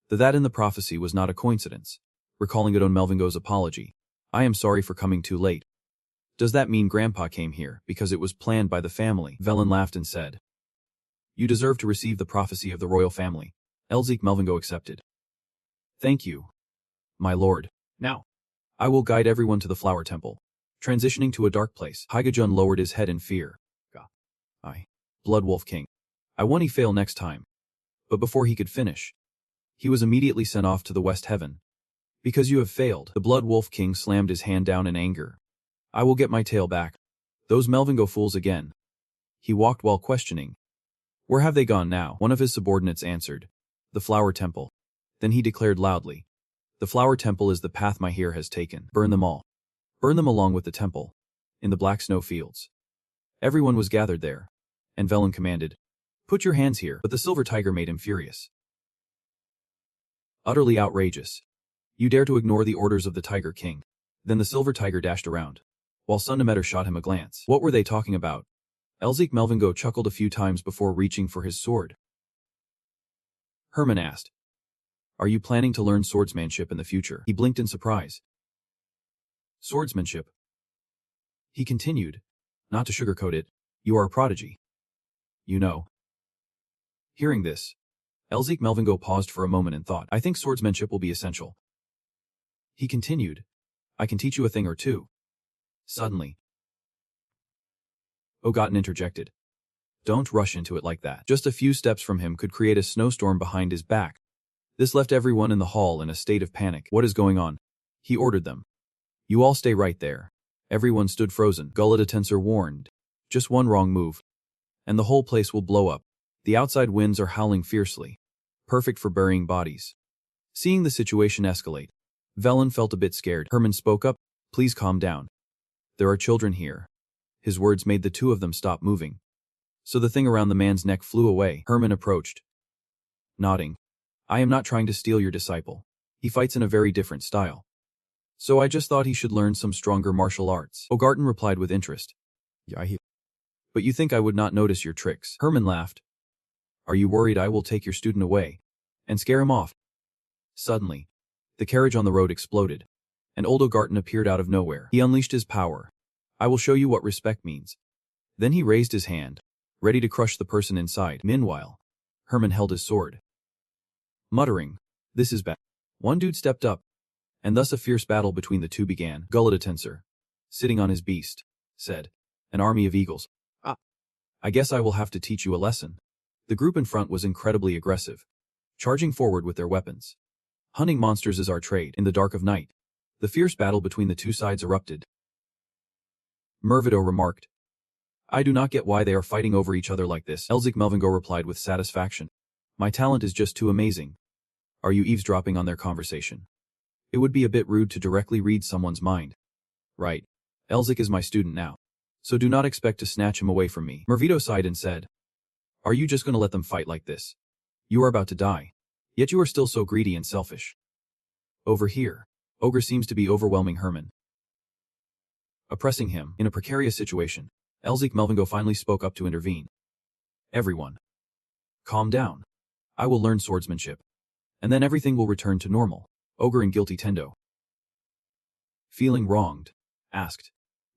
that in the prophecy was not a coincidence. Recalling Adon Melvingo's apology. I am sorry for coming too late. Does that mean Grandpa came here because it was planned by the family? Velen laughed and said. You deserve to receive the prophecy of the royal family. Elzik Melvingo accepted. Thank you, my lord. Now, I will guide everyone to the flower temple. Transitioning to a dark place, Haigajun lowered his head in fear. Blood Wolf King. I won't fail next time. But before he could finish, he was immediately sent off to the West Heaven. Because you have failed, the Blood Wolf King slammed his hand down in anger. I will get my tail back. Those Melvingo fools again. He walked while questioning. Where have they gone now? One of his subordinates answered. The Flower Temple. Then he declared loudly. The Flower Temple is the path my heir has taken. Burn them all. Burn them along with the temple. In the black snow fields. Everyone was gathered there. And Velen commanded. Put your hands here. But the Silver Tiger made him furious. Utterly outrageous. You dare to ignore the orders of the Tiger King. Then the Silver Tiger dashed around. while Sundameter shot him a glance. What were they talking about? Elzik Melvingo chuckled a few times before reaching for his sword. Herman asked, "Are you planning to learn swordsmanship in the future?" He blinked in surprise. "Swordsmanship?" He continued, not to sugarcoat it, "You are a prodigy. You know." Hearing this, Elzik Melvingo paused for a moment and thought, "I think swordsmanship will be essential." He continued, "I can teach you a thing or two." Suddenly, Ogotten interjected, "Don't rush into it like that." Just a few steps from him could create a snowstorm behind his back. This left everyone in the hall in a state of panic. "What is going on?" He ordered them. "You all stay right there." Everyone stood frozen. Gullitta Tensor warned, "Just one wrong move, and the whole place will blow up." The outside winds are howling fiercely, perfect for burying bodies. Seeing the situation escalate, Velen felt a bit scared. Herman spoke up, "Please calm down. There are children here." His words made the two of them stop moving. So the thing around the man's neck flew away. Herman approached, nodding, "I am not trying to steal your disciple. He fights in a very different style. So I just thought he should learn some stronger martial arts." Ogarten replied with interest, "Yeah, but you think I would not notice your tricks?" Herman laughed. "Are you worried I will take your student away and scare him off?" Suddenly, the carriage on the road exploded, and old Ogarten appeared out of nowhere. He unleashed his power. "I will show you what respect means." Then he raised his hand, ready to crush the person inside. Meanwhile, Herman held his sword, muttering, "This is bad." One dude stepped up, and thus a fierce battle between the two began. Gullitta Tensor, sitting on his beast, said, "An army of eagles. Ah, I guess I will have to teach you a lesson." The group in front was incredibly aggressive, charging forward with their weapons. "Hunting monsters is our trade." In the dark of night, the fierce battle between the two sides erupted. Mervido remarked, "I do not get why they are fighting over each other like this." Elzik Melvingo replied with satisfaction, "My talent is just too amazing." "Are you eavesdropping on their conversation?" "It would be a bit rude to directly read someone's mind." "Right. Elzik is my student now, so do not expect to snatch him away from me." Mervido sighed and said, "Are you just going to let them fight like this? You are about to die, yet you are still so greedy and selfish." Over here, Ogre seems to be overwhelming Herman, oppressing him. In a precarious situation, Elzik Melvingo finally spoke up to intervene. "Everyone, calm down. I will learn swordsmanship, and then everything will return to normal." Ogre and Guilty Tendo, feeling wronged, asked,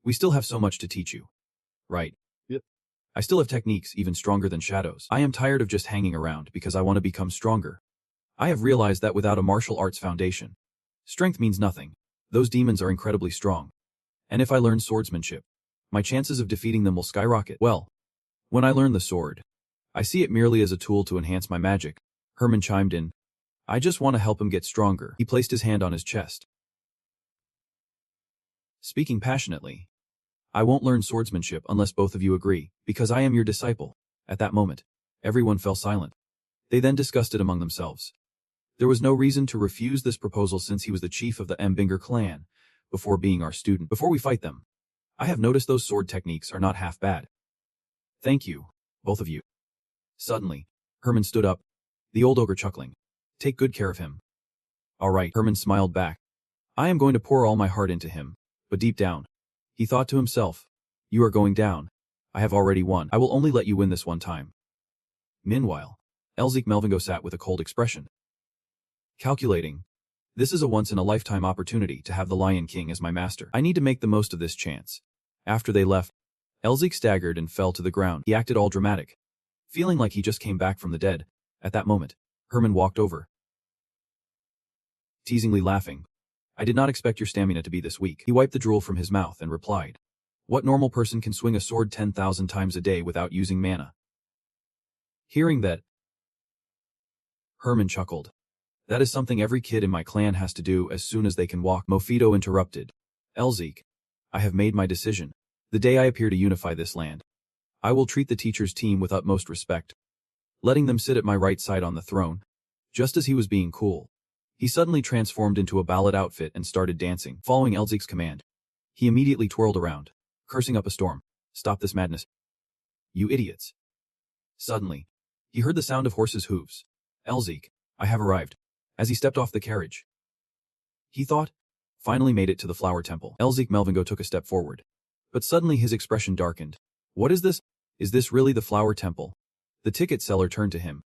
"We still have so much to teach you, right?" "Yep. I still have techniques even stronger than Shadow's. I am tired of just hanging around because I want to become stronger. I have realized that without a martial arts foundation, strength means nothing. Those demons are incredibly strong, and if I learn swordsmanship, my chances of defeating them will skyrocket. Well, when I learn the sword, I see it merely as a tool to enhance my magic." Herman chimed in, "I just want to help him get stronger." He placed his hand on his chest, speaking passionately, "I won't learn swordsmanship unless both of you agree, because I am your disciple." At that moment, everyone fell silent. They then discussed it among themselves. There was no reason to refuse this proposal since he was the chief of the Mbinger clan, before being our student. "Before we fight them, I have noticed those sword techniques are not half bad. Thank you, both of you." Suddenly, Herman stood up, the old ogre chuckling, "Take good care of him." "All right." Herman smiled back. "I am going to pour all my heart into him." But deep down, he thought to himself, "You are going down. I have already won. I will only let you win this one time." Meanwhile, Elzik Melvingo sat with a cold expression, calculating, "This is a once-in-a-lifetime opportunity to have the Lion King as my master. I need to make the most of this chance." After they left, Elzik staggered and fell to the ground. He acted all dramatic, feeling like he just came back from the dead. At that moment, Herman walked over, teasingly laughing, "I did not expect your stamina to be this weak." He wiped the drool from his mouth and replied, "What normal person can swing a sword 10,000 times a day without using mana?" Hearing that, Herman chuckled. "That is something every kid in my clan has to do as soon as they can walk." Mofito interrupted, "Elzik, I have made my decision. The day I appear to unify this land, I will treat the teacher's team with utmost respect, letting them sit at my right side on the throne." Just as he was being cool, he suddenly transformed into a ballad outfit and started dancing. Following Elzik's command, he immediately twirled around, cursing up a storm. "Stop this madness, you idiots." Suddenly, he heard the sound of horses' hooves. "Elzik, I have arrived." As he stepped off the carriage, he thought, "Finally made it to the Flower Temple." Elzik Melvingo took a step forward, But suddenly his expression darkened. What is this? Is this really the flower temple? The ticket seller turned to him.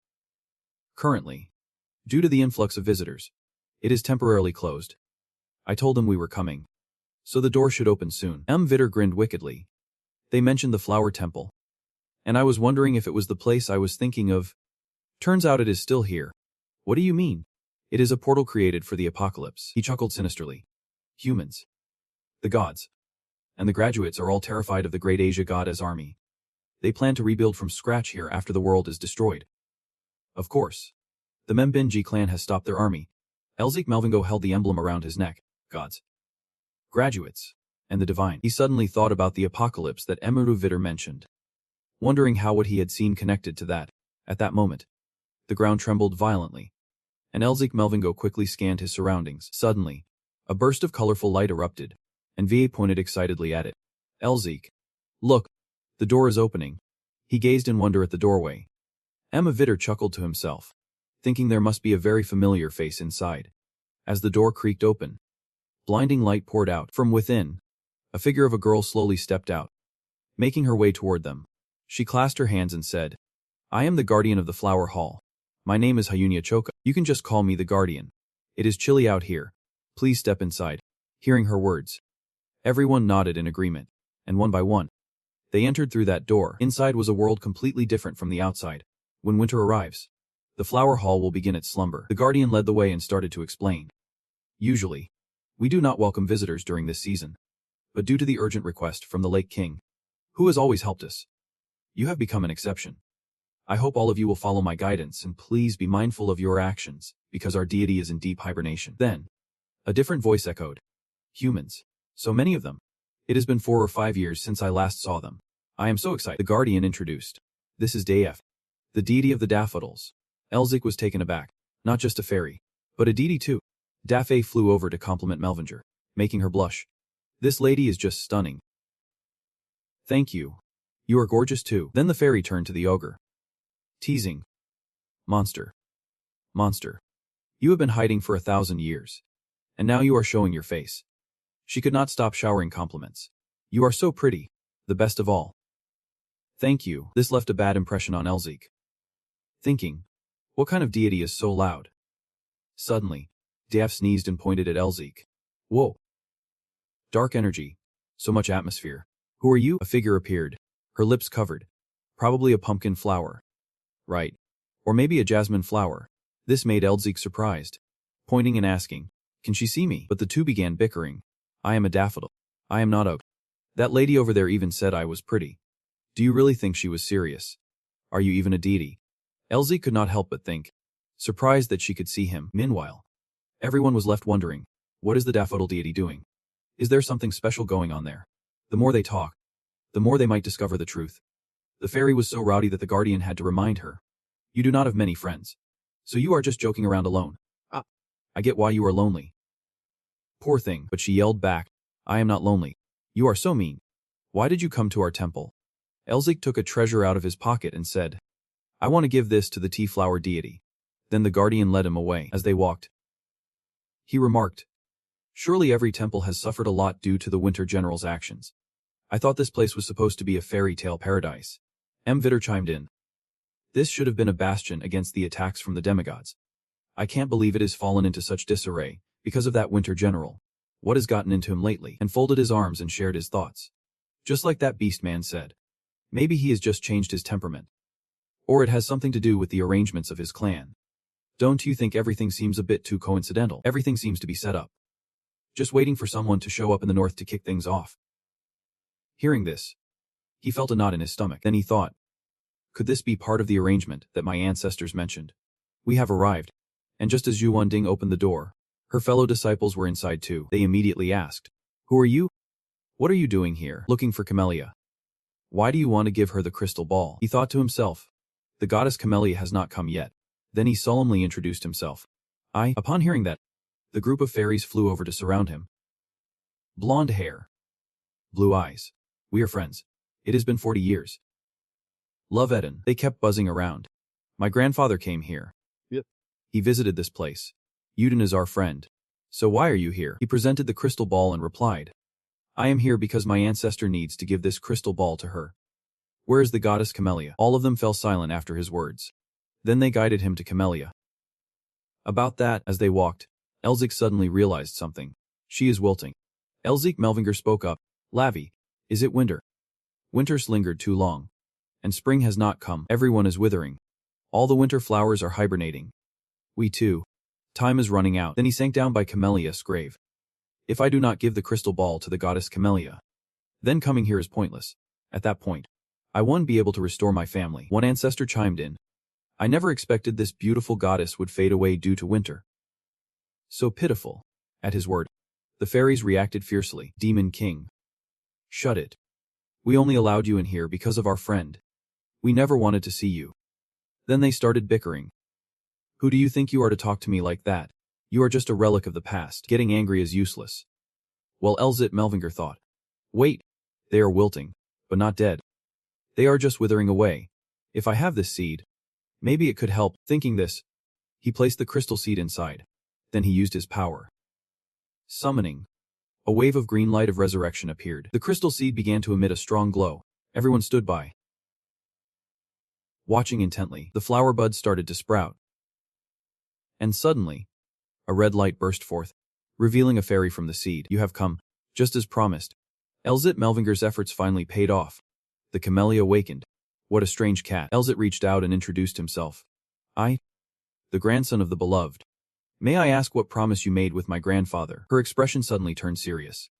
Currently, due to the influx of visitors, it is temporarily closed. I told them we were coming, so the door should open soon. Vitter grinned wickedly. They mentioned the flower temple, and I was wondering if it was the place I was thinking of. Turns out it is still here. What do you mean? It is a portal created for the apocalypse. He chuckled sinisterly. Humans, the gods, and the graduates are all terrified of the great Asia goddess army. They plan to rebuild from scratch here after the world is destroyed. Of course, the Membinji clan has stopped their army. Elzik Melvingo held the emblem around his neck. Gods, graduates, and the divine. He suddenly thought about the apocalypse that Emiru Vitter mentioned, wondering how what he had seen connected to that. At that moment, the ground trembled violently, and Elzik Melvingo quickly scanned his surroundings. Suddenly, a burst of colorful light erupted, and Va pointed excitedly at it. Elzik, look, the door is opening. He gazed in wonder at the doorway. Emma Vitter chuckled to himself, thinking there must be a very familiar face inside. As the door creaked open, blinding light poured out. From within, a figure of a girl slowly stepped out, making her way toward them. She clasped her hands and said, I am the guardian of the flower hall. My name is Hayunya Choka. You can just call me the guardian. It is chilly out here. Please step inside. Hearing her words, everyone nodded in agreement, and one by one, they entered through that door. Inside was a world completely different from the outside. When winter arrives, the flower hall will begin its slumber. The guardian led the way and started to explain. Usually, we do not welcome visitors during this season, but due to the urgent request from the Lake King, who has always helped us, you have become an exception. I hope all of you will follow my guidance and please be mindful of your actions, because our deity is in deep hibernation. Then, a different voice echoed. Humans. So many of them. It has been 4 or 5 years since I last saw them. I am so excited. The guardian introduced. This is Dayef, the deity of the daffodils. Elzik was taken aback. Not just a fairy, but a deity too. Daffy flew over to compliment Melvinger, making her blush. This lady is just stunning. Thank you. You are gorgeous too. Then the fairy turned to the ogre. Teasing. Monster. Monster. You have been hiding for 1,000 years. And now you are showing your face. She could not stop showering compliments. You are so pretty. The best of all. Thank you. This left a bad impression on Elzik. Thinking, what kind of deity is so loud? Suddenly, Daf sneezed and pointed at Elzik. Whoa. Dark energy. So much atmosphere. Who are you? A figure appeared, her lips covered. Probably a pumpkin flower. Right. Or maybe a jasmine flower. This made Elzik surprised, pointing and asking, can she see me? But the two began bickering. I am a daffodil. I am not a... That lady over there even said I was pretty. Do you really think she was serious? Are you even a deity? Elzik could not help but think, surprised that she could see him. Meanwhile, everyone was left wondering, what is the daffodil deity doing? Is there something special going on there? The more they talk, the more they might discover the truth. The fairy was so rowdy that the guardian had to remind her. You do not have many friends. So you are just joking around alone. Ah, I get why you are lonely. Poor thing, but she yelled back, I am not lonely. You are so mean. Why did you come to our temple? Elzik took a treasure out of his pocket and said, I want to give this to the tea flower deity. Then the guardian led him away. As they walked, he remarked, surely every temple has suffered a lot due to the winter general's actions. I thought this place was supposed to be a fairy tale paradise. Vitter chimed in. This should have been a bastion against the attacks from the demigods. I can't believe it has fallen into such disarray, because of that winter general. What has gotten into him lately? And folded his arms and shared his thoughts. Just like that beast man said. Maybe he has just changed his temperament. Or it has something to do with the arrangements of his clan. Don't you think everything seems a bit too coincidental? Everything seems to be set up. Just waiting for someone to show up in the north to kick things off. Hearing this, he felt a knot in his stomach. Then he thought, could this be part of the arrangement that my ancestors mentioned? We have arrived. And just as Zhu Wanding opened the door, her fellow disciples were inside too. They immediately asked, who are you? What are you doing here? Looking for Camellia. Why do you want to give her the crystal ball? He thought to himself. The goddess Camellia has not come yet. Then he solemnly introduced himself. Upon hearing that, the group of fairies flew over to surround him. Blonde hair. Blue eyes. We are friends. It has been 40 years. Love Eden. They kept buzzing around. My grandfather came here. Yep. He visited this place. Yuden is our friend. So why are you here? He presented the crystal ball and replied. I am here because my ancestor needs to give this crystal ball to her. Where is the goddess Camellia? All of them fell silent after his words. Then they guided him to Camellia. About that, as they walked, Elzik suddenly realized something. She is wilting. Elzik Melvinger spoke up. Lavi, is it winter? Winter's lingered too long. And spring has not come. Everyone is withering. All the winter flowers are hibernating. We too. Time is running out. Then he sank down by Camellia's grave. If I do not give the crystal ball to the goddess Camellia, then coming here is pointless. At that point, I won't be able to restore my family. One ancestor chimed in. I never expected this beautiful goddess would fade away due to winter. So pitiful. At his word, the fairies reacted fiercely. Demon King. Shut it. We only allowed you in here because of our friend. We never wanted to see you. Then they started bickering. Who do you think you are to talk to me like that? You are just a relic of the past. Getting angry is useless. Well, Elzit Melvinger thought. Wait. They are wilting, but not dead. They are just withering away. If I have this seed, maybe it could help. Thinking this, he placed the crystal seed inside. Then he used his power. Summoning. A wave of green light of resurrection appeared. The crystal seed began to emit a strong glow. Everyone stood by. Watching intently, the flower buds started to sprout. And suddenly, a red light burst forth, revealing a fairy from the seed. You have come, just as promised. Elzit Melvinger's efforts finally paid off. The Camellia awakened. What a strange cat. Elzit reached out and introduced himself. I, the grandson of the beloved. May I ask what promise you made with my grandfather? Her expression suddenly turned serious.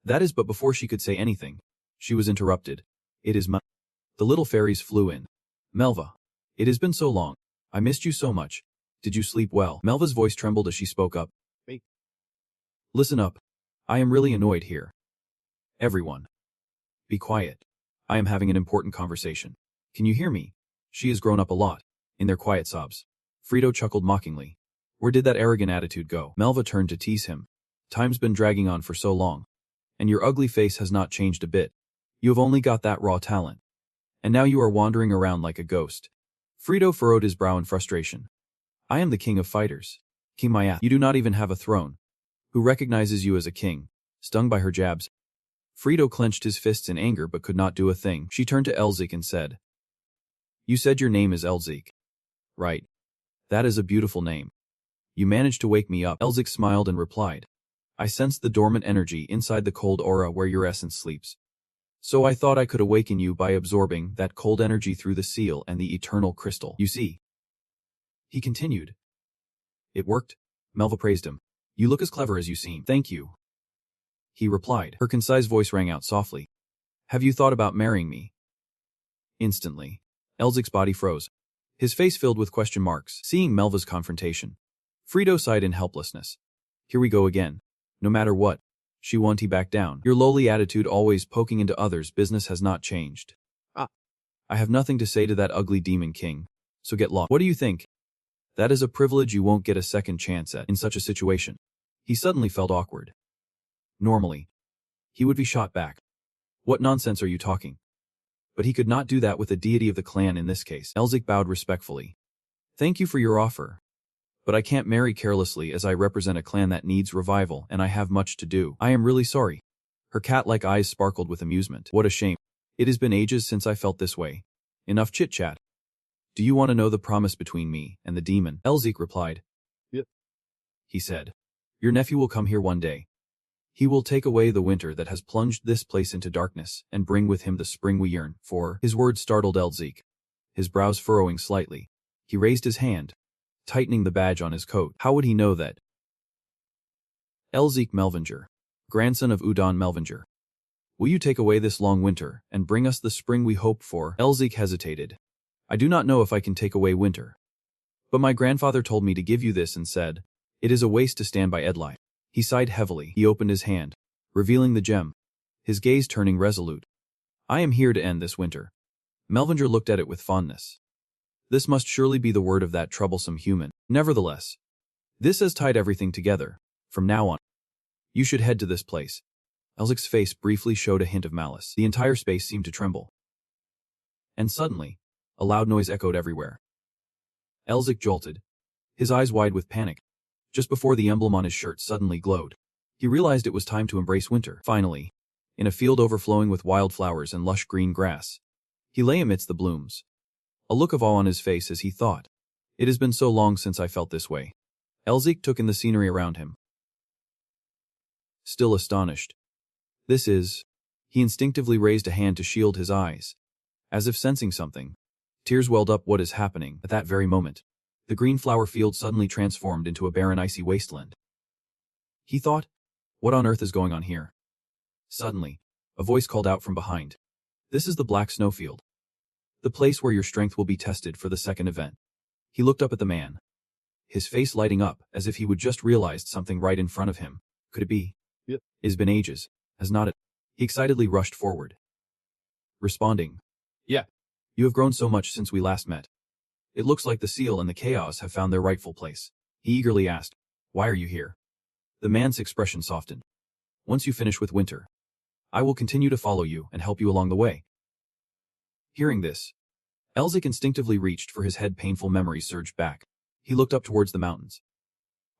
That is, but before she could say anything, she was interrupted. It is The little fairies flew in. Melva. It has been so long. I missed you so much. Did you sleep well? Melva's voice trembled as she spoke up. Listen up. I am really annoyed here. Everyone. Be quiet. I am having an important conversation. Can you hear me? She has grown up a lot. In their quiet sobs. Frito chuckled mockingly. Where did that arrogant attitude go? Melva turned to tease him. Time's been dragging on for so long. And your ugly face has not changed a bit. You have only got that raw talent. And now you are wandering around like a ghost. Frito furrowed his brow in frustration. I am the king of fighters. King Maya. You do not even have a throne. Who recognizes you as a king? Stung by her jabs, Frito clenched his fists in anger but could not do a thing. She turned to Elzik and said, You said your name is Elzik. Right. That is a beautiful name. You managed to wake me up. Elzik smiled and replied, I sensed the dormant energy inside the cold aura where your essence sleeps. So I thought I could awaken you by absorbing that cold energy through the seal and the eternal crystal. You see. He continued. It worked. Melva praised him. You look as clever as you seem. Thank you. He replied. Her concise voice rang out softly. Have you thought about marrying me? Instantly, Elzik's body froze. His face filled with question marks. Seeing Melva's confrontation, Frito sighed in helplessness. Here we go again. No matter what, she won't back down. Your lowly attitude always poking into others' business has not changed. I have nothing to say to that ugly demon king, so get lost. What do you think? That is a privilege you won't get a second chance at in such a situation. He suddenly felt awkward. Normally, he would be shot back. What nonsense are you talking? But he could not do that with the deity of the clan in this case. Elzik bowed respectfully. Thank you for your offer. But I can't marry carelessly as I represent a clan that needs revival and I have much to do. I am really sorry. Her cat-like eyes sparkled with amusement. What a shame. It has been ages since I felt this way. Enough chit-chat. Do you want to know the promise between me and the demon? Elzik replied. Yep. He said. Your nephew will come here one day. He will take away the winter that has plunged this place into darkness and bring with him the spring we yearn for. His words startled Elzik. His brows furrowing slightly, he raised his hand, tightening the badge on his coat. How would he know that? Elzik Melvinger, grandson of Udon Melvinger. Will you take away this long winter and bring us the spring we hope for? Elzik hesitated. I do not know if I can take away winter. But my grandfather told me to give you this and said, it is a waste to stand by Edli. He sighed heavily. He opened his hand, revealing the gem, his gaze turning resolute. I am here to end this winter. Melvinger looked at it with fondness. This must surely be the word of that troublesome human. Nevertheless, this has tied everything together. From now on, you should head to this place. Elzik's face briefly showed a hint of malice. The entire space seemed to tremble. And suddenly, a loud noise echoed everywhere. Elzik jolted, his eyes wide with panic. Just before the emblem on his shirt suddenly glowed, he realized it was time to embrace winter. Finally, in a field overflowing with wildflowers and lush green grass. He lay amidst the blooms, a look of awe on his face as he thought, "It has been so long since I felt this way." Elzik took in the scenery around him, still astonished. "This is..." He instinctively raised a hand to shield his eyes, as if sensing something. Tears welled up. What is happening? At that very moment, the green flower field suddenly transformed into a barren icy wasteland. He thought, what on earth is going on here? Suddenly, a voice called out from behind. "This is the Black Snowfield, the place where your strength will be tested for the second event." He looked up at the man, his face lighting up as if he would just realized something right in front of him. Could it be? Yep. It's been ages. Has not it? He excitedly rushed forward, responding, "Yeah. You have grown so much since we last met. It looks like the seal and the chaos have found their rightful place." He eagerly asked, "Why are you here?" The man's expression softened. "Once you finish with winter, I will continue to follow you and help you along the way." Hearing this, Elzik instinctively reached for his head. Painful memories surged back. He looked up towards the mountains.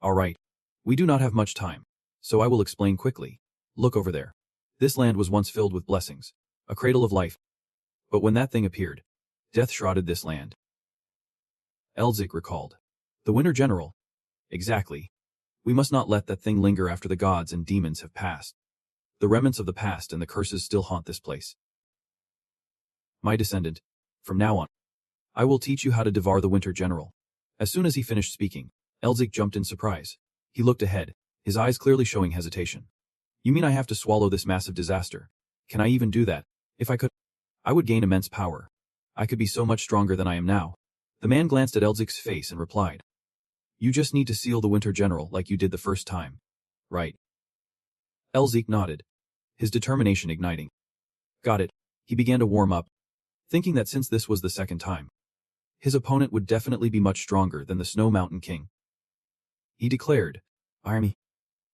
"All right. We do not have much time, so I will explain quickly. Look over there. This land was once filled with blessings, a cradle of life. But when that thing appeared, death shrouded this land." Elzik recalled. "The Winter General." "Exactly. We must not let that thing linger after the gods and demons have passed. The remnants of the past and the curses still haunt this place. My descendant, from now on, I will teach you how to devour the Winter General." As soon as he finished speaking, Elzik jumped in surprise. He looked ahead, his eyes clearly showing hesitation. "You mean I have to swallow this massive disaster? Can I even do that? If I could, I would gain immense power. I could be so much stronger than I am now." The man glanced at Elzik's face and replied, "You just need to seal the Winter General like you did the first time, right?" Elzik nodded, his determination igniting. "Got it." He began to warm up, thinking that since this was the second time, his opponent would definitely be much stronger than the Snow Mountain King. He declared, "Army,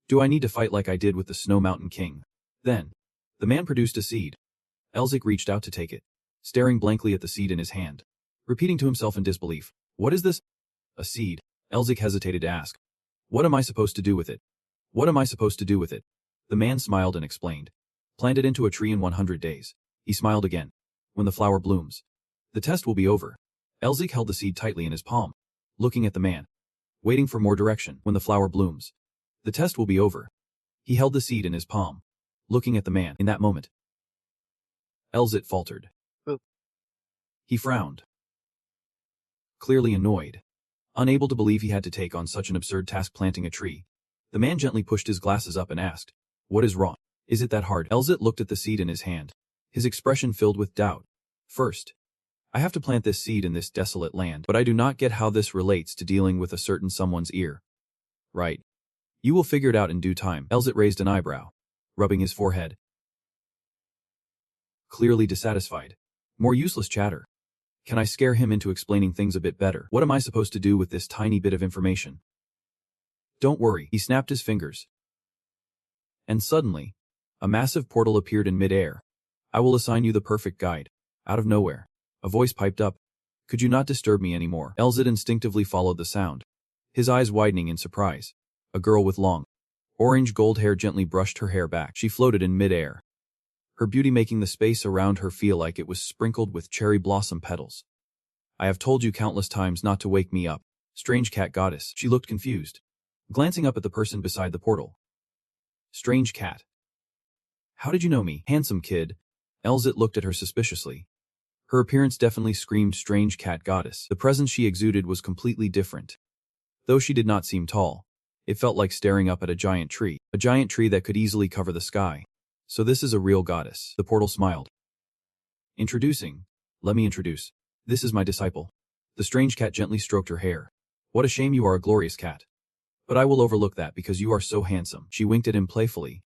do I need to fight like I did with the Snow Mountain King?" Then, the man produced a seed. Elzik reached out to take it, staring blankly at the seed in his hand, repeating to himself in disbelief, "What is this?" "A seed." Elzik hesitated to ask, "What am I supposed to do with it? What am I supposed to do with it?" The man smiled and explained, "Plant it into a tree in 100 days. He smiled again. "When the flower blooms, the test will be over." Elzik held the seed tightly in his palm, looking at the man, waiting for more direction. "When the flower blooms, the test will be over." He held the seed in his palm, looking at the man. In that moment, Elzik faltered. Oh. He frowned, clearly annoyed, unable to believe he had to take on such an absurd task. Planting a tree. The man gently pushed his glasses up and asked, "What is wrong? Is it that hard?" Elzik looked at the seed in his hand, his expression filled with doubt. "First, I have to plant this seed in this desolate land, but I do not get how this relates to dealing with a certain someone's ear." "Right. You will figure it out in due time." Elzik raised an eyebrow, rubbing his forehead, clearly dissatisfied. More useless chatter. Can I scare him into explaining things a bit better? What am I supposed to do with this tiny bit of information? Don't worry. He snapped his fingers, and suddenly, a massive portal appeared in mid-air. "I will assign you the perfect guide." Out of nowhere, a voice piped up, "Could you not disturb me anymore?" Elzik instinctively followed the sound, his eyes widening in surprise. A girl with long, orange gold hair gently brushed her hair back. She floated in mid-air, her beauty making the space around her feel like it was sprinkled with cherry blossom petals. "I have told you countless times not to wake me up, strange cat goddess." She looked confused, glancing up at the person beside the portal. "Strange cat? How did you know me?" "Handsome kid." Elzik looked at her suspiciously. Her appearance definitely screamed strange cat goddess. The presence she exuded was completely different. Though she did not seem tall, it felt like staring up at a giant tree that could easily cover the sky. "So this is a real goddess." The portal smiled. "Introducing. Let me introduce. This is my disciple." The strange cat gently stroked her hair. "What a shame you are a glorious cat. But I will overlook that because you are so handsome." She winked at him playfully.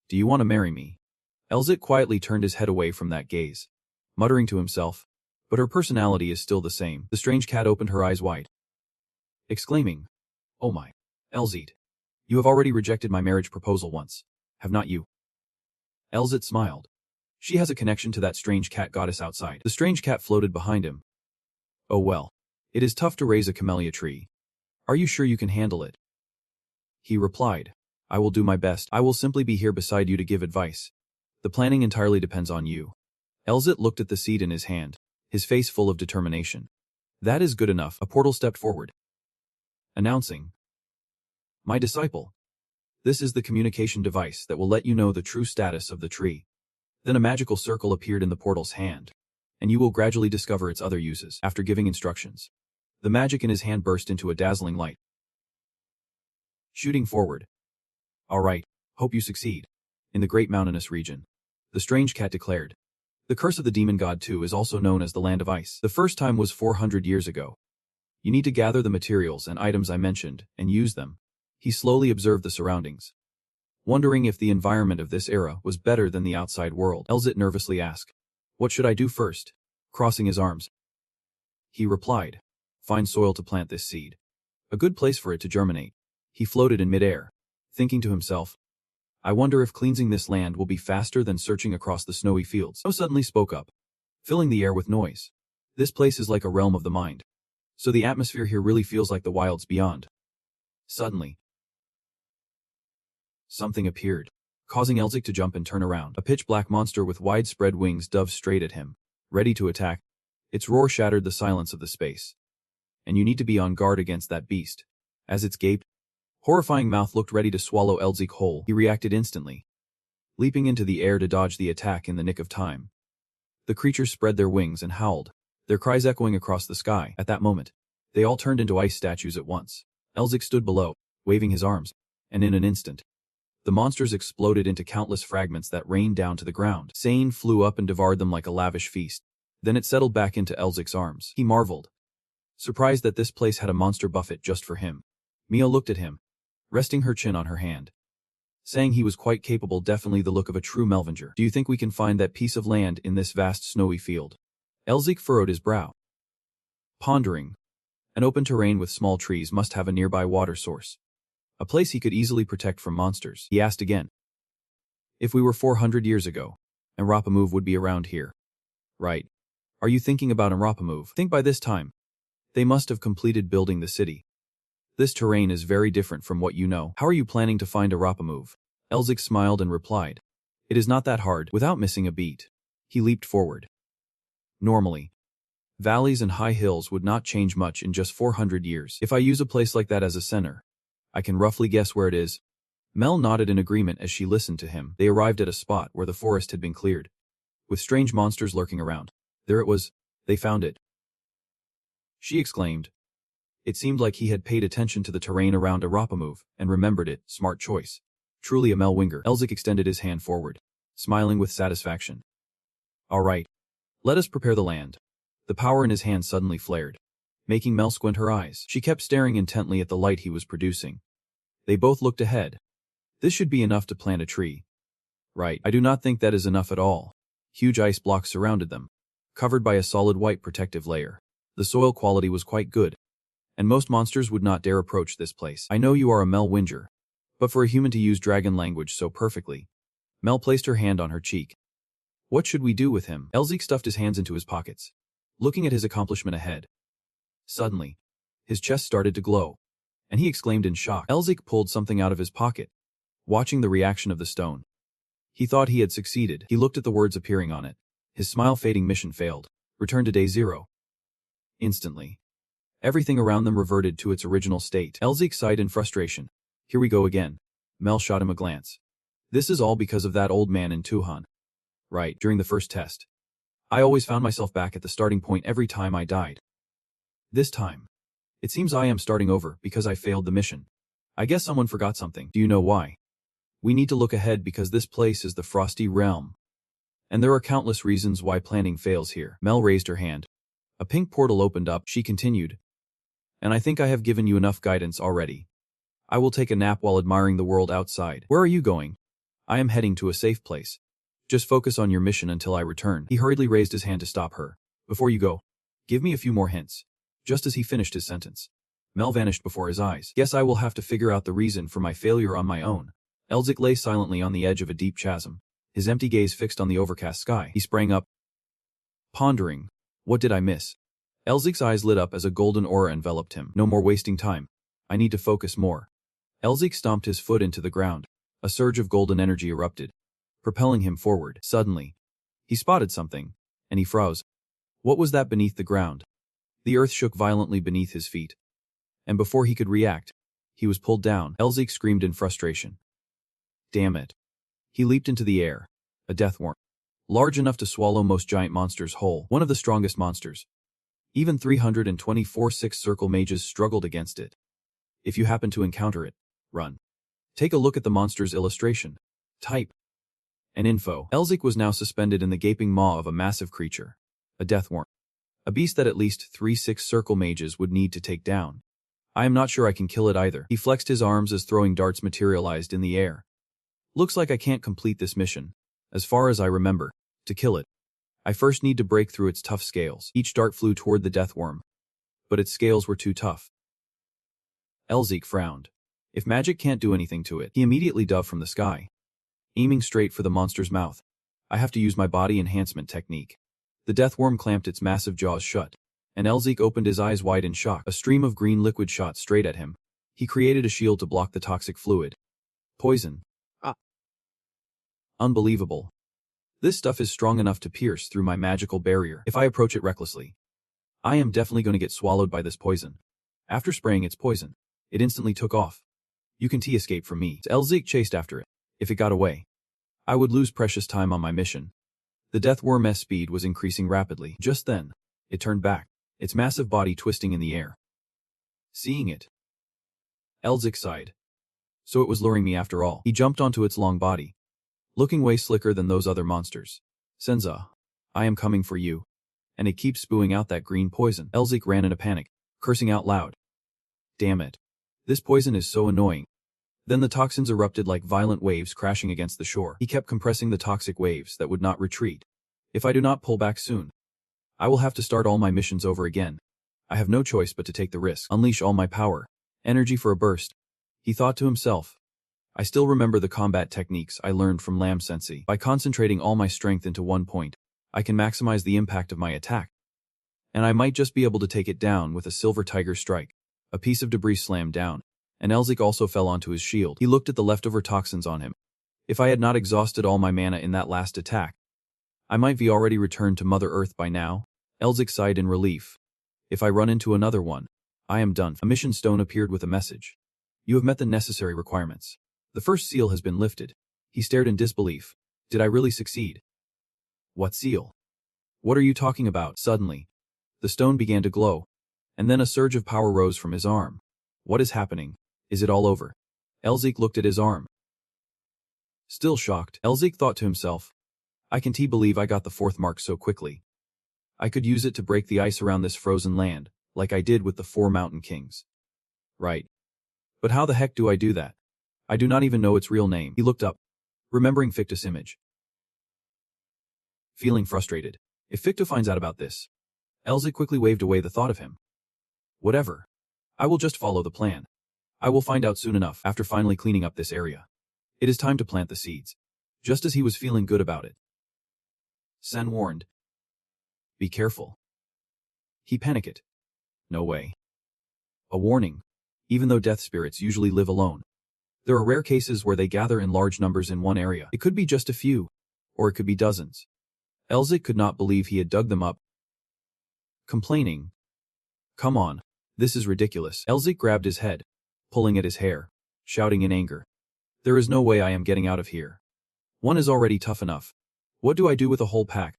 "Do you want to marry me?" Elzik quietly turned his head away from that gaze, muttering to himself, "But her personality is still the same." The strange cat opened her eyes wide, exclaiming, "Oh my, Elzik, you have already rejected my marriage proposal once, have not you?" Elzik smiled. She has a connection to that strange cat goddess outside. The strange cat floated behind him. "Oh well, it is tough to raise a camellia tree. Are you sure you can handle it?" He replied, "I will do my best. I will simply be here beside you to give advice." The planning entirely depends on you. Elzit looked at the seed in his hand, his face full of determination. That is good enough. A portal stepped forward, announcing, "My disciple. This is the communication device that will let you know the true status of the tree." Then a magical circle appeared in the portal's hand, and you will gradually discover its other uses. After giving instructions, the magic in his hand burst into a dazzling light, shooting forward. "All right, hope you succeed." In the great mountainous region, the strange cat declared, "The curse of the demon god too is also known as the land of ice. The first time was 400 years ago. You need to gather the materials and items I mentioned and use them." He slowly observed the surroundings, wondering if the environment of this era was better than the outside world. Elzit nervously asked, "What should I do first?" Crossing his arms, he replied, "Find soil to plant this seed. A good place for it to germinate." He floated in midair, thinking to himself, "I wonder if cleansing this land will be faster than searching across the snowy fields." Snow suddenly spoke up, filling the air with noise. "This place is like a realm of the mind. So the atmosphere here really feels like the wilds beyond." Suddenly, something appeared, causing Elzig to jump and turn around. A pitch-black monster with widespread wings dove straight at him, ready to attack. Its roar shattered the silence of the space. And you need to be on guard against that beast. As its gaped, horrifying mouth looked ready to swallow Elzig whole, he reacted instantly, leaping into the air to dodge the attack in the nick of time. The creatures spread their wings and howled, their cries echoing across the sky. At that moment, they all turned into ice statues at once. Elzig stood below, waving his arms, and in an instant, the monsters exploded into countless fragments that rained down to the ground. Sane flew up and devoured them like a lavish feast. Then it settled back into Elzig's arms. He marveled, surprised that this place had a monster buffet just for him. Mia looked at him, resting her chin on her hand, saying he was quite capable, definitely the look of a true Melvinger. "Do you think we can find that piece of land in this vast snowy field?" Elzig furrowed his brow, pondering. An open terrain with small trees must have a nearby water source, a place he could easily protect from monsters. He asked again, "If we were 400 years ago, Enrollment would be around here, right? Are you thinking about Enrollment? Think by this time, they must have completed building the city. This terrain is very different from what you know. How are you planning to find Enrollment?" Elzig smiled and replied, "It is not that hard." Without missing a beat, he leaped forward. Normally, valleys and high hills would not change much in just 400 years. If I use a place like that as a center, I can roughly guess where it is. Mel nodded in agreement as she listened to him. They arrived at a spot where the forest had been cleared, with strange monsters lurking around. There it was. They found it, she exclaimed. It seemed like he had paid attention to the terrain around Enrollment and remembered it. Smart choice. Truly a Melwinger. Elzig extended his hand forward, smiling with satisfaction. "All right. Let us prepare the land." The power in his hand suddenly flared, making Mel squint her eyes. She kept staring intently at the light he was producing. They both looked ahead. "This should be enough to plant a tree." "Right. I do not think that is enough at all." Huge ice blocks surrounded them, covered by a solid white protective layer. The soil quality was quite good, and most monsters would not dare approach this place. "I know you are a Melwinger, but for a human to use dragon language so perfectly." Mel placed her hand on her cheek. "What should we do with him?" Elzig stuffed his hands into his pockets, looking at his accomplishment ahead. Suddenly, his chest started to glow, and he exclaimed in shock. Elzig pulled something out of his pocket, watching the reaction of the stone. He thought he had succeeded. He looked at the words appearing on it. His smile fading. "Mission failed. Return to day 0. Instantly, everything around them reverted to its original state. Elzig sighed in frustration. "Here we go again." Mel shot him a glance. "This is all because of that old man in Tuhan. Right, during the first test, I always found myself back at the starting point every time I died. This time, it seems I am starting over because I failed the mission. I guess someone forgot something." "Do you know why?" "We need to look ahead because this place is the Frosty Realm. And there are countless reasons why planning fails here." Mel raised her hand. A pink portal opened up, she continued. "And I think I have given you enough guidance already. I will take a nap while admiring the world outside." "Where are you going?" "I am heading to a safe place. Just focus on your mission until I return." He hurriedly raised his hand to stop her. "Before you go, give me a few more hints." Just as he finished his sentence, Mel vanished before his eyes. "Guess I will have to figure out the reason for my failure on my own." Elzig lay silently on the edge of a deep chasm, his empty gaze fixed on the overcast sky. He sprang up, pondering. What did I miss? Elzig's eyes lit up as a golden aura enveloped him. "No more wasting time. I need to focus more." Elzig stomped his foot into the ground. A surge of golden energy erupted, propelling him forward. Suddenly, he spotted something, and he froze. What was that beneath the ground? The earth shook violently beneath his feet. And before he could react, he was pulled down. Elzik screamed in frustration. Damn it. He leaped into the air. A death worm. Large enough to swallow most giant monsters whole. One of the strongest monsters. Even 324 six-circle mages struggled against it. If you happen to encounter it, run. Take a look at the monster's illustration. Type. An info. Elzik was now suspended in the gaping maw of a massive creature. A death worm. A beast that at least 3 six-circle mages would need to take down. I am not sure I can kill it either. He flexed his arms as throwing darts materialized in the air. Looks like I can't complete this mission. As far as I remember, to kill it, I first need to break through its tough scales. Each dart flew toward the death worm, but its scales were too tough. Elzik frowned. If magic can't do anything to it, he immediately dove from the sky, aiming straight for the monster's mouth. I have to use my body enhancement technique. The death worm clamped its massive jaws shut, and Elzik opened his eyes wide in shock. A stream of green liquid shot straight at him. He created a shield to block the toxic fluid. Poison. Unbelievable. This stuff is strong enough to pierce through my magical barrier if I approach it recklessly. I am definitely going to get swallowed by this poison. After spraying its poison, it instantly took off. You can escape from me. Elzik chased after it. If it got away, I would lose precious time on my mission. The death worm's speed was increasing rapidly. Just then, it turned back, its massive body twisting in the air. Seeing it, Elzik sighed. So it was luring me after all. He jumped onto its long body, looking way slicker than those other monsters. Senza, I am coming for you. And it keeps spewing out that green poison. Elzik ran in a panic, cursing out loud. Damn it. This poison is so annoying. Then the toxins erupted like violent waves crashing against the shore. He kept compressing the toxic waves that would not retreat. If I do not pull back soon, I will have to start all my missions over again. I have no choice but to take the risk. Unleash all my power. Energy for a burst. He thought to himself. I still remember the combat techniques I learned from Lam Sensei. By concentrating all my strength into one point, I can maximize the impact of my attack. And I might just be able to take it down with a silver tiger strike. A piece of debris slammed down, and Elzik also fell onto his shield. He looked at the leftover toxins on him. If I had not exhausted all my mana in that last attack, I might be already returned to Mother Earth by now. Elzik sighed in relief. If I run into another one, I am done. A mission stone appeared with a message. You have met the necessary requirements. The first seal has been lifted. He stared in disbelief. Did I really succeed? What seal? What are you talking about? Suddenly, the stone began to glow, and then a surge of power rose from his arm. What is happening? Is it all over? Elzik looked at his arm. Still shocked, Elzik thought to himself. I can't believe I got the 4th mark so quickly. I could use it to break the ice around this frozen land, like I did with the 4 mountain kings. Right. But how the heck do I do that? I do not even know its real name. He looked up, remembering Fictus' image. Feeling frustrated. If Ficto finds out about this, Elzik quickly waved away the thought of him. Whatever. I will just follow the plan. I will find out soon enough after finally cleaning up this area. It is time to plant the seeds. Just as he was feeling good about it, Sen warned. Be careful. He panicked. No way. A warning. Even though death spirits usually live alone, there are rare cases where they gather in large numbers in one area. It could be just a few, or it could be dozens. Elzik could not believe he had dug them up. Complaining. Come on. This is ridiculous. Elzik grabbed his head, pulling at his hair, shouting in anger. There is no way I am getting out of here. One is already tough enough. What do I do with a whole pack?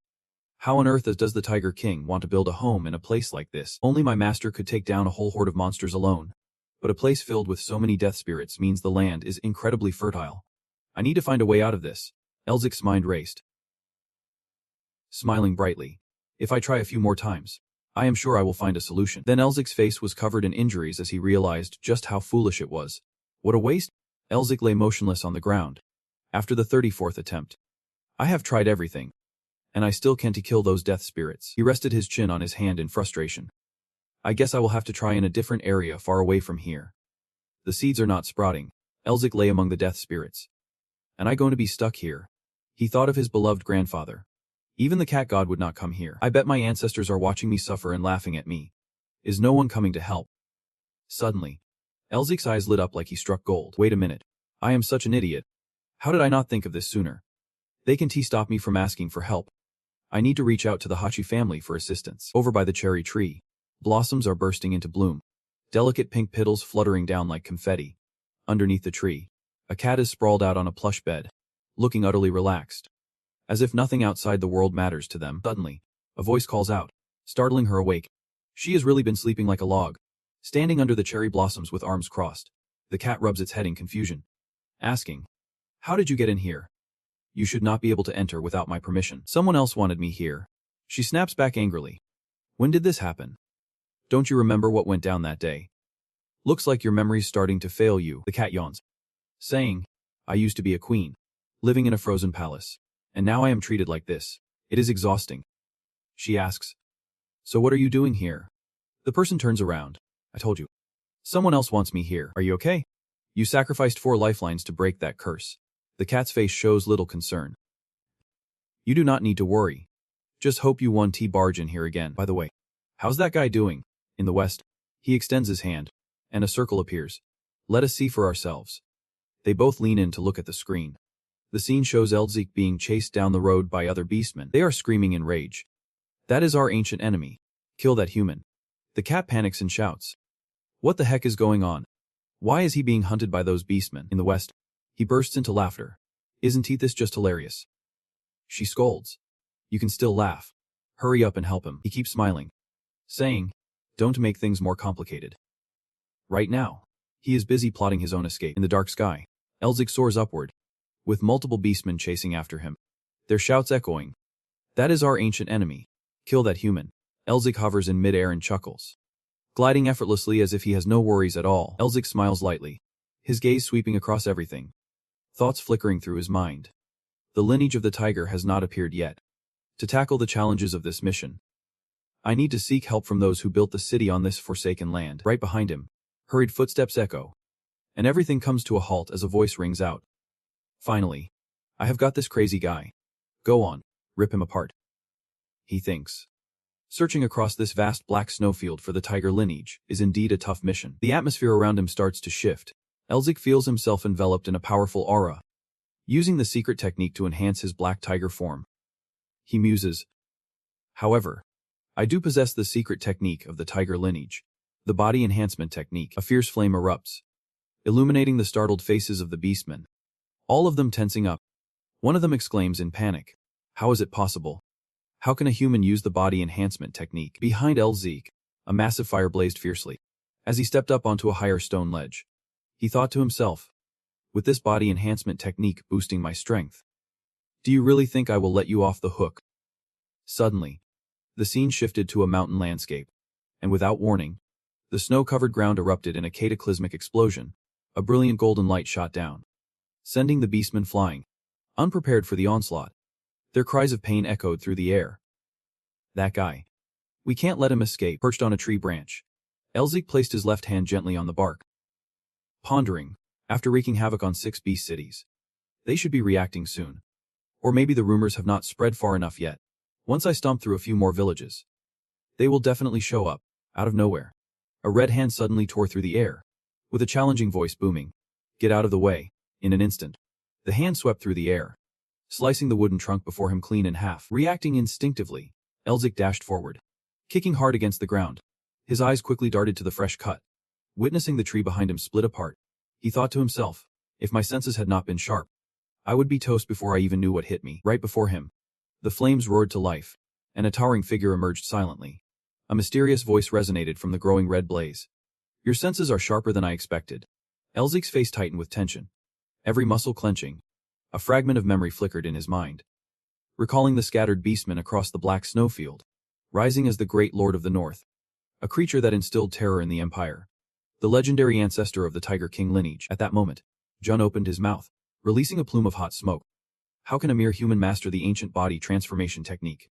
How on earth does the Tiger King want to build a home in a place like this? Only my master could take down a whole horde of monsters alone. But a place filled with so many death spirits means the land is incredibly fertile. I need to find a way out of this. Elzik's mind raced. Smiling brightly. If I try a few more times, I am sure I will find a solution. Then Elzik's face was covered in injuries as he realized just how foolish it was. What a waste. Elzik lay motionless on the ground. After the 34th attempt. I have tried everything, and I still can't kill those death spirits. He rested his chin on his hand in frustration. I guess I will have to try in a different area far away from here. The seeds are not sprouting. Elzik lay among the death spirits. And I going to be stuck here? He thought of his beloved grandfather. Even the cat god would not come here. I bet my ancestors are watching me suffer and laughing at me. Is no one coming to help? Suddenly, Elzik's eyes lit up like he struck gold. Wait a minute. I am such an idiot. How did I not think of this sooner? They can stop me from asking for help. I need to reach out to the Hachi family for assistance. Over by the cherry tree, blossoms are bursting into bloom. Delicate pink petals fluttering down like confetti. Underneath the tree, a cat is sprawled out on a plush bed, looking utterly relaxed. As if nothing outside the world matters to them. Suddenly, a voice calls out, startling her awake. She has really been sleeping like a log. Standing under the cherry blossoms with arms crossed, the cat rubs its head in confusion, asking, "How did you get in here? You should not be able to enter without my permission. Someone else wanted me here." She snaps back angrily. "When did this happen? Don't you remember what went down that day? Looks like your memory's starting to fail you." The cat yawns, saying, "I used to be a queen, living in a frozen palace, and now I am treated like this. It is exhausting." She asks, "So what are you doing here?" The person turns around. "I told you. Someone else wants me here. Are you okay? You sacrificed 4 lifelines to break that curse." The cat's face shows little concern. "You do not need to worry. Just hope you won't barge in here again. By the way, how's that guy doing?" In the west, he extends his hand, and a circle appears. "Let us see for ourselves." They both lean in to look at the screen. The scene shows Elzik being chased down the road by other beastmen. They are screaming in rage. "That is our ancient enemy. Kill that human." The cat panics and shouts, "What the heck is going on? Why is he being hunted by those beastmen?" In the west, he bursts into laughter. "Isn't this just hilarious?" She scolds, "You can still laugh. Hurry up and help him." He keeps smiling, saying, "Don't make things more complicated." Right now, he is busy plotting his own escape. In the dark sky, Elzik soars upward, with multiple beastmen chasing after him, their shouts echoing, "That is our ancient enemy. Kill that human." Elzik hovers in midair and chuckles, gliding effortlessly as if he has no worries at all. Elzik smiles lightly, his gaze sweeping across everything, thoughts flickering through his mind. The lineage of the tiger has not appeared yet. To tackle the challenges of this mission, I need to seek help from those who built the city on this forsaken land. Right behind him, hurried footsteps echo, and everything comes to a halt as a voice rings out. "Finally, I have got this crazy guy. Go on, rip him apart." He thinks. Searching across this vast black snowfield for the tiger lineage is indeed a tough mission. The atmosphere around him starts to shift. Elzik feels himself enveloped in a powerful aura, using the secret technique to enhance his black tiger form. He muses, "However, I do possess the secret technique of the tiger lineage, the body enhancement technique." A fierce flame erupts, illuminating the startled faces of the beastmen, all of them tensing up. One of them exclaims in panic, "How is it possible? How can a human use the body enhancement technique?" Behind Elzik, a massive fire blazed fiercely. As he stepped up onto a higher stone ledge, he thought to himself, "With this body enhancement technique boosting my strength, do you really think I will let you off the hook?" Suddenly, the scene shifted to a mountain landscape, and without warning, the snow-covered ground erupted in a cataclysmic explosion. A brilliant golden light shot down, sending the beastmen flying, unprepared for the onslaught. Their cries of pain echoed through the air. "That guy. We can't let him escape." Perched on a tree branch, Elzik placed his left hand gently on the bark, pondering, after wreaking havoc on 6 beast cities, they should be reacting soon. Or maybe the rumors have not spread far enough yet. Once I stomp through a few more villages, they will definitely show up, out of nowhere. A red hand suddenly tore through the air, with a challenging voice booming, "Get out of the way." In an instant, the hand swept through the air, slicing the wooden trunk before him clean in half. Reacting instinctively, Elzik dashed forward, kicking hard against the ground. His eyes quickly darted to the fresh cut. Witnessing the tree behind him split apart, he thought to himself, "If my senses had not been sharp, I would be toast before I even knew what hit me." Right before him, the flames roared to life, and a towering figure emerged silently. A mysterious voice resonated from the growing red blaze. "Your senses are sharper than I expected." Elzik's face tightened with tension, every muscle clenching. A fragment of memory flickered in his mind, recalling the scattered beastmen across the black snowfield, rising as the great lord of the north, a creature that instilled terror in the empire, the legendary ancestor of the Tiger King lineage. At that moment, Jun opened his mouth, releasing a plume of hot smoke. How can a mere human master the ancient body transformation technique?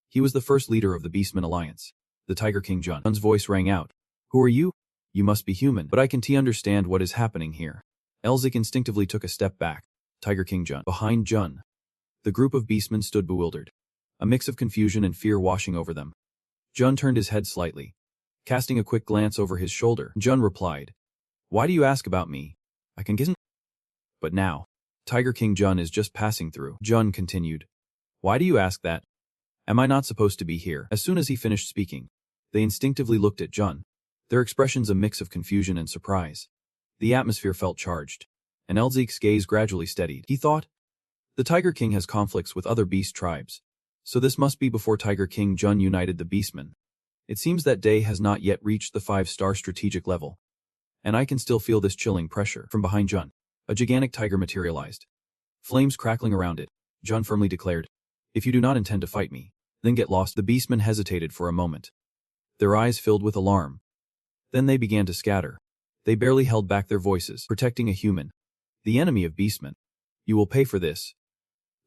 He was the first leader of the Beastmen Alliance, the Tiger King Jun. Jun's voice rang out. "Who are you? You must be human, but I can understand what is happening here." Elzik instinctively took a step back. Tiger King Jun. Behind Jun, the group of beastmen stood bewildered, a mix of confusion and fear washing over them. Jun turned his head slightly, casting a quick glance over his shoulder. Jun replied, "Why do you ask about me? I can guess." But now, Tiger King Jun is just passing through. Jun continued. Why do you ask that? Am I not supposed to be here? As soon as he finished speaking, they instinctively looked at Jun, their expressions a mix of confusion and surprise. The atmosphere felt charged, and Elzik's gaze gradually steadied. He thought, the Tiger King has conflicts with other beast tribes, so this must be before Tiger King Jun united the beastmen. It seems that day has not yet reached the 5-star strategic level, and I can still feel this chilling pressure. From behind Jun, a gigantic tiger materialized. Flames crackling around it, Jun firmly declared, if you do not intend to fight me, then get lost. The beastmen hesitated for a moment, their eyes filled with alarm. Then they began to scatter. They barely held back their voices, protecting a human, the enemy of beastmen. You will pay for this.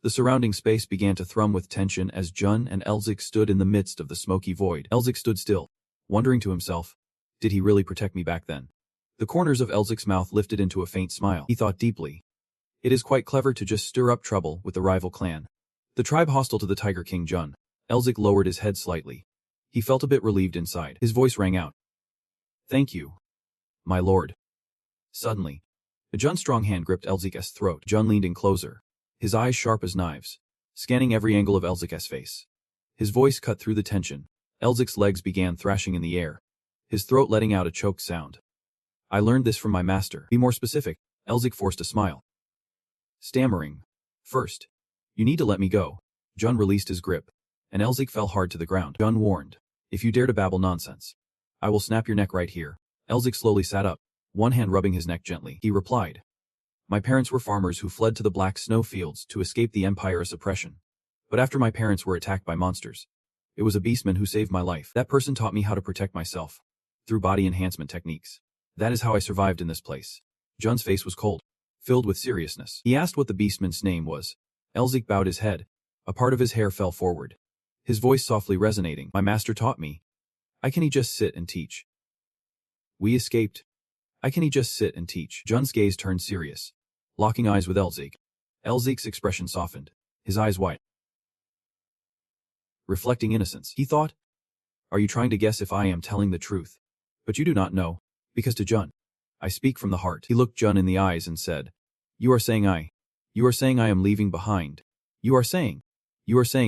The surrounding space began to thrum with tension as Jun and Elzik stood in the midst of the smoky void. Elzik stood still, wondering to himself, did he really protect me back then? The corners of Elzik's mouth lifted into a faint smile. He thought deeply. It is quite clever to just stir up trouble with the rival clan. The tribe hostile to the Tiger King Jun. Elzik lowered his head slightly. He felt a bit relieved inside. His voice rang out. Thank you, my lord. Suddenly, Jun's strong hand gripped Elzik's throat. Jun leaned in closer, his eyes sharp as knives, scanning every angle of Elzik's face. His voice cut through the tension. Elzik's legs began thrashing in the air, his throat letting out a choked sound. I learned this from my master. Be more specific. Elzik forced a smile. Stammering. First, you need to let me go. Jun released his grip, and Elzik fell hard to the ground. Jun warned, if you dare to babble nonsense, I will snap your neck right here. Elzik slowly sat up, one hand rubbing his neck gently. He replied, my parents were farmers who fled to the black snow fields to escape the Empire's oppression. But after my parents were attacked by monsters, it was a beastman who saved my life. That person taught me how to protect myself, through body enhancement techniques. That is how I survived in this place. Jun's face was cold, filled with seriousness. He asked what the beastman's name was. Elzik bowed his head. A part of his hair fell forward, his voice softly resonating. My master taught me. I can he just sit and teach? We escaped. I can he just sit and teach? Jun's gaze turned serious, locking eyes with Elzik. Elzik's expression softened, his eyes wide, reflecting innocence. He thought, are you trying to guess if I am telling the truth? But you do not know, because to Jun, I speak from the heart. He looked Jun in the eyes and said, you are saying I am leaving behind. You are saying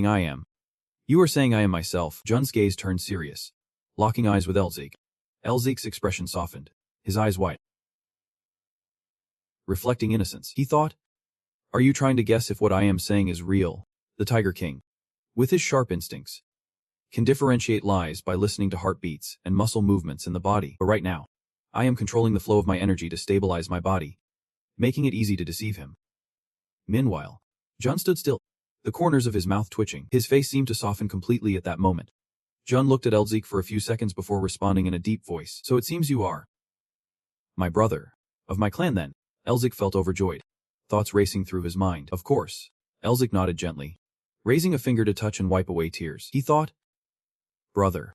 I am myself. Jun's gaze turned serious, locking eyes with Elzik. Elzik's expression softened, his eyes wide, reflecting innocence. He thought, are you trying to guess if what I am saying is real? The Tiger King, with his sharp instincts, can differentiate lies by listening to heartbeats and muscle movements in the body. But right now, I am controlling the flow of my energy to stabilize my body, making it easy to deceive him. Meanwhile, Jun stood still, the corners of his mouth twitching. His face seemed to soften completely at that moment. Jun looked at Elzik for a few seconds before responding in a deep voice. So it seems you are my brother. Of my clan then. Elzik felt overjoyed, thoughts racing through his mind. Of course. Elzik nodded gently, raising a finger to touch and wipe away tears. He thought, brother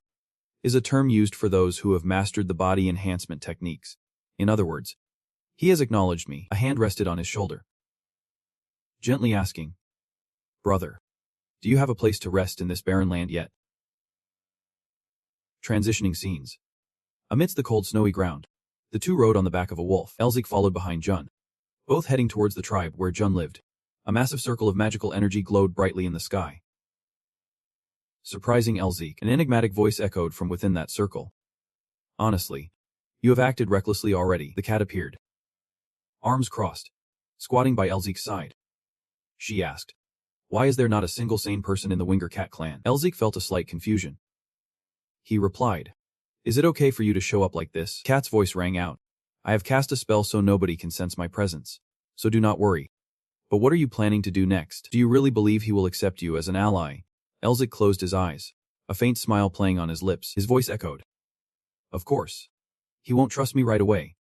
is a term used for those who have mastered the body enhancement techniques. In other words, he has acknowledged me. A hand rested on his shoulder, gently asking, brother, do you have a place to rest in this barren land yet? Transitioning scenes. Amidst the cold snowy ground, the two rode on the back of a wolf. Elzik followed behind Jun, both heading towards the tribe where Jun lived. A massive circle of magical energy glowed brightly in the sky, surprising Elzik. An enigmatic voice echoed from within that circle. Honestly, you have acted recklessly already. The cat appeared, arms crossed, squatting by Elzik's side. She asked, why is there not a single sane person in the Winger Cat clan? Elzik felt a slight confusion. He replied, is it okay for you to show up like this? Cat's voice rang out. I have cast a spell so nobody can sense my presence, so do not worry. But what are you planning to do next? Do you really believe he will accept you as an ally? Elzik closed his eyes, a faint smile playing on his lips. His voice echoed. Of course. He won't trust me right away,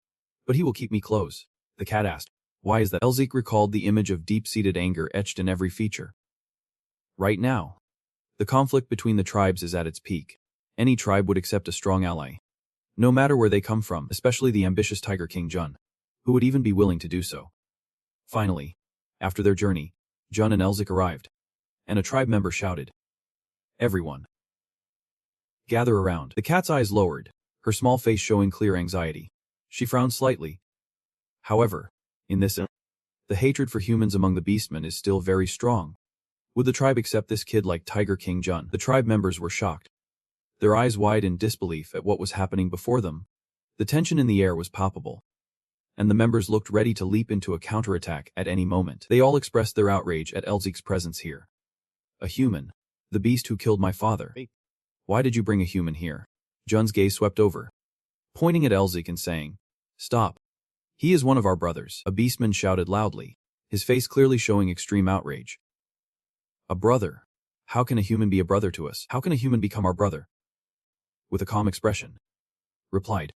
but he will keep me close. The cat asked, why is that? Elzik recalled the image of deep-seated anger etched in every feature. Right now, the conflict between the tribes is at its peak. Any tribe would accept a strong ally, no matter where they come from, especially the ambitious Tiger King Jun, who would even be willing to do so. Finally, after their journey, Jun and Elzik arrived, and a tribe member shouted, everyone, gather around. The cat's eyes lowered, her small face showing clear anxiety. She frowned slightly. However, in this, The hatred for humans among the beastmen is still very strong. Would the tribe accept this kid like Tiger King Jun? The tribe members were shocked, their eyes wide in disbelief at what was happening before them. The tension in the air was palpable, and the members looked ready to leap into a counterattack at any moment. They all expressed their outrage at Elzik's presence here. A human. The beast who killed my father. Why did you bring a human here? Jun's gaze swept over, pointing at Elzik and saying, "Stop. He is one of our brothers." A beastman shouted loudly, his face clearly showing extreme outrage. A brother? How can a human be a brother to us? How can a human become our brother? With a calm expression, replied,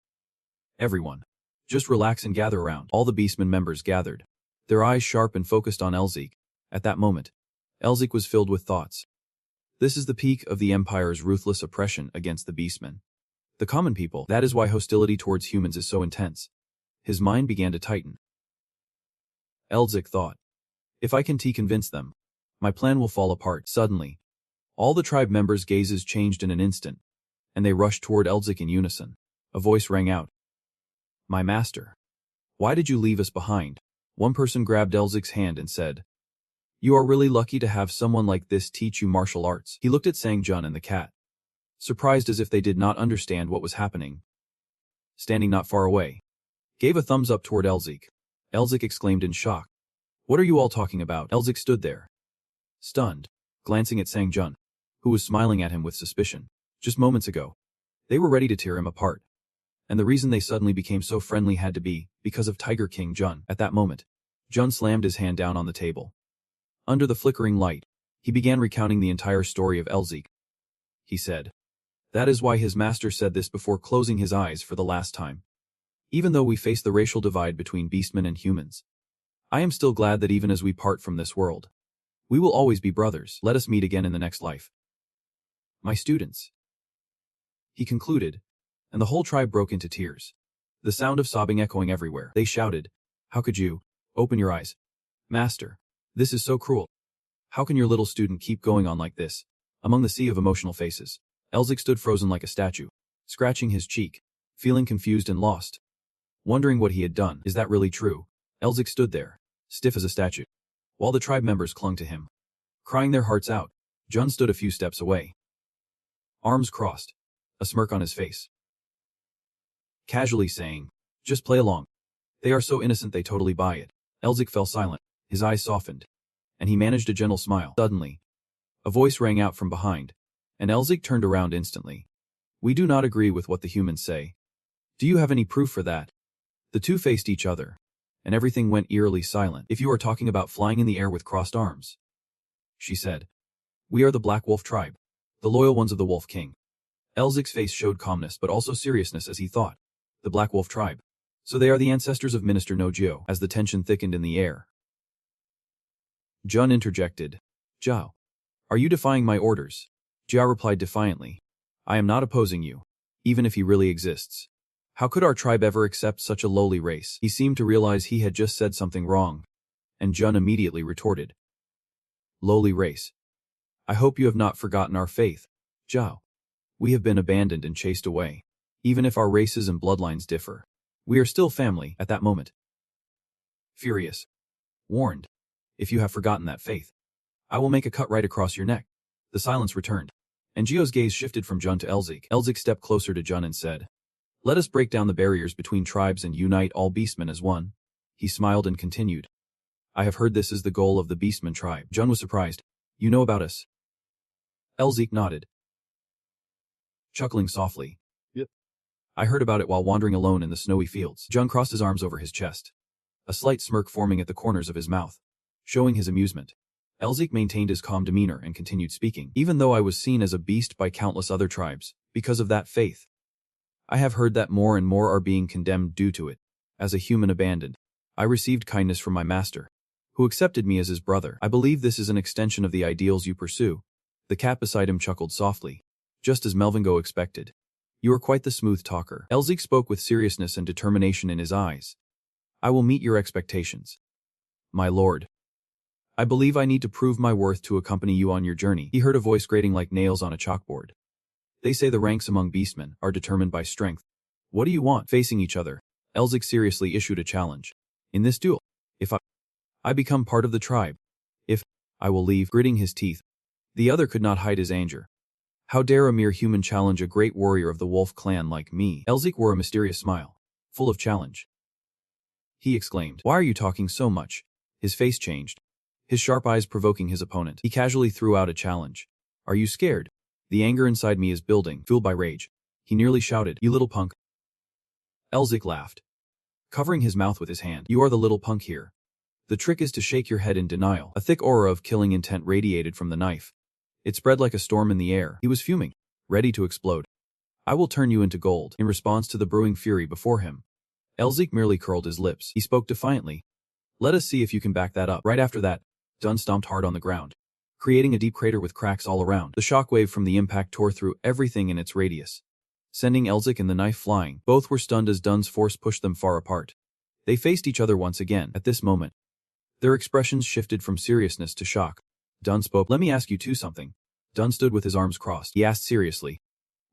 "Everyone, just relax and gather around." All the beastman members gathered, their eyes sharp and focused on Elzik. At that moment, Elzik was filled with thoughts. This is the peak of the Empire's ruthless oppression against the beastmen. The common people, that is why hostility towards humans is so intense. His mind began to tighten. Elzik thought, if I can convince them, my plan will fall apart. Suddenly, all the tribe members' gazes changed in an instant, and they rushed toward Elzik in unison. A voice rang out. "My master, why did you leave us behind?" One person grabbed Elzik's hand and said, "You are really lucky to have someone like this teach you martial arts." He looked at Sang Jun and the cat, surprised as if they did not understand what was happening. Standing not far away, gave a thumbs up toward Elzik. Elzik exclaimed in shock, "What are you all talking about?" Elzik stood there, stunned, glancing at Sang Jun, who was smiling at him with suspicion. Just moments ago, they were ready to tear him apart. And the reason they suddenly became so friendly had to be because of Tiger King Jun. At that moment, Jun slammed his hand down on the table. Under the flickering light, he began recounting the entire story of Elzik. He said, "That is why his master said this before closing his eyes for the last time. Even though we face the racial divide between beastmen and humans, I am still glad that even as we part from this world, we will always be brothers. Let us meet again in the next life. My students." He concluded, and the whole tribe broke into tears, the sound of sobbing echoing everywhere. They shouted, "How could you? Open your eyes. Master, this is so cruel. How can your little student keep going on like this?" Among the sea of emotional faces, Elzik stood frozen like a statue, scratching his cheek, feeling confused and lost, wondering what he had done. Is that really true? Elzik stood there, stiff as a statue, while the tribe members clung to him, crying their hearts out. Jun stood a few steps away, arms crossed, a smirk on his face, casually saying, "Just play along. They are so innocent they totally buy it." Elzik fell silent, his eyes softened, and he managed a gentle smile. Suddenly, a voice rang out from behind, and Elzik turned around instantly. "We do not agree with what the humans say. Do you have any proof for that?" The two faced each other, and everything went eerily silent. "If you are talking about flying in the air with crossed arms," she said, "we are the Black Wolf tribe, the loyal ones of the Wolf King." Elzik's face showed calmness but also seriousness as he thought, the Black Wolf tribe. So they are the ancestors of Minister No.1. As the tension thickened in the air, Jun interjected, "Jiao, are you defying my orders?" Jiao replied defiantly, "I am not opposing you, even if he really exists. How could our tribe ever accept such a lowly race?" He seemed to realize he had just said something wrong, and Jun immediately retorted, "Lowly race. I hope you have not forgotten our faith, Jiao. We have been abandoned and chased away. Even if our races and bloodlines differ, we are still family." At that moment, furious, warned, "If you have forgotten that faith, I will make a cut right across your neck." The silence returned, and Gio's gaze shifted from Jun to Elzik. Elzik stepped closer to Jun and said, "Let us break down the barriers between tribes and unite all beastmen as one." He smiled and continued, "I have heard this is the goal of the beastman tribe." Jun was surprised. "You know about us?" Elzik nodded, chuckling softly. "Yep. I heard about it while wandering alone in the snowy fields." Jun crossed his arms over his chest, a slight smirk forming at the corners of his mouth, showing his amusement. Elzik maintained his calm demeanor and continued speaking. "Even though I was seen as a beast by countless other tribes, because of that faith, I have heard that more and more are being condemned due to it. As a human abandoned, I received kindness from my master, who accepted me as his brother. I believe this is an extension of the ideals you pursue." The cat beside him chuckled softly, just as Melvingo expected. "You are quite the smooth talker." Elzik spoke with seriousness and determination in his eyes. "I will meet your expectations, my lord. I believe I need to prove my worth to accompany you on your journey." He heard a voice grating like nails on a chalkboard. "They say the ranks among beastmen are determined by strength. What do you want?" Facing each other, Elzik seriously issued a challenge. "In this duel, if I become part of the tribe. If I will leave, gritting his teeth. The other could not hide his anger. How dare a mere human challenge a great warrior of the wolf clan like me? Elzik wore a mysterious smile, full of challenge. He exclaimed, "Why are you talking so much?" His face changed, his sharp eyes provoking his opponent. He casually threw out a challenge. "Are you scared?" The anger inside me is building, fueled by rage. He nearly shouted, "You little punk." Elzik laughed, covering his mouth with his hand. "You are the little punk here. The trick is to shake your head in denial." A thick aura of killing intent radiated from the knife. It spread like a storm in the air. He was fuming, ready to explode. "I will turn you into gold." In response to the brewing fury before him, Elzik merely curled his lips. He spoke defiantly. "Let us see if you can back that up." Right after that, Dunn stomped hard on the ground, creating a deep crater with cracks all around. The shockwave from the impact tore through everything in its radius, sending Elzik and the knife flying. Both were stunned as Dunn's force pushed them far apart. They faced each other once again. At this moment, their expressions shifted from seriousness to shock. Dunn spoke. "Let me ask you something." Dunn stood with his arms crossed. He asked seriously,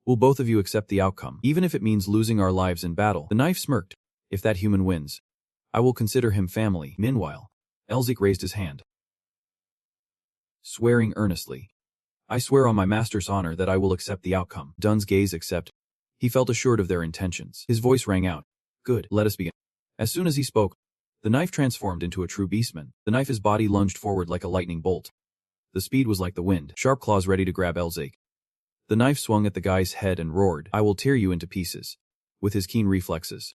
"Will both of you accept the outcome, even if it means losing our lives in battle?" The knife smirked. "If that human wins, I will consider him family." Meanwhile, Elzik raised his hand, swearing earnestly, "I swear on my master's honor that I will accept the outcome." Dunn's gaze accept. He felt assured of their intentions. His voice rang out, "Good, let us begin." As soon as he spoke, the knife transformed into a true beastman. The knife's body lunged forward like a lightning bolt. The speed was like the wind, sharp claws ready to grab Elzik. The knife swung at the guy's head and roared, "I will tear you into pieces." With his keen reflexes,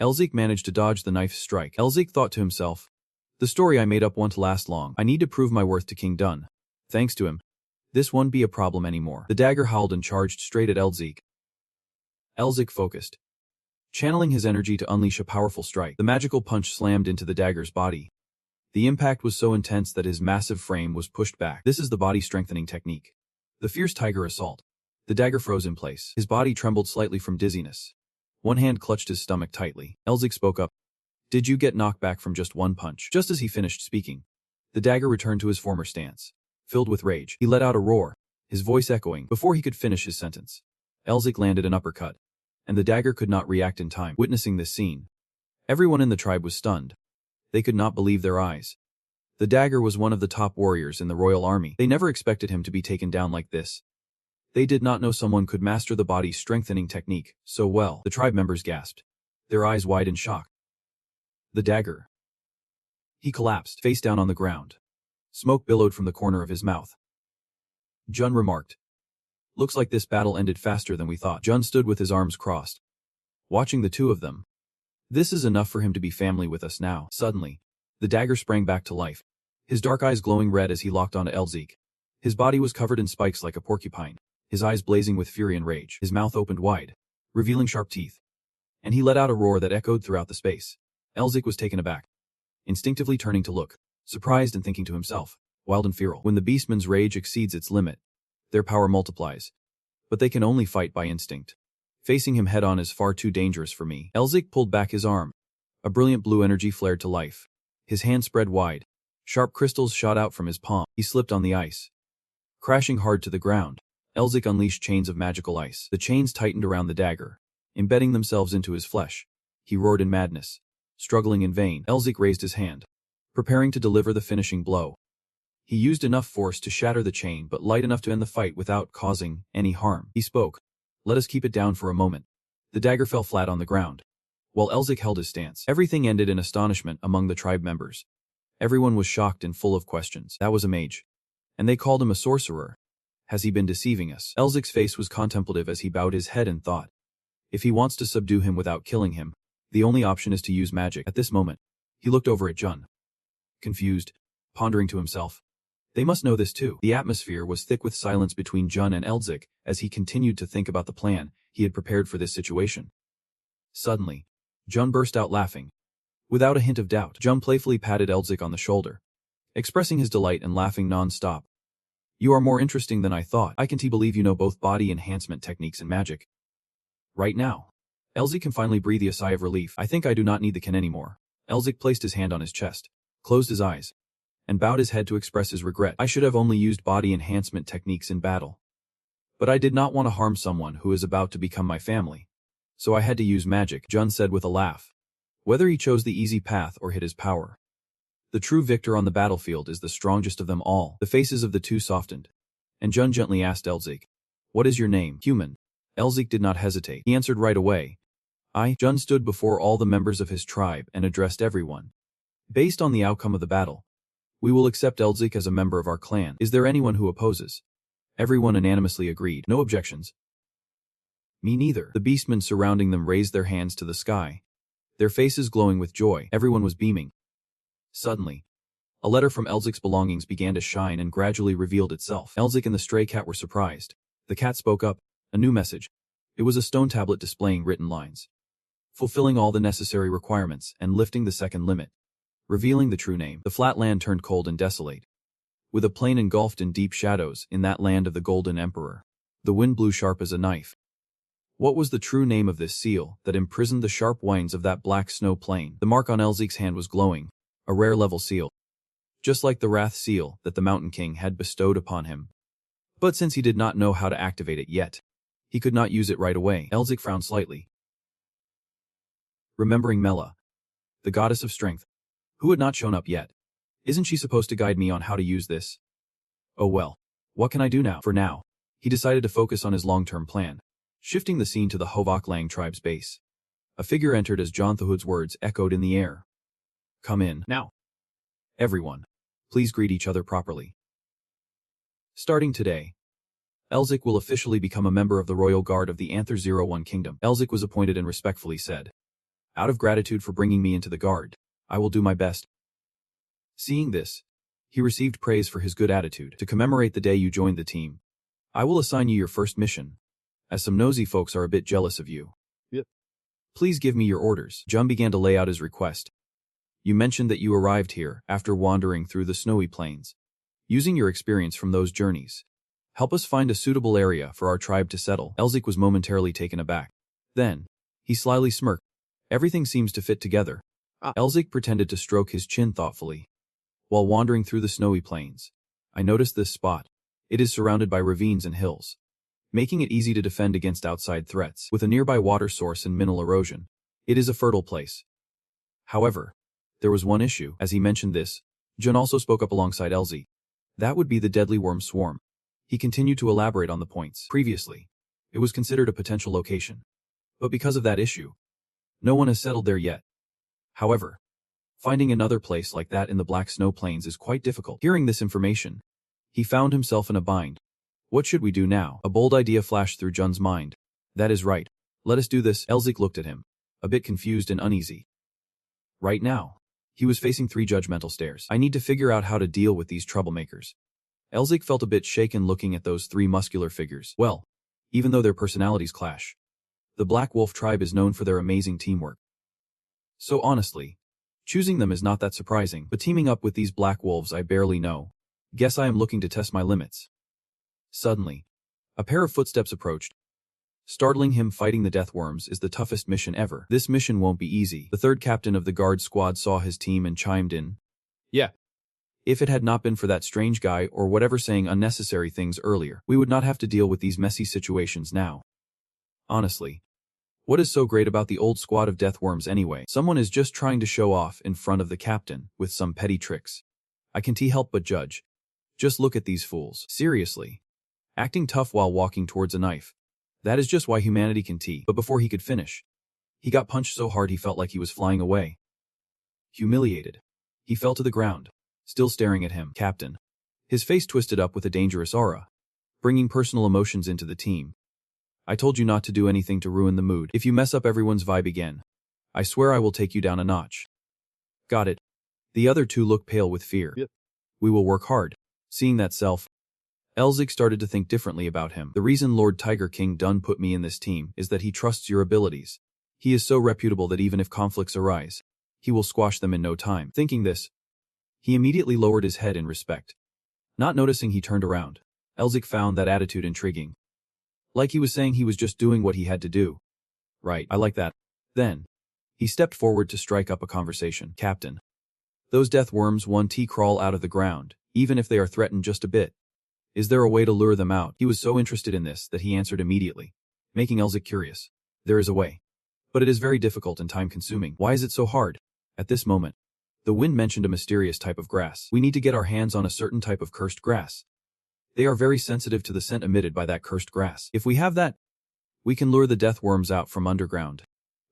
Elzik managed to dodge the knife's strike. Elzik thought to himself, "The story I made up won't last long. I need to prove my worth to King Dunn. Thanks to him, this won't be a problem anymore." The dagger howled and charged straight at Elzik. Elzik focused, channeling his energy to unleash a powerful strike. The magical punch slammed into the dagger's body. The impact was so intense that his massive frame was pushed back. This is the body strengthening technique. The fierce tiger assault. The dagger froze in place. His body trembled slightly from dizziness. One hand clutched his stomach tightly. Elzik spoke up, "Did you get knocked back from just one punch?" Just as he finished speaking, the dagger returned to his former stance. Filled with rage, he let out a roar, his voice echoing. Before he could finish his sentence, Elzik landed an uppercut, and the dagger could not react in time. Witnessing this scene, everyone in the tribe was stunned. They could not believe their eyes. The dagger was one of the top warriors in the royal army. They never expected him to be taken down like this. They did not know someone could master the body strengthening technique so well. The tribe members gasped, their eyes wide in shock. The dagger. He collapsed, face down on the ground. Smoke billowed from the corner of his mouth. Jun remarked, "Looks like this battle ended faster than we thought." Jun stood with his arms crossed, watching the two of them. This is enough for him to be family with us now. Suddenly, the dagger sprang back to life, his dark eyes glowing red as he locked onto Elzik. His body was covered in spikes like a porcupine, his eyes blazing with fury and rage. His mouth opened wide, revealing sharp teeth, and he let out a roar that echoed throughout the space. Elzik was taken aback, instinctively turning to look, surprised and thinking to himself, wild and feral. When the beastman's rage exceeds its limit, their power multiplies. But they can only fight by instinct. Facing him head-on is far too dangerous for me. Elzik pulled back his arm. A brilliant blue energy flared to life. His hand spread wide. Sharp crystals shot out from his palm. He slipped on the ice, crashing hard to the ground. Elzik unleashed chains of magical ice. The chains tightened around the dagger, embedding themselves into his flesh. He roared in madness, struggling in vain. Elzik raised his hand, preparing to deliver the finishing blow. He used enough force to shatter the chain, but light enough to end the fight without causing any harm. He spoke, "Let us keep it down for a moment." The dagger fell flat on the ground, while Elzik held his stance. Everything ended in astonishment among the tribe members. Everyone was shocked and full of questions. That was a mage, and they called him a sorcerer. Has he been deceiving us? Elzik's face was contemplative as he bowed his head and thought, if he wants to subdue him without killing him, the only option is to use magic. At this moment, he looked over at Jun, confused, pondering to himself, they must know this too. The atmosphere was thick with silence between Jun and Elzik as he continued to think about the plan he had prepared for this situation. Suddenly, Jun burst out laughing. Without a hint of doubt, Jun playfully patted Elzik on the shoulder, expressing his delight and laughing non-stop. "You are more interesting than I thought. I can't believe you know both body enhancement techniques and magic." Right now, Elzik can finally breathe a sigh of relief. "I think I do not need the kin anymore." Elzik placed his hand on his chest, closed his eyes, and bowed his head to express his regret. "I should have only used body enhancement techniques in battle. But I did not want to harm someone who is about to become my family. So I had to use magic," Jun said with a laugh. Whether he chose the easy path or hid his power, The true victor on the battlefield is the strongest of them all. The faces of the two softened, and Jun gently asked Elzik, "What is your name?" "Human." Elzik did not hesitate. He answered right away. Jun stood before all the members of his tribe and addressed everyone. "Based on the outcome of the battle, we will accept Elzik as a member of our clan. Is there anyone who opposes?" Everyone unanimously agreed. No objections. Me neither. The beastmen surrounding them raised their hands to the sky, their faces glowing with joy. Everyone was beaming. Suddenly, a letter from Elzik's belongings began to shine and gradually revealed itself. Elzik and the stray cat were surprised. The cat spoke up. A new message. It was a stone tablet displaying written lines, fulfilling all the necessary requirements and lifting the second limit, revealing the true name. The flat land turned cold and desolate, with a plain engulfed in deep shadows in that land of the Golden Emperor. The wind blew sharp as a knife. What was the true name of this seal that imprisoned the sharp winds of that black snow plain? The mark on Elzik's hand was glowing, a rare level seal, just like the Wrath seal that the Mountain King had bestowed upon him. But since he did not know how to activate it yet, he could not use it right away. Elzik frowned slightly, remembering Mela, the goddess of strength, who had not shown up yet. Isn't she supposed to guide me on how to use this? Oh well, what can I do now? For now, he decided to focus on his long-term plan. Shifting the scene to the Hovok Lang tribe's base, a figure entered as John Thahood's words echoed in the air. "Come in, now. Everyone, please greet each other properly. Starting today, Elzik will officially become a member of the Royal Guard of the Anther 01 Kingdom." Elzik was appointed and respectfully said, "Out of gratitude for bringing me into the guard, I will do my best." Seeing this, he received praise for his good attitude. "To commemorate the day you joined the team, I will assign you your first mission, as some nosy folks are a bit jealous of you. Yep. Please give me your orders." Jun began to lay out his request. "You mentioned that you arrived here after wandering through the snowy plains. Using your experience from those journeys, help us find a suitable area for our tribe to settle." Elzik was momentarily taken aback. Then, he slyly smirked. "Everything seems to fit together." Elzik pretended to stroke his chin thoughtfully. "While wandering through the snowy plains, I noticed this spot. It is surrounded by ravines and hills, making it easy to defend against outside threats. With a nearby water source and mineral erosion, it is a fertile place. However, there was one issue." As he mentioned this, Jun also spoke up alongside Elzik. "That would be the deadly worm swarm." He continued to elaborate on the points. Previously, it was considered a potential location, but because of that issue, no one has settled there yet. However, finding another place like that in the Black Snow Plains is quite difficult. Hearing this information, he found himself in a bind. What should we do now? A bold idea flashed through Jun's mind. "That is right. Let us do this." Elzik looked at him, a bit confused and uneasy. Right now, he was facing 3 judgmental stares. "I need to figure out how to deal with these troublemakers." Elzik felt a bit shaken looking at those 3 muscular figures. Well, even though their personalities clash, the Black Wolf tribe is known for their amazing teamwork. So honestly, choosing them is not that surprising, but teaming up with these Black Wolves I barely know. Guess I am looking to test my limits. Suddenly, a pair of footsteps approached. Startling him. Fighting the death worms is the toughest mission ever. This mission won't be easy. The third captain of the guard squad saw his team and chimed in. "Yeah. If it had not been for that strange guy or whatever saying unnecessary things earlier, we would not have to deal with these messy situations now. Honestly, what is so great about the old squad of death worms anyway? Someone is just trying to show off in front of the captain with some petty tricks. I can't help but judge. Just look at these fools. Seriously. Acting tough while walking towards a knife. That is just why humanity can tea." But before he could finish, he got punched so hard he felt like he was flying away. Humiliated, he fell to the ground, still staring at him. "Captain." His face twisted up with a dangerous aura, bringing personal emotions into the team. "I told you not to do anything to ruin the mood. If you mess up everyone's vibe again, I swear I will take you down a notch." "Got it." The other 2 looked pale with fear. Yep. "We will work hard." Seeing that Elzik started to think differently about him. "The reason Lord Tiger King Dun put me in this team is that he trusts your abilities. He is so reputable that even if conflicts arise, he will squash them in no time." Thinking this, he immediately lowered his head in respect. Not noticing he turned around, Elzik found that attitude intriguing. Like he was saying he was just doing what he had to do. "Right, I like that." Then, he stepped forward to strike up a conversation. "Captain, those death worms want to crawl out of the ground, even if they are threatened just a bit. Is there a way to lure them out?" He was so interested in this that he answered immediately, making Elzik curious. "There is a way. But it is very difficult and time-consuming." "Why is it so hard?" At this moment, The wind mentioned a mysterious type of grass. We need to get our hands on a certain type of cursed grass. They are very sensitive to the scent emitted by that cursed grass. If we have that, we can lure the death worms out from underground.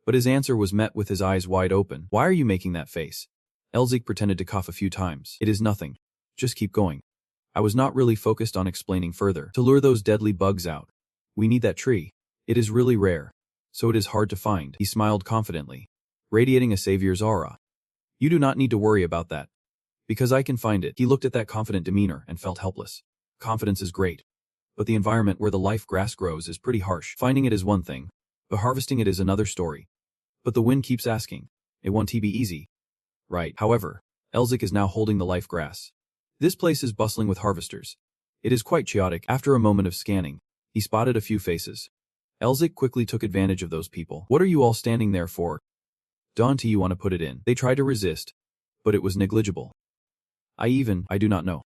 But his answer was met with his eyes wide open. Why are you making that face? Elzik pretended to cough a few times. It is nothing. Just keep going. I was not really focused on explaining further. To lure those deadly bugs out, we need that tree. It is really rare, so it is hard to find. He smiled confidently, radiating a savior's aura. You do not need to worry about that, because I can find it. He looked at that confident demeanor and felt helpless. Confidence is great, but the environment where the life grass grows is pretty harsh. Finding it is one thing, but harvesting it is another story. But the wind keeps asking, it won't be easy. Right. However, Elzik is now holding the life grass. This place is bustling with harvesters. It is quite chaotic. After a moment of scanning, he spotted a few faces. Elzik quickly took advantage of those people. What are you all standing there for? Don't you want to put it in? They tried to resist, but it was negligible. I do not know.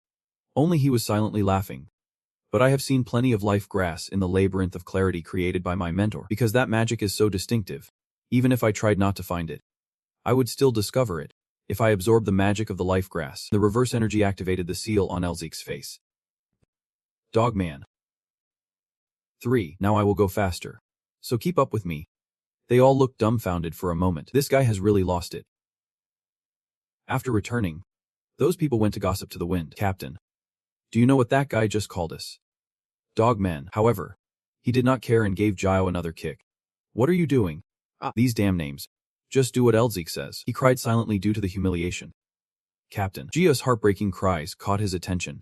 Only he was silently laughing. But I have seen plenty of life grass in the labyrinth of clarity created by my mentor, because that magic is so distinctive. Even if I tried not to find it, I would still discover it. If I absorbed the magic of the life grass, the reverse energy activated the seal on Elzik's face. Dogman. 3. Now I will go faster. So keep up with me. They all looked dumbfounded for a moment. This guy has really lost it. After returning, those people went to gossip to the wind. Captain, do you know what that guy just called us? Dogman. However, he did not care and gave Gio another kick. What are you doing? These damn names. Just do what Elzik says. He cried silently due to the humiliation. Captain. Gio's heartbreaking cries caught his attention.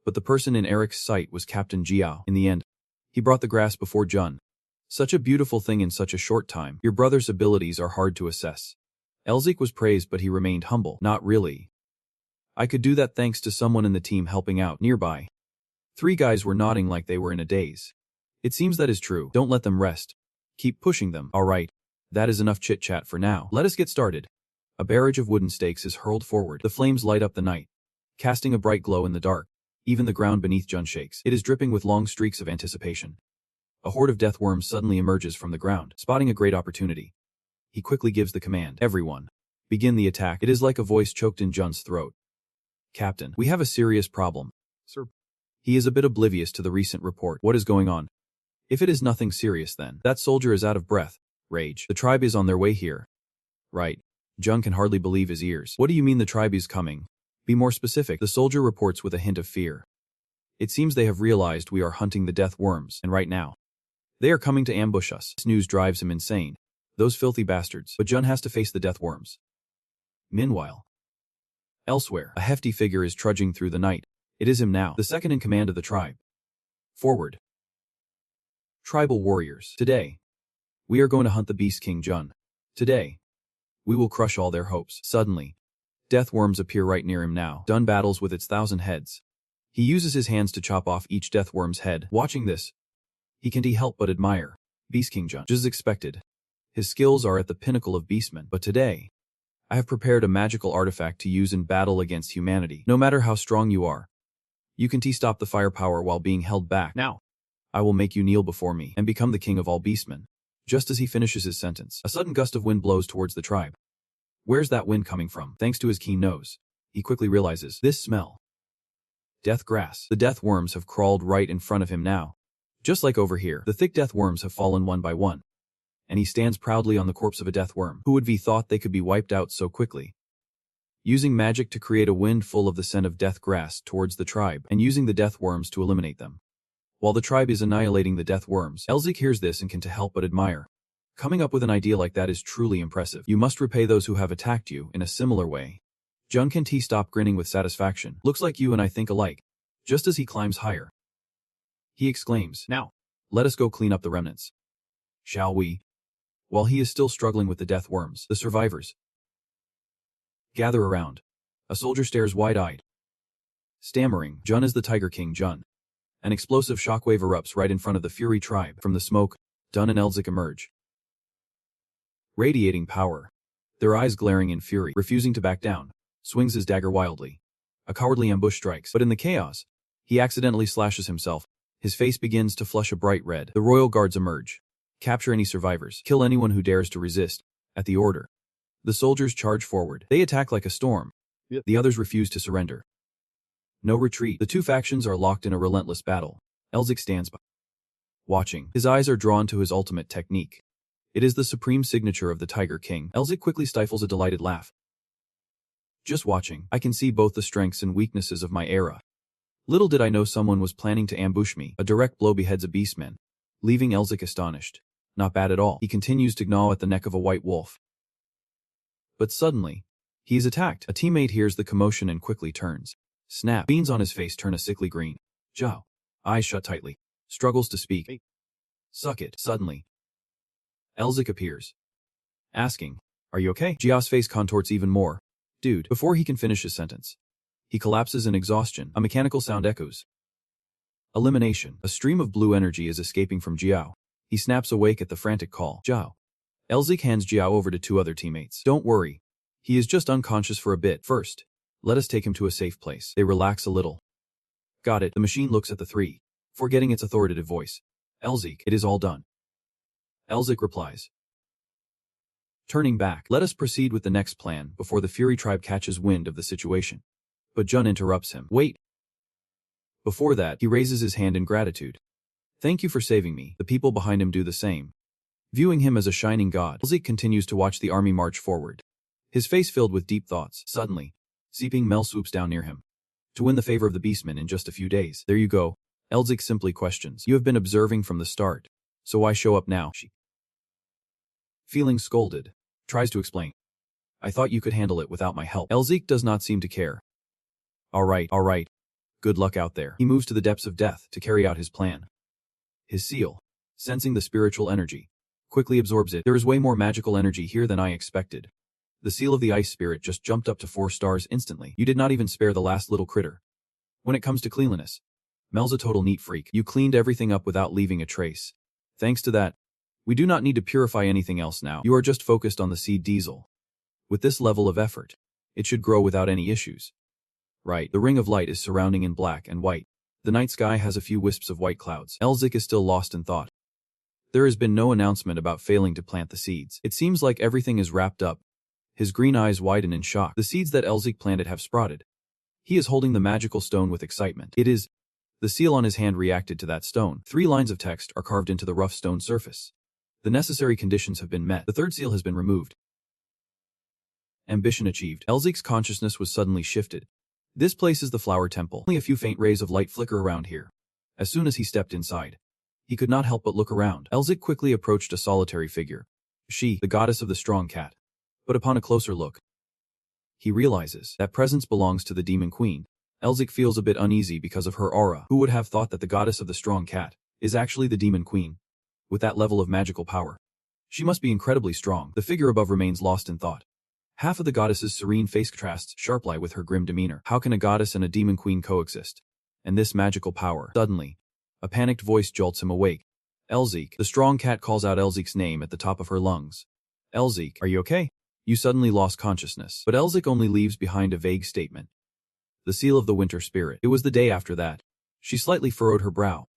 But the person in Eric's sight was Captain Gio. In the end, he brought the grass before Jun. Such a beautiful thing in such a short time. Your brother's abilities are hard to assess. Elzik was praised, but he remained humble. Not really. I could do that thanks to someone in the team helping out nearby. 3 guys were nodding like they were in a daze. It seems that is true. Don't let them rest. Keep pushing them. All right. That is enough chit-chat for now. Let us get started. A barrage of wooden stakes is hurled forward. The flames light up the night, casting a bright glow in the dark. Even the ground beneath Jun shakes. It is dripping with long streaks of anticipation. A horde of death worms suddenly emerges from the ground, spotting a great opportunity. He quickly gives the command. Everyone, begin the attack. It is like a voice choked in Jun's throat. Captain, we have a serious problem. Sir. He is a bit oblivious to the recent report. What is going on? If it is nothing serious then, that soldier is out of breath. Rage. The tribe is on their way here. Right. Jun can hardly believe his ears. What do you mean the tribe is coming? Be more specific. The soldier reports with a hint of fear. It seems they have realized we are hunting the death worms, and right now, they are coming to ambush us. This news drives him insane. Those filthy bastards. But Jun has to face the death worms. Meanwhile, elsewhere, a hefty figure is trudging through the night. It is him now, the second in command of the tribe. Forward. Tribal warriors. Today, we are going to hunt the Beast King Jun. Today, we will crush all their hopes. Suddenly, death worms appear right near him now. Jun battles with its 1,000 heads. He uses his hands to chop off each death worm's head. Watching this, he can't help but admire Beast King Jun. Just as expected, his skills are at the pinnacle of beastman. But today, I have prepared a magical artifact to use in battle against humanity. No matter how strong you are, you can stop the firepower while being held back. Now, I will make you kneel before me and become the king of all beastmen. Just as he finishes his sentence, a sudden gust of wind blows towards the tribe. Where's that wind coming from? Thanks to his keen nose, he quickly realizes this smell. Death grass. The death worms have crawled right in front of him now. Just like over here, the thick death worms have fallen one by one. And he stands proudly on the corpse of a death worm. Who would be thought they could be wiped out so quickly? Using magic to create a wind full of the scent of death grass towards the tribe, and using the death worms to eliminate them. While the tribe is annihilating the death worms, Elzik hears this and can't help but admire. Coming up with an idea like that is truly impressive. You must repay those who have attacked you in a similar way. Jun can't stop grinning with satisfaction. Looks like you and I think alike. Just as he climbs higher, he exclaims, now, let us go clean up the remnants. Shall we? While he is still struggling with the death worms, the survivors gather around. A soldier stares wide-eyed, stammering, Jun is the Tiger King Jun. An explosive shockwave erupts right in front of the Fury tribe. From the smoke, Jun and Elzik emerge, radiating power. Their eyes glaring in fury, refusing to back down, swings his dagger wildly. A cowardly ambush strikes, but in the chaos, he accidentally slashes himself. His face begins to flush a bright red. The royal guards emerge. Capture any survivors. Kill anyone who dares to resist. At the order. The soldiers charge forward. They attack like a storm. Yep. The others refuse to surrender. No retreat. The two factions are locked in a relentless battle. Elzik stands by, watching. His eyes are drawn to his ultimate technique. It is the supreme signature of the Tiger King. Elzik quickly stifles a delighted laugh. Just watching, I can see both the strengths and weaknesses of my era. Little did I know someone was planning to ambush me. A direct blow beheads a beastman, leaving Elzik astonished. Not bad at all. He continues to gnaw at the neck of a white wolf. But suddenly, he is attacked. A teammate hears the commotion and quickly turns. Snap. Beans on his face turn a sickly green. Zhao, eyes shut tightly, struggles to speak. Hey. Suck it. Suddenly, Elzik appears, asking, "Are you okay?" Zhao's face contorts even more. Dude. Before he can finish his sentence, he collapses in exhaustion. A mechanical sound echoes. Elimination. A stream of blue energy is escaping from Zhao. He snaps awake at the frantic call. Zhao. Elzik hands Zhao over to two other teammates. Don't worry. He is just unconscious for a bit. First, let us take him to a safe place. They relax a little. Got it. The machine looks at the three, forgetting its authoritative voice. Elzik, it is all done. Elzik replies. Turning back, let us proceed with the next plan before the Fury tribe catches wind of the situation. But Jun interrupts him. Wait. Before that, he raises his hand in gratitude. Thank you for saving me. The people behind him do the same. Viewing him as a shining god, Elzik continues to watch the army march forward, his face filled with deep thoughts. Suddenly, Seeping Mel swoops down near him. To win the favor of the beastmen in just a few days. There you go. Elzik simply questions. You have been observing from the start, so why show up now? She, feeling scolded, tries to explain. I thought you could handle it without my help. Elzik does not seem to care. All right. Good luck out there. He moves to the depths of death to carry out his plan. His seal, sensing the spiritual energy, quickly absorbs it. There is way more magical energy here than I expected. The seal of the ice spirit just jumped up to 4 stars instantly. You did not even spare the last little critter. When it comes to cleanliness, Mel's a total neat freak. You cleaned everything up without leaving a trace. Thanks to that, we do not need to purify anything else now. You are just focused on the seed diesel. With this level of effort, it should grow without any issues. Right, the ring of light is surrounding in black and white. The night sky has a few wisps of white clouds. Elzik is still lost in thought. There has been no announcement about failing to plant the seeds. It seems like everything is wrapped up. His green eyes widen in shock. The seeds that Elzik planted have sprouted. He is holding the magical stone with excitement. It is. The seal on his hand reacted to that stone. 3 lines of text are carved into the rough stone surface. The necessary conditions have been met. The third seal has been removed. Ambition achieved. Elzik's consciousness was suddenly shifted. This place is the flower temple. Only a few faint rays of light flicker around here. As soon as he stepped inside, he could not help but look around. Elzik quickly approached a solitary figure. She, the goddess of the strong cat. But upon a closer look, he realizes that presence belongs to the demon queen. Elzik feels a bit uneasy because of her aura. Who would have thought that the goddess of the strong cat is actually the demon queen? With that level of magical power, she must be incredibly strong. The figure above remains lost in thought. Half of the goddess's serene face contrasts sharply with her grim demeanor. How can a goddess and a demon queen coexist? And this magical power. Suddenly, a panicked voice jolts him awake. Elzik. The strong cat calls out Elzik's name at the top of her lungs. Elzik, are you okay? You suddenly lost consciousness. But Elzik only leaves behind a vague statement. The seal of the winter spirit. It was the day after that. She slightly furrowed her brow.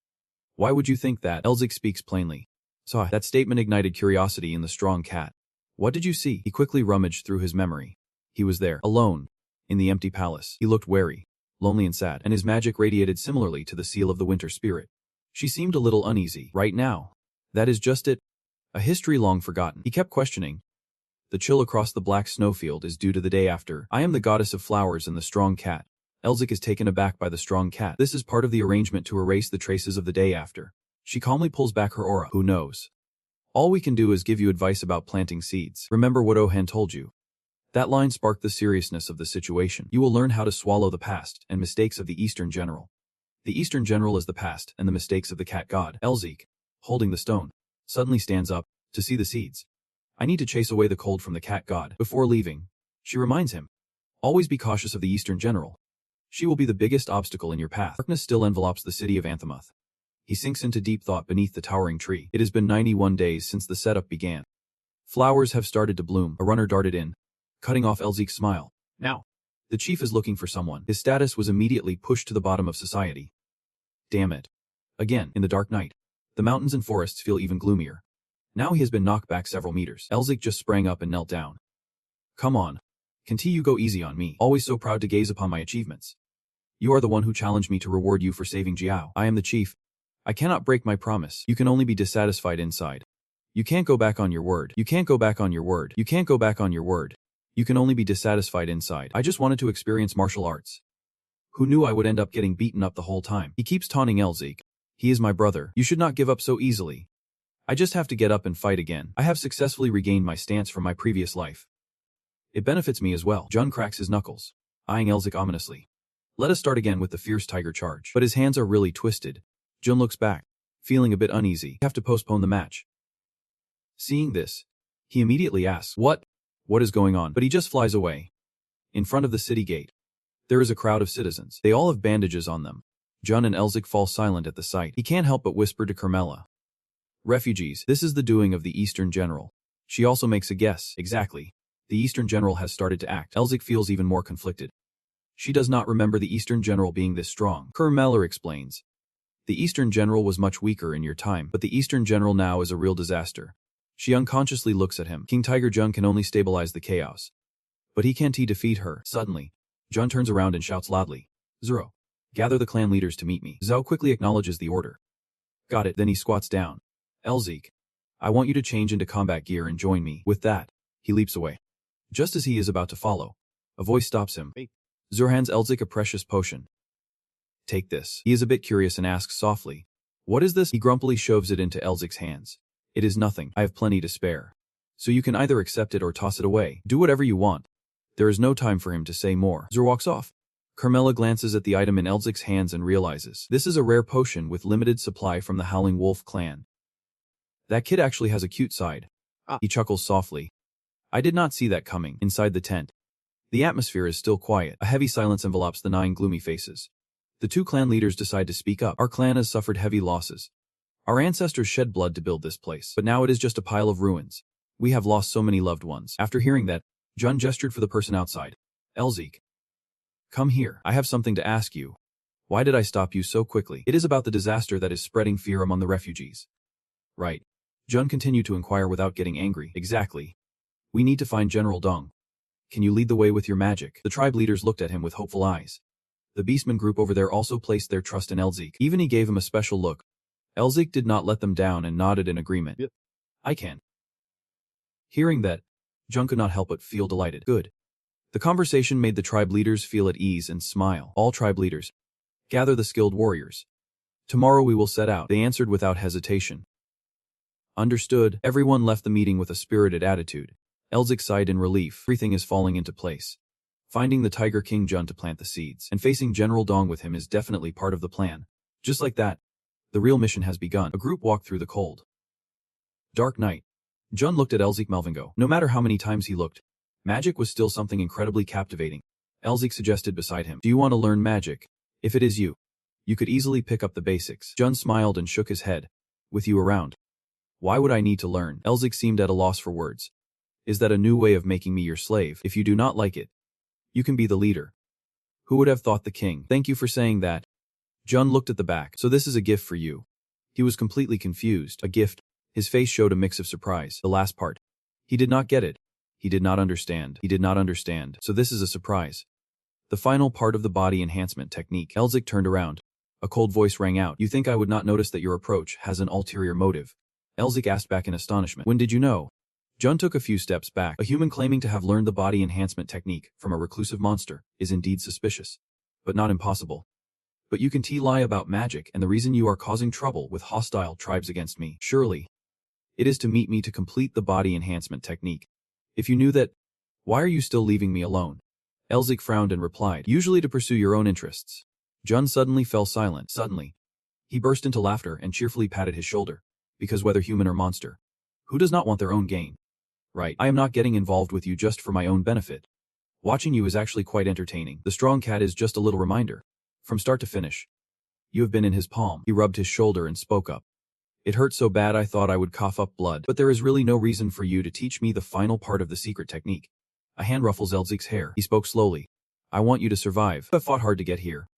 Why would you think that? Elzik speaks plainly. So that statement ignited curiosity in the strong cat. What did you see? He quickly rummaged through his memory. He was there, alone, in the empty palace. He looked wary, lonely and sad, and his magic radiated similarly to the seal of the winter spirit. She seemed a little uneasy. Right now. That is just it. A history long forgotten. He kept questioning. The chill across the black snowfield is due to the day after. I am the goddess of flowers and the strong cat. Elzik is taken aback by the strong cat. This is part of the arrangement to erase the traces of the day after. She calmly pulls back her aura. Who knows? All we can do is give you advice about planting seeds. Remember what Ohan told you. That line sparked the seriousness of the situation. You will learn how to swallow the past and mistakes of the Eastern General. The Eastern General is the past and the mistakes of the cat god. Elzik, holding the stone, suddenly stands up to see the seeds. I need to chase away the cold from the cat god. Before leaving, she reminds him. Always be cautious of the Eastern General. She will be the biggest obstacle in your path. Darkness still envelopes the city of Anthemuth. He sinks into deep thought beneath the towering tree. It has been 91 days since the setup began. Flowers have started to bloom. A runner darted in, cutting off Elzik's smile. Now, the chief is looking for someone. His status was immediately pushed to the bottom of society. Damn it. Again, in the dark night, the mountains and forests feel even gloomier. Now he has been knocked back several meters. Elzik just sprang up and knelt down. Come on. Can't you go easy on me, always so proud to gaze upon my achievements. You are the one who challenged me to reward you for saving Jiao. I am the chief. I cannot break my promise. You can only be dissatisfied inside. You can't go back on your word. You can't go back on your word. You can't go back on your word. You can only be dissatisfied inside. I just wanted to experience martial arts. Who knew I would end up getting beaten up the whole time? He keeps taunting Elzik. He is my brother. You should not give up so easily. I just have to get up and fight again. I have successfully regained my stance from my previous life. It benefits me as well. Jun cracks his knuckles, eyeing Elzik ominously. Let us start again with the fierce tiger charge. But his hands are really twisted. Jun looks back, feeling a bit uneasy. Have to postpone the match. Seeing this, he immediately asks, What is going on? But he just flies away. In front of the city gate, there is a crowd of citizens. They all have bandages on them. Jun and Elzik fall silent at the sight. He can't help but whisper to Carmela. Refugees, this is the doing of the Eastern General. She also makes a guess. Exactly. The Eastern General has started to act. Elzik feels even more conflicted. She does not remember the Eastern General being this strong. Carmela explains. The Eastern General was much weaker in your time, but the Eastern General now is a real disaster. She unconsciously looks at him. King Tiger Jun can only stabilize the chaos. But he can't defeat her. Suddenly, Jun turns around and shouts loudly. Zero. Gather the clan leaders to meet me. Zhao quickly acknowledges the order. Got it. Then he squats down. Elzik, I want you to change into combat gear and join me. With that, he leaps away. Just as he is about to follow, a voice stops him. Zur hands Elzik a precious potion. Take this. He is a bit curious and asks softly. What is this? He grumpily shoves it into Elzik's hands. It is nothing. I have plenty to spare. So you can either accept it or toss it away. Do whatever you want. There is no time for him to say more. Zur walks off. Carmela glances at the item in Elzik's hands and realizes this is a rare potion with limited supply from the Howling Wolf clan. That kid actually has a cute side. He chuckles softly. I did not see that coming. Inside the tent, the atmosphere is still quiet. A heavy silence envelops the 9 gloomy faces. The 2 clan leaders decide to speak up. Our clan has suffered heavy losses. Our ancestors shed blood to build this place, but now it is just a pile of ruins. We have lost so many loved ones. After hearing that, Jun gestured for the person outside. Elzik. Come here. I have something to ask you. Why did I stop you so quickly? It is about the disaster that is spreading fear among the refugees. Right. Jun continued to inquire without getting angry. Exactly. We need to find General Dong. Can you lead the way with your magic? The tribe leaders looked at him with hopeful eyes. The beastman group over there also placed their trust in Elzik. Even he gave him a special look. Elzik did not let them down and nodded in agreement. Yep. I can. Hearing that, Jun could not help but feel delighted. Good. The conversation made the tribe leaders feel at ease and smile. All tribe leaders. Gather the skilled warriors. Tomorrow we will set out, they answered without hesitation. Understood. Everyone left the meeting with a spirited attitude. Elzik sighed in relief. Everything is falling into place. Finding the Tiger King Jun to plant the seeds and facing General Dong with him is definitely part of the plan. Just like that, the real mission has begun. A group walked through the cold, dark night. Jun looked at Elzik Melvingo. No matter how many times he looked, magic was still something incredibly captivating. Elzik suggested beside him, do you want to learn magic? If it is you, you could easily pick up the basics. Jun smiled and shook his head. With you around, why would I need to learn? Elzik seemed at a loss for words. Is that a new way of making me your slave? If you do not like it, you can be the leader. Who would have thought the king? Thank you for saying that. Jun looked at the back. So this is a gift for you. He was completely confused. A gift? His face showed a mix of surprise. The last part. He did not get it. He did not understand. He did not understand. So this is a surprise. The final part of the body enhancement technique. Elzik turned around. A cold voice rang out. You think I would not notice that your approach has an ulterior motive? Elzik asked back in astonishment. When did you know? Jun took a few steps back. A human claiming to have learned the body enhancement technique from a reclusive monster is indeed suspicious, but not impossible. But you can lie about magic and the reason you are causing trouble with hostile tribes against me. Surely, it is to meet me to complete the body enhancement technique. If you knew that, why are you still leaving me alone? Elzik frowned and replied, usually to pursue your own interests. Jun suddenly fell silent. Suddenly, he burst into laughter and cheerfully patted his shoulder. Because whether human or monster, who does not want their own gain? Right, I am not getting involved with you just for my own benefit. Watching you is actually quite entertaining. The strong cat is just a little reminder. From start to finish. You have been in his palm. He rubbed his shoulder and spoke up. It hurt so bad I thought I would cough up blood. But there is really no reason for you to teach me the final part of the secret technique. A hand ruffles Elzik's hair. He spoke slowly. I want you to survive. You have fought hard to get here.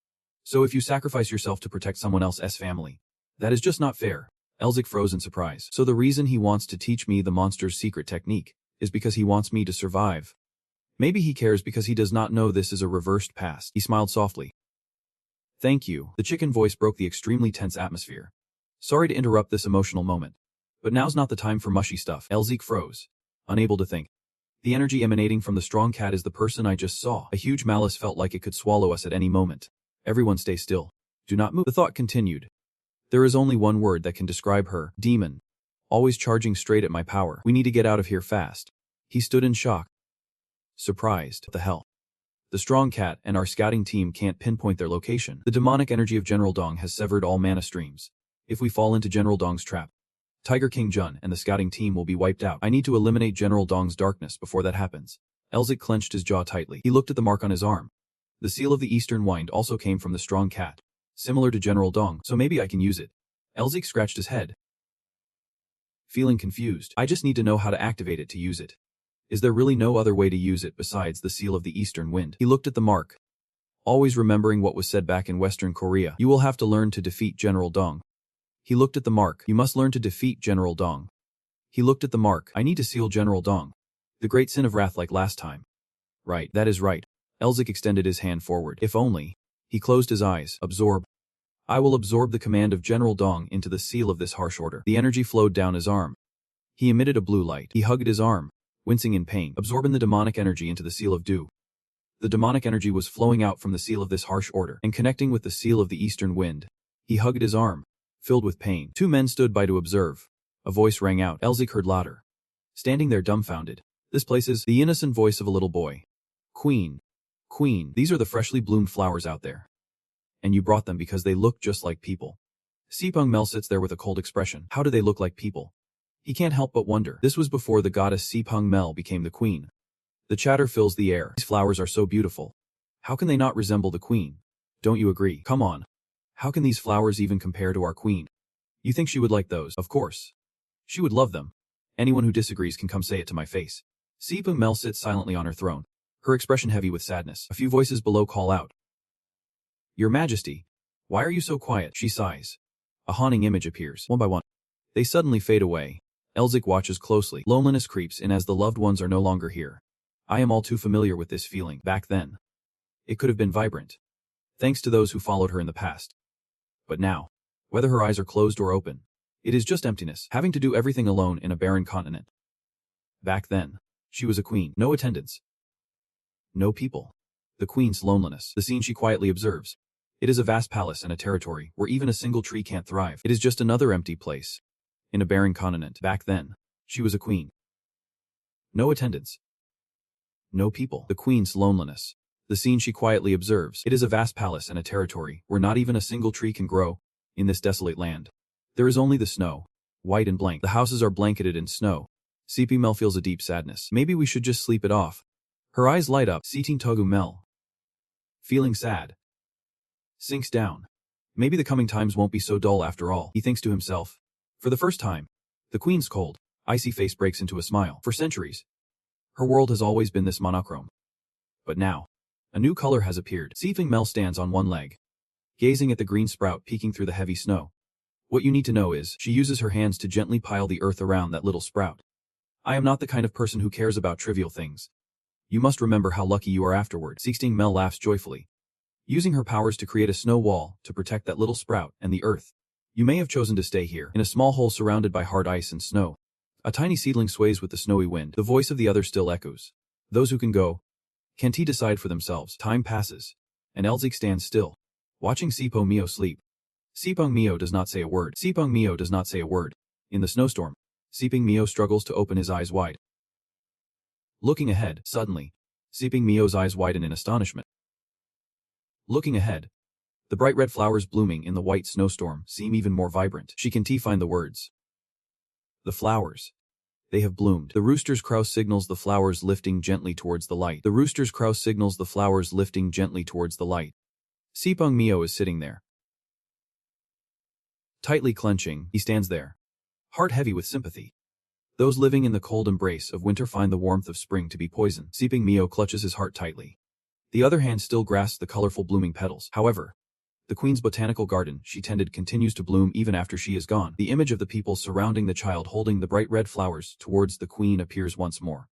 So if you sacrifice yourself to protect someone else's family, that is just not fair. Elzik froze in surprise. So the reason he wants to teach me the monster's secret technique is because he wants me to survive. Maybe he cares because he does not know this is a reversed past. He smiled softly. Thank you. The chicken voice broke the extremely tense atmosphere. Sorry to interrupt this emotional moment, but now's not the time for mushy stuff. Elzik froze, unable to think. The energy emanating from the strong cat is the person I just saw. A huge malice felt like it could swallow us at any moment. Everyone stay still. Do not move. The thought continued. There is only one word that can describe her. Demon. Always charging straight at my power. We need to get out of here fast. He stood in shock. Surprised. What the hell? The strong cat and our scouting team can't pinpoint their location. The demonic energy of General Dong has severed all mana streams. If we fall into General Dong's trap, Tiger King Jun and the scouting team will be wiped out. I need to eliminate General Dong's darkness before that happens. Elzik clenched his jaw tightly. He looked at the mark on his arm. The seal of the Eastern Wind also came from the strong cat. Similar to General Dong, so maybe I can use it. Elzik scratched his head, feeling confused. I just need to know how to activate it to use it. Is there really no other way to use it besides the seal of the Eastern Wind? He looked at the mark, always remembering what was said back in Western Korea. You will have to learn to defeat General Dong. He looked at the mark. You must learn to defeat General Dong. He looked at the mark. I need to seal General Dong. The great sin of wrath like last time. Right, that is right. Elzik extended his hand forward. If only. He closed his eyes. Absorb. I will absorb the command of General Dong into the seal of this harsh order. The energy flowed down his arm. He emitted a blue light. He hugged his arm, wincing in pain, absorbing the demonic energy into the seal of dew. The demonic energy was flowing out from the seal of this harsh order and connecting with the seal of the Eastern Wind. He hugged his arm, filled with pain. Two men stood by to observe. A voice rang out. Elzik heard louder. Standing there dumbfounded. This place is the innocent voice of a little boy. Queen. Queen, these are the freshly bloomed flowers out there. And you brought them because they look just like people. Sipeng Mel sits there with a cold expression. How do they look like people? He can't help but wonder. This was before the goddess Sipeng Mel became the queen. The chatter fills the air. These flowers are so beautiful. How can they not resemble the queen? Don't you agree? Come on. How can these flowers even compare to our queen? You think she would like those? Of course. She would love them. Anyone who disagrees can come say it to my face. Sipeng Mel sits silently on her throne, her expression heavy with sadness. A few voices below call out. Your Majesty, why are you so quiet? She sighs. A haunting image appears. One by one, they suddenly fade away. Elzik watches closely. Loneliness creeps in as the loved ones are no longer here. I am all too familiar with this feeling. Back then, it could have been vibrant, thanks to those who followed her in the past. But now, whether her eyes are closed or open, it is just emptiness, having to do everything alone in a barren continent. Back then, she was a queen. No attendants. No people. The queen's loneliness. The scene she quietly observes. It is a vast palace and a territory where even a single tree can't thrive. It is just another empty place. In a barren continent. Back then, she was a queen. No attendants. No people. The queen's loneliness. The scene she quietly observes. It is a vast palace and a territory where not even a single tree can grow. In this desolate land, there is only the snow, white and blank. The houses are blanketed in snow. CP Mel feels a deep sadness. Maybe we should just sleep it off. Her eyes light up. Siting Togu Mel, feeling sad, sinks down. Maybe the coming times won't be so dull after all, he thinks to himself. For the first time, the queen's cold, icy face breaks into a smile. For centuries, her world has always been this monochrome. But now, a new color has appeared. Sifeng Mel stands on one leg, gazing at the green sprout peeking through the heavy snow. What you need to know is, she uses her hands to gently pile the earth around that little sprout. I am not the kind of person who cares about trivial things. You must remember how lucky you are afterward. Sixteen Mel laughs joyfully, using her powers to create a snow wall to protect that little sprout and the earth. You may have chosen to stay here, in a small hole surrounded by hard ice and snow. A tiny seedling sways with the snowy wind. The voice of the other still echoes. Those who can go, can't decide for themselves. Time passes, and Elzik stands still, watching Sipeng Mio sleep. Sipeng Mio does not say a word. Sipeng Mio does not say a word. In the snowstorm, Sipeng Mio struggles to open his eyes wide. Looking ahead, suddenly, Sipeng Mio's eyes widen in astonishment. Looking ahead, the bright red flowers blooming in the white snowstorm seem even more vibrant. She can find the words. The flowers. They have bloomed. The rooster's crow signals the flowers lifting gently towards the light. The rooster's crow signals the flowers lifting gently towards the light. Sipeng Mio is sitting there. Tightly clenching, he stands there, heart heavy with sympathy. Those living in the cold embrace of winter find the warmth of spring to be poison. Sipeng Mio clutches his heart tightly. The other hand still grasps the colorful blooming petals. However, the queen's botanical garden she tended continues to bloom even after she is gone. The image of the people surrounding the child holding the bright red flowers towards the queen appears once more.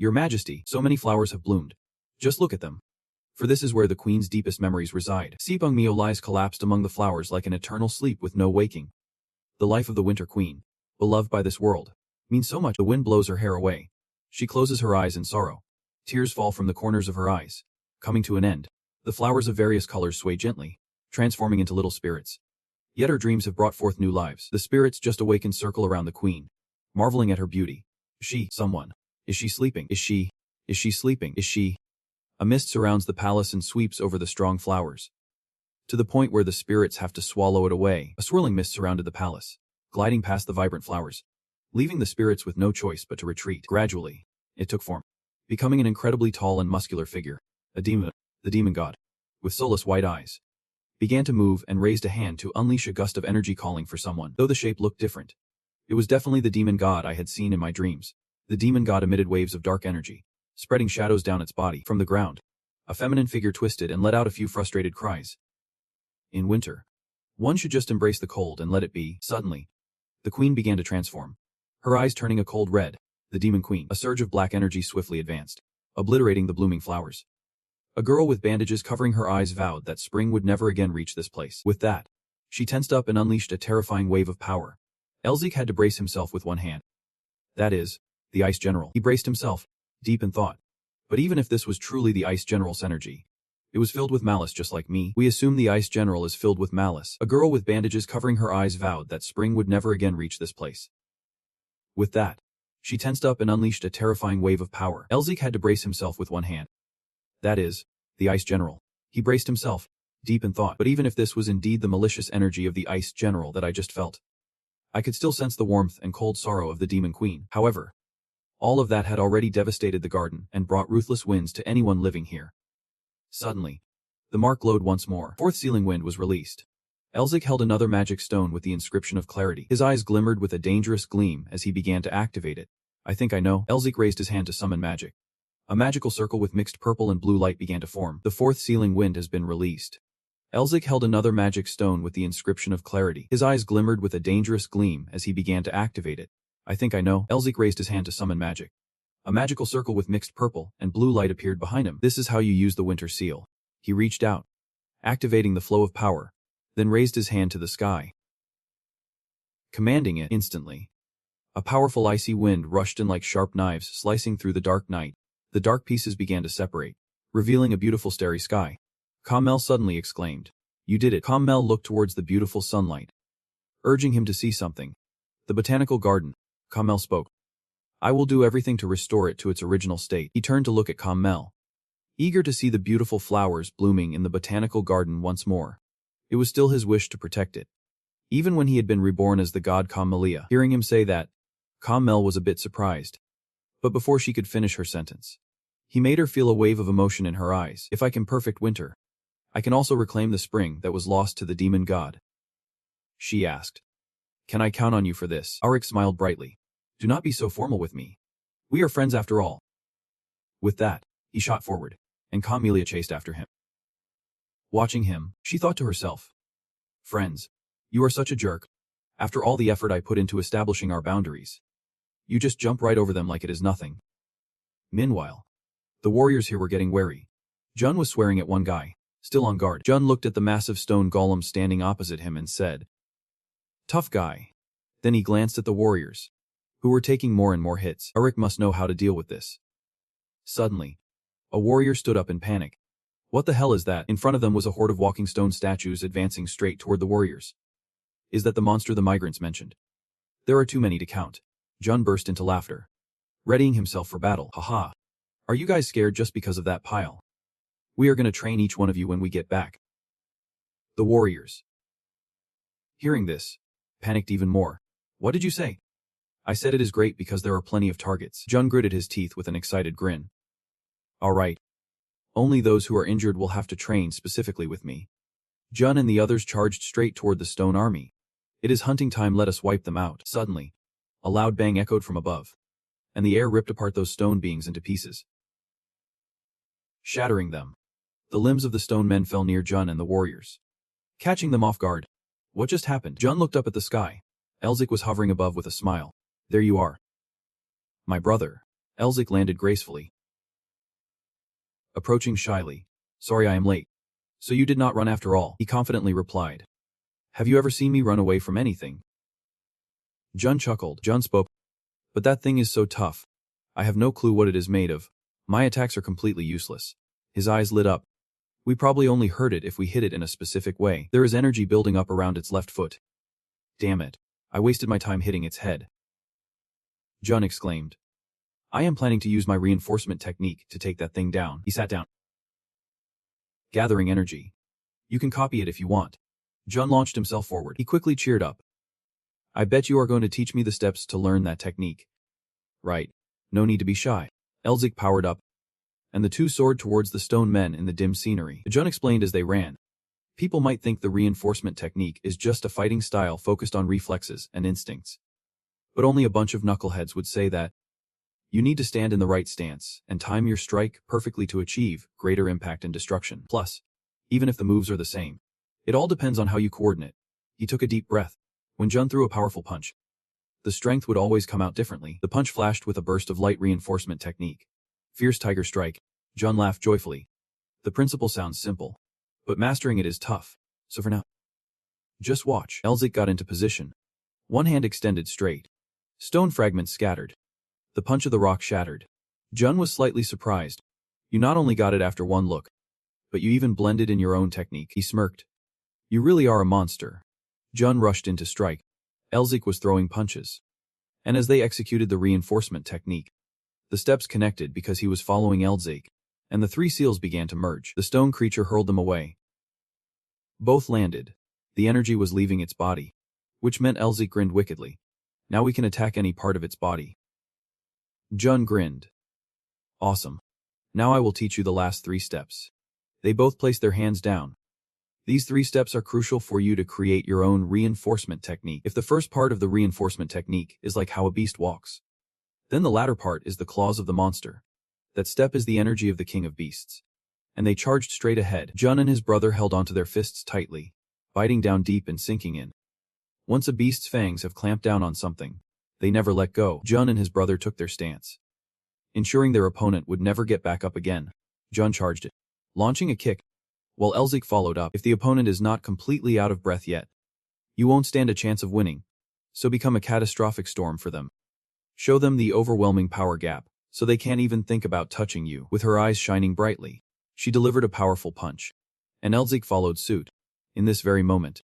Your Majesty, so many flowers have bloomed. Just look at them. For this is where the queen's deepest memories reside. Sipeng Mio lies collapsed among the flowers like an eternal sleep with no waking. The life of the Winter Queen, beloved by this world, means so much. The wind blows her hair away. She closes her eyes in sorrow. Tears fall from the corners of her eyes. Coming to an end, the flowers of various colors sway gently, transforming into little spirits. Yet her dreams have brought forth new lives. The spirits just awakened circle around the queen, marveling at her beauty. Someone. Is she sleeping? Is she sleeping? Is she? A mist surrounds the palace and sweeps over the strong flowers, to the point where the spirits have to swallow it away. A swirling mist surrounded the palace, gliding past the vibrant flowers, leaving the spirits with no choice but to retreat. Gradually, it took form, becoming an incredibly tall and muscular figure. A demon, the demon god, with soulless white eyes, began to move and raised a hand to unleash a gust of energy calling for someone. Though the shape looked different, it was definitely the demon god I had seen in my dreams. The demon god emitted waves of dark energy, spreading shadows down its body. From the ground, a feminine figure twisted and let out a few frustrated cries. In winter, one should just embrace the cold and let it be. Suddenly, the queen began to transform, her eyes turning a cold red. The demon queen. A surge of black energy swiftly advanced, obliterating the blooming flowers. A girl with bandages covering her eyes vowed that spring would never again reach this place. With that, she tensed up and unleashed a terrifying wave of power. Elzik had to brace himself with one hand. That is, the Ice General. He braced himself, deep in thought. But even if this was truly the Ice General's energy, it was filled with malice just like me. We assume the Ice General is filled with malice. A girl with bandages covering her eyes vowed that spring would never again reach this place. With that, she tensed up and unleashed a terrifying wave of power. Elzik had to brace himself with one hand. That is, the Ice General. He braced himself, deep in thought. But even if this was indeed the malicious energy of the Ice General that I just felt, I could still sense the warmth and cold sorrow of the Demon Queen. However, all of that had already devastated the garden and brought ruthless winds to anyone living here. Suddenly, the mark glowed once more. Fourth sealing wind was released. Elzik held another magic stone with the inscription of clarity. His eyes glimmered with a dangerous gleam as he began to activate it. I think I know. Elzik raised his hand to summon magic. A magical circle with mixed purple and blue light began to form. The fourth sealing wind has been released. Elzik held another magic stone with the inscription of clarity. His eyes glimmered with a dangerous gleam as he began to activate it. I think I know. Elzik raised his hand to summon magic. A magical circle with mixed purple and blue light appeared behind him. This is how you use the winter seal. He reached out, activating the flow of power, then raised his hand to the sky, commanding it instantly. A powerful icy wind rushed in like sharp knives slicing through the dark night. The dark pieces began to separate, revealing a beautiful starry sky. Kamel suddenly exclaimed. You did it. Kamel looked towards the beautiful sunlight, urging him to see something. The botanical garden. Kamel spoke. I will do everything to restore it to its original state. He turned to look at Kamel, eager to see the beautiful flowers blooming in the botanical garden once more. It was still his wish to protect it, even when he had been reborn as the god Kamelia. Hearing him say that, Kamel was a bit surprised. But before she could finish her sentence, he made her feel a wave of emotion in her eyes. If I can perfect winter, I can also reclaim the spring that was lost to the demon god. She asked. Can I count on you for this? Arik smiled brightly. Do not be so formal with me. We are friends after all. With that, he shot forward, and Kamelia chased after him. Watching him, she thought to herself, friends, you are such a jerk. After all the effort I put into establishing our boundaries, you just jump right over them like it is nothing. Meanwhile, the warriors here were getting wary. Jun was swearing at one guy, still on guard. Jun looked at the massive stone golem standing opposite him and said, tough guy. Then he glanced at the warriors, who were taking more and more hits. Arik must know how to deal with this. Suddenly, a warrior stood up in panic. What the hell is that? In front of them was a horde of walking stone statues advancing straight toward the warriors. Is that the monster the migrants mentioned? There are too many to count. Jun burst into laughter, readying himself for battle. Haha. Are you guys scared just because of that pile? We are going to train each one of you when we get back. The warriors, hearing this, panicked even more. What did you say? I said it is great because there are plenty of targets. Jun gritted his teeth with an excited grin. All right. Only those who are injured will have to train specifically with me. Jun and the others charged straight toward the stone army. It is hunting time, let us wipe them out. Suddenly, a loud bang echoed from above, and the air ripped apart those stone beings into pieces, shattering them. The limbs of the stone men fell near Jun and the warriors, catching them off guard. What just happened? Jun looked up at the sky. Elzik was hovering above with a smile. There you are. My brother. Elzik landed gracefully. Approaching shyly. Sorry I am late. So you did not run after all, he confidently replied. Have you ever seen me run away from anything? Jun chuckled. Jun spoke. But that thing is so tough. I have no clue what it is made of. My attacks are completely useless. His eyes lit up. We probably only hurt it if we hit it in a specific way. There is energy building up around its left foot. Damn it. I wasted my time hitting its head. Jun exclaimed. I am planning to use my reinforcement technique to take that thing down. He sat down. Gathering energy. You can copy it if you want. Jun launched himself forward. He quickly cheered up. I bet you are going to teach me the steps to learn that technique. Right. No need to be shy. Elzik powered up, and the two soared towards the stone men in the dim scenery. Jun explained as they ran. People might think the reinforcement technique is just a fighting style focused on reflexes and instincts. But only a bunch of knuckleheads would say that. You need to stand in the right stance and time your strike perfectly to achieve greater impact and destruction. Plus, even if the moves are the same, it all depends on how you coordinate. He took a deep breath. When Jun threw a powerful punch, the strength would always come out differently. The punch flashed with a burst of light reinforcement technique. Fierce tiger strike. Jun laughed joyfully. The principle sounds simple, but mastering it is tough. So for now, just watch. Elzik got into position. One hand extended straight. Stone fragments scattered. The punch of the rock shattered. Jun was slightly surprised. You not only got it after one look, but you even blended in your own technique. He smirked. You really are a monster. Jun rushed in to strike. Elzik was throwing punches. And as they executed the reinforcement technique, the steps connected because he was following Elzik, and the three seals began to merge. The stone creature hurled them away. Both landed. The energy was leaving its body, which meant Elzik grinned wickedly. Now we can attack any part of its body. Jun grinned. Awesome. Now I will teach you the last 3 steps. They both placed their hands down. These 3 steps are crucial for you to create your own reinforcement technique. If the first part of the reinforcement technique is like how a beast walks, then the latter part is the claws of the monster. That step is the energy of the king of beasts. And they charged straight ahead. Jun and his brother held onto their fists tightly, biting down deep and sinking in. Once a beast's fangs have clamped down on something, they never let go. Jun and his brother took their stance, ensuring their opponent would never get back up again. Jun charged it, launching a kick, while Elzik followed up. If the opponent is not completely out of breath yet, you won't stand a chance of winning, so become a catastrophic storm for them. Show them the overwhelming power gap, so they can't even think about touching you. With her eyes shining brightly, she delivered a powerful punch, and Elzik followed suit. In this very moment,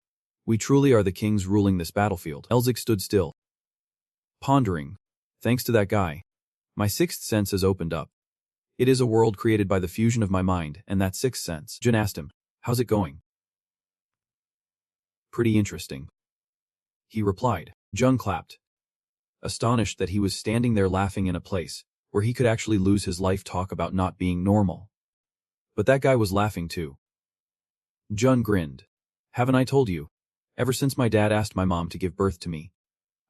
we truly are the kings ruling this battlefield. Elzik stood still, pondering. Thanks to that guy, my 6th sense has opened up. It is a world created by the fusion of my mind and that 6th sense. Jun asked him, how's it going? Pretty interesting, he replied. Jun clapped, astonished that he was standing there laughing in a place where he could actually lose his life talk about not being normal. But that guy was laughing too. Jun grinned. Haven't I told you? Ever since my dad asked my mom to give birth to me,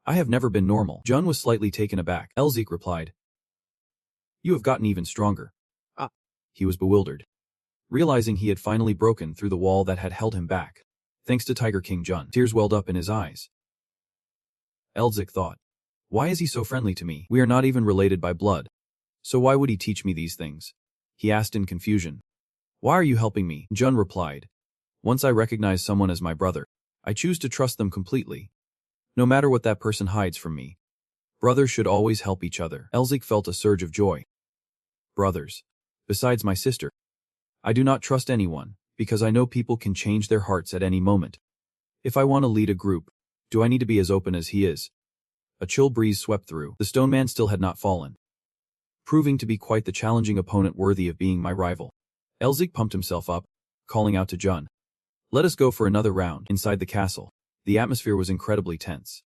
I have never been normal. Jun was slightly taken aback. Elzik replied, you have gotten even stronger. Ah. He was bewildered, realizing he had finally broken through the wall that had held him back. Thanks to Tiger King Jun. Tears welled up in his eyes. Elzik thought, why is he so friendly to me? We are not even related by blood. So why would he teach me these things? He asked in confusion. Why are you helping me? Jun replied, once I recognize someone as my brother, I choose to trust them completely, no matter what that person hides from me. Brothers should always help each other. Elzik felt a surge of joy. Brothers. Besides my sister, I do not trust anyone, because I know people can change their hearts at any moment. If I want to lead a group, do I need to be as open as he is? A chill breeze swept through. The stone man still had not fallen, proving to be quite the challenging opponent worthy of being my rival. Elzik pumped himself up, calling out to Jun, let us go for another round. Inside the castle, the atmosphere was incredibly tense.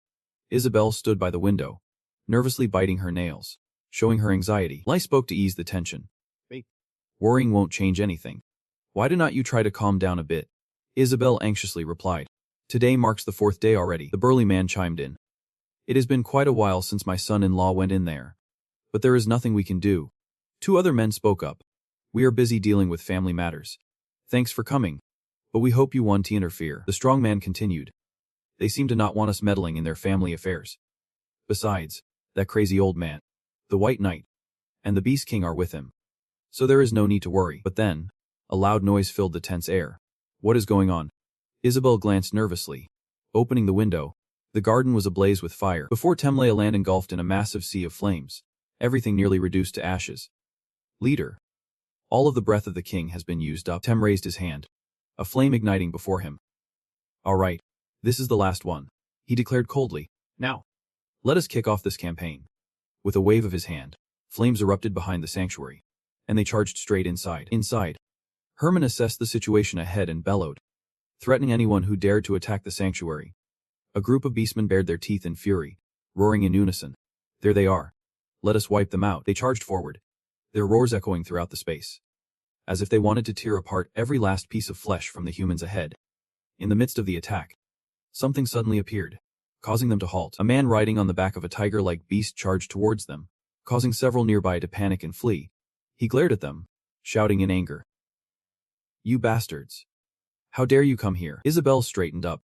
Isabelle stood by the window, nervously biting her nails, showing her anxiety. Lai spoke to ease the tension. Worrying won't change anything. Why do not you try to calm down a bit? Isabelle anxiously replied. Today marks the 4th day already. The burly man chimed in. It has been quite a while since my son-in-law went in there. But there is nothing we can do. 2 other men spoke up. We are busy dealing with family matters. Thanks for coming. But we hope you won't interfere. The strong man continued. They seem to not want us meddling in their family affairs. Besides, that crazy old man, the White Knight, and the Beast King are with him. So there is no need to worry. But then, a loud noise filled the tense air. What is going on? Isabel glanced nervously. Opening the window, the garden was ablaze with fire. Before Tem lay a land engulfed in a massive sea of flames, everything nearly reduced to ashes. Leader. All of the breath of the king has been used up. Tem raised his hand, a flame igniting before him. All right, this is the last one, he declared coldly. Now, let us kick off this campaign. With a wave of his hand, flames erupted behind the sanctuary, and they charged straight inside. Herman assessed the situation ahead and bellowed, threatening anyone who dared to attack the sanctuary. A group of beastmen bared their teeth in fury, roaring in unison. There they are. Let us wipe them out. They charged forward, their roars echoing throughout the space, as if they wanted to tear apart every last piece of flesh from the humans ahead. In the midst of the attack, something suddenly appeared, causing them to halt. A man riding on the back of a tiger-like beast charged towards them, causing several nearby to panic and flee. He glared at them, shouting in anger. You bastards! How dare you come here? Isabel straightened up.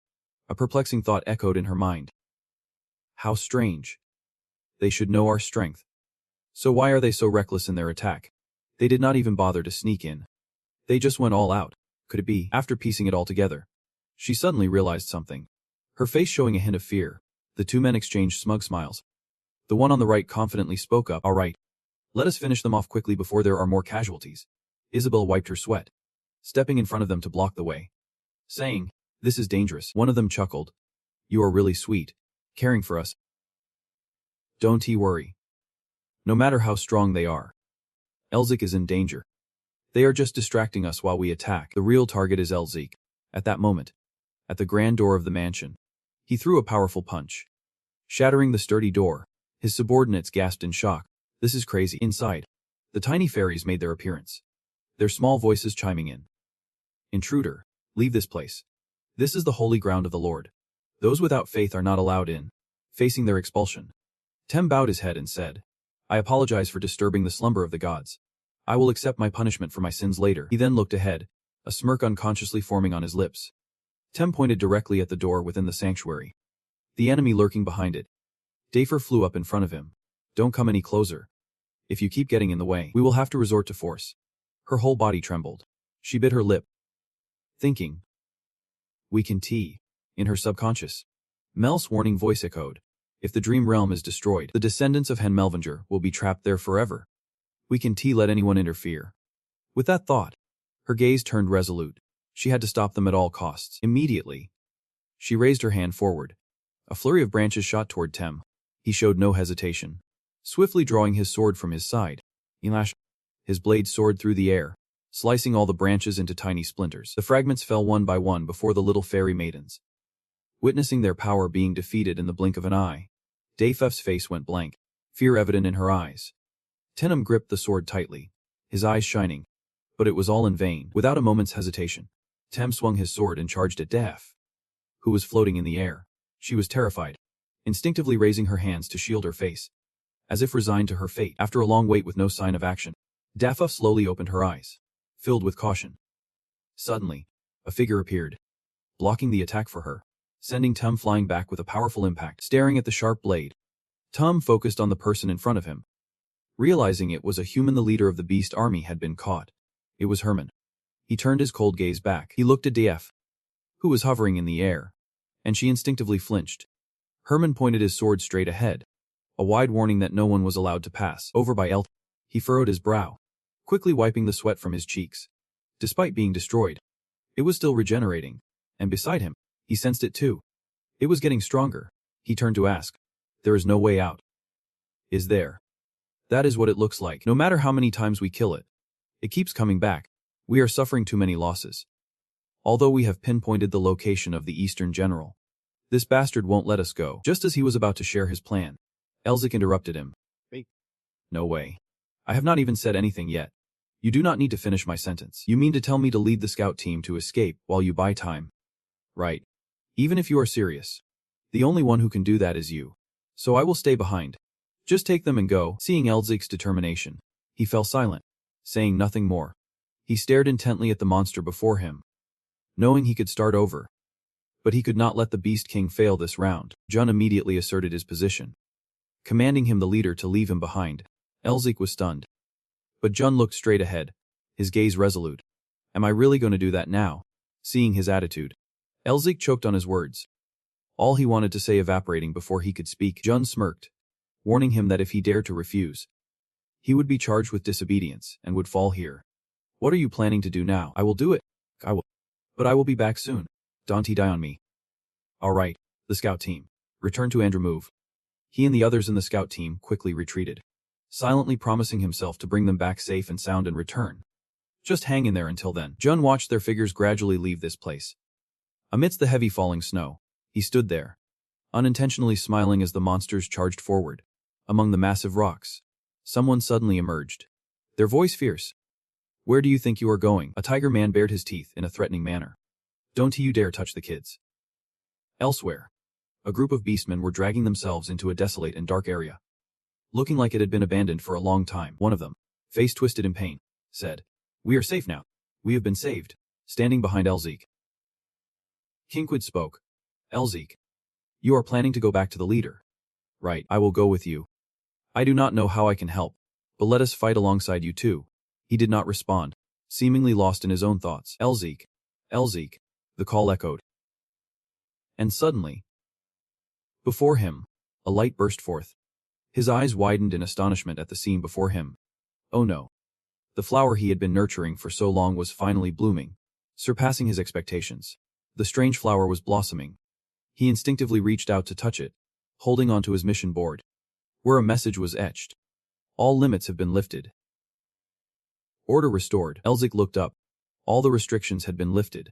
A perplexing thought echoed in her mind. How strange. They should know our strength. So why are they so reckless in their attack? They did not even bother to sneak in. They just went all out. Could it be? After piecing it all together, she suddenly realized something. Her face showing a hint of fear, the two men exchanged smug smiles. The one on the right confidently spoke up. All right. Let us finish them off quickly before there are more casualties. Isabel wiped her sweat, stepping in front of them to block the way, saying, This is dangerous. One of them chuckled. You are really sweet, caring for us. Don't worry. No matter how strong they are, Elzik is in danger. They are just distracting us while we attack. The real target is Elzik. At that moment, at the grand door of the mansion, he threw a powerful punch, shattering the sturdy door. His subordinates gasped in shock. This is crazy. Inside, the tiny fairies made their appearance, their small voices chiming in. Intruder, leave this place. This is the holy ground of the Lord. Those without faith are not allowed in. Facing their expulsion, Tem bowed his head and said, I apologize for disturbing the slumber of the gods. I will accept my punishment for my sins later. He then looked ahead, a smirk unconsciously forming on his lips. Tem pointed directly at the door within the sanctuary, the enemy lurking behind it. Dafer flew up in front of him. Don't come any closer. If you keep getting in the way, we will have to resort to force. Her whole body trembled. She bit her lip, thinking. We can in her subconscious. Mel's warning voice echoed. If the dream realm is destroyed, the descendants of Hen Melvinger will be trapped there forever. We can let anyone interfere. With that thought, her gaze turned resolute. She had to stop them at all costs. Immediately, she raised her hand forward. A flurry of branches shot toward Tem. He showed no hesitation, swiftly drawing his sword from his side. His blade soared through the air, slicing all the branches into tiny splinters. The fragments fell one by one before the little fairy maidens, witnessing their power being defeated in the blink of an eye. Dafef's face went blank, fear evident in her eyes. Tenem gripped the sword tightly, his eyes shining, but it was all in vain. Without a moment's hesitation, Tem swung his sword and charged at Daf, who was floating in the air. She was terrified, instinctively raising her hands to shield her face, as if resigned to her fate. After a long wait with no sign of action, Dafa slowly opened her eyes, filled with caution. Suddenly, a figure appeared, blocking the attack for her, sending Tum flying back with a powerful impact. Staring at the sharp blade, Tum focused on the person in front of him. Realizing it was a human, the leader of the beast army had been caught. It was Herman. He turned his cold gaze back. He looked at Daf, who was hovering in the air, and she instinctively flinched. Herman pointed his sword straight ahead, a wide warning that no one was allowed to pass. Over by El, he furrowed his brow, quickly wiping the sweat from his cheeks. Despite being destroyed, it was still regenerating, and beside him, he sensed it too. It was getting stronger. He turned to ask, There is no way out. Is there? That is what it looks like. No matter how many times we kill it, it keeps coming back. We are suffering too many losses. Although we have pinpointed the location of the Eastern General, this bastard won't let us go. Just as he was about to share his plan, Elzik interrupted him. Wait. No way. I have not even said anything yet. You do not need to finish my sentence. You mean to tell me to lead the scout team to escape while you buy time? Right. Even if you are serious, the only one who can do that is you. So I will stay behind. Just take them and go. Seeing Elzik's determination, he fell silent, saying nothing more. He stared intently at the monster before him, knowing he could start over. But he could not let the Beast King fail this round. Jun immediately asserted his position, commanding him, the leader, to leave him behind. Elzik was stunned. But Jun looked straight ahead, his gaze resolute. Am I really going to do that now? Seeing his attitude, Elzik choked on his words. All he wanted to say evaporating before he could speak. Jun smirked, warning him that if he dared to refuse, he would be charged with disobedience and would fall here. What are you planning to do now? I will do it. I will. But I will be back soon. Don't die on me. All right, the scout team. Return to Andrew move. He and the others in the scout team quickly retreated, silently promising himself to bring them back safe and sound in return. Just hang in there until then. Jun watched their figures gradually leave this place. Amidst the heavy falling snow, he stood there, unintentionally smiling as the monsters charged forward. Among the massive rocks, someone suddenly emerged, their voice fierce. Where do you think you are going? A tiger man bared his teeth in a threatening manner. Don't you dare touch the kids. Elsewhere, a group of beastmen were dragging themselves into a desolate and dark area, looking like it had been abandoned for a long time. One of them, face twisted in pain, said, We are safe now. We have been saved. Standing behind Elzik, Kinquid spoke. Elzik, you are planning to go back to the leader. Right, I will go with you. I do not know how I can help, but let us fight alongside you too. He did not respond, seemingly lost in his own thoughts. Elzik, Elzik, the call echoed. And suddenly, before him, a light burst forth. His eyes widened in astonishment at the scene before him. Oh no. The flower he had been nurturing for so long was finally blooming, surpassing his expectations. The strange flower was blossoming. He instinctively reached out to touch it, holding onto his mission board, where a message was etched. All limits have been lifted. Order restored. Elzik looked up. All the restrictions had been lifted.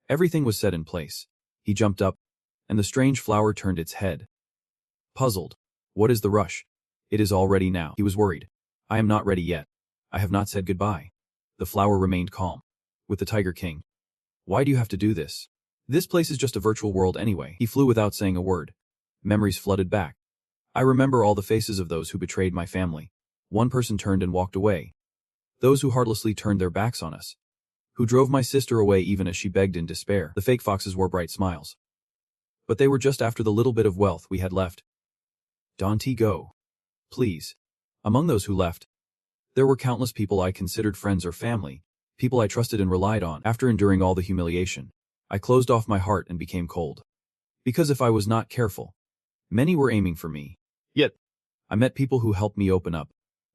Everything was set in place. He jumped up, and the strange flower turned its head. Puzzled. What is the rush? It is all ready now. He was worried. I am not ready yet. I have not said goodbye. The flower remained calm. With the Tiger King. Why do you have to do this? This place is just a virtual world anyway. He flew without saying a word. Memories flooded back. I remember all the faces of those who betrayed my family. One person turned and walked away. Those who heartlessly turned their backs on us. Who drove my sister away even as she begged in despair. The fake foxes wore bright smiles. But they were just after the little bit of wealth we had left. Don't go. Please. Among those who left, there were countless people I considered friends or family, people I trusted and relied on. After enduring all the humiliation, I closed off my heart and became cold. Because if I was not careful, many were aiming for me. Yet, I met people who helped me open up,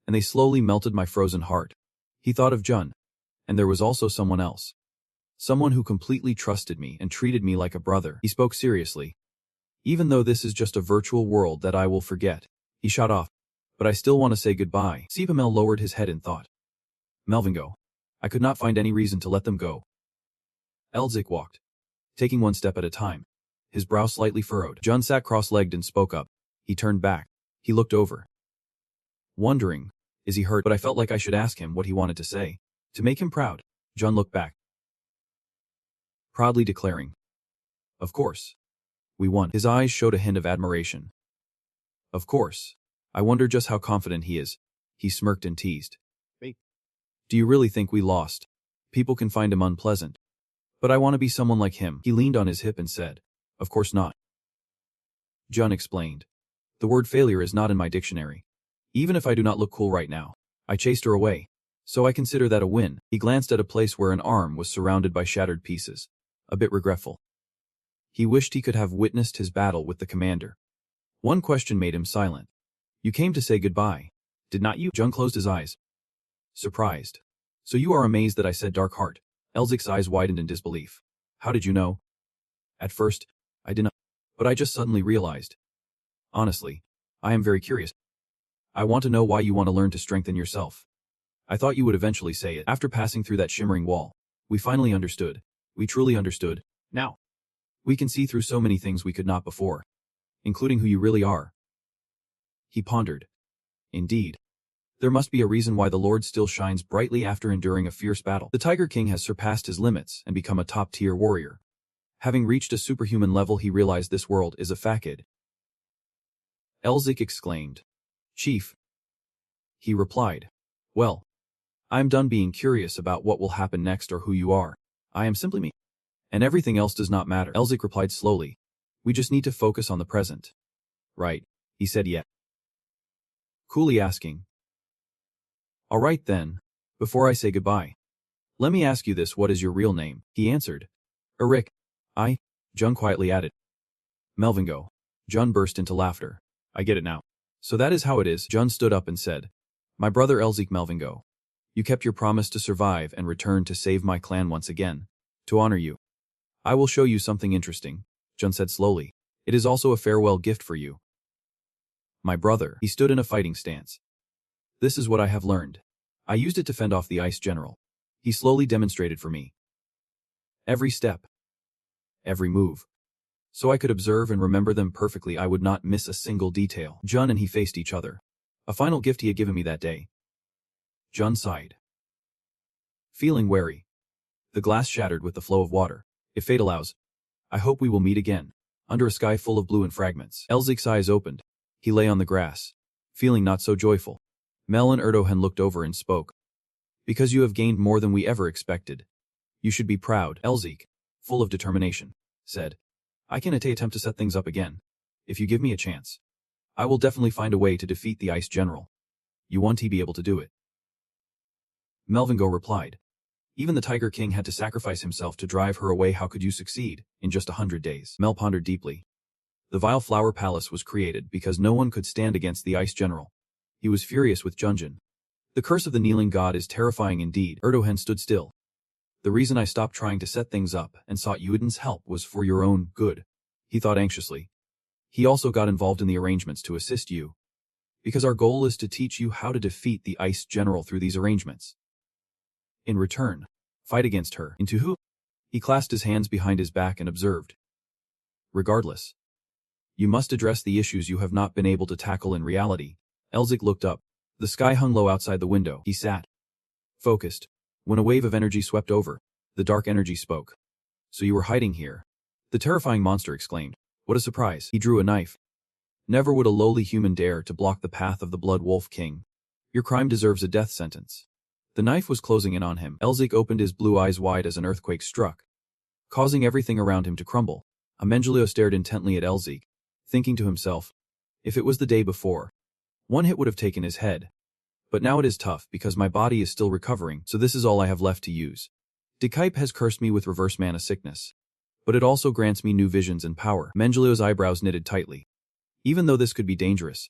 and they slowly melted my frozen heart. He thought of Jun. And there was also someone else. Someone who completely trusted me and treated me like a brother. He spoke seriously. Even though this is just a virtual world that I will forget, he shot off. But I still want to say goodbye. Sipamel lowered his head in thought. Melvin go. I could not find any reason to let them go. Elzik walked, taking one step at a time, his brow slightly furrowed. Jun sat cross-legged and spoke up. He turned back. He looked over, wondering, is he hurt? But I felt like I should ask him what he wanted to say. To make him proud, Jun looked back, proudly declaring, Of course. We won. His eyes showed a hint of admiration. Of course. I wonder just how confident he is. He smirked and teased. Wait. Do you really think we lost? People can find him unpleasant. But I want to be someone like him. He leaned on his hip and said, Of course not. Jun explained. The word failure is not in my dictionary. Even if I do not look cool right now, I chased her away. So I consider that a win. He glanced at a place where an arm was surrounded by shattered pieces, a bit regretful. He wished he could have witnessed his battle with the commander. One question made him silent. You came to say goodbye, did not you? Jun closed his eyes, surprised. So you are amazed that I said dark heart? Elzik's eyes widened in disbelief. How did you know? At first, I did not, but I just suddenly realized. Honestly, I am very curious. I want to know why you want to learn to strengthen yourself. I thought you would eventually say it. After passing through that shimmering wall, we finally understood. We truly understood. Now, we can see through so many things we could not before, including who you really are. He pondered. Indeed. There must be a reason why the Lord still shines brightly after enduring a fierce battle. The Tiger King has surpassed his limits and become a top-tier warrior. Having reached a superhuman level, he realized this world is a facade. Elzik exclaimed. Chief. He replied. Well, I'm done being curious about what will happen next or who you are. I am simply me. And everything else does not matter. Elzik replied slowly. We just need to focus on the present. Right, he said yet, coolly asking. Alright then. Before I say goodbye, let me ask you this, what is your real name? He answered. Eric. Jun quietly added. Melvingo. Jun burst into laughter. I get it now. So that is how it is. Jun stood up and said, My brother Elzik Melvingo. You kept your promise to survive and return to save my clan once again. To honor you, I will show you something interesting, Jun said slowly. It is also a farewell gift for you. My brother. He stood in a fighting stance. This is what I have learned. I used it to fend off the ice general. He slowly demonstrated for me. Every step. Every move. So I could observe and remember them perfectly. I would not miss a single detail. Jun and he faced each other. A final gift he had given me that day. Jun sighed. Feeling wary. The glass shattered with the flow of water. If fate allows, I hope we will meet again, under a sky full of blue and fragments. Elzik's eyes opened. He lay on the grass, feeling not so joyful. Mel and Erdogan looked over and spoke. Because you have gained more than we ever expected. You should be proud. Elzik, full of determination, said. I can attempt to set things up again. If you give me a chance, I will definitely find a way to defeat the ice general. You want to be able to do it. Melvingo replied. Even the Tiger King had to sacrifice himself to drive her away. How could you succeed in just 100 days? Mel pondered deeply. The Vile Flower Palace was created because no one could stand against the ice general. He was furious with Junjin. The curse of the kneeling god is terrifying indeed. Erdogan stood still. The reason I stopped trying to set things up and sought Yuden's help was for your own good, he thought anxiously. He also got involved in the arrangements to assist you. Because our goal is to teach you how to defeat the ice general through these arrangements. In return, fight against her. Into who? He clasped his hands behind his back and observed. Regardless, you must address the issues you have not been able to tackle in reality. Elzik looked up. The sky hung low outside the window. He sat, focused. When a wave of energy swept over, the dark energy spoke. So you were hiding here? The terrifying monster exclaimed. What a surprise. He drew a knife. Never would a lowly human dare to block the path of the Blood Wolf King. Your crime deserves a death sentence. The knife was closing in on him. Elzik opened his blue eyes wide as an earthquake struck, causing everything around him to crumble. Amengelio stared intently at Elzik, thinking to himself, if it was the day before, one hit would have taken his head. But now it is tough because my body is still recovering, so this is all I have left to use. Dekype has cursed me with reverse mana sickness, but it also grants me new visions and power. Mengelio's eyebrows knitted tightly. Even though this could be dangerous,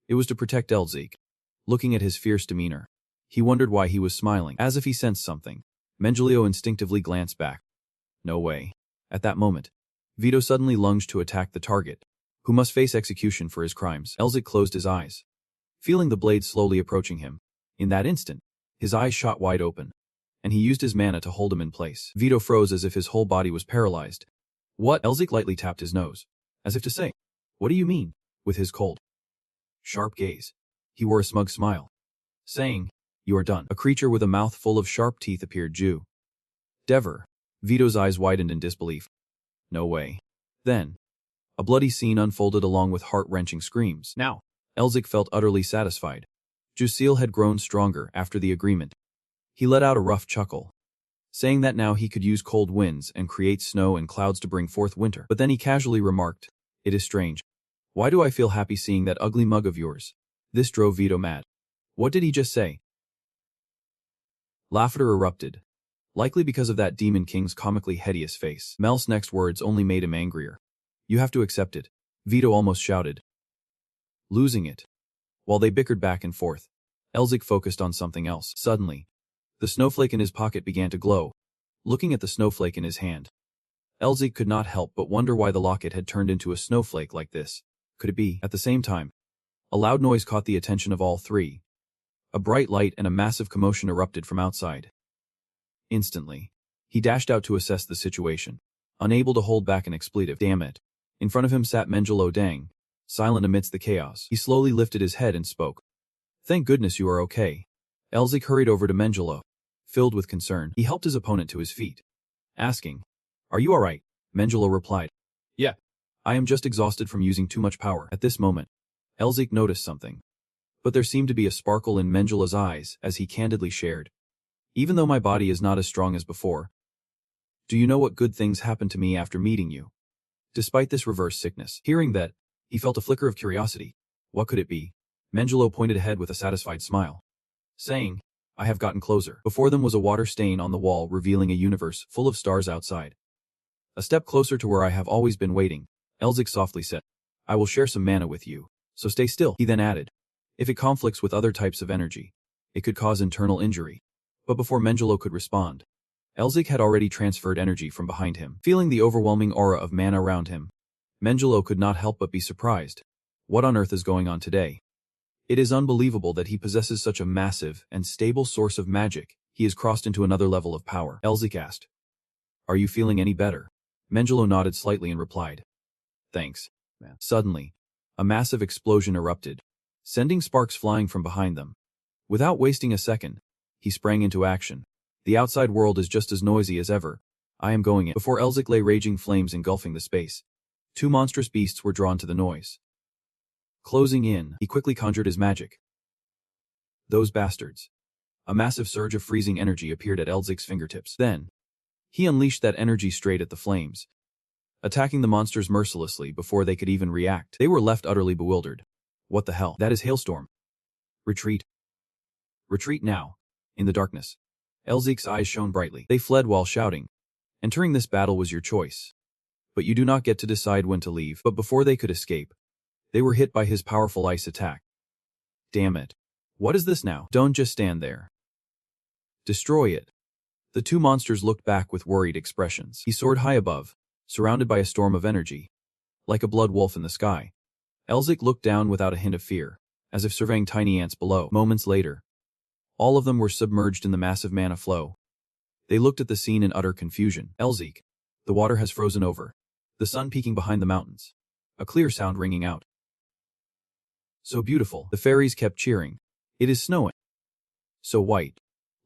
it was to protect Elzik. Looking at his fierce demeanor, he wondered why he was smiling. As if he sensed something, Mengelio instinctively glanced back. No way. At that moment, Vito suddenly lunged to attack the target, who must face execution for his crimes. Elzik closed his eyes, feeling the blade slowly approaching him. In that instant, his eyes shot wide open, and he used his mana to hold him in place. Vito froze as if his whole body was paralyzed. What? Elzik lightly tapped his nose, as if to say, what do you mean? With his cold, sharp gaze, he wore a smug smile, saying, you are done. A creature with a mouth full of sharp teeth appeared. Jew. Dever. Vito's eyes widened in disbelief. No way. Then, a bloody scene unfolded along with heart-wrenching screams. Now, Elzik felt utterly satisfied. Jusil had grown stronger after the agreement. He let out a rough chuckle, saying that now he could use cold winds and create snow and clouds to bring forth winter. But then he casually remarked, it is strange. Why do I feel happy seeing that ugly mug of yours? This drove Vito mad. What did he just say? Laughter erupted, likely because of that Demon King's comically hideous face. Mel's next words only made him angrier. You have to accept it, Vito almost shouted. Losing it. While they bickered back and forth, Elzik focused on something else. Suddenly, the snowflake in his pocket began to glow. Looking at the snowflake in his hand, Elzik could not help but wonder why the locket had turned into a snowflake like this. Could it be? At the same time, a loud noise caught the attention of all three. A bright light and a massive commotion erupted from outside. Instantly, he dashed out to assess the situation, unable to hold back an expletive. Damn it. In front of him sat Mengelo Dang, silent amidst the chaos. He slowly lifted his head and spoke. Thank goodness you are okay. Elzik hurried over to Mengelo. Filled with concern, he helped his opponent to his feet, asking, Are you alright? Mengelo replied. Yeah. I am just exhausted from using too much power. At this moment, Elzik noticed something. But there seemed to be a sparkle in Mengelo's eyes as he candidly shared. Even though my body is not as strong as before, do you know what good things happened to me after meeting you? Despite this reverse sickness. Hearing that, he felt a flicker of curiosity. What could it be? Mengelo pointed ahead with a satisfied smile. saying, I have gotten closer. Before them was a water stain on the wall revealing a universe full of stars outside. A step closer to where I have always been waiting, Elzik softly said. I will share some mana with you, so stay still. He then added, if it conflicts with other types of energy, it could cause internal injury. But before Mengelo could respond, Elzik had already transferred energy from behind him. Feeling the overwhelming aura of mana around him, Mengelo could not help but be surprised. What on earth is going on today? It is unbelievable that he possesses such a massive and stable source of magic. He has crossed into another level of power. Elzik asked, are you feeling any better? Mengelo nodded slightly and replied, thanks, man. Suddenly, a massive explosion erupted, sending sparks flying from behind them. Without wasting a second, he sprang into action. The outside world is just as noisy as ever. I am going in. Before Elzik lay raging flames engulfing the space, two monstrous beasts were drawn to the noise. Closing in, he quickly conjured his magic. Those bastards. A massive surge of freezing energy appeared at Elzik's fingertips. Then, he unleashed that energy straight at the flames, attacking the monsters mercilessly before they could even react. They were left utterly bewildered. What the hell? That is Hailstorm. Retreat. Retreat now. In the darkness, Elzik's eyes shone brightly. They fled while shouting, entering this battle was your choice. But you do not get to decide when to leave. But before they could escape, they were hit by his powerful ice attack. Damn it. What is this now? Don't just stand there. Destroy it. The two monsters looked back with worried expressions. He soared high above, surrounded by a storm of energy. Like a blood wolf in the sky, Elzik looked down without a hint of fear, as if surveying tiny ants below. Moments later, all of them were submerged in the massive mana flow. They looked at the scene in utter confusion. Elzik. The water has frozen over. The sun peeking behind the mountains. A clear sound ringing out. So beautiful. The fairies kept cheering. It is snowing. So white.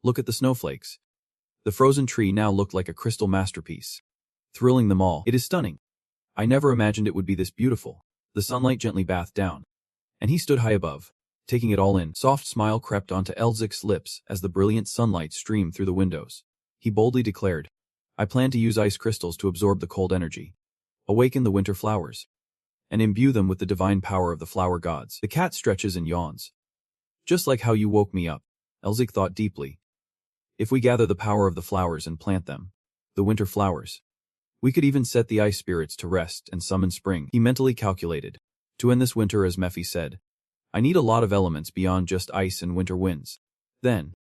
Look at the snowflakes. The frozen tree now looked like a crystal masterpiece, thrilling them all. It is stunning. I never imagined it would be this beautiful. The sunlight gently bathed down, and he stood high above, taking it all in. Soft smile crept onto Elzik's lips as the brilliant sunlight streamed through the windows. He boldly declared, I plan to use ice crystals to absorb the cold energy, awaken the winter flowers, and imbue them with the divine power of the flower gods. The cat stretches and yawns. Just like how you woke me up, Elzik thought deeply. If we gather the power of the flowers and plant them, the winter flowers, we could even set the ice spirits to rest and summon spring. He mentally calculated. To end this winter, as Mephi said, I need a lot of elements beyond just ice and winter winds. Then,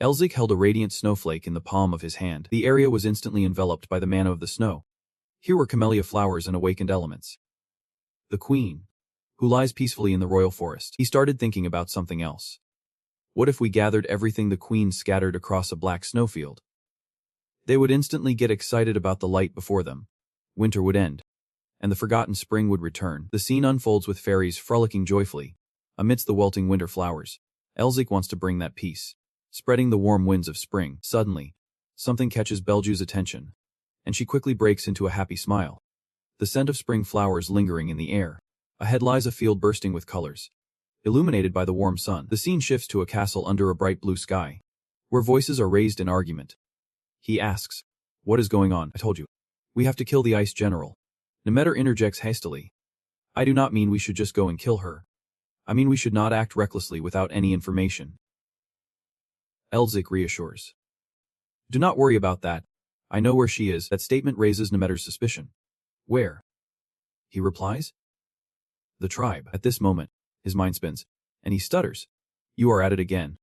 Elzik held a radiant snowflake in the palm of his hand. The area was instantly enveloped by the mana of the snow. Here were camellia flowers and awakened elements. The queen, who lies peacefully in the royal forest. He started thinking about something else. What if we gathered everything the queen scattered across a black snowfield? They would instantly get excited about the light before them. Winter would end, and the forgotten spring would return. The scene unfolds with fairies frolicking joyfully amidst the wilting winter flowers. Elzik wants to bring that peace, spreading the warm winds of spring. Suddenly, something catches Belju's attention, and she quickly breaks into a happy smile. The scent of spring flowers lingering in the air. Ahead lies a field bursting with colors, illuminated by the warm sun. The scene shifts to a castle under a bright blue sky, where voices are raised in argument. He asks, what is going on? I told you. We have to kill the ice general. Nemeter interjects hastily. I do not mean we should just go and kill her. I mean we should not act recklessly without any information. Elzik reassures. Do not worry about that. I know where she is. That statement raises Nemeter's suspicion. Where? He replies. The tribe. At this moment, his mind spins, and he stutters. You are at it again.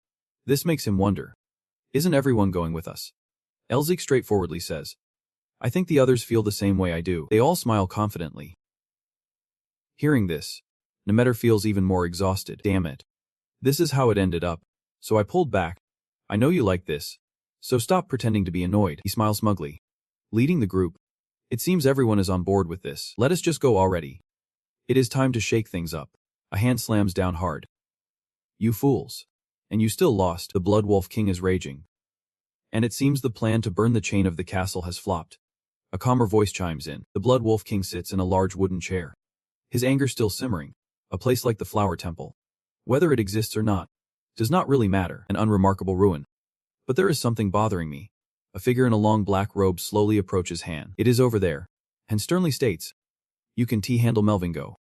This makes him wonder. Isn't everyone going with us? Elzik straightforwardly says. I think the others feel the same way I do. They all smile confidently. Hearing this, Nemeter feels even more exhausted. Damn it. This is how it ended up. So I pulled back. I know you like this, so stop pretending to be annoyed. He smiles smugly, leading the group. It seems everyone is on board with this. Let us just go already. It is time to shake things up. A hand slams down hard. You fools. And you still lost. The Blood Wolf King is raging. And it seems the plan to burn the chain of the castle has flopped. A calmer voice chimes in. The Blood Wolf King sits in a large wooden chair, his anger still simmering. A place like the Flower Temple, whether it exists or not, does not really matter. An unremarkable ruin. But there is something bothering me. A figure in a long black robe slowly approaches Han. It is over there, and sternly states, you can handle Melvingo.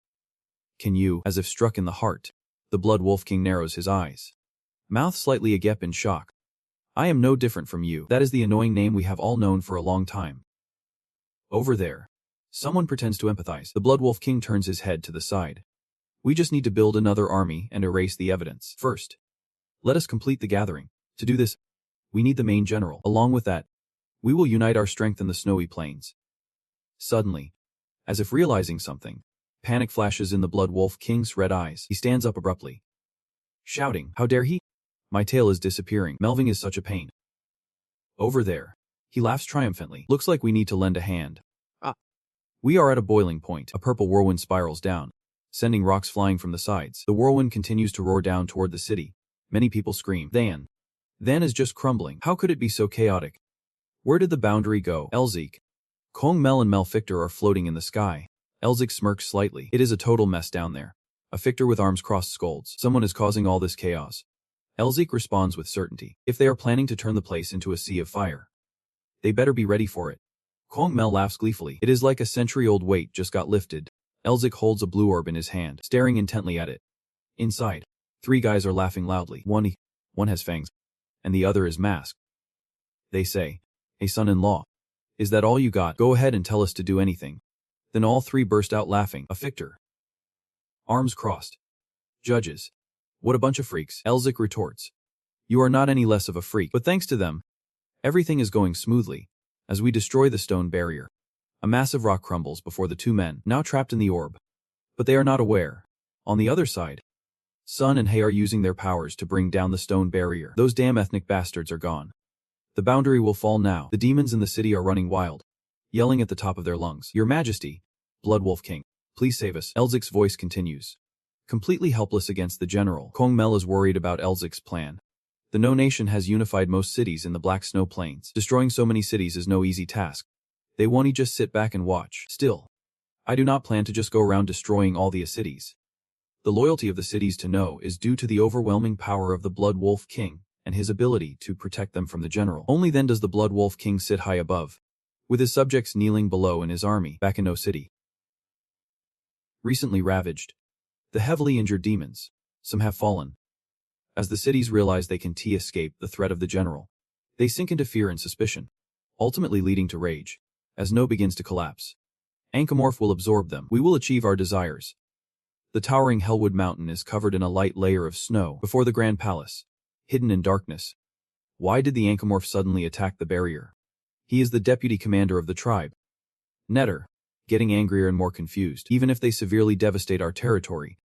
Can you? As if struck in the heart, the Blood Wolf King narrows his eyes. Mouth slightly agape in shock. I am no different from you. That is the annoying name we have all known for a long time. Over there. Someone pretends to empathize. The Blood Wolf King turns his head to the side. We just need to build another army and erase the evidence. First, let us complete the gathering. To do this, we need the main general. Along with that, we will unite our strength in the snowy plains. Suddenly, as if realizing something, panic flashes in the Blood Wolf King's red eyes. He stands up abruptly, shouting, "How dare he? My tail is disappearing. Melving is such a pain." Over there. He laughs triumphantly. Looks like we need to lend a hand. We are at a boiling point. A purple whirlwind spirals down, sending rocks flying from the sides. The whirlwind continues to roar down toward the city. Many people scream, "Than is just crumbling. How could it be so chaotic? Where did the boundary go?" Elzik, Kong Mel and Melfictor are floating in the sky. Elzik smirks slightly. It is a total mess down there. A Fictor with arms crossed scolds. Someone is causing all this chaos. Elzik responds with certainty. If they are planning to turn the place into a sea of fire, they better be ready for it. Kong Mel laughs gleefully. It is like a century-old weight just got lifted. Elzik holds a blue orb in his hand, staring intently at it. Inside, 3 guys are laughing loudly. One has fangs, and the other is masked. They say, "Hey son-in-law, is that all you got? Go ahead and tell us to do anything." Then all 3 burst out laughing. A Fictor. Arms crossed. Judges. What a bunch of freaks. Elzik retorts. You are not any less of a freak, but thanks to them, everything is going smoothly. As we destroy the stone barrier, a massive rock crumbles before the 2 men, now trapped in the orb. But they are not aware. On the other side, Sun and Hei are using their powers to bring down the stone barrier. Those damn ethnic bastards are gone. The boundary will fall now. The demons in the city are running wild, yelling at the top of their lungs. "Your Majesty, Blood Wolf King, please save us." Elzik's voice continues. Completely helpless against the general, Kong Mel is worried about Elzik's plan. The No Nation has unified most cities in the Black Snow Plains. Destroying so many cities is no easy task. They won't just sit back and watch. Still, I do not plan to just go around destroying all the cities. The loyalty of the cities to No is due to the overwhelming power of the Blood Wolf King and his ability to protect them from the general. Only then does the Blood Wolf King sit high above, with his subjects kneeling below and his army back in No City. Recently ravaged. The heavily injured demons. Some have fallen. As the cities realize they can escape the threat of the general, they sink into fear and suspicion, ultimately leading to rage. As No begins to collapse, Ancamorph will absorb them. We will achieve our desires. The towering Hellwood Mountain is covered in a light layer of snow before the Grand Palace, hidden in darkness. Why did the Ancamorph suddenly attack the barrier? He is the deputy commander of the tribe. Netter, getting angrier and more confused. Even if they severely devastate our territory,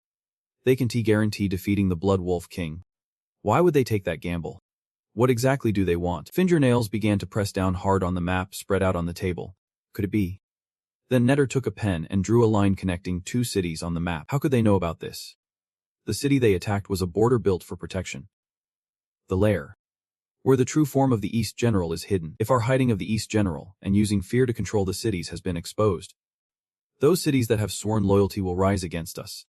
they can guarantee defeating the Blood Wolf King. Why would they take that gamble? What exactly do they want? Fingernails began to press down hard on the map spread out on the table. Could it be? Then Netter took a pen and drew a line connecting 2 cities on the map. How could they know about this? The city they attacked was a border built for protection. The lair, where the true form of the East General is hidden. If our hiding of the East General and using fear to control the cities has been exposed, those cities that have sworn loyalty will rise against us.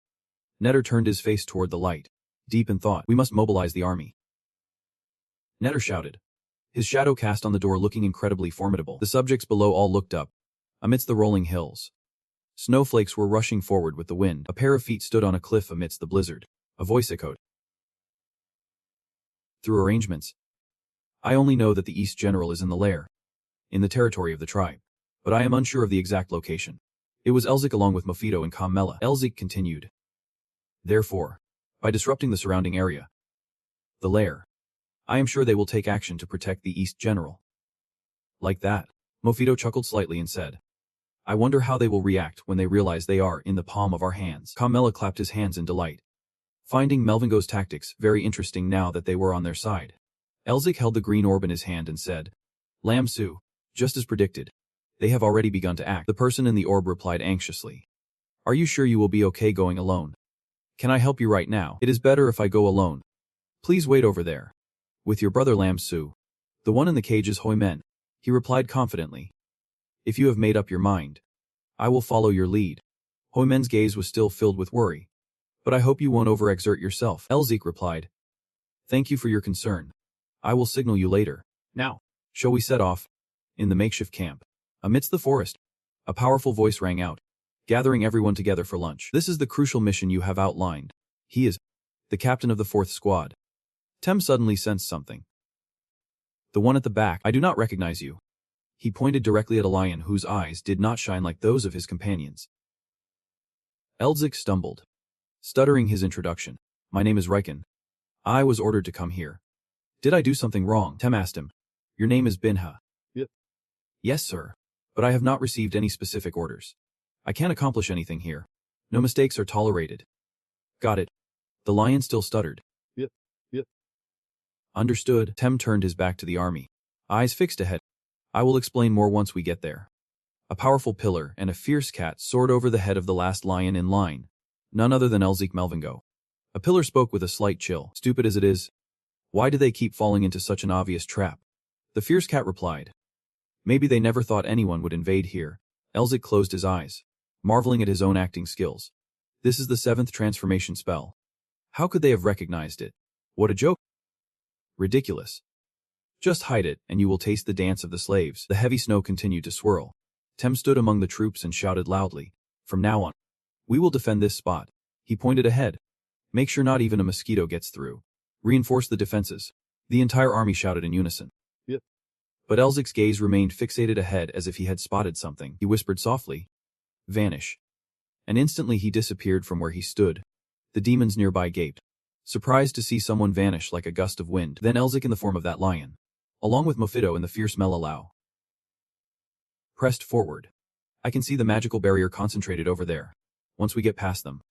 Netter turned his face toward the light, deep in thought. We must mobilize the army. Netter shouted, his shadow cast on the door looking incredibly formidable. The subjects below all looked up. Amidst the rolling hills, snowflakes were rushing forward with the wind. A pair of feet stood on a cliff amidst the blizzard. A voice echoed. Through arrangements, I only know that the East General is in the lair, in the territory of the tribe, but I am unsure of the exact location. It was Elzik along with Mofito and Kamela. Elzik continued. Therefore, by disrupting the surrounding area, the lair, I am sure they will take action to protect the East General. Like that, Mofito chuckled slightly and said, I wonder how they will react when they realize they are in the palm of our hands. Kamela clapped his hands in delight, finding Melvingo's tactics very interesting now that they were on their side. Elzik held the green orb in his hand and said, Lam Su, just as predicted. They have already begun to act. The person in the orb replied anxiously. Are you sure you will be okay going alone? Can I help you right now? It is better if I go alone. Please wait over there. With your brother Lam Su. The one in the cage is Hoi Men. He replied confidently. If you have made up your mind, I will follow your lead. Hoi Men's gaze was still filled with worry. But I hope you won't overexert yourself. Elzik replied. Thank you for your concern. I will signal you later. Now, shall we set off? In the makeshift camp, amidst the forest, a powerful voice rang out, gathering everyone together for lunch. This is the crucial mission you have outlined. He is the captain of the 4th squad. Tem suddenly sensed something. The one at the back, I do not recognize you. He pointed directly at a lion whose eyes did not shine like those of his companions. Elzik stumbled, stuttering his introduction. My name is Riken. I was ordered to come here. Did I do something wrong? Tem asked him. Your name is Binha. Yep. Yes, sir. But I have not received any specific orders. I can't accomplish anything here. No mistakes are tolerated. Got it. The lion still stuttered. Yep. Understood. Tem turned his back to the army, eyes fixed ahead. I will explain more once we get there. A powerful pillar and a fierce cat soared over the head of the last lion in line, none other than Elzik Melvingo. A pillar spoke with a slight chill. Stupid as it is, why do they keep falling into such an obvious trap? The fierce cat replied. Maybe they never thought anyone would invade here. Elzik closed his eyes, marveling at his own acting skills. This is the 7th transformation spell. How could they have recognized it? What a joke. Ridiculous. Just hide it, and you will taste the dance of the slaves. The heavy snow continued to swirl. Tem stood among the troops and shouted loudly. From now on, we will defend this spot. He pointed ahead. Make sure not even a mosquito gets through. Reinforce the defenses. The entire army shouted in unison. Yep. But Elzik's gaze remained fixated ahead as if he had spotted something. He whispered softly. Vanish. And instantly he disappeared from where he stood. The demons nearby gaped, surprised to see someone vanish like a gust of wind. Then Elzik in the form of that lion, along with Mofito and the fierce Melalau, pressed forward. I can see the magical barrier concentrated over there. Once we get past them,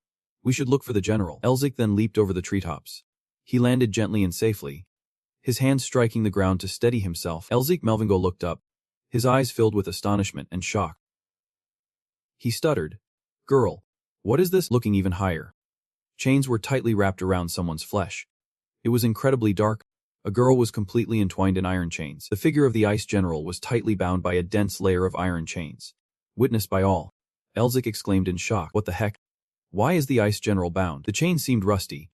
we should look for the general. Elzik then leaped over the treetops. He landed gently and safely, his hands striking the ground to steady himself. Elzik Melvingo looked up, his eyes filled with astonishment and shock. He stuttered. Girl, what is this? Looking even higher. Chains were tightly wrapped around someone's flesh. It was incredibly dark. A girl was completely entwined in iron chains. The figure of the ice general was tightly bound by a dense layer of iron chains. Witnessed by all. Elzik exclaimed in shock. What the heck? Why is the ice general bound? The chain seemed rusty,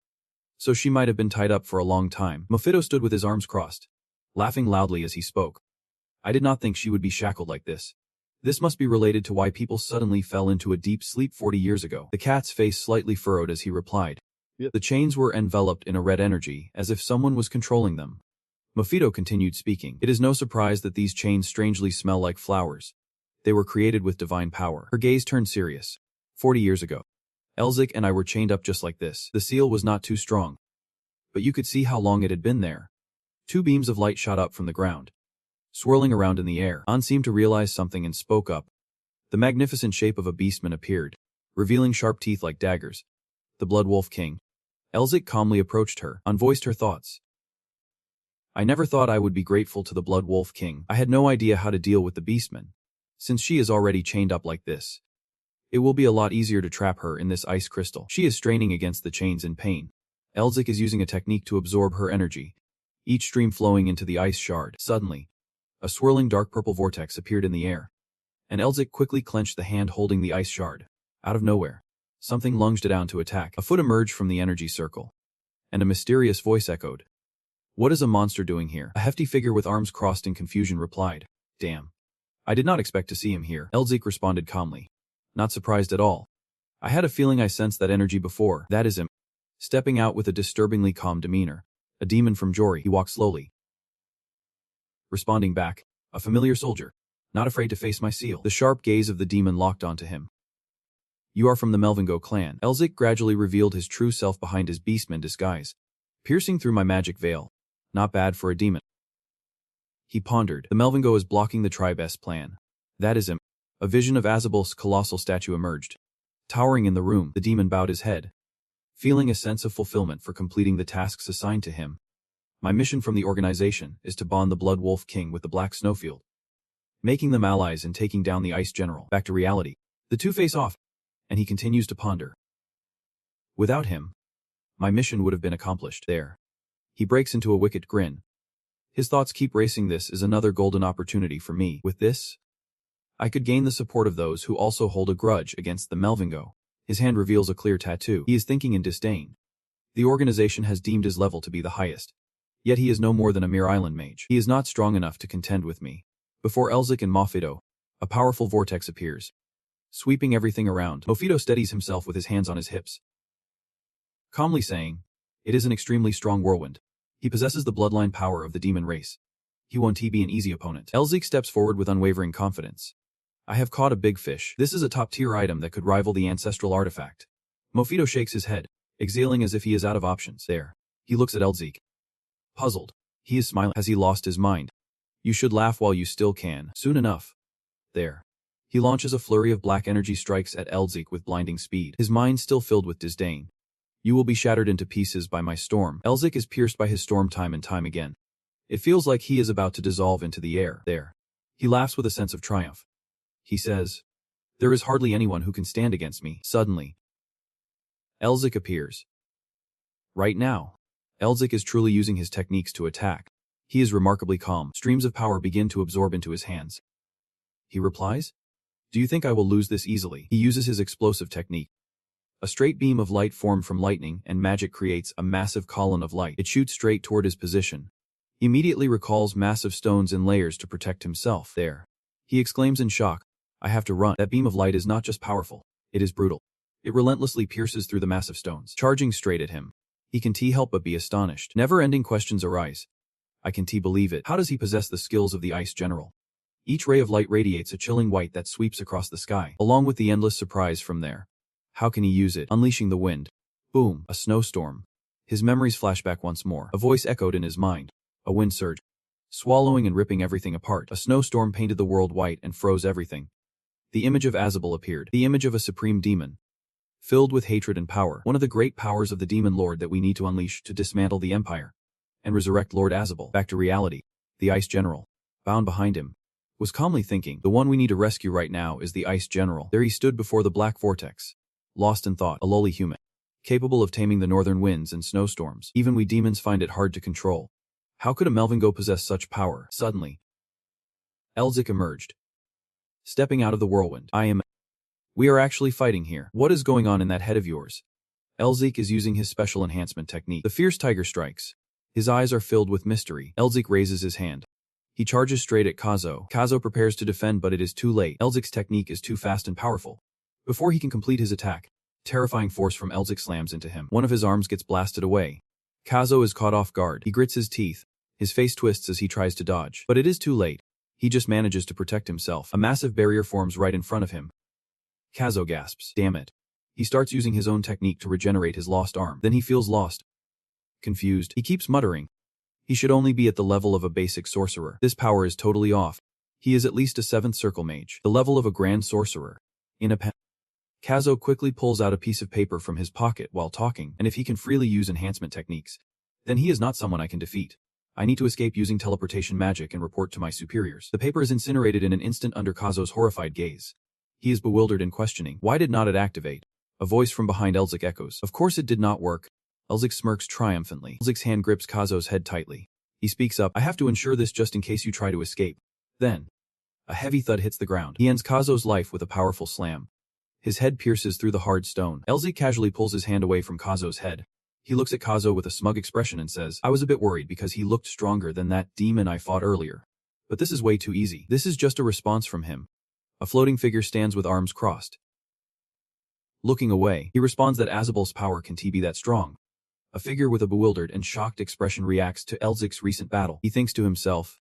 so she might have been tied up for a long time. Mofito stood with his arms crossed, laughing loudly as he spoke. I did not think she would be shackled like this. This must be related to why people suddenly fell into a deep sleep 40 years ago. The cat's face slightly furrowed as he replied. Yep. The chains were enveloped in a red energy, as if someone was controlling them. Mofito continued speaking. It is no surprise that these chains strangely smell like flowers. They were created with divine power. Her gaze turned serious. 40 years ago, Elzik and I were chained up just like this. The seal was not too strong, but you could see how long it had been there. 2 beams of light shot up from the ground, swirling around in the air. An seemed to realize something and spoke up. The magnificent shape of a beastman appeared, revealing sharp teeth like daggers. The Blood Wolf King. Elzik calmly approached her, unvoiced her thoughts. I never thought I would be grateful to the Blood Wolf King. I had no idea how to deal with the beastman. Since she is already chained up like this, it will be a lot easier to trap her in this ice crystal. She is straining against the chains in pain. Elzik is using a technique to absorb her energy, each stream flowing into the ice shard. Suddenly, a swirling dark purple vortex appeared in the air, and Elzik quickly clenched the hand holding the ice shard. Out of nowhere, something lunged down to attack. A foot emerged from the energy circle, and a mysterious voice echoed. What is a monster doing here? A hefty figure with arms crossed in confusion replied. Damn. I did not expect to see him here. Elzik responded calmly. Not surprised at all. I had a feeling I sensed that energy before. That is him. Stepping out with a disturbingly calm demeanor. A demon from Jori. He walked slowly, responding back. A familiar soldier. Not afraid to face my seal. The sharp gaze of the demon locked onto him. You are from the Melvingo clan. Elzik gradually revealed his true self behind his beastman disguise, piercing through my magic veil. Not bad for a demon. He pondered. The Melvingo is blocking the tribe's plan. That is him. A vision of Azabal's colossal statue emerged. Towering in the room, the demon bowed his head, feeling a sense of fulfillment for completing the tasks assigned to him. My mission from the organization is to bond the Blood Wolf King with the Black Snowfield, making them allies and taking down the Ice General. Back to reality. The two face off, and he continues to ponder. Without him, my mission would have been accomplished. There. He breaks into a wicked grin. His thoughts keep racing. This is another golden opportunity for me. With this, I could gain the support of those who also hold a grudge against the Melvingo. His hand reveals a clear tattoo. He is thinking in disdain. The organization has deemed his level to be the highest. Yet he is no more than a mere island mage. He is not strong enough to contend with me. Before Elzik and Mofito, a powerful vortex appears, sweeping everything around. Mofito steadies himself with his hands on his hips, calmly saying, "It is an extremely strong whirlwind." He possesses the bloodline power of the demon race. He won't be an easy opponent. Elzik steps forward with unwavering confidence. I have caught a big fish. This is a top-tier item that could rival the ancestral artifact. Mofito shakes his head, exhaling as if he is out of options. There. He looks at Elzik. Puzzled. He is smiling. Has he lost his mind? You should laugh while you still can. Soon enough. There. He launches a flurry of black energy strikes at Elzik with blinding speed, his mind still filled with disdain. You will be shattered into pieces by my storm. Elzik is pierced by his storm time and time again. It feels like he is about to dissolve into the air. There. He laughs with a sense of triumph. He says, there is hardly anyone who can stand against me. Suddenly, Elzik appears. Right now, Elzik is truly using his techniques to attack. He is remarkably calm. Streams of power begin to absorb into his hands. He replies, do you think I will lose this easily? He uses his explosive technique. A straight beam of light formed from lightning and magic creates a massive column of light. It shoots straight toward his position. He immediately recalls massive stones in layers to protect himself. There. He exclaims in shock, I have to run. That beam of light is not just powerful, it is brutal. It relentlessly pierces through the massive stones, charging straight at him. He can't help but be astonished. Never-ending questions arise. I can't believe it. How does he possess the skills of the Ice General? Each ray of light radiates a chilling white that sweeps across the sky, along with the endless surprise from there. How can he use it? Unleashing the wind. Boom, a snowstorm. His memories flash back once more. A voice echoed in his mind. A wind surge. Swallowing and ripping everything apart. A snowstorm painted the world white and froze everything. The image of Azabel appeared. The image of a supreme demon. Filled with hatred and power. One of the great powers of the demon lord that we need to unleash to dismantle the empire. And resurrect Lord Azabel. Back to reality. The Ice General, bound behind him, was calmly thinking, the one we need to rescue right now is the Ice General. There he stood before the black vortex. Lost in thought, a lowly human. Capable of taming the northern winds and snowstorms. Even we demons find it hard to control. How could a Melvingo possess such power? Suddenly, Elzik emerged. Stepping out of the whirlwind. We are actually fighting here. What is going on in that head of yours? Elzik is using his special enhancement technique. The fierce tiger strikes. His eyes are filled with mystery. Elzik raises his hand. He charges straight at Kazo. Kazo prepares to defend, but it is too late. Elzik's technique is too fast and powerful. Before he can complete his attack, terrifying force from Elzik slams into him. One of his arms gets blasted away. Kazo is caught off guard. He grits his teeth. His face twists as he tries to dodge. But it is too late. He just manages to protect himself. A massive barrier forms right in front of him. Kazo gasps. Damn it. He starts using his own technique to regenerate his lost arm. Then he feels lost. Confused, he keeps muttering. He should only be at the level of a basic sorcerer. This power is totally off. He is at least a 7th circle mage, the level of a grand sorcerer. In a Kazo quickly pulls out a piece of paper from his pocket while talking, and if he can freely use enhancement techniques, then he is not someone I can defeat. I need to escape using teleportation magic and report to my superiors. The paper is incinerated in an instant under Kazo's horrified gaze. He is bewildered and questioning. Why did not it activate? A voice from behind Elzik echoes. Of course it did not work. Elzik smirks triumphantly. Elzik's hand grips Kazo's head tightly. He speaks up. I have to ensure this just in case you try to escape. Then, a heavy thud hits the ground. He ends Kazo's life with a powerful slam. His head pierces through the hard stone. Elzik casually pulls his hand away from Kazo's head. He looks at Kazo with a smug expression and says, I was a bit worried because he looked stronger than that demon I fought earlier. But this is way too easy. This is just a response from him. A floating figure stands with arms crossed. Looking away, he responds that Azabel's power can't be that strong. A figure with a bewildered and shocked expression reacts to Elzik's recent battle. He thinks to himself,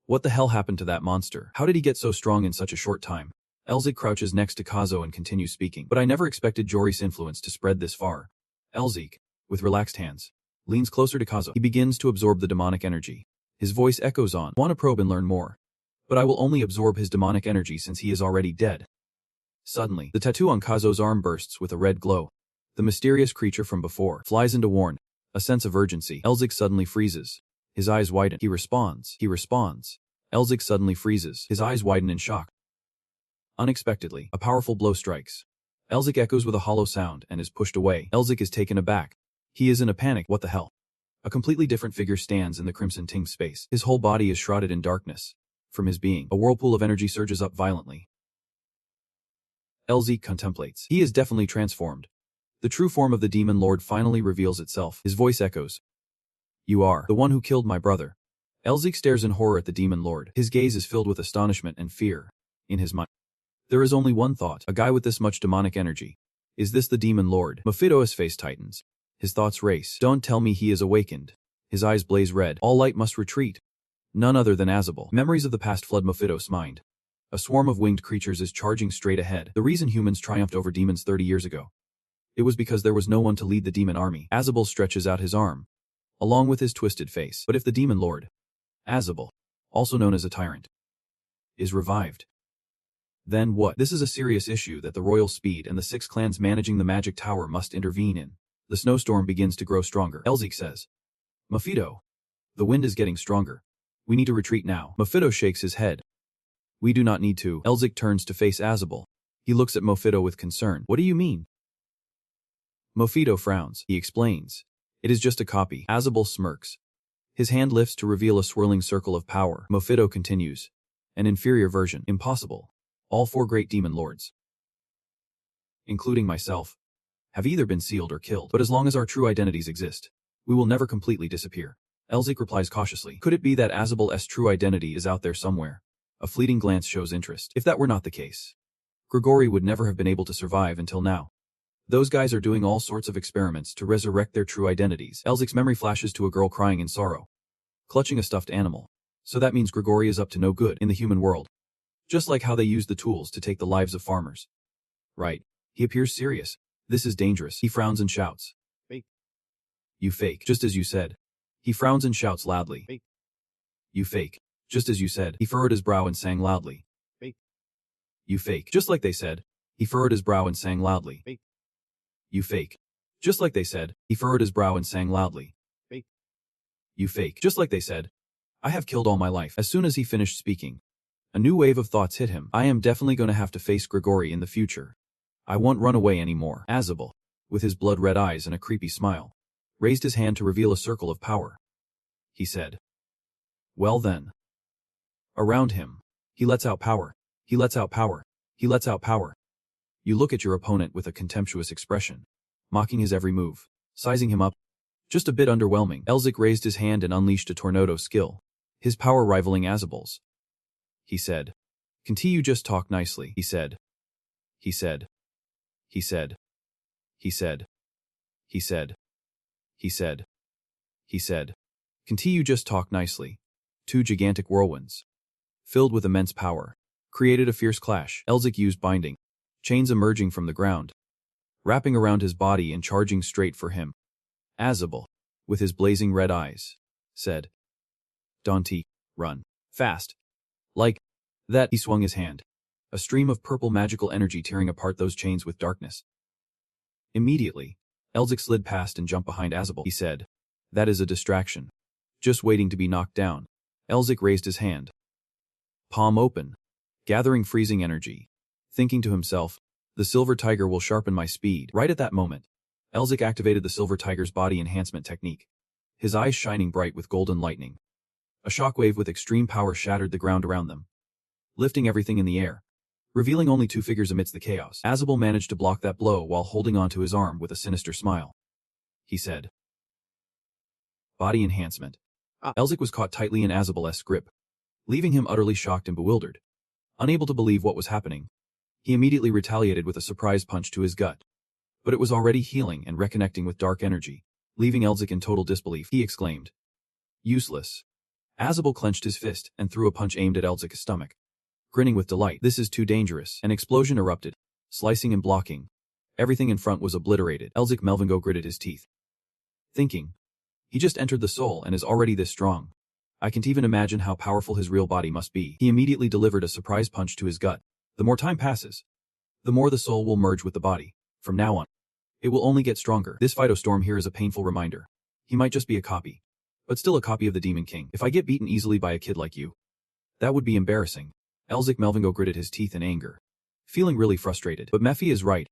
what the hell happened to that monster? How did he get so strong in such a short time? Elzik crouches next to Kazo and continues speaking. But I never expected Jory's influence to spread this far. Elzik, with relaxed hands, leans closer to Kazo. He begins to absorb the demonic energy. His voice echoes on, want to probe and learn more. But I will only absorb his demonic energy since he is already dead. Suddenly, the tattoo on Kazo's arm bursts with a red glow. The mysterious creature from before flies into warn. A sense of urgency. Elzik suddenly freezes. His eyes widen. He responds. Elzik suddenly freezes. His eyes widen in shock. Unexpectedly, a powerful blow strikes. Elzik echoes with a hollow sound and is pushed away. Elzik is taken aback. He is in a panic. What the hell? A completely different figure stands in the crimson tinged space. His whole body is shrouded in darkness. From his being, a whirlpool of energy surges up violently. Elzik contemplates. He is definitely transformed. The true form of the demon lord finally reveals itself. His voice echoes. You are the one who killed my brother. Elzik stares in horror at the demon lord. His gaze is filled with astonishment and fear. In his mind, there is only one thought. A guy with this much demonic energy. Is this the demon lord? Mofito's face tightens. His thoughts race. Don't tell me he is awakened. His eyes blaze red. All light must retreat. None other than Azabel. Memories of the past flood Mephitos' mind. A swarm of winged creatures is charging straight ahead. The reason humans triumphed over demons 30 years ago. It was because there was no one to lead the demon army. Azabel stretches out his arm, along with his twisted face. But if the demon lord, Azabel, also known as a tyrant, is revived, then what? This is a serious issue that the royal speed and the 6 clans managing the magic tower must intervene in. The snowstorm begins to grow stronger. Elzik says, Mephisto, the wind is getting stronger. We need to retreat now. Mephisto shakes his head. We do not need to. Elzik turns to face Azabel. He looks at Mephisto with concern. What do you mean? Mephisto frowns. He explains. It is just a copy. Azabel smirks. His hand lifts to reveal a swirling circle of power. Mephisto continues. An inferior version. Impossible. All 4 great demon lords, including myself, have either been sealed or killed. But as long as our true identities exist, we will never completely disappear. Elzik replies cautiously. Could it be that Azabel's true identity is out there somewhere? A fleeting glance shows interest. If that were not the case, Grigori would never have been able to survive until now. Those guys are doing all sorts of experiments to resurrect their true identities. Elzik's memory flashes to a girl crying in sorrow, clutching a stuffed animal. So that means Grigori is up to no good in the human world. Just like how they use the tools to take the lives of farmers. Right. He appears serious. This is dangerous. He frowns and shouts. Fake. You fake. Just as you said. He frowns and shouts loudly. Fake. You fake. Just as you said. He furrowed his brow and sang loudly. Fake. You fake. Just like they said. He furrowed his brow and sang loudly. Fake. You fake. Just like they said. He furrowed his brow and sang loudly. Fake. You fake. Just like they said. I have killed all my life. As soon as he finished speaking, a new wave of thoughts hit him. I am definitely going to have to face Grigori in the future. I won't run away anymore. Azabel, with his blood-red eyes and a creepy smile, raised his hand to reveal a circle of power. He said, well then. Around him, he lets out power. He lets out power. He lets out power. You look at your opponent with a contemptuous expression, mocking his every move, sizing him up. Just a bit underwhelming. Elzik raised his hand and unleashed a tornado skill, his power rivaling Azabel's. He said. Continue, just talk nicely. He said. He said. He said. He said. He said. He said. He said. Continue, just talk nicely. 2 gigantic whirlwinds, filled with immense power, created a fierce clash. Elzik used binding, chains emerging from the ground, wrapping around his body and charging straight for him. Azabel, with his blazing red eyes, said, Dante, run. Fast. Like that, he swung his hand, a stream of purple magical energy tearing apart those chains with darkness. Immediately, Elzik slid past and jumped behind Azabel. He said, that is a distraction. Just waiting to be knocked down. Elzik raised his hand, palm open, gathering freezing energy, thinking to himself, the silver tiger will sharpen my speed. Right at that moment, Elzik activated the silver tiger's body enhancement technique, his eyes shining bright with golden lightning. A shockwave with extreme power shattered the ground around them, lifting everything in the air, revealing only 2 figures amidst the chaos. Azabel managed to block that blow while holding onto his arm with a sinister smile. He said, body enhancement. Elzik was caught tightly in Azabel's grip, leaving him utterly shocked and bewildered. Unable to believe what was happening, he immediately retaliated with a surprise punch to his gut. But it was already healing and reconnecting with dark energy, leaving Elzik in total disbelief. He exclaimed, useless. Azabel clenched his fist and threw a punch aimed at Elzik's stomach. Grinning with delight, this is too dangerous. An explosion erupted, slicing and blocking. Everything in front was obliterated. Elzik Melvingo gritted his teeth, thinking, he just entered the soul and is already this strong. I can't even imagine how powerful his real body must be. He immediately delivered a surprise punch to his gut. The more time passes, the more the soul will merge with the body. From now on, it will only get stronger. This phytostorm here is a painful reminder. He might just be a copy, but still a copy of the Demon King. If I get beaten easily by a kid like you, that would be embarrassing. Elzik Melvingo gritted his teeth in anger, feeling really frustrated. But Mephi is right.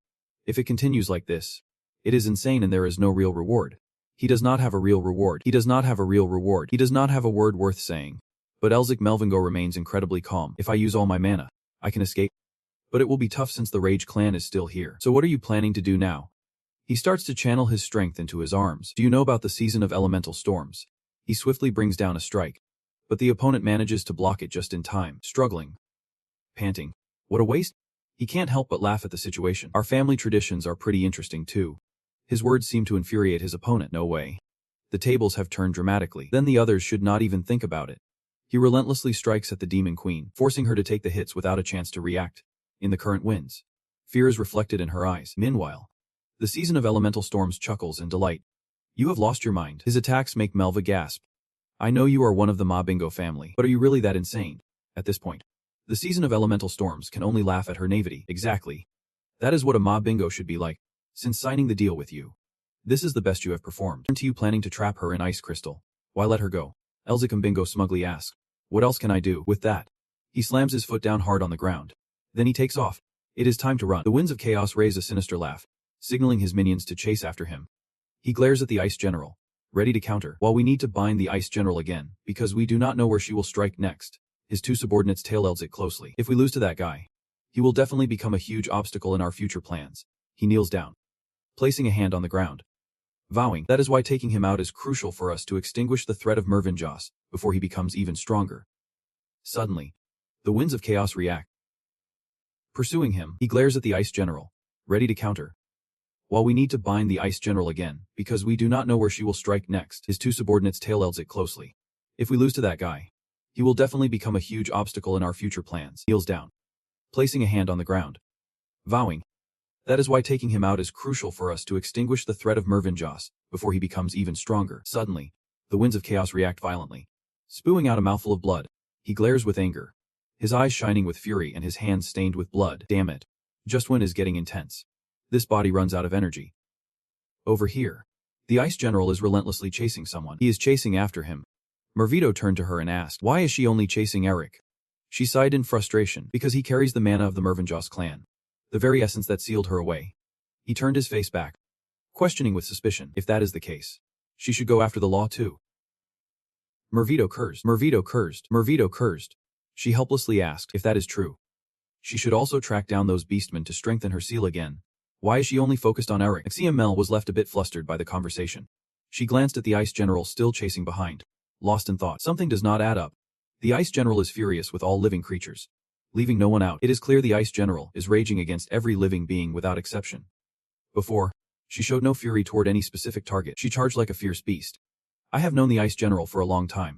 If it continues like this, it is insane and there is no real reward. He does not have a real reward. He does not have a real reward. He does not have a word worth saying. But Elzik Melvingo remains incredibly calm. If I use all my mana, I can escape. But it will be tough since the Rage clan is still here. So what are you planning to do now? He starts to channel his strength into his arms. Do you know about the season of elemental storms? He swiftly brings down a strike, but the opponent manages to block it just in time, struggling, panting. What a waste. He can't help but laugh at the situation. Our family traditions are pretty interesting too. His words seem to infuriate his opponent. No way. The tables have turned dramatically. Then the others should not even think about it. He relentlessly strikes at the Demon Queen, forcing her to take the hits without a chance to react. In the current winds, fear is reflected in her eyes. Meanwhile, the season of elemental storms chuckles in delight. You have lost your mind. His attacks make Melva gasp. I know you are one of the Ma Bingo family, but are you really that insane? At this point, the season of elemental storms can only laugh at her naivety. Exactly. That is what a Ma Bingo should be like. Since signing the deal with you, this is the best you have performed. Aren't you planning to trap her in ice crystal? Why let her go? Elzicum Bingo smugly asks. What else can I do? With that, he slams his foot down hard on the ground. Then he takes off. It is time to run. The winds of chaos raise a sinister laugh, signaling his minions to chase after him. He glares at the Ice General, ready to counter. While we need to bind the Ice General again, because we do not know where she will strike next, his two subordinates tail Elzic closely. If we lose to that guy, he will definitely become a huge obstacle in our future plans. He kneels down, placing a hand on the ground, vowing, that is why taking him out is crucial for us to extinguish the threat of Mervinjas before he becomes even stronger. Suddenly, the winds of chaos react. Pursuing him, he glares at the Ice General, ready to counter. While we need to bind the Ice General again, because we do not know where she will strike next, his two subordinates tail Elzic closely. If we lose to that guy, he will definitely become a huge obstacle in our future plans. Kneels down, placing a hand on the ground, vowing, that is why taking him out is crucial for us to extinguish the threat of Mervinjas before he becomes even stronger. Suddenly, the winds of chaos react violently. Spewing out a mouthful of blood, he glares with anger, his eyes shining with fury and his hands stained with blood. Damn it. Just when is getting intense. This body runs out of energy. Over here, the Ice General is relentlessly chasing someone. He is chasing after him. Mervito turned to her and asked, why is she only chasing Eric? She sighed in frustration, because he carries the mana of the Mervinjas clan, the very essence that sealed her away. He turned his face back, questioning with suspicion. If that is the case, she should go after the law too. Mervito cursed. Mervito cursed. Mervito cursed. She helplessly asked, if that is true, she should also track down those beastmen to strengthen her seal again. Why is she only focused on Eric? XCML was left a bit flustered by the conversation. She glanced at the Ice General still chasing behind, lost in thought. Something does not add up. The Ice General is furious with all living creatures, leaving no one out. It is clear the Ice General is raging against every living being without exception. Before, she showed no fury toward any specific target. She charged like a fierce beast. I have known the Ice General for a long time,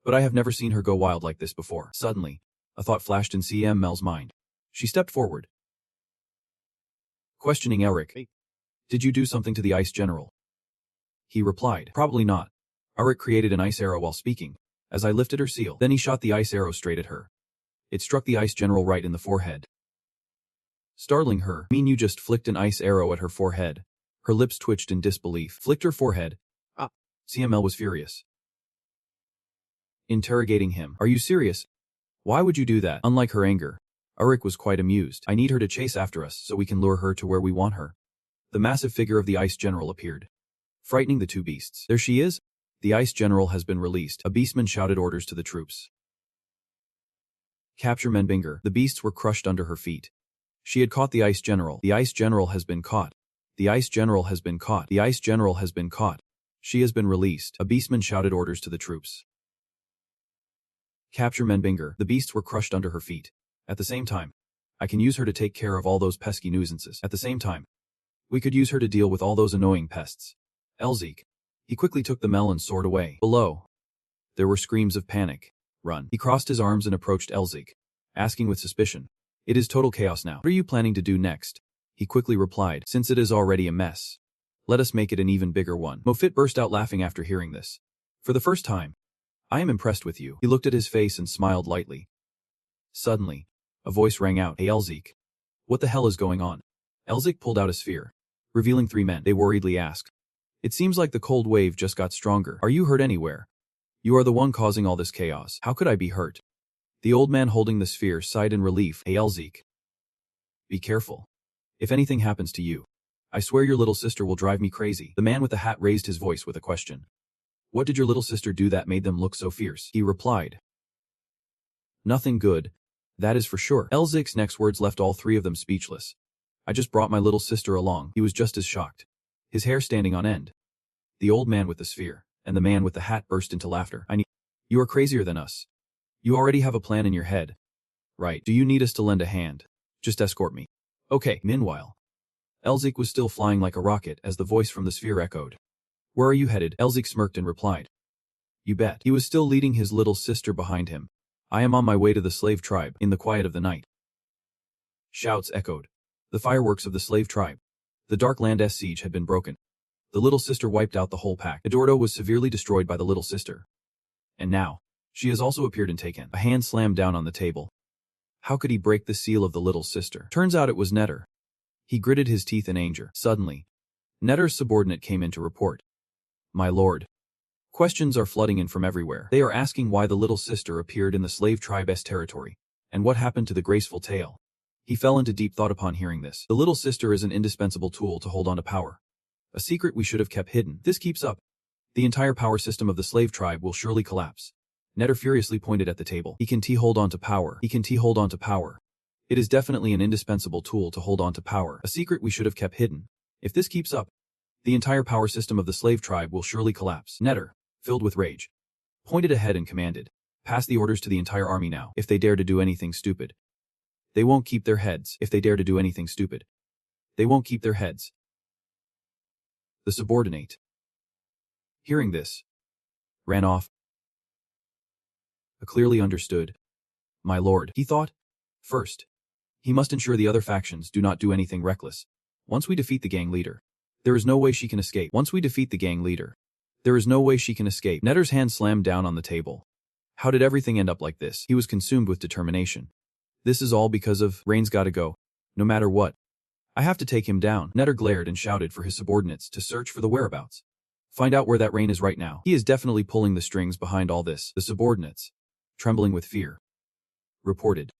but I have never seen her go wild like this before. Suddenly, a thought flashed in CML's mind. She stepped forward, questioning Eric. Did you do something to the Ice General? He replied, probably not. Eric created an ice arrow while speaking, as I lifted her seal. Then he shot the ice arrow straight at her. It struck the Ice General right in the forehead, startling her. Mean you just flicked an ice arrow at her forehead? Her lips twitched in disbelief. Flicked her forehead? Ah. CML was furious, interrogating him. Are you serious? Why would you do that? Unlike her anger, Eric was quite amused. I need her to chase after us so we can lure her to where we want her. The massive figure of the Ice General appeared, frightening the two beasts. There she is. The Ice General has been released. A beastman shouted orders to the troops. Capture Menbinger. The beasts were crushed under her feet. She had caught the Ice General. The Ice General has been caught. The Ice General has been caught. The Ice General has been caught. She has been released. A beastman shouted orders to the troops. Capture Menbinger. The beasts were crushed under her feet. At the same time, I can use her to take care of all those pesky nuisances. At the same time, we could use her to deal with all those annoying pests. Elzik. He quickly took the melon sword away. Below, there were screams of panic. Run. He crossed his arms and approached Elzik, asking with suspicion. It is total chaos now. What are you planning to do next? He quickly replied, since it is already a mess, let us make it an even bigger one. Mofit burst out laughing after hearing this. For the first time, I am impressed with you. He looked at his face and smiled lightly. Suddenly, a voice rang out. Hey Elzik. What the hell is going on? Elzik pulled out a sphere, revealing 3 men. They worriedly asked. It seems like the cold wave just got stronger. Are you hurt anywhere? You are the one causing all this chaos. How could I be hurt? The old man holding the sphere sighed in relief. Hey Elzik. Be careful. If anything happens to you, I swear your little sister will drive me crazy. The man with the hat raised his voice with a question. What did your little sister do that made them look so fierce? He replied. Nothing good, that is for sure. Elzik's next words left all 3 of them speechless. I just brought my little sister along. He was just as shocked, his hair standing on end. The old man with the sphere and the man with the hat burst into laughter. You are crazier than us. You already have a plan in your head. Right. Do you need us to lend a hand? Just escort me. Okay. Meanwhile, Elzik was still flying like a rocket as the voice from the sphere echoed. Where are you headed? Elzik smirked and replied. You bet. He was still leading his little sister behind him. I am on my way to the slave tribe, in the quiet of the night. Shouts echoed. The fireworks of the slave tribe. The Dark Land's siege had been broken. The little sister wiped out the whole pack. Eduardo was severely destroyed by the little sister. And now, she has also appeared and taken. A hand slammed down on the table. How could he break the seal of the little sister? Turns out it was Netter. He gritted his teeth in anger. Suddenly, Netter's subordinate came in to report. My lord. Questions are flooding in from everywhere. They are asking why the little sister appeared in the slave tribe's territory, and what happened to the graceful tail. He fell into deep thought upon hearing this. The little sister is an indispensable tool to hold on to power. A secret we should have kept hidden. If this keeps up, the entire power system of the slave tribe will surely collapse. Netter furiously pointed at the table. He can hold on to power. He can hold on to power. It is definitely an indispensable tool to hold on to power. A secret we should have kept hidden. If this keeps up, the entire power system of the slave tribe will surely collapse. Netter, filled with rage, pointed ahead and commanded. Pass the orders to the entire army now. If they dare to do anything stupid, they won't keep their heads. If they dare to do anything stupid, they won't keep their heads. The subordinate, hearing this, ran off. Clearly understood. My lord, he thought. First, he must ensure the other factions do not do anything reckless. Once we defeat the gang leader, there is no way she can escape. Once we defeat the gang leader, there is no way she can escape. Netter's hand slammed down on the table. How did everything end up like this? He was consumed with determination. This is all because of Rain's gotta go. No matter what, I have to take him down. Netter glared and shouted for his subordinates to search for the whereabouts. Find out where that Rain is right now. He is definitely pulling the strings behind all this. The subordinates, trembling with fear, reported.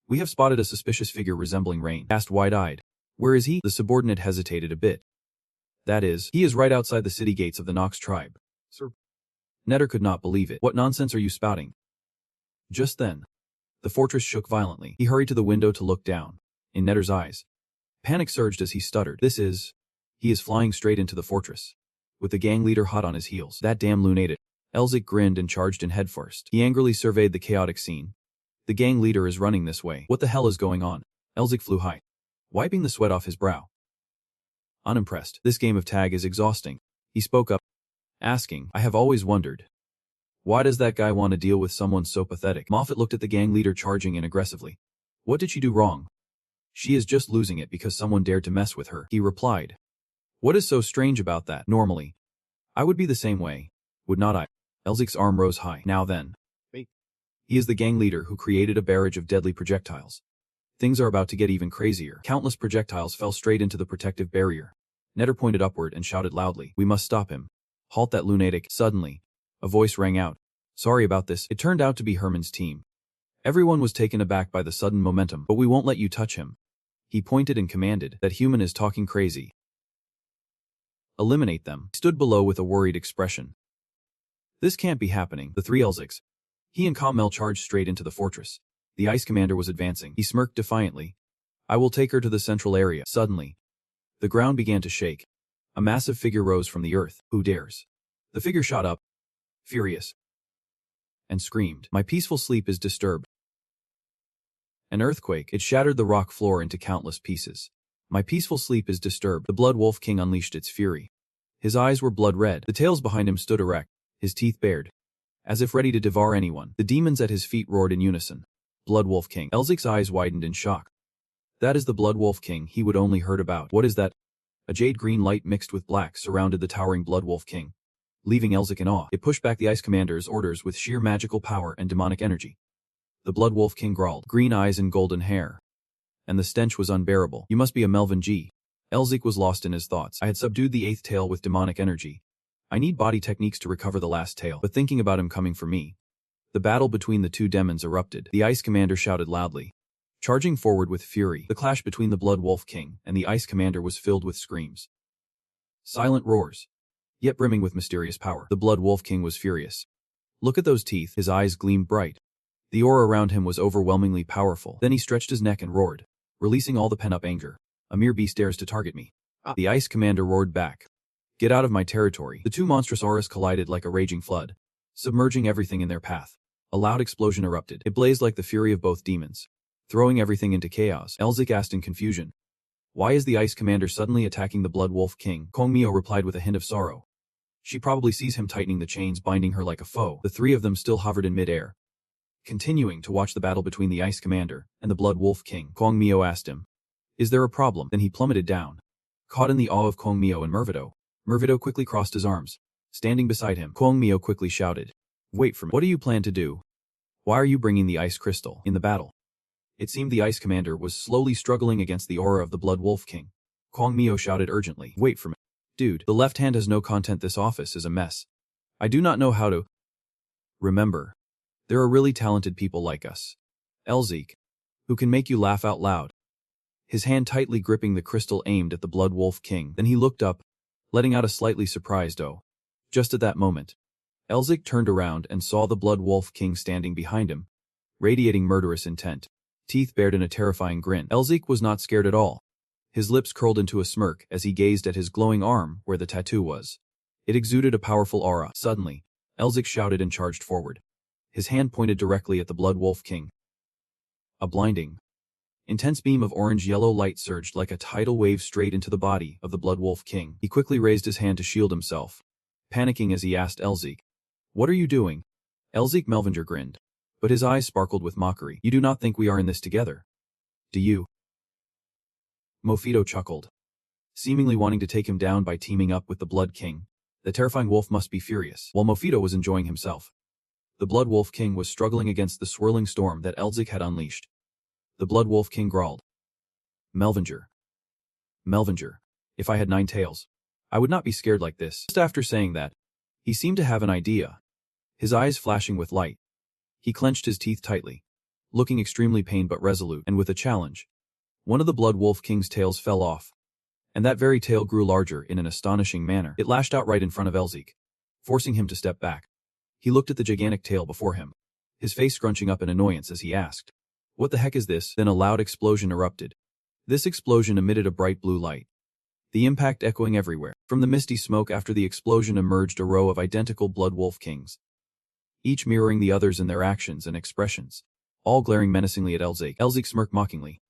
We have spotted a suspicious figure resembling Rain. Asked wide-eyed. Where is he? The subordinate hesitated a bit. That is, he is right outside the city gates of the Nox tribe. Sir. Netter could not believe it. What nonsense are you spouting? Just then, the fortress shook violently. He hurried to the window to look down. In Netter's eyes, panic surged as he stuttered. He is flying straight into the fortress, with the gang leader hot on his heels. That damn lunatic. Elzik grinned and charged in headfirst. He angrily surveyed the chaotic scene. The gang leader is running this way. What the hell is going on? Elzik flew high, wiping the sweat off his brow. Unimpressed. This game of tag is exhausting. He spoke up, asking, I have always wondered, why does that guy want to deal with someone so pathetic? Moffat looked at the gang leader charging in aggressively. What did she do wrong? She is just losing it because someone dared to mess with her, he replied. What is so strange about that? Normally, I would be the same way, would not I? Elzik's arm rose high. Now then. He is the gang leader who created a barrage of deadly projectiles. Things are about to get even crazier. Countless projectiles fell straight into the protective barrier. Netter pointed upward and shouted loudly. We must stop him. Halt that lunatic. Suddenly, a voice rang out. Sorry about this. It turned out to be Herman's team. Everyone was taken aback by the sudden momentum, but we won't let you touch him. He pointed and commanded. That human is talking crazy. Eliminate them. He stood below with a worried expression. This can't be happening. The three Elziks. He and Kamel charged straight into the fortress. The ice commander was advancing. He smirked defiantly. I will take her to the central area. Suddenly, the ground began to shake. A massive figure rose from the earth. Who dares? The figure shot up, furious, and screamed. My peaceful sleep is disturbed. An earthquake. It shattered the rock floor into countless pieces. My peaceful sleep is disturbed. The Blood Wolf King unleashed its fury. His eyes were blood red. The tails behind him stood erect, his teeth bared, as if ready to devour anyone. The demons at his feet roared in unison. Blood Wolf King. Elzik's eyes widened in shock. That is the Blood Wolf King he would only heard about. What is that? A jade-green light mixed with black surrounded the towering Blood Wolf King, leaving Elzik in awe. It pushed back the Ice Commander's orders with sheer magical power and demonic energy. The Blood Wolf King growled, green eyes and golden hair. And the stench was unbearable. You must be a Melvin G. Elzik was lost in his thoughts. I had subdued the 8th tail with demonic energy. I need body techniques to recover the last tail, but thinking about him coming for me. The battle between the two demons erupted. The Ice Commander shouted loudly, charging forward with fury. The clash between the Blood Wolf King and the Ice Commander was filled with screams, silent roars, yet brimming with mysterious power. The Blood Wolf King was furious. Look at those teeth. His eyes gleamed bright. The aura around him was overwhelmingly powerful. Then he stretched his neck and roared, releasing all the pent-up anger. A mere beast dares to target me. The Ice Commander roared back. Get out of my territory. The two monstrous auras collided like a raging flood, submerging everything in their path. A loud explosion erupted. It blazed like the fury of both demons, throwing everything into chaos. Elzik asked in confusion, why is the Ice Commander suddenly attacking the Blood Wolf King? Kong Mio replied with a hint of sorrow. She probably sees him tightening the chains binding her like a foe. The three of them still hovered in midair, continuing to watch the battle between the Ice Commander and the Blood Wolf King. Kwang Mio asked him, "Is there a problem?" Then he plummeted down. Caught in the awe of Kwang Mio and Mervido quickly crossed his arms. Standing beside him, Kwang Mio quickly shouted, "Wait for me. What do you plan to do? Why are you bringing the ice crystal in the battle?" It seemed the Ice Commander was slowly struggling against the aura of the Blood Wolf King. Kwang Mio shouted urgently, "Wait for me. Dude, the left hand has no content. This office is a mess. I do not know how to..." Remember, there are really talented people like us, Elzik, who can make you laugh out loud. His hand tightly gripping the crystal aimed at the Blood Wolf King. Then he looked up, letting out a slightly surprised "oh." Just at that moment, Elzik turned around and saw the Blood Wolf King standing behind him, radiating murderous intent, teeth bared in a terrifying grin. Elzik was not scared at all. His lips curled into a smirk as he gazed at his glowing arm where the tattoo was. It exuded a powerful aura. Suddenly, Elzik shouted and charged forward. His hand pointed directly at the Blood Wolf King. A blinding, intense beam of orange-yellow light surged like a tidal wave straight into the body of the Blood Wolf King. He quickly raised his hand to shield himself, panicking as he asked Elzik, "What are you doing?" Elzik Melvinger grinned, but his eyes sparkled with mockery. "You do not think we are in this together, do you?" Mofito chuckled, seemingly wanting to take him down by teaming up with the Blood King. The terrifying wolf must be furious. While Mofito was enjoying himself, the Blood Wolf King was struggling against the swirling storm that Elzik had unleashed. The Blood Wolf King growled, Melvinger, if I had 9 tails, I would not be scared like this." Just after saying that, he seemed to have an idea. His eyes flashing with light, he clenched his teeth tightly, looking extremely pained but resolute, and with a challenge. One of the Blood Wolf King's tails fell off, and that very tail grew larger in an astonishing manner. It lashed out right in front of Elzik, forcing him to step back. He looked at the gigantic tail before him, his face scrunching up in annoyance as he asked, "What the heck is this?" Then a loud explosion erupted. This explosion emitted a bright blue light, the impact echoing everywhere. From the misty smoke after the explosion emerged a row of identical Blood Wolf Kings, each mirroring the others in their actions and expressions, all glaring menacingly at Elzik. Elzik smirked mockingly.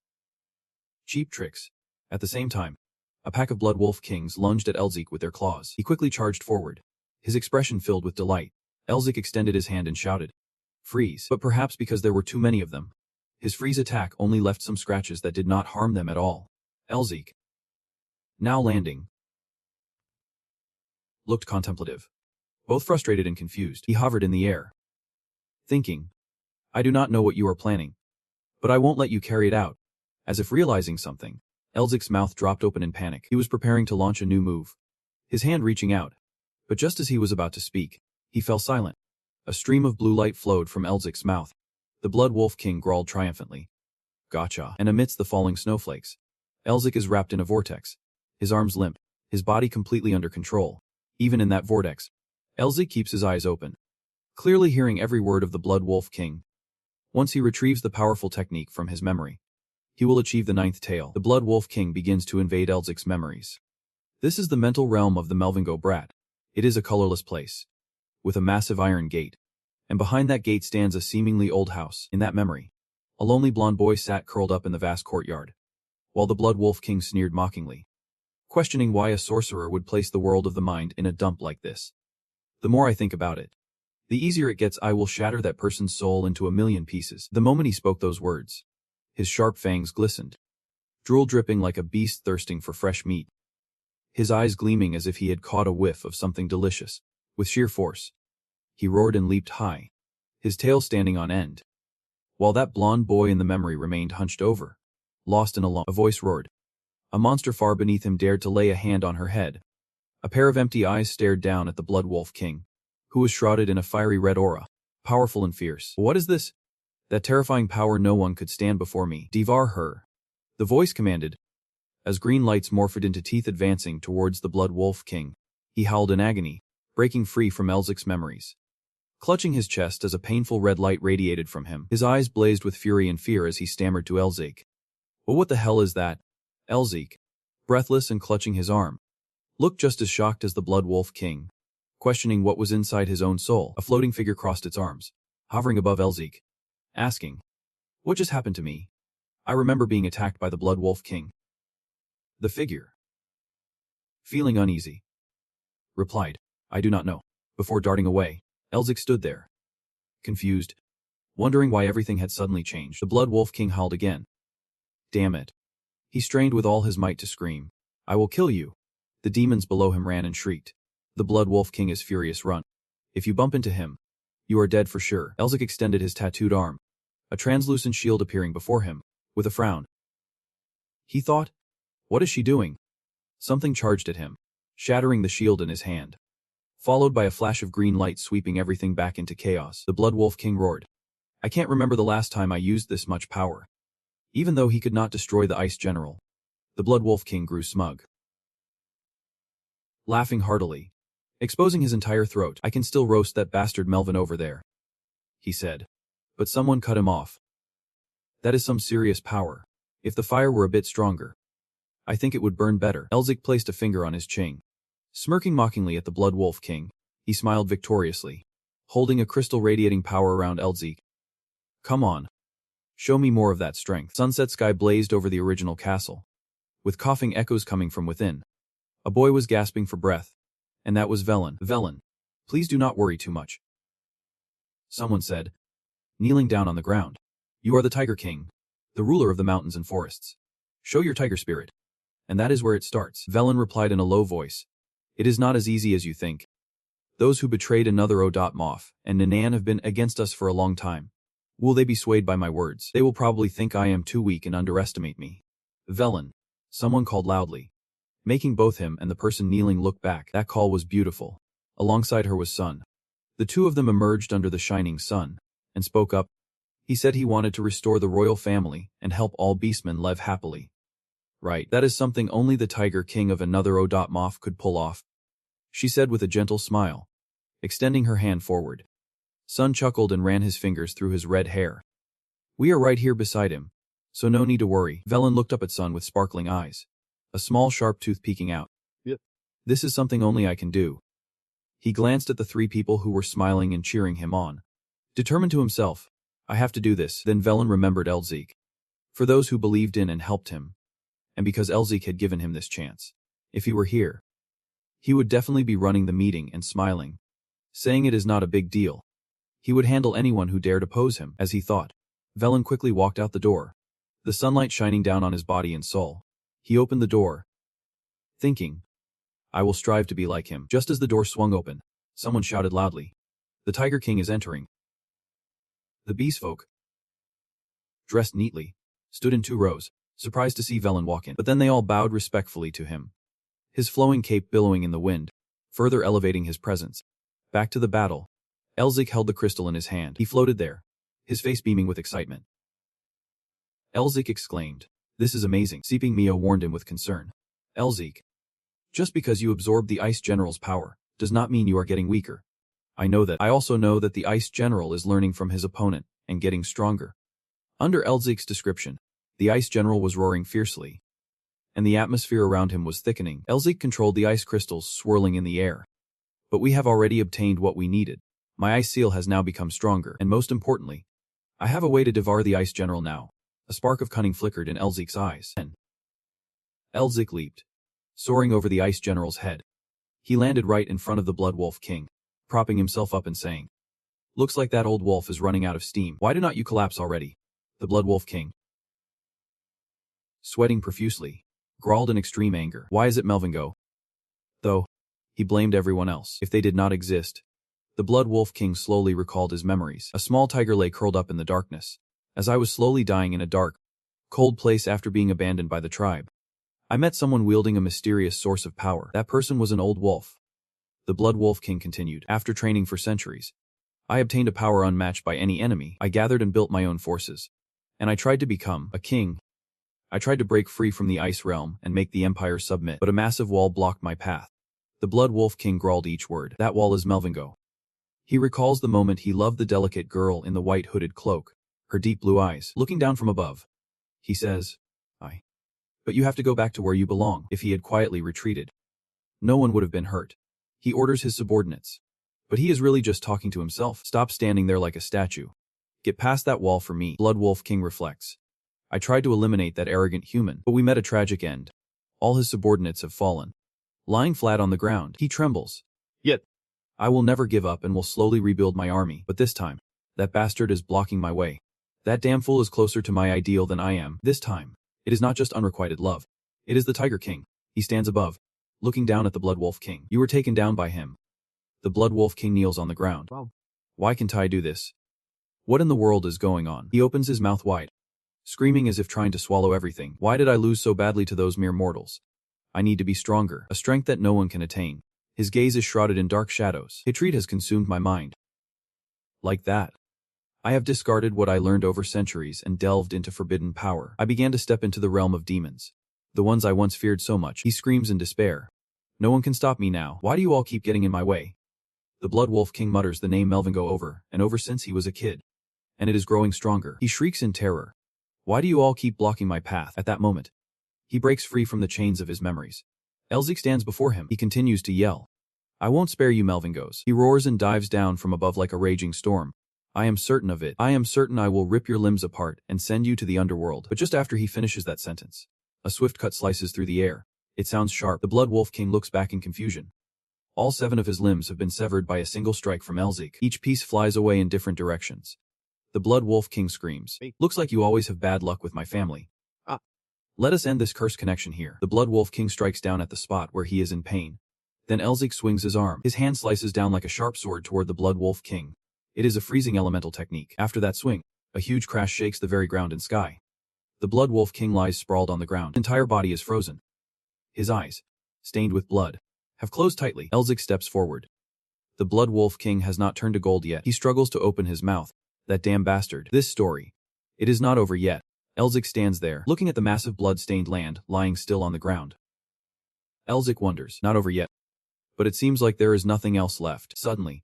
"Cheap tricks." At the same time, a pack of Blood Wolf Kings lunged at Elzik with their claws. He quickly charged forward, his expression filled with delight. Elzik extended his hand and shouted, "Freeze." But perhaps because there were too many of them, his freeze attack only left some scratches that did not harm them at all. Elzik, now landing, looked contemplative. Both frustrated and confused, he hovered in the air, thinking, "I do not know what you are planning, but I won't let you carry it out." As if realizing something, Elzik's mouth dropped open in panic. He was preparing to launch a new move, his hand reaching out. But just as he was about to speak, he fell silent. A stream of blue light flowed from Elzik's mouth. The Blood Wolf King growled triumphantly, "Gotcha." And amidst the falling snowflakes, Elzik is wrapped in a vortex, his arms limp, his body completely under control. Even in that vortex, Elzik keeps his eyes open, clearly hearing every word of the Blood Wolf King. Once he retrieves the powerful technique from his memory, he will achieve the 9th tail. The Blood Wolf King begins to invade Elzik's memories. This is the mental realm of the Melvingo brat. It is a colorless place, with a massive iron gate, and behind that gate stands a seemingly old house. In that memory, a lonely blonde boy sat curled up in the vast courtyard, while the Blood Wolf King sneered mockingly, questioning why a sorcerer would place the world of the mind in a dump like this. The more I think about it, the easier it gets. I will shatter that person's soul into a million pieces. The moment he spoke those words, his sharp fangs glistened, drool dripping like a beast thirsting for fresh meat. His eyes gleaming as if he had caught a whiff of something delicious. With sheer force, he roared and leaped high, his tail standing on end, while that blonde boy in the memory remained hunched over, lost in a voice roared. A monster far beneath him dared to lay a hand on her head. A pair of empty eyes stared down at the Blood Wolf King, who was shrouded in a fiery red aura, powerful and fierce. "What is this? That terrifying power. No one could stand before me." "Devour her," the voice commanded, as green lights morphed into teeth advancing towards the Blood Wolf King. He howled in agony, breaking free from Elzik's memories, clutching his chest as a painful red light radiated from him. His eyes blazed with fury and fear as he stammered to Elzik, "Well, what the hell is that?" Elzik, breathless and clutching his arm, looked just as shocked as the Blood Wolf King, questioning what was inside his own soul. A floating figure crossed its arms, hovering above Elzik, asking, "What just happened to me? I remember being attacked by the Blood Wolf King." The figure, feeling uneasy, replied, I do not know. Before darting away, Elzik stood there, confused, wondering why everything had suddenly changed. The Blood Wolf King howled again. Damn it. He strained with all his might to scream. I will kill you. The demons below him ran and shrieked. The Blood Wolf King is furious. Run. If you bump into him, you are dead for sure. Elzik extended his tattooed arm, a translucent shield appearing before him, with a frown. He thought, what is she doing? Something charged at him, shattering the shield in his hand, followed by a flash of green light sweeping everything back into chaos. The Blood Wolf King roared. I can't remember the last time I used this much power. Even though he could not destroy the Ice General, the Blood Wolf King grew smug, laughing heartily, exposing his entire throat. I can still roast that bastard Melvin over there, he said. But someone cut him off. That is some serious power. If the fire were a bit stronger, I think it would burn better. Elzik placed a finger on his chin. Smirking mockingly at the Blood Wolf King, he smiled victoriously, holding a crystal radiating power around Elzik. Come on. Show me more of that strength. Sunset sky blazed over the original castle, with coughing echoes coming from within. A boy was gasping for breath, and that was Velen. Velen, please do not worry too much, someone said, kneeling down on the ground. You are the Tiger King, the ruler of the mountains and forests. Show your tiger spirit. And that is where it starts. Velen replied in a low voice. It is not as easy as you think. Those who betrayed another Moth and Nanan have been against us for a long time. Will they be swayed by my words? They will probably think I am too weak and underestimate me. Velen, someone called loudly, making both him and the person kneeling look back. That call was beautiful. Alongside her was Sun. The two of them emerged under the shining sun and spoke up. He said he wanted to restore the royal family and help all beastmen live happily. Right, that is something only the Tiger King of another Moth could pull off, she said with a gentle smile, extending her hand forward. Sun chuckled and ran his fingers through his red hair. We are right here beside him, so no need to worry. Velen looked up at Sun with sparkling eyes, a small sharp tooth peeking out. Yep. This is something only I can do. He glanced at the three people who were smiling and cheering him on, determined to himself, I have to do this. Then Velen remembered Elzik. For those who believed in and helped him, and because Elzik had given him this chance. If he were here, he would definitely be running the meeting and smiling, saying it is not a big deal. He would handle anyone who dared oppose him, as he thought. Velen quickly walked out the door, the sunlight shining down on his body and soul. He opened the door, thinking, I will strive to be like him. Just as the door swung open, someone shouted loudly, the Tiger King is entering. The beastfolk, dressed neatly, stood in 2 rows, surprised to see Velen walk in. But then they all bowed respectfully to him, his flowing cape billowing in the wind, further elevating his presence. Back to the battle. Elzik held the crystal in his hand. He floated there, his face beaming with excitement. Elzik exclaimed, this is amazing. Seeping Mio warned him with concern. Elzik, just because you absorbed the Ice General's power, does not mean you are getting weaker. I know that. I also know that the Ice General is learning from his opponent, and getting stronger. Under Elzik's description, the Ice General was roaring fiercely, and the atmosphere around him was thickening. Elzik controlled the ice crystals swirling in the air. But we have already obtained what we needed. My ice seal has now become stronger, and most importantly, I have a way to devour the Ice General now. A spark of cunning flickered in Elzik's eyes. And Elzik leaped, soaring over the Ice General's head. He landed right in front of the Blood Wolf King, propping himself up and saying, looks like that old wolf is running out of steam. Why do not you collapse already? The Blood Wolf King, sweating profusely, growled in extreme anger. Why is it Melvin go? Though, he blamed everyone else. If they did not exist. The Blood Wolf King slowly recalled his memories. A small tiger lay curled up in the darkness, as I was slowly dying in a dark, cold place after being abandoned by the tribe. I met someone wielding a mysterious source of power. That person was an old wolf. The Blood Wolf King continued. After training for centuries, I obtained a power unmatched by any enemy. I gathered and built my own forces, and I tried to become a king. I tried to break free from the ice realm and make the empire submit, but a massive wall blocked my path. The Blood Wolf King growled each word. That wall is Melvingo. He recalls the moment he loved the delicate girl in the white hooded cloak, her deep blue eyes looking down from above. He says, but you have to go back to where you belong. If he had quietly retreated, no one would have been hurt. He orders his subordinates. But he is really just talking to himself. Stop standing there like a statue. Get past that wall for me. Blood Wolf King reflects. I tried to eliminate that arrogant human, but we met a tragic end. All his subordinates have fallen, lying flat on the ground. He trembles. Yet, I will never give up and will slowly rebuild my army, but this time, that bastard is blocking my way. That damn fool is closer to my ideal than I am. This time, it is not just unrequited love. It is the Tiger King. He stands above, looking down at the Blood Wolf King. You were taken down by him. The Blood Wolf King kneels on the ground. Wow. Why can't I do this? What in the world is going on? He opens his mouth wide, screaming as if trying to swallow everything. Why did I lose so badly to those mere mortals? I need to be stronger, a strength that no one can attain. His gaze is shrouded in dark shadows. Hatred has consumed my mind. Like that. I have discarded what I learned over centuries and delved into forbidden power. I began to step into the realm of demons. The ones I once feared so much. He screams in despair. No one can stop me now. Why do you all keep getting in my way? The Blood Wolf King mutters the name Melvingo over and over since he was a kid. And it is growing stronger. He shrieks in terror. Why do you all keep blocking my path? At that moment, he breaks free from the chains of his memories. Elzik stands before him. He continues to yell. I won't spare you, Melvingos. He roars and dives down from above like a raging storm. I am certain of it. I am certain I will rip your limbs apart and send you to the underworld. But just after he finishes that sentence, a swift cut slices through the air. It sounds sharp. The Blood Wolf King looks back in confusion. All 7 of his limbs have been severed by a single strike from Elzik. Each piece flies away in different directions. The Blood Wolf King screams. Looks like you always have bad luck with my family. Let us end this cursed connection here. The Blood Wolf King strikes down at the spot where he is in pain. Then Elzik swings his arm. His hand slices down like a sharp sword toward the Blood Wolf King. It is a freezing elemental technique. After that swing, a huge crash shakes the very ground and sky. The Blood Wolf King lies sprawled on the ground. His entire body is frozen. His eyes, stained with blood, have closed tightly. Elzik steps forward. The Blood Wolf King has not turned to gold yet. He struggles to open his mouth. That damn bastard. This story. It is not over yet. Elzik stands there, looking at the massive blood-stained land, lying still on the ground. Elzik wonders. Not over yet. But it seems like there is nothing else left. Suddenly,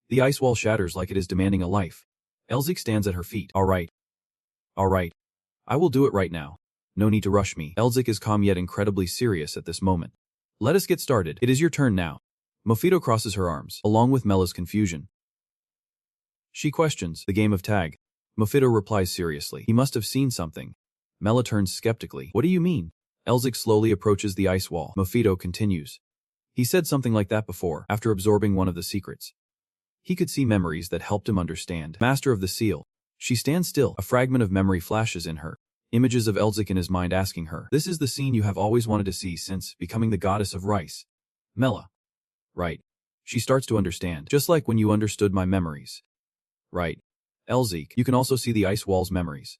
the ice wall shatters like it is demanding a life. Elzik stands at her feet. All right. I will do it right now. No need to rush me. Elzik is calm yet incredibly serious at this moment. Let us get started. It is your turn now. Mofito crosses her arms, along with Mella's confusion. She questions the game of tag. Mofito replies seriously. He must have seen something. Mella turns skeptically. What do you mean? Elzik slowly approaches the ice wall. Mofito continues. He said something like that before, after absorbing one of the secrets. He could see memories that helped him understand. Master of the seal. She stands still. A fragment of memory flashes in her. Images of Elzik in his mind asking her, this is the scene you have always wanted to see since becoming the goddess of rice. Mella. Right. She starts to understand, just like when you understood my memories. Right. Elzik, you can also see the ice wall's memories.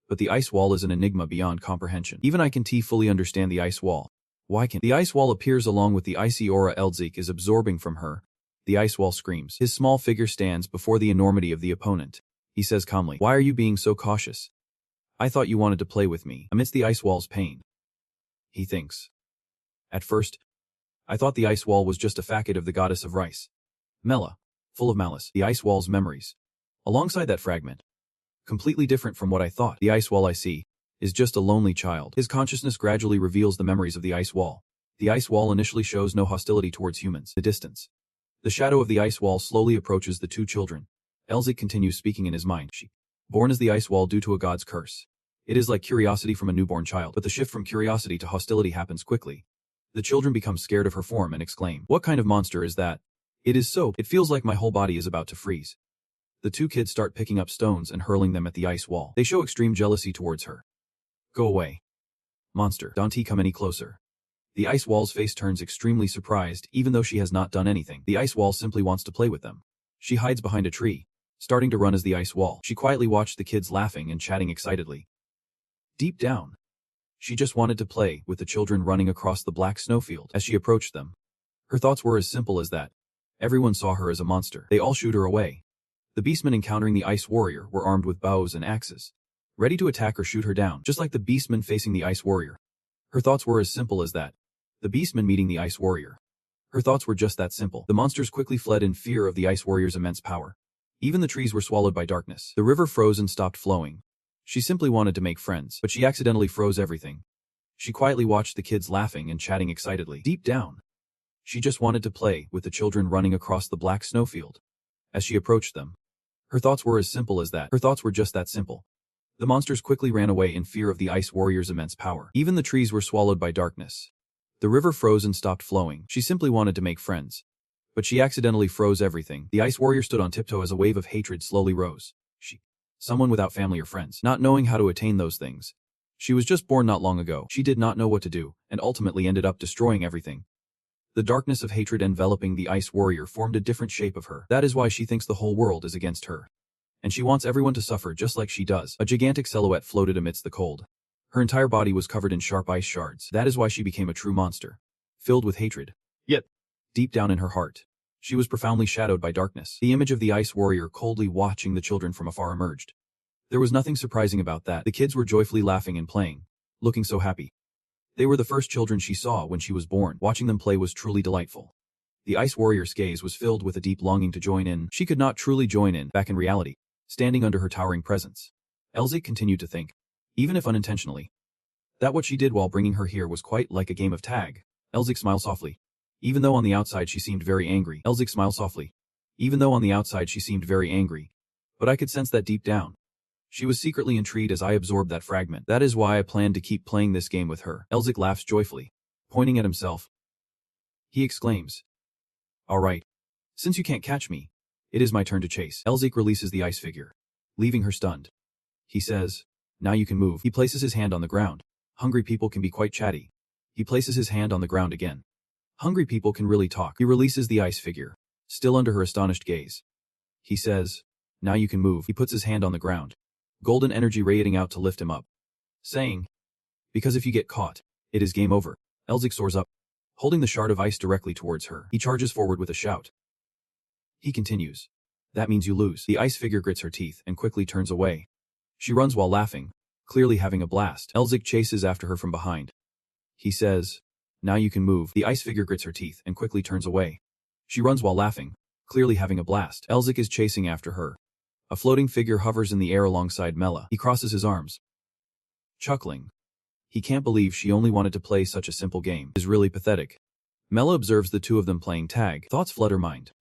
But the ice wall is an enigma beyond comprehension. Even I can fully understand the ice wall. Why can't the ice wall appears along with the icy aura Elzik is absorbing from her? The ice wall screams. His small figure stands before the enormity of the opponent. He says calmly, why are you being so cautious? I thought you wanted to play with me. Amidst the ice wall's pain, he thinks. At first, I thought the ice wall was just a facet of the goddess of rice. Mella, full of malice, the ice wall's memories. Alongside that fragment, completely different from what I thought. The ice wall I see is just a lonely child. His consciousness gradually reveals the memories of the ice wall. The ice wall initially shows no hostility towards humans. The distance. The shadow of the ice wall slowly approaches the 2 children. Elzik continues speaking in his mind. She, born as the ice wall due to a god's curse. It is like curiosity from a newborn child, but the shift from curiosity to hostility happens quickly. The children become scared of her form and exclaim, what kind of monster is that? It is so. It feels like my whole body is about to freeze. The 2 kids start picking up stones and hurling them at the ice wall. They show extreme jealousy towards her. Go away. Monster, don't come any closer. The ice wall's face turns extremely surprised, even though she has not done anything. The ice wall simply wants to play with them. She hides behind a tree, starting to run as the ice wall. She quietly watched the kids laughing and chatting excitedly. Deep down, she just wanted to play with the children running across the black snowfield. As she approached them, her thoughts were as simple as that. Everyone saw her as a monster. They all shooed her away. The beastmen encountering the ice warrior were armed with bows and axes, ready to attack or shoot her down, just like the beastmen facing the ice warrior. Her thoughts were as simple as that. The beastmen meeting the ice warrior. Her thoughts were just that simple. The monsters quickly fled in fear of the ice warrior's immense power. Even the trees were swallowed by darkness. The river froze and stopped flowing. She simply wanted to make friends, but she accidentally froze everything. She quietly watched the kids laughing and chatting excitedly. Deep down, she just wanted to play with the children running across the black snowfield. As she approached them, her thoughts were as simple as that. Her thoughts were just that simple. The monsters quickly ran away in fear of the ice warrior's immense power. Even the trees were swallowed by darkness. The river froze and stopped flowing. She simply wanted to make friends, But she accidentally froze everything. The ice warrior stood on tiptoe as a wave of hatred slowly rose. Someone without family or friends, not knowing how to attain those things. She was just born not long ago. She did not know what to do, and ultimately ended up destroying everything. The darkness of hatred enveloping the ice warrior formed a different shape of her. That is why she thinks the whole world is against her. And she wants everyone to suffer just like she does. A gigantic silhouette floated amidst the cold. Her entire body was covered in sharp ice shards. That is why she became a true monster. Filled with hatred. Yet, deep down in her heart, she was profoundly shadowed by darkness. The image of the ice warrior coldly watching the children from afar emerged. There was nothing surprising about that. The kids were joyfully laughing and playing, looking so happy. They were the first children she saw when she was born. Watching them play was truly delightful. The ice warrior's gaze was filled with a deep longing to join in. She could not truly join in, back in reality, standing under her towering presence. Elzik continued to think, even if unintentionally, that what she did while bringing her here was quite like a game of tag. Elzik smiled softly. Even though on the outside she seemed very angry. Elzik smiled softly. Even though on the outside she seemed very angry. But I could sense that deep down. She was secretly intrigued as I absorbed that fragment. That is why I planned to keep playing this game with her. Elzik laughs joyfully. Pointing at himself, he exclaims, "Alright. Since you can't catch me, it is my turn to chase." Elzik releases the ice figure, leaving her stunned. He says, "Now you can move." He places his hand on the ground. Hungry people can be quite chatty. He places his hand on the ground again. Hungry people can really talk. He releases the ice figure, still under her astonished gaze. He says, "Now you can move." He puts his hand on the ground, golden energy radiating out to lift him up, saying, "Because if you get caught, it is game over." Elzik soars up, holding the shard of ice directly towards her. He charges forward with a shout. He continues, "That means you lose." The ice figure grits her teeth and quickly turns away. She runs while laughing, clearly having a blast. Elzik chases after her from behind. He says, "Now you can move." The ice figure grits her teeth and quickly turns away. She runs while laughing, clearly having a blast. Elzik is chasing after her. A floating figure hovers in the air alongside Mela. He crosses his arms, chuckling. He can't believe she only wanted to play such a simple game. It is really pathetic. Mela observes the two of them playing tag. Thoughts flood her mind.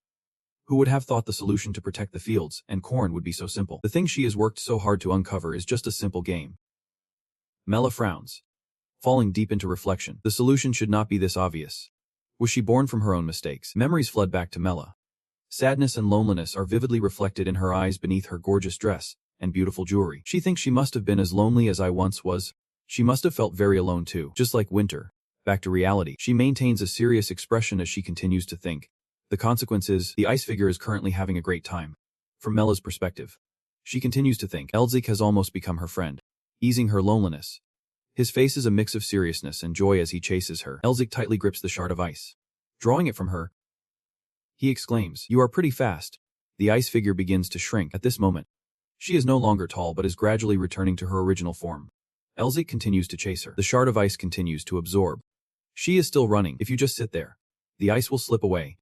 Who would have thought the solution to protect the fields and corn would be so simple? The thing she has worked so hard to uncover is just a simple game. Mela frowns, falling deep into reflection. The solution should not be this obvious. Was she born from her own mistakes? Memories flood back to Mela. Sadness and loneliness are vividly reflected in her eyes beneath her gorgeous dress and beautiful jewelry. She thinks she must have been as lonely as I once was. She must have felt very alone too. Just like winter. Back to reality. She maintains a serious expression as she continues to think. The consequence is, the ice figure is currently having a great time. From Mela's perspective, she continues to think. Elzik has almost become her friend, easing her loneliness. His face is a mix of seriousness and joy as he chases her. Elzik tightly grips the shard of ice. Drawing it from her, he exclaims, "You are pretty fast." The ice figure begins to shrink. At this moment, she is no longer tall but is gradually returning to her original form. Elzik continues to chase her. The shard of ice continues to absorb. She is still running. If you just sit there, the ice will slip away.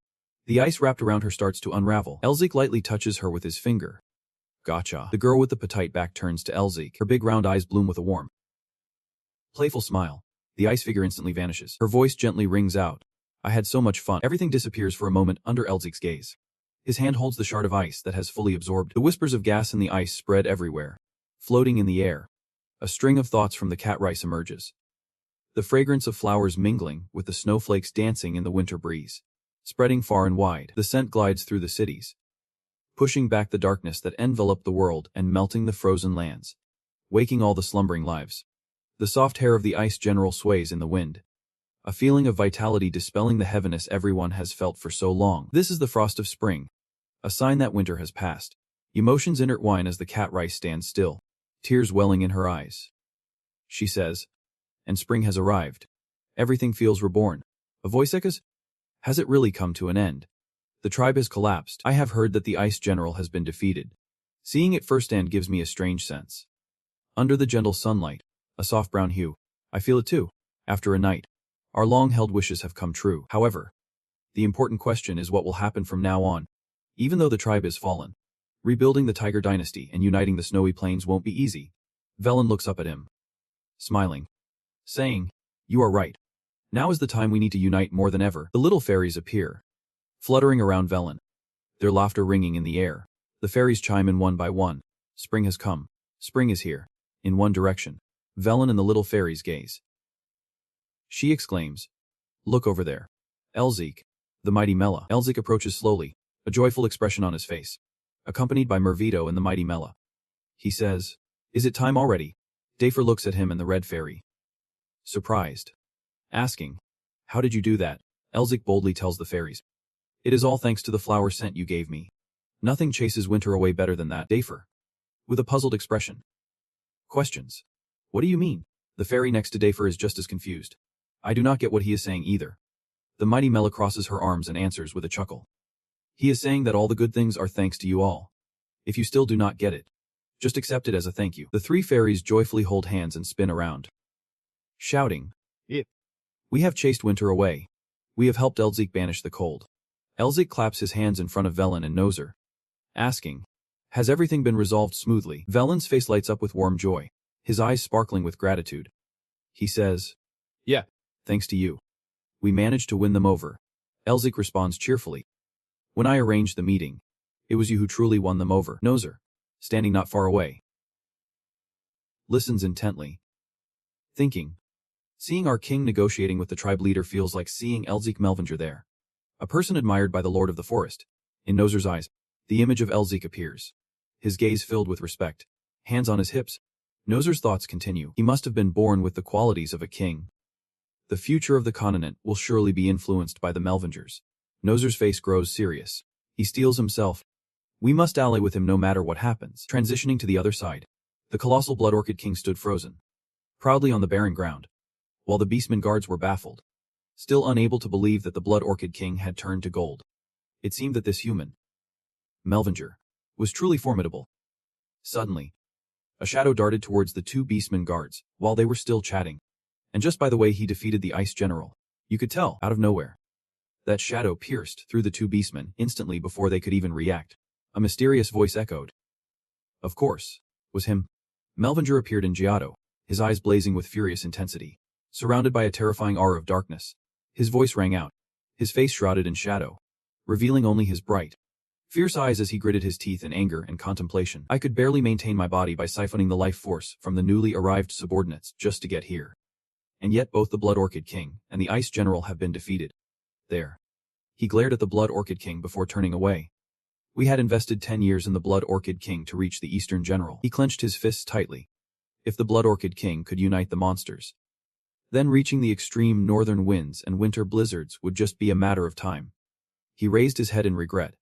The ice wrapped around her starts to unravel. Elzik lightly touches her with his finger. Gotcha. The girl with the petite back turns to Elzik. Her big round eyes bloom with a warm, playful smile. The ice figure instantly vanishes. Her voice gently rings out. "I had so much fun." Everything disappears for a moment under Elzik's gaze. His hand holds the shard of ice that has fully absorbed. The whispers of gas in the ice spread everywhere, floating in the air. A string of thoughts from the cat rice emerges. The fragrance of flowers mingling with the snowflakes dancing in the winter breeze. Spreading far and wide, the scent glides through the cities, pushing back the darkness that enveloped the world and melting the frozen lands, waking all the slumbering lives. The soft hair of the ice general sways in the wind. A feeling of vitality dispelling the heaviness everyone has felt for so long. This is the frost of spring, a sign that winter has passed. Emotions intertwine as the cat rice stands still, tears welling in her eyes. She says, "And spring has arrived. Everything feels reborn." A voice echoes, "Has it really come to an end? The tribe has collapsed. I have heard that the ice general has been defeated." Seeing it firsthand gives me a strange sense. Under the gentle sunlight, a soft brown hue. I feel it too. After a night, our long-held wishes have come true. However, the important question is what will happen from now on. Even though the tribe is fallen, rebuilding the Tiger dynasty and uniting the snowy plains won't be easy. Velen looks up at him, smiling, saying, "You are right. Now is the time we need to unite more than ever." The little fairies appear, fluttering around Velen, their laughter ringing in the air. The fairies chime in one by one. Spring has come. Spring is here. In one direction, Velen and the little fairies gaze. She exclaims, "Look over there." Elzik, The mighty Mela. Elzik approaches slowly, a joyful expression on his face, accompanied by Mervito and the mighty Mela. He says, "Is it time already?" Dafer looks at him and the red fairy, surprised, asking, "How did you do that?" Elzik boldly tells the fairies, "It is all thanks to the flower scent you gave me. Nothing chases winter away better than that." Dafer, with a puzzled expression, questions, "What do you mean?" The fairy next to Dafer is just as confused. "I do not get what he is saying either." The mighty Mela crosses her arms and answers with a chuckle. "He is saying that all the good things are thanks to you all. If you still do not get it, just accept it as a thank you." The three fairies joyfully hold hands and spin around, shouting, "We have chased winter away. We have helped Elzik banish the cold." Elzik claps his hands in front of Velen and Nozer, asking, "Has everything been resolved smoothly?" Velen's face lights up with warm joy, his eyes sparkling with gratitude. He says, "Yeah, thanks to you. We managed to win them over." Elzik responds cheerfully, "When I arranged the meeting, it was you who truly won them over." Nozer, standing not far away, listens intently, thinking, seeing our king negotiating with the tribe leader feels like seeing Elzik Melvinger there, a person admired by the Lord of the Forest. In Nozer's eyes, the image of Elzik appears, his gaze filled with respect, hands on his hips. Nozer's thoughts continue. He must have been born with the qualities of a king. The future of the continent will surely be influenced by the Melvingers. Nozer's face grows serious. He steels himself. We must ally with him no matter what happens. Transitioning to the other side, the colossal Blood Orchid King stood frozen, proudly on the barren ground, while the Beastmen guards were baffled, still unable to believe that the Blood Orchid King had turned to gold. It seemed that this human, Melvinger, was truly formidable. Suddenly, a shadow darted towards the two Beastmen guards while they were still chatting. And just by the way he defeated the Ice General, you could tell, out of nowhere. That shadow pierced through the two Beastmen instantly before they could even react. A mysterious voice echoed. Of course, was him. Melvinger appeared in Giotto, his eyes blazing with furious intensity, surrounded by a terrifying aura of darkness. His voice rang out, his face shrouded in shadow, revealing only his bright, fierce eyes as he gritted his teeth in anger and contemplation. I could barely maintain my body by siphoning the life force from the newly arrived subordinates just to get here. And yet both the Blood Orchid King and the Ice General have been defeated. There. He glared at the Blood Orchid King before turning away. We had invested 10 years in the Blood Orchid King to reach the Eastern General. He clenched his fists tightly. If the Blood Orchid King could unite the monsters, then reaching the extreme northern winds and winter blizzards would just be a matter of time. He raised his head in regret,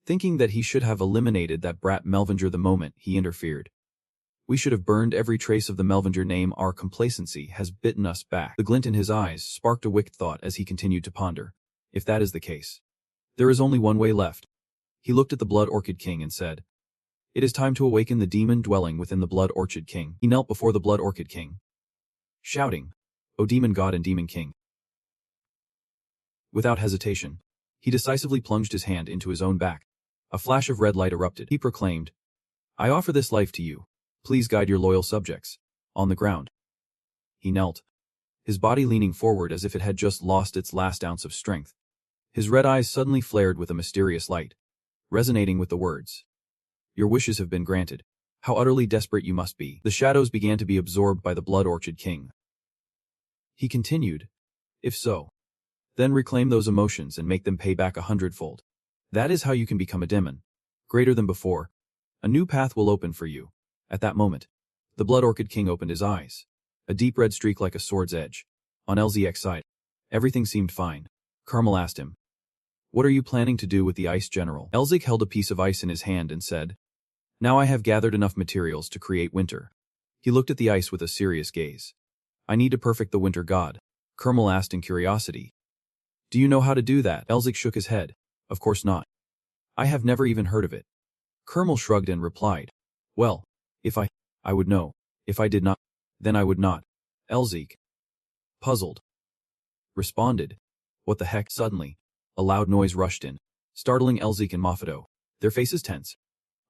thinking that he should have eliminated that brat Melvinger the moment he interfered. We should have burned every trace of the Melvinger name. Our complacency has bitten us back. The glint in his eyes sparked a wicked thought as he continued to ponder. If that is the case, there is only one way left. He looked at the Blood Orchid King and said, "It is time to awaken the demon dwelling within the Blood Orchid King." He knelt before the Blood Orchid King, shouting, "O demon god and demon king." Without hesitation, he decisively plunged his hand into his own back. A flash of red light erupted. He proclaimed, "I offer this life to you. Please guide your loyal subjects." On the ground, he knelt, his body leaning forward as if it had just lost its last ounce of strength. His red eyes suddenly flared with a mysterious light, resonating with the words, "Your wishes have been granted. How utterly desperate you must be." The shadows began to be absorbed by the Blood Orchid King. He continued, "If so, then reclaim those emotions and make them pay back 100-fold. That is how you can become a demon, greater than before. A new path will open for you." At that moment, the Blood Orchid King opened his eyes, a deep red streak like a sword's edge. On LZX's side, everything seemed fine. Carmel asked him, "What are you planning to do with the Ice General?" Elzik held a piece of ice in his hand and said, "Now I have gathered enough materials to create winter." He looked at the ice with a serious gaze. "I need to perfect the winter god." Carmel asked in curiosity, "Do you know how to do that?" Elzik shook his head. "Of course not. I have never even heard of it." Carmel shrugged and replied, "Well, if I would know. If I did not, then I would not." Elzik, puzzled, responded, "What the heck?" Suddenly, a loud noise rushed in, startling Elzik and Mafuto, their faces tense,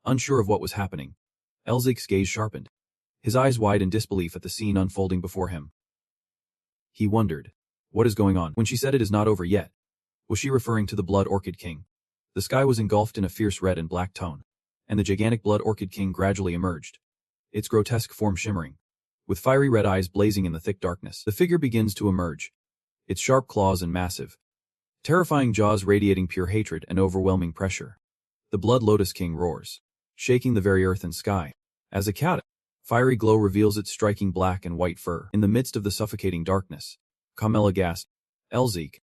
unsure of what was happening. Elzik's gaze sharpened, his eyes wide in disbelief at the scene unfolding before him. He wondered, what is going on? When she said it is not over yet, was she referring to the Blood Orchid King? The sky was engulfed in a fierce red and black tone, and the gigantic Blood Orchid King gradually emerged, its grotesque form shimmering, with fiery red eyes blazing in the thick darkness. The figure begins to emerge, its sharp claws and massive, terrifying jaws radiating pure hatred and overwhelming pressure. The Blood Lotus King roars, shaking the very earth and sky. As a cat, fiery glow reveals its striking black and white fur. In the midst of the suffocating darkness, Carmela gasped, Elzik.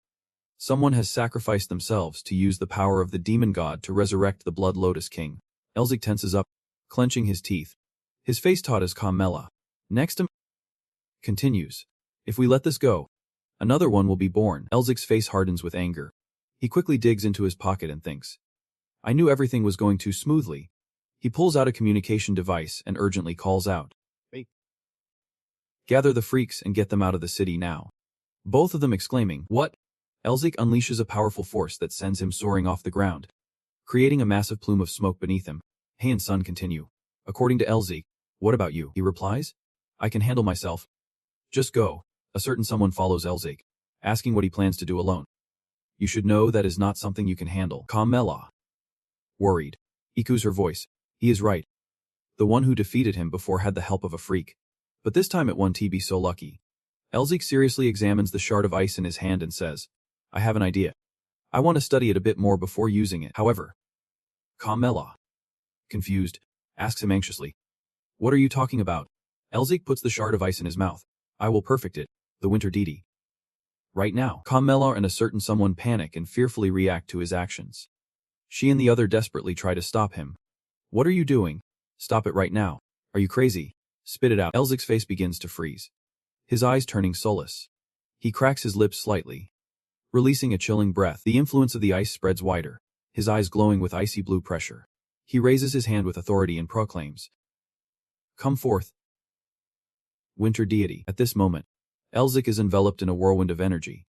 Someone has sacrificed themselves to use the power of the demon god to resurrect the Blood Lotus King. Elzik tenses up, clenching his teeth. His face taut as Carmela. Next to continues. If we let this go, another one will be born. Elzik's face hardens with anger. He quickly digs into his pocket and thinks. I knew everything was going too smoothly. He pulls out a communication device and urgently calls out. Hey. Gather the freaks and get them out of the city now. Both of them exclaiming, What? Elzik unleashes a powerful force that sends him soaring off the ground, creating a massive plume of smoke beneath him. Hey and son continue. According to Elzik, what about you? He replies. I can handle myself. Just go. A certain someone follows Elzik, asking what he plans to do alone. You should know that is not something you can handle. Carmela. Worried. Echoes her voice. He is right. The one who defeated him before had the help of a freak. But this time it won't be so lucky. Elzik seriously examines the shard of ice in his hand and says, I have an idea. I want to study it a bit more before using it. However, Carmela, confused, asks him anxiously, What are you talking about? Elzik puts the shard of ice in his mouth. I will perfect it, the winter deity. Right now, Carmela and a certain someone panic and fearfully react to his actions. She and the other desperately try to stop him. What are you doing? Stop it right now. Are you crazy? Spit it out. Elzik's face begins to freeze, his eyes turning soulless. He cracks his lips slightly, releasing a chilling breath. The influence of the ice spreads wider, his eyes glowing with icy blue pressure. He raises his hand with authority and proclaims, Come forth, winter deity. At this moment, Elzik is enveloped in a whirlwind of energy.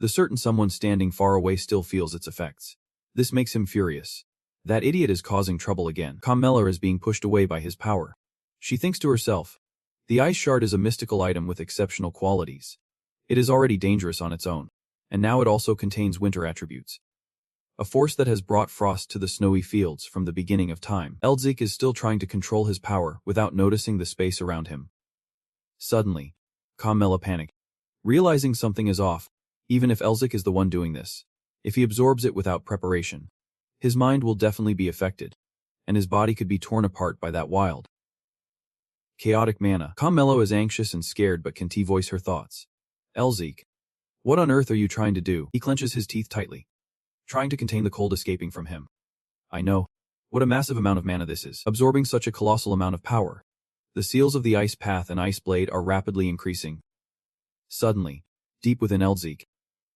The certain someone standing far away still feels its effects. This makes him furious. That idiot is causing trouble again. Carmela is being pushed away by his power. She thinks to herself, the ice shard is a mystical item with exceptional qualities. It is already dangerous on its own, and now it also contains winter attributes. A force that has brought frost to the snowy fields from the beginning of time. Elzik is still trying to control his power without noticing the space around him. Suddenly, Carmela panicked, realizing something is off. Even if Elzik is the one doing this, if he absorbs it without preparation, his mind will definitely be affected, and his body could be torn apart by that wild, chaotic mana. Carmela is anxious and scared but can't voice her thoughts. Elzik, what on earth are you trying to do? He clenches his teeth tightly, trying to contain the cold escaping from him. I know. What a massive amount of mana this is. Absorbing such a colossal amount of power. The seals of the ice path and ice blade are rapidly increasing. Suddenly, deep within Elzik,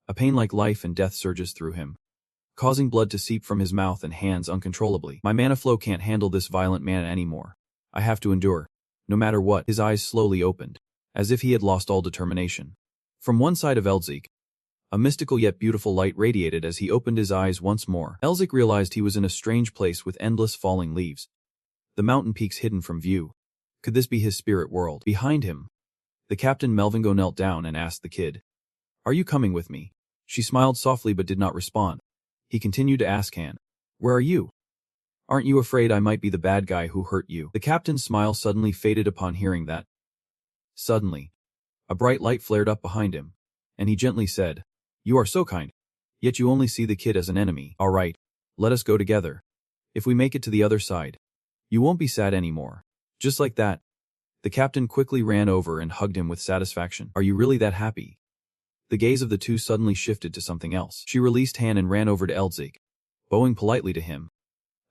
a pain like life and death surges through him, causing blood to seep from his mouth and hands uncontrollably. My mana flow can't handle this violent mana anymore. I have to endure, no matter what. His eyes slowly opened, as if he had lost all determination. From one side of Elzik, a mystical yet beautiful light radiated as he opened his eyes once more. Elzik realized he was in a strange place with endless falling leaves, the mountain peaks hidden from view. Could this be his spirit world? Behind him, the Captain Melvingo knelt down and asked the kid, Are you coming with me? She smiled softly but did not respond. He continued to ask Han, Where are you? Aren't you afraid I might be the bad guy who hurt you? The captain's smile suddenly faded upon hearing that. Suddenly, a bright light flared up behind him, and he gently said, You are so kind. Yet you only see the kid as an enemy. All right, let us go together. If we make it to the other side, you won't be sad anymore. Just like that, the captain quickly ran over and hugged him with satisfaction. Are you really that happy? The gaze of the two suddenly shifted to something else. She released Han and ran over to Elzik, bowing politely to him.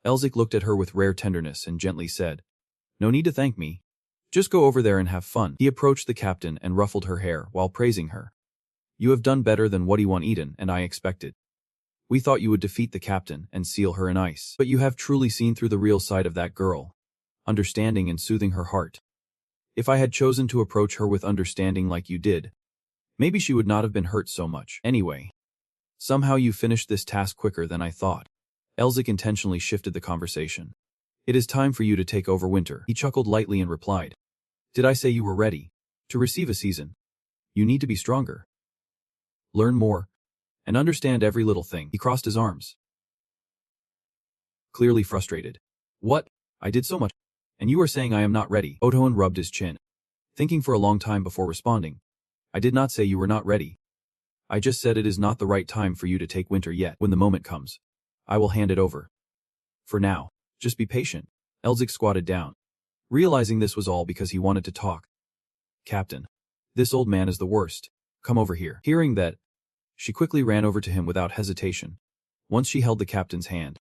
Elzik looked at her with rare tenderness and gently said, No need to thank me. Just go over there and have fun. He approached the captain and ruffled her hair while praising her. You have done better than what Eden and I expected. We thought you would defeat the captain and seal her in ice. But you have truly seen through the real side of that girl, understanding and soothing her heart. If I had chosen to approach her with understanding like you did, maybe she would not have been hurt so much. Anyway, somehow you finished this task quicker than I thought. Elzik intentionally shifted the conversation. It is time for you to take over winter. He chuckled lightly and replied, Did I say you were ready to receive a season? You need to be stronger, learn more, and understand every little thing. He crossed his arms, clearly frustrated. What? I did so much. And you are saying I am not ready? Otoan rubbed his chin, thinking for a long time before responding. I did not say you were not ready. I just said it is not the right time for you to take winter yet. When the moment comes, I will hand it over. For now, just be patient. Elzik squatted down, realizing this was all because he wanted to talk. Captain, this old man is the worst. Come over here. Hearing that, she quickly ran over to him without hesitation. Once she held the captain's hand,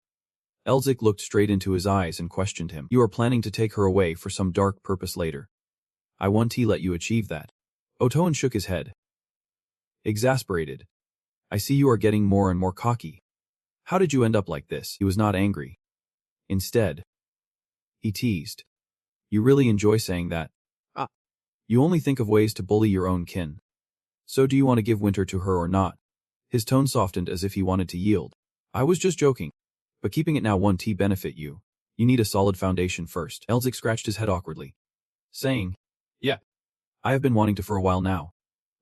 Elzik looked straight into his eyes and questioned him. You are planning to take her away for some dark purpose later. I won't let you achieve that. Otoan shook his head, exasperated. I see you are getting more and more cocky. How did you end up like this? He was not angry. Instead, he teased. You really enjoy saying that. You only think of ways to bully your own kin. So do you want to give winter to her or not? His tone softened as if he wanted to yield. I was just joking. But keeping it now won't benefit you. You need a solid foundation first. Elzik scratched his head awkwardly, saying, Yeah, I have been wanting to for a while now.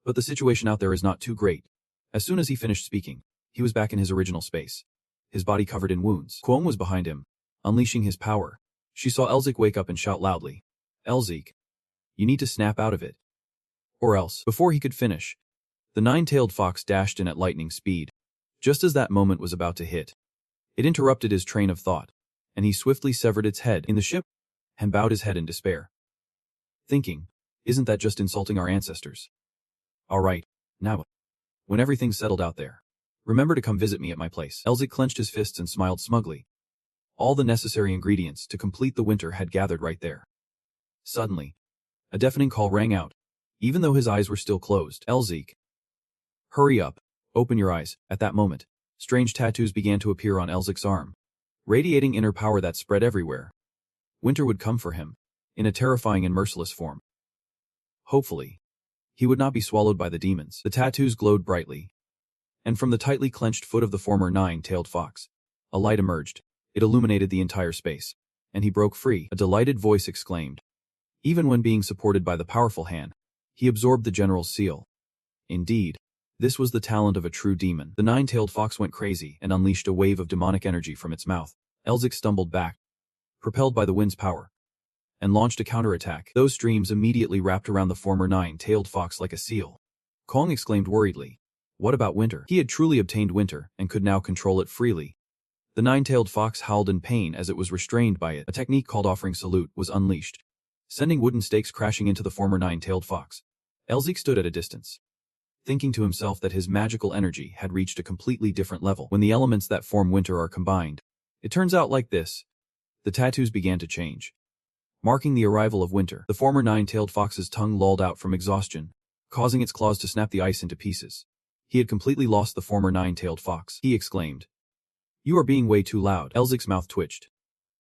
But the situation out there is not too great. As soon as he finished speaking, he was back in his original space, his body covered in wounds. Kwon was behind him, unleashing his power. She saw Elzik wake up and shout loudly, Elzik, you need to snap out of it. Or else. Before he could finish, the nine-tailed fox dashed in at lightning speed. Just as that moment was about to hit, it interrupted his train of thought, and he swiftly severed its head in the ship and bowed his head in despair, thinking, isn't that just insulting our ancestors? All right, now, when everything's settled out there, remember to come visit me at my place. Elzik clenched his fists and smiled smugly. All the necessary ingredients to complete the winter had gathered right there. Suddenly, a deafening call rang out, even though his eyes were still closed. Elzik, hurry up, open your eyes. At that moment, strange tattoos began to appear on Elzik's arm, radiating inner power that spread everywhere. Winter would come for him, in a terrifying and merciless form. Hopefully, he would not be swallowed by the demons. The tattoos glowed brightly, and from the tightly clenched foot of the former nine-tailed fox, a light emerged. It illuminated the entire space, and he broke free. A delighted voice exclaimed. Even when being supported by the powerful hand, he absorbed the general's seal. Indeed, this was the talent of a true demon. The nine-tailed fox went crazy and unleashed a wave of demonic energy from its mouth. Elzik stumbled back, propelled by the wind's power, and launched a counterattack. Those streams immediately wrapped around the former nine-tailed fox like a seal. Kong exclaimed worriedly, what about winter? He had truly obtained winter and could now control it freely. The nine-tailed fox howled in pain as it was restrained by it. A technique called offering salute was unleashed, sending wooden stakes crashing into the former nine-tailed fox. Elzik stood at a distance, thinking to himself that his magical energy had reached a completely different level. When the elements that form winter are combined, it turns out like this. The tattoos began to change, marking the arrival of winter. The former nine-tailed fox's tongue lolled out from exhaustion, causing its claws to snap the ice into pieces. He had completely lost the former nine-tailed fox. He exclaimed, You are being way too loud. Elzik's mouth twitched.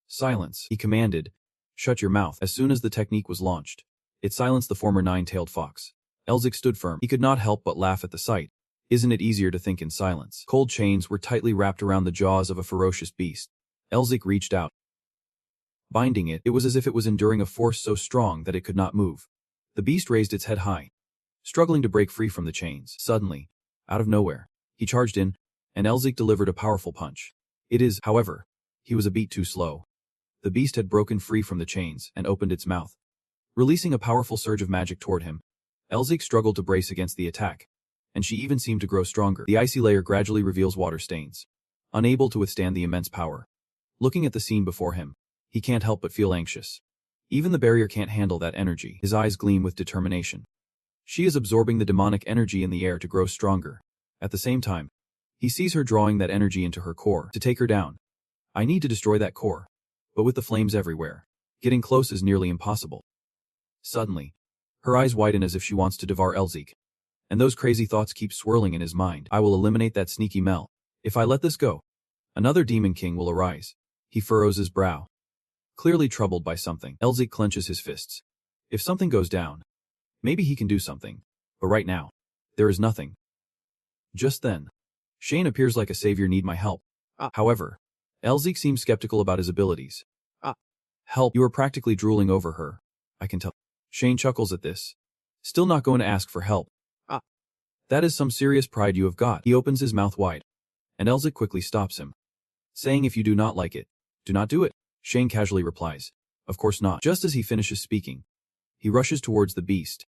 Silence, he commanded. Shut your mouth. As soon as the technique was launched, it silenced the former nine-tailed fox. Elzik stood firm. He could not help but laugh at the sight. Isn't it easier to think in silence? Cold chains were tightly wrapped around the jaws of a ferocious beast. Elzik reached out. Binding it, it was as if it was enduring a force so strong that it could not move. The beast raised its head high, struggling to break free from the chains. Suddenly, out of nowhere, he charged in, and Elzik delivered a powerful punch. However, he was a beat too slow. The beast had broken free from the chains and opened its mouth, releasing a powerful surge of magic toward him. Elzik struggled to brace against the attack, and she even seemed to grow stronger. The icy layer gradually reveals water stains, unable to withstand the immense power. Looking at the scene before him, he can't help but feel anxious. Even the barrier can't handle that energy. His eyes gleam with determination. She is absorbing the demonic energy in the air to grow stronger. At the same time, he sees her drawing that energy into her core to take her down. I need to destroy that core. But with the flames everywhere, getting close is nearly impossible. Suddenly, her eyes widen as if she wants to devour Elzik. And those crazy thoughts keep swirling in his mind. I will eliminate that sneaky Mel. If I let this go, another demon king will arise. He furrows his brow, clearly troubled by something. Elzik clenches his fists. If something goes down, maybe he can do something. But right now, there is nothing. Just then, Shane appears like a savior. Need my help. However, Elzik seems skeptical about his abilities. Help, you are practically drooling over her. I can tell. Shane chuckles at this. Still not going to ask for help. That is some serious pride you have got. He opens his mouth wide, and Elzik quickly stops him, saying if you do not like it, do not do it. Shane casually replies, of course not. Just as he finishes speaking, he rushes towards the beast.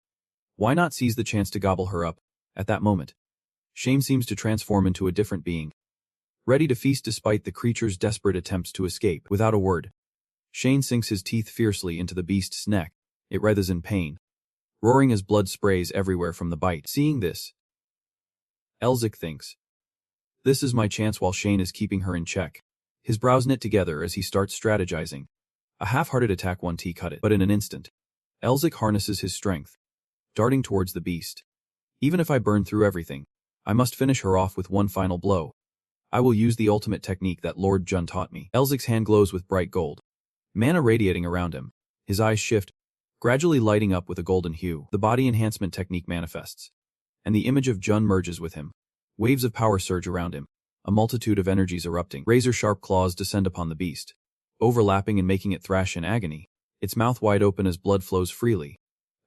Why not seize the chance to gobble her up? At that moment, Shane seems to transform into a different being, ready to feast despite the creature's desperate attempts to escape. Without a word, Shane sinks his teeth fiercely into the beast's neck. It writhes in pain, roaring as blood sprays everywhere from the bite. Seeing this, Elzik thinks, this is my chance while Shane is keeping her in check. His brows knit together as he starts strategizing. A half-hearted attack won't cut it, but in an instant, Elzik harnesses his strength, darting towards the beast. Even if I burn through everything, I must finish her off with one final blow. I will use the ultimate technique that Lord Jun taught me. Elzik's hand glows with bright gold, mana radiating around him. His eyes shift, gradually lighting up with a golden hue. The body enhancement technique manifests, and the image of Jun merges with him. Waves of power surge around him, a multitude of energies erupting. Razor-sharp claws descend upon the beast, overlapping and making it thrash in agony, its mouth wide open as blood flows freely.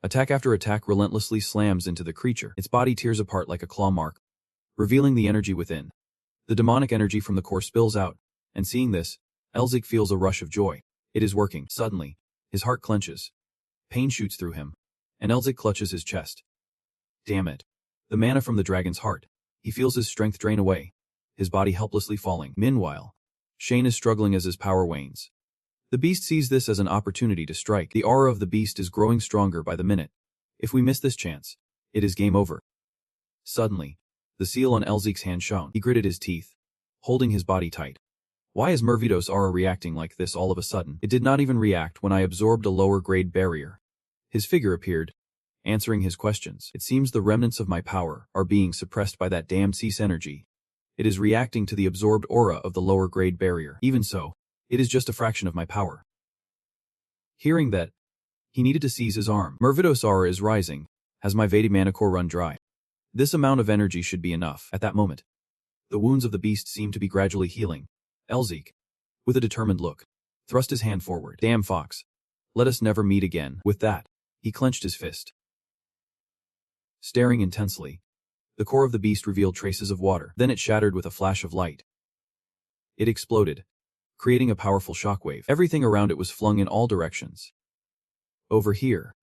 Attack after attack relentlessly slams into the creature. Its body tears apart like a claw mark, revealing the energy within. The demonic energy from the core spills out, and seeing this, Elzik feels a rush of joy. It is working. Suddenly, his heart clenches. Pain shoots through him, and Elzik clutches his chest. Damn it. The mana from the dragon's heart. He feels his strength drain away, his body helplessly falling. Meanwhile, Shane is struggling as his power wanes. The beast sees this as an opportunity to strike. The aura of the beast is growing stronger by the minute. If we miss this chance, it is game over. Suddenly, the seal on Elzik's hand shone. He gritted his teeth, holding his body tight. Why is Mervidos' aura reacting like this all of a sudden? It did not even react when I absorbed a lower-grade barrier. His figure appeared, answering his questions. It seems the remnants of my power are being suppressed by that damned cease energy. It is reacting to the absorbed aura of the lower-grade barrier. Even so, it is just a fraction of my power. Hearing that, he needed to seize his arm. Mervidos' aura is rising. Has my Vedic mana core run dry? This amount of energy should be enough. At that moment, the wounds of the beast seem to be gradually healing. Elzik, with a determined look, thrust his hand forward. Damn fox. Let us never meet again. With that, he clenched his fist. Staring intensely, the core of the beast revealed traces of water. Then it shattered with a flash of light. It exploded, creating a powerful shockwave. Everything around it was flung in all directions. Over here,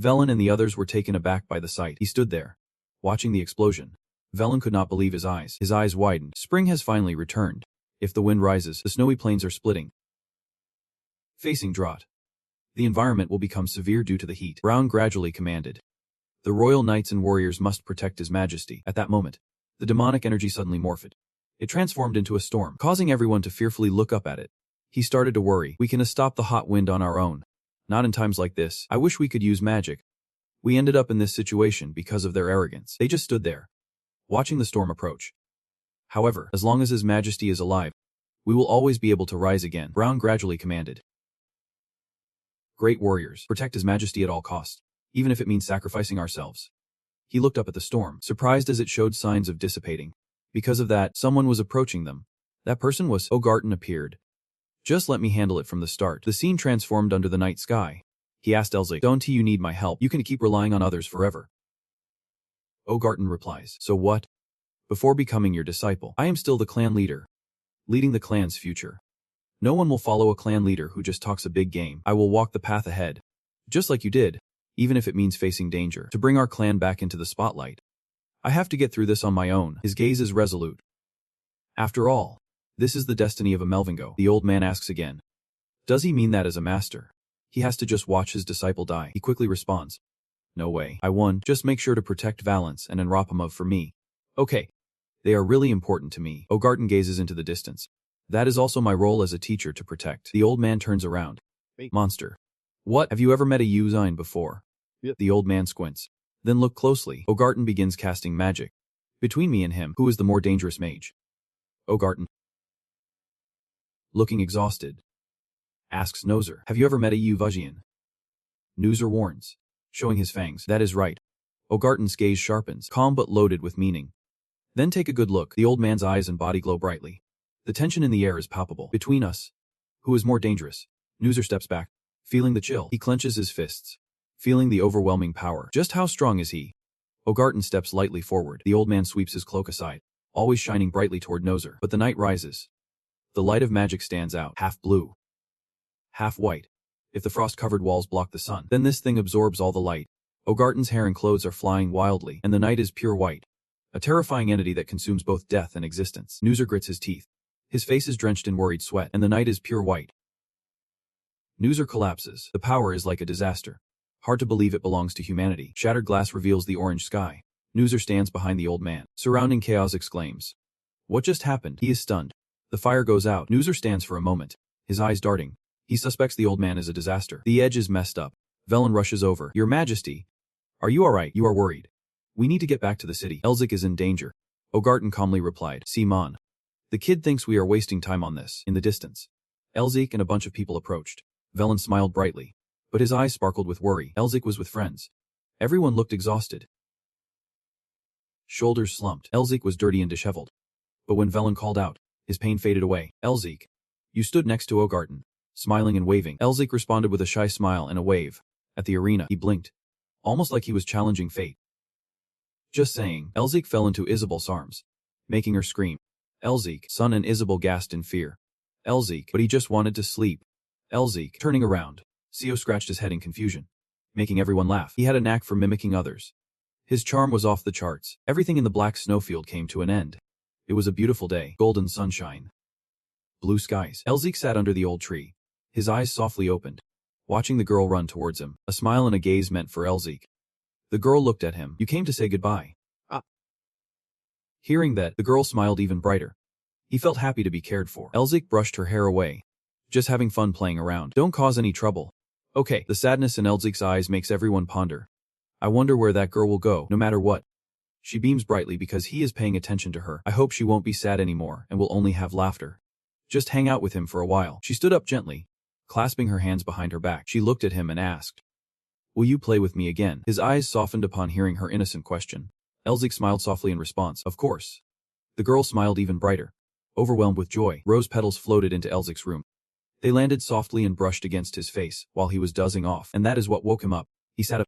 Velen and the others were taken aback by the sight. He stood there, watching the explosion. Velen could not believe his eyes. His eyes widened. Spring has finally returned. If the wind rises, the snowy plains are splitting. Facing drought, the environment will become severe due to the heat. Brown gradually commanded. The royal knights and warriors must protect His Majesty. At that moment, the demonic energy suddenly morphed. It transformed into a storm, causing everyone to fearfully look up at it. He started to worry. We can stop the hot wind on our own. Not in times like this. I wish we could use magic. We ended up in this situation because of their arrogance. They just stood there, watching the storm approach. However, as long as His Majesty is alive, we will always be able to rise again. Brown gradually commanded. Great warriors, protect His Majesty at all costs, even if it means sacrificing ourselves. He looked up at the storm, surprised as it showed signs of dissipating. Because of that, someone was approaching them. That person was Ogarton appeared. Just let me handle it from the start. The scene transformed under the night sky. He asked Elzik, don't you need my help? You can keep relying on others forever. Ogarton replies, so what? Before becoming your disciple, I am still the clan leader, leading the clan's future. No one will follow a clan leader who just talks a big game. I will walk the path ahead, just like you did, even if it means facing danger, to bring our clan back into the spotlight. I have to get through this on my own. His gaze is resolute. After all, this is the destiny of a Melvingo. The old man asks again. Does he mean that as a master? He has to just watch his disciple die. He quickly responds. No way. I won. Just make sure to protect Valence and Enropimov for me. Okay. They are really important to me. Ogarton gazes into the distance. That is also my role as a teacher to protect. The old man turns around. Monster. What? Have you ever met a Yuzine before? Yep. The old man squints. Then look closely. Ogarton begins casting magic. Between me and him, who is the more dangerous mage? Ogarton. Looking exhausted, asks Nozer. Have you ever met a Yuvajian? Nozer warns, showing his fangs. That is right. Ogarton's gaze sharpens, calm but loaded with meaning. Then take a good look. The old man's eyes and body glow brightly. The tension in the air is palpable. Between us, who is more dangerous? Nozer steps back, feeling the chill. He clenches his fists, feeling the overwhelming power. Just how strong is he? Ogarton steps lightly forward. The old man sweeps his cloak aside, always shining brightly toward Nozer. But the night rises. The light of magic stands out, half blue, half white. If the frost-covered walls block the sun, then this thing absorbs all the light. Ogarton's hair and clothes are flying wildly, and the night is pure white. A terrifying entity that consumes both death and existence. Noozer grits his teeth. His face is drenched in worried sweat, and the night is pure white. Noozer collapses. The power is like a disaster. Hard to believe it belongs to humanity. Shattered glass reveals the orange sky. Noozer stands behind the old man. Surrounding chaos exclaims. What just happened? He is stunned. The fire goes out. Noozer stands for a moment, his eyes darting. He suspects the old man is a disaster. The edge is messed up. Velen rushes over. Your Majesty. Are you alright? You are worried. We need to get back to the city. Elzik is in danger. Ogarton calmly replied. Simon. The kid thinks we are wasting time on this. In the distance, Elzik and a bunch of people approached. Velen smiled brightly, but his eyes sparkled with worry. Elzik was with friends. Everyone looked exhausted. Shoulders slumped. Elzik was dirty and disheveled. But when Velen called out, his pain faded away. Elzik. You stood next to Ogarton, smiling and waving. Elzik responded with a shy smile and a wave. At the arena, he blinked, almost like he was challenging fate. Just saying. Elzik fell into Isabel's arms, making her scream. Elzik. Son and Isabel gasped in fear. Elzik. But he just wanted to sleep. Elzik. Turning around, Sio scratched his head in confusion, making everyone laugh. He had a knack for mimicking others. His charm was off the charts. Everything in the black snowfield came to an end. It was a beautiful day. Golden sunshine. Blue skies. Elzik sat under the old tree. His eyes softly opened, watching the girl run towards him. A smile and a gaze meant for Elzik. The girl looked at him. You came to say goodbye. Hearing that, the girl smiled even brighter. He felt happy to be cared for. Elzik brushed her hair away. Just having fun playing around. Don't cause any trouble. Okay. The sadness in Elzik's eyes makes everyone ponder. I wonder where that girl will go, no matter what. She beams brightly because he is paying attention to her. I hope she won't be sad anymore and will only have laughter. Just hang out with him for a while. She stood up gently, clasping her hands behind her back. She looked at him and asked, will you play with me again? His eyes softened upon hearing her innocent question. Elzik smiled softly in response. Of course. The girl smiled even brighter. Overwhelmed with joy, rose petals floated into Elzik's room. They landed softly and brushed against his face while he was dozing off, and that is what woke him up. He sat up,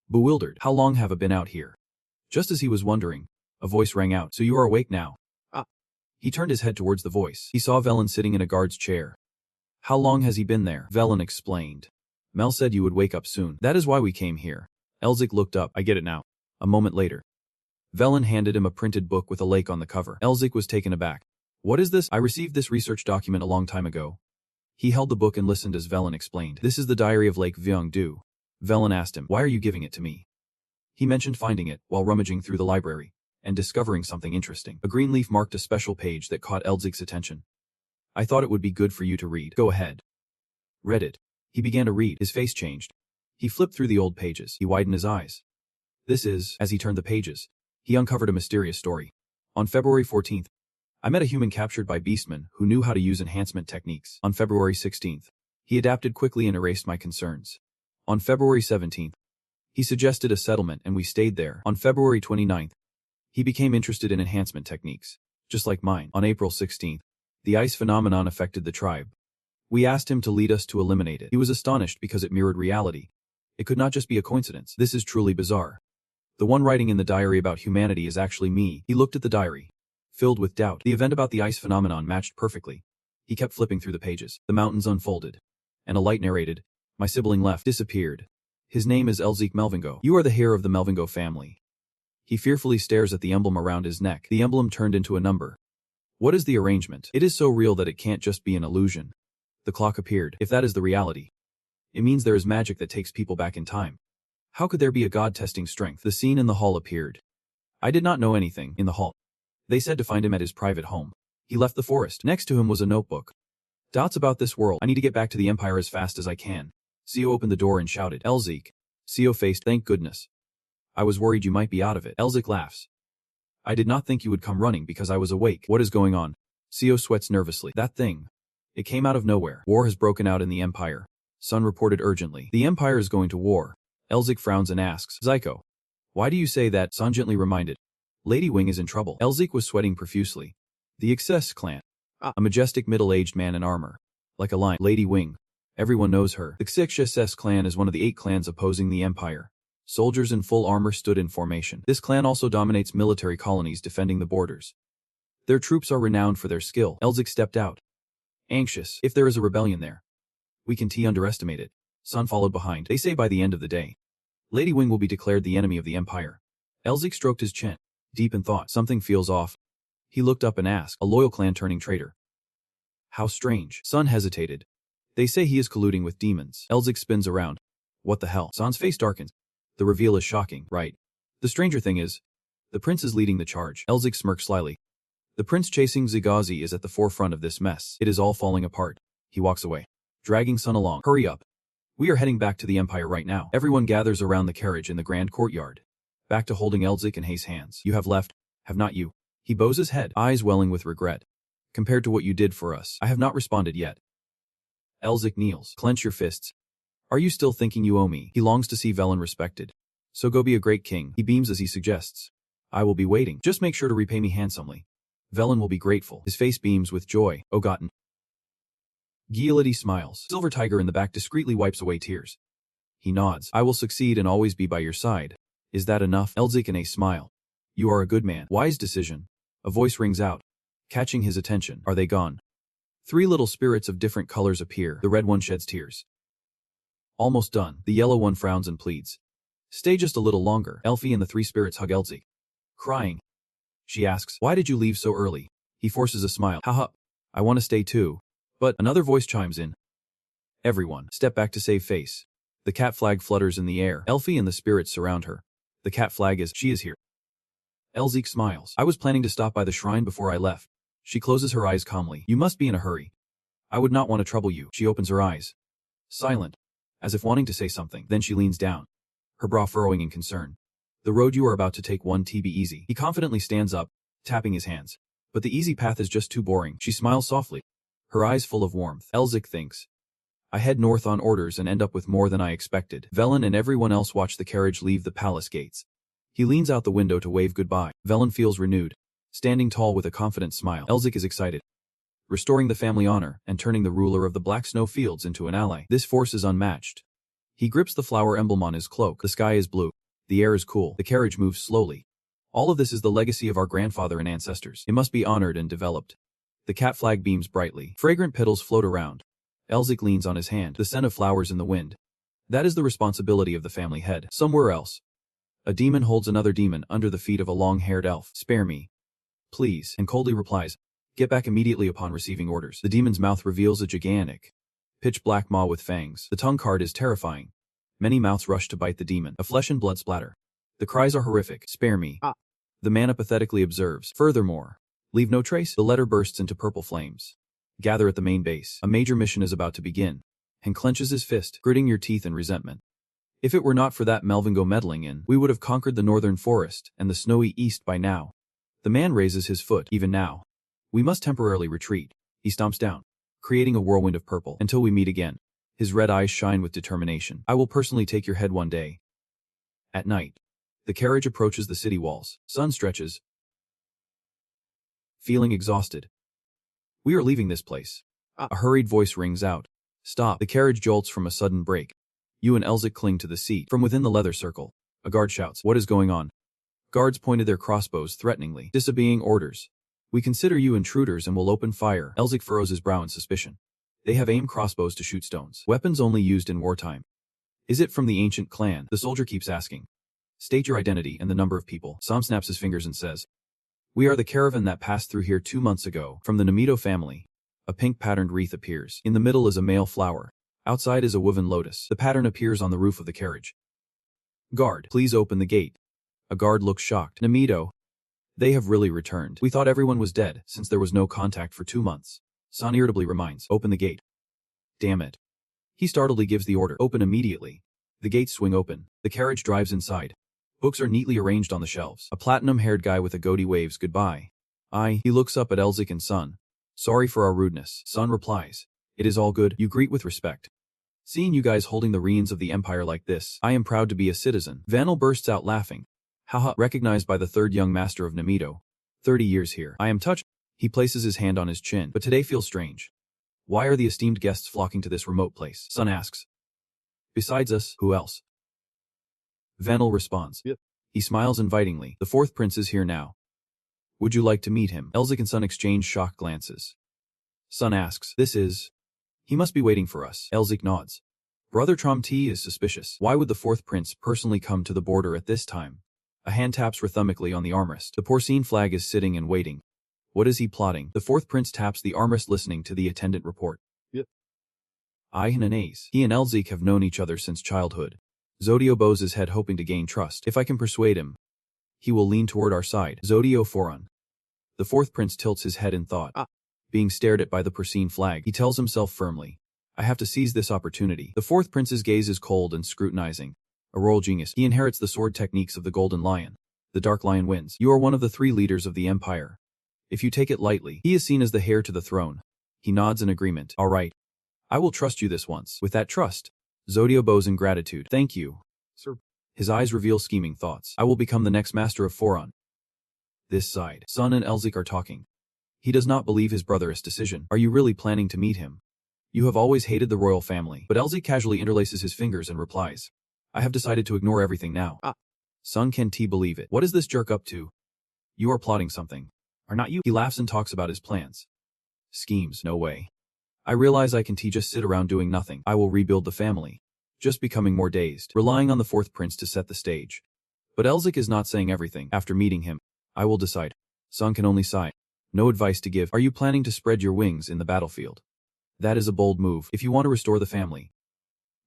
bewildered. How long have I been out here? Just as he was wondering, a voice rang out. So you are awake now? He turned his head towards the voice. He saw Velen sitting in a guard's chair. How long has he been there? Velen explained. Mel said you would wake up soon. That is why we came here. Elzik looked up. I get it now. A moment later, Velen handed him a printed book with a lake on the cover. Elzik was taken aback. What is this? I received this research document a long time ago. He held the book and listened as Velen explained. This is the diary of Lake Vyongdu. Velen asked him, why are you giving it to me? He mentioned finding it while rummaging through the library and discovering something interesting. A green leaf marked a special page that caught Elzik's attention. I thought it would be good for you to read. Go ahead. Read it. He began to read. His face changed. He flipped through the old pages. He widened his eyes. This is, as he turned the pages, he uncovered a mysterious story. On February 14th, I met a human captured by beastmen who knew how to use enhancement techniques. On February 16th, he adapted quickly and erased my concerns. On February 17th, he suggested a settlement and we stayed there. On February 29th, he became interested in enhancement techniques, just like mine. On April 16th, the ice phenomenon affected the tribe. We asked him to lead us to eliminate it. He was astonished because it mirrored reality. It could not just be a coincidence. This is truly bizarre. The one writing in the diary about humanity is actually me. He looked at the diary, filled with doubt. The event about the ice phenomenon matched perfectly. He kept flipping through the pages. The mountains unfolded, and a light narrated. My sibling left, disappeared. His name is Elzik Melvingo. You are the heir of the Melvingo family. He fearfully stares at the emblem around his neck. The emblem turned into a number. What is the arrangement? It is so real that it can't just be an illusion. The clock appeared. If that is the reality, it means there is magic that takes people back in time. How could there be a god testing strength? The scene in the hall appeared. I did not know anything. In the hall, they said to find him at his private home. He left the forest. Next to him was a notebook. Dots about this world. I need to get back to the Empire as fast as I can. Sio opened the door and shouted, Elzik. Sio faced, thank goodness. I was worried you might be out of it. Elzik laughs. I did not think you would come running because I was awake. What is going on? Sio sweats nervously. That thing. It came out of nowhere. War has broken out in the Empire. Sun reported urgently. The Empire is going to war. Elzik frowns and asks, Zyko, why do you say that? Sun gently reminded. Lady Wing is in trouble. Elzik was sweating profusely. The Excess clan. A majestic middle-aged man in armor. Like a lion. Lady Wing. Everyone knows her. The Xixs clan is one of the 8 clans opposing the Empire. Soldiers in full armor stood in formation. This clan also dominates military colonies defending the borders. Their troops are renowned for their skill. Elzik stepped out, anxious. If there is a rebellion there, we can underestimate it. Sun followed behind. They say by the end of the day, Lady Wing will be declared the enemy of the Empire. Elzik stroked his chin. Deep in thought, something feels off. He looked up and asked, a loyal clan turning traitor. How strange. Sun hesitated. They say he is colluding with demons. Elzik spins around. What the hell? Sun's face darkens. The reveal is shocking, right? The stranger thing is, the prince is leading the charge. Elzik smirks slyly. The prince chasing Zagazi is at the forefront of this mess. It is all falling apart. He walks away, dragging Sun along. Hurry up. We are heading back to the Empire right now. Everyone gathers around the carriage in the grand courtyard. Back to holding Elzik and Hay's hands. You have left, have not you? He bows his head, eyes welling with regret. Compared to what you did for us, I have not responded yet. Elzik kneels. Clench your fists. Are you still thinking you owe me? He longs to see Velen respected. So go be a great king. He beams as he suggests. I will be waiting. Just make sure to repay me handsomely. Velen will be grateful. His face beams with joy. Ogotten. Gielity smiles. Silver Tiger in the back discreetly wipes away tears. He nods. I will succeed and always be by your side. Is that enough? Elzik and a smile. You are a good man. Wise decision. A voice rings out, catching his attention. Are they gone? 3 little spirits of different colors appear. The red one sheds tears. Almost done. The yellow one frowns and pleads. Stay just a little longer. Elfie and the 3 spirits hug Elzik. Crying. She asks, why did you leave so early? He forces a smile. Haha. I want to stay too. But another voice chimes in. Everyone, step back to save face. The cat flag flutters in the air. Elfie and the spirits surround her. The cat flag is, she is here. Elzik smiles. I was planning to stop by the shrine before I left. She closes her eyes calmly. You must be in a hurry. I would not want to trouble you. She opens her eyes. Silent. As if wanting to say something. Then she leans down. Her brow furrowing in concern. The road you are about to take won't be easy. He confidently stands up, tapping his hands. But the easy path is just too boring. She smiles softly. Her eyes full of warmth. Elzik thinks. I head north on orders and end up with more than I expected. Velen and everyone else watch the carriage leave the palace gates. He leans out the window to wave goodbye. Velen feels renewed. Standing tall with a confident smile. Elzik is excited. Restoring the family honor and turning the ruler of the Black Snow Fields into an ally. This force is unmatched. He grips the flower emblem on his cloak. The sky is blue. The air is cool. The carriage moves slowly. All of this is the legacy of our grandfather and ancestors. It must be honored and developed. The cat flag beams brightly. Fragrant petals float around. Elzik leans on his hand. The scent of flowers in the wind. That is the responsibility of the family head. Somewhere else. A demon holds another demon under the feet of a long-haired elf. Spare me. Please. And coldly replies. Get back immediately upon receiving orders. The demon's mouth reveals a gigantic, pitch-black maw with fangs. The tongue card is terrifying. Many mouths rush to bite the demon. A flesh and blood splatter. The cries are horrific. Spare me. The man apathetically observes. Furthermore. Leave no trace. The letter bursts into purple flames. Gather at the main base. A major mission is about to begin. And clenches his fist, gritting your teeth in resentment. If it were not for that Melvingo meddling in, we would have conquered the northern forest and the snowy east by now. The man raises his foot. Even now. We must temporarily retreat. He stomps down, creating a whirlwind of purple. Until we meet again. His red eyes shine with determination. I will personally take your head one day. At night. The carriage approaches the city walls. Sun stretches. Feeling exhausted. We are leaving this place. A hurried voice rings out. Stop. The carriage jolts from a sudden break. You and Elzik cling to the seat. From within the leather circle, a guard shouts, what is going on? Guards pointed their crossbows threateningly, disobeying orders. We consider you intruders and will open fire. Elzik furrows his brow in suspicion. They have aimed crossbows to shoot stones. Weapons only used in wartime. Is it from the ancient clan? The soldier keeps asking. State your identity and the number of people. Sam snaps his fingers and says. We are the caravan that passed through here 2 months ago. From the Namito family. A pink patterned wreath appears. In the middle is a male flower. Outside is a woven lotus. The pattern appears on the roof of the carriage. Guard, please open the gate. A guard looks shocked. Namito. They have really returned. We thought everyone was dead, since there was no contact for 2 months. San irritably reminds. Open the gate. Damn it. He startledly gives the order. Open immediately. The gates swing open. The carriage drives inside. Books are neatly arranged on the shelves. A platinum-haired guy with a goatee waves goodbye. He looks up at Elzik and Sun. Sorry for our rudeness. Sun replies. It is all good. You greet with respect. Seeing you guys holding the reins of the empire like this, I am proud to be a citizen. Vanel bursts out laughing. Haha, recognized by the 3rd young master of Namito. 30 years here. I am touched. He places his hand on his chin, but today feels strange. Why are the esteemed guests flocking to this remote place? Sun asks. Besides us, who else? Vanel responds. Yep. He smiles invitingly. The 4th prince is here now. Would you like to meet him? Elzik and Sun exchange shocked glances. Sun asks. This is... He must be waiting for us. Elzik nods. Brother Trom T is suspicious. Why would the 4th prince personally come to the border at this time? A hand taps rhythmically on the armrest. The porcine flag is sitting and waiting. What is he plotting? The fourth prince taps the armrest listening to the attendant report. I and an ace. He and Elzik have known each other since childhood. Zodio bows his head hoping to gain trust. If I can persuade him, he will lean toward our side. Zodio Foron. The fourth prince tilts his head in thought. Being stared at by the porcine flag, he tells himself firmly, I have to seize this opportunity. The fourth prince's gaze is cold and scrutinizing. A royal genius, he inherits the sword techniques of the Golden Lion. The Dark Lion wins. You are one of the 3 leaders of the empire. If you take it lightly, he is seen as the heir to the throne. He nods in agreement. All right. I will trust you this once. With that trust, Zodio bows in gratitude. Thank you, sir. His eyes reveal scheming thoughts. I will become the next master of Foron. This side, Sun and Elzik are talking. He does not believe his brother's decision. Are you really planning to meet him? You have always hated the royal family. But Elzik casually interlaces his fingers and replies, I have decided to ignore everything now. Sun can't believe it. What is this jerk up to? You are plotting something. Are not you? He laughs and talks about his plans. Schemes, no way. I realize I can just sit around doing nothing. I will rebuild the family. Just becoming more dazed, relying on the fourth prince to set the stage. But Elzik is not saying everything. After meeting him, I will decide. Sun can only sigh. No advice to give. Are you planning to spread your wings in the battlefield? That is a bold move. If you want to restore the family,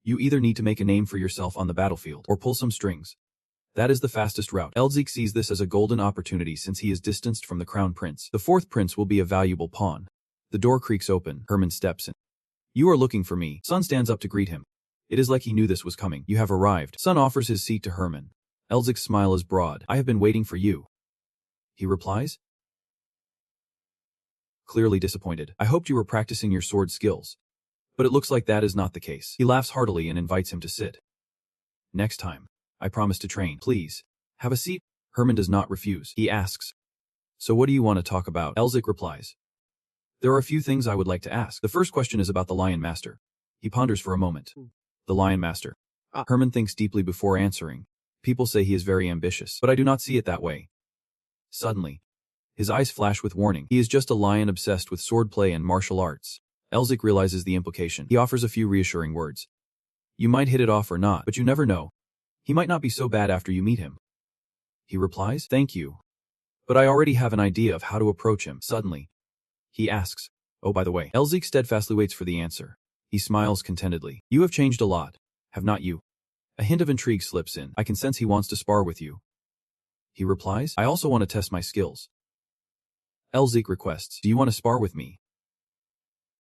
you either need to make a name for yourself on the battlefield or pull some strings. That is the fastest route. Elzik sees this as a golden opportunity since he is distanced from the crown prince. The fourth prince will be a valuable pawn. The door creaks open. Herman steps in. You are looking for me. Sun stands up to greet him. It is like he knew this was coming. You have arrived. Sun offers his seat to Herman. Elzik's smile is broad. I have been waiting for you. He replies, clearly disappointed. I hoped you were practicing your sword skills. But it looks like that is not the case. He laughs heartily and invites him to sit. Next time, I promise to train. Please, have a seat. Herman does not refuse. He asks, so what do you want to talk about? Elzik replies, there are a few things I would like to ask. The first question is about the Lion Master. He ponders for a moment. The Lion Master. Herman thinks deeply before answering. People say he is very ambitious, but I do not see it that way. Suddenly, his eyes flash with warning. He is just a lion obsessed with swordplay and martial arts. Elzik realizes the implication. He offers a few reassuring words. You might hit it off or not, but you never know. He might not be so bad after you meet him. He replies, thank you. But I already have an idea of how to approach him. Suddenly, he asks, oh, by the way. Elzik steadfastly waits for the answer. He smiles contentedly. You have changed a lot, have not you? A hint of intrigue slips in. I can sense he wants to spar with you. He replies, I also want to test my skills. Elzik requests, do you want to spar with me?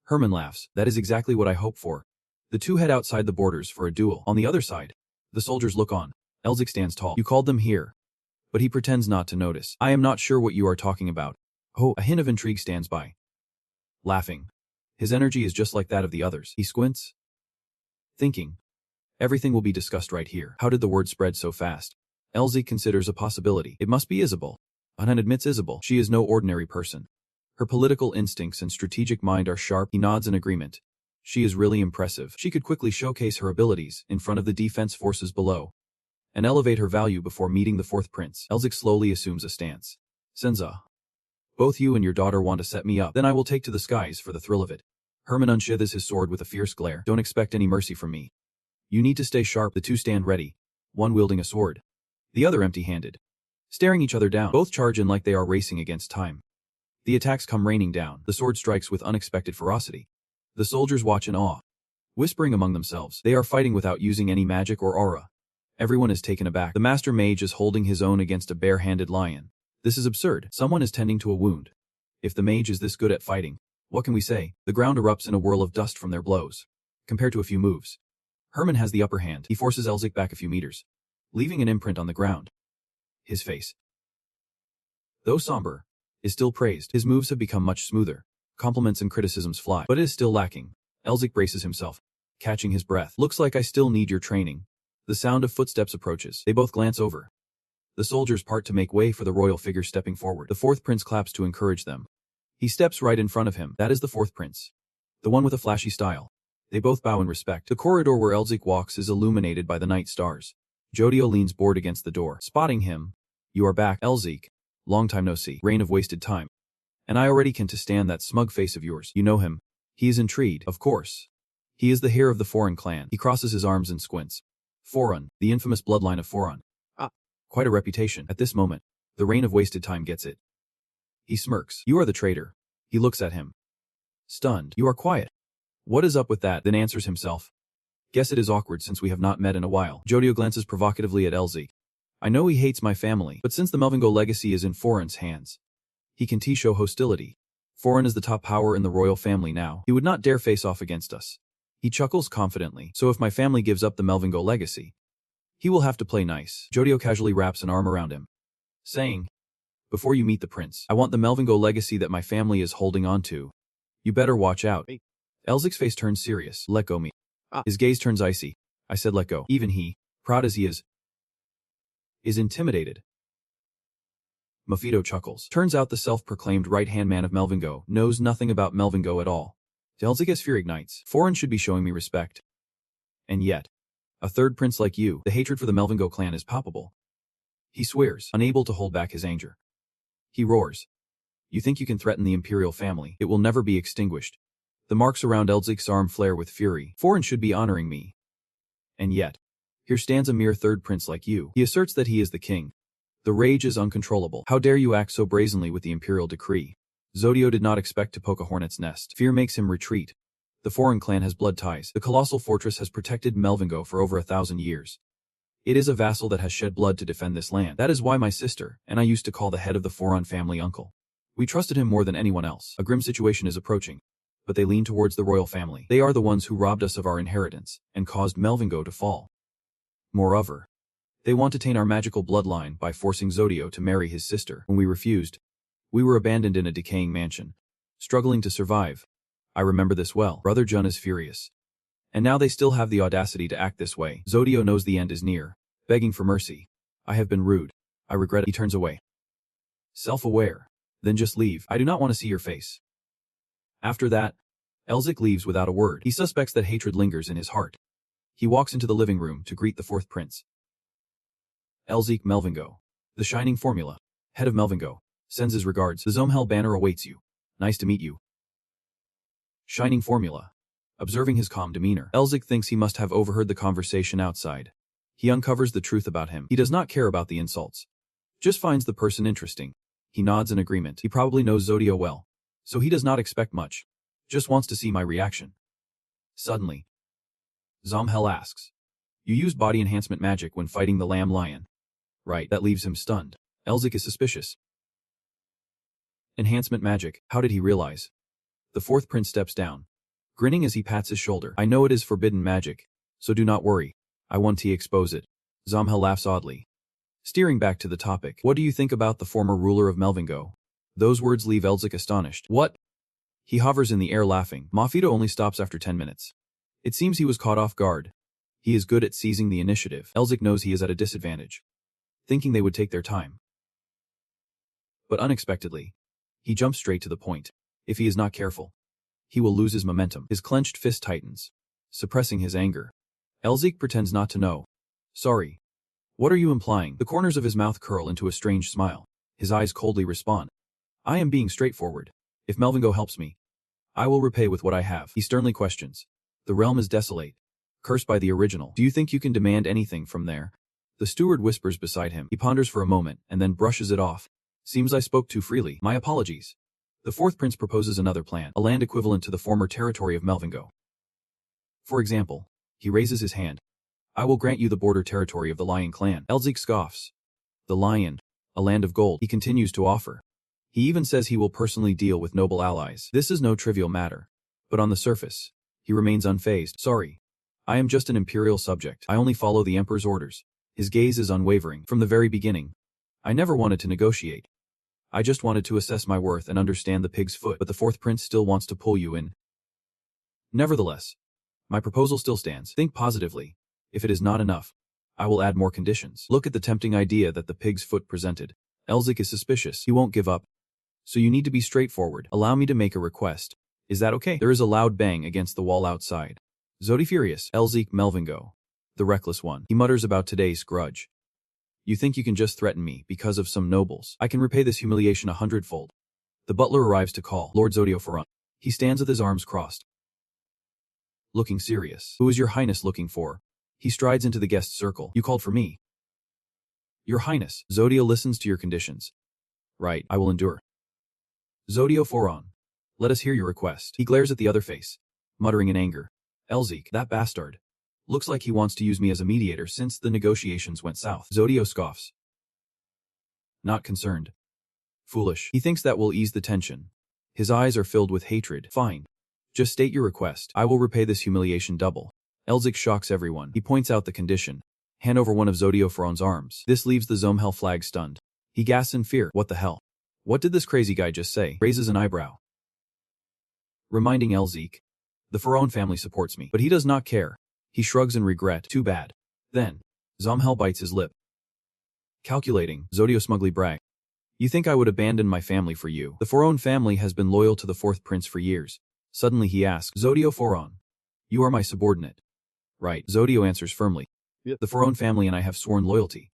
Herman laughs. That is exactly what I hope for. The two head outside the borders for a duel. On the other side, the soldiers look on. Elzik stands tall. You called them here. But he pretends not to notice. I am not sure what you are talking about. Oh, a hint of intrigue stands by. Laughing. His energy is just like that of the others. He squints, thinking, everything will be discussed right here. How did the word spread so fast? Elzik considers a possibility. It must be Isabel. Anan admits Isabel. She is no ordinary person. Her political instincts and strategic mind are sharp. He nods in agreement. She is really impressive. She could quickly showcase her abilities in front of the defense forces below and elevate her value before meeting the fourth prince. Elzik slowly assumes a stance. Senza, both you and your daughter want to set me up. Then I will take to the skies for the thrill of it. Herman unsheathes his sword with a fierce glare. Don't expect any mercy from me. You need to stay sharp. The two stand ready, one wielding a sword, the other empty-handed, staring each other down. Both charge in like they are racing against time. The attacks come raining down. The sword strikes with unexpected ferocity. The soldiers watch in awe, whispering among themselves. They are fighting without using any magic or aura. Everyone is taken aback. The master mage is holding his own against a bare-handed lion. This is absurd. Someone is tending to a wound. If the mage is this good at fighting, what can we say? The ground erupts in a whirl of dust from their blows. Compared to a few moves, Herman has the upper hand. He forces Elzik back a few meters, leaving an imprint on the ground. His face, though somber, is still praised. His moves have become much smoother. Compliments and criticisms fly, but it is still lacking. Elzik braces himself, catching his breath. Looks like I still need your training. The sound of footsteps approaches. They both glance over. The soldiers part to make way for the royal figure stepping forward. The fourth prince claps to encourage them. He steps right in front of him. That is the fourth prince, the one with a flashy style. They both bow in respect. The corridor where Elzik walks is illuminated by the night stars. Jodio leans bored against the door. Spotting him, you are back, Elzik. Long time no see. Reign of wasted time. And I already can to stand that smug face of yours. You know him. He is intrigued, of course. He is the heir of the Foron clan. He crosses his arms and squints. Foron, the infamous bloodline of Foron. Quite a reputation. At this moment, the reign of wasted time gets it. He smirks. You are the traitor. He looks at him. Stunned. You are quiet. What is up with that? Then answers himself. Guess it is awkward since we have not met in a while. Jodio glances provocatively at Elzik. I know he hates my family, but since the Melvingo legacy is in Foreign's hands, he can show hostility. Foreign is the top power in the royal family now. He would not dare face off against us. He chuckles confidently. So if my family gives up the Melvingo legacy, he will have to play nice. Jodio casually wraps an arm around him, saying, before you meet the prince, I want the Melvingo legacy that my family is holding on to. You better watch out. Elzik's face turns serious. Let go me. His gaze turns icy. I said let go. Even he, proud as he is intimidated. Mafito chuckles. Turns out the self-proclaimed right-hand man of Melvingo knows nothing about Melvingo at all. Elzik's fear ignites. Foreign should be showing me respect. And yet, a third prince like you, the hatred for the Melvingo clan is palpable. He swears, unable to hold back his anger. He roars. You think you can threaten the imperial family? It will never be extinguished. The marks around Elzik's arm flare with fury. Foreign should be honoring me. And yet, here stands a mere third prince like you. He asserts that he is the king. The rage is uncontrollable. How dare you act so brazenly with the imperial decree? Zodio did not expect to poke a hornet's nest. Fear makes him retreat. The Foreign clan has blood ties. The colossal fortress has protected Melvingo for over 1,000 years. It is a vassal that has shed blood to defend this land. That is why my sister and I used to call the head of the Foreign family uncle. We trusted him more than anyone else. A grim situation is approaching, but they lean towards the royal family. They are the ones who robbed us of our inheritance and caused Melvingo to fall. Moreover, they want to taint our magical bloodline by forcing Zodio to marry his sister. When we refused, we were abandoned in a decaying mansion, struggling to survive. I remember this well. Brother Jun is furious. And now they still have the audacity to act this way. Zodio knows the end is near, begging for mercy. I have been rude. I regret it. He turns away. Self-aware. Then just leave. I do not want to see your face. After that, Elzik leaves without a word. He suspects that hatred lingers in his heart. He walks into the living room to greet the fourth prince. Elzik Melvingo, the shining formula, head of Melvingo, sends his regards. The Zomhel banner awaits you. Nice to meet you. Shining formula. Observing his calm demeanor, Elzik thinks he must have overheard the conversation outside. He uncovers the truth about him. He does not care about the insults. Just finds the person interesting. He nods in agreement. He probably knows Zodio well, so he does not expect much. Just wants to see my reaction. Suddenly, Zomhel asks, you use body enhancement magic when fighting the lamb lion. Right, that leaves him stunned. Elzik is suspicious. Enhancement magic, how did he realize? The fourth prince steps down, grinning as he pats his shoulder. I know it is forbidden magic, so do not worry. I want to expose it. Zomhel laughs oddly. Steering back to the topic, what do you think about the former ruler of Melvingo? Those words leave Elzik astonished. What? He hovers in the air laughing. Mafito only stops after 10 minutes. It seems he was caught off guard. He is good at seizing the initiative. Elzik knows he is at a disadvantage, thinking they would take their time. But unexpectedly, he jumps straight to the point. If he is not careful, he will lose his momentum. His clenched fist tightens, suppressing his anger. Elzik pretends not to know. Sorry. What are you implying? The corners of his mouth curl into a strange smile. His eyes coldly respond. I am being straightforward. If Melvingo helps me, I will repay with what I have. He sternly questions. The realm is desolate, cursed by the original. Do you think you can demand anything from there? The steward whispers beside him. He ponders for a moment and then brushes it off. Seems I spoke too freely. My apologies. The fourth prince proposes another plan, a land equivalent to the former territory of Melvingo. For example, he raises his hand. I will grant you the border territory of the Lion clan. Elzik scoffs. The Lion, a land of gold, he continues to offer. He even says he will personally deal with noble allies. This is no trivial matter. But on the surface, he remains unfazed. Sorry. I am just an imperial subject. I only follow the emperor's orders. His gaze is unwavering. From the very beginning, I never wanted to negotiate. I just wanted to assess my worth and understand the pig's foot, but the fourth prince still wants to pull you in. Nevertheless, my proposal still stands. Think positively. If it is not enough, I will add more conditions. Look at the tempting idea that the pig's foot presented. Elzik is suspicious. He won't give up. So you need to be straightforward. Allow me to make a request. Is that okay? There is a loud bang against the wall outside. Zodi furious. Elzik Melvingo, the reckless one. He mutters about today's grudge. You think you can just threaten me because of some nobles? I can repay this humiliation 100-fold. The butler arrives to call Lord Zodio Ferran. He stands with his arms crossed, looking serious. Who is your highness looking for? He strides into the guest circle. You called for me. Your Highness, Zodio listens to your conditions. Right, I will endure. Zodio Foron. Let us hear your request. He glares at the other face, muttering in anger. Elzik, that bastard. Looks like he wants to use me as a mediator since the negotiations went south. Zodio scoffs. Not concerned. Foolish. He thinks that will ease the tension. His eyes are filled with hatred. Fine. Just state your request. I will repay this humiliation double. Elzik shocks everyone. He points out the condition. Hand over one of Zodio Foron's arms. This leaves the Zomhel flag stunned. He gasps in fear. What the hell? What did this crazy guy just say? Raises an eyebrow. Reminding Elzik. The Foron family supports me, but he does not care. He shrugs in regret. Too bad. Then, Zomhel bites his lip. Calculating, Zodio smugly brags. You think I would abandon my family for you? The Foron family has been loyal to the fourth prince for years. Suddenly he asks, Zodio Foron. You are my subordinate. Right, Zodio answers firmly. The Foron family and I have sworn loyalty.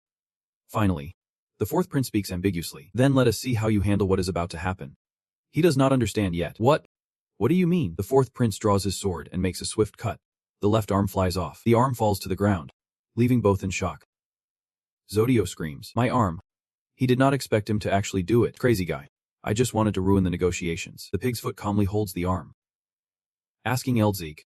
Finally, the fourth prince speaks ambiguously. Then let us see how you handle what is about to happen. He does not understand yet. What? What do you mean? The fourth prince draws his sword and makes a swift cut. The left arm flies off. The arm falls to the ground, leaving both in shock. Zodio screams, my arm. He did not expect him to actually do it. Crazy guy. I just wanted to ruin the negotiations. The pig's foot calmly holds the arm. Asking Elzik.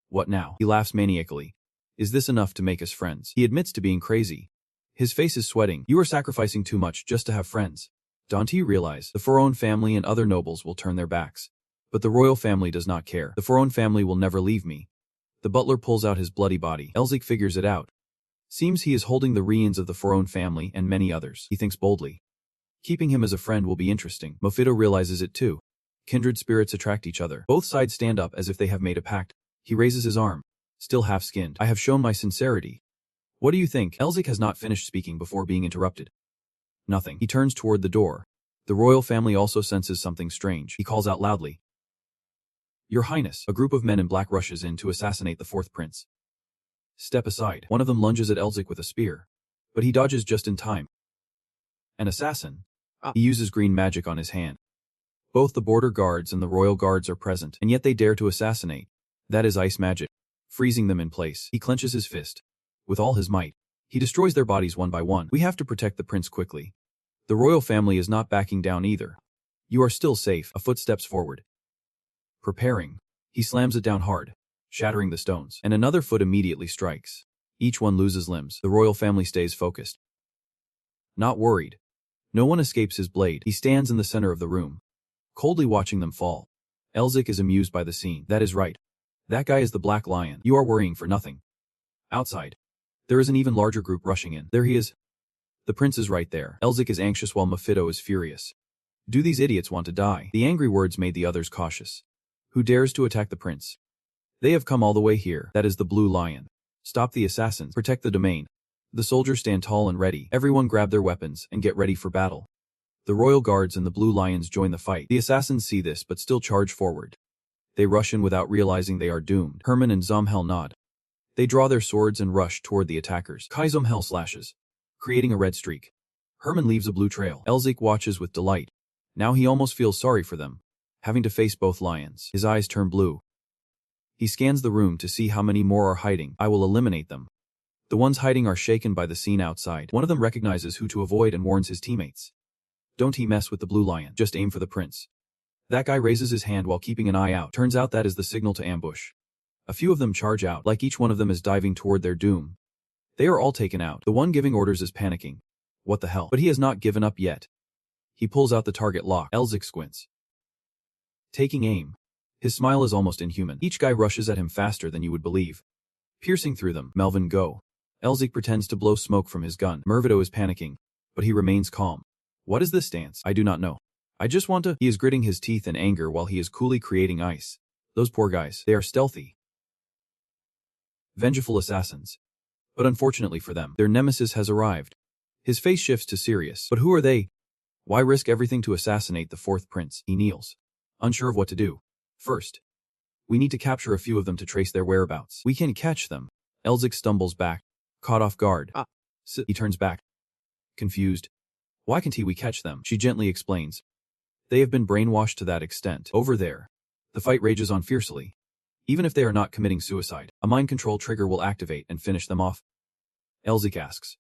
What now? He laughs maniacally. Is this enough to make us friends? He admits to being crazy. His face is sweating. You are sacrificing too much just to have friends. Don't you realize the Foron family and other nobles will turn their backs? But the royal family does not care. The Foron family will never leave me. The butler pulls out his bloody body. Elzik figures it out. Seems he is holding the reins of the Foron family and many others. He thinks boldly. Keeping him as a friend will be interesting. Mofito realizes it too. Kindred spirits attract each other. Both sides stand up as if they have made a pact. He raises his arm. Still half-skinned. I have shown my sincerity. What do you think? Elzik has not finished speaking before being interrupted. Nothing. He turns toward the door. The royal family also senses something strange. He calls out loudly. Your Highness, a group of men in black rushes in to assassinate the fourth prince. Step aside. One of them lunges at Elzik with a spear. But he dodges just in time. An assassin. He uses green magic on his hand. Both the border guards and the royal guards are present, and yet they dare to assassinate. That is ice magic. Freezing them in place. He clenches his fist. With all his might. He destroys their bodies one by one. We have to protect the prince quickly. The royal family is not backing down either. You are still safe. A foot steps forward. Preparing. He slams it down hard, shattering the stones, and another foot immediately strikes. Each one loses limbs. The royal family stays focused. Not worried. No one escapes his blade. He stands in the center of the room, coldly watching them fall. Elzik is amused by the scene. That is right. That guy is the Black Lion. You are worrying for nothing. Outside, there is an even larger group rushing in. There he is. The prince is right there. Elzik is anxious while Mofito is furious. Do these idiots want to die? The angry words made the others cautious. Who dares to attack the prince? They have come all the way here. That is the Blue Lion. Stop the assassins. Protect the domain. The soldiers stand tall and ready. Everyone grab their weapons and get ready for battle. The royal guards and the Blue Lions join the fight. The assassins see this but still charge forward. They rush in without realizing they are doomed. Herman and Zomhel nod. They draw their swords and rush toward the attackers. Zomhel slashes, creating a red streak. Herman leaves a blue trail. Elzik watches with delight. Now he almost feels sorry for them, having to face both lions. His eyes turn blue. He scans the room to see how many more are hiding. I will eliminate them. The ones hiding are shaken by the scene outside. One of them recognizes who to avoid and warns his teammates. Don't he mess with the Blue Lion. Just aim for the prince. That guy raises his hand while keeping an eye out. Turns out that is the signal to ambush. A few of them charge out, like each one of them is diving toward their doom. They are all taken out. The one giving orders is panicking. What the hell? But he has not given up yet. He pulls out the target lock. Elzik squints, taking aim. His smile is almost inhuman. Each guy rushes at him faster than you would believe, piercing through them. Melvin, go. Elzik pretends to blow smoke from his gun. Mervito is panicking, but he remains calm. What is this stance? I do not know. I just want to— He is gritting his teeth in anger while he is coolly creating ice. Those poor guys. They are stealthy, vengeful assassins. But unfortunately for them, their nemesis has arrived. His face shifts to serious. But who are they? Why risk everything to assassinate the fourth prince? He kneels, unsure of what to do. First, we need to capture a few of them to trace their whereabouts. We can catch them. Elzik stumbles back, caught off guard. He turns back, confused. Why can't we catch them? She gently explains. They have been brainwashed to that extent. Over there, the fight rages on fiercely. Even if they are not committing suicide, a mind control trigger will activate and finish them off. Elzik asks.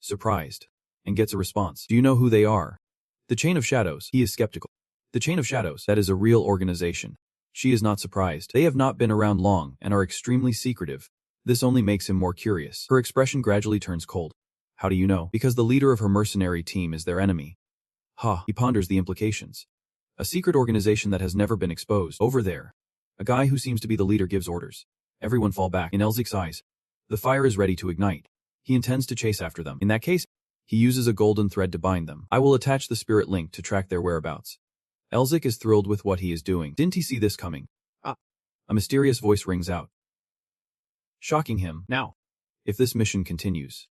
surprised, and gets a response. Do you know who they are? The Chain of Shadows. He is skeptical. The Chain of Shadows, that is a real organization. She is not surprised. They have not been around long and are extremely secretive. This only makes him more curious. Her expression gradually turns cold. How do you know? Because the leader of her mercenary team is their enemy. He ponders the implications. A secret organization that has never been exposed. Over there. A guy who seems to be the leader gives orders. Everyone fall back. In Elzic's eyes, the fire is ready to ignite. He intends to chase after them. In that case, he uses a golden thread to bind them. I will attach the spirit link to track their whereabouts. Elzic is thrilled with what he is doing. Didn't he see this coming? A mysterious voice rings out, shocking him. Now, if this mission continues,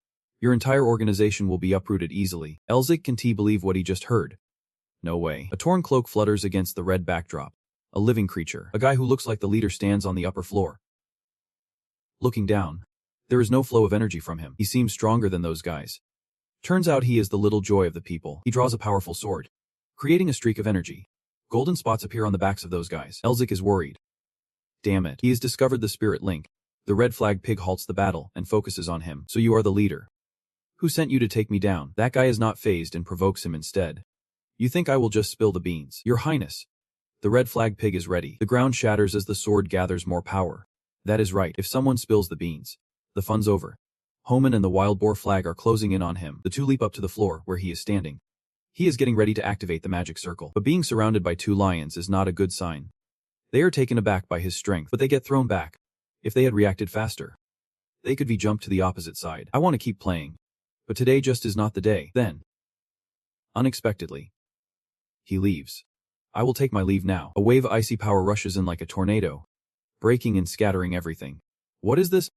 your entire organization will be uprooted easily. Elzic can't believe what he just heard. No way. A torn cloak flutters against the red backdrop. A living creature. A guy who looks like the leader stands on the upper floor. Looking down, there is no flow of energy from him. He seems stronger than those guys. Turns out he is the little joy of the people. He draws a powerful sword, creating a streak of energy. Golden spots appear on the backs of those guys. Elzic is worried. Damn it. He has discovered the spirit link. The red flag pig halts the battle and focuses on him. So you are the leader. Who sent you to take me down? That guy is not fazed and provokes him instead. You think I will just spill the beans? Your Highness. The red flag pig is ready. The ground shatters as the sword gathers more power. That is right. If someone spills the beans, the fun's over. Homan and the wild boar flag are closing in on him. The two leap up to the floor where he is standing. He is getting ready to activate the magic circle. But being surrounded by two lions is not a good sign. They are taken aback by his strength, but they get thrown back. If they had reacted faster, they could be jumped to the opposite side. I want to keep playing. But today just is not the day. Then, unexpectedly, he leaves. I will take my leave now. A wave of icy power rushes in like a tornado, breaking and scattering everything. What is this?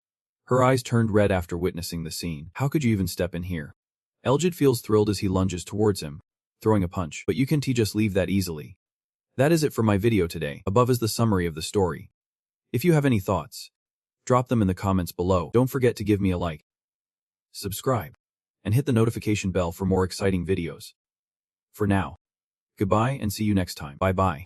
Her eyes turned red after witnessing the scene. How could you even step in here? Elgid feels thrilled as he lunges towards him, throwing a punch. But you can't just leave that easily. That is it for my video today. Above is the summary of the story. If you have any thoughts, drop them in the comments below. Don't forget to give me a like, subscribe, and hit the notification bell for more exciting videos. For now, goodbye and see you next time. Bye-bye.